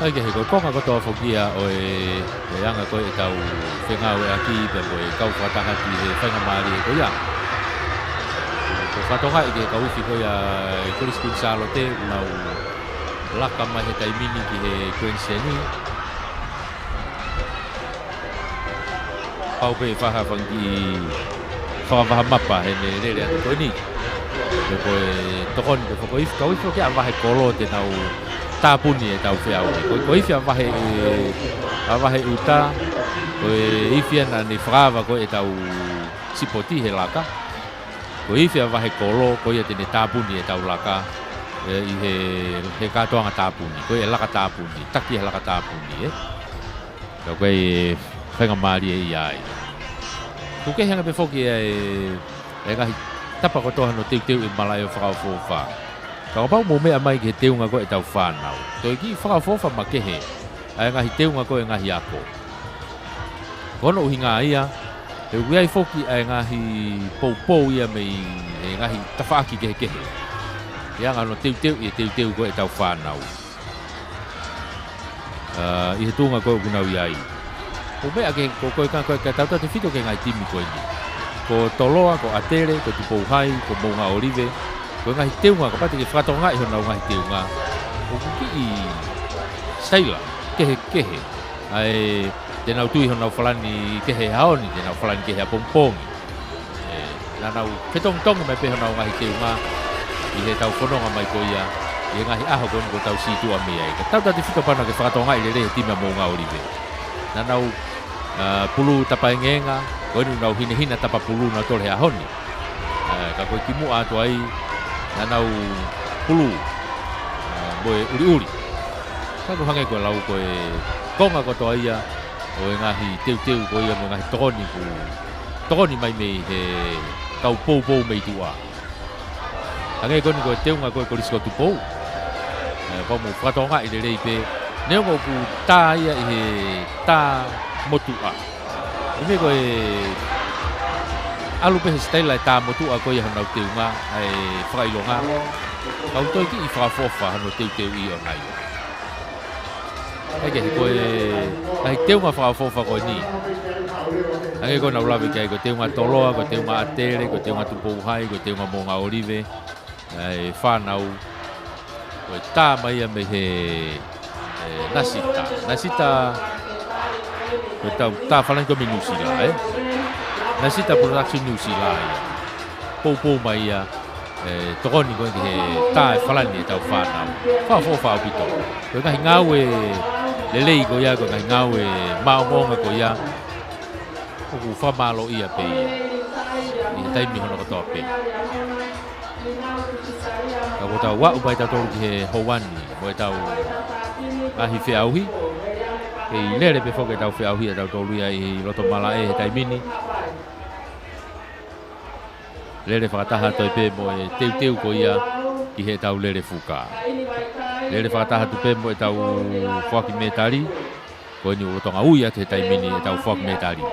Ai ke he konga kotoa whokia o e anga koe e tau whengau e aki pe mo e kau whataha ki he whainga maari e ko ia. Ko whatonga I ke kau iwi ko ia e Chris Gonzalo te unau laka mai he taimini ki he Queensland. Pau pe whaha whangi whakawaha mapa he ne rere atu koe ni. Ko e tokoni pe whako iwi kau iwi ke a wahe kolo te nau tāpuni e tau whiau. Ko iwhi a wahe uta, ko iwhi ana ni whakawa ko e tau sipoti he laka. Ko iwhi a wahe kolo, ko ia tene tāpuni e tau laka. I he katoanga tāpuni, ko e laka tāpuni, taki he laka tāpuni. Ko e whainga maari e iai. Ko ke henga pe whoki e ngahi tapa kotoha no teu I malai o whakau fōwha. Ka pau mo mea mai ki he teunga ko e tau whanau. Toi ki whakafofa ma kehe. Ai ngahi teunga ko e ngahi ako. Kono uhi ngā ia. E uiai foki ai ngahi poupou ia mei e ngahi tawhaaki kehe kehe. Ia ngā no teu I teu ko e tau whanau. I he tūnga ko e kunau iai. Ko mea ke koe koe ka tau te whito ke ngai timi koe ni. Ko toloa, ko atere, ko tupouhai, ko mounga olive. Ko ngahi teunga, ka pati ke whakatonga I hona o ngahi teunga. O kuki I saila, kehe. Ai, tenau tui hona o whalani kehe haoni, tenau whalani kehe a pongpongi. Nanau whetongtongi mai pe hona o ngahi teunga. I he tau whanonga mai ko ia. I ngahi aho ko tau situa mea. Ka tau tati whito pana ke whakatonga I re he tima mounga olive. Nanau pulu tapaengenga, ko inu nau hina tapa pulu na tole ahoni. Ka koe kimu ato ai, nanau pulu, moe uri. Kako hange koe lau koe konga koto ia, o e ngahi teu ko ia mo ngahi tokoni ku. Tokoni mai mei he kau pou mei tua. Hange koe ni koe teunga koe korisko tu pou. Kau mo whatonga I le reipe, neo ko ku tā ia I he tā motua. Ime koe alu pe stela ta motu a ko ia hona teunga ai whakailonga. Kau toi ki I whakafofa hano teu I o nai. Eke koe ai teunga whakafofa koe ni. Ake koe nau lawe kai ko teunga toloa, ko teunga atere, ko teunga tupouhai, ko teunga mounga olive. Ai whanau. Koe tā mai a me he nasita. Nasita ko tā whalang ko me nusila, Nasita production New Zealand. Pou mai ia tokoni ko he tā whalani e tau whanau. Whawha pito. Ko ngahi ngau e lelei ko ia, ko ngahi ngau e maongonga ko ia. Ko whamalo ia pe ia. I taimi hono katoa pe. Ka ko tau wau pai tau ki he Hawani. Ko e tau ngahi whiauhi. Kei lere pe foke tau whi au hia tau tolu ia I loto mala e he taimini. Lere whakataha toi pe mo e teu ko ia ki he tau lere fuka. Lere whakataha tu pe mo e tau whaki me tari. Ko ni urotonga uia te taimini e tau whaki me tari.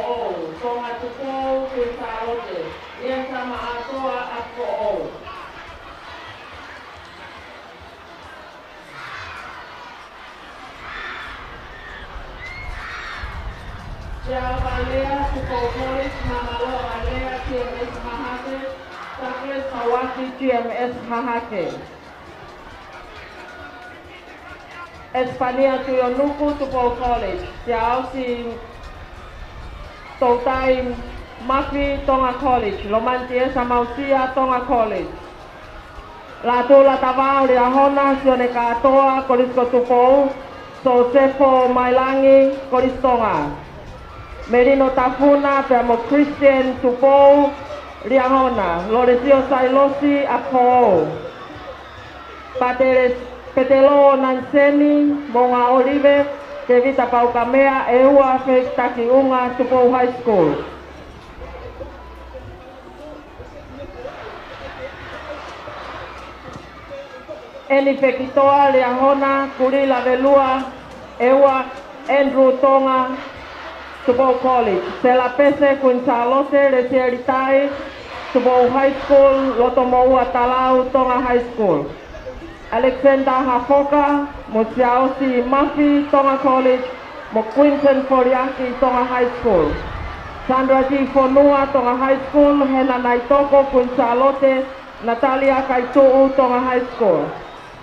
GMS Mahake. Espania Tuyonuku Tupou College. Siao si Toutai Mafi Tonga College. Lomantie Samausia Tonga College. Latu Latavao Riahona Sione Katoa Korisko Tupou. Sosefo Mailangi Koristonga. Merino Tafuna Pemo Christian Tupou. Riahona, Loresio Sailosi Apo, Pateres Petelo Nanseni, Bonga Olive, Kevita Paukamea, Eua Festaki Unga, Tupou High School. Eni Fekitoa, Riahona, Kurila Velua, Eua, Andrew Tonga, Tupou College. Sela Pese, Quintalote, Resieritai, Tupou High School, Lotomoua Talau, Tonga High School. Alexander Hafoka, Musiaosi Mafi, Tonga College, Mo Quinton Foriaki, Tonga High School. Sandra G. Fonua, Tonga High School, Hena Naitoko, Quintalote, Natalia Kaituu, Tonga High School.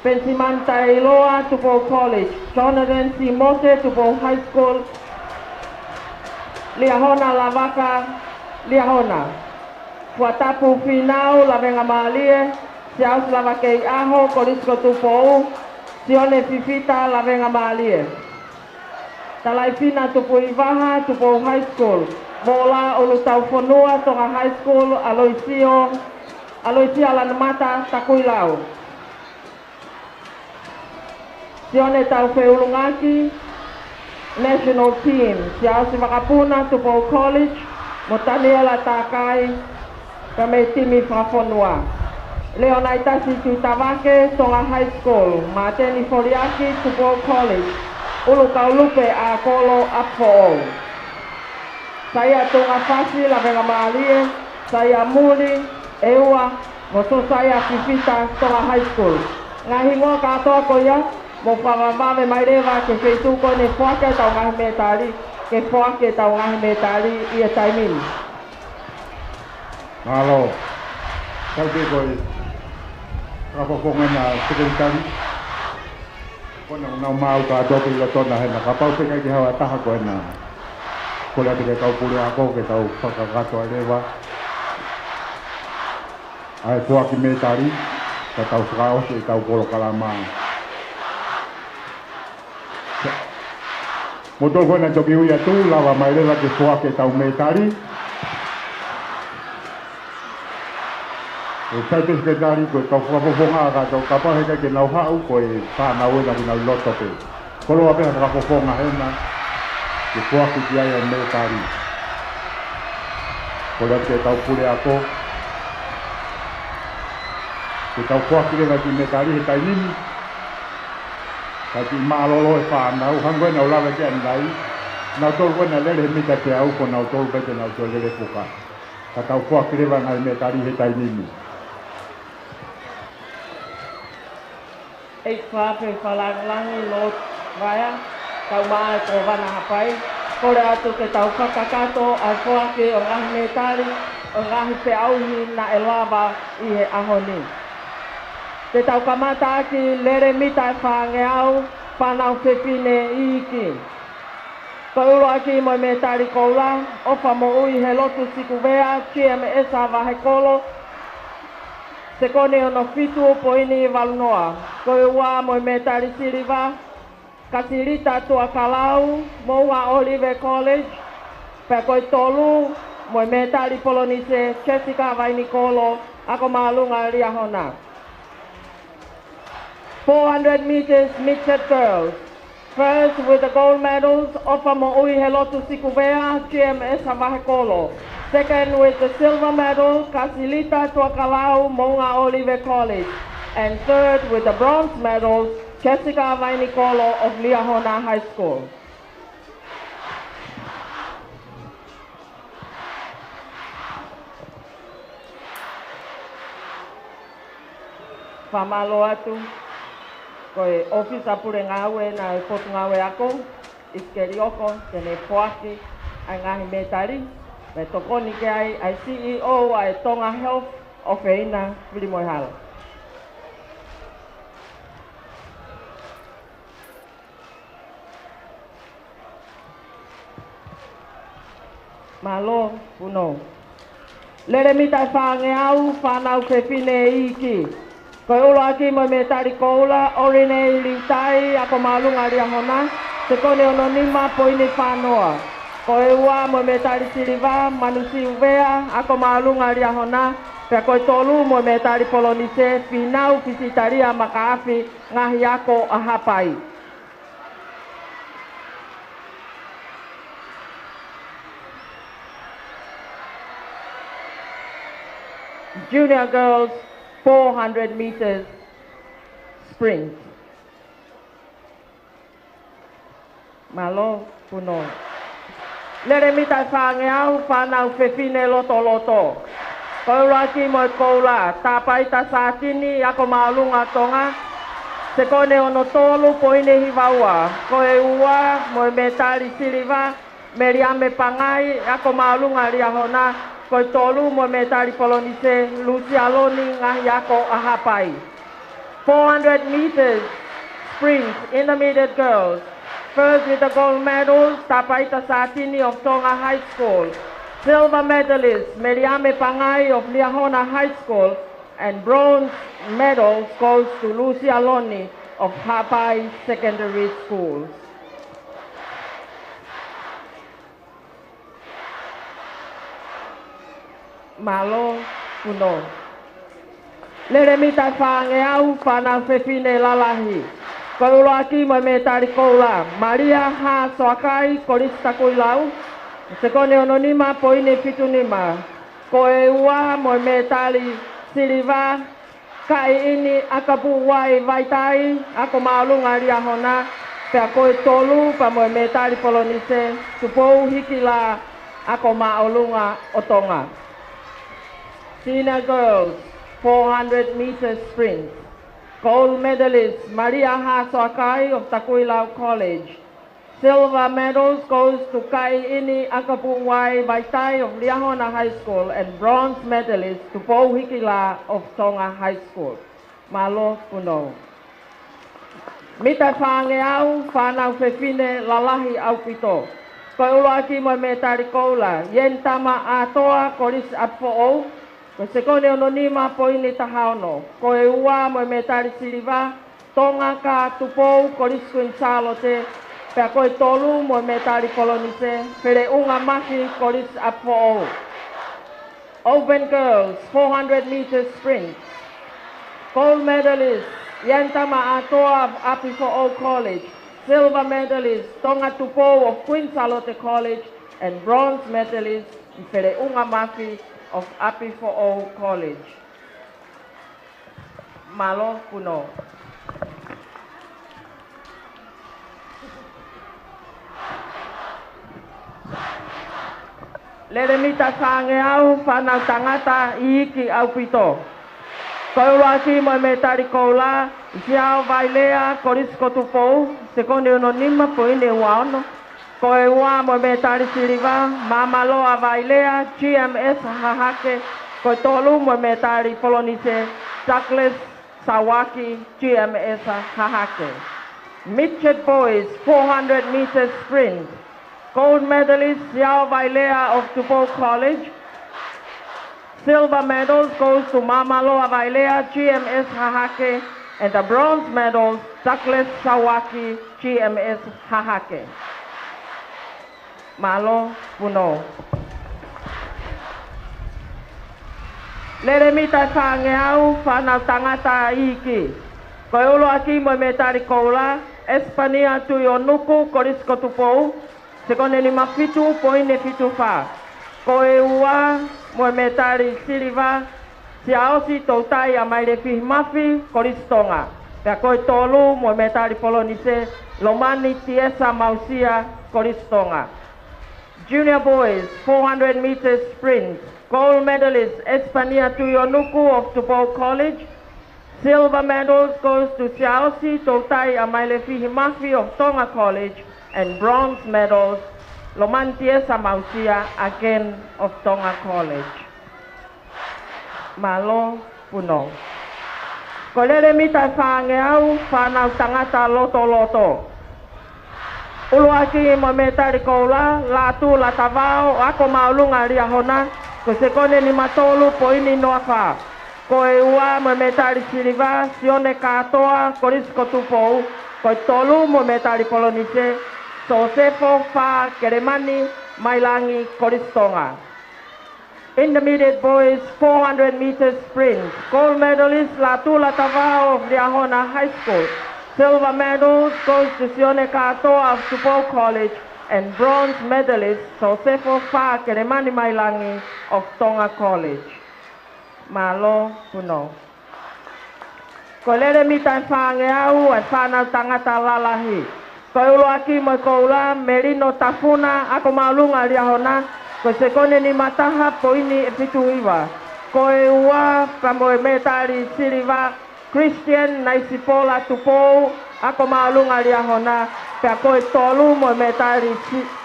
Pensimanta Iloa, Tupou College. Jonathan C. Mose, Tupou High School. Liahona Lavaka, Liahona. Fuatapu Finau, Lavenga Malie, Siaus Lavakei Aho, Corisco Tupou, Sione Fifita, Lavenga Malie. Talaifina Tupu Ivaha, Tupou High School. Mola Ulutau Fonua, Tonga High School, Aloisia Lanmata, Takuilau. Sione Taufeulungaki, National Team, Siausi Makapuna, Tupou College, Motaniela Takai, kami timi Fafonua. Leonaitasi Tutavake, Tonga High School, Mateni Foriaki, Tupou College, Ulukaulupe Akolo Apo. Saya Tonga Fasi, Lavenga Malie, saya Muli, Eua, Moso saya Fifita, Tonga High School. Ngahingo katoa koya, mo whamamame mai rewa ke wheituko ne whake tau ngahi metari, ke whake tau ngahi metari I e taimini. Malo, kau te koi, kapaponga na sekretari, kona unau mau ka adopi ila tona hena, kapau pengai ki hawa taha ko hena, kole ati ke kau pule ako, ke tau whakakato a rewa, ai whaki metari, ka tau whakaose I tau polo kalamaa. Motor ko na toki uia tu lawa mai rewa ke whake tau metari. E tai te sekretari ko kau whapofonga ka tau kapa heka ke nau hau ko e whanau e naki nau loto pe. Kolo apeha ka whapofonga hena ke whake ki aia metari. Kolo ake tau pule ako. Ke tau whake rewa ki metari he tai nini. Kati maalolo e whanau, hangoe nau lawa ke andai, nau tolu koe na lele he mita te au ko nau tolu bete nau tolu lele puka. Ka tau whakirewa ngai me tari he tai nimi. Ei whape whalanglangi lo vaya, tau maa e ko wana hapai, kore atu ke tau whakakato a whake o ngahi me tari, o ngahi pe auhi na e lava I he ahoni. Te tau kamata aki lere mita e whange au, whanau whewhine I iki. Ko uro aki mo me tari koula, ofa mo ui he lotu siku vea, GMS hava he kolo, se kone ono fitu po ini walunoa. Ko ua mo me tari siriva, kasirita tua kalau, mo ua Olive College, pe koi tolu, mo me tari polonise, Jessica vaini kolo, ako maalunga Riahona. 400 meters mixed girls. First, with the gold medals, Opa Mo'ui Helotu Sikuvea, GMS Havahekolo. Second, with the silver medal, Kasilita Tuakalau, Mounga Olive College. And third, with the bronze medals, Jessica Vainikolo of Liahona High School. Whamalo atu, koe ofisa pure ngawe na e potu ngawe ako, iskeri oko, tene poaki, ai ngahi metari, me tokoni ke ai CEO ai Tonga Health o Feina, Wilimoihalo. Malo, puno. Lere mitai whange au, whanau ke whine iki. Koe ulo aki mo me tari koula, orine i litai, ako malunga ria hona, te kone ono nima poine whanoa. Koe ua mo me tari siriva, manusi uvea, ako malunga ria hona, pia koe tolu mo me tari polonise, pinau kisitaria makaafi, ngahi ako ahapai. Junior girls, 400 meters sprint. Malo, puno. Lere mitai whange au, whanau whewhine loto loto. Koula ki mo koula, tapai ta sātini, ako maalunga tonga. Se kone ono tolu, poine hivaua. Koe ua, mo me tari siriva, meriame pangai, ako maalunga ria hona. Koe tolu mo me tari polonise, Lucia Loni ngahi ako ahapai. 400 meters sprint, intermediate girls. First with the gold medal, Tapaita Satini of Tonga High School. Silver medalist, Meriame Pangai of Liahona High School. And bronze medal goes to Lucia Loni of Hapai Secondary School. Malo, puno. Lere mitai whange au, whanau whewhine lalahi. Koe ulo aki mo me tari koula. Maria ha soakai, korista koilau. Se kone ono nima, poine fitu nima. Koe ua mo me tari siriva. Kai ini akapu wai vaitai, ako maalunga ria hona. Pea koe tolu, pa mo me tari polonise. Tupou hiki la, ako maalunga otonga. Senior girls, 400 meters sprint. Gold medalist Maria Hasoakai of Takuilau College. Silver medals goes to Kai Ini Akapuwai Vaitai of Liahona High School and bronze medalist to Po Hikila of Tonga High School. Malo puno. Mita whange au, whanau whewhine lalahi au pito. Koe ulo aki mo me tari koula. Yen tama atoa koris at fo'ou. Koe se kone ono nima poini tahaono. Koe ua mo me tari siriva, tonga ka tupou korisku insalote, pea koe tolu mo me tari polonise, pere unga mahi koris apo'o. Open girls, 400 meters sprint. Gold medalist, Yantama Atoa of Apifo'o College. Silver medalist, Tonga Tupou of Queen Salote College. And bronze medalist, pere unga mahi of Apifo'o College. Malo puno. Lere mita sange au whanau tangata iki au pito. Koula ki mo me tari koula, isiao vailea korisko tupou, se kone uno nima po ine waono. Koe ua mo me tari siriva, mamaloa vailea, GMS hahake, koe tolu mo me tari polonise, Douglas Sawaki, GMS hahake. Midget boys, 400 meters sprint. Gold medalist, Yao Vailea of Tupou College. Silver medals goes to Mamaloa Vailea, GMS hahake, and the bronze medals, Douglas Sawaki, GMS hahake. Malo puno. Lere mita whange au, whanau tangata iki. Koe ulo aki mo me tari koula, Espania Tuionuku Koriskotupou, sekone ni mafitu poine fitu fa. Ko e ua mo metari siliva si aosi toutai a maile fi mafi koristonga. Pea koe tolu mo metari polonise lomani tiesa mausia koristonga. Junior boys 400 meters sprint. Gold medalist Espania Tuionuku of Tupou College. Silver medals goes to Siaosi Toutai Amailefi Himafi of Tonga College, and bronze medals Lomantie Samausia again of Tonga College. Malo puno. Kolere mita whangeau whanau tangata loto loto. Uluaki mo metari koula, latu la tavao, ako maulunga ria hona, ko sekone ni matolu poini noafa. Ko e ua mo metari siliva, sione katoa, korisko tupou, ko tolu mo metari polonise, Sosefo fa keremani, mailangi koristonga. Intermediate boys 400 meters sprint. Gold medalist Latu Latavao of Liahona High School. Silver medal goes to Sione Katoa of Tupou College, and bronze medalist Sosefo fa keremani, mailangi of Tonga College. Malo puno. Kolere mitai whangeau at whanau tangata lalahi. Koe ulo aki mo koula Merino Tafuna ako maulunga Liahona, ko sekone ni mataha poini e pituiwa. Koe ua kamoe metari siliva Christian Naisipola Tupou ako maulunga Liahona, pea koe tolu mo metari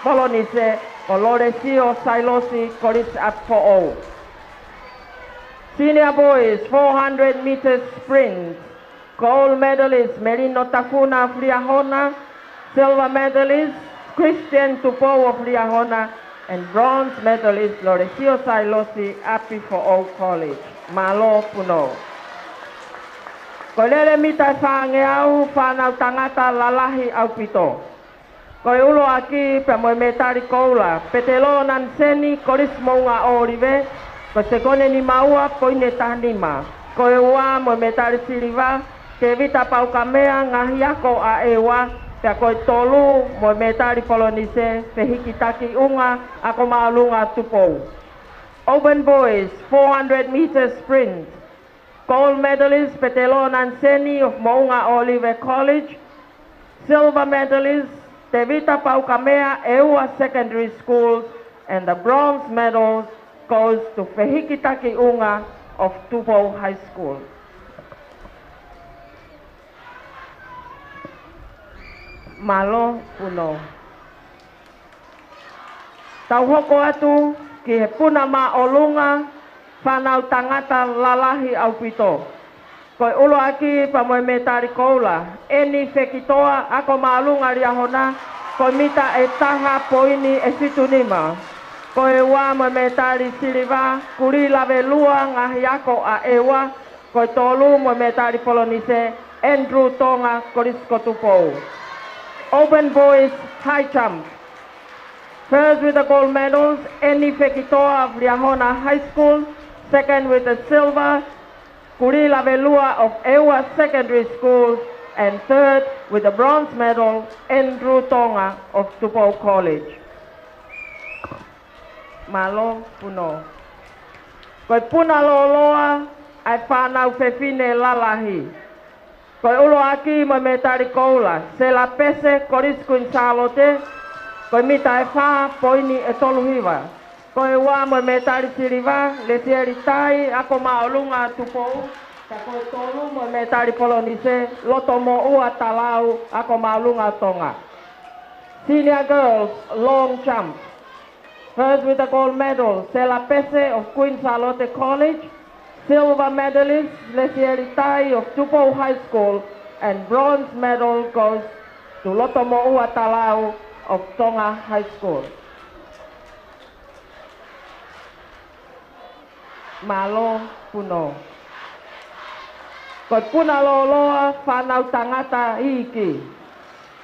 polonise o Loresio Sailosi koris at fo'o. Senior boys 400 meters sprint. Gold medalist Merino Tafuna of Liahona, silver medalist Christian Tupou of Liahona, and bronze medalist Loresio Sailosi Api for All College. Malo puno. Kolere mitai whangeau whanau tangata lalahi au pito. Koe ulo aki pe moe metari koula, petelo nan seni koris mounga orive, ko sekone ni maua poine tahnima. Koe ua moe metari siliva, ke vita paukamea ngahiako a ewa, pea koe tolu moe metari polonise, fehikitaki unga ako maalunga Tupou. Open boys 400 meters sprint. Gold medalist Petelo Nanseni of Mounga Olive College. Silver medalist Tevita Paukamea Eua Secondary Schools, and the bronze medal goes to Fehikitaki Unga of Tupou High School. Malo puno. Tauhoko atu ki he puna maolunga whanau tangata lalahi au pito. Koe ulo aki pa moe metari koula, eni whekitoa ako maalunga Liahona, koe mita e taha poini e fitunima. Koe ua moe metari siliva, kuri lawe lua ngahi ako a ewa, koe tolu moe metari polonise, Andrew Tonga Korisko Tupou. Open boys high jump. First with the gold medals, Eni Fekitoa of Liahona High School. Second with the silver, Kuri Lavelua of Ewa Secondary School. And third with the bronze medal, Andrew Tonga of Tupou College. Malo puno. Koe puna loloa ai whanau fefine lalahi. Koe ulo aki mo metari koula, se la pese koriskuin salote, koe mita e wha poini e toluhiwa. Koe ua mo metari siriva, le sieri tai ako maolunga Tupou, ka koe tolu mo metari polonise, loto mo ua talau ako maolunga Tonga. Senior girls, long jump. First with the gold medal, se la pese of Queen Charlotte College. Silver medalist Lesieri Tai of Tupou High School, and bronze medal goes to Lotomo Uatalau of Tonga High School. Malo puno. Koe puna loloa whanau tangata iki.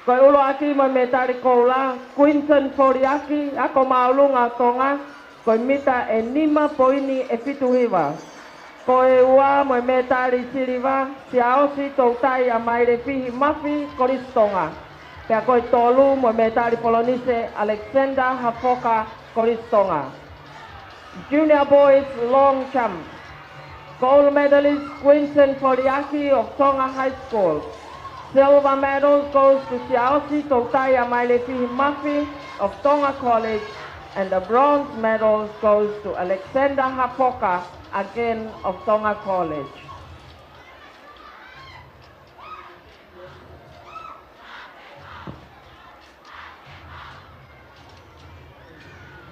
Koe ulo aki mo metari koula, Quinton Foriaki ako maulunga Tonga, koe mita e 5 poini e fituhiwa. Ko e ua mo me tari siriva, si aosi tau tai a mai le fihi mafi koristonga. Pea koe tolu mo me tari polonise Alexander Hafoka koristonga. Junior boys long jump. Gold medalist Quinton Foriaki of Tonga High School. Silver medal goes to Siaosi Tautai Amailefi Mafi of Tonga College. And the bronze medal goes to Alexander Hapoka, again of Tonga College.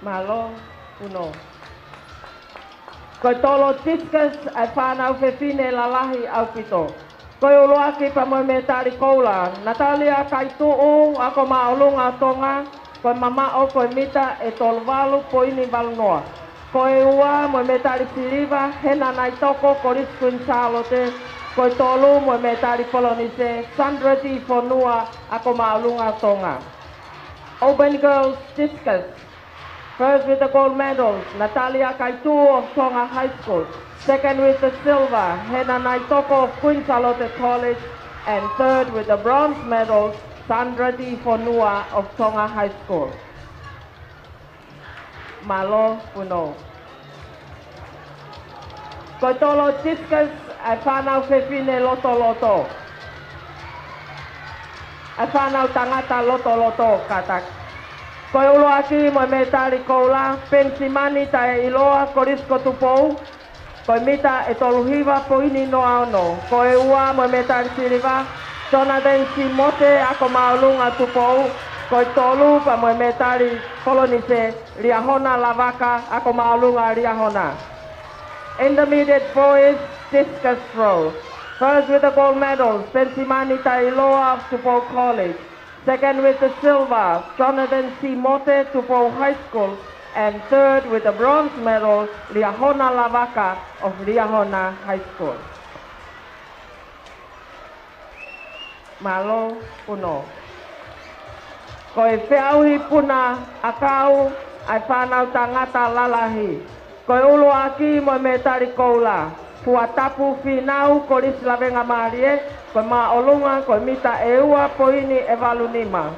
Malo, uno. Koe tolo discus ai whanau whewhine lalahi au pito. Koe uluaki pa moe me tari koula. Natalia Kaitu'u ako maolunga tonga. Koe mamao koe mita e tolu walu poini walunoa. Koe ua moe me tari siriva hena nai toko koris kunsalote. Koe tolu moe me tari polonise Sandra Di Fonua ako maolunga tonga. Open girls discus. First with the gold medals, Natalia Kaitu of Tonga High School. Second with the silver, Hena Naitoko of Queen Charlotte College. And third with the bronze medals, Sandra Di Fonua of Tonga High School. Malo Puno. Koitolo discus, ai whanau whewhine loto loto. Ai whanau tangata loto loto katak. Koe ulo aki mo me tari koula, pensimani tae iloa korisko tupou. Koe mita e toluhiva poini noa ono. Koe ua mo me tari siriva, Jonathan Simote ako maulunga tupou. Koe tolu pa mo me tari kolonise, Riahona Lavaka ako maulunga Riahona. Intermediate boys discus throw. First with the gold medals, Pensimani Tailoa of Tupou College. Second with the silver, Jonathan C. Mote, Tupou High School. And third with the bronze medal, Riahona Lavaka of Riahona High School. Malo Puno. Koe whiauhi puna akau ai whanau tangata lalahi. Koe ulu aki mo me tari koula. Kua tapu whinau ko rislavenga marie. Koe maa olunga, koe mita e ua poini e walunima.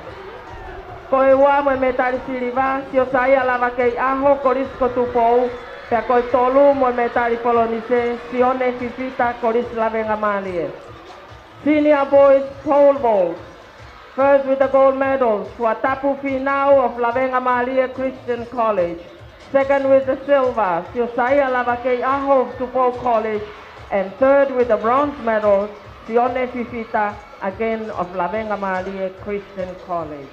Koe ua mo me tari siriva, si o saia lava kei aho ko risko tupou. Pea koe tolu mo me tari polonise, si one fifita ko rislavenga marie. Senior boys pole vault. First with the gold medals, Kua tapu whinau of Lavenga Maria Christian College. Second with the silver, si o saia lava kei aho of Tupou College. And third with the bronze medal, Sione Fifita, again of Lavenga Maria Christian College.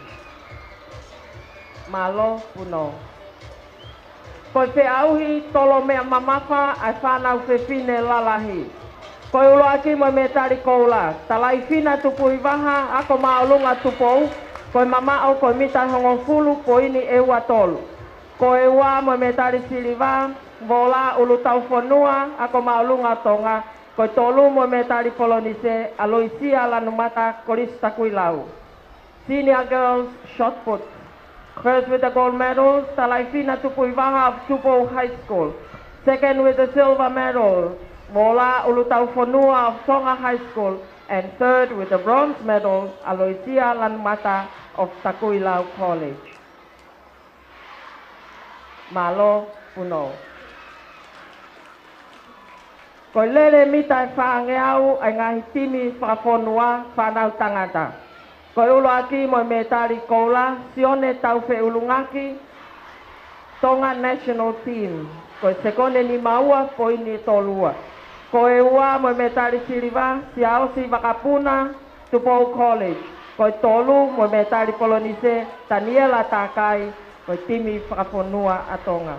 Malo Puno. Koe whiauhi tolo mea mamafa ai whanau whiwhine lalahi. Koe ulo aki mo me tari koula. Talai whina tupu iwaha ako maolunga tupou. Koe mamao koe mita hongofulu poini e ua tolu. Koe ua mo me tari siliva. Vola ulu tau whanua ako maolunga tonga. Koe tolu mo me tari polonise Aloisia Lanumata Korista Kuilau. Senior girls shot put. First with the gold medal, Talaifina Tupuivaha of Tupou High School. Second with the silver medal, Vola Ulutau Fonua of Tonga High School. And third with the bronze medal, Aloisia Lanumata of Takuilau College. Malo Puno. Koe lele mita e whaangeau ai ngahi timi whaafonua whanau tangata. Koe ulo aki mo me tari koula, sione tau whe ulungaki, Tonga National Team. Koe sekone ni maua, poini tolua. Koe ua mo me tari siriva, si aosi wakapuna, Tupou College. Koe tolu mo me tari polonise, Daniela Takai, koe timi whaafonua a Tonga.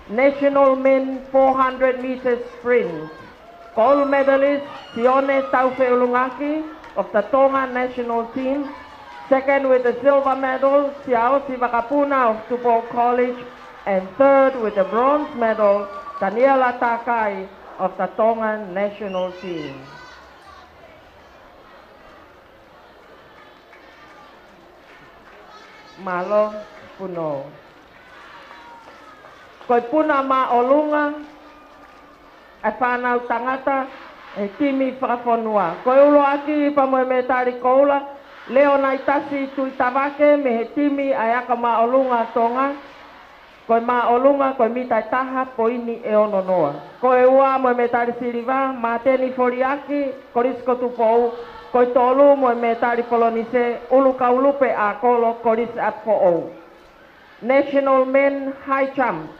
National Men 400 meters sprint. Gold medalist Sione Taufe Ulungaki of the Tonga National Team. Second with the silver medal, Siaosi Wakapuna of Tupou College. And third with the bronze medal, Daniela Takai of the Tonga National Team. Malo Puno. Koe puna ma olunga. ai whanau tangata e timi whakafonua. Koe ulo aki pa moe me tari koula, leo nai tasi tui tawake me he timi ai aka maolunga tonga. Koe maolunga, koe mitai taha poini e ono noa. Koe ua moe me tari siriva, ma teni foriaki, korisko tupou, koe tolu moe me tari polonise, ulu kaulupe a kolo koris at po ou. National Men High Jump.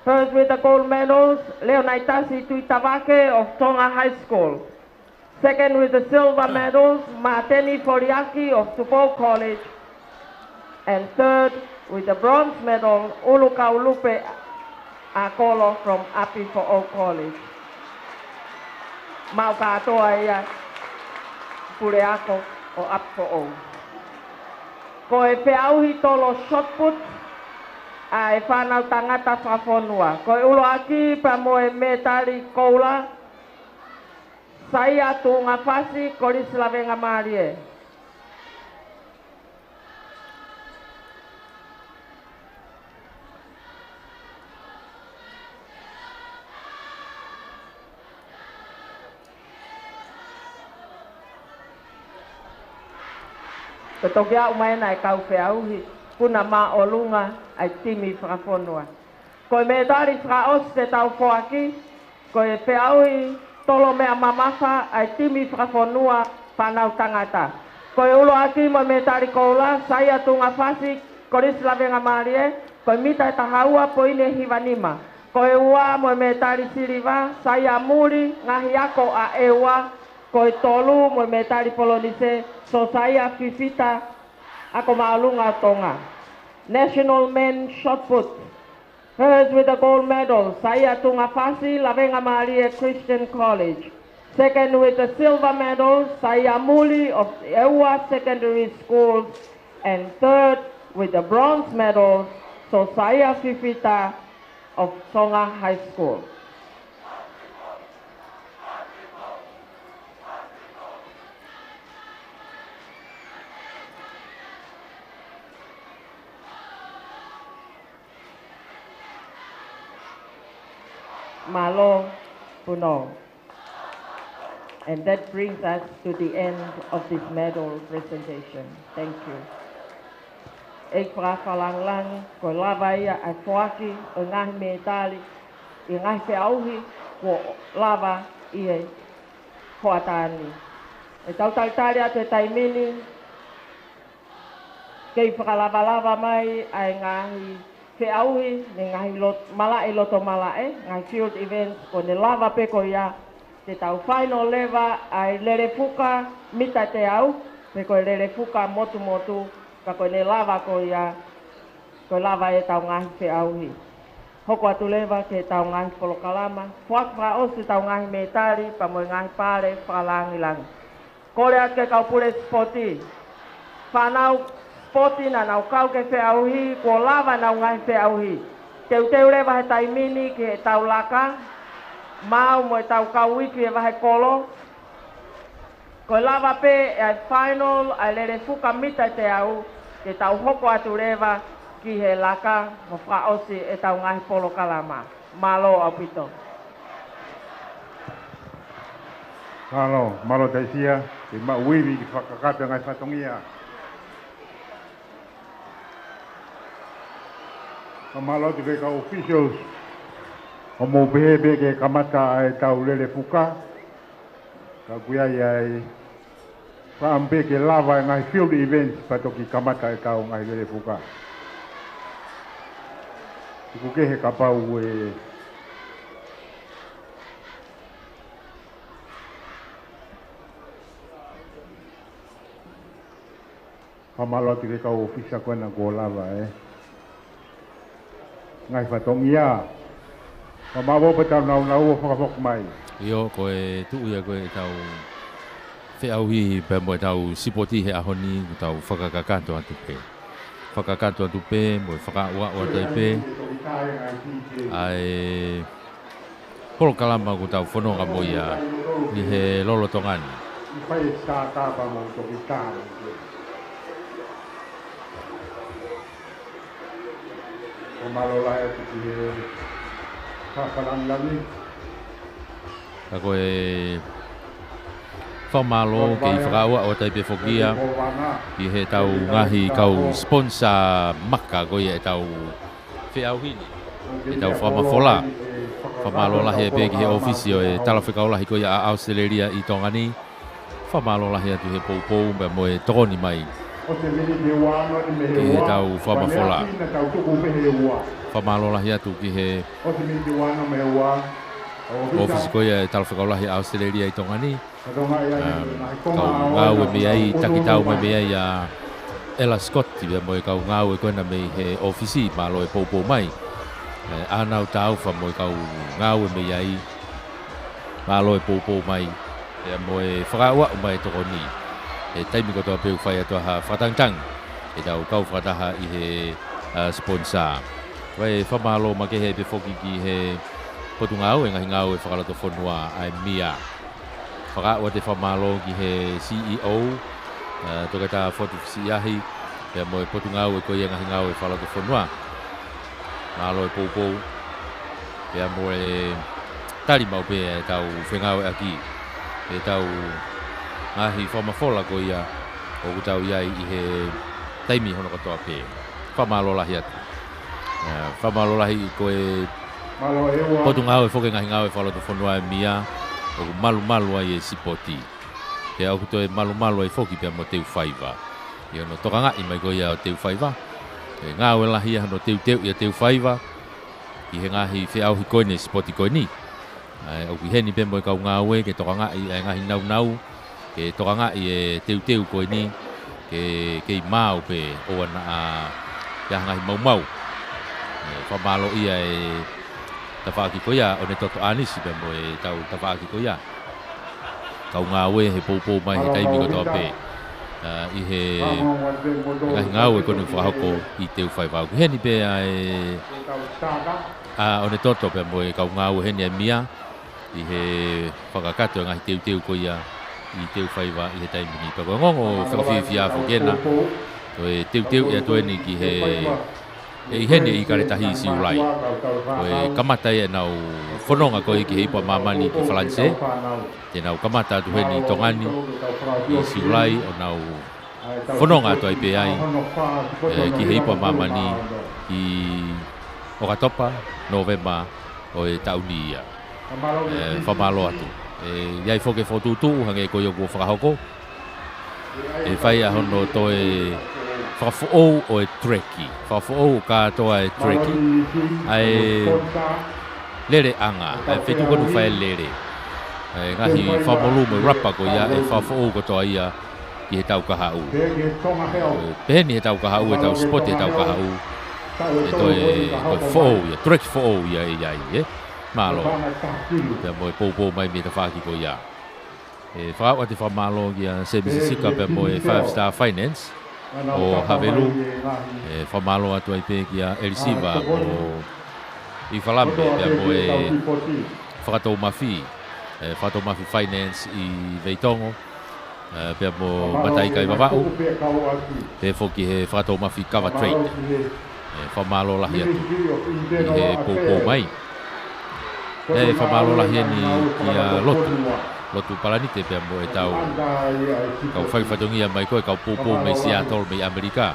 First with the gold medals, Leo Naitasi Tuitavake of Tonga High School. Second with the silver medals, Mateni Foriaki of Tupou College. And third with the bronze medal, Ulukaulupe Akolo from Api Fo'o College. Mau katoa ia Pureako o Api Fo'o. Ko e peauhi tolo shot put, a e whanau tangata whafonua. Ko e ulo aki pa moe me tari koula, sai atu ngā whasi koris lawenga marie. Ko toki au mai nai kau whiauhi, puna ma o lunga ai timi whakafonua. Ko e me tari whakaos te tau whoaki, ko e whiauhi tolo mea mamasa ai timi whakafonua whanau tangata. Ko e ulo aki mo me tari koula, sai atu ngā whasi, koris lawenga marie, ko e mita e tahaua poine hiwanima. Ko e ua mo me tari siriva, sai a muri ngahi ako a ewa, ko e tolu mo me tari polonise, so sai a fifita ako maalunga tonga. National Men Shot Put. First with the gold medal, Saya Tunga Fasi, Lavenga Maria Christian College. Second with the silver medal, Saya Muli of Ewa Secondary School. And third with the bronze medal, so Saya Fifita of Tonga High School. Malo Puno. And that brings us to the end of this medal presentation. Thank you. Ek whakalang ko lava ia ai whoaki o ngahi me tali i ngahi whiauhi ko lava i e whoatani. E tautari atu e taimini kei whakalava mai ai ngahi whiauhi, ne ngahi malae loto malae, ngahi field events ko ne lava peko ia te tau final leva ai Lerefuka mita te au, pe ko Lerefuka motu motu, ka ko ne lava ko ia, ko lava e tau ngahi whiauhi. Hoko atu leva ke tau ngahi polokalama, whakwa o se tau ngahi metari, pa mo ngahi pare, whakalangi langi. Kore ake kau pure spoti, whanau spoti na nau kau ke whiauhi, ko lava nau ngahi whiauhi. Teu lewa he taimini ke he tau laka, mau mo e tau kau wiki e wahe kolo. Ko lava pe e final ai Lerefuka mita te au, ke tau hoko atu lewa ki he laka mo whaosi e tau ngahi polokalama. Malo au pito. Malo, malo taisia, te mauiwi ki whakakata ngai whatongia. Ka malo te weka officials, o mo behebe ke kamata ai tau Lerefuka, ka kuia ai whaampe ke lava ngai field events patoki kamata ai tau ngai Lerefuka. Iku ke he kapau e Kamalo te weka ofisa koena ko lava ngai whatongia. Kamawo pa tau nau o whakawhok mai. Io koe tuuia koe tau whiauhi pe mo tau sipoti he ahoni tau whakakakanto atu pe. Whakakato atu pe, mo whakaua o te pe. Ai polokalama ko tau whanonga mo ia ni he lolo tongani. Pai sa tapa mo toki tāre. O malo lai atu ki he whakalanglani. ka koe whamalo ki whakaua o taipe whokia ki he tau ngahi kau sponsor maka koe e tau whiauhini e tau whamafola whamalo lahi e pe ki he ofisio e talawhikau lahi koe a Australia i tongani whamalo lahi atu he poupou me mo e tokoni mai ki he tau whamafola whamalo lahi atu ki he ofisi koe e talawhikau lahi Australia i tongani kau ngau e mea i takitau me mea i a Ella Scott i mo e kau ngau e koena me he ofisi malo e poupou mai anau tau wha mo e kau ngau e mea i malo e poupou mai e mo e whakaua o mai toko ni e taimi kotoa peu whai atoa ha whatangtang e tau kau whataha i he sponsor wai whamalo ma ke he pe whoki ki he potu ngau e ngahi ngau e whakalato whanua ai mia whakaua te whamalo ki he CEO toka ta fotu fisiahi e mo e potu ngau e koe ngahi ngau e whakalato whanua malo e poupou e mo e tari mau pe e tau whengau e aki e tau ngahi whamafola ko ia o kutau iai i he taimi hono katoa pe whamalo lahi atu whamalo lahi i koe potu ngau e whoke ngahi ngau e whalato whanua e mia o malu ai e sipoti ke au kuto e malu ai whoki pia mo teu whaiva i ono tokanga i mai ko ia o teu whaiva e ngau e lahi ano teu i a teu whaiva i he ngahi whiau hi koe ne sipoti koe ni au ki heni pe mo e kau ngau e ke tokanga i e ngahi nau ke tokanga i e teu koe ni ke i mau pe o ana a ia ngahi mau whamalo ia e tawhaaki ko ia o ne toto anisi pe mo e tau tawhaaki ko ia kau ngau e he poupou mai he taimi ko toa pe i he ngahi ngau e konu whahoko i teu whaivau ki heni pe o ne toto pe mo e kau ngau e heni e mia i he whakakato e ngahi teu ko ia i teu whaiva i he taimi ni pa ngongo whakawhiwhia whukena to e teu e atoe ni ki he e hene i karetahi si ulai ko e kamata e nau whanonga ko i ki heipa mamani ki Falanse te nau kamata tu heni tongani i si ulai o nau whanonga to ai pe ai ki heipa mamani ki Okatopa Novemba o e tauni ia whamalo atu iai whoke whotutu hange ko yoku whakahoko e whai a hono to e whakafo'ou o e treki whakafo'ou ka toa e treki ai lere anga ai whetu konu whae lere ngahi whamolu me rapa ko ia e whakafo'ou ko toa ia ki he tau kahau peheni he tau kahau e tau spot he tau kahau e toi fo'ou ia treki fo'ou ia e iai malo pe mo e poupou mai me te whaki ko ia e whakau te whamalo ki a Sebisisika pe mo e 5-star finance o Havelu e whamalo atu ai pe ki a Elisiva o i Whalambe pe mo e whakatou mafi finance i Veitongo pe mo matai kai wawau pe whoki he whakatou mafi cover trade whamalo lahi atu i he poupou mai e whamalo lahi ni ki a lotu palanite pe mo e tau kau whai whatongia mai koe kau poupou mai Seattle mai Amerika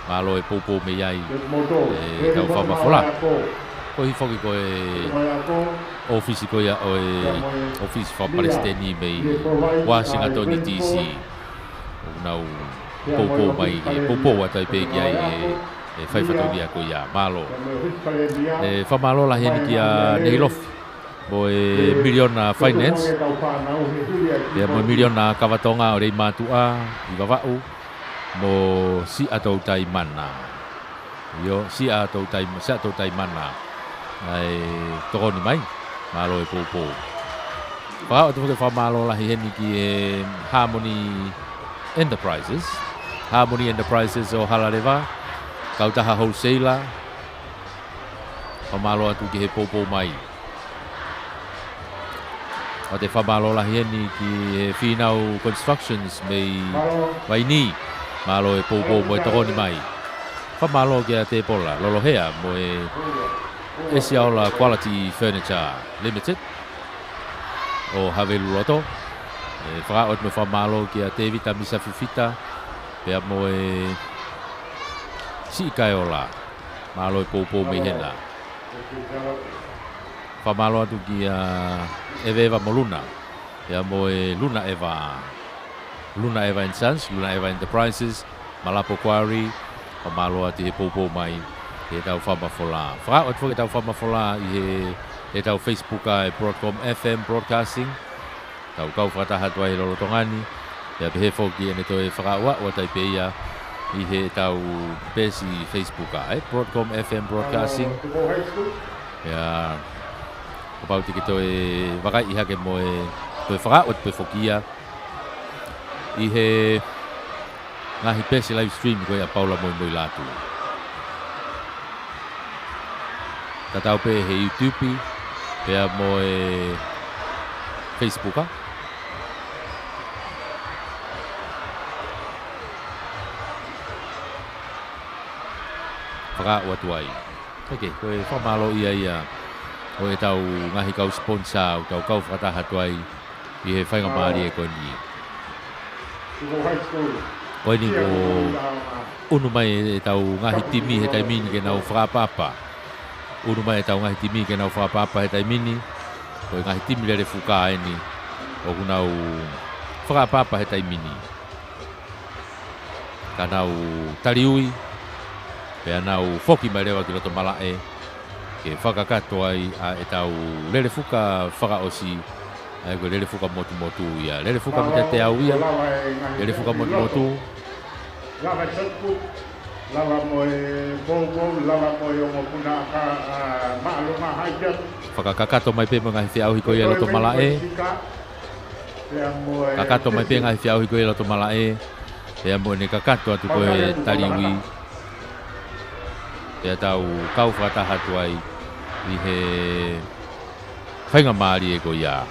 malo e poupou mai ai e tau whamafola ko hi whoki koe ofisi koe o e ofisi wha Palestini mai Washington DC o nau poupou mai e poupou atai pe ki ai e whai whatongia koe ia malo e whamalo lahi ni ki a Neilofi mo e Miliona Finance e mo Miliona Kavatonga o rei matua i wawau mo si atou tai mana si atou tai mana ai tokoni mai malo e poupou whao te whamalo lahi heni ki e Harmony Enterprises o Halaleva kautaha wholesaler whamalo atu ki he poupou mai o te whamalo lahi heni ki he Whinau Constructions mei Waini malo e poupou mo e tokoni mai whamalo ki a te pola lolohea mo e Esiaola Quality Furniture Limited o Havelu Loto. Whaka o te me whamalo ki a te vita misa fifita. Pea mo si kai o la. Malo popo me hena. Whamalo atu ki a Eva Moluna. Pea mo Luna Eva and Sons, Luna Eva Enterprises, Malapo Quarry. Whamalo atu he popo mai. He tau whamafola. Whaka o te whaka tau whamafola i he tau Facebook ai Broadcom FM Broadcasting. Tau kau whakataha tua i lolo tongani. Pea pehe whoki ane toi whakaua o taipe ia i he tau pesi Facebook ai Broadcom FM Broadcasting. Pea kapau tiki toi wakai i hake mo toi whakaua te whokia i he ngahi pesi live stream koe a Paula moi latu. Tatau pe he YouTube, pea mo Facebook a. Whaka ua tuai. Heke, koe whamalo ia. Koe tau ngahi kau sponsor, tau kau whakataha tuai i he whainga maari e koe ni. Koe ni ko unu mai e tau ngahi timi he taimini ke nau whakapapa. Unu mai e tau ngahi timi ke nau whakapapa he taimini. Koe ngahi timi lere fuka e ni. O kunau whakapapa he taimini. Ka nau tariui. Pea nau whoki mai rewa ki roto malae. Ke whakakato ai a e tau lere fuka whakaosi. Ai koe lere fuka motu ia. Lere fuka mita te au ia. Lere fuka motu. Lava tuku. Lava moe bobo. Lava moe ongo puna ka maalunga haija. Whakakakato mai pe mga hiwhi au hiko i roto malae. Kakato mai pe mga hiwhi au hiko i roto malae. Pea moe ne kakato atu koe tariwi. Pea tau kau whakataha tuai i he whainga maari e ko ia.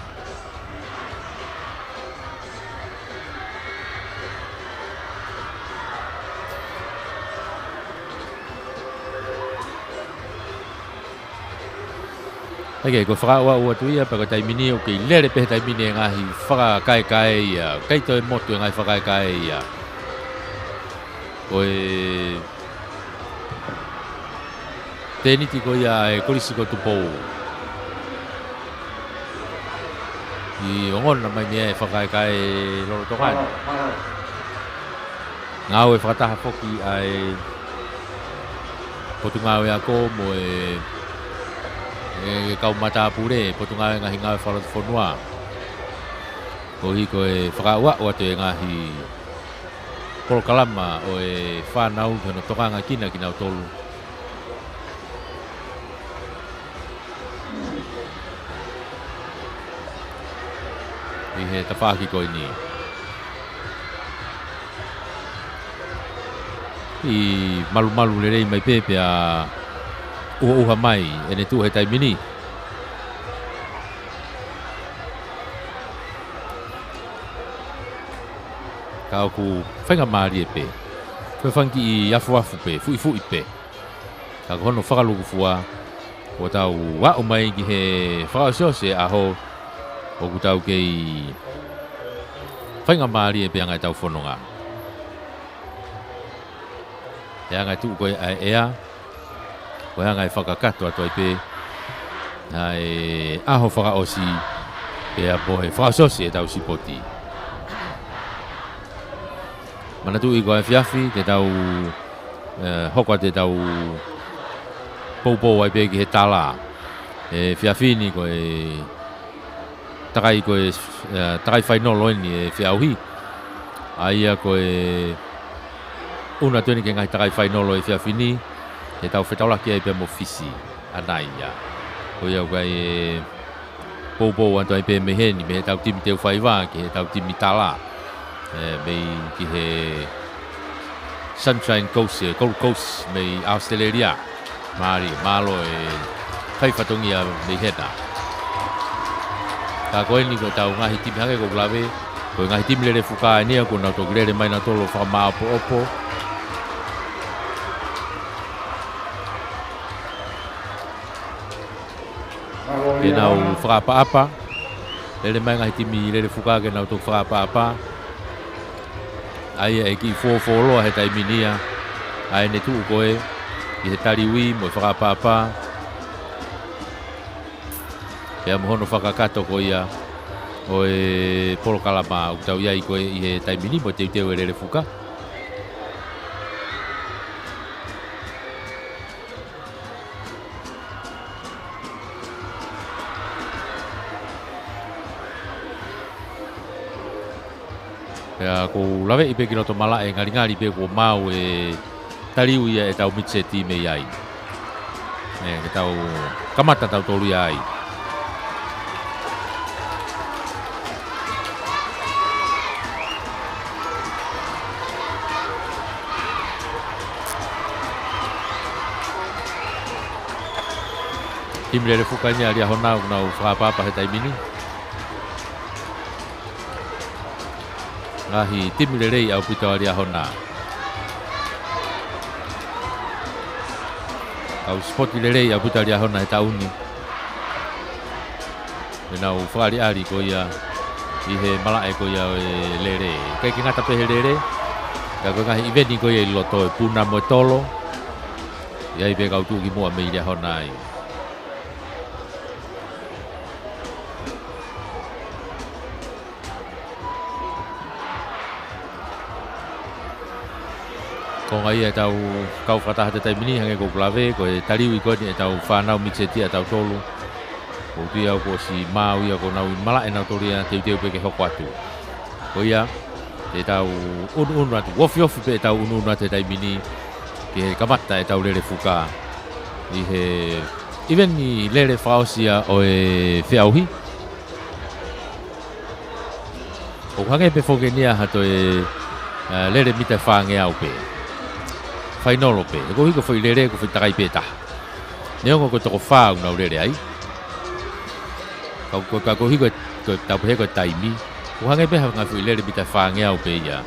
Heke, ko whakaua ua tu ia, pa ko taimini o kei lere pehe taimini e ngahi whakakae ia. Keito e motu e ngahi whakakae ia. Koe teniti ko ia e korisi ko tupou. I ongon na mai mea e whakaekae loro tokani. Ngau e whakataha whoki ai potungau e ako mo e kau mata pure, potungau e ngahi ngau e whalatu whanua. Ko hi ko e whakaua o atu e ngahi polokalama o e whanau kano tokanga kina kinau tolu. I he tawhaki koe ni. I malu le rei mai pepe a uha mai e ne tu he taimini. Ka oku whainga maari e pe. Koe whanki i afu pe, fui pe. Ka kono whakaluku fua. O tau wao mai ki he whakaosiose aho. O ku tau kei whainga maari e pe angai tau whanonga. E angai tuu koe ai ea. Koe angai whakakato ato ai pe. Ai aho whakaosi. Pe a pohe whakaosiosi e tau sipoti. Mana tuu i koe whiawhi te tau hokwa te tau poupou ai pe ki he tala. E whiawhi ni koe takai koe takai whainolo ni e whiauhi. Aia koe una tuni ke ngai takai whainolo e whiawhini. Te tau whetaulaki ai pe mo fisi. Anai ia. Koe au kai e poupou anto ai pe meheni. Me he tau timi teu whaiwa ki he tau timi tala. Mei ki he Sunshine Coast, Gold Coast mei Australia. Mari, malo e whaifatongi a mei hena. Ka koe ni ko tau ngahi timi hake ko klawe. Koe ngahi timi lere fuka nia ko nau toki lere mai na tolo whakamā opo. Ke nau whakapa-apa. Lele mai ngai timi lele fuka ke na to fa pa. Ai e ki fo he tai minia. Ai ne tu koe i he tariwi mo fa pa. Ia mohono whakakato ko ia o e polo kalama o tau iai koe i he taimini mo te teo e rere fuka. Ia ko lawe i pe kino to mala e ngari pe ko mau e tariu ia e tau mitse ti me iai. Ke tau kamata tau tolu iai. Tim lere fukanya dia hona na apa he taimini. Ngahi tim lere au pita dia hona. Au spot lere au pita dia hona he tauni. Menau fari ari ko ia i he malae ko ia lere. Kai ki ngata pe lere. Ka ko ngahi event ko ia loto puna mo tolo. Ia i be kau tu ki mo me dia hona ai. Ko ngai e tau kau whataha te taimini hange ko klave, ko e tariwi ko ni e tau whanau mixeti e tau tolu. Ko tia ko si mau ia ko nau mala e nau toria te teu pe ke hoko atu. Ko ia e tau un atu, wofi pe e tau un atu te taimini ke he kamata e tau lere fuka. I he even ni lere whaosia o e whiauhi. Ko hange pe whokenia hato e lere mita whange au pe. Fainolo pe, ko hiko foi lere ko foi takai peta. Neo ko to fa una lere ai. Ko hiko ko ta pe ko taimi. Ko hanga pe hanga foi lere bita fa ngea o pe ya.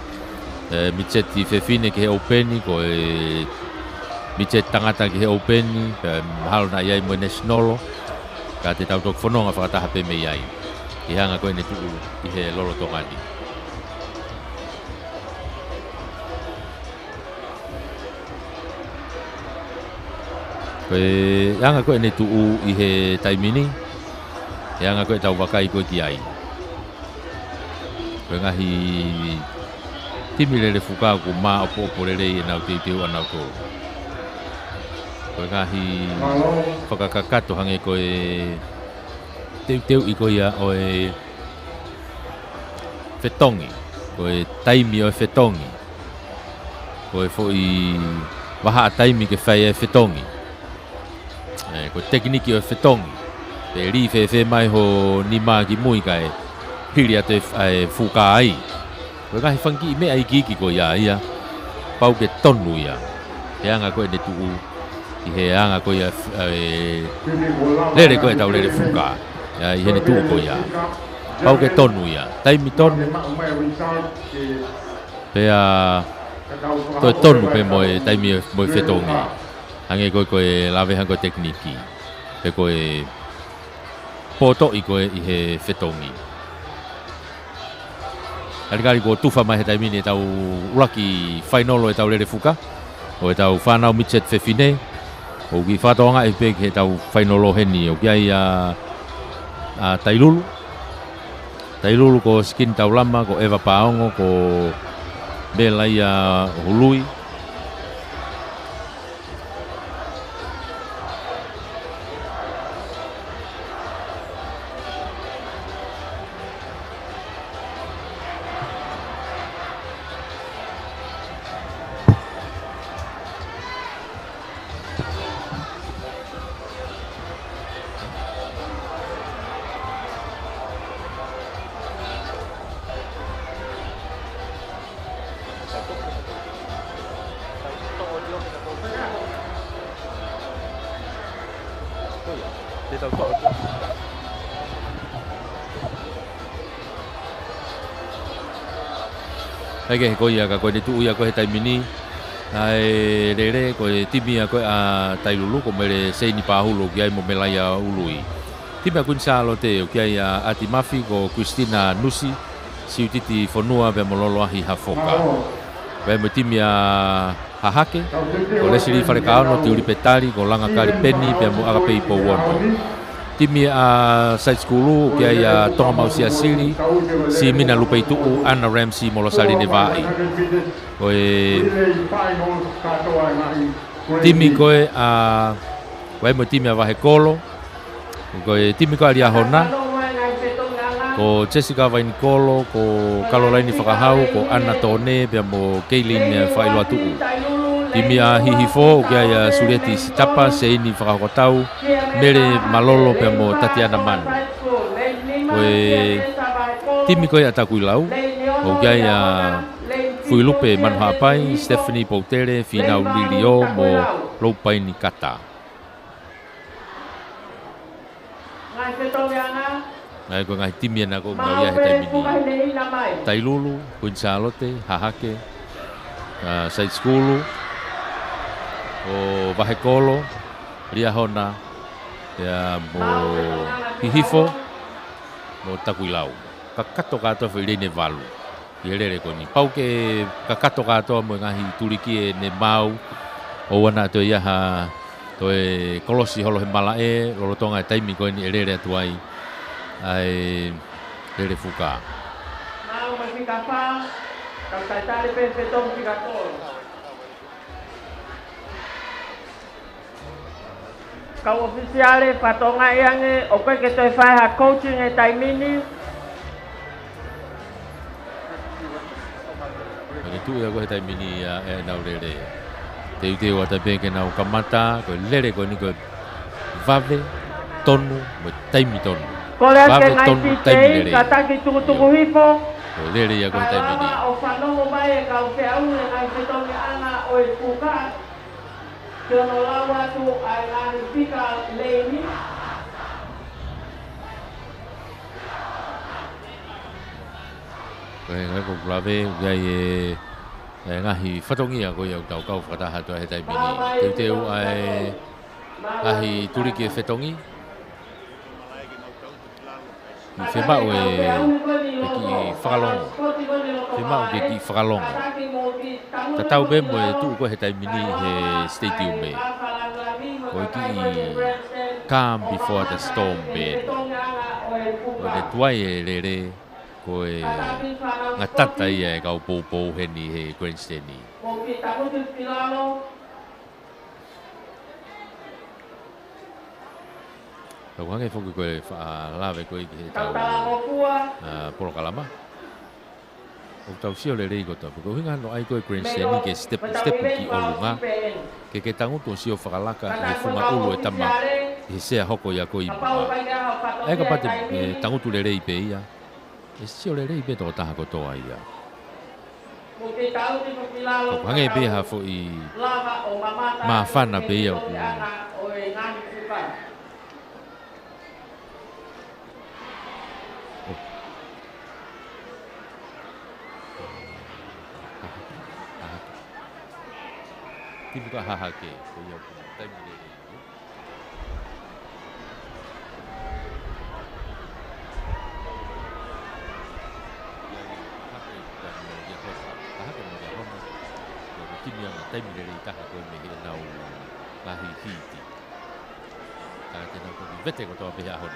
Micheti fe fine ke open ko michet tangata ke open halo na yai mo national. Ka te tau tok fononga fa ta pe me yai. Ki hanga ko ne tu i he lolo tongani. Koe anga koe ne tuu i he taimini. E anga koe tau wakai koe ki ai. Koe ngahi timi lere fuka ko maa opo opo lere i nau teu anau tō. Koe ngahi whakakakato hange koe teu i koe ia o e whetongi. Koe taimi o e whetongi. Koe fo i waha a taimi ke whai e whetongi. Ko tekniki o whetongi. Pe ri fe mai ho ni mā ki mui kai. Hiri ate fuka ai. Ko ngahi whanki i mea i kiki ko ia ia. Pau ke tonu ia. He anga koe ne tuu. I he anga koe ia lere koe tau lere fuka. I he ne tuu ko ia. Pau ke tonu ia. Taimi tonu. Pea toi tonu pe moe taimi moe whetongi. Hange koe lawe hango tekniki. Pe koe poto i koe i he whetongi. Arikari ko tufa mai he taimini e tau ulaki whainolo e tau lere fuka. O e tau whanau michet whewhine. O ki whatoanga e pek he tau whainolo heni. O ki ai a Tailulu. Tailulu ko skin tau lama, ko Eva Paongo, ko Bela ia Hului. Hake ko ia ka koe tu ia ko he taimini. Ai lere ko timi ia ko a Tailulu ko mere seini pahulu ki ai mo melaia ului. Timi a kunsalo te o kia ia Ati Mafi ko Christina Nusi si utiti fonua pe mololo ahi hafoka. Pe mo timi a Hahake ko Leslie Farekaano te uri petari ko langa kari peni pe mo agape ipo wono. Timi a side school kia ia Tonga Mausia Sili si mina lupa itu Anna Ramsey molosali nevai. Koe timi koe a koe mo timi a Wahekolo. Koe timi koe alia hona. Ko Jessica Vainikolo, ko Caroline Whakahau, ko Anna Tone, pia mo Kaylin Whailoa Tuku. Timi a Hihifo, kia ia Sureti Sitapa, Seini Whakahokotau, Mere Malolo, pia mo Tatiana Man. Koe timi koe a Takuilau, o kia ia Fuilupe Manuhapai, Stephanie Poutere, Finau Lilio, mo Loupaini Kata. Ngai ko ngai timi na ko ngau ia he taimini. Tailulu, Kunsalote, Hahake, side school, o Wahekolo, Riahona, ya mo Hihifo, mo Takuilau. Kakato katoa whirene walu. Ierere ko ni. Pau ke kakato katoa mo ngahi turiki e ne mau, o wana to ia ha to e kolosi holo he malae, lolotonga e taimi ko ni erere atuai. Ai lere fuka. Mau masika pa, kakatale pe tong pigatol. Kau ofisiale patonga yange oke ke te fai ha coaching e taimini. Ni tu ya ko taimini ya e na lere. Te te wa ta pe ke na kamata ko lere ko ni ko vave tonu mo taimi tonu. Kole ke ngai tei kata ki tuku hifo. Lere ya ko taimini. O whanongo mai e kau te au e ngai te tongi ana o e puka. Ke ono lawa tu ai ngani pika leini. Koe ngai ko plave gai e ngahi whatongi a ko iau tau kau whataha toa he taimini. Teu ai ngahi turiki e whetongi. Whemau e ki whakalongo. Whemau ke ki whakalongo. Ta tau be mo e tuu ko he taimini he stadium me. Ko ki calm before the storm be. Ko le tuai e lere ko e ngatata ia e kau pou he ni he grandstand ni. Kau hangai foku koe lawe koe ki he tau polo kalama. O tau sio le rei kota. Ko hinga no ai koe grandstand ni ke step ki olunga. Ke tangutu sio whakalaka he funga ulu e tama. He sea hoko ia koe imu. E ka pate tangutu le rei pe ia. E sio le rei pe toko taha kotoa ia. Ko hangai pe ha fo i mawhana pe ia. Tipu ka Hahake ko ia ko taimini. Kimi ang taimini rin taha ko me nau lahi hiti. Kaya tinang ko vete ko toa piha hon.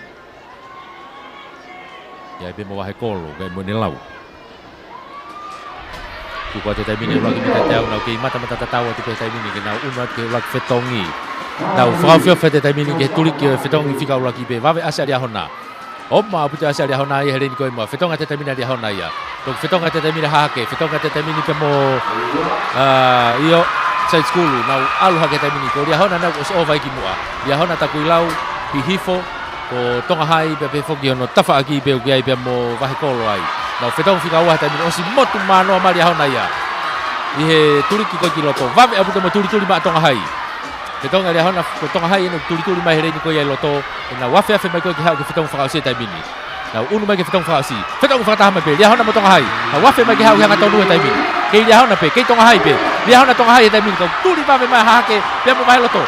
Ya ibe mo Wahekolo kay mo nilau. Ko te taimini lagi mi tatau nau ke mata tatau te taimini ke nau unat ke lak fetongi. Nau frafio fete taimini ke tulik ke fetongi fika lagi be vave asa dia hona. Oma puta asa dia hona ia heleni ko mo fetonga te taimini dia hona ia. Tok fetonga te taimini Hahake, fetonga te taimini ke mo io side school nau alu Hahake taimini ko dia hona nau os over ki mua. Dia hona Takuilau Hihifo ko tonga hai be foki ono tafa aki be ugai be mo Wahekolo ai. Nau fetong fika ua taimini osi motu mano mari hona ia. Ihe turiki ko kiloto. Vave abu mo turi ma tonga hai. Fetonga dia hona ko tonga hai no turi mai heleni ko ia loto. Na wafe mai ko ki ha ki fetong faka se taimini. Na unu mai ke fetong faka si. Fetong faka ma be dia hona mo tonga hai. Na wafe mai ke ha nga tonu taimini. Ke dia hona pe ke tonga hai pe. Dia hona tonga hai taimini ko turi vave mai Hahake be mo mai loto.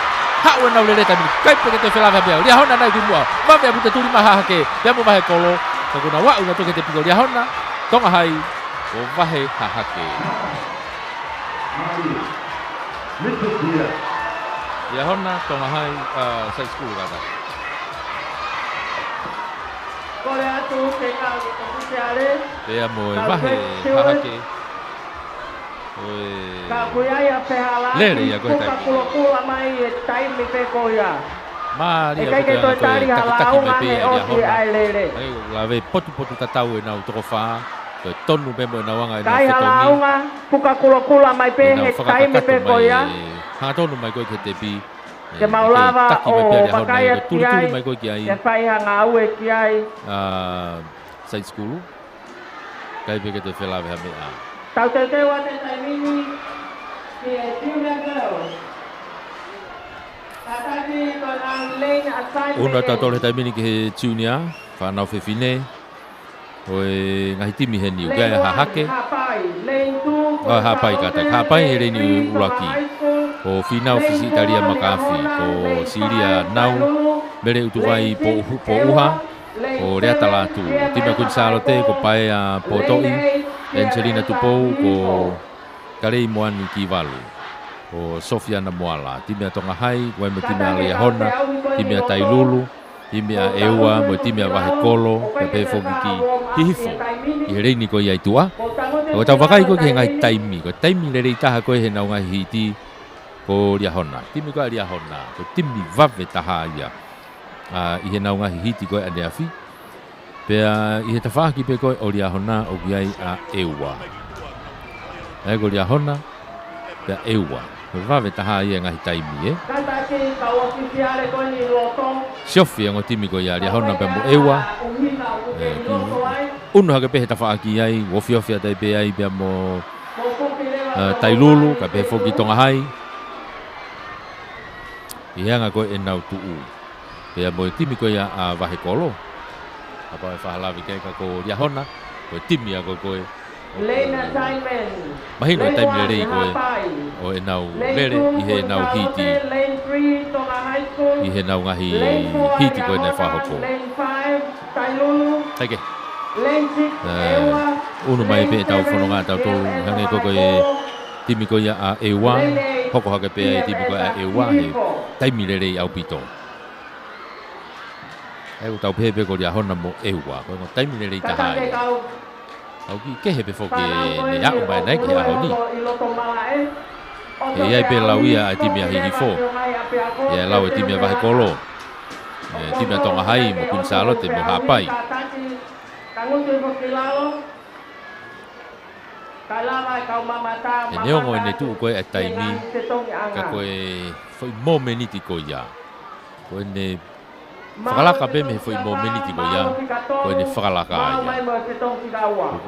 hau na le taimini kai pe ke te whelawha pea lia hona nai kumua mawea puta turi maha hake pea mo vahe kolo ka kuna wau na toke te piko lia hona tonga hai o vahe hahake lia hona tonga hai sai skulu kata Kole atu te kau ki toku te ale. pea mo e vahe hahake Ka kuia ia pehala. Lere ia koe tai. Ka kula mai e taimi pe koia. Mari E kai ke toi tari halau mange o ki ai lere. ai la ve potu tatau e nau toko wha ko tonu pe mo na wanga e Kai halaunga puka kula mai pe he taimi pe koia. ha tonu mai ko ke te pi Ke maulava o pakaya tulu ki ai. mai ko ki ai Ke whai hanga au e ki ai. sai skulu kai pe ke te whela ve me a Tau te te wa te taimini ki e tiuna girls. Tataki ko ang lane assignment. una tatou le taimini ki he junior fa na fe fine oi ngai timi he niu ga ha hake ha pai kata ha pai he re ni uraki o fina ofisi italia makafi ko siria nau mere utu vai po uha o rea talatu tima kun salote ko pai a potoi Angelina Tupou ko Karei Moani Kivalu o Sofia Namoala timia tonga hai wai mo timia Lea Hona timia Tailulu timia Eua mo timia Vahekolo pe fogiki hifo i reini ko ia tua o tau wakai ko ke ngai taimi ko taimi le taha ko he nau ngai hiti ko Lea Hona timi ko Lea Hona ko timi vave taha ia i he nau ngai hiti ko ane afi pea i he tawhaki pe koe o Lea Hona o giai a Eua. E ko Lea Hona, pea Eua. Koe wawe taha ia ngahi taimi, e? Siofi ango timi ko ia Lea Hona pe mo Eua. Unu hake pe he tawhaki ai, wofi a tai pe ai pea mo Tailulu, ka pe foki tonga hai. I hanga koe e nau tuu. Pea mo timi ko ia a Vahekolo. Apa e whahalawi kei ka ko Lea Hona, koe timi a koe mahino e taimi le rei koe o e nau lere i he nau hiti i he nau ngahi hiti koe nei whahoko Taike unu mai pe tau whanonga tau tolu hange koe timi koe a Eua hoko hake pe e timi koe a Eua he taimi le rei au pito e o tau pepe ko Lea Hona mo Eua ko ngo taimi le rei taha au ki ke hepe foke ne au mai nei ki a honi e ai pe lauia a timi a hifo e lau e timi a Vahekolo e timi a tonga hai mo kun salote mo hapai e neongo e ne tuu koe a taimi ka koe foi mo meniti ko ia koe ne whakalaka pe me foi mo meniti ko ia koe ne whakalaka ia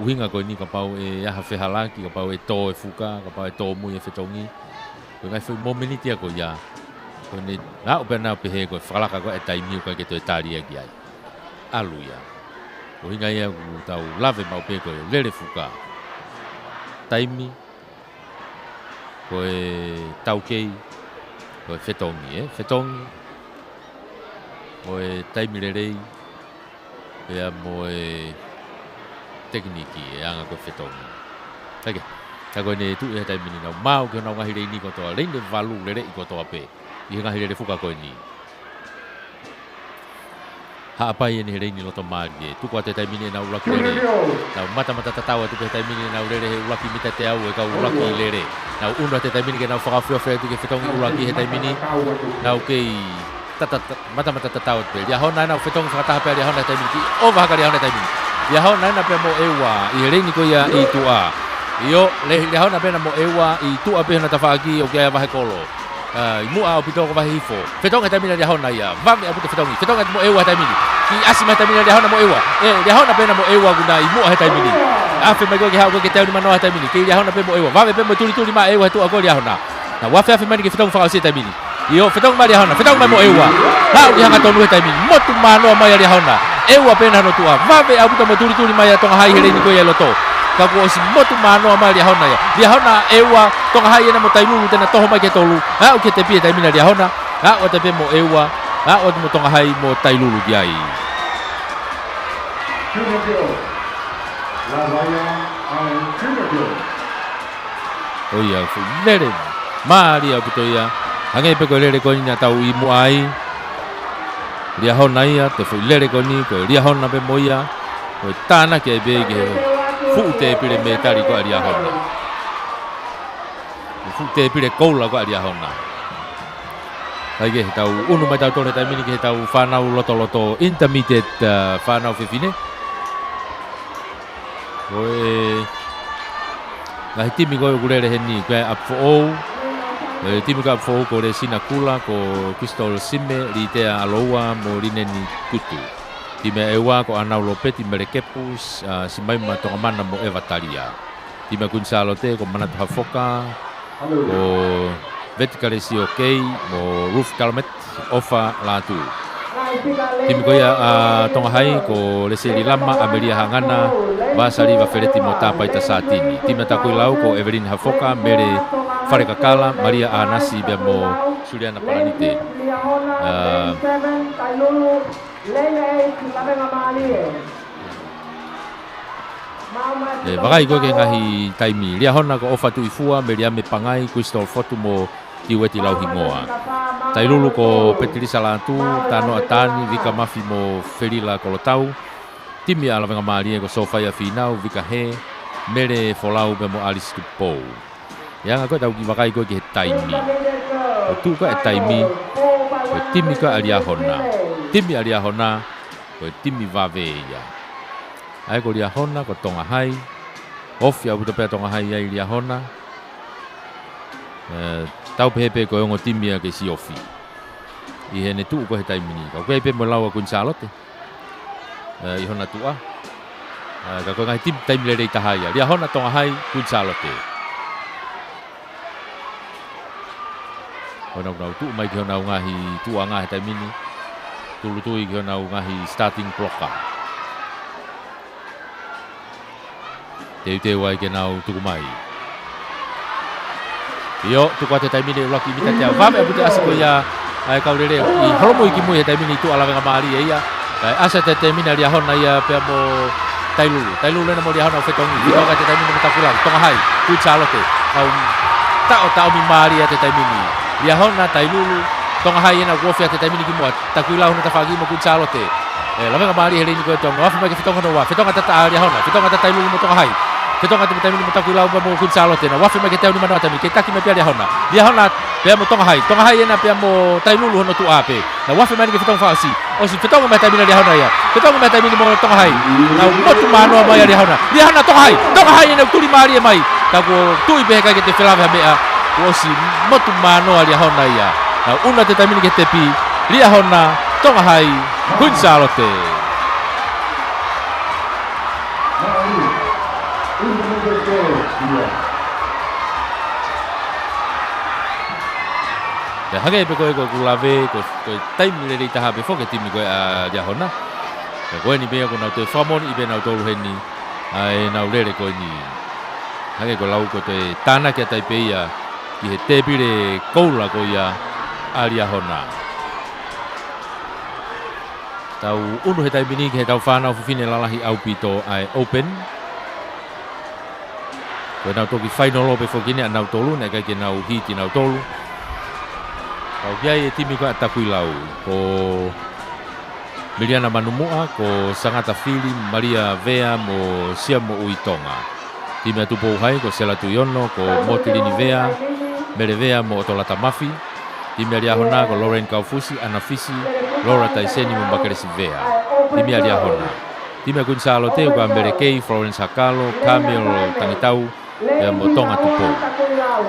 uhinga koe ni ka pau e aha whehalaki ka pau e tō e fuka ka pau e tō mui e whetongi koe ngai foi mo meniti a ko ia koe ne ngā upe nao pehe koe whakalaka koe e taimiu koe ke toi tāri e ki ai alu ia uhinga ia ku tau lave mau pe koe lere fuka taimi koe taukei koe whetongi whetongi moe taimi rerei pea moe tekniki e anga koe whetongi Take, ka koe ne tu e taimi ni nau mau ke nau ngahi rei ni kotoa reine valu rere i kotoa pe i he ngahi rere fuka koe ni haapai e ni rei ni loto maari e tuku a te taimi ni nau ulaki rere nau mata tatawa tuku he taimi ni nau rere he ulaki mita te au e kau ulaki rere nau unu a te taimi ni ke nau whakawhiawhia tuku he whetongi ulaki he taimi ni nau kei mata tatau pe Lea Hona na whetong whakataha pe Lea Hona taimi ki o wahaka Lea Hona taimi Lea Hona na pe mo Eua i reini ko ia i tua io Lea Hona pe na mo Eua i tua pe na tawhaaki o kia Vahekolo i mua o pito ko Vahifo whetong e taimi na Lea Hona ia vame a puta whetong e mo Eua taimi ki asima taimi na Lea Hona mo Eua Lea Hona pe na mo Eua guna i mua he taimi afe mai ko ki hau ko ke tau ni manoa taimi ki Lea Hona pe mo Eua vame pe mo tuli ma Eua he tua ko Lea Hona na wafe mai ki whetong whakausi taimi Io whetong mai Lea Hona, whetong mai mo Eua. Lau di hanga tonu he taimi, motu manoa mai Lea Hona. Eua pena no tua, vave au puta mo tuli mai tonga hai hele ni ko ia loto. Ka ko si motu manoa mai Lea Hona ia. Lea Hona Eua tonga hai na mo taimulu tena toho mai ke tolu. Ha o ke te pie taimi na Lea Hona. A o te pe mo eua, a o te mo tonga hai mo tailulu ki ai. Oia, fu lere. Maria putoia. Hange pe ko lere ko ina tau I mo ai. Ria hona ia te fu lere ko ni ko ria hona pe moia. Ko tana ke be ke fu te pire me tari ko ria hona. Fu te pire koula ko ria hona. Ai ke tau unu mai tau tole tai mini ke tau whanau loto intermediate whanau whiwhine. Koe ngahi timi koe kurere heni koe apfo timi koe apfo ko re sina kula ko Crystal Sime li tea aloa mo rineni kutu. Time ewa ko anau lopeti mere kepus si mai ma tonga mana mo Eva Talia. Time kunsalo te ko mana hafoka ko vertical si okay mo roof calmet ofa latu. Tim koia tonga hai ko leseli lama Amelia Hangana basari va fereti motapa ita satini. Tim ta lau ko Evelyn Hafoka mere Fare Kakala Maria Anasi be mo Suliana Paranite. Bagai ko ke ngahi taimi lia hona ko ofa tu ifua meria me pangai Crystal fotu mo tiweti lau hingoa. Tailulu ko Petrisa Latu, Tano Atani, Vika Mafi mo Ferila Kolotau, Timi Alavenga Maria ko Sofia Finau, Vika He, Mere Folau be mo Alice Tupou. Yang aku tahu kibakai ko ke taimi. Tu ko taimi, ko Timi ko alia hona. Timi alia hona, ko Timi Vaveya. Ai ko lia hona ko tonga hai. Off ya buta pe tonga hai ai lia hona. Tau pepe ko ngo timia ke si ofi. I hene tu ko he taimini. Ka pepe mo lawa kun Charlotte. I hona tua. Ka ko ngai tim taimile rei tahaya. Lia hona tonga hai kun Charlotte. Hona ngau tu mai ki hona ngahi tua ngahi taimini. Tulu tui ki hona ngahi starting blocker. Te wai ke nau tuku mai. Yo, tu kuat taimi ni ulah kita tiap. Faham ya buat asik ya. Kau lele. Kalau mau ikimu ya taimi ni tu ala dengan mari ya. Asa taimi ni dia hon ya pe mo tailulu na mo dia hon fetongi. Kita kata taimi ni kita pulang. Tong hai. Tu Charlotte. Kau mi mari ya taimi ni. Dia hon na tailulu. Tong hai na gua fiat taimi ni kimu. Takulah na tafagi mo ku Charlotte. Lama dengan mari hari ni kau tong. Waf mai fetong no wa. Fetong kata dia hon. Fetong kata tailulu mo tong hai. Kita ngata taimi ni mutaku lau mo kun Charlotte na wafi mai ketau ni mana taimi kita ki me pia dia hona pia mo tonga hai na pia mo tailulu hono tu ape na wafi mai ki fitong fasi o si fitong mai taimi dia hona ya fitong mai taimi ni mo tonga hai na mo tu mano mai dia hona tonga hai na tuli mari mai ta ko tu ibe ka ke te felava me a o si mo tu mano dia hona ya na una te taimi ni ke te pi dia hona tonga hai kun Charlotte. Ya hage pe ko kulave ko taimi le taha be foke timi ko dia hona. Ko ni be ko na te famon ibe na to heni. Ai na le ko ni. Hage ko lau ko te tana ke tai pe ia ki he te pire koula ko ia alia hona. Tau unu he taimi ni ke tau whanau fine lalahi au pito ai open. Ko na to ki final ope foke ni na tolu na ka ke na hiti na tolu. Kau biaya timi ko atakui lau ko Miriana Manumua ko Sangata Fili Maria Vea mo sia mo Uitonga. Timi atu pou hai ko Sela Tuyono ko Motilini Vea Mere Vea mo Otolata Mafi. Timi alia hona ko Lauren Kaufusi Anafisi Laura Taiseni mo Makeresi Vea. Timi alia hona. Timi akun Salo Teo ko Amerikei Florence Hakalo Camille Tangitau ya mo Tonga Tupo.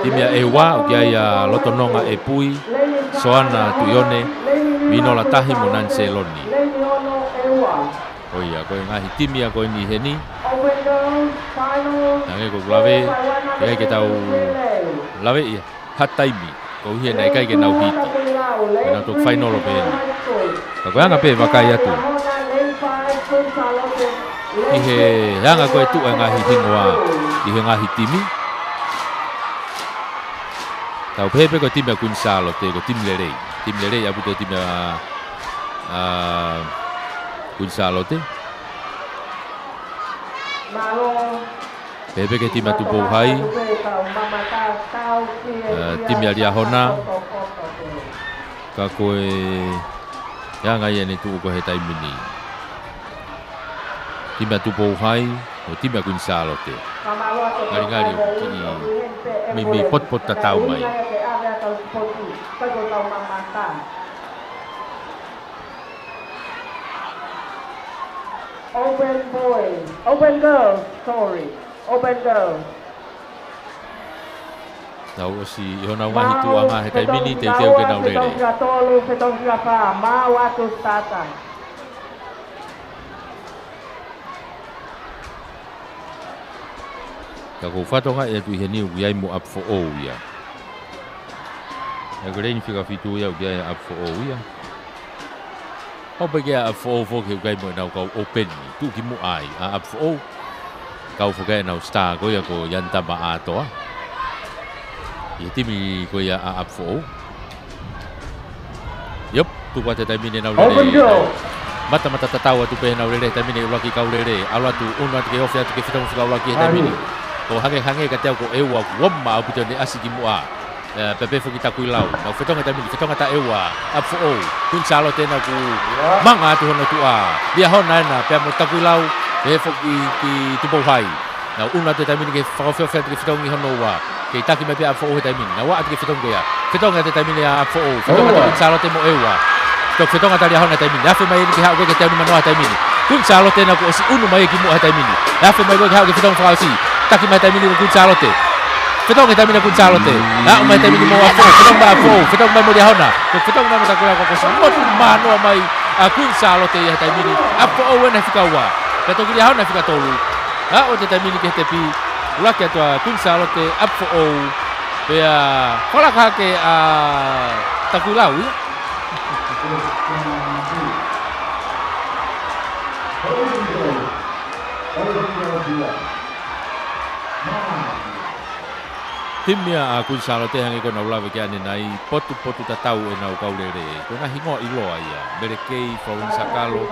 Timi ewa ya Lotononga Epui Soana Tuyone Vinola Tahi mo Nanseloni. Oh iya ko ngahi timi ko ni heni. Nange ko lave ya ke tau lave ya hataimi ko hie nai kai ke nau hiti. Na to final ope. Ko anga pe vakai atu. Ihe hanga ko tu ngahi hingoa. Ihe ngahi timi. Tau pepe ko timi kun Charlotte ko timi lerei. tim lele ya puto tim Gonzalo te. Bebe ke tim tu Pauhai. Tim ya dia hona. Ka koe ya ngai ane tu ko he tai mini. Tim tu Pauhai o tim Gonzalo te. Ngari ki mi pot tatau mai. Open boys, open girls, sorry, open girls. Tau o si ihona ngahi tuanga he tai mini te teu ke nau lele. Fetong siya pa, mawa tu stata. Ka ko fatonga e tu heni uai mo up for all ya. E green fica fitu ya uai up for all ya. O bege up for all fo ke uai mo na ko open tu ki mo ai up for all. Kau fo ke na star ko ya ko yanta ba ato. Ye timi ko ya up for all. Yup, tu pa te tai mini na lele. Mata tatawa tu pe na lele tai mini ulaki kau lele. Ala tu una ke off ya tu ke fitong fica ulaki tai mini. Ko hange ka teo ko ewa wama au pito ni asiki mua pepe fo kita kuilau na fetonga ta mini fetonga ta ewa afu o kun salo tena ku manga tu hono tu a dia hona na pe mo ta kuilau e fo ki tu Pauhai na una te ta mini ke fa fe ke fetonga hono wa ke taki me pe afu o ta mini na wa ke fetonga ya fetonga te ta mini afu o fetonga kun salo te mo ewa to fetonga ta dia hona ta mini afu mai ki ha ke teo ni manoa ta mini kun salo tena ko si unu mai ki mo ta mini afu mai ko ha ke fetonga fa si taki mai tai mini kun salote fetong tai mini kun salote na mai tai mini mo afo fetong ba afo fetong mai mo dia hona fetong mai ta kula ko semua mano mai kun salote ya tai mini afo o na fika wa fetong dia hona fika tolu o tai mini ke tepi ula ke to kun salote afo o pe kola ka ke takulau ya Timia kun salote hangi ko na ulawe ke ani nai potu tatau e nau kau lere ko na hingo iloa ia berekei faun sakalo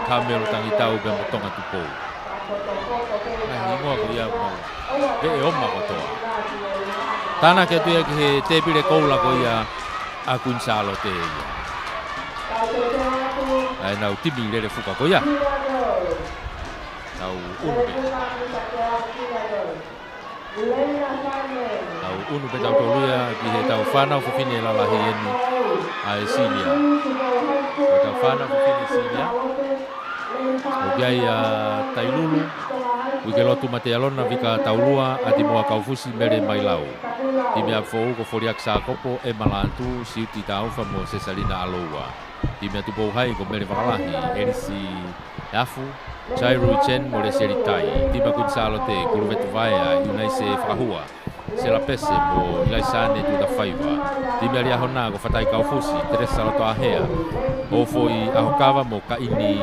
kamero tangitau be motonga tupo na hingo ko ia mo e oma ko toa tana ke tu ia ke te pile koula ko ia kun salote ia ai nau timi lere fuka ko ia nau umbe au unu pe tau toluia ki he tau whanau whawhine la lahi eni a e Silia. O tau whanau whawhine Silia. O giai a Tailulu. Uke lotu mate alona vika taulua a ti moa kaufusi mere mai lau. Ti mea fōu ko foriak sa kopo e malantu si uti tauwha mo Cesalina aloua. Ti mea tu Pauhai ko mere wakalahi erisi afu. Chairu Chen mo le seritai. Ti ma kun salote kuruvetu vaea iunai se whakahua. Se la pese mo ilaisane tu da faiva. Ti mea lia hona ko whatai kaufusi teresa loto ahea. O foi ahokawa mo ka ini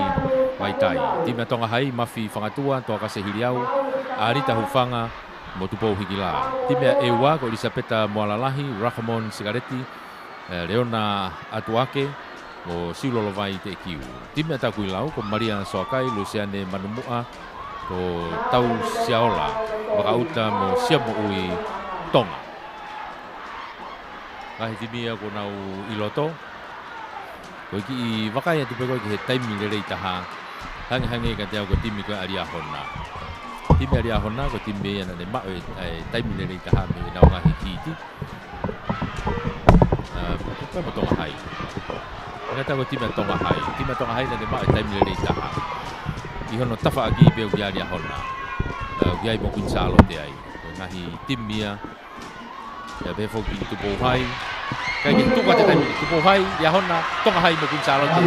maitai. Ti mea tonga hai mafi whangatua toa ka se hiriau. A rita hufanga mo tu Pauhigila. Ti mea ewa ko Elisabeta Moalalahi, Rahamon Sigareti, Leona Atuake, o silolo vai te kiu. Timea ta kuilau ko Maria Soakai, Luciane Manumua, ko tau siaola, wakauta mo siamu ui tonga. Kahi timia ko nau iloto, ko iki i wakaya tupe ko ki he taimi lere itaha, hangi ka teo ko timi ko aria hona. Timi aria hona ko timi ana ne mao taimi lere itaha me nau ngahi kiti. Ko mo tonga hai. Ngata ko tima tonga hai na de mai taimi le taha. I hono tafa agi be uia ria hona. Uia mo kun salo te ai. Nahi timia. Ya be fo ki tu Pauhai. Kai ki tu ka te taimi tu Pauhai ya hona tonga hai mo kun salo te.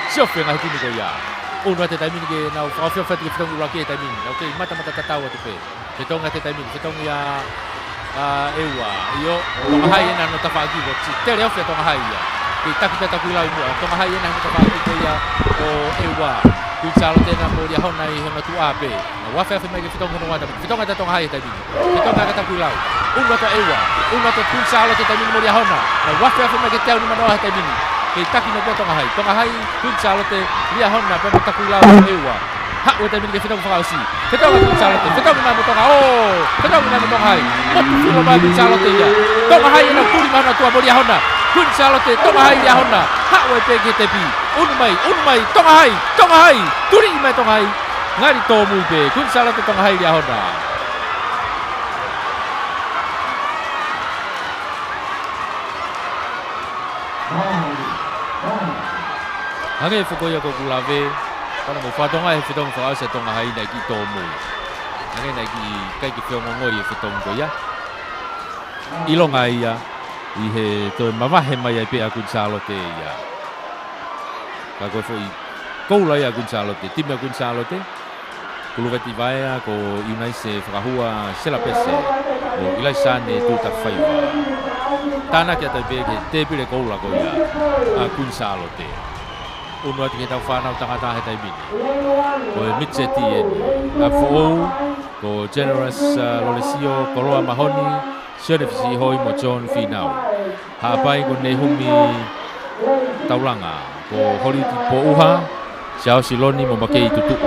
Sio fe ngai timi ko ya. Uno te taimi ke na fa fa te fitong ura ki taimi. Okay, mata tatawa tu pe. Fitong te taimi, fitong ya ewa. Io tonga hai na no tafa agi bo. Te le ofe tonga hai ya. ki taki peta kulau mo tonga hai na ka pa ko ia o ewa ku chalo tena mo dia hona I hona tu ape na wa fa me ke fitong no wata fitong ata tonga hai tabi fitong ka ta kulau unga to ewa unga to ku chalo te tabi mo dia hona na wa fa me ke tau ni mano hai tabi ki taki no tonga hai ku chalo te dia hona pe ta kulau ewa ha o tabi ke fitong fa si fitong ku chalo te fitong na mo tonga fitong na mo tonga hai mo tu lo ba ku chalo te ya tonga hai na ku ni mana tu mo dia hona kun salote tonga hai dia hona ha we pe ke te pi unu mai tonga hai turi mai tonga hai ngari to mu pe kun salote tonga hai dia hona age fukoya ko kulave kana mo fatonga e fitong fa se tonga hai na ki to mu age na ki kai ki fio ngoi e fitong ko ya ilonga ia I he to mamahe mai ai pe a Gonzalote ia. Ka ko foi koula ia Gonzalote, time Gonzalote. Kuluveti vai ko Unai se frahua sela pese. O ilai sane tu ta fai. Tana ke ta be ke te pile koula ko ia a Gonzalote. Uno ati ke ta fana o tangata he tai bini. Ko mitseti a fo ko generous Lolesio Koloa Mahoni. Serefisi hoi mo John Finau. Hapai ko nehumi taulanga ko holiti po uha siao siloni mo makei tutu.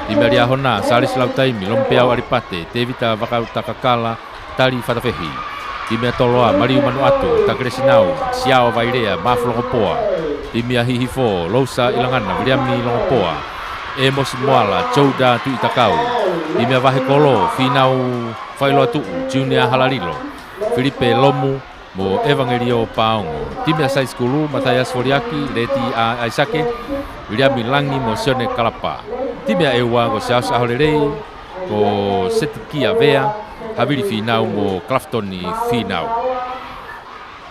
Di meria hona salis lautai mi lompeau aripate tevita vakau takakala tali fatafehi. Di mea toloa mariu manuatu takresinau siao vairea maflokopoa. Di mea hihifo lousa ilangana miriami longopoa. Emos moala jouda tu itakau. Di mea vahe kolo Finau Failo atu Junior Halalilo Filipe Lomu mo Evangelio Paongo Timia Sai Skulu Mathias Foriaki Leti Aisake William Langi mo Sione Kalapa Timia Ewa ko Sias Aholerei ko Setikia Vea Havili Finau mo Claftoni Finau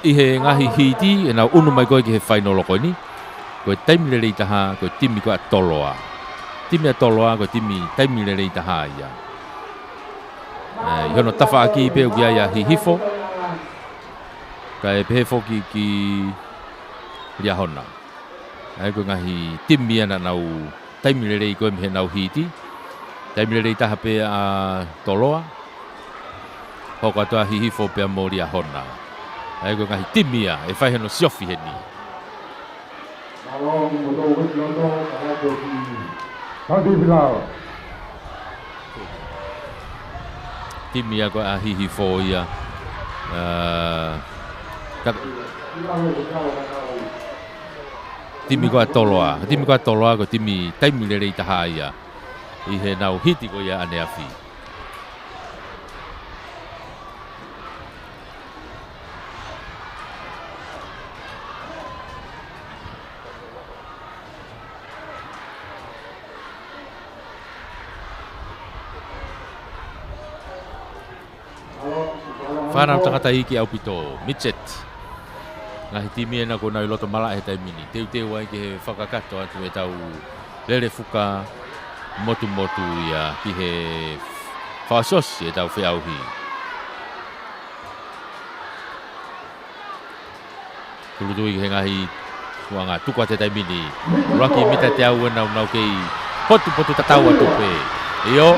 Ihe ngahi hiti e nau unu mai koe ki he whainolo koe ni koe taimilelei taha koe timi koe atoloa Timi atoloa koe timi taimilelei taha ia Ihono tafa aki pe ukia ia hihifo Kai pehe foki ki lia hona Ai koe ngahi timi ana nau taimilelei koe mehe nau hiti Taimilelei taha pe a toloa Hoko atoa hihifo pe a mo lia hona Ai koe ngahi timi a e whai heno siofi heni Malong moto wiklono kakato ki Tadi Bilao Timi a koe a hihifo ia Timi koe a toloa koe timi taimilelei taha ia I he nau hiti koe ia ane afi Whanau tangata hiki au pito, Mitchet. Ngahi timi ena ko nau loto mala he taimini. Teu ai ki he whakakato atu e tau lere fuka motu ia ki he whaasosi e tau whiauhi. Kulutui he ngahi kuanga tukua te taimini. Raki mita te au e nau kei potu tatau atu pe. Iyo.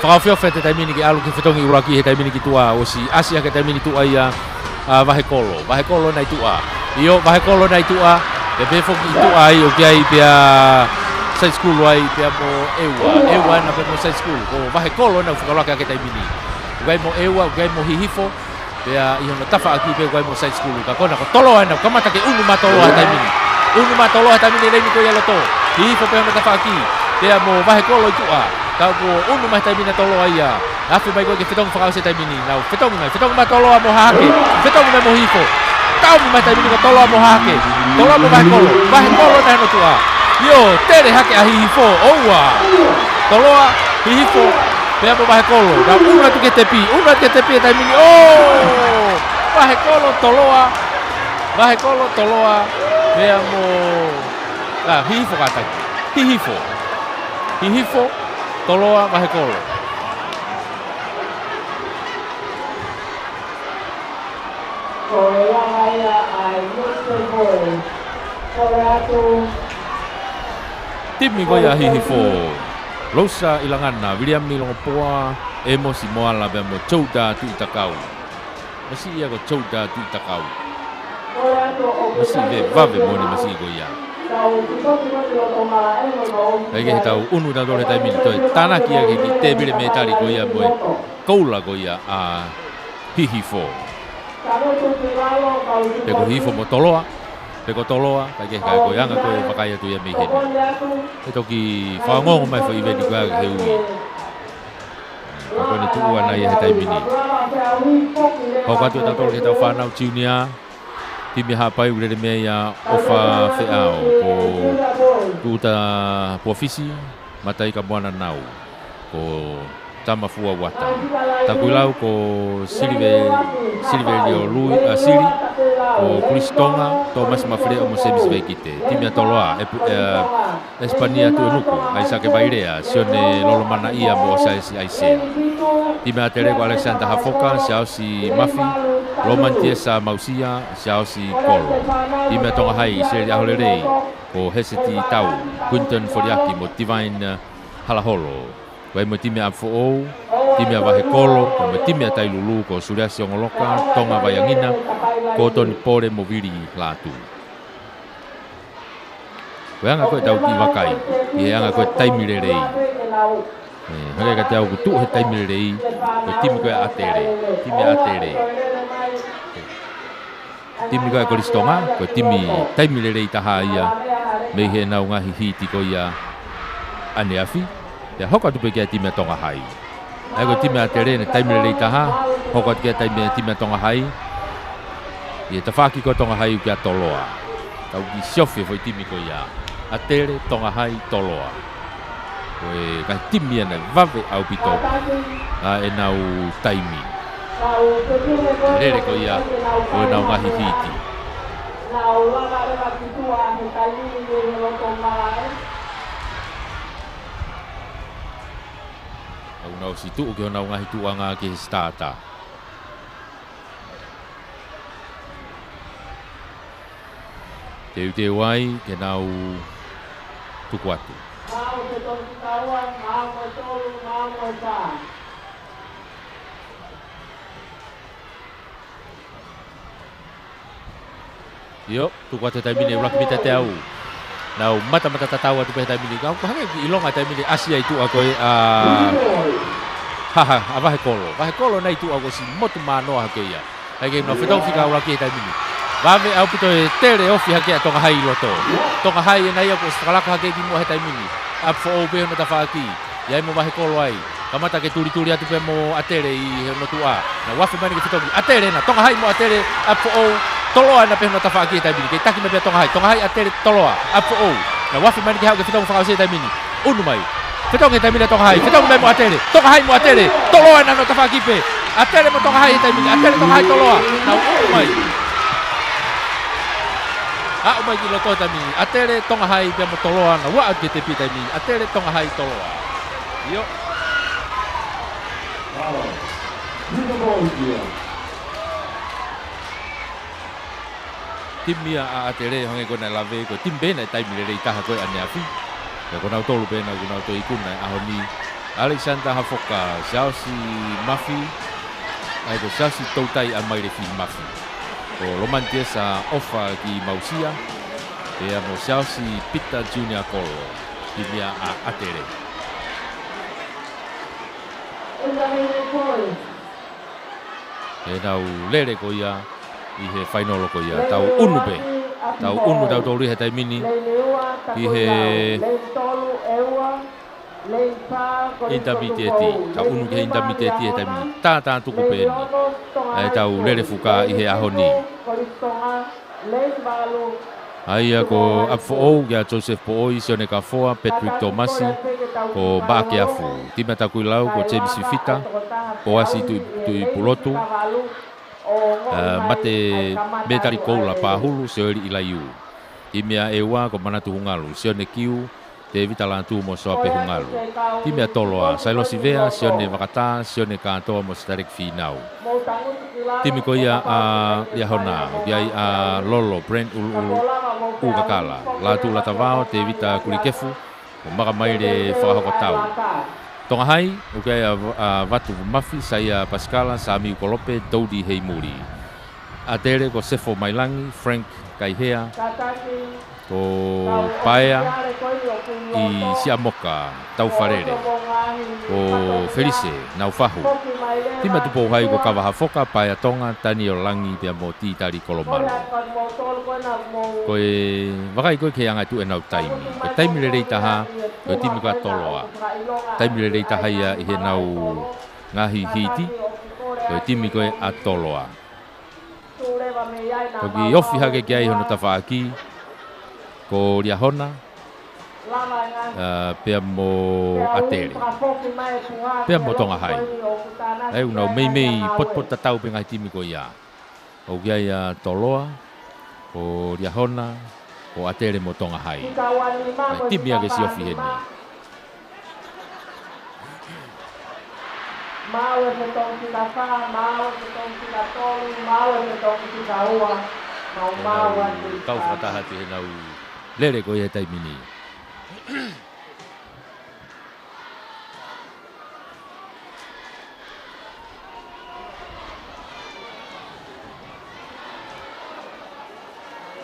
Whakawhio te taimini ki alu ki whetongi uraki he taimini ki tua o si asia ke taimini tua ia Vahekolo nai tua Iyo Vahekolo nai tua Pe befo ki tua i o ki ai pia Sai school ai pia mo Ewa na pe mo sai school Ko Vahekolo na whakalaka ke taimini Ugai mo Ewa, ugai mo hihifo Pia iho na tafa aki pe ugai mo sai school Ka kona ko tolo ai na kamata ke unu matolo ai taimini Unu matolo ai taimini reini ko ia loto Hihifo pe na tafa aki Pia mo Vahekolo i tua Kau ko unu mai taimini tolo ai ia Afi mai ko ke fetong whakau se taimini Nau fetong mai tolo a mo hake Fetong mai mo hifo Tau mai taimini ko tolo a mo hake Tolo a mo Vahekolo na hano tua Yo, tere hake a hihifo Oua Tolo a hihifo Pea mo Vahekolo Nau una tu ke tepi e taimini Oh Vahekolo toloa Pea mo hihifo katai Hihifo Toloa Vahekolo Olaya ai Timi ko ia hihi fo. Losa ilangana William Milongo poa emo si moala be mo chouda tu itakau. Masi ia ko chouda tu itakau. Masi ve vave mo ni masi ko ia. Ege tau unu da dole tai mili toi tana kia ke te bile me tali ko ia boy. Koula ko ia a hihi fo. Peko hihi fo mo toloa. Peko toloa, kai ko yanga ko pakai tu ia me he. E toki whaongong mai fo iwe di kwa he ui. Ko ni tu ana ia he tai mili. Ko ka tu ta tolo ke tau whanau junior. Timi hapai ure me ia ofa feao ko tuta profisi matai ka buana nau ko tama fua wata takulau ko Silve dio lui asili ko Kristonga Thomas Mafre o Mosebis Vekite timi atoloa Espania tu nuku ai sa ke bairea sione lolo mana ia mo sa si aise timi atere ko Alexander Hafoka siao si Mafi Roman Tiesa Mausia siao si Kolo timi atonga hai se ya holerei ko Heseti Tau Quinton Foriaki mo Divine Halaholo Wai mo timi afo timi avahe kolo mo timi atai lulu ko Surya Siongoloka tonga bayangina ko toni pore mo viri latu. Wanga ko tau ki wakai ye anga ko taimirerei. Hage ka tau tu he taimirerei ko timi ko atere timi ko Kristonga ko timi taimirerei tahaia me he na nga hiti ko ia ane afi ya hoka tu peke timi tonga hai ai ko timi atere ne taimi le taha hoka ke timi tonga hai ye tafaki ko tonga hai ke toloa tau ki sofi foi timi ko ya atere tonga hai toloa we ka timi na vave au pito a e nau taimi lere ko ya o nau ngahi hiti nau langa le kitua he taimi le lo tonga au nau situ ke nau ngahi tuanga ke stata te wai ke nau tukuatu yo tukuatu taimine ulak mita te au nau mata tatawa tu peta mili kau hanga ilong ata mili Asia itu ako avahe kolo na itu ako si motu mano hakeia hage no fitau fika ula ke ta mili vame au pito tele ofi hake tonga hai loto tonga hai na ia ko skalaka hake ki mo heta mili ap fo obe no tafaki ya mo vahe kolo ai kamata ke turi atu pe mo atere I no tua na wafi mani ke fitau atere na tonga hai mo atere ap fo toloa na pehno tafaki ta bini ke taki me tonga hai atere toloa apo na wafi mani ke hauke fitong fakase ta bini unu mai fitong ta bini tonga hai fitong me mo atere tonga hai mo atere toloa na no tafaki pe atere mo tonga hai ta bini atere tonga hai toloa na unu mai umai ki loto ta bini atere tonga hai pe mo toloa na wa ke te pi ta bini atere tonga hai toloa yo timia a atere hange ko na lave ko timbe na taimi le taha ko ane afi ko na tolu pe na ko na to ikuna ahoni Alexander Hafoka Chelsea Mafi ai ko Chelsea toutai a mai le fi Mafi ko Roman Tiesa ofa ki Mausia e a mo Chelsea Peter Junior Kolo timia a atere e nau lere ko ia I he final ko ia tau unu pe tau unu tau tori he taimini I he intermiteti tau unu ke intermiteti he taimini ta tuku pe ni tau lere fuka I he ahoni Aia ko apfo o ya Joseph Pooi sione ka foa Patrick Tomasi ko bake afu tima takui lau ko James Fifita ko asi tu pulotu mate metari koula pa hulu seori ilayu imia ewa ko manatu hungalu sione kiu te vita la tu mo so pe hungalu. Ti me toloa, sai lo si vea, sione vakata, sione katoa mo starik finau. Ti mi ko ia ia hona, ia lolo brand u kakala. La tu la tavao te vita kulikefu, o maka mai le whakahokotau. Tonga hai, uke vatu mafi, saia Pascala, Sami Ukolope, Daudi Heimuri. Atere ko Sefo Mailangi, Frank Kaihea, ko Paea, i Siamoka, Tau Farere, ko Felice, Naufahu. Tima tupo hai ko Kawahafoka, Paea Tonga, Tani Olangi, pia mo ti tari Kolomalu. Ko e wakai koe ke anga tu e nau taimi. Ko taimi le rei taha, ko timi koe toloa. Taimi le rei taha ia i he nau ngahi hiti, ko timi koe a toloa. Ko ki ofi hake ki ai hono tawhaaki, ko ria hona, pia mo atere. Pia mo tonga hai. Ai unau mei pot tatau pe ngai timi ko ia. O ki ai a toloa, ko ria hona, ko atere mo tonga hai. Timi ake si ofi heni. Mau e tong kita fa, mau e tong kita tolu, mau e tong kita ua, mau kau whatahati he nau lere ko ia taimini.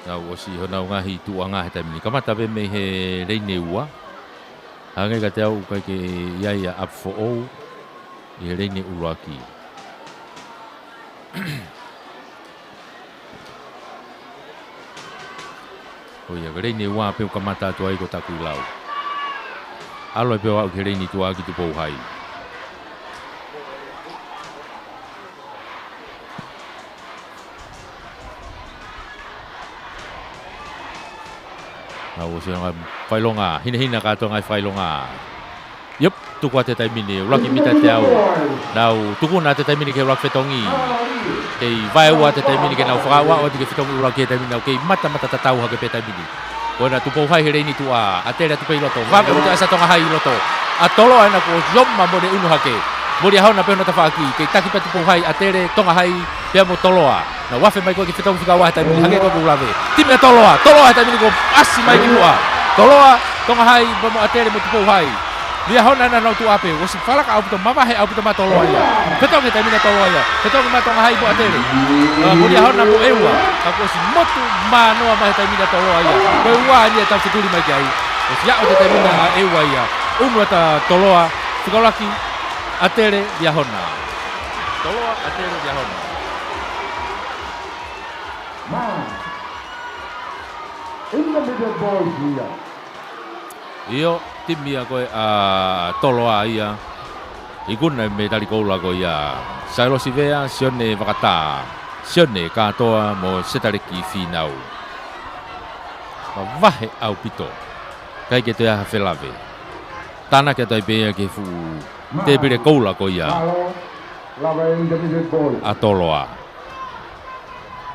Nau osi honau ngahi tuanga he taimini. Kamata pe me he reine ua. Hange ka te au kai ke iaia up for all. I reine uruaki. O ia, reine ua peo kamata tua i ko taku i lau. Alo e peo au ke reine tua ki tu pou hai. Nau o se nga whailonga, hina kato ngai whailonga. Yup, tuku a te taimini, uraki mita te au. Nau, tuku na te taimini ke uraki whetongi. Kei vai ua te taimini ke nau whakaua, o te ke whetongi uraki e taimini nau. Kei mata tatau hake pe taimini. Koena tupou hai he reini tua, a tere tupe i loto. Vame o te asa tonga hai i loto. A tolo ana ko yomma mo de unu hake. Mori haona pe no ta whaaki. Kei taki pe tupou hai, a tere tonga hai, pia mo toloa. Na wafe mai koe ke whetongi whikaua he taimini, hake koe ulave. Time toloa he taimini ko asi mai ki mua. Toloa, tonga hai, mo a tere mo tupou hai. Dia hona na nau tu ape, o si falaka au puto mama he au puto matolo ia. Petong kita mina tolo ia. Petong matong hai bo atele. Mo dia hona mo ewa. Aku si motu mano ma he mina tolo ia. Ko wa ni ta fituli mai kai. O si au te mina ewa ia. Umu ta toloa, fikolaki atele dia hona. Toloa atele dia hona. In the middle ball here. Io timia koe a toloa ia. Ikuna me tali koula ko ia. Sailo si vea, sione vakata. Sione katoa mo setareki finau. Ma vahe au pito. Kai ke te aha whelave. Tana ke tai pea ke fu te pire koula ko ia. A toloa.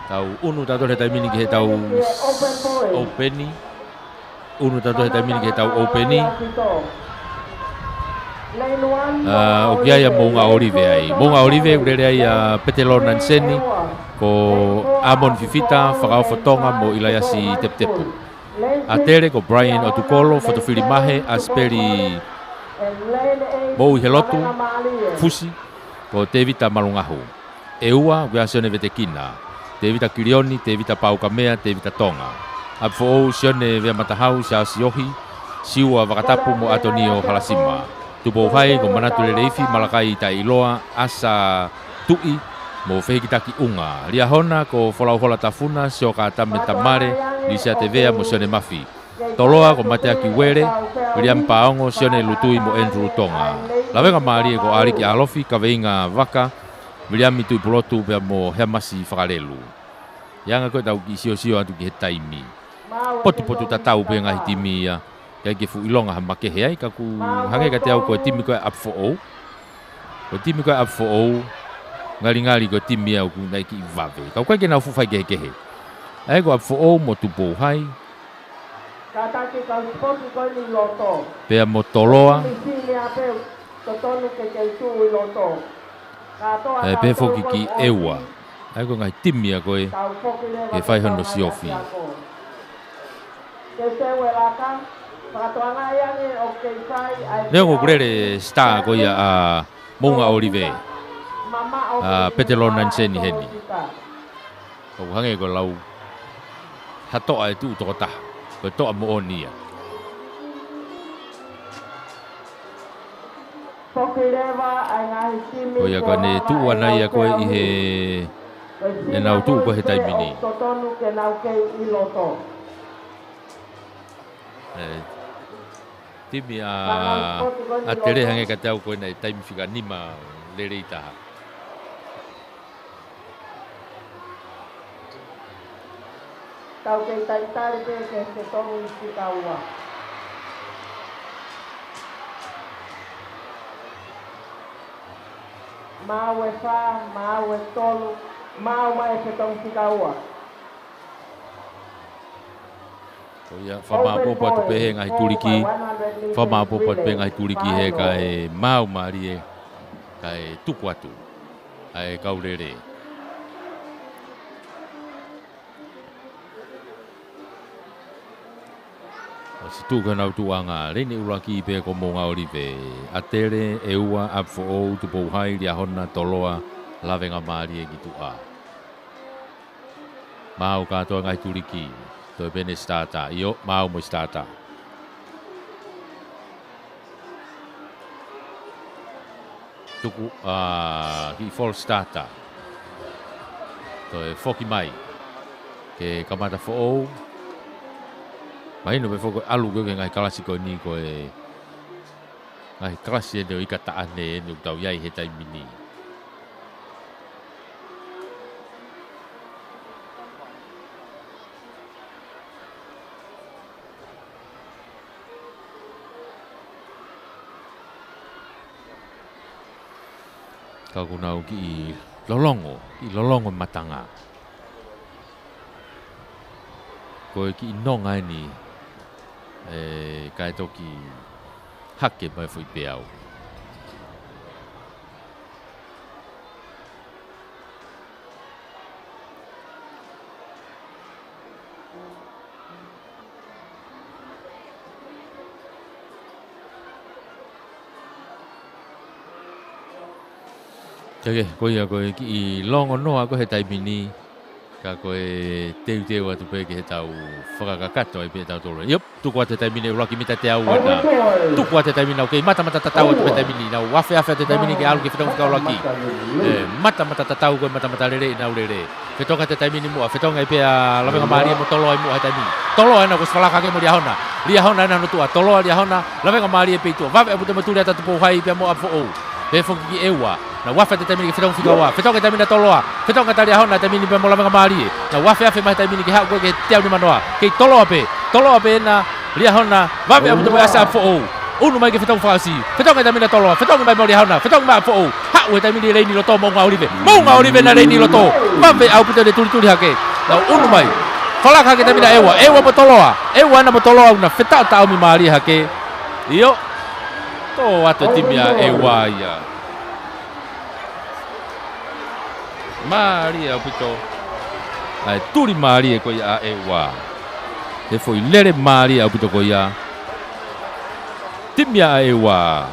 Tau unu tato he taimini ke he tau openi. Unu tato he taimini ke he tau openi. O kia ia Mounga Olive ai. Mounga Olive urere ai a Petelona Nseni. Ko Amon Fifita, whakao whatonga mo Ilaiasi Teptepu. A tere ko Brian Otukolo, Fotofili Mahe, Asperi Mou Helotu, Fusi, ko Tevita Malungahu. E ua, wea sione vetekina. Tevita Kirioni, Tevita Paukamea, Tevita Tonga. Apfo ou sione vea matahau, sia siohi, siua wakatapu mo Atonio Halasima. Tupo hai ko manatu le reifi malakai ta iloa asa tui mo fehikitaki unga. Lia hona ko folauhola tafuna sio ka tamare li sia tevea mo sione mafi. Toloa ko mateaki were, William Paongo sione lutui mo Andrew Tonga. Lawenga maari ko Ariki Alofi ka veinga vaka, William mitui pulotu pe mo hemasi whakarelu. Yanga ko tau ki sio atu ki he taimi. Potu tatau pe ngahi timi ia. Kai ke fu ilonga hamakehe ai ka ku hange ka te au ko timi ko up for all. Ko timi ko up for all. Ngali ko timi au ku nai ki vave. Ka ko ke na fu fai ke he. Ai ko up for all mo tupo hai. Kataki kau spoti ko ni loto. Pea mo toloa. Misili ape totonu ke tu loto. E pe foki ki eua. Ai ko ngai timia koe e whai hono si ofi. Leo ko kurere sta ko ia a Mounga Olive. A Petelo Nanseni heni. Ko hange ko lau hatoa e tu toko taha. Ko toa mo onia. Ko ia ka ne tu ana ia koe i he e nau tu ko he taimini. Timi a tere hange ka tau koe nei taimi whika nima lere i taha. Tau kei taitari pe ke se tongu i si kaua. Mau e wha, mau e tolu, mau mai se tongu si kaua. Ko ia whamāpopo atu pe he ngai turiki. Whamāpopo atu pe ngai turiki he kai mau maari e kai tuku atu. Ai kaurere. Si tu kana tuanga reni uraki pe ko Mounga Olive atere e ua apfo o tu pou hai ria hona toloa lavenga mari e gitu a mau ka to ngai turiki to bene starta io mau mo starta tuku ki fall starta to e foki mai ke kamata fo o mai no me foko alu ko ngai klasiko ni ko e ngai klasi e i kata ane no tau yai he tai mini kau kunau ki lolongo matanga ko ki nonga ni kai toki hake mai foi peau. Jadi ko ia ko ki longo noa ko he tai mini ka ko teu atu pe ke tau whakakato e pe tau tolo. Yop, tuku ate taimine uraki mita te au ana. Tuku ate taimine au kei mata tatau atu pe taimine nau wafe ate taimine ke alu ke whetong whikau laki. Mata tatau koe mata lere nau lere. Whetong ate taimine mua, whetong e pe a lawenga maria mo tolo ai mua he taimine. Tolo ana ko swalaka ke mo lia hona. Lia hona ana no tua, tolo lia hona, lawenga maria pe tua. Wafe apu te maturi ata tupo hai pe mo apfo o. Pe foki ki ewa. Na wafe te taimine ke whetong whikau wa. Whetong e taimine toloa. Whetong e talia hona taimine pe mo lawenga maria. Na wafe mai taimine ke hau koe ke te au ni manoa. Kei tolo ape na lia hona. Wafe apu te mo asa apfo o. Unu mai ke whetong whakasi. Whetong e taimine toloa. Whetong mai mo lia hona. Whetong mai apfo o. Hau e taimine reini loto Mounga Olive. Mounga Olive na reini loto. Wafe au pute le turi hake. Na unu mai. Falaka hake taimine ewa. Ewa mo toloa. Ewa na mo toloa una. Whetau ta au mi maria hake. Iyo. To atu timia ewa ia. Maria pito. Ai turi Maria ko ia ewa. E foi lere Maria pito ko ia. Timia ewa.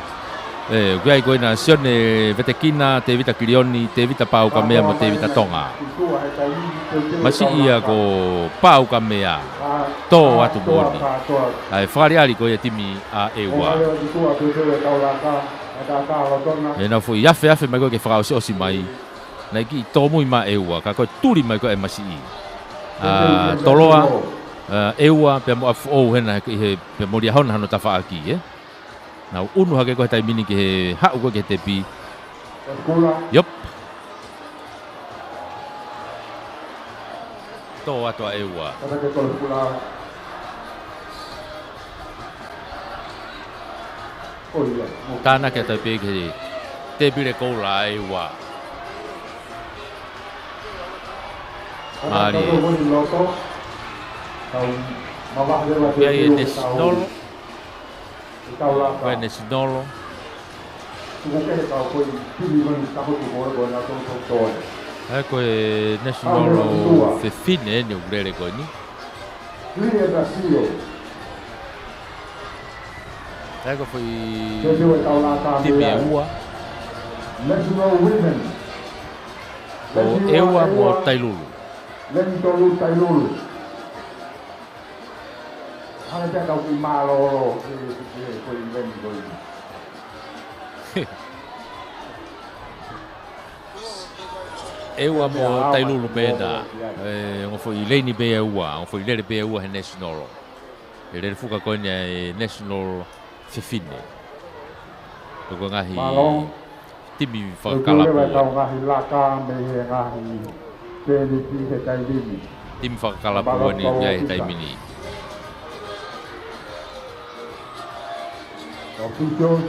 Gai ko na sione vetekina te vita kilioni te vita pau kamea mo te vita tonga. Masi ia ko pau kamea. To atu boni. Ai fariali ko ia timi a ewa. E na foi afe mai ko ke frau se osi mai. Nai ki tomu ma ewa ka ko turi mai ko e masi toloa ewa pe mo afo hena he pe mo dia hona no tafa aki na unu hake ko tai mini ke ha ko ke tepi yop to ato ewa tana ke tepi ke tepi le ko la ewa Mari. Ia e Nesinolo. Vai Nesinolo. Ai koe Nesinolo Fefine ni urere koe ni. Ai koe foi time e ua. National Women. O eua mo Tailulu. Lentolu Tailulu. Hana te kau ki malolo ko invent ko. Eua mo Tailulu pena. O foi leini be eua, o foi lere be eua he national. E lere fuka ko ni national Fefine. Ko ngahi timi whakakalapo. Ngahi laka me ngahi tēni ki he taimini. Timi whakakalapo ni ngai he taimini. Officials.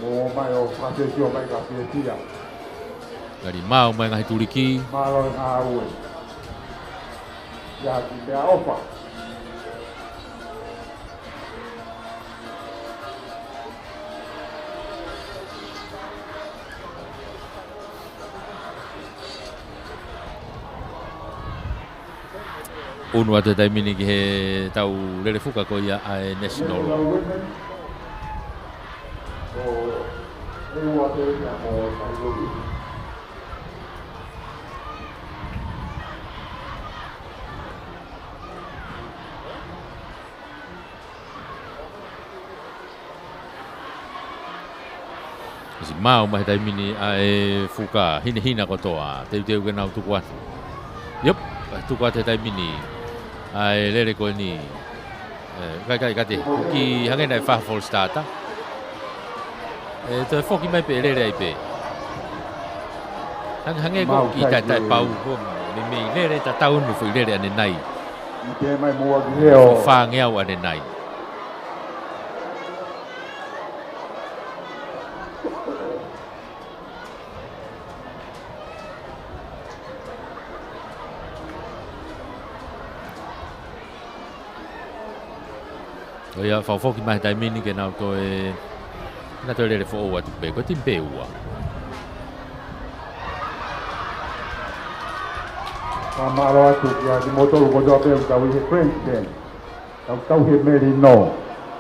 O mai o whakesio mai ka whietia. Gari mau mai ngahi turiki. Malo ngā ue. Ia ki mea ofa. Unu atu taimini ki he tau lere fuka ko ia ai national. Si mau mai taimini ai fuka hina ko toa teu ke nau tuku atu. Yep, tuku atu taimini. Ai lere ko ni kai kate ki hange nai fa full starter to foki mai pe lere ai pe hange ko ki tai pau ko mi lere ta tau nu fu lere ane nai Ke mai mua ki heo fa ngea ane nai Ia whauwhoki mai tai mini ke nau toi na toi lere fo oa tupe ko timpe ua. Kamaro atu kia ki motoru ko doa peu kau he French den. Kau he merino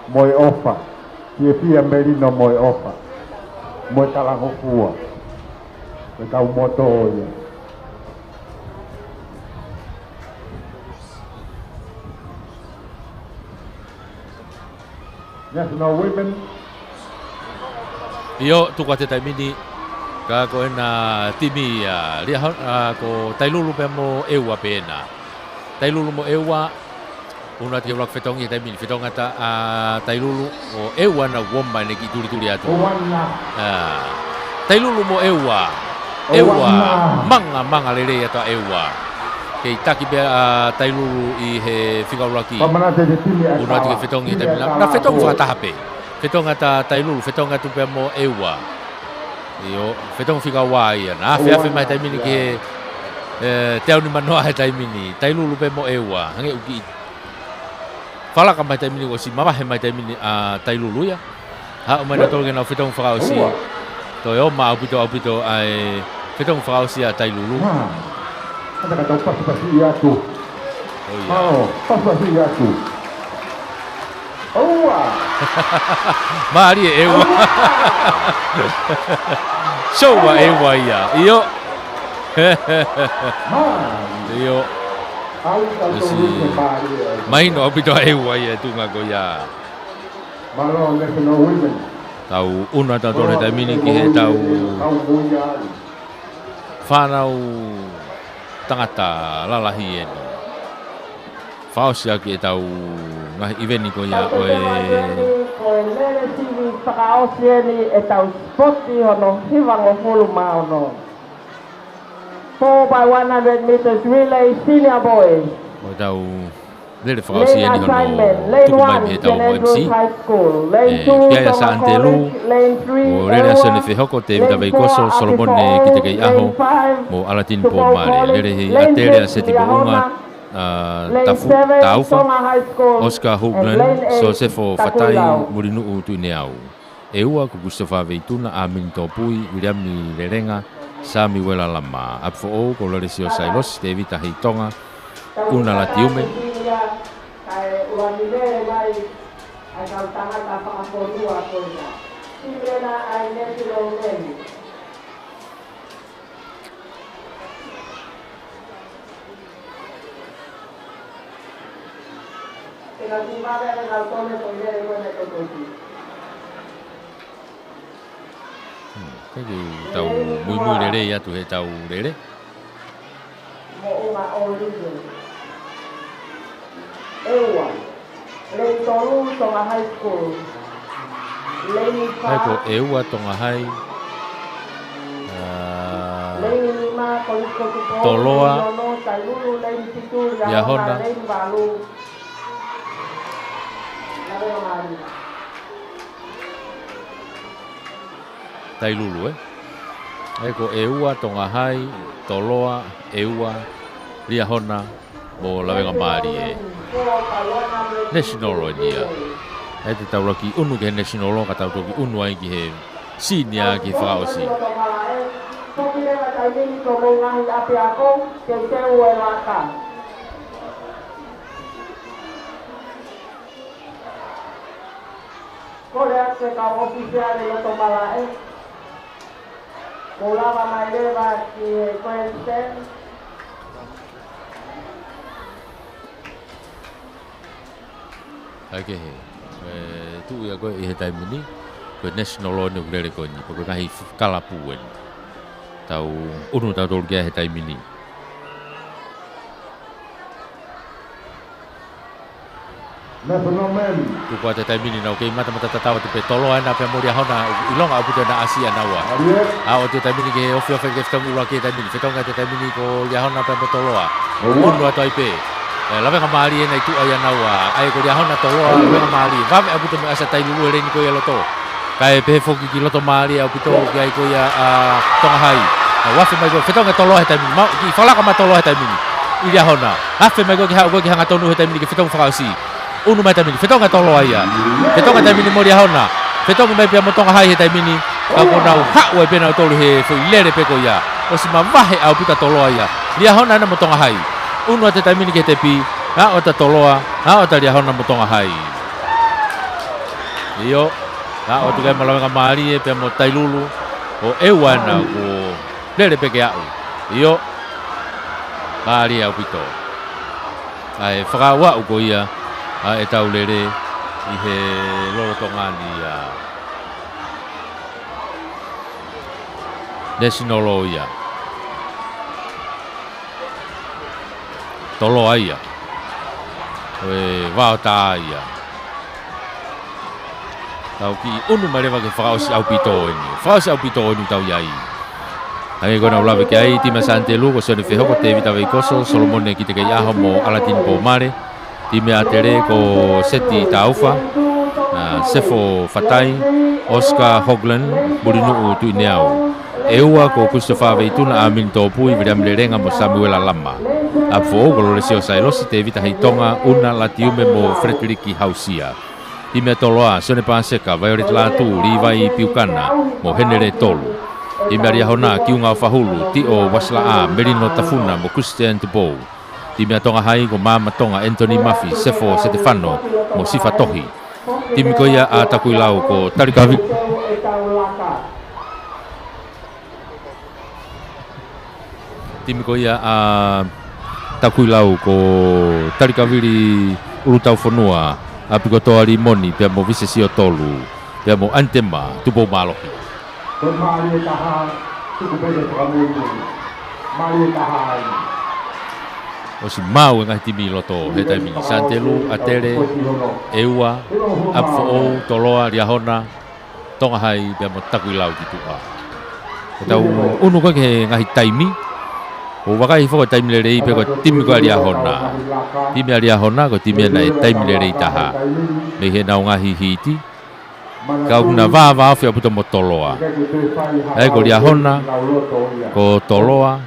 moi ofa. Ki he pia merino moi ofa. Moi talango kua. Kau moto ia. National Women. Io tuka te taimini ka ko ena timi lia ko Tailulu pe mo eua pena. Tailulu mo eua una te ulak fetong i taimini fetonga ta Tailulu o eua na womba ne ki turi atu. Tailulu mo eua. Eua manga lele ata eua. Kei taki be Tailulu i he whikauraki. Una te whetong i taimina. Na whetong whakatahape. Whetong ata Tailulu, whetong atu pe mo eua. Io, whetong whikaua ia. Na awhi mai taimini ki he te au ni manoa he taimini. Tailulu pe mo eua. Hange uki. Whalaka mai taimini o si mamahe mai taimini Tailulu ia. Ha o mai na tolge na whetong whakau si. Toi o ma aupito ai whetong whakau si a Tailulu. Ada kata pas-pasi aku. Oh iya. Pas-pasi aku. Oua. Mari ewa. Show wa ewa ia. Iyo. Iyo. Mai no pito ewa ia tunga ko ia. Malo National Women. Tau una tau tore taimini ki he tau. Whanau tangata lalahi eni. Whaosia ki e tau ngahi iweni ko ia oe. Koe lele tiwi whakaosia ni e tau spoti hono hiwango hulu maono. 4 by 100 meters relay senior boys. O tau Lele whakausi e ni hono tuku mai me he tau mo MC. Pia sa antelu, o lele asa ne whehoko te vita veikoso Solomone ki te kei aho, mo Alatin po mare. Lele he atere a seti bounga, taufa, Oscar Hoagland, so sefo fatai murinuu tu neau. E ua ko Gustafa Veituna a minto pui, Williami Lerenga, Sami Wela Lama. Apfo o ko lore sio sailos, te vita hei tonga, una la tiume. Cái gì tàu mui lele ya tu he tàu lele. Hai ko ewa tonga hai. Toloa. Yahona. Tai lulu Hai ko eua tonga hai, toloa, eua, Riahona, mo lawenga maari e. National o nia. Hai te tauraki unu ke national o ka tauraki unu ai ki he sinia ki whakaosi. Korea ke kau oficial de lo malae. Bola mai leva ki Quentin. Okay. Tu ya ko e tai mini. Ko national law no grele ko ni. Ko kai kalapuen. Tau unu tau tol ge tai mini. Tu kuat tai mini na okay mata tahu tu petolo ana pe moria hona ilong abu na Asia nawa. O tu tai mini ke ofio fe ke stangu la ke tai mini. Fetonga tai mini ko ya hona pe petolo a. Unu atoi pe. Lawe kamari na itu aya nawa. Ai ko ya hona tolo lawe kamari. Va abu tu asa tai lulu le ni ko ya loto. Kai pe foki ki loto mari abu to ai ko ya tonga hai. Wa fe mai ko fetonga tolo tai mini. Ma ki fala ka ma tolo tai mini. Ia hona. Afe mai ko ki ha ko ki hanga tonu tai mini ke fetong fakausi. Unu mai tamini, fetonga tolo aya. Fetonga tamini moria hona. Fetonga mai pia motonga hai he tamini. Ako nau hak wai pena tolu he foi lere peko ya. O si mavahe au puta tolo aya. Lia hona na motonga hai. Unu ate tamini ke tepi. Ha o ta toloa. Ha o ta lia hona motonga hai. Iyo. Ha o tu kai malawenga maari e pia mo tailulu. O ewana o lere peke au. Iyo. Maari au pito. Ai whakawa uko ia. E tau lere I he loro tonga ni national law ia. Tolo aia. E vao ta ia. Tau ki unu marewa ke whakaosi au pito ni. Whakaosi au pito ni tau iai. Hangi kona ulawe ki ai, tima Santelu, ko sone whehoko te vita veikoso, Solomone ki te kei aho mo Alatin po mare. Time atere ko seti taufa, sefo fatai, Oscar Hoagland, murinuu tu neau. Eua ko Gustafa Veituna a minto pui William Lerenga mo Samuel Lama. Apfo ko lore sio sailosi te vita heitonga una latiume mo Frederiki Hausia. Time toloa sone paseka Violet Latu Livai Piukana mo Henere Tolu. Time ariahona kiunga fahulu ti o wasla a Merino Tafuna mo Christian Tubou. Time tonga hai ko mama tonga Anthony Murphy Sefo Stefano mo Sifa Tohi. Time ko ia a takuilau ko Tarikavi. Time ko ia a takuilau ko Tarikavili Ulutau Fonua api ko toari moni pia mo visesio tolu pia mo antema tubo malohi. Mali taha tuku bede pramutu. Mali taha. O si mau ngai timi loto he tai mini Santelu atere eua apfo o toloa riahona tonga hai pia mo takuilau ki tua. Tau unu ko ke ngai taimi O wakai fo taimi le rei pe ko timi ko alia hona. Timi alia hona ko timi na taimi le rei taha. Me he na ngahi hiti. Kau na va fia puto motoloa. Ai ko lia hona ko toloa.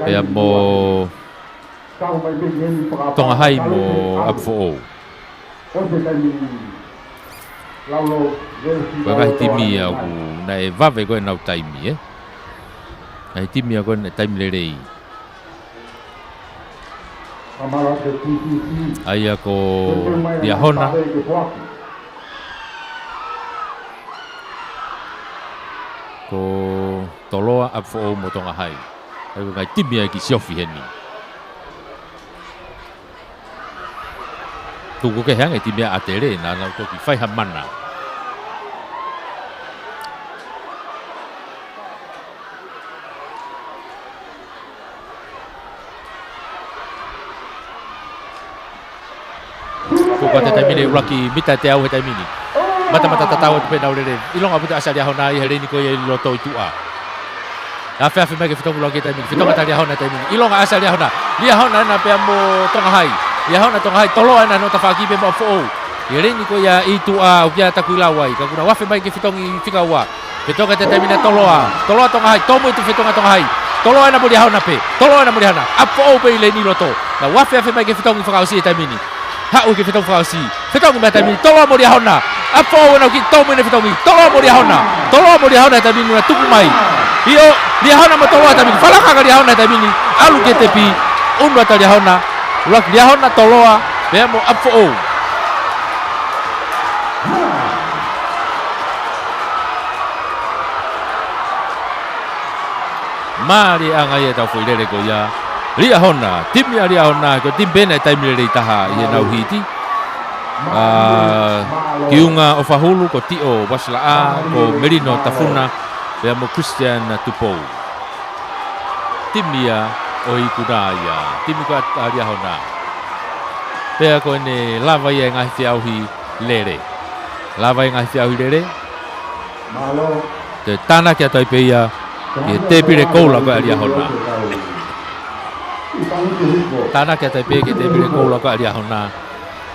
Pea mo tonga hai mo apfo. Ko ngai timi au na e vave ko na taimi Ai timi ko na taimi le rei. Ai ko dia hona. Ko toloa apfo mo tonga hai. Ai ko ngai timi ki siofi heni. Tuku ke hang e timi atere na na toki fai hamana. Kata taimini uraki mita te au he taimini. Mata tatau te pena urere. Ilonga puta asali ahona i hereni ko i loto itua. Afe mai ke fitongu loki taimini. Fitonga tali ahona taimini. Ilonga asali ahona. Lia ahona na pe mo tonga hai. Lia ahona tonga hai tolo ana no tafaki pe mo fo. Hereni ko ya itua ukia takuilawai. Ka kuna wafe mai ke fitongi fikawa. Fitonga te taimini toloa. Toloa tonga hai. Tomo itu fitonga tonga hai. Tolo ana mo dia ahona pe. Tolo ana mo dia ahona. Apo pe ile ni loto. Na wafe mai ke fitongi fakausi taimini. Hau ke fitong fausi. Fitong mata mi tolo mo dia hona. Apo na ki tomo ni fitong mi. Tolo mo dia hona. Tolo mo dia hona tabi na tuku mai. Io dia hona mo tolo tabi. Fala ka dia hona tabi ni. Alu ke tepi. Unwa ta dia hona. Ulak dia hona toloa. Be mo apo. Mari angai ta foi le ko ya. Lia hona, timi lia hona, ko tim bena taimi le taha ia nau hiti. Kiunga o fahulu ko tio wasla ko Merino Tafuna pe mo Christian Tupou. Timia o ikudaya, timi ko lia hona. Pe ko ne lava ia ngai fiauhi lere. Lava ngai fiauhi lere. Malo te tana kia tai pe ia e te pire koula ko lia hona. Tana kia tai pe ke te pire koula ko lia hona.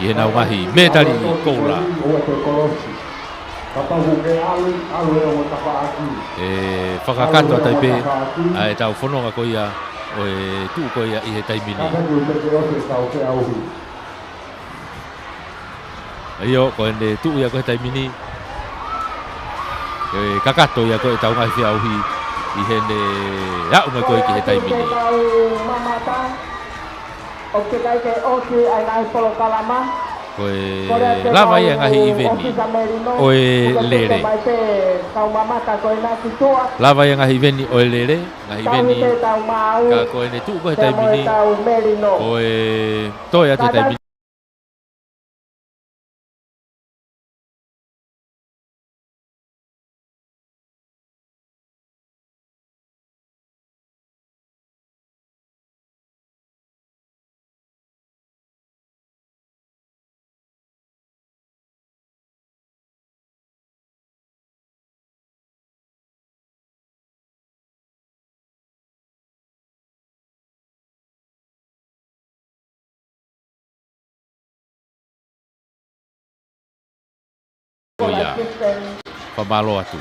Ia na wahi metali koula. Whakakato tai pe ai tau whanonga ko ia o e tu ko ia i he taimini. Aio ko ene tu ia ko he taimini. Kakato ia ko e tau ngai whiauhi i hene au mai ko i ki he taimini. Koe lava ia ngahi i veni o e lere. Lava ia ngahi veni o e lere, ngahi veni ka koe ne tu ko he taimini o e toi ate taimini. Oia, whamalo atu.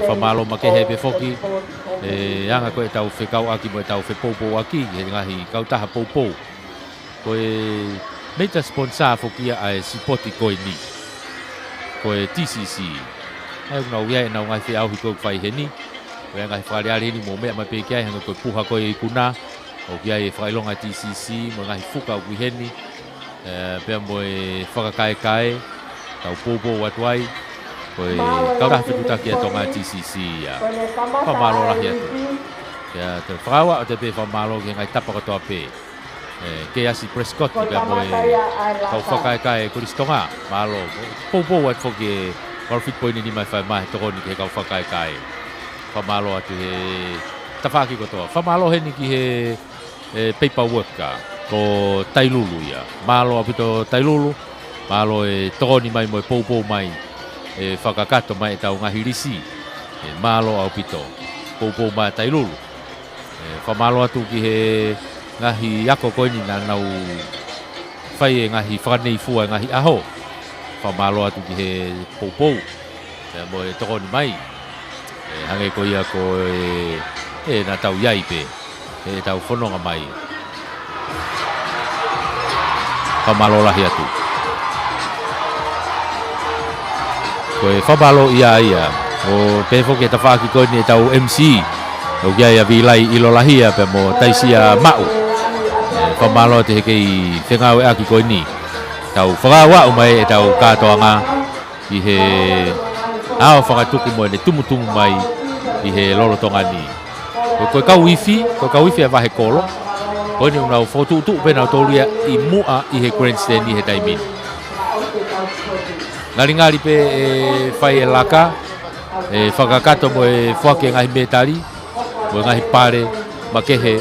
Whamalo make hepe foki. Anga koe tau whekau aki mo e tau whepoupo aki. He ngahi kautaha poupou. Koe meita sponsor fokia ai sipoti koe ni. Koe TCC. Hai unau ia e nau ngai whiauhi koe whai he ni. Koe ngai whareare ni mo mea mai pekiai. Hanga koe puha koe i kuna. O kia e whailonga TCC. Mo ngai whuka au kui he ni. Pea mo e whakakae. Tau popo watuai koe kaurah whitutaki atonga TCC ia whamalo rahi atu kia te whakawa o te pe whamalo ki ngai tapa katoa pe ke asi Prescott ki pia moe kau whakaekae kuristonga malo popo watu whoki e warfit poini ni mai whai mahe tokoni ki he kau whakaekae whamalo atu he tawhaki katoa whamalo he ni ki he paperwork ka ko tailulu ia malo apito tailulu malo e toni mai mo e poupou mai e whakakato mai e tau ngahi risi e malo au pito poupou mai tailulu. Whamalo atu ki he ngahi ako koini na nau whai e ngahi whanei fua e ngahi aho. Whamalo atu ki he poupou. Mo e toko ni mai. Hange ko ia ko na tau iai pe. E tau whanonga mai. Whamalo lahi atu. Ko e whamalo ia. O pefo ke ta whaki koini e tau MC. O kia ia vilai ilo lahia pe mo taisia mau. Whamalo te hekei whengau e aki koini. Tau whakawau mai e tau katoanga i he ao whakatuku mo e ne tumutumu mai i he lolotonga ni. Koe kau wifi e wahe kolo. Koini unau whotutu pena o tōria i mua i he grandstand i he taimini. Ngari pe e whai e laka, e whakakato mo e whake ngahi metari, mo e ngahi pare, makehe,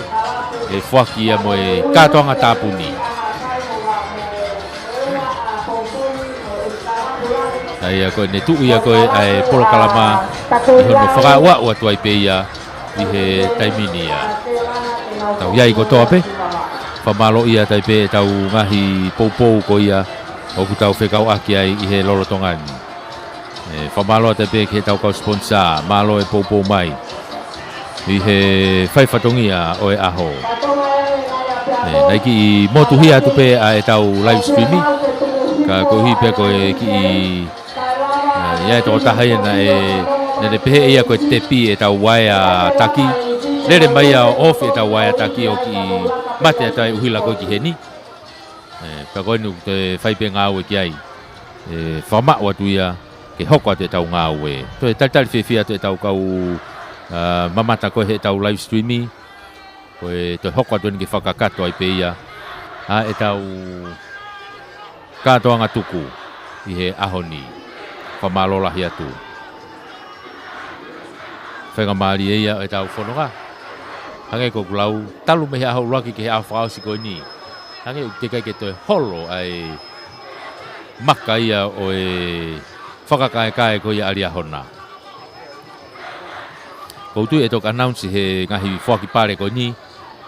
e whaki ia mo e katoanga tāpuni. Ai koe ne tuu ia koe ai polo kalama i hono whakaua ua tuai pe ia i he taimini ia. Tau iai ko toa pe, whamalo ia tai pe tau ngahi poupou ko ia o ku tau whekau aki ai i he lorotongani. Whamalo tai pe ke tau kau sponsor, malo e poupou mai i he whaifatongia o e aho. Naiki i motuhia atu pe a e tau live streaming, ka kohi pe koe ki i ia toko tahai na ne pehe ia koe tepi e tau waia taki. Lere mai a off e tau waia taki o ki mate a tai uhila koe ki heni. Ka koe nu te whaipe ngāu e ki ai. Whama watu ia ke hoko atu e tau ngāu e. To e talitali whiwhia atu e tau kau mamata koe he tau live streaming. Koe to hoko atu ni ke whakakato ai pe ia. E tau katoanga tuku i he ahoni. Whamalo lahi atu. Whenga maari e ia e tau whanonga. Hange ko kulau talu mehe aho uraki ke he aho whaosi koe ni. Hange u te kai ke toi holo ai maka ia o e whakakae kae ko ia ari ahona. Koutu e tok announce he ngahi whaki pare koe ni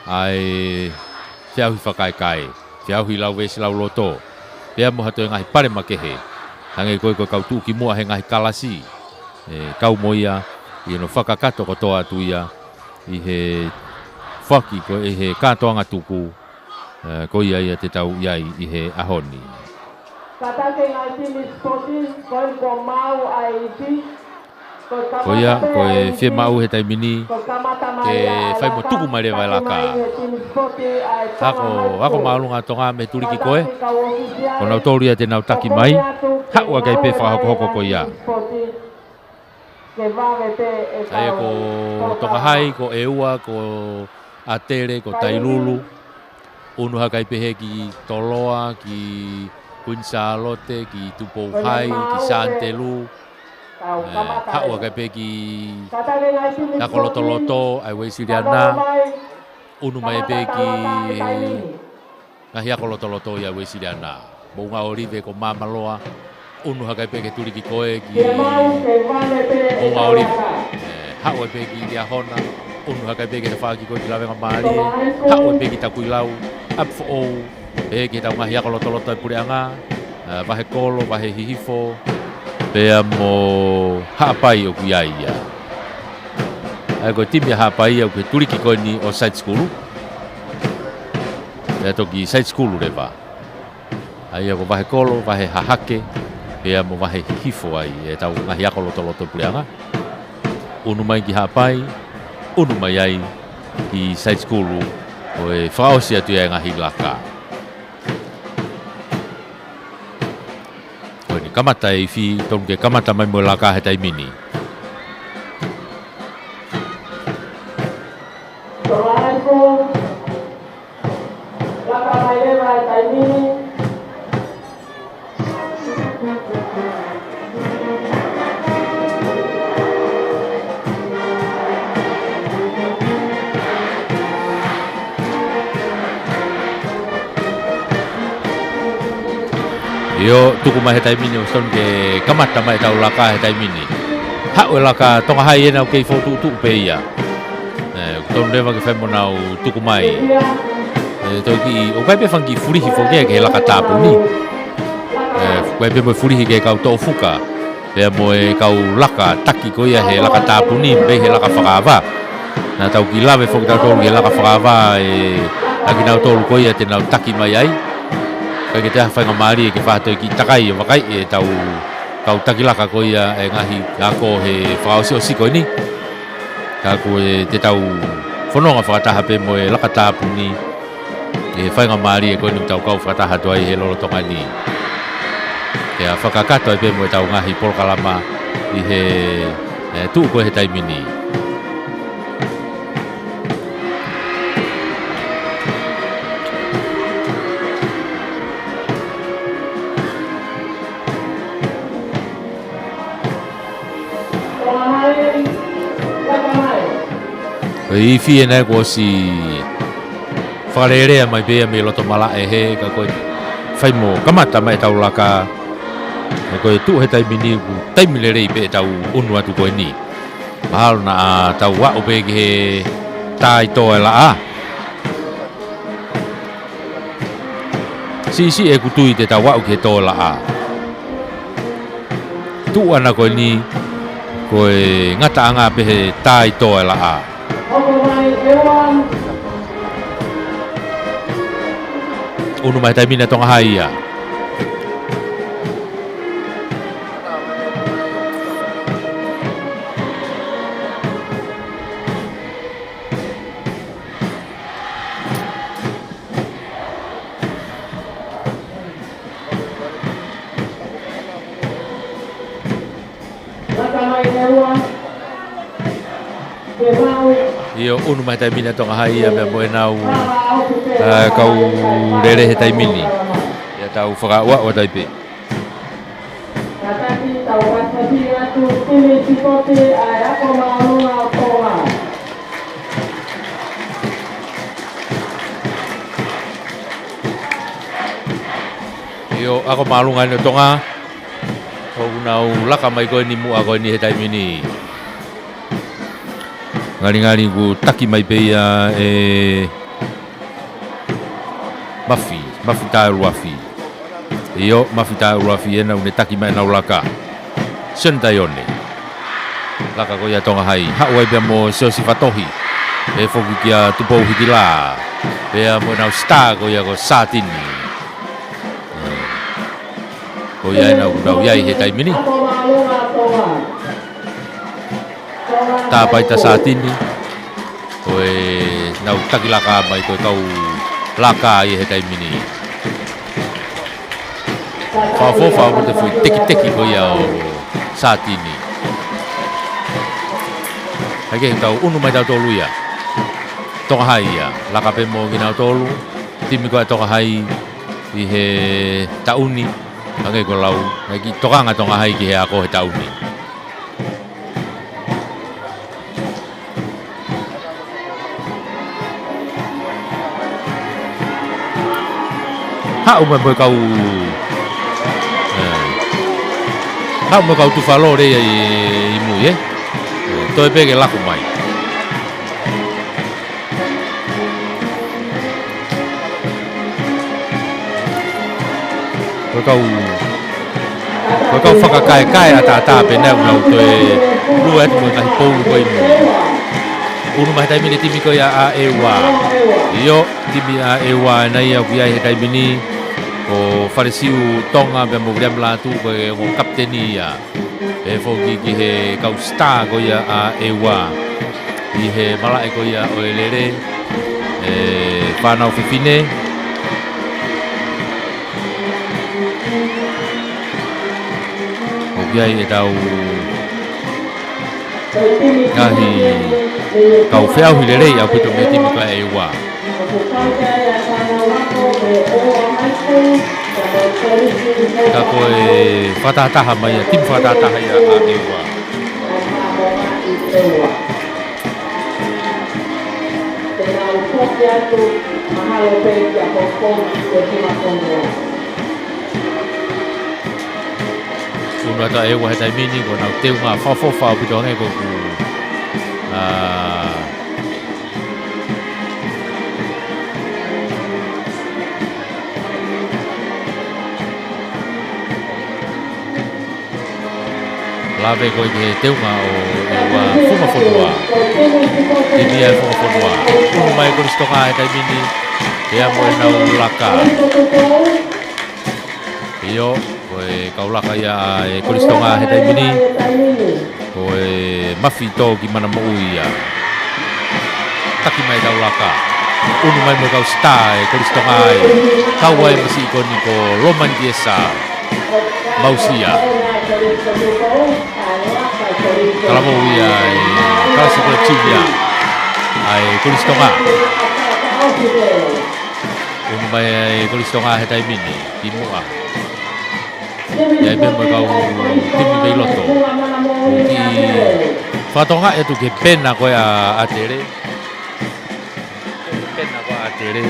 ai whiauhi whakae kae. Whiauhi lau wesi lau loto. Pea mo hato e ngahi pare makehe. Hange koe kau tu ki mua he ngahi kalasi. Kau mo ia i no whakakato ko toa atu ia i he whaki ko i he katoanga tuku ko ia te tau iai i he ahoni. Ko ia ko e whia mau he taimini ke whai mo tuku mai rewa laka. Hako maulunga tonga me turiki koe. Ko nau tōria te nau taki mai. Haua kai pe whakahoko ko ia. Aia ko Tokahai, ko Eua, ko Atere, ko Tailulu. Unu hakai pehe ki Toloa, ki Queen Charlotte, ki Tupouhai, ki Santelu. Haua kai pehe ki Nakolotoloto, ai Weisiriana. Unu mai pehe ki Ngahi Akolotoloto ia Weisiriana. Bunga Orive ko Mamaloa. Unu hakai pehe turi ki koe ki Bunga Orive. Haua pehe ki Ahona. Unu hakai pehe ki whaki koe ki lawenga maari. Haua pehe ki Takuilau. Apfo ou. Pehe ki tau Ngahi Akolotoloto e Pureanga. Wahe kolo, wahe hihifo. Pea mo haapai o kui aia. Ai koe timi haapai au ke turi ki koe ni o side school. Pea toki side school rewa. Ai ako wahe kolo, wahe hahake. Pea mo wahe hifo ai e tau Ngahi Akolotoloto Pureanga. Unu mai ki haapai, unu mai ai ki side school o e whaosi atu e Ngahi Laka. Koe ni kamata e whi, tonu ke kamata mai mo Laka he taimini. Laka mai rewa he taimini. Yo tuku mai he taimini o stone ke kamata mai tau Laka he taimini. hau e laka tonga hai e nau kei fotu tu pe ia tonu lewa ke whaimo nau tuku mai tau ki o kai pe whangi furihi fo ke laka tāpu ni kai pe mo furihi ke kau tō fuka pea mo e kau laka taki ko ia he laka tāpu ni pe he laka whakawa na tau ki lawe fo ki tau tolu he laka whakawa aki nau tolu ko ia te nau taki mai ai kai ke te hawhainga maari e ke whahatoi ki takai o wakai e tau kau takilaka ko ia e ngahi ako he whakaosi o siko ni ka ko e te tau whanonga whakataha pe mo e laka tāpu ni e whainga maari e koe ni tau kau whakataha toa i he lolo tonga ni e a whakakato e pe mo e tau ngahi polokalama i he tuu koe he taimini i fi ena ko si wharerea mai bea me loto mala e he ka koe whai mo kamata mai tau laka e koe tu he taimini ku taimile rei pe tau unu atu koe ni mahalo na tau wau pe ki he tai toa la a si e kutui te tau wau ki he toa la a tu ana koe ni koe ngata anga pe he tai toa la a unu mai taimina tonga hai ia io unu mai taimina tonga hai ia me mo nau kau rere he taimini ia tau whakaua o taipe io ako malunga ni tonga kau nau laka mai koe ni mua koe ni he taimini ngari ku taki mai peia mafi tae ruafi io mafi tae ruafi ena une taki mai nau laka sentai one laka ko ia tonga hai hau ai pia mo seosi fatohi e foki kia tupou hiki la pea mo nau star ko ia ko satini ko ia nau iai he taimini ta pai ta satini koe nau takilaka mai koe kau laka i he taimini whafofa o te fui teki koe ia o satini hake tau unu mai tau tolu ia tonga hai ia laka pe mo ginau tolu timi koe tonga hai i he tauni hake ko lau hake tokanga tonga hai ki he ako he tauni hau mai mo kau hau mo kau tu falo re i mu ye toi pege laku mai kau whakakai ata pe nau nau toi lua et mo ngai pou koi mu unu mai taimini timi ko ia a ewa io timi a ewa na ia ku ia he taimini o faresiu tonga be mo grem la tu ko o kaptenia e foki ki he kau star ko ia a ewa i he mala e ko ia o elere e pana fifine o ia e tau ngahi kau feau hilere au pito me timi ko ewa ka koe whatataha mai a tim whatataha ia a ewa Unu ata e wa tai mini ko na teu nga fa pito ngai ko ku lave ko ke teu nga o wa fuma fotua di dia fuma fotua unu mai ko sto nga tai mini dia mo na ulaka iyo koe kaulaka ia e kolistonga he tai mini koe mafito ki mana mo ia taki mai kaulaka unu mai mo kau star e kolistonga e kau ai masi ikoni ko Roman Giesa Mausia kalamo ia e kalasi ko chivia ai kolistonga unu mai e kolistonga he tai mini ki mua ya ben mo kau timi bei loto ki fatonga e tu ke pena ko a tere pena ko a tere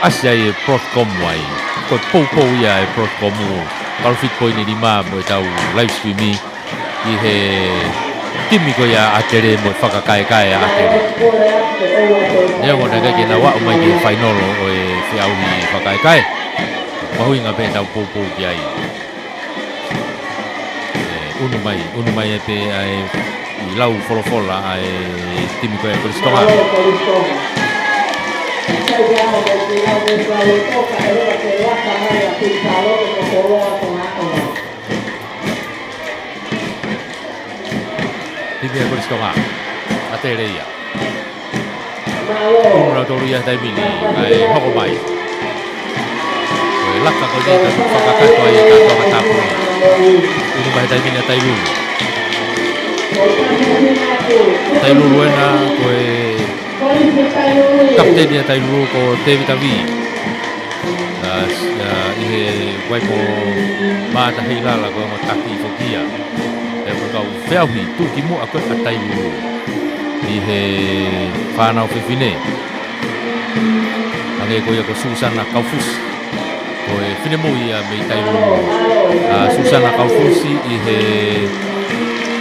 asia e protcom wai ko popo ya e protcom kalau fit point ni ma mo tau live streaming i he timi ko ya a tere mo whakakai a tere ne mo na ke na wa mai ke final o e fiau ni whakakai mahui nga pe tau popo ki ai unu mai e pe ai i lau folofola ai timi ko e kolistonga timi e kolistonga a tere ia unu rau toru ia tai mini ai hoko mai koe laka ko nei ka whakakato ai ka tonga tapu unu mai tai mini a tai lulu tai lulu ena koe kapteni a tai lulu ko David Avi i he waipo maata heilala ko mo taki i fokia e mo kau whiauhi tuki mo a koe a tai lulu i he whanau whiwhine ange koe ko Susana Kaufusi koe whine mo ia mei tai lulu Susana Kaufusi i he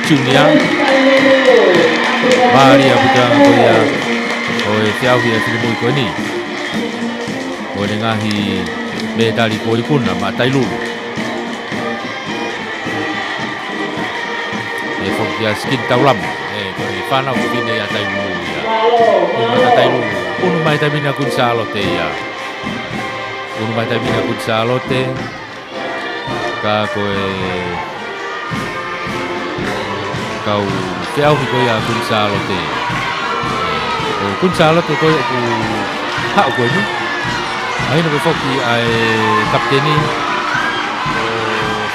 Junior Maria Putanga koe koe whiauhi a whine mo i koe ni koe ne ngahi me tali koe kuna ma tai lulu e whokia skin taulama koe whanau whiwhine a tai lulu ia unu tai lulu unu mai tai mina kun salote ia unu mai tai mina kun salote ka koe kau whiauhi koe a kun salote kun salote koe ku hao koe ni aina koe whoki ai kapteni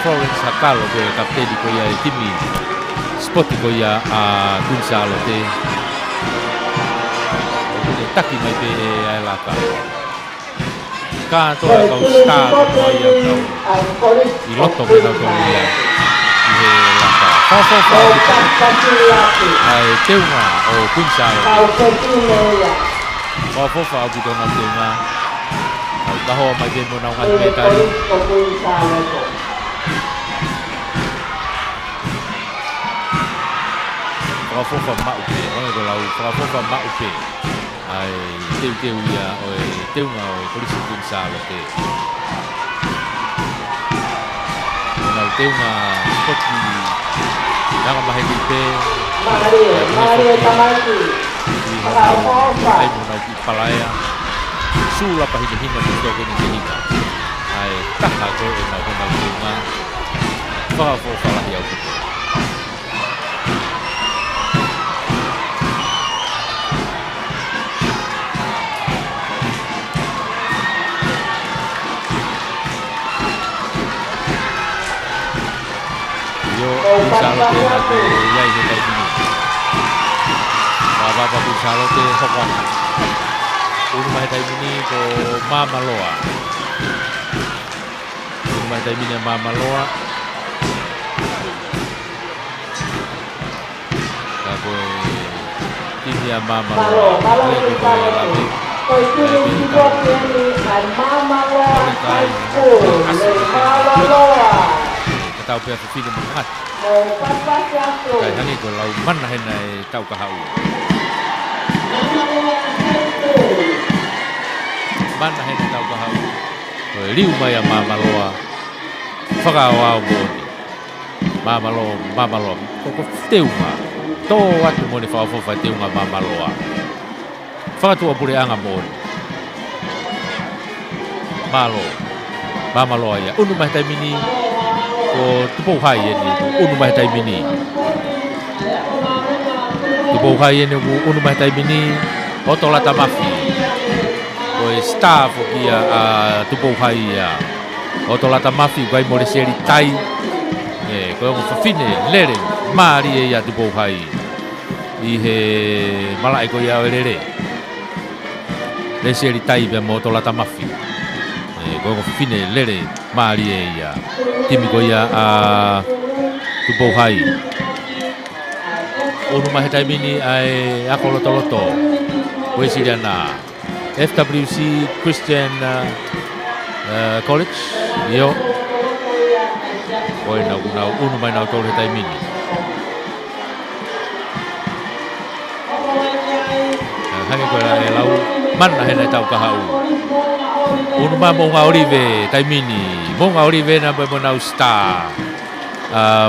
Florence Hakalo koe kapteni koe ai timi spoti koe a kun salote taki mai pe ai laka ka toa kau star toa ia kau i loto me na toa ia i he laka fa ai teunga o kunsalo fa o bidona teunga au taho mai pe mo na ngai me tari fa ma upe ona ko lau fa ma upe ai teu ia o teunga o polisi kunsalo te ona teunga spoti nanga maheki pe ai mo ki palaya sula pahina mo ke ni hina ai taha ko na teunga fa la ia Salote ate iai he tai mini Wawapa ku salote hoko unu mai tai mini ko Mamaloa unu mai tai mini a Mamaloa ka koe tini a Mamaloa leke koe lawe koe tini koe tini a Mamaloa High School Mamaloa tau pe fili mo ngat kai hangi ko lau mana hena e tau ka hau mana hena tau ka hau ko liu mai a mamaloa whakawao moni mamalo ko teuma to atu moni whawhawha teunga mamaloa whakatua pure anga moni mamaloa ia unu mai taimini ko tupou hai e ni unu mai taimini tupou hai e ni unu mai taimini o tola tamafi ko staff kia a tupou hai ia o tola tamafi vai mo le seri tai ko mo fafine lere mari e ia tupou hai i he malai ko ia lere le seri tai be mo tola tamafi ko mo fafine lere mari e ia timi ko ia a tupou hai onu mai taimini ai akolotoloto ko siriana FWC Christian College yo oi na unu mai na tole taimini hange ko la lau mana hena tau ka hau unu ma mo nga olive taimini mo nga olive na mo na star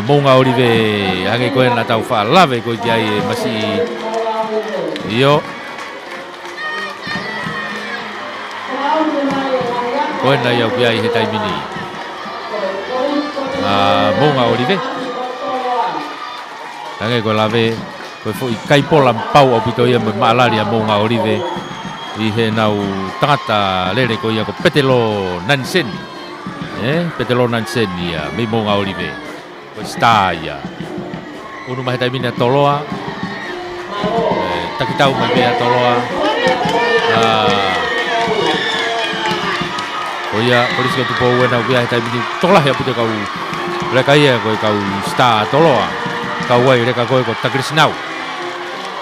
mo nga olive hange ko na tau fa lave ko jai masi yo ko na yo pia i he taimini mo nga olive hange ko lave ko foi kai pola pau o pito ia me malaria mo nga olive i he nau tangata lere ko ia ko petelo nansen petelo nansen ia me mo nga olive ko sta ia unu mai taimini toloa takitau mai be toloa Oia, polis ka tupo wena uia hita ibini tolah ya pute kau leka ia koe kau sta toloa kau wai leka koe ko takris nau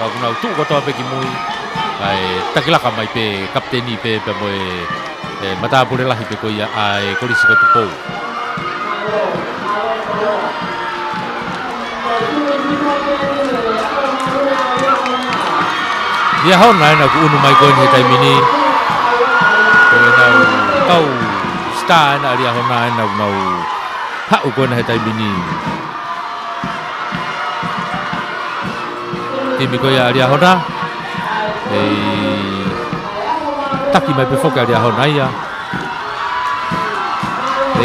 kau kunau tu ko toa peki mui ai takilaka mai pe kapteni pe moe mata pure lahi pe koe ia ai polis ka tupo ia hona ena ku unu mai koe hita ibini koe nau kau sta na ria hona na nau ha u ko na hetai bini timi ko ya ria hona taki mai pe foka ria hona ia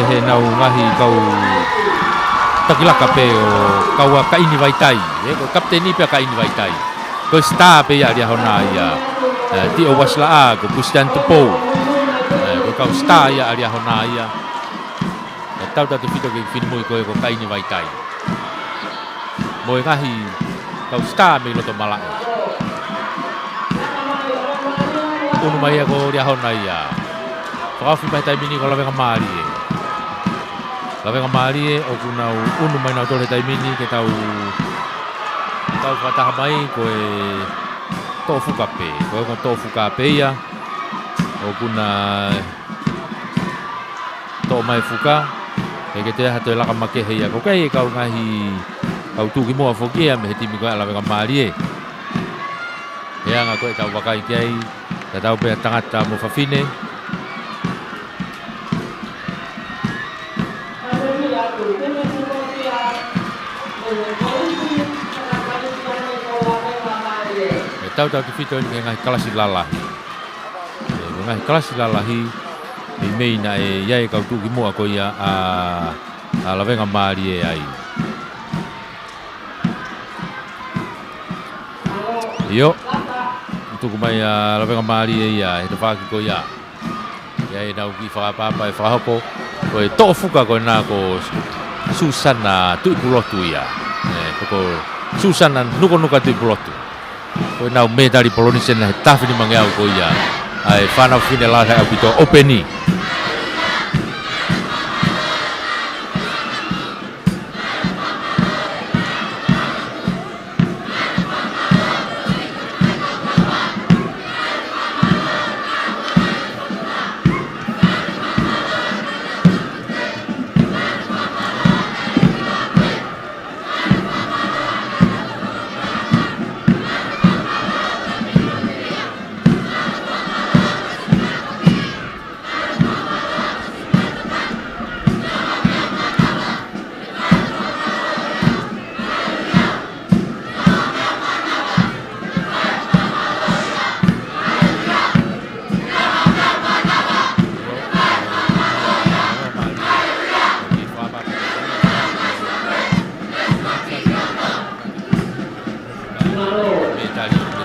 he nau ngahi kau takilaka pe o kau ka ini vaitai ko kapteni pe ka ini vaitai ko sta pe ya ria hona ia ti o wasla a ko Christian Tupo kau sta ia aria hona ia tau tatu fito ke fini moi ko kaini vaitai moi ngahi kau sta me loto malai unu mai ko ria hona ia fafi mai tai mini ko lave ngamari o kunau unu mai na tole tai mini ke tau fata mai ko tofu kape ko tofu kape ia o kuna to mai fuka ke te ha te la ka make he ya ko kai ka ngahi kau tu ki mo fokia me heti mi ko ala ka mari ya nga ko ta wakai kai ta tau pe tangata mo fafine tau fito ni ngai kalasi lalahi ngai kalasi lalahi i meina iai kau tuki mua ko ia a lavenga mari ai yo tuku mai a lavenga mari ia e te whaki ko ia iai nau ki whakapapa e whakahopo ko e tō fuka ko nā ko Susana tuipulotu ia ko Susana nuka tuipulotu ko nau medali polonisen he tawhini mangeau ko ia ai whanau whine la hea pito openi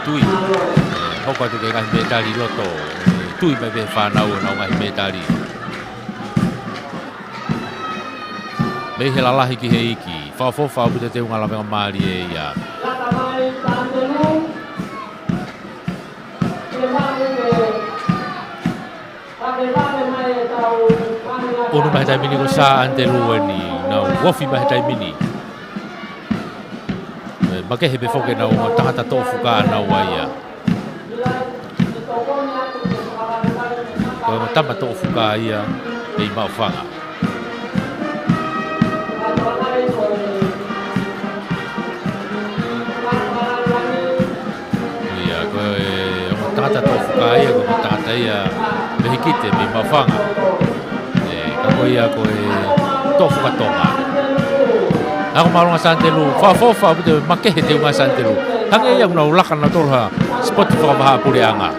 tui. Hoko atu ke ngahi metari loto. Tui mai be whanau nau ngahi metari. Mei he lalahi ki he iki. Whaofofa au pita te unga lawenga maari e ia. Onu mahi tai mini ko sa ante lueni. Nau wofi mahi tai mini. Make he befoke nau tangata tofu ka nau aia. Ko tama tofu ka ia. Ei mau whanga. Ia, ko tangata tofu ka ia. Ko tangata ia. Mehikite, me mau whanga. Kako ia ko tofu ka tonga. Ako malunga santelu, whaofofa pute makehe te unga santelu. Hanga ia unau laka na tolha spoti whakawaha pureanga.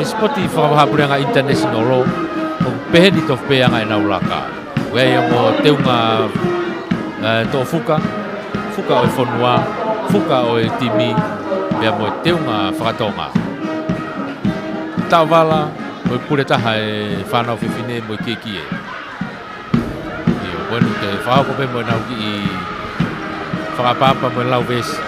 Spoti whakawaha pureanga international lo. Peheni tofu peanga e nau laka. Wea ia mo te unga to fuka. Fuka o e whonua, fuka o e timi. Wea mo te unga whakatonga. Tawala, o e pure taha e whanau whiwhine mo i kekie. Bueno, te whahako pe mo nau ki i whakapapa mo lau vesi.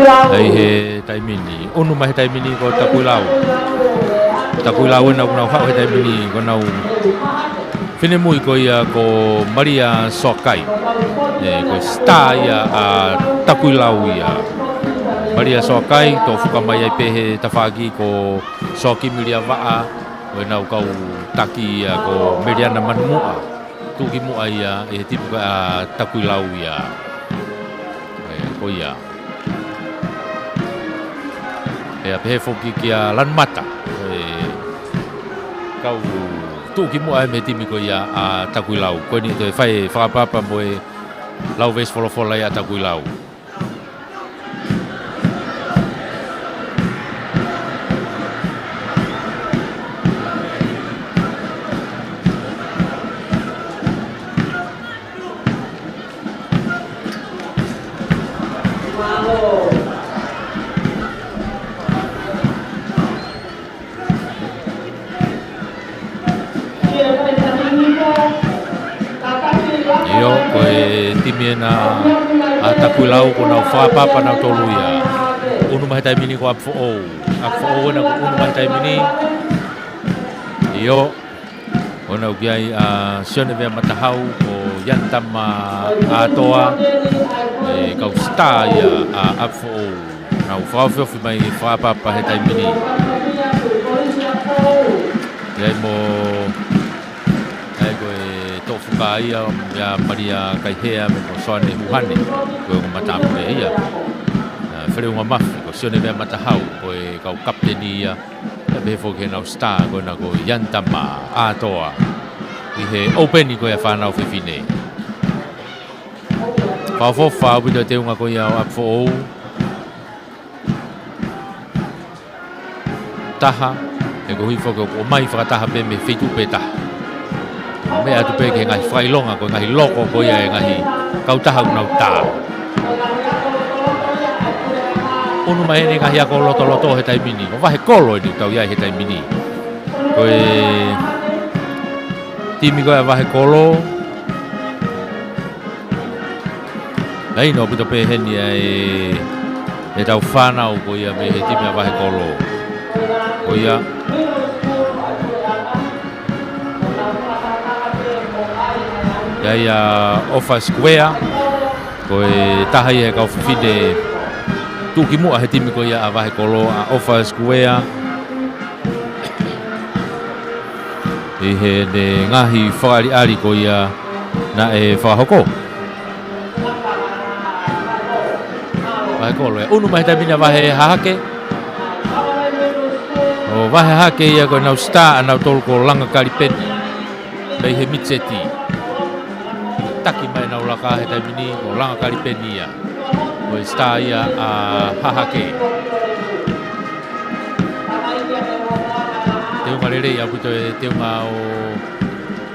Ai he taimini, unu mahi taimini ko takuilau. Takuilau na kuna hau he taimini ko nau fine mui ko ia ko Maria Sokai. Ko star ia a takuilau ia. Maria Sokai to fuka mai ai pehe tafagi ko soki milia waa. Ko nau kau taki ia ko Meriana Manumua. Tuki mua ia e tipu ka takuilau ia. Ko ia. E a pehe foki kia lan mata. Kau tuki mua e me timi ko ia a takuilau. Koe ni te whai whakapapa mo e lau ves wholofola ia takuilau. Iyo, koe timi na a takuilau ko nau whapapa nau tolu ia. Unu mahi taimini ko apfo ou. Apfo ou na ko unu mahi taimini. Iyo, o nau kiai a sione vea matahau ko yantama atoa. Kau star ia a apfo ou. Nau whawhiofi mai whapapa he taimini. Iai mo Fuka ia ya Maria Kaihea me ko soane Wuhane ko matapure ia freu nga mafi ko sione me matahau ko e kau kapteni ia be fo ke na star ko na ko yantama atoa i he open ko ia whanau whiwhine whaofofa wita te unga ko ia apfo ou taha e ko hui foko o mai whakataha pe me whitu pe taha me atu pe ke ngahi whailonga ko ngahi loko ko ia e ngahi kautaha unau tā. Unu mahene ngahi ako loto he taimini. Ko wahe kolo e tau iai he taimini. Ko e timi ko e wahe kolo. Laino pita pe heni e tau whanau ko ia me he timi a wahe kolo. Ko ia ia Ofa Square ko e taha ia kau whiwhide tuki mua he timi ko ia a wahe kolo a Ofa Square i he ne ngahi whakari ari ko ia na e whahoko wahe kolo e unu mahi tamina wahe hahake vahe hake ia ko nau star anau tolu ko langa kalipeni. Bei he mitseti. Taki mai nau laka he taimini ko langa kalipeni ia. Ko star ia a hahake. Te unga lere ia puto e te unga o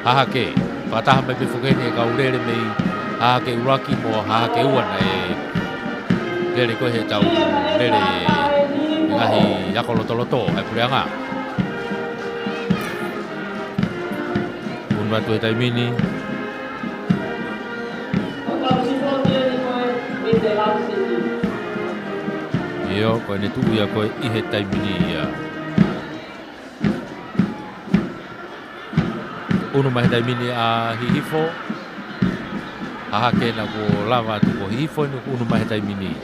hahake. Pataha mai pe fukene ka urere mei hahake uraki mo hahake uana e lere ko he tau lere ngahi yako loto ai pureanga. Un batu e taimini. Iyo ko ne tu ia ko I he taimini ia. Unu mai taimini a hihifo. Hahake na ko lava tu ko hihifo ni unu mai taimini.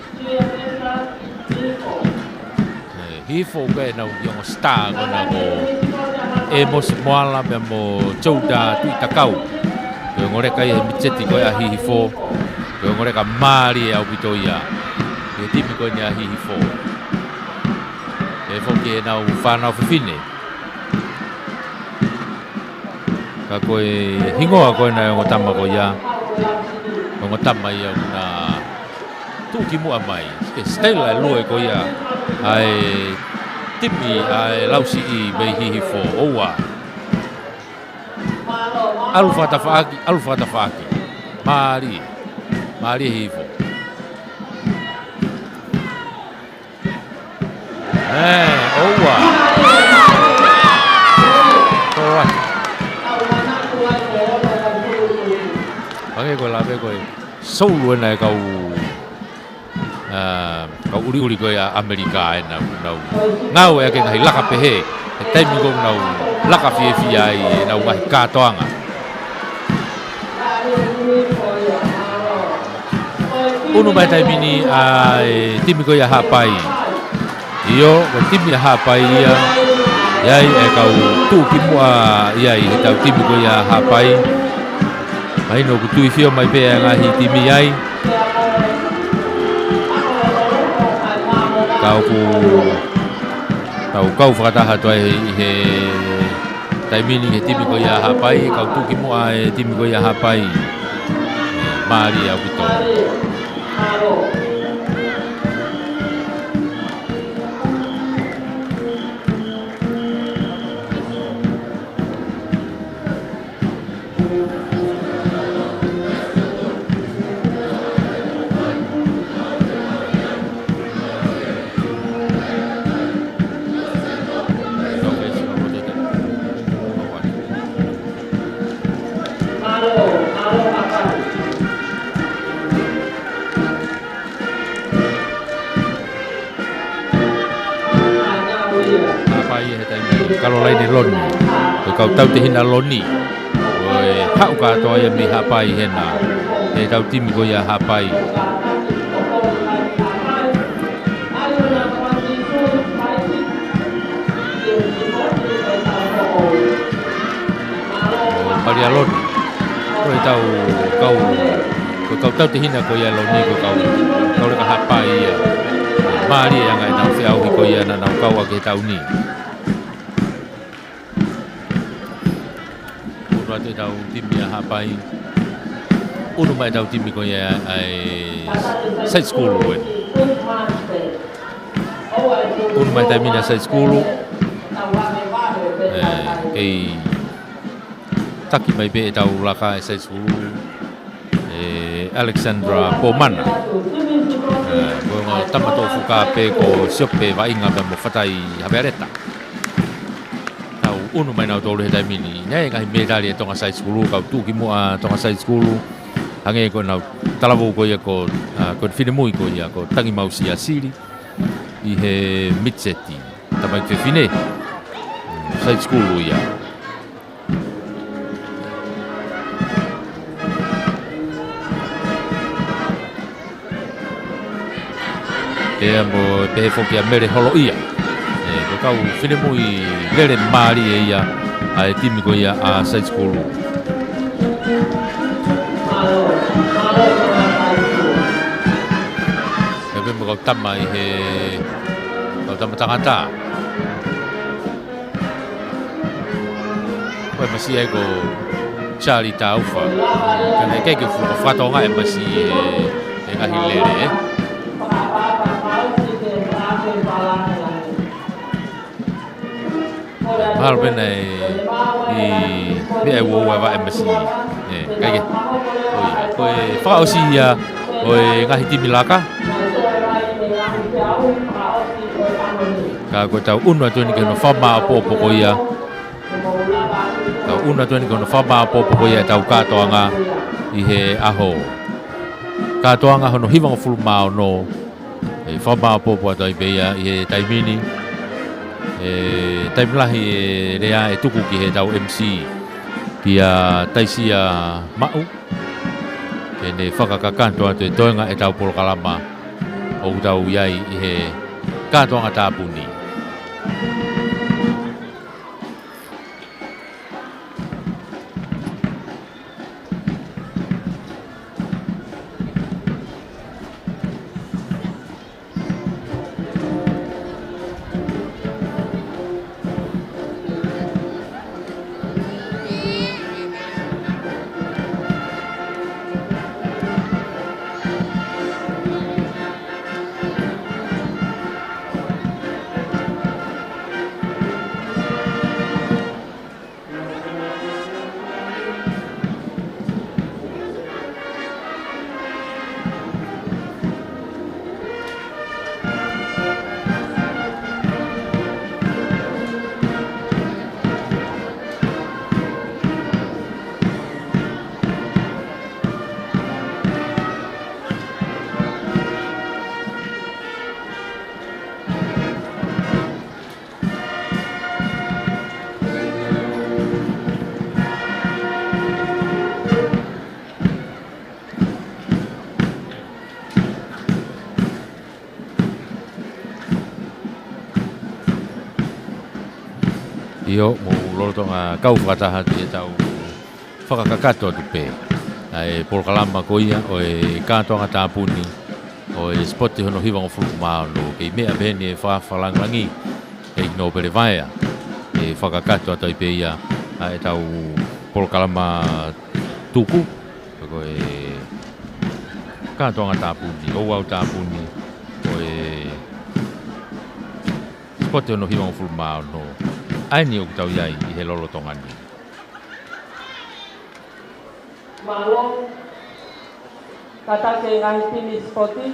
Hifo ke na yung star ko na ko emos moala me mo chouda tu takau. Ko ngore kai mitseti ko a hifo. Ko ngore ka mari au bitoia. Ko timi ko ni a hifo. E fo ke na u fana fine. Ka ko hingo ko na yung tama ko ya. Ko tama ya na tu ki mu amai. Stella lue ko ya. Ai timi ai lausi I bei hifo oa. Alfa tafaki. Mari hifo. Oa. Alright. Pange ko labe ko solo na kau kau uri ko ya Amerika na ngau ya ke ngai laka pehe taimi ko nau laka fie ai na wa ka toanga unu mai taimi ni ai timi ko ya hapai iyo ko timi hapai ya e kau tu kimua ya I tau timi ko ya hapai mai no ku tu fio mai pe ngahi timi ai kau whakataha toa he taimini he timi ko ia hapai, kau tuki mua he timi ko ia hapai maari au kito. Kalau lain lon, kau tahu tehina loni, hak kau tahu yang mi hapai hena, tahu tim kau ya hapai. Pada lon, kau tahu tehina kau ya loni kau lekas hapai ya. Mari yang ada fiau kau ya na kau agak tahu ni. Rata tahu tim ya hapai, unu mai tahu tim ko ya ai side school wen, unu mai tahu mina side school, kei taki mai be tahu laka side school, Alexandra Poman, ko tamato fuka pe ko siope va inga be mo fatai habereta. Unu mai nau tolu he taimini nyai ngai medali tonga side school kau tu ki mua tonga side school hange ko nau talavu ko ia ko fine mui ko ia ko tangi mausi asili I he mitseti tamai te fine side school ia e mo te foki a mere holo ia kau fine mui lere mari ia ai timi ko ia a side school kau tamai he kau tama tangata Koe masi e ko Charlie Taufa. Kana ke ke fu fatonga e masi e ngahi lere. Mahal bena e wo wa e masi. Kage. Koe whakaosi ia koe ngahi timilaka. Ka koe tau unua tueni ke no whama a pōpō ko ia. Tau unua tueni ke no whama a pōpō ko ia tau kātoanga i he aho. Kātoanga hono hiwanga fulu mao no. E whama a pōpō a tau i beia i he taimini. Taimilahi e rea e tuku ki he tau MC. Kia taisia mau. Kene whakakakanto atu e toenga e tau Polokalama o tau iai i he kātoanga tāpuni. Io mo lolotonga kau whakataha te tau whakakakato atu pē. E Polokalama ko ia o e kātoanga tāpuni o e spoti hono hiwanga fuluku mao no kei mea bene e whawhalanglangi kei no pere vaea. E whakakato atu i pē ia e tau Polokalama tuku ko e kātoanga tāpuni o au tāpuni o e spoti hono hiwanga fuluku mao no aini o tau iai i he lolo tongani. Malong, kata ke ngahi tini spoti,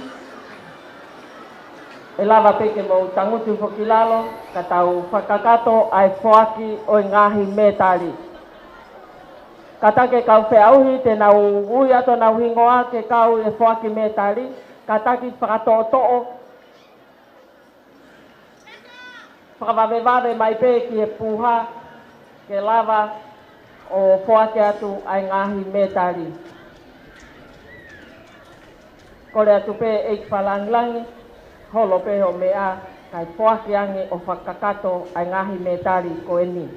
e lava peke mo tangutu whakilalo, katau whakakato ai whoaki o ngahi metari. Kata ke kau whiauhi te nau ui ato nau hingoa ke kau e whoaki metari, kata ki whakato'o whakawaweware mai pē ki e puha ke lava o whoake atu ai ngahi metari. Kore atu pē eik whalanglangi, holo pē ho mea kai whoake ange o whakakato ai ngahi metari ko eni.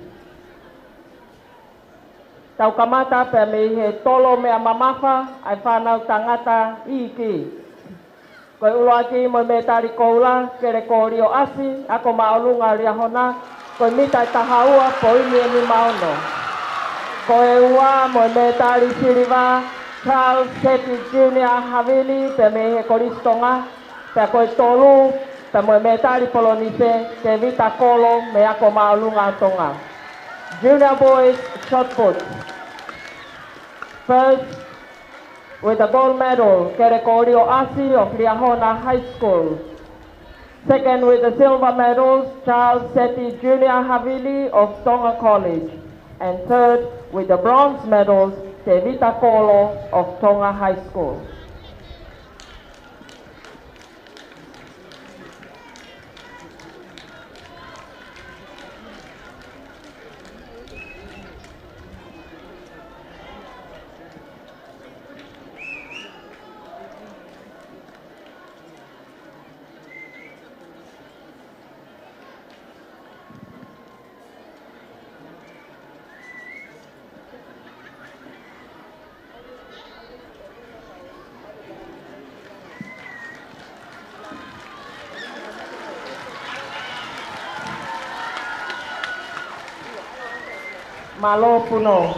Tau kamata pē me he tolo mea mamafa ai whanau tangata i ki. Koe ulo aki mo me tari koula, kere ko rio asi, ako maolunga ria hona, koe mitai tahaua po ini e ni maono. Koe ua mo me tari siriva, Charles Seti Junior Havili, pe me he koristonga, pe koe tolu, pe mo me tari polonise, ke vita kolo, me ako maolunga tonga. Junior boys shot put. First, with the gold medal, Kerekorio Asi of Liahona High School. Second, with the silver medals, Charles Seti Junior Havili of Tonga College. And third, with the bronze medals, Tevita Kolo of Tonga High School. Malo puno.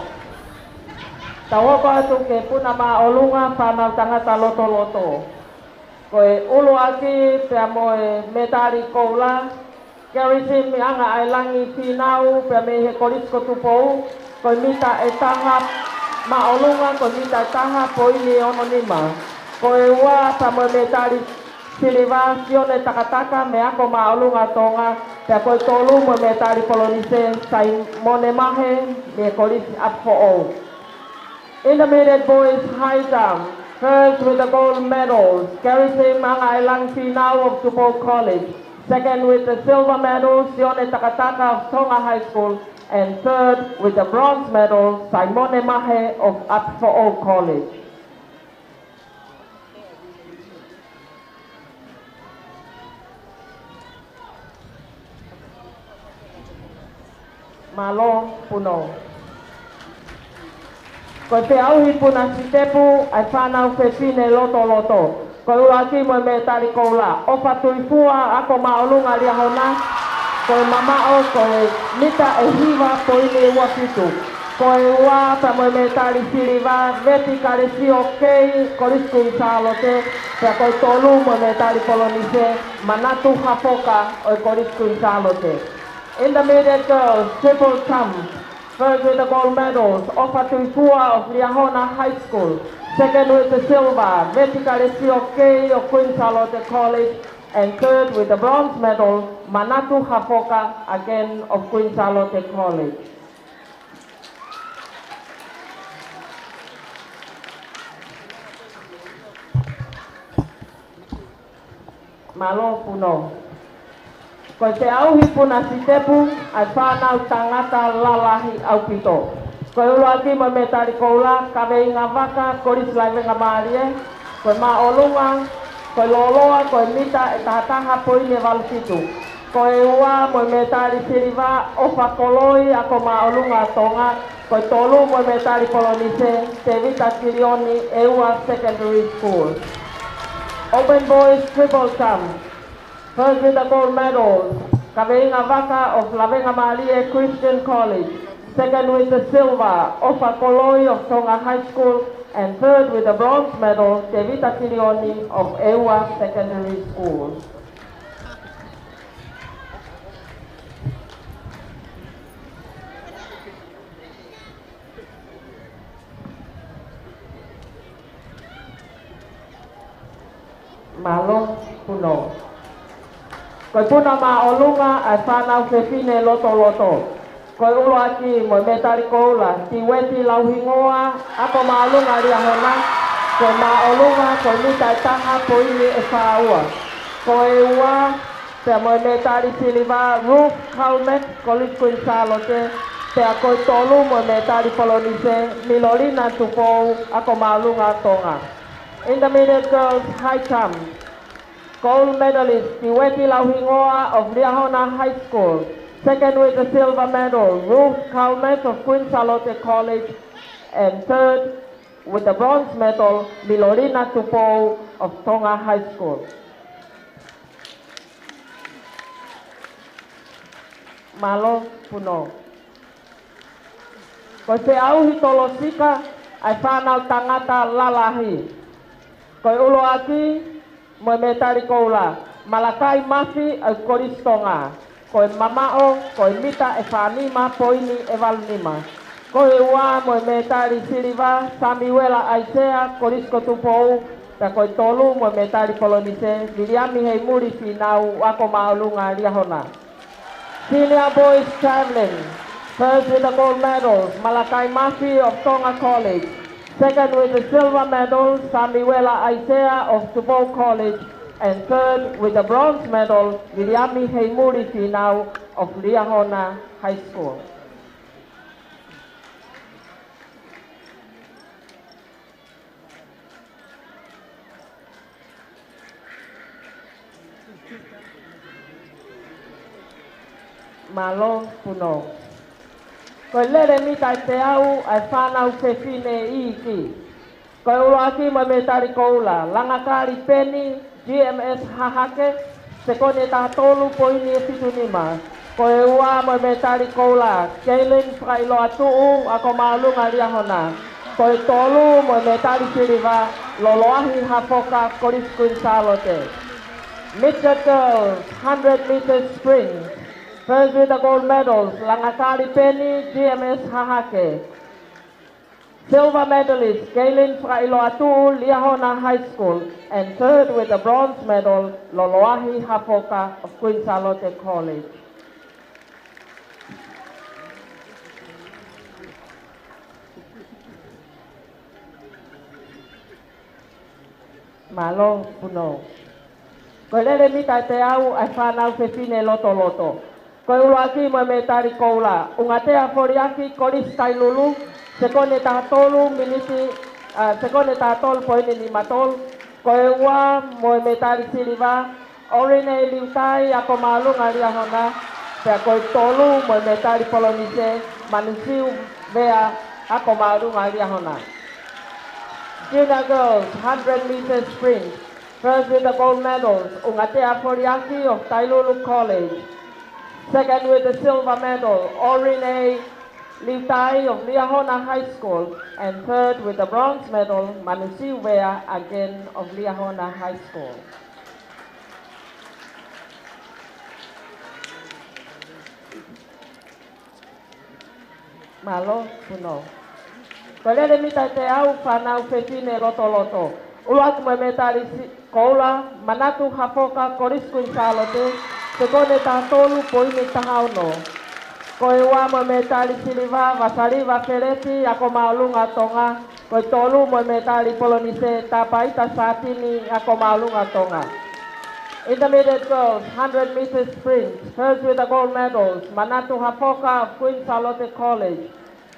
Tawako atu ke puna maolunga whanau tangata loto loto. Koe ulu aki pia moe metari koula. Kerisi mi anga ailangi pinau pia me he kolisko tupou. Koe mita e taha maolunga, koe mita e taha poini ono nima. Koe ua pia moe metari siliva sione takataka me ako maolunga tonga. Pia koe tolu moe metari polonise sai mone mahe me kolisi up for all. Intermediate boys high jump, first with the gold medals, Kerisi Manga Ilang Finau of Tupou College. Second with the silver medal, Sione Takataka of Tonga High School. And third with the bronze medal, Simone Mahe of Up for All College. Malo Puno. Koe te auhi puna si tepu, ai whanau whewhine loto loto. Koe ua ki moe me tari koula. Ofa tuifua ako maolunga ria hona. Koe mamao, koe mita e hiwa poine ua fitu. Koe ua pa moe me tari siriva, veti kare si okei, korisku i salote. Pea koe tolu moe me tari polonise, manatu hapoka oi korisku i salote. Intermediate girls, triple thumb. First with the gold medals, Ofa Tuifua of Liahona High School. Second with the silver, Vetica Lesioke of Queen Charlotte College. And third with the bronze medal, Manatu Hafoka, again of Queen Charlotte College. Malo Puno. Koe te auhi puna si tepu, ai whanau tangata lalahi au pito. Koe ulu aki mo me tari koula, kawe inga waka, koris lai venga maarie. Koe maa olunga, koe loloa, koe mita e tahataha poine walu fitu. Koe ua mo me tari siriva, ofa koloi, ako maa olunga tonga. Koe tolu mo me tari polonise, te vita kirioni, e ua secondary school. Open boys triple thumb. First with the gold medals, Kaveinga Vaka of Lavenga Malie Christian College. Second with the silver, Ofa Koloi of Tonga High School. And third with the bronze medal, Devita Kilioni of Ewa Secondary School. Malo Puno. Koe puna maolunga ai whanau whewhine loto loto. Koe ulo aki mo me tari koula, ti weti lauhingoa, ako maolunga ria hona. Koe maolunga, koe mita i taha poini e whaua. Koe ua, te mo me tari siliva, Ruth Calmet, College Queen Charlotte. Te a koe tolu mo me tari polonise, Milorina Tupou, ako maolunga tonga. Intermediate girls, high jump. Gold medalist, Tiweti Lauhingoa of Liahona High School. Second with the silver medal, Ruth Calmet of Queen Charlotte College. And third with the bronze medal, Milorina Tupou of Tonga High School. Malo Puno. Koe te auhi tolosika, ai whanau tangata lalahi. Koe ulo aki, mo me tari koula, Malakai Mafi au koristonga. Koe mamao, koe mita e whanima poini e walnima. Koe ua mo me tari siriva, Samuela Aisea, korisko tupou. Ta koe tolu mo me tari polonise, Viliami hei muri finau, wako maolunga riahona. Senior boys traveling. First with the gold medals, Malakai Mafi of Tonga College. Second with the silver medal, Samuela Aisea of Tupou College. And third with the bronze medal, Viliami Heimuri Finau of Liahona High School. Malo Puno. Koe lere mita te au ai whanau whewhine i ki. Koe ulo aki mo me tari koula, Langakari Penny, GMS Hahake, se kone tā tolu poini e fitu nima. Ko e ua mo me tari koula, Kaylin whakailo atuu a ko maalunga ria hona. Ko e tolu mo me tari siriva, loloahi hapoka koriskuin salote. Mixed girls, 100 meters sprint. First with the gold medals, Langasari Penny, GMS Hahake. Silver medalist, Kaylin Whakailo Atuu, Liahona High School. And third with the bronze medal, Loloahi Hapoka of Queen Charlotte College. Malo puno. Ko lele mita te au ai whanau whewhine loto loto. Ko uruaki mo me tari koula. Unga tea whoriaki koris tai lulu. Se kone taha tolu miniti, se kone taha tolu poine ni matol. Ko e ua mo me tari siriva. Orine liutai ako maalunga ria hona. Pea ko tolu mo me tari polonise. Manusiu vea ako maalunga ria hona. Junior girls, 100 meters sprint. First with the gold medals, Ungatea Poriaki of Tailulu College. Second with the silver medal, Orine Liutai of Liahona High School. And third with the bronze medal, Manusi Wea again of Liahona High School. Malo puno. Kolele mita te au whanau whewhine roto loto. Uluatu mo me tari koula, manatu hafoka koriskuin salote, te kone taha tolu poine taha ono. Ko e ua mo me tari siliva, vasariva fereti, ako maulunga tonga, ko tolu mo me tari polonise, tapaita satini, ako maulunga tonga. Intermediate girls, 100 meters sprint, first with the gold medals, Manatu Hafoka of Queen Charlotte College.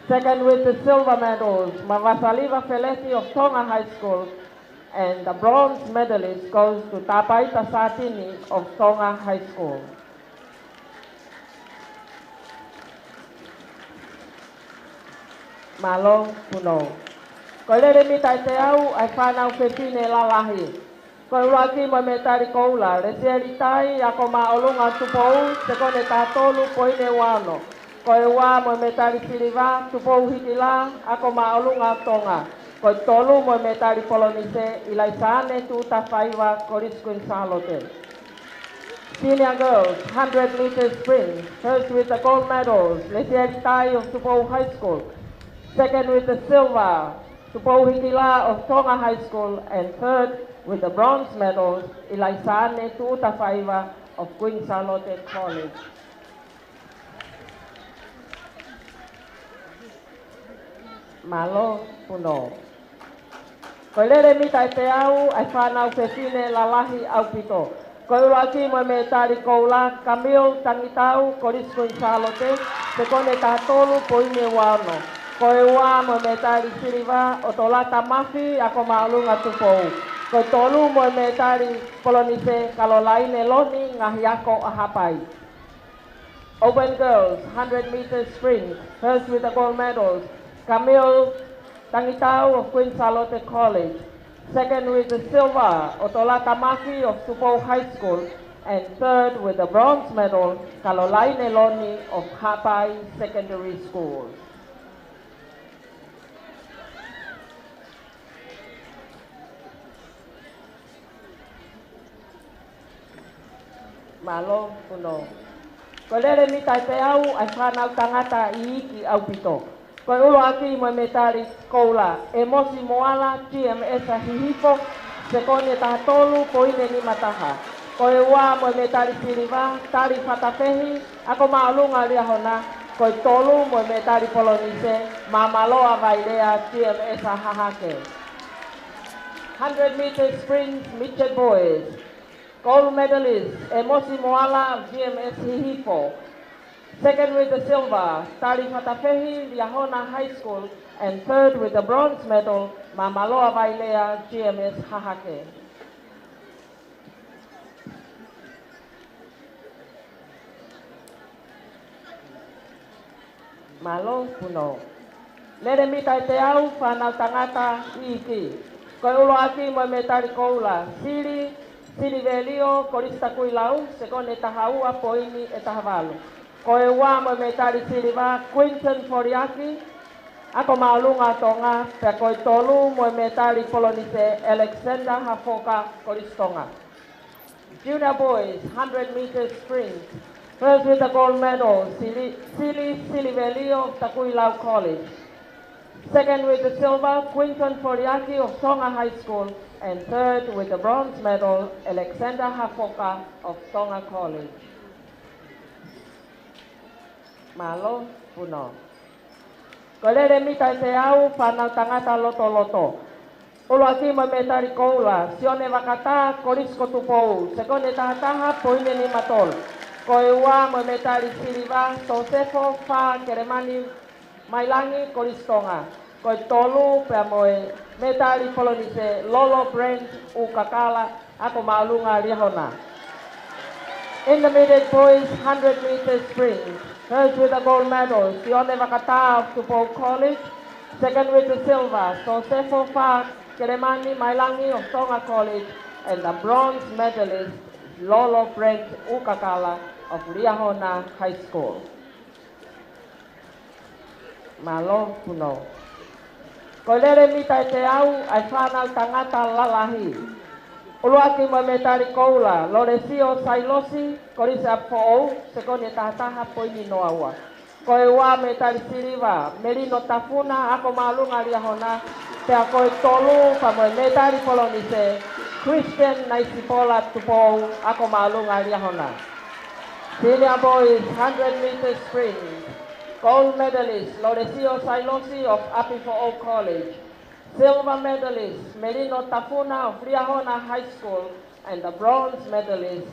Second with the silver medals, Mavasaliva Feleti of Tonga High School. And the bronze medalist goes to Tapaita Satini of Tonga High School. Malo puno. Ko lere mitai te au, ai whanau whewhine lalahi. Ko uaki mo me tari koula, resieri tai, ako maolunga tupou, te kone tātolu poine wano. Ko e wā mo me tari siriva, tupou hitila, ako maolunga tonga. Ko tolu mo me tari polonise, ilai sane tu tawhaiwa koriskuin salote. Senior girls, 100 meters sprint, first with the gold medals, Lesieri Tai of Tupou High School. Second with the silver, Tupou Hitila of Tonga High School. And third with the bronze medals, Ilaisane Tuutafaiva of Queen Charlotte College. Malo puno. Ko lere mita te au, ai whanau whewhine lalahi au pito. Ko uruaki mo me tari koula, Camille Tangitau, Koriskuin Charlotte, te kone tātolu poine wano. Ko e wā mo me tari siriva, o tolata mafi, ako maalunga tupou. Ko tolu mo me tari polonise, kalolaine loni, ngahi ako ahapai. Open girls, 100 meters sprint, first with the gold medals, Camille Tangitau of Queen Charlotte College. Second with the silver, Otolata Maki of Tupou High School. And third with the bronze medal, Kalolaine Loni of Hapai Secondary School. Malo puno. Ko lere mita te au, ai whanau tangata I iki au pito. Ko ulo aki mo me tari koula, e mosi moala GMS a hihifo, se kone taha tolu poine ni mataha. Ko e ua mo me tari siriva, tari whatawhehi, ako maalunga ria hona, ko tolu mo me tari polonise, mamaloa vailea GMS a hahake. 100 meters sprint, midget boys. Gold medalist, Emosi Moala, GMS Hihifo. Second with the silver, Tari Fatafehi, Liahona High School. And third with the bronze medal, Mamaloa Vailea, GMS Hahake. Malo puno. Lere mita te au, whanau tangata iki. Koe ulo aki mo me tari koula, Siri Velio, Korista Kuilau, se kone taha ua poini e taha walu. Ko e wā mo metari siliva Quinton Foriaki. Ako maalunga tonga pe koe tolu mo metari polonise Alexander Hafoka Koristonga. Junior boys 100 meters sprint. First with the gold medal, Sili Silivelio of Takuilau College. Second with the silver, Quinton Foriaki of Tonga High School. And third with the bronze medal, Alexander Hafoka of Tonga College. Malo, puno. Kolere mita te au, whanau tangata loto loto. Olo aki mo metari koula, sione wakata, korisko tupou, sekone tahataha, poine ni matol. Koe ua mo metari siriva, Tosefo, Fa, Keremani, Mailangi, Koristonga. Koe tolu, pea moe metari polonise, Lolo Brent, Ukakala, ako maalunga rihona. Intermediate boys, 100 meters sprint. First with the gold medal, Sione Wakata of Tupou College. Second with the silver, Tosefo Fa, Keremani Mailangi of Tonga College. And the bronze medalist, Lolo Brent Ukakala of Riahona High School. Malo puno. Kolere mita te au, ai whanau tangata lalahi. Uluaki mo metari koula, Loresio Sailosi, korisa po'ou, sekone tahataha poini noaua. Koe wā metari siriva, Merino Tafuna, ako maalunga riahona, pea koe tolu, pa mo metari polonise, Christian Naisipola Tupou, ako maalunga riahona. Senior boys, 100 meters sprint. Gold medalist, Loresio Sailosi of Apifo'ou College. Silver medalist, Merino Tafuna of Riahona High School. And the bronze medalist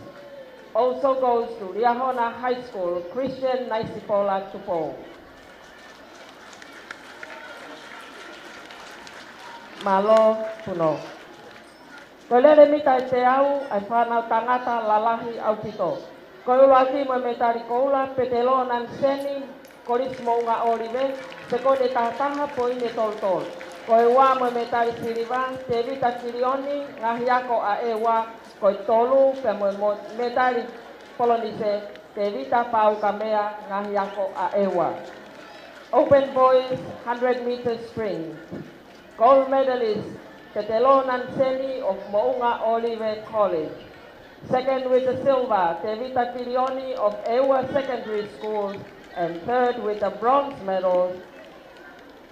also goes to Riahona High School, Christian Naisipola Tupou. Malo puno. Kolere mita te au, ai whanau tangata lalahi au pito. Koe uloaki mo metari koula, petelo nan seni, korismo unga orive, sekone tahataha poine tol. Koe wā mo metari siriva, te vita kirioni, ngahiako a ewa, koe tolu, pe mo metari polonise, te vita pau kamea, ngahiako a ewa. Open boys, 100 meters sprint. Gold medalist, Petelo Nanseni of Mounga Olive College. Second with the silver, Tevita Kilioni of Ewa Secondary School. And third with the bronze medal,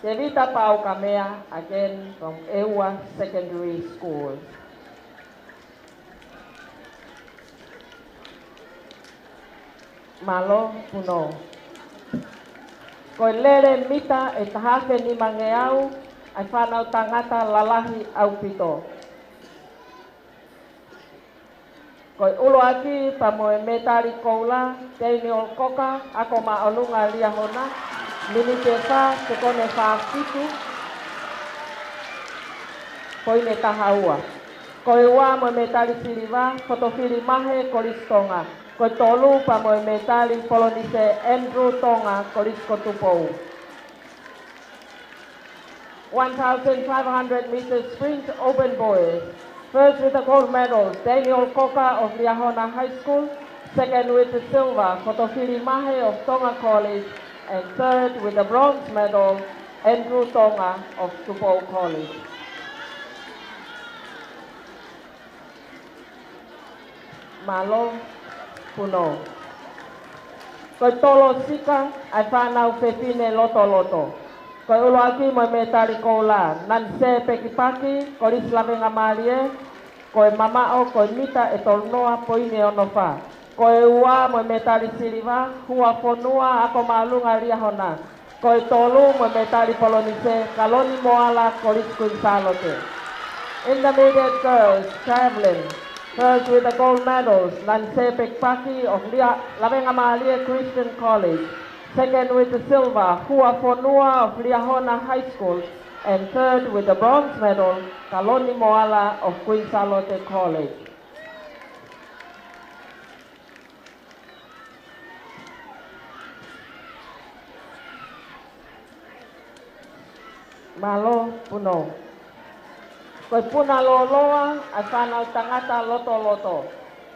Tevita Pau Kamea, again from Ewa Secondary School. Malo puno. Koe lere mita e tahafe ni mangeau, ai whanau tangata lalahi au pito. Koe ulo aki pa moe metari koula, teini ol koka, ako maolunga riahona, mini te wha, te kone wha fitu, koine tahaua. Koe wā moe metari siriva, fotofiri mahe koristonga. Koe tolu pa moe metari polonise Andrew Tonga, korisko tupou. 1,500 meters sprint open boys. First with the gold medal, Daniel Koka of Riahona High School. Second with the silver, Fotofiri Mahe of Tonga College. And third with the bronze medal, Andrew Tonga of Tupou College. Malo puno. Koe tolo sika, ai whanau whewhine loto loto. Koe ulo aki mo metari koula, nan se pekipaki, koris lavenga marie, koe mamao, koe mita e tolnoa poine ono wha. Koe ua mo metari siriva, hua fonua ako maalunga riahona. Koe tolu mo metari polonise, kaloni moala koris kunsalote. Intermediate girls, traveling. First with the gold medals, Nanse Pekpaki of Lavenga Malia Christian College. Second with the silver, Hua Fonua of Riahona High School. And third with the bronze medal, Kaloni Moala of Queen Charlotte College. Malo puno. Koe puna lo loa, ai whanau tangata loto loto.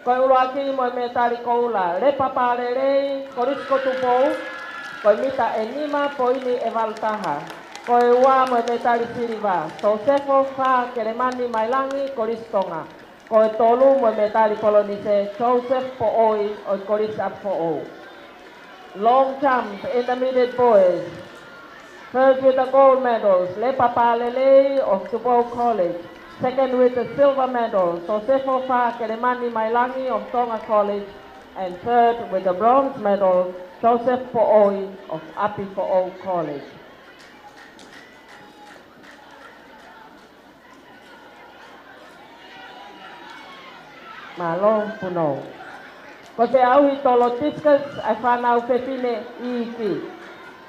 Koe uruaki mo me tari koula. Le papa lele, korisko tupou. Koe mita e nima poini e valtaha. Koe ua mo me tari siriva. So sefo fa keremani mailangi koristonga. Koe tolu mo me tari polonise. Joseph po oi o koris ap po o. Long jump, intermediate boys. First with the gold medals, Le Papa Lele of Tupou College. Second with the silver medal, Sosefo Fa Keremani Mailangi of Tonga College. And third with the bronze medal, Joseph Po'oi of Api Po'o College. Malo Puno. Ko te auhi tolo tiskas ai whanau whewhine I ki.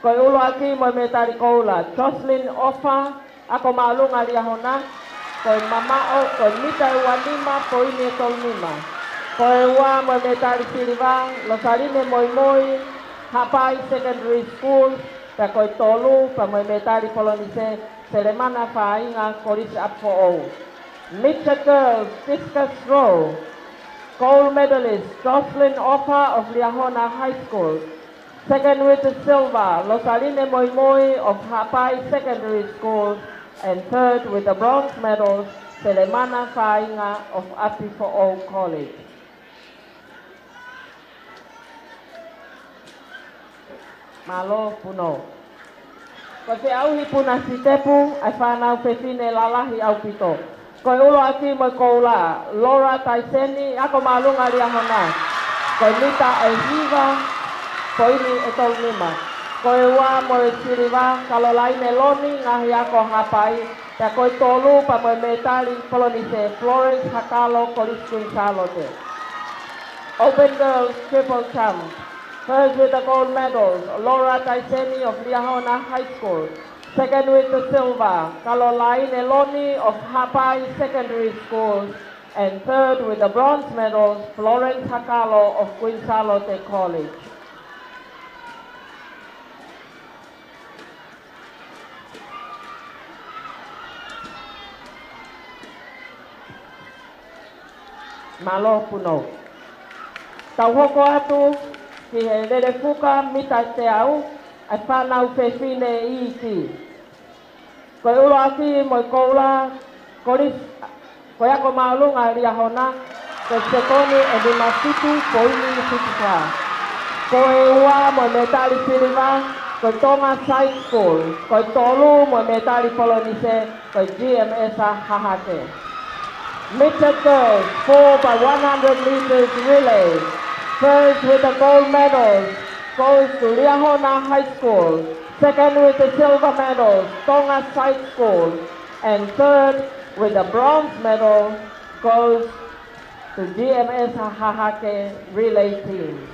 Ko ulo aki mo me tari koula. Jocelyn Ofa, ako maalunga ria hona. Ko mamao, ko mita uanima, po ini tolnima. Ko ua mo me tari siriva, lo sarine moi moi, Hapai Secondary School, ta ko tolu, pa mo me tari polonise, seremana whainga koris apo o. Mitcha Girls, discus throw. Gold medalist Jocelyn Ofa of Liahona High School. Second with the silver, Losaline Moimoi of Hapai Secondary School. And third with the bronze medal, Selemana Fainga of Apifo'o College. Malo Puno. Ko te auhi puna si tepu, ai whanau pefine lalahi au pito. Koe ulo aki mo koula, Laura Taiseni, ako malunga ria hona. Koe mita e hiva, koe ini e tolnima. Koe ua mo e siriva, kalolaine loni ngahi ako hapai. Ta koe tolu pa mo e metali polonise, Florence Hakalo Koriskin Salote. Open Girls Triple Champ. First with the gold medals, Laura Taiseni of Liahona High School. Second with the silver, Caroline Eloni of Hapai Secondary School. And third with the bronze medals, Florence Hakalo of Queen Charlotte College. Malo Puno. Tauhoko atu, ki he rere fuka mita te au, ai whanau whewhine I ki. Koe ulo aki mo I koula, koris, koe ako maulunga ria hona, koe sekoni e lima fitu, poini fituka. Koe ua mo metali siriva, koe Tonga Side School, koe tolu mo metali polonise, koe GMS Hahate. Mixed girls, 4 by 100 meters relay. First with the gold medal goes to Liahona High School. Second with the silver medal, Tonga Side School. And third with the bronze medal goes to GMS Hahake relay team.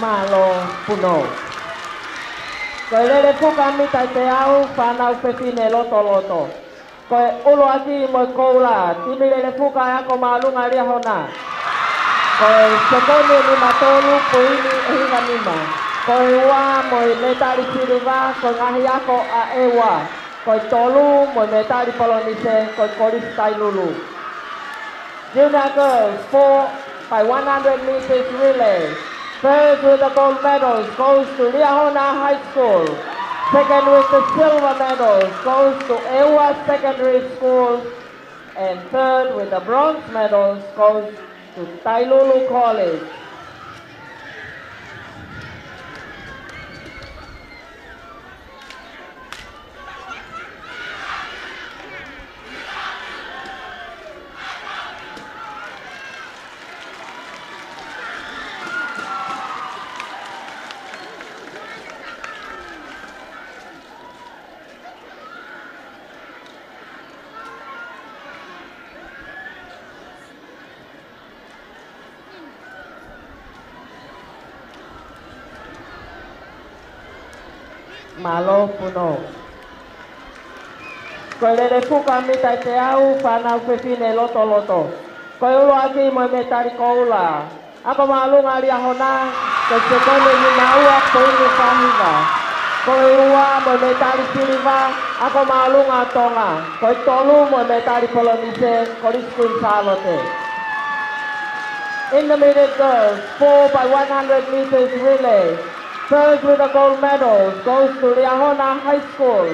Malo Puno. Koe rere puka mita te au, whanau pepine loto loto. Koe ulo aki mo koula, timi rere puka e ako maalunga ria hona. Koe sekone ni matolu, puini e hinga nima. Koe ua mo metari siriva, koe ngahi ako a ewa. Koe tolu mo metari polonise, koe koris tailulu. Junior girls, 4 by 100 meters relay. First with the gold medals goes to Liahona High School. Second with the silver medals goes to Ewa Secondary School. And third with the bronze medals goes to Tailulu College. Malo puno. Koe lere puka mita te au whanau whewhine loto loto. Koe ulo aki mo me tari koula. Ako maalunga ria hona, koe se kone ni maua koe whahiva. Koe ua mo me tari siriva, ako maalunga tonga. Koe tolu mo me tari polonise, koriskun salote. Intermediate girls, 4 by 100 meters relay. First with the gold medal goes to Liahona High School.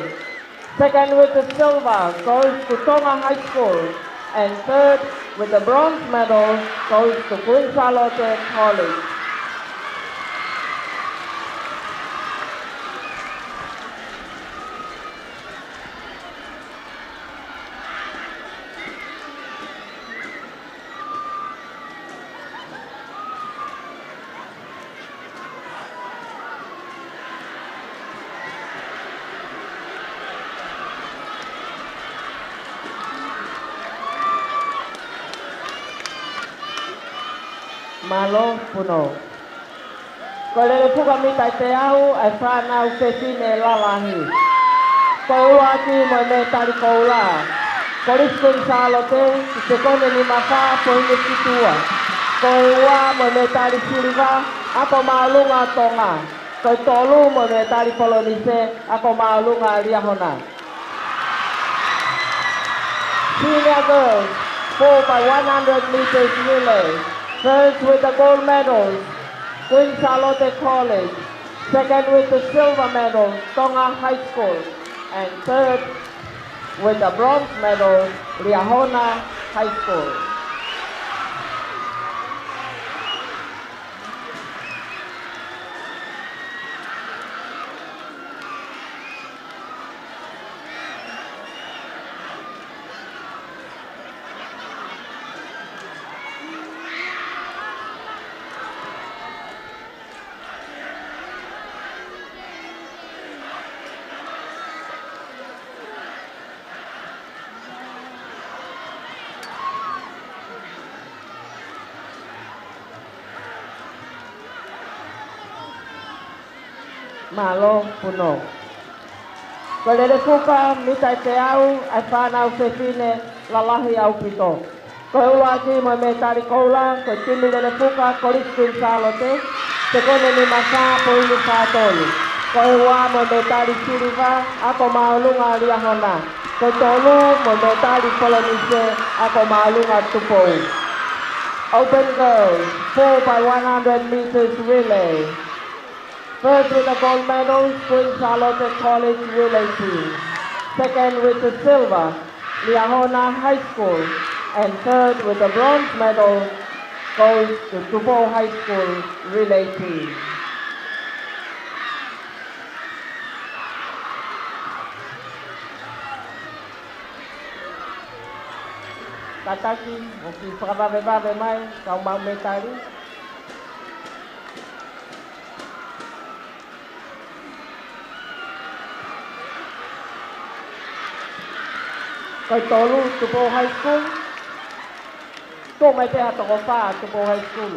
Second with the silver goes to Tonga High School. And third with the bronze medal goes to Queen Charlotte College. Malo puno. Ko lele puka mita te au, ai whanau whewhine lalahi. Ko ua ki mo me tari koula. Ko riskun salote, ki te kone ni mawha po ine kitua. Ko ua mo me tari siriva, ako maalunga tonga. Ko tolu mo me tari polonise, ako maalunga riahona. Senior girls, 4 by 100 meters relay. First with the gold medals, Queen Charlotte College. Second with the silver medal, Tonga High School. And third with the bronze medal, Liahona High School. Malo puno. Ko lere puka mita te au, ai whanau whewhine lalahi au pito. Ko ula ki mo me tari koula, ko timi lere puka koriskun salote, te kone ni masa po inu whātolu. Ko ua mo me tari siriva, ako maulunga riahona. Ko tolu mo me tari polonise, ako maulunga tupou. Open girls, 4 by 100 meters relay. First with the gold medal, Queen Charlotte College relay team. Second with the silver, Liahona High School. And third with the bronze medal goes to Tupou High School relay team. Tataki, o ki whakawawewave mai, kau mau metari. Koi tolu Tupou High School. Tō mai te hatoko whā Tupou High School.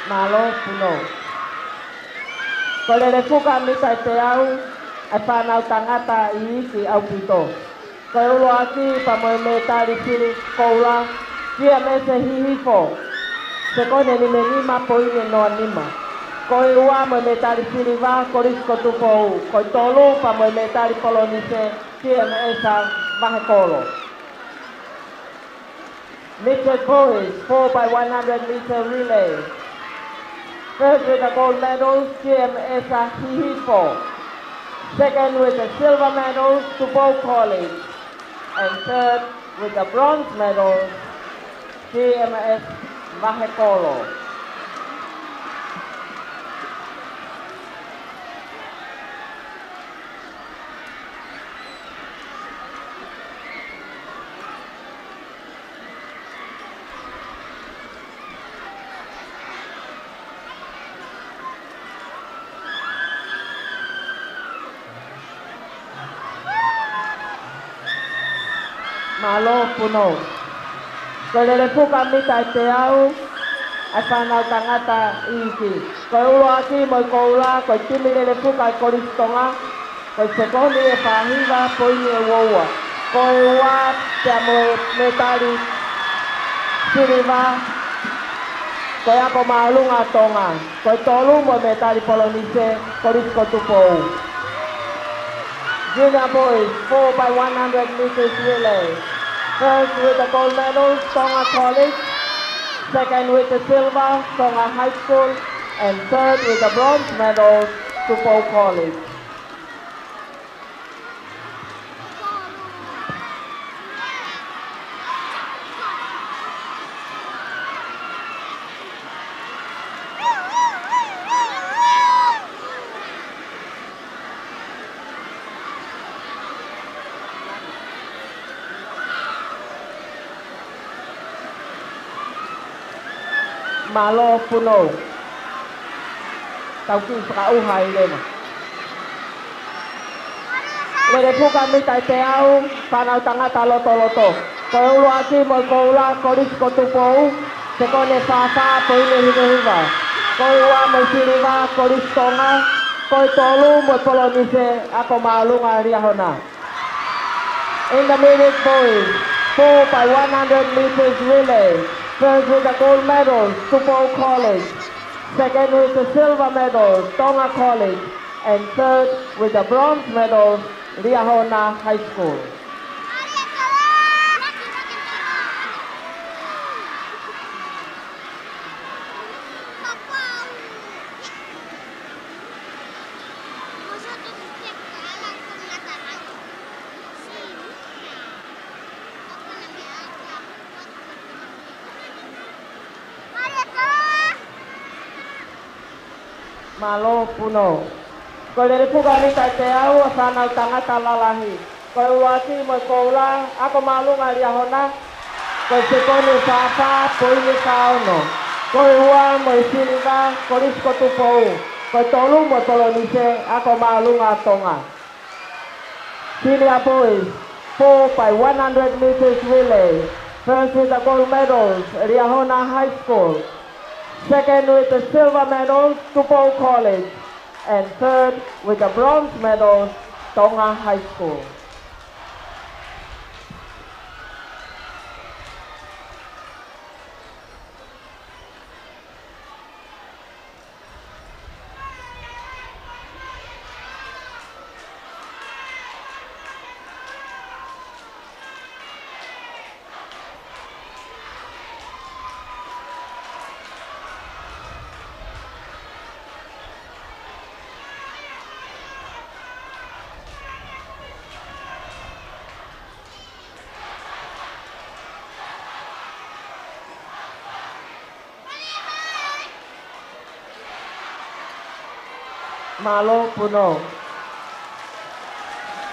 Malo puno. Ko lere puka mita te au, ai whanau tangata I iki au pito. Ko ulo aki pa moe me tari siri koula, kia me se hihifo. Se kone ni me nima po ine noa nima. Ko ua moe me tari siri wa korisko tupou. Ko tolu pa moe me tari polonise, kia me esa mahekolo. Mixed boys, 4 by 100 meter relay. First with the gold medal, GMS Hihifo. Second with the silver medal, Tupou College. And third with the bronze medal, GMS Mahekolo. Malo puno. Kolele puka mita te au. Ai whanau tangata iki. Koe ulo aki mo koula, koe timile le puka i koristonga. Koe sekoni e whahiwa, poini e woua. Koe ua te mo metari siriva. Koe ako maalunga tonga. Koe tolu mo metari polonise, korisko tupou. Junior boys, 4 by 100 meters relay. First with the gold medal, Tonga College. Second with the silver, Tonga High School. And third with the bronze medal, Tupou College. Malo puno. Tau ki whakauhai lema. Lere puka mitai te au, whanau tangata loto loto. Koe ulu aki mo koula, korisko tupou, te kone whawha, poine hive hiva. Koe ua mo siriva, koristonga, koe tolu mo polonise, ako maalunga riahona. In the minute boys, 4 by 100 meters relay. First with the gold medal, Tupou College. Second with the silver medal, Tonga College. And third with the bronze medal, Riahona High School. Malo puno. Koe lere puka mita te au, whanau tangata lalahi. Koe uati mo koula, ako maalunga riahona. Koe sekoni whawha, poini kaono. Koe ua mo siriva, korisko tupou. Koe tolu mo tolonise, ako maalunga tonga. Senior boys, 4 by 100 meters relay. First with the gold medals, Riahona High School. Second with the silver medal, Tupou College. And third with the bronze medal, Tonga High School. Malo puno.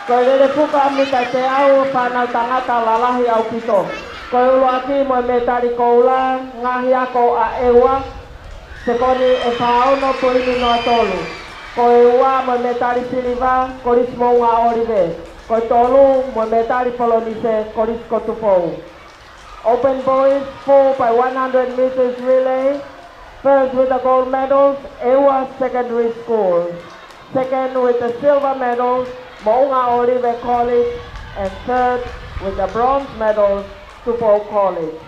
Koe lere puka mita te au, whanau tangata lalahi au pito. Koe ulu aki mo metari koula, ngahi ako a ewa, se koni e whaono poini noa tolu. Koe ua mo metari siriva, korismo ngā orive. Koe tolu mo metari polonise, korisko tupou. Open boys, 4 by 100 meters relay. First with the gold medals, Ewa Secondary School. Second with the silver medals, Mounga Olive College. And third with the bronze medals, Tupou College.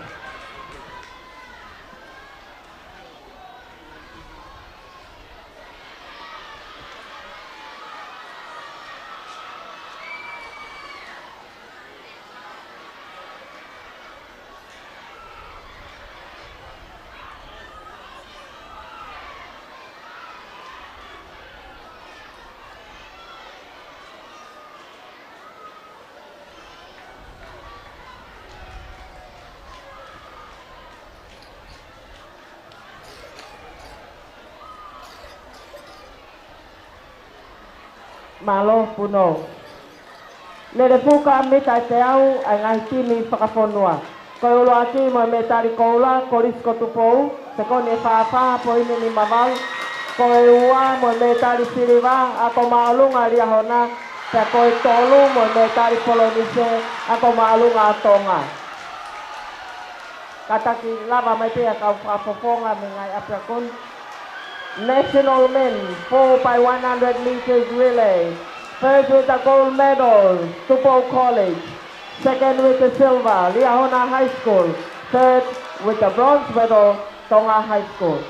Malo puno. Lere puka mita te au, ai ngai timi whakafonua. Koe ulo aki mo metari koula, korisko tupou, te kone whawha, poine ni mawau. Koe ua mo metari siriva, ako maalunga riahona, Pea koe tolu mo me tari polonise ako maalunga atonga. Kataki lava mai pea kau whapoponga me ngai aprakon. National men 4x100 meters relay. First with the gold medal, Tupou College. Second with the silver, Liahona High School. Third with the bronze medal, Tonga High School.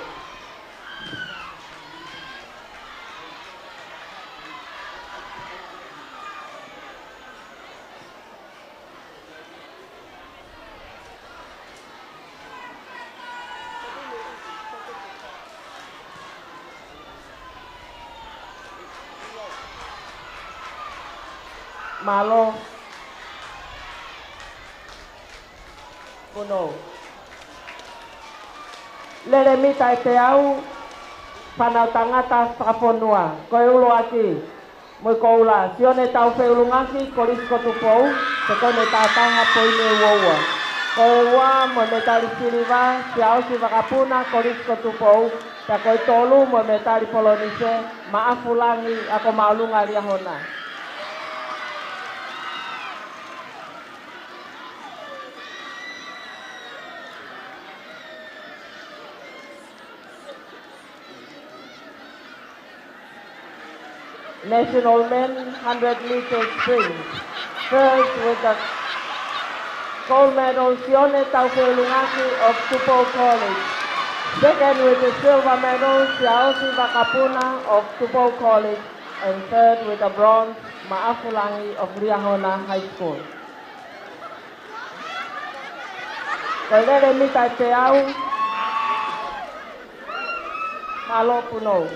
Malo Puno Lere mita te au Whanau tangata whakaponua Koe ulo aki Mui ko ula Sione tau whiulungaki Korisko tupou Te kone tātanga poine uoua Koe ua mo me tari siriva Si ausi whakapuna Korisko tupou Ta koe tolu mo me tari polonise Maafulangi ako maulunga Liahona National men 100 meter sprint. First with the gold medal, Sione Tauwheulungaki of Tupou College. Second with the silver medal, Siaosi Vakapuna of Tupou College. And third with the bronze, Maafulangi of Liahona High School. Koilere mita te au, malo puno.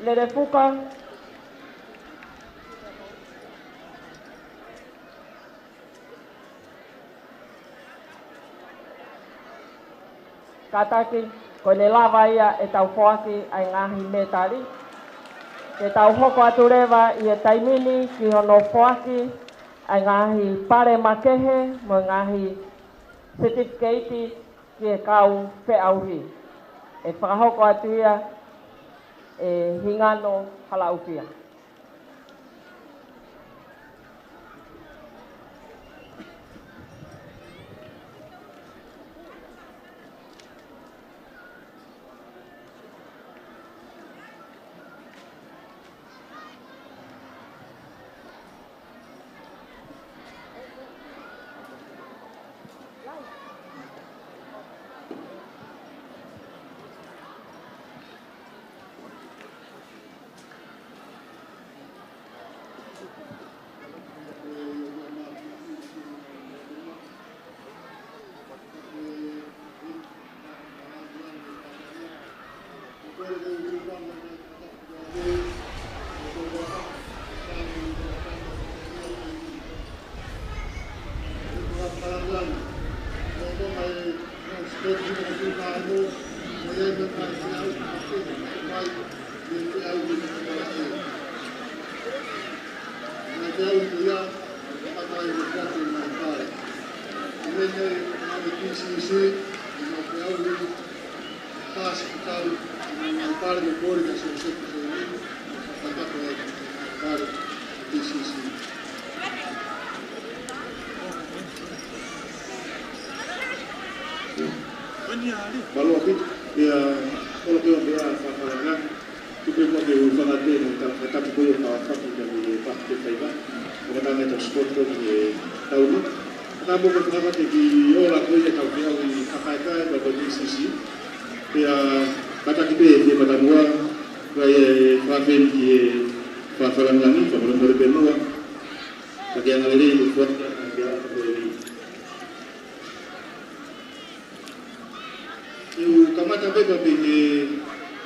Lere fuka kataki ko ne lava ia e tau whoaki ai ngahi metari te tau hoko atu rewa i e taimini ki hono whoaki ai ngahi pare makehe mo ngahi certificate ki e kau whiauhi e whakahoko atu ia e hingano halaupia. Balua pit dia kalau dia dia pasangan kita mau dia usaha dia untuk kita boleh tawarkan dari partai kita kita nak ekspor tu di tahun ni kita boleh berapa di orang boleh tahu dia di pakai bagi sisi dia kata kita di pada dua gaya travel di pasaran lagi sebelum berbelua bagi yang lain buat dia kamata beba peke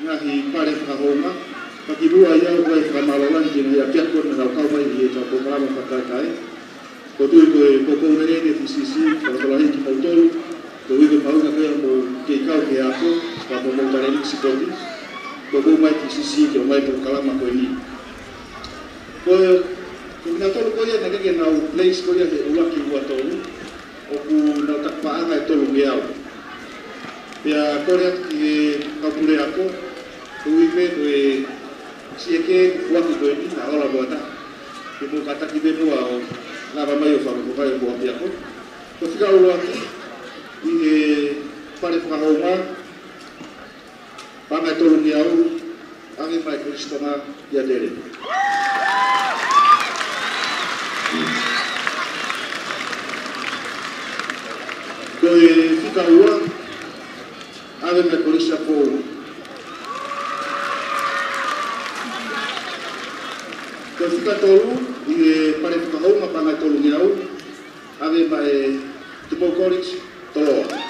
ngahi pare whakahonga pakibua ia koe whakamalolang ki ngai apiako na kau mai i e tau pōkarama whakakai ko tui koe kokou rene tisisi whakalahi ki mautolu ko iwe paunga koe mo kei kau ke ako whako mautareni sikoti Bobo mai ki sisi ki mai to kalama ko ni. Ko na tolu ko ia na ke na place ko ia he ula ki wa tolu. O ku na tak pa anga tolu ngiau. Pia korea ki kapure ako. Tui me to e si ke wa ki ko ni na ola bota. Ke mo kata ki be mo o na ba mai o fa ko kai ko pia ko. Ko fika ula ki i pare fa homa. Pangai tolong niau, angin mai Kristona ya dere. Koi fika ua, angin mai Krista po. Koi fika tolu, i pare fika homa pangai tolong niau, angin mai Tipo College toloa.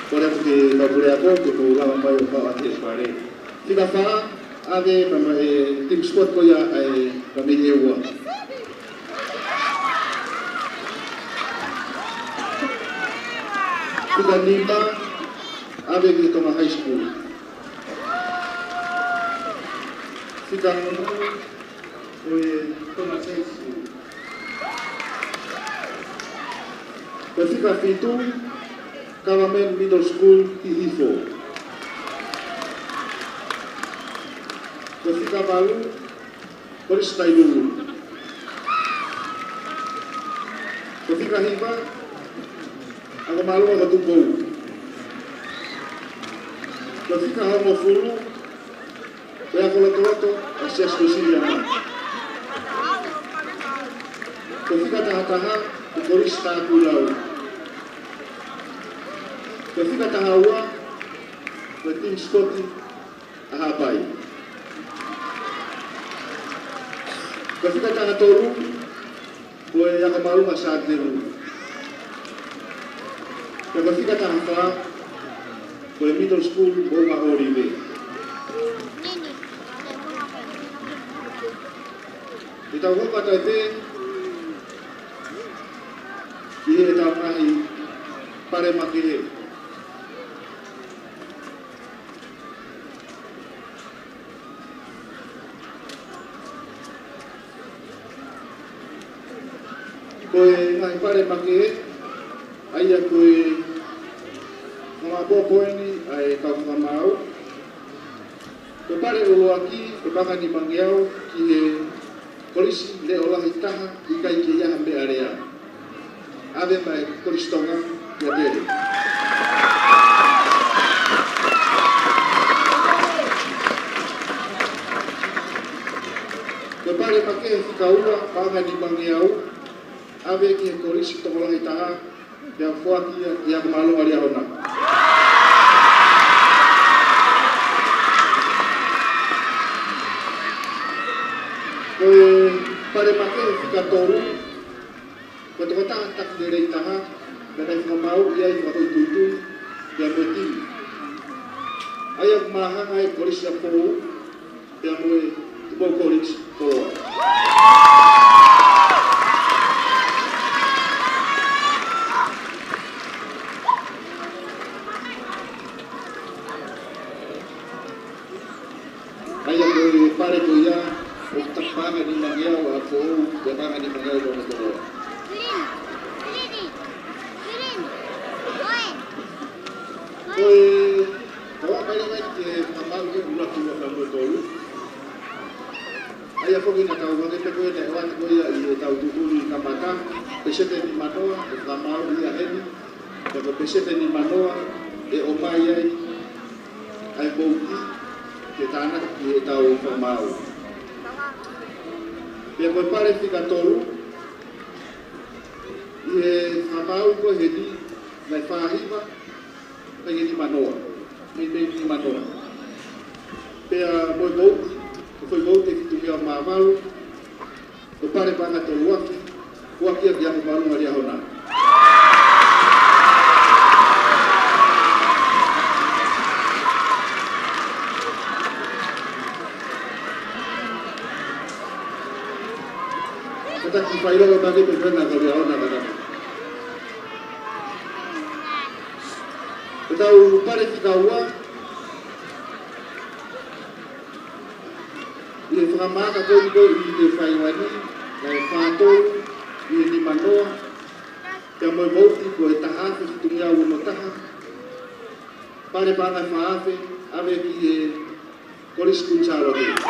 Por eso que no pude hacer que jugaba más o menos aquí para él. Si la fa, ave para team sport ko ya pamilya uwa. Si la nimba, ave que toma high school. Si la toma high school. Pues si la fitu Kalamen Middle School Hihifo. Ketika baru beristai dulu. Ketika hiba, aku malu aku tunggu. Ketika hamu fulu, saya kalau asyas kusirian. Ketika tahan-tahan, beristai pulau. Ketika tahawa, penting skoti ahabai. Ketika tahatoru, boleh yang kemalu masak dulu. Ketika tahafa, boleh middle school boleh mahoribe. Kita tahu kata itu, dia tahu nahi pare makihe. Koe ngai pare make ai a koe ngā popoeni ai ka whamau. Koe pare olo aki, koe panga ni mangeau ki he polisi le olahi taha i kai ke iaha me area. Ave mai koristonga kia tere. Koe pare make he whikaua panga ni mangeau ave ki korisi to mola itaha ya fuaki ya malo ali ahona ko pare make fika toru ko to ta tak de itaha dai fa mau ya i fa tu ya moti ayak maha ai korisi po ya mo bo korisi to pare ko ya o tapanga ni mangia wa fo de banga ni mangia do do Tawa pare mai ke tamal ke ula tu wa do do aya fo ni tawa nge te ko ne wa ko ya i tau tu ni kamata pesete ni manoa e tamal ya heni ko pesete ni manoa e o mai ai bouki ke tana ki tau whamau. Pia koe pare whika toru, i he whamau koe he ni, mai whahiva, mai he ni manoa, mai ni manoa. Pia moe bouti, koe bouti ki tu kia mawau, koe pare panga toru waki, waki a kia whamau ngari ahona. Kita kipai lo tadi berkena kalau dia orang nak. tau pare ki kaua. I e whakamaka koi koi i te whaiwani, na e whātou, i e ni manoa, kia moi mauti ko e tahawhi ki tungi au no taha. Pare pāngai whaafe, ave ki e Korisku Charlotte.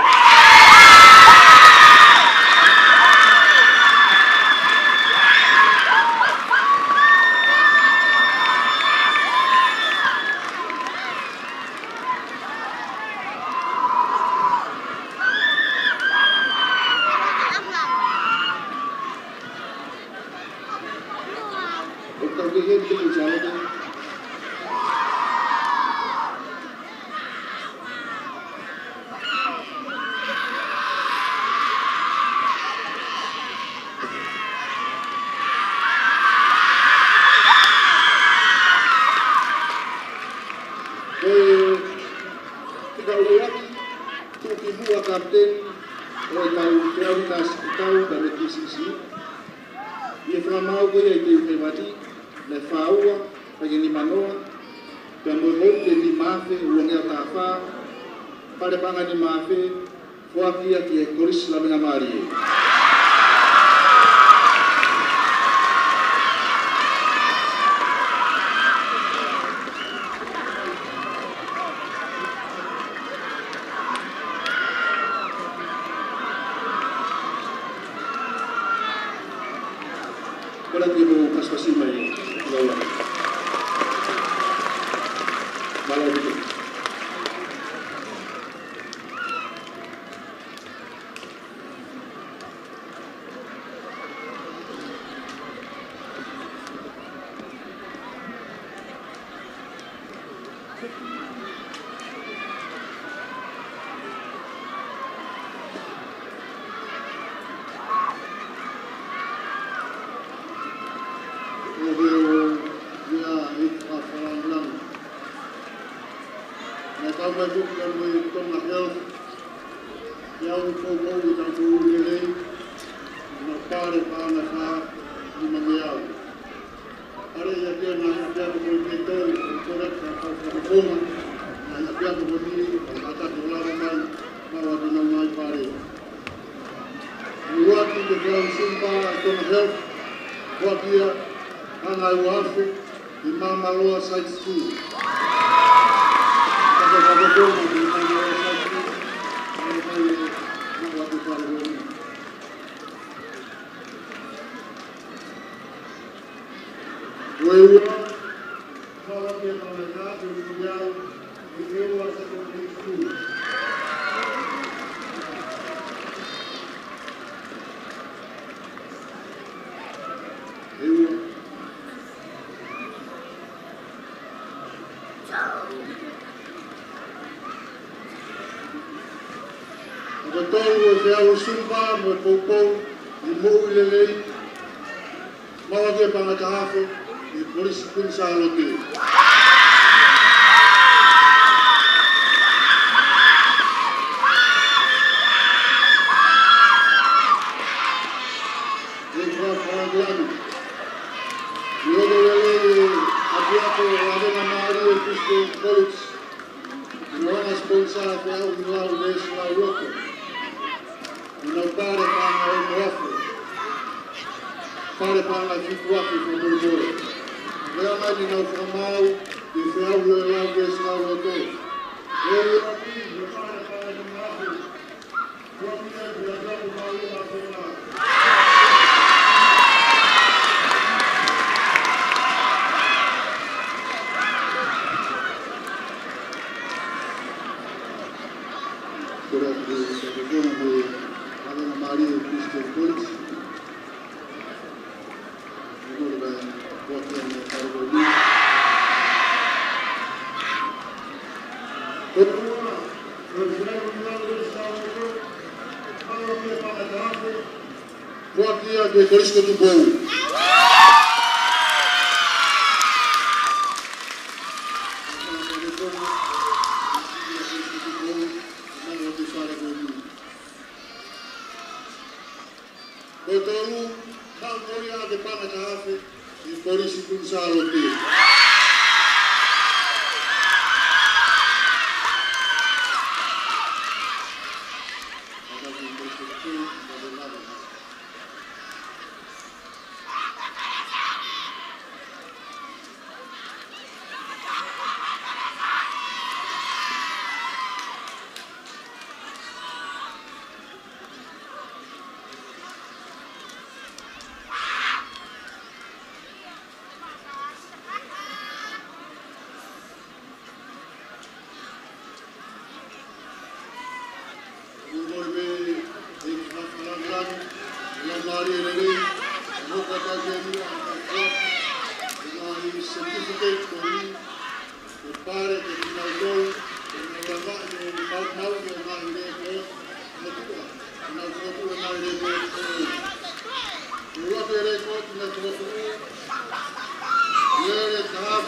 Pare panga ni mafe, fuakia ki e Koris la minga Marie. Kola ki mo paspasi mai lawa. Malau dito.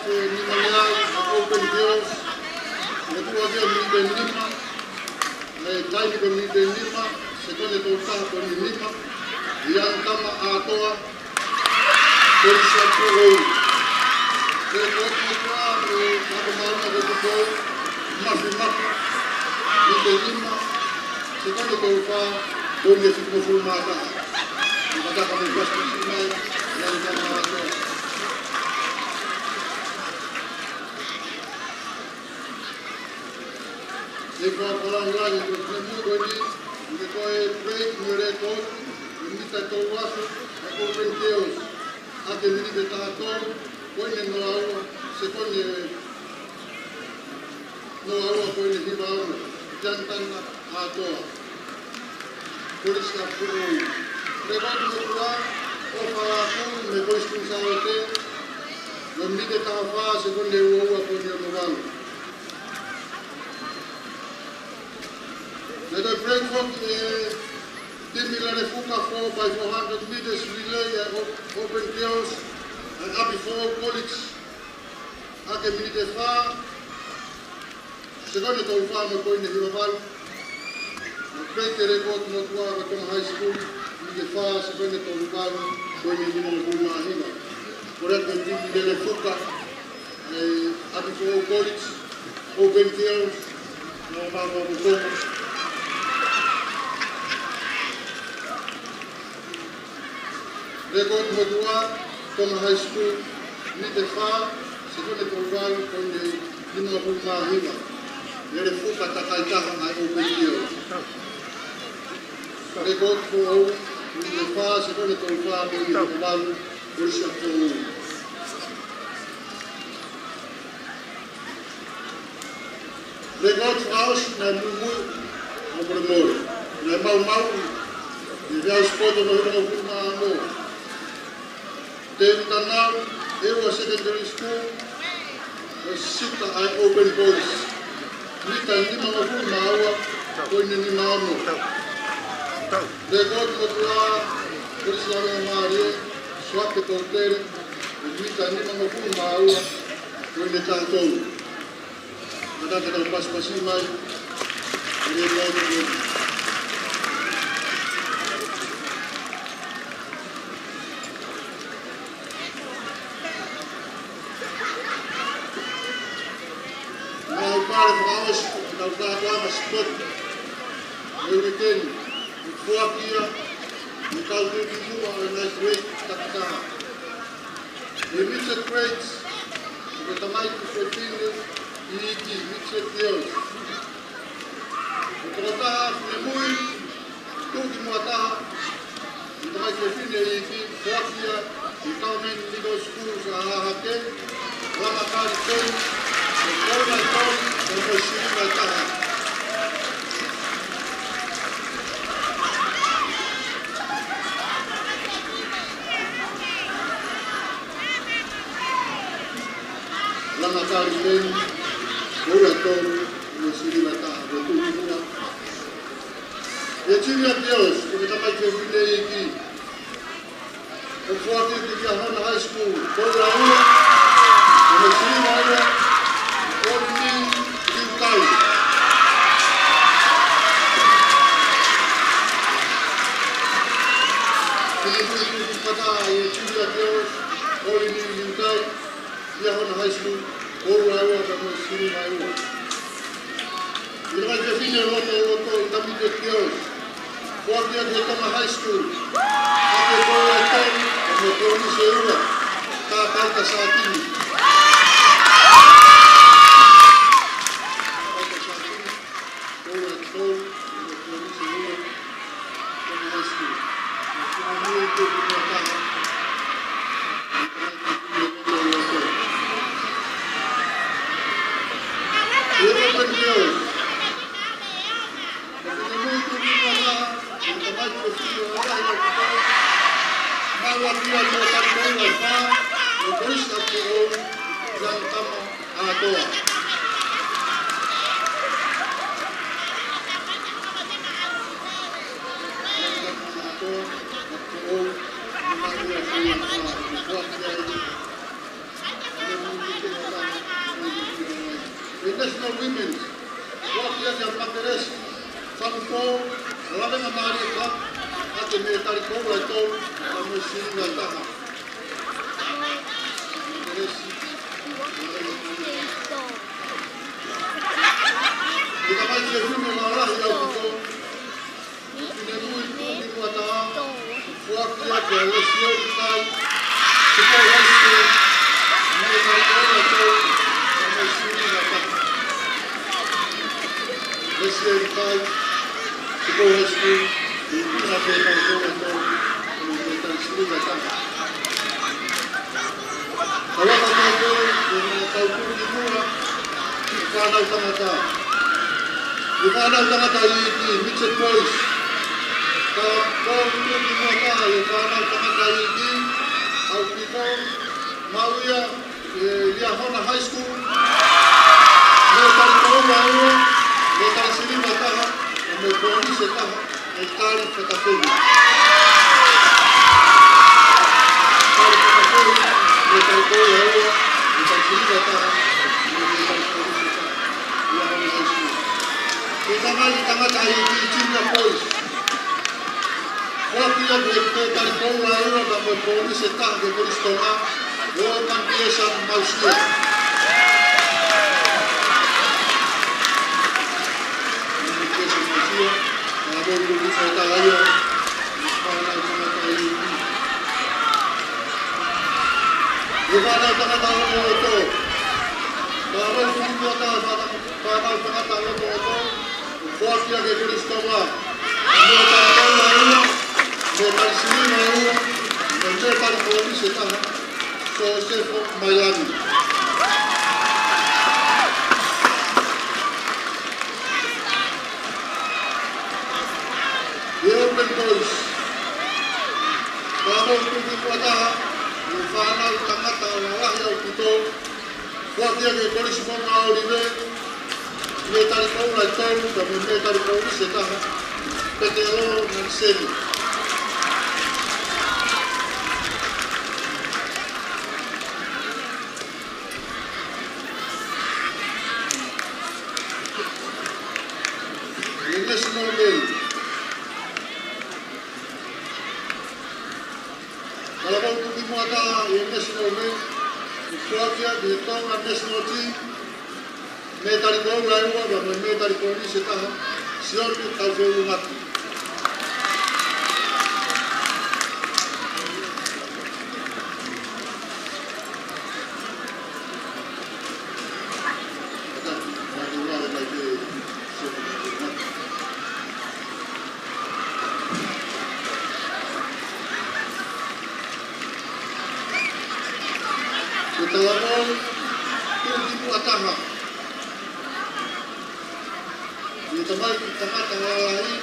ni Manial, Open Girls, le tua che mi Nima, le dai che mi Nima, secondo Tolta con Nima, Ian Kama Atoa, Polizia Pro, le Otua, le Mamarna de Tupo, Mafimaka, mi Nima, secondo Tolta, con le Fitmo Fulmata, di Bataka mi Basta Simai, Ian Kama Atoa. E qua l'anno che il poi break mi record mi sta trovato a conventio a che mi diventato poi ne no aula secondo no aula poi ne viva aula jantan a toa polizia puro record qua o fare me poi scusate non mi diventava secondo uomo poi no aula. Let us break from Dimilare Fuka 4x400 meters relay and open girls and up before college. Ake minute fa, secondo tau fa me koine himamal. Pete record no tua Rakona High School, minute fa, secondo tau fa koine himamal kuma hima. Correct Dimilare Fuka, up before college, open girls, no mama mutomo. Record Modua, Toma High School, Nitefa, secondo Tolvalo con Lima Pulma Hima. Nelle fuga Takaitaha ai Openio. Record for Nitefa, secondo Tolvalo con Tolvalo, Ursa for Record House, na Mumu, na Bremor, na Mau, e já escuta no Rio Pulma Amor. Now, it was secondary school, was sita I open boys. Nita lima mafu maua, koine ni maano. Record motua, Kristiana Maria, swake toltere, nita lima mafu maua, koine tantou. Madaka na pas-pasi mai, record. Mas spot, eu entendo, o foco o caldo de rua, o nice weight, takta. E mixed weights, o tamanho que foi filho, e mixed deals. O tratar é muito, tudo que matar, o tamanho que foi filho, e foco, e calmen middle schools, a hake, lá na cara tem, o caldo de rua, o mochilho vai estar. Lama kali den, ora todo, no siri mata, betul betul. Ecilnya Dios, kita mai ke vile iki. O fuati di Kahana High School, ora ora, no siri mata, ora ni kai. Ini kata ecilnya Dios, ora ni kai. Kahana High School, ora ora no siri mata. Ini macam fine roto tapi dia Dios. Fuati di Kahana High School. Aku boleh tahu, aku boleh seruah. Tak saat ini. Malah dia tak tahu apa, terus aku families. What we have Pakeres, Samuko, Ravena Maria, at the military cover, I told, I'm receiving like that. Kita mai ke filme mara ya ko. Ini dulu ini kata. Waktu ya Malaysia kai. Kita lagi mereka itu sama sini kata. Malaysia kai. Kita lagi ini apa yang kita kita sini kata. Kalau kata itu tahu itu kalau kata di mana kata ini mixed boys. Kalau itu di mana di mana kata ini, aku itu mau ya dia hona high school. Mereka tahu baru, mereka sini mereka, mereka ini sekarang mereka kata ini. Mereka tahu baru, mereka sini mereka, kita mari tengah cari di Cina boys. Waktu yang kita cari kau lalu dapat polis setang ke polis tengah, orang biasa manusia. Biasa manusia, kalau polis setang lalu, mana tengah cari. Di mana tengah tahu itu? Kalau polis setang, kalau tengah tahu itu. Waktu yang kita istimewa, mereka tahu lalu, mereka sini lalu, mereka polis setang, sosial Miami. Dia bentos, kalau kita kata, mana tengah tahu lah yang kita, waktu yang kita polis mau lihat. Mereka tahu lah tahu, tapi mereka tahu setah petelo nanseni. Ini semua bel. Kalau kau tu dimata, ini semua bel. Kuatnya dihitung ada semua ti. Mereka tahu lain orang, mereka tahu ini setah siapa tahu dulu mati. Kita lalu tu dimata. Di tempat lain,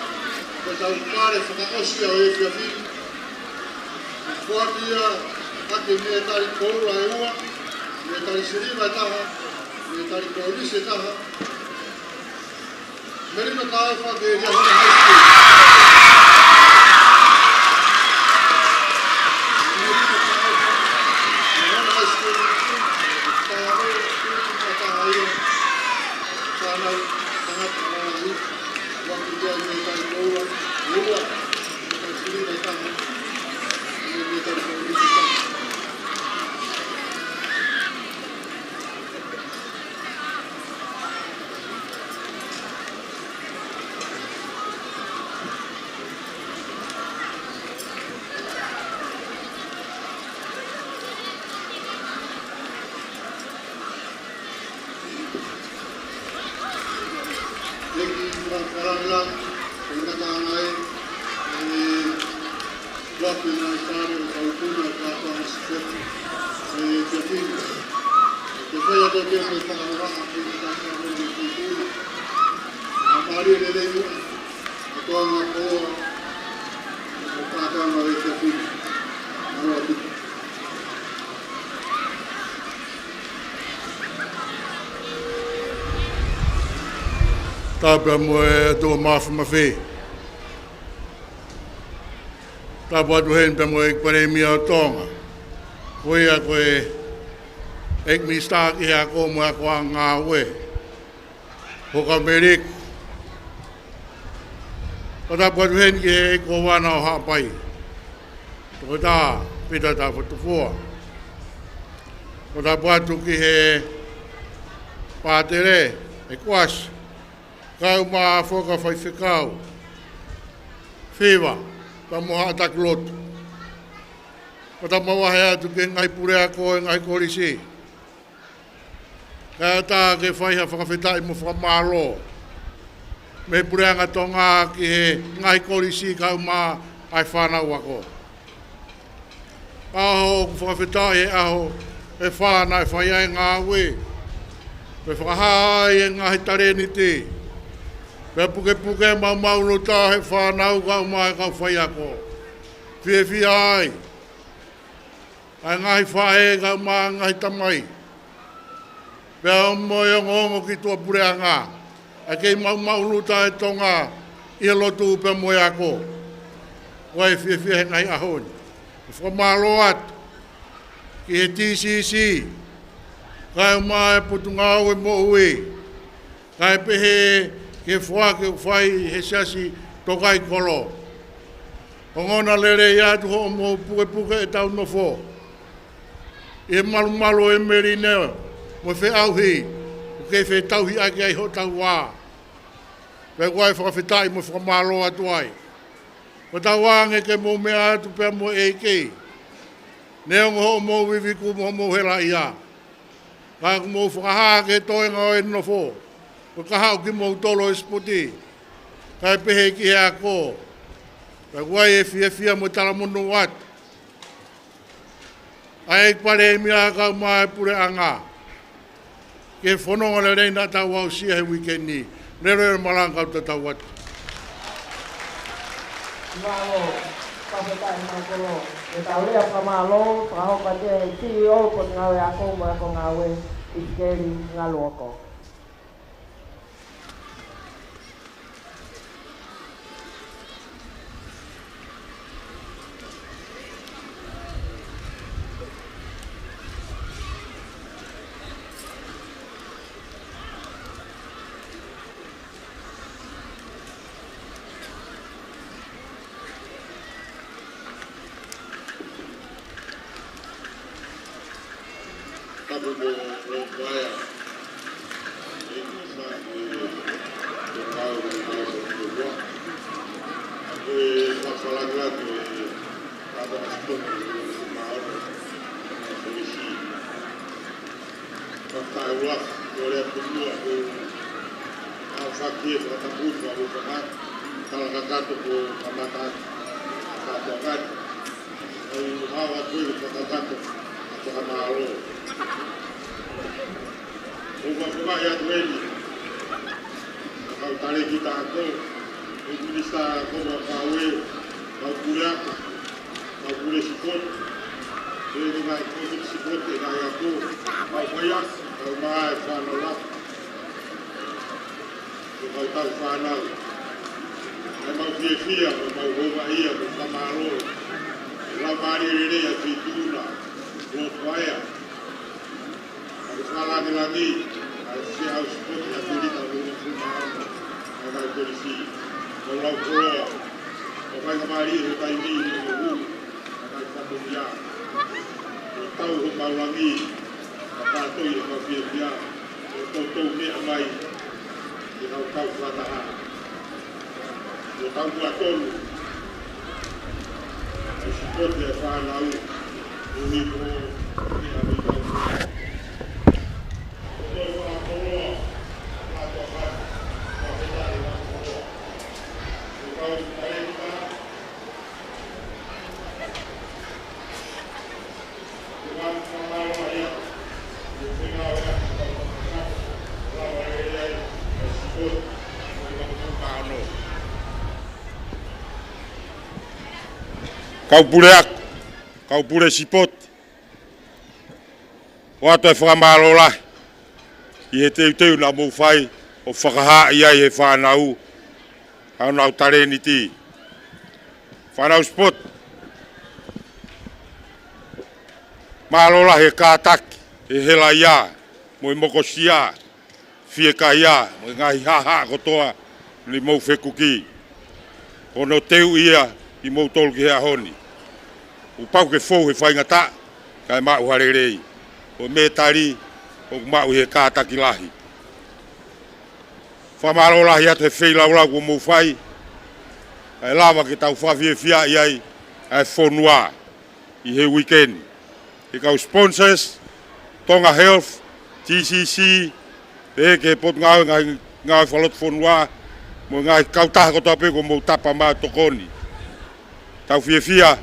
bersama pare fakaosia oleh kami. Buat dia, kaki mereka di kau lain, mereka di sini mereka, mereka di kau di sana. Mereka tahu apa dia high school. High school, tahu mereka ayo sana sangat waktu dia mereka keluar, mereka sini mereka polisi. Orang lang, pengetahuan lain, waktu yang sekarang kalau pun apa seperti jadi, kita ada dia pengetahuan apa yang kita akan itu, apa dia itu, atau apa pengetahuan lain jadi, apa itu. Tāpia moe tō māwha mawhi. Tāpua tu hen pia moe kpare mia o tōnga. Koe a koe ek mi stāk i a kō mua kua ngā ue. Hoka merik. Pada buat hen ke ko wana o hapai. Toda pita ta fotofua. Pada buat tu ki he patere e kwas. Kau ma foka fai fikau. Fiva. Ta moha tak lot. Pada mawahea tu ke ngai purea ko ngai korisi. Kaya ta ke whai ha whakawhitai mo whakamalo. Me pureanga tonga ki he ngai korisi kau mā ai whanau ako. Aho ku whakawhitai he aho e whana e whai ai ngā we. Me whakahai e ngā hitare ni te. Me puke puke mau no tā he whanau kau mā e kau whai ako. Whie ai. Ai ngāhi whae kau mā ngāhi tamai. Pea moe ngongo ki tua pureanga. A kei mau luta e tonga i lotu pe moe ako. Wai whie he ngai ahon. Whamalo at ki he TCC. Kai mai putunga e mo ui. Kai pehe ke wha ke whai he sasi tokai kolo. Ongona lere ia tu ho mo puke e tau no fo. E malu e meri neo. Mo fe auhi. Ke fe tauhi ake ai ho tau wā. Pe wai whakawhitai mo whakamalo atu ai. Ko tau wānge ke mo mea atu pia mo e kei. Neongo ho mo viviku mo hela ia. Ka mo whakahaa ke toenga o e no fo. Ko kahau ki mo tolo e spoti. Kai pehe ki he ako. Pe wai e fia mo tala mono wat. Ai pare mea ka mai pure anga. Ke whanonga le reina tau au sia he weekend ni. Nere malanga au tau wat. Malo, whakawhitai mākolo. E tau lea whamalo, whakahoka te CEO ko ngawe ako, mo ako ngawe iskeri ngalo ako. Kapu mo kaya. Ini sa kau kau aku masalah lagi ada aspek mau polisi. Kata Allah oleh kedua aku fakir kata pun baru pernah kalau kata tu kamatan katakan awak tu kata Pahalo. Buka ya tueni. Kalau tali kita aku, itu bisa kau kawe, kau kuliah, kau kuliah siput. Jadi dengan kau siput dengan aku, kau bayar, kau mai fanolak. Kau tahu fanal. Memang dia, memang bawa ia, memang malu. Lamari ini yang dituna. Buaya, harus lagi, harus pun yang beli tahu ada polisi, kalau kembali kita ini ada satu dia, tahu kembali lagi, apa tu yang dia, tahu ni amai, kita tahu pelatahan, tahu pelakon, sebut dia faham lalu. Ini kau pule sipot. Wato e whakamalo la. I he teu na mou whai o whakaha ia i he whanau. Hau nau tare ni ti. Whanau spot. Malo la he kātaki. He hela ia. Mo i moko sia. fie kaia, mo ngai ha kotoa ni mo fekuki. Ono teu ia i mo tolu ki hea honi. U pau ke fou he whaingata, kai mau harerei. O me tari, o mau he kātaki lahi. Whamaro lahi atu he whei laulau o mou whai. Kai lava ke tau whawhie fia iai, ai whonua i he weekend. He kau sponsors, Tonga Health, TCC, e ke pot ngāi whalot whonua, mo ngai kautaha kotoa pe ko mou tapa maa tokoni. Tau fia,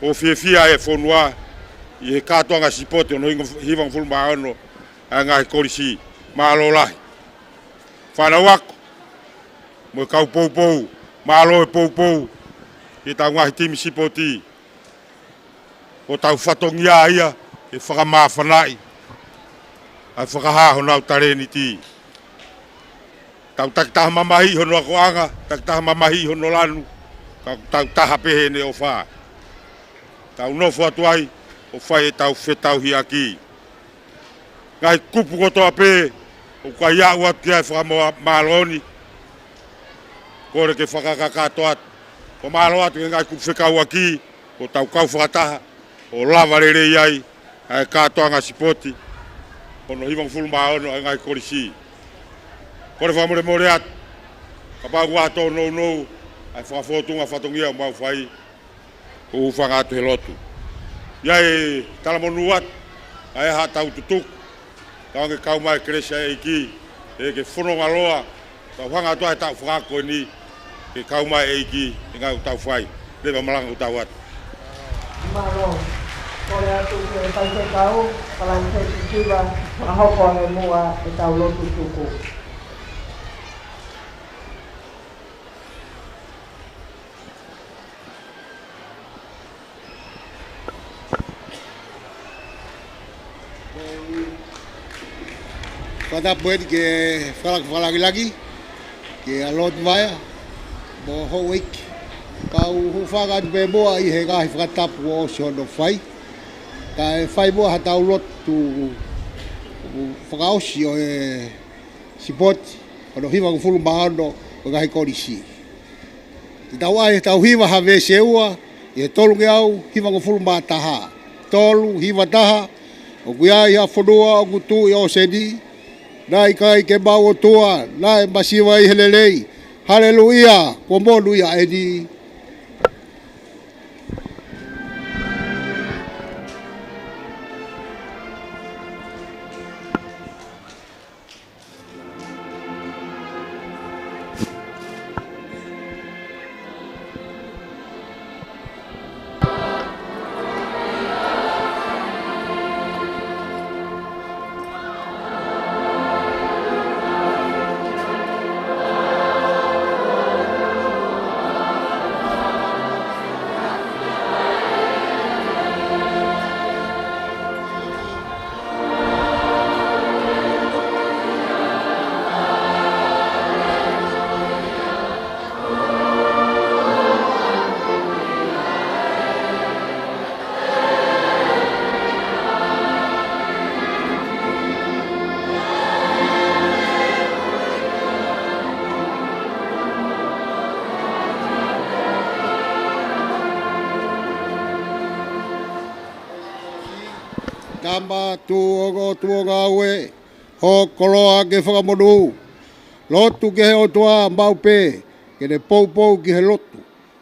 o fia e whonua, i he katoanga sipote ono hivang fulma ano, a ngai korisi, maalo lahi. Whanau ako, mo kau poupou, maalo e poupou, i tau ngahi timi sipoti. O tau whatongia ia, e whakamā whanai, ai whakahaho nau tareni ti. Tau takitaha mamahi hono ako anga, takitaha mamahi hono lanu, tau taha pehe ne o wha. Tau nofo atu ai, o whai e tau whetau hi aki. Ngai kupu kotoa pe, o ka iau atu ki ai whakamoa maaloni, kore ke whakakakato atu. O maalo atu ngai kupu whekau aki, o tau kau whakataha, o lava rere iai, ai katoanga sipoti, ono hivang fulma ono ai ngai korisi. Kore whamore more atu, ka pāgu ato nou, ai whakafotunga whatongia o mau whai, o ufanga atu he lotu. Iai talamonu atu, ai ha tau tutuk, kawange kau mai kresia e iki, e ke whanonga loa, tau hanga atu ai tau whakako ni, ke kau mai e iki, e ngai utau whai, lewa malanga utau atu. Maro, kore atu ke taise kau, kalanse tutiwa, mahoko e mua e tau lotu tuku. Pada poet ke falak lagi ke alot vaya bo ho week kau hu faga be bo I he ga fata po so do fai ka fai bo ha tau lot tu fagao si o sipot o do hiva fulu mahando o ga ko disi tau ai tau hiva ha ve seua e tolu ke au hiva ko fulu ma taha tolu hiva taha o kuia ia fodua o kutu o sedi nai kai ke mau tua nai masiwa I helelei haleluia ko monu ia edi Tamba tuogo tuoga ue ho koloa ke whakamonu lotu ke he o toa maupe ke ne pou ki he lotu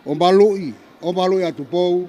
o malui atu pou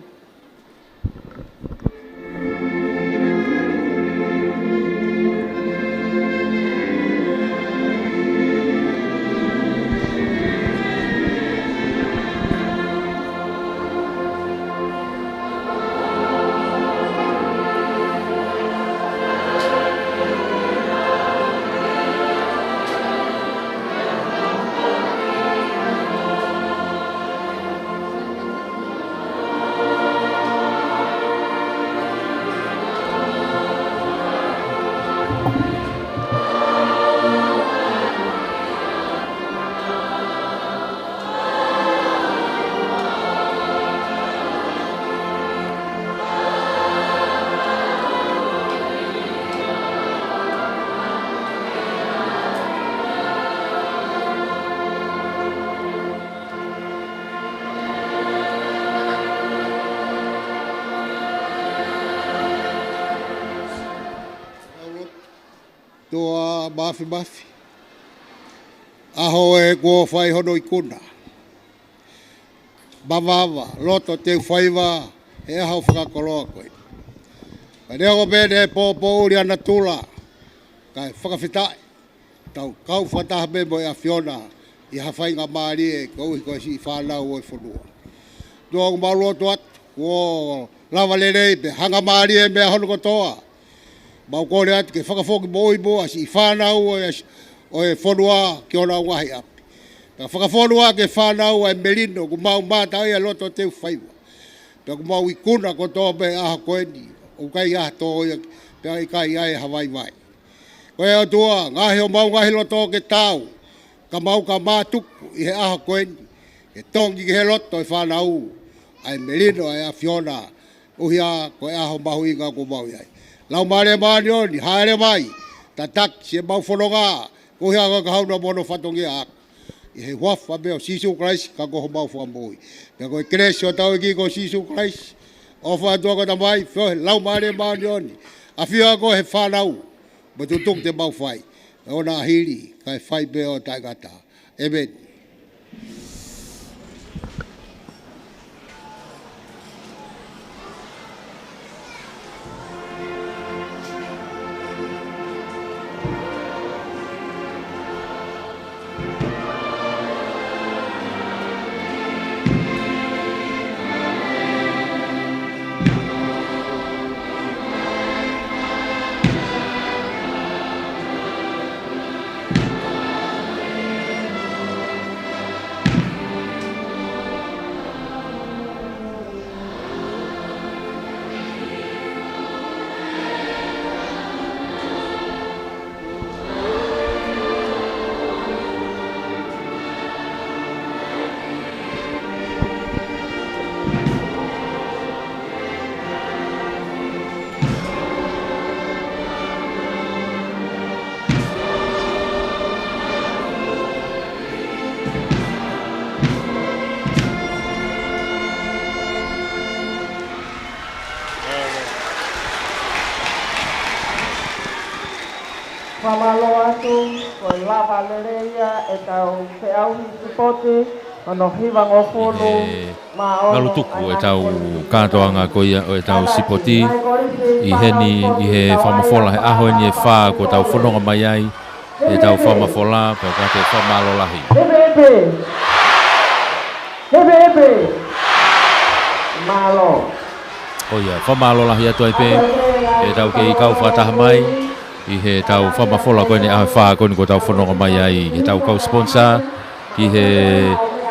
tua mafi. Aho e kua whai hono I kuna. Mawawa, loto te whaiwa, e ahau whakakoloa koe. Ka rea ko pēne e pōpō uri ana tula, kai whakawhitai. Tau kau whataha me mo e a Fiona, I hawhai ngā maari e kau I koe si I whanau o I whanua. Tua ku maru atu atu, kua lawa lerei pe hanga maari e mea hono kotoa. Mau kore atu ke whakafoki mo I moa si I whanau o e whanua ki ona ngahi api. Ka whakawhanua ke whanau e melino ku mau mātai e loto teu whaiwa. Ka ku mau I kuna kotoa pe aha koeni, o kai aha tōia pe ai kai ai Hawaii vai. Koe o tua, ngahi o mau ngahi loto ke tau, ka mau ka mātuku I he aha koeni, ke tongi ke he loto I whanau, ai melino ai a Fiona, uhia koe aho mahu inga ko mau iai. Lau maare maani oni, haere mai, ta tak se mau whanonga, uhia ka hauna mono whatongi a I he wafa meo Sisu Christ, ka koho mau whamui. Ka koe kresio tau I ki ko Sisu Christ, o whantua ko ta mai, lau maare maani oni, a whia ko he whanau, ma tutuk te mau whai. O nā hiri, kai whai meo tai kata. Amen. Whamalo atu, koe lava lereia, e tau whiau hipote, ono hiwang o wholo, Ngalu tuku e tau kātoanga ko ia o e tau sipoti I heni I he whamafola he aho ni e whā ko tau whanonga mai ai e tau whamafola pa ka te whamalo lahi. Hebe! Malo. O ia, whamalo lahi atu ai pe e tau ke I kau whataha mai I he tau whamafola koe ni aho whā ko ni ko tau whanonga mai ai he tau kau sponsor ki he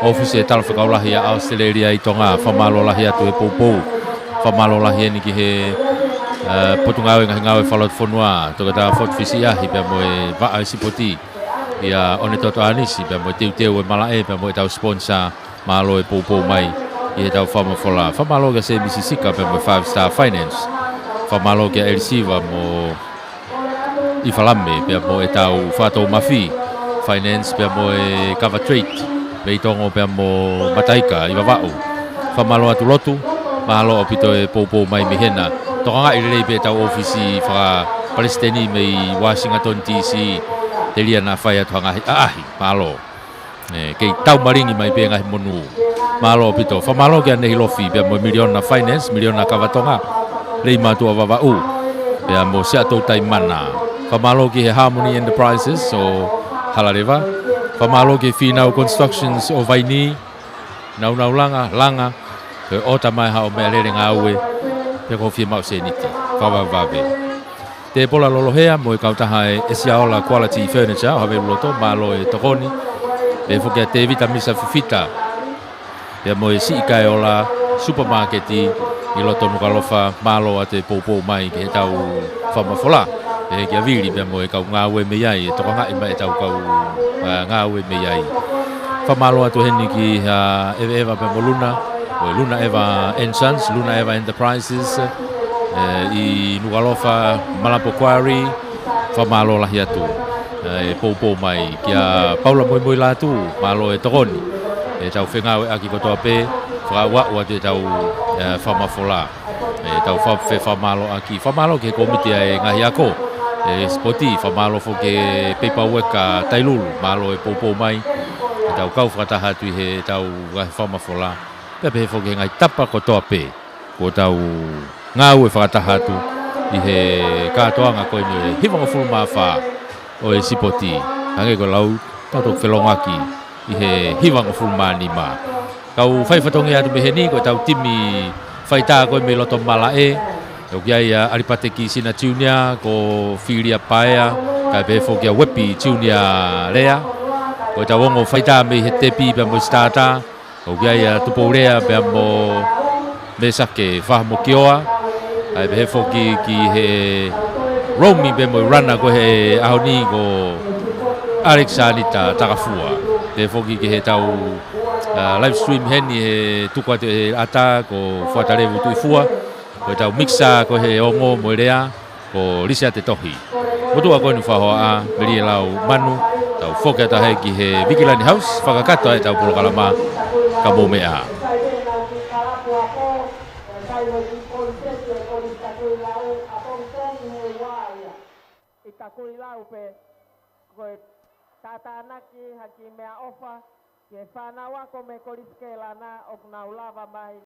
office e tala whakaulahi a Australia I tonga whamalo lahi atu e poupou. Whamalo lahi ni ki he potungawe ngawe whalot whanua. Toka tā whotwhisi ahi pia mo e waa e sipoti. Ia one toto anisi pia mo e teu e malae pia mo e tau sponsor malo e poupou mai. I he tau whamafola. Whamalo ka se misisika pia mo 5-star finance. Whamalo ka elisiva mo I whalame pia mo e tau whatou mafi. Finance pia mo e cover trade. Pei tongo pia mo mataika I wawao. Whamalo atu lotu, mahalo o pito e poupou mai mihena. Toka ngai rei pe tau ofisi whaka Palestini mei Washington DC te lia na whai atu hangahi ahi, mahalo. Kei tau maringi mai pe ngahi monu. Mahalo o pito. Whamalo kia nehi lofi pia mo milion na finance, milion na kavatonga. Rei matua wawao. Pia mo seatou tai mana. Whamalo ki he Harmony Enterprises o Halareva. Whamalo ke Whinau Constructions o Vaini, nau langa, ke o tamai hao mea rere ngā ue, pe ko whia mau se niti, whawawave. Te pola lolohea mo e kautaha e Esiaola Quality Furniture, o hawe loto, malo e tokoni, pe whokea te vita misa fufita, pe mo e siikae ola supermarketi, I loto nukalofa, malo a te poupou mai, ke he tau whamafola. E kia viri pia mo e kau ngā ue me iai, e toka ngai mai e tau kau ngā ue me iai. Whamalo atu heni ki Eva pia mo Luna, o Luna Eva Sons, Luna Eva Enterprises, I Nukalofa Malapo Quarry, whamalo lahi atu, e poupou mai, kia Paula Moimoi la atu, malo e tokoni, e tau whengawe aki kotoa pe, whakawau atu e tau whamafola, e tau whamalo aki, whamalo ke komitia e ngahi ako, e spoti fa malo fo ke paperwork ka tailulu malo e popo mai tau kau whakataha tui he tau whama fola pepe he fo ke ngai tapa ko toa pe ko tau ngau e whakataha tu i he katoanga koe ni hiwanga fulma wha o e sipoti hange ko lau tato whelongaki i he hiwanga fulma ni ma kau whai whatongi atu me he ni ko tau timi whaita koe me loto mala e o kia ia Aripateki Sina Junior ko Filia Paea kai pe fo kia Wepi Junior Lea ko ta wongo faita me he tepi pe mo stata o kia ia tupo rea pe mo me sake fa mo kioa ai pe fo ki he Romi pe mo rana ko he aoni ko Alexanita Takafua pe fo ki he tau live stream heni he tukwa te ata ko fuatarevu tu fua ko tau mixa ko he ongo morea ko lisia te tohi motua ko ni whahoa meri lau manu tau whoka ta hei ki he Vikilani House whakakato e tau Polokalama ka momea Tatanaki haki mea ofa ke whanawa ko me koriskela na ok na ulava mai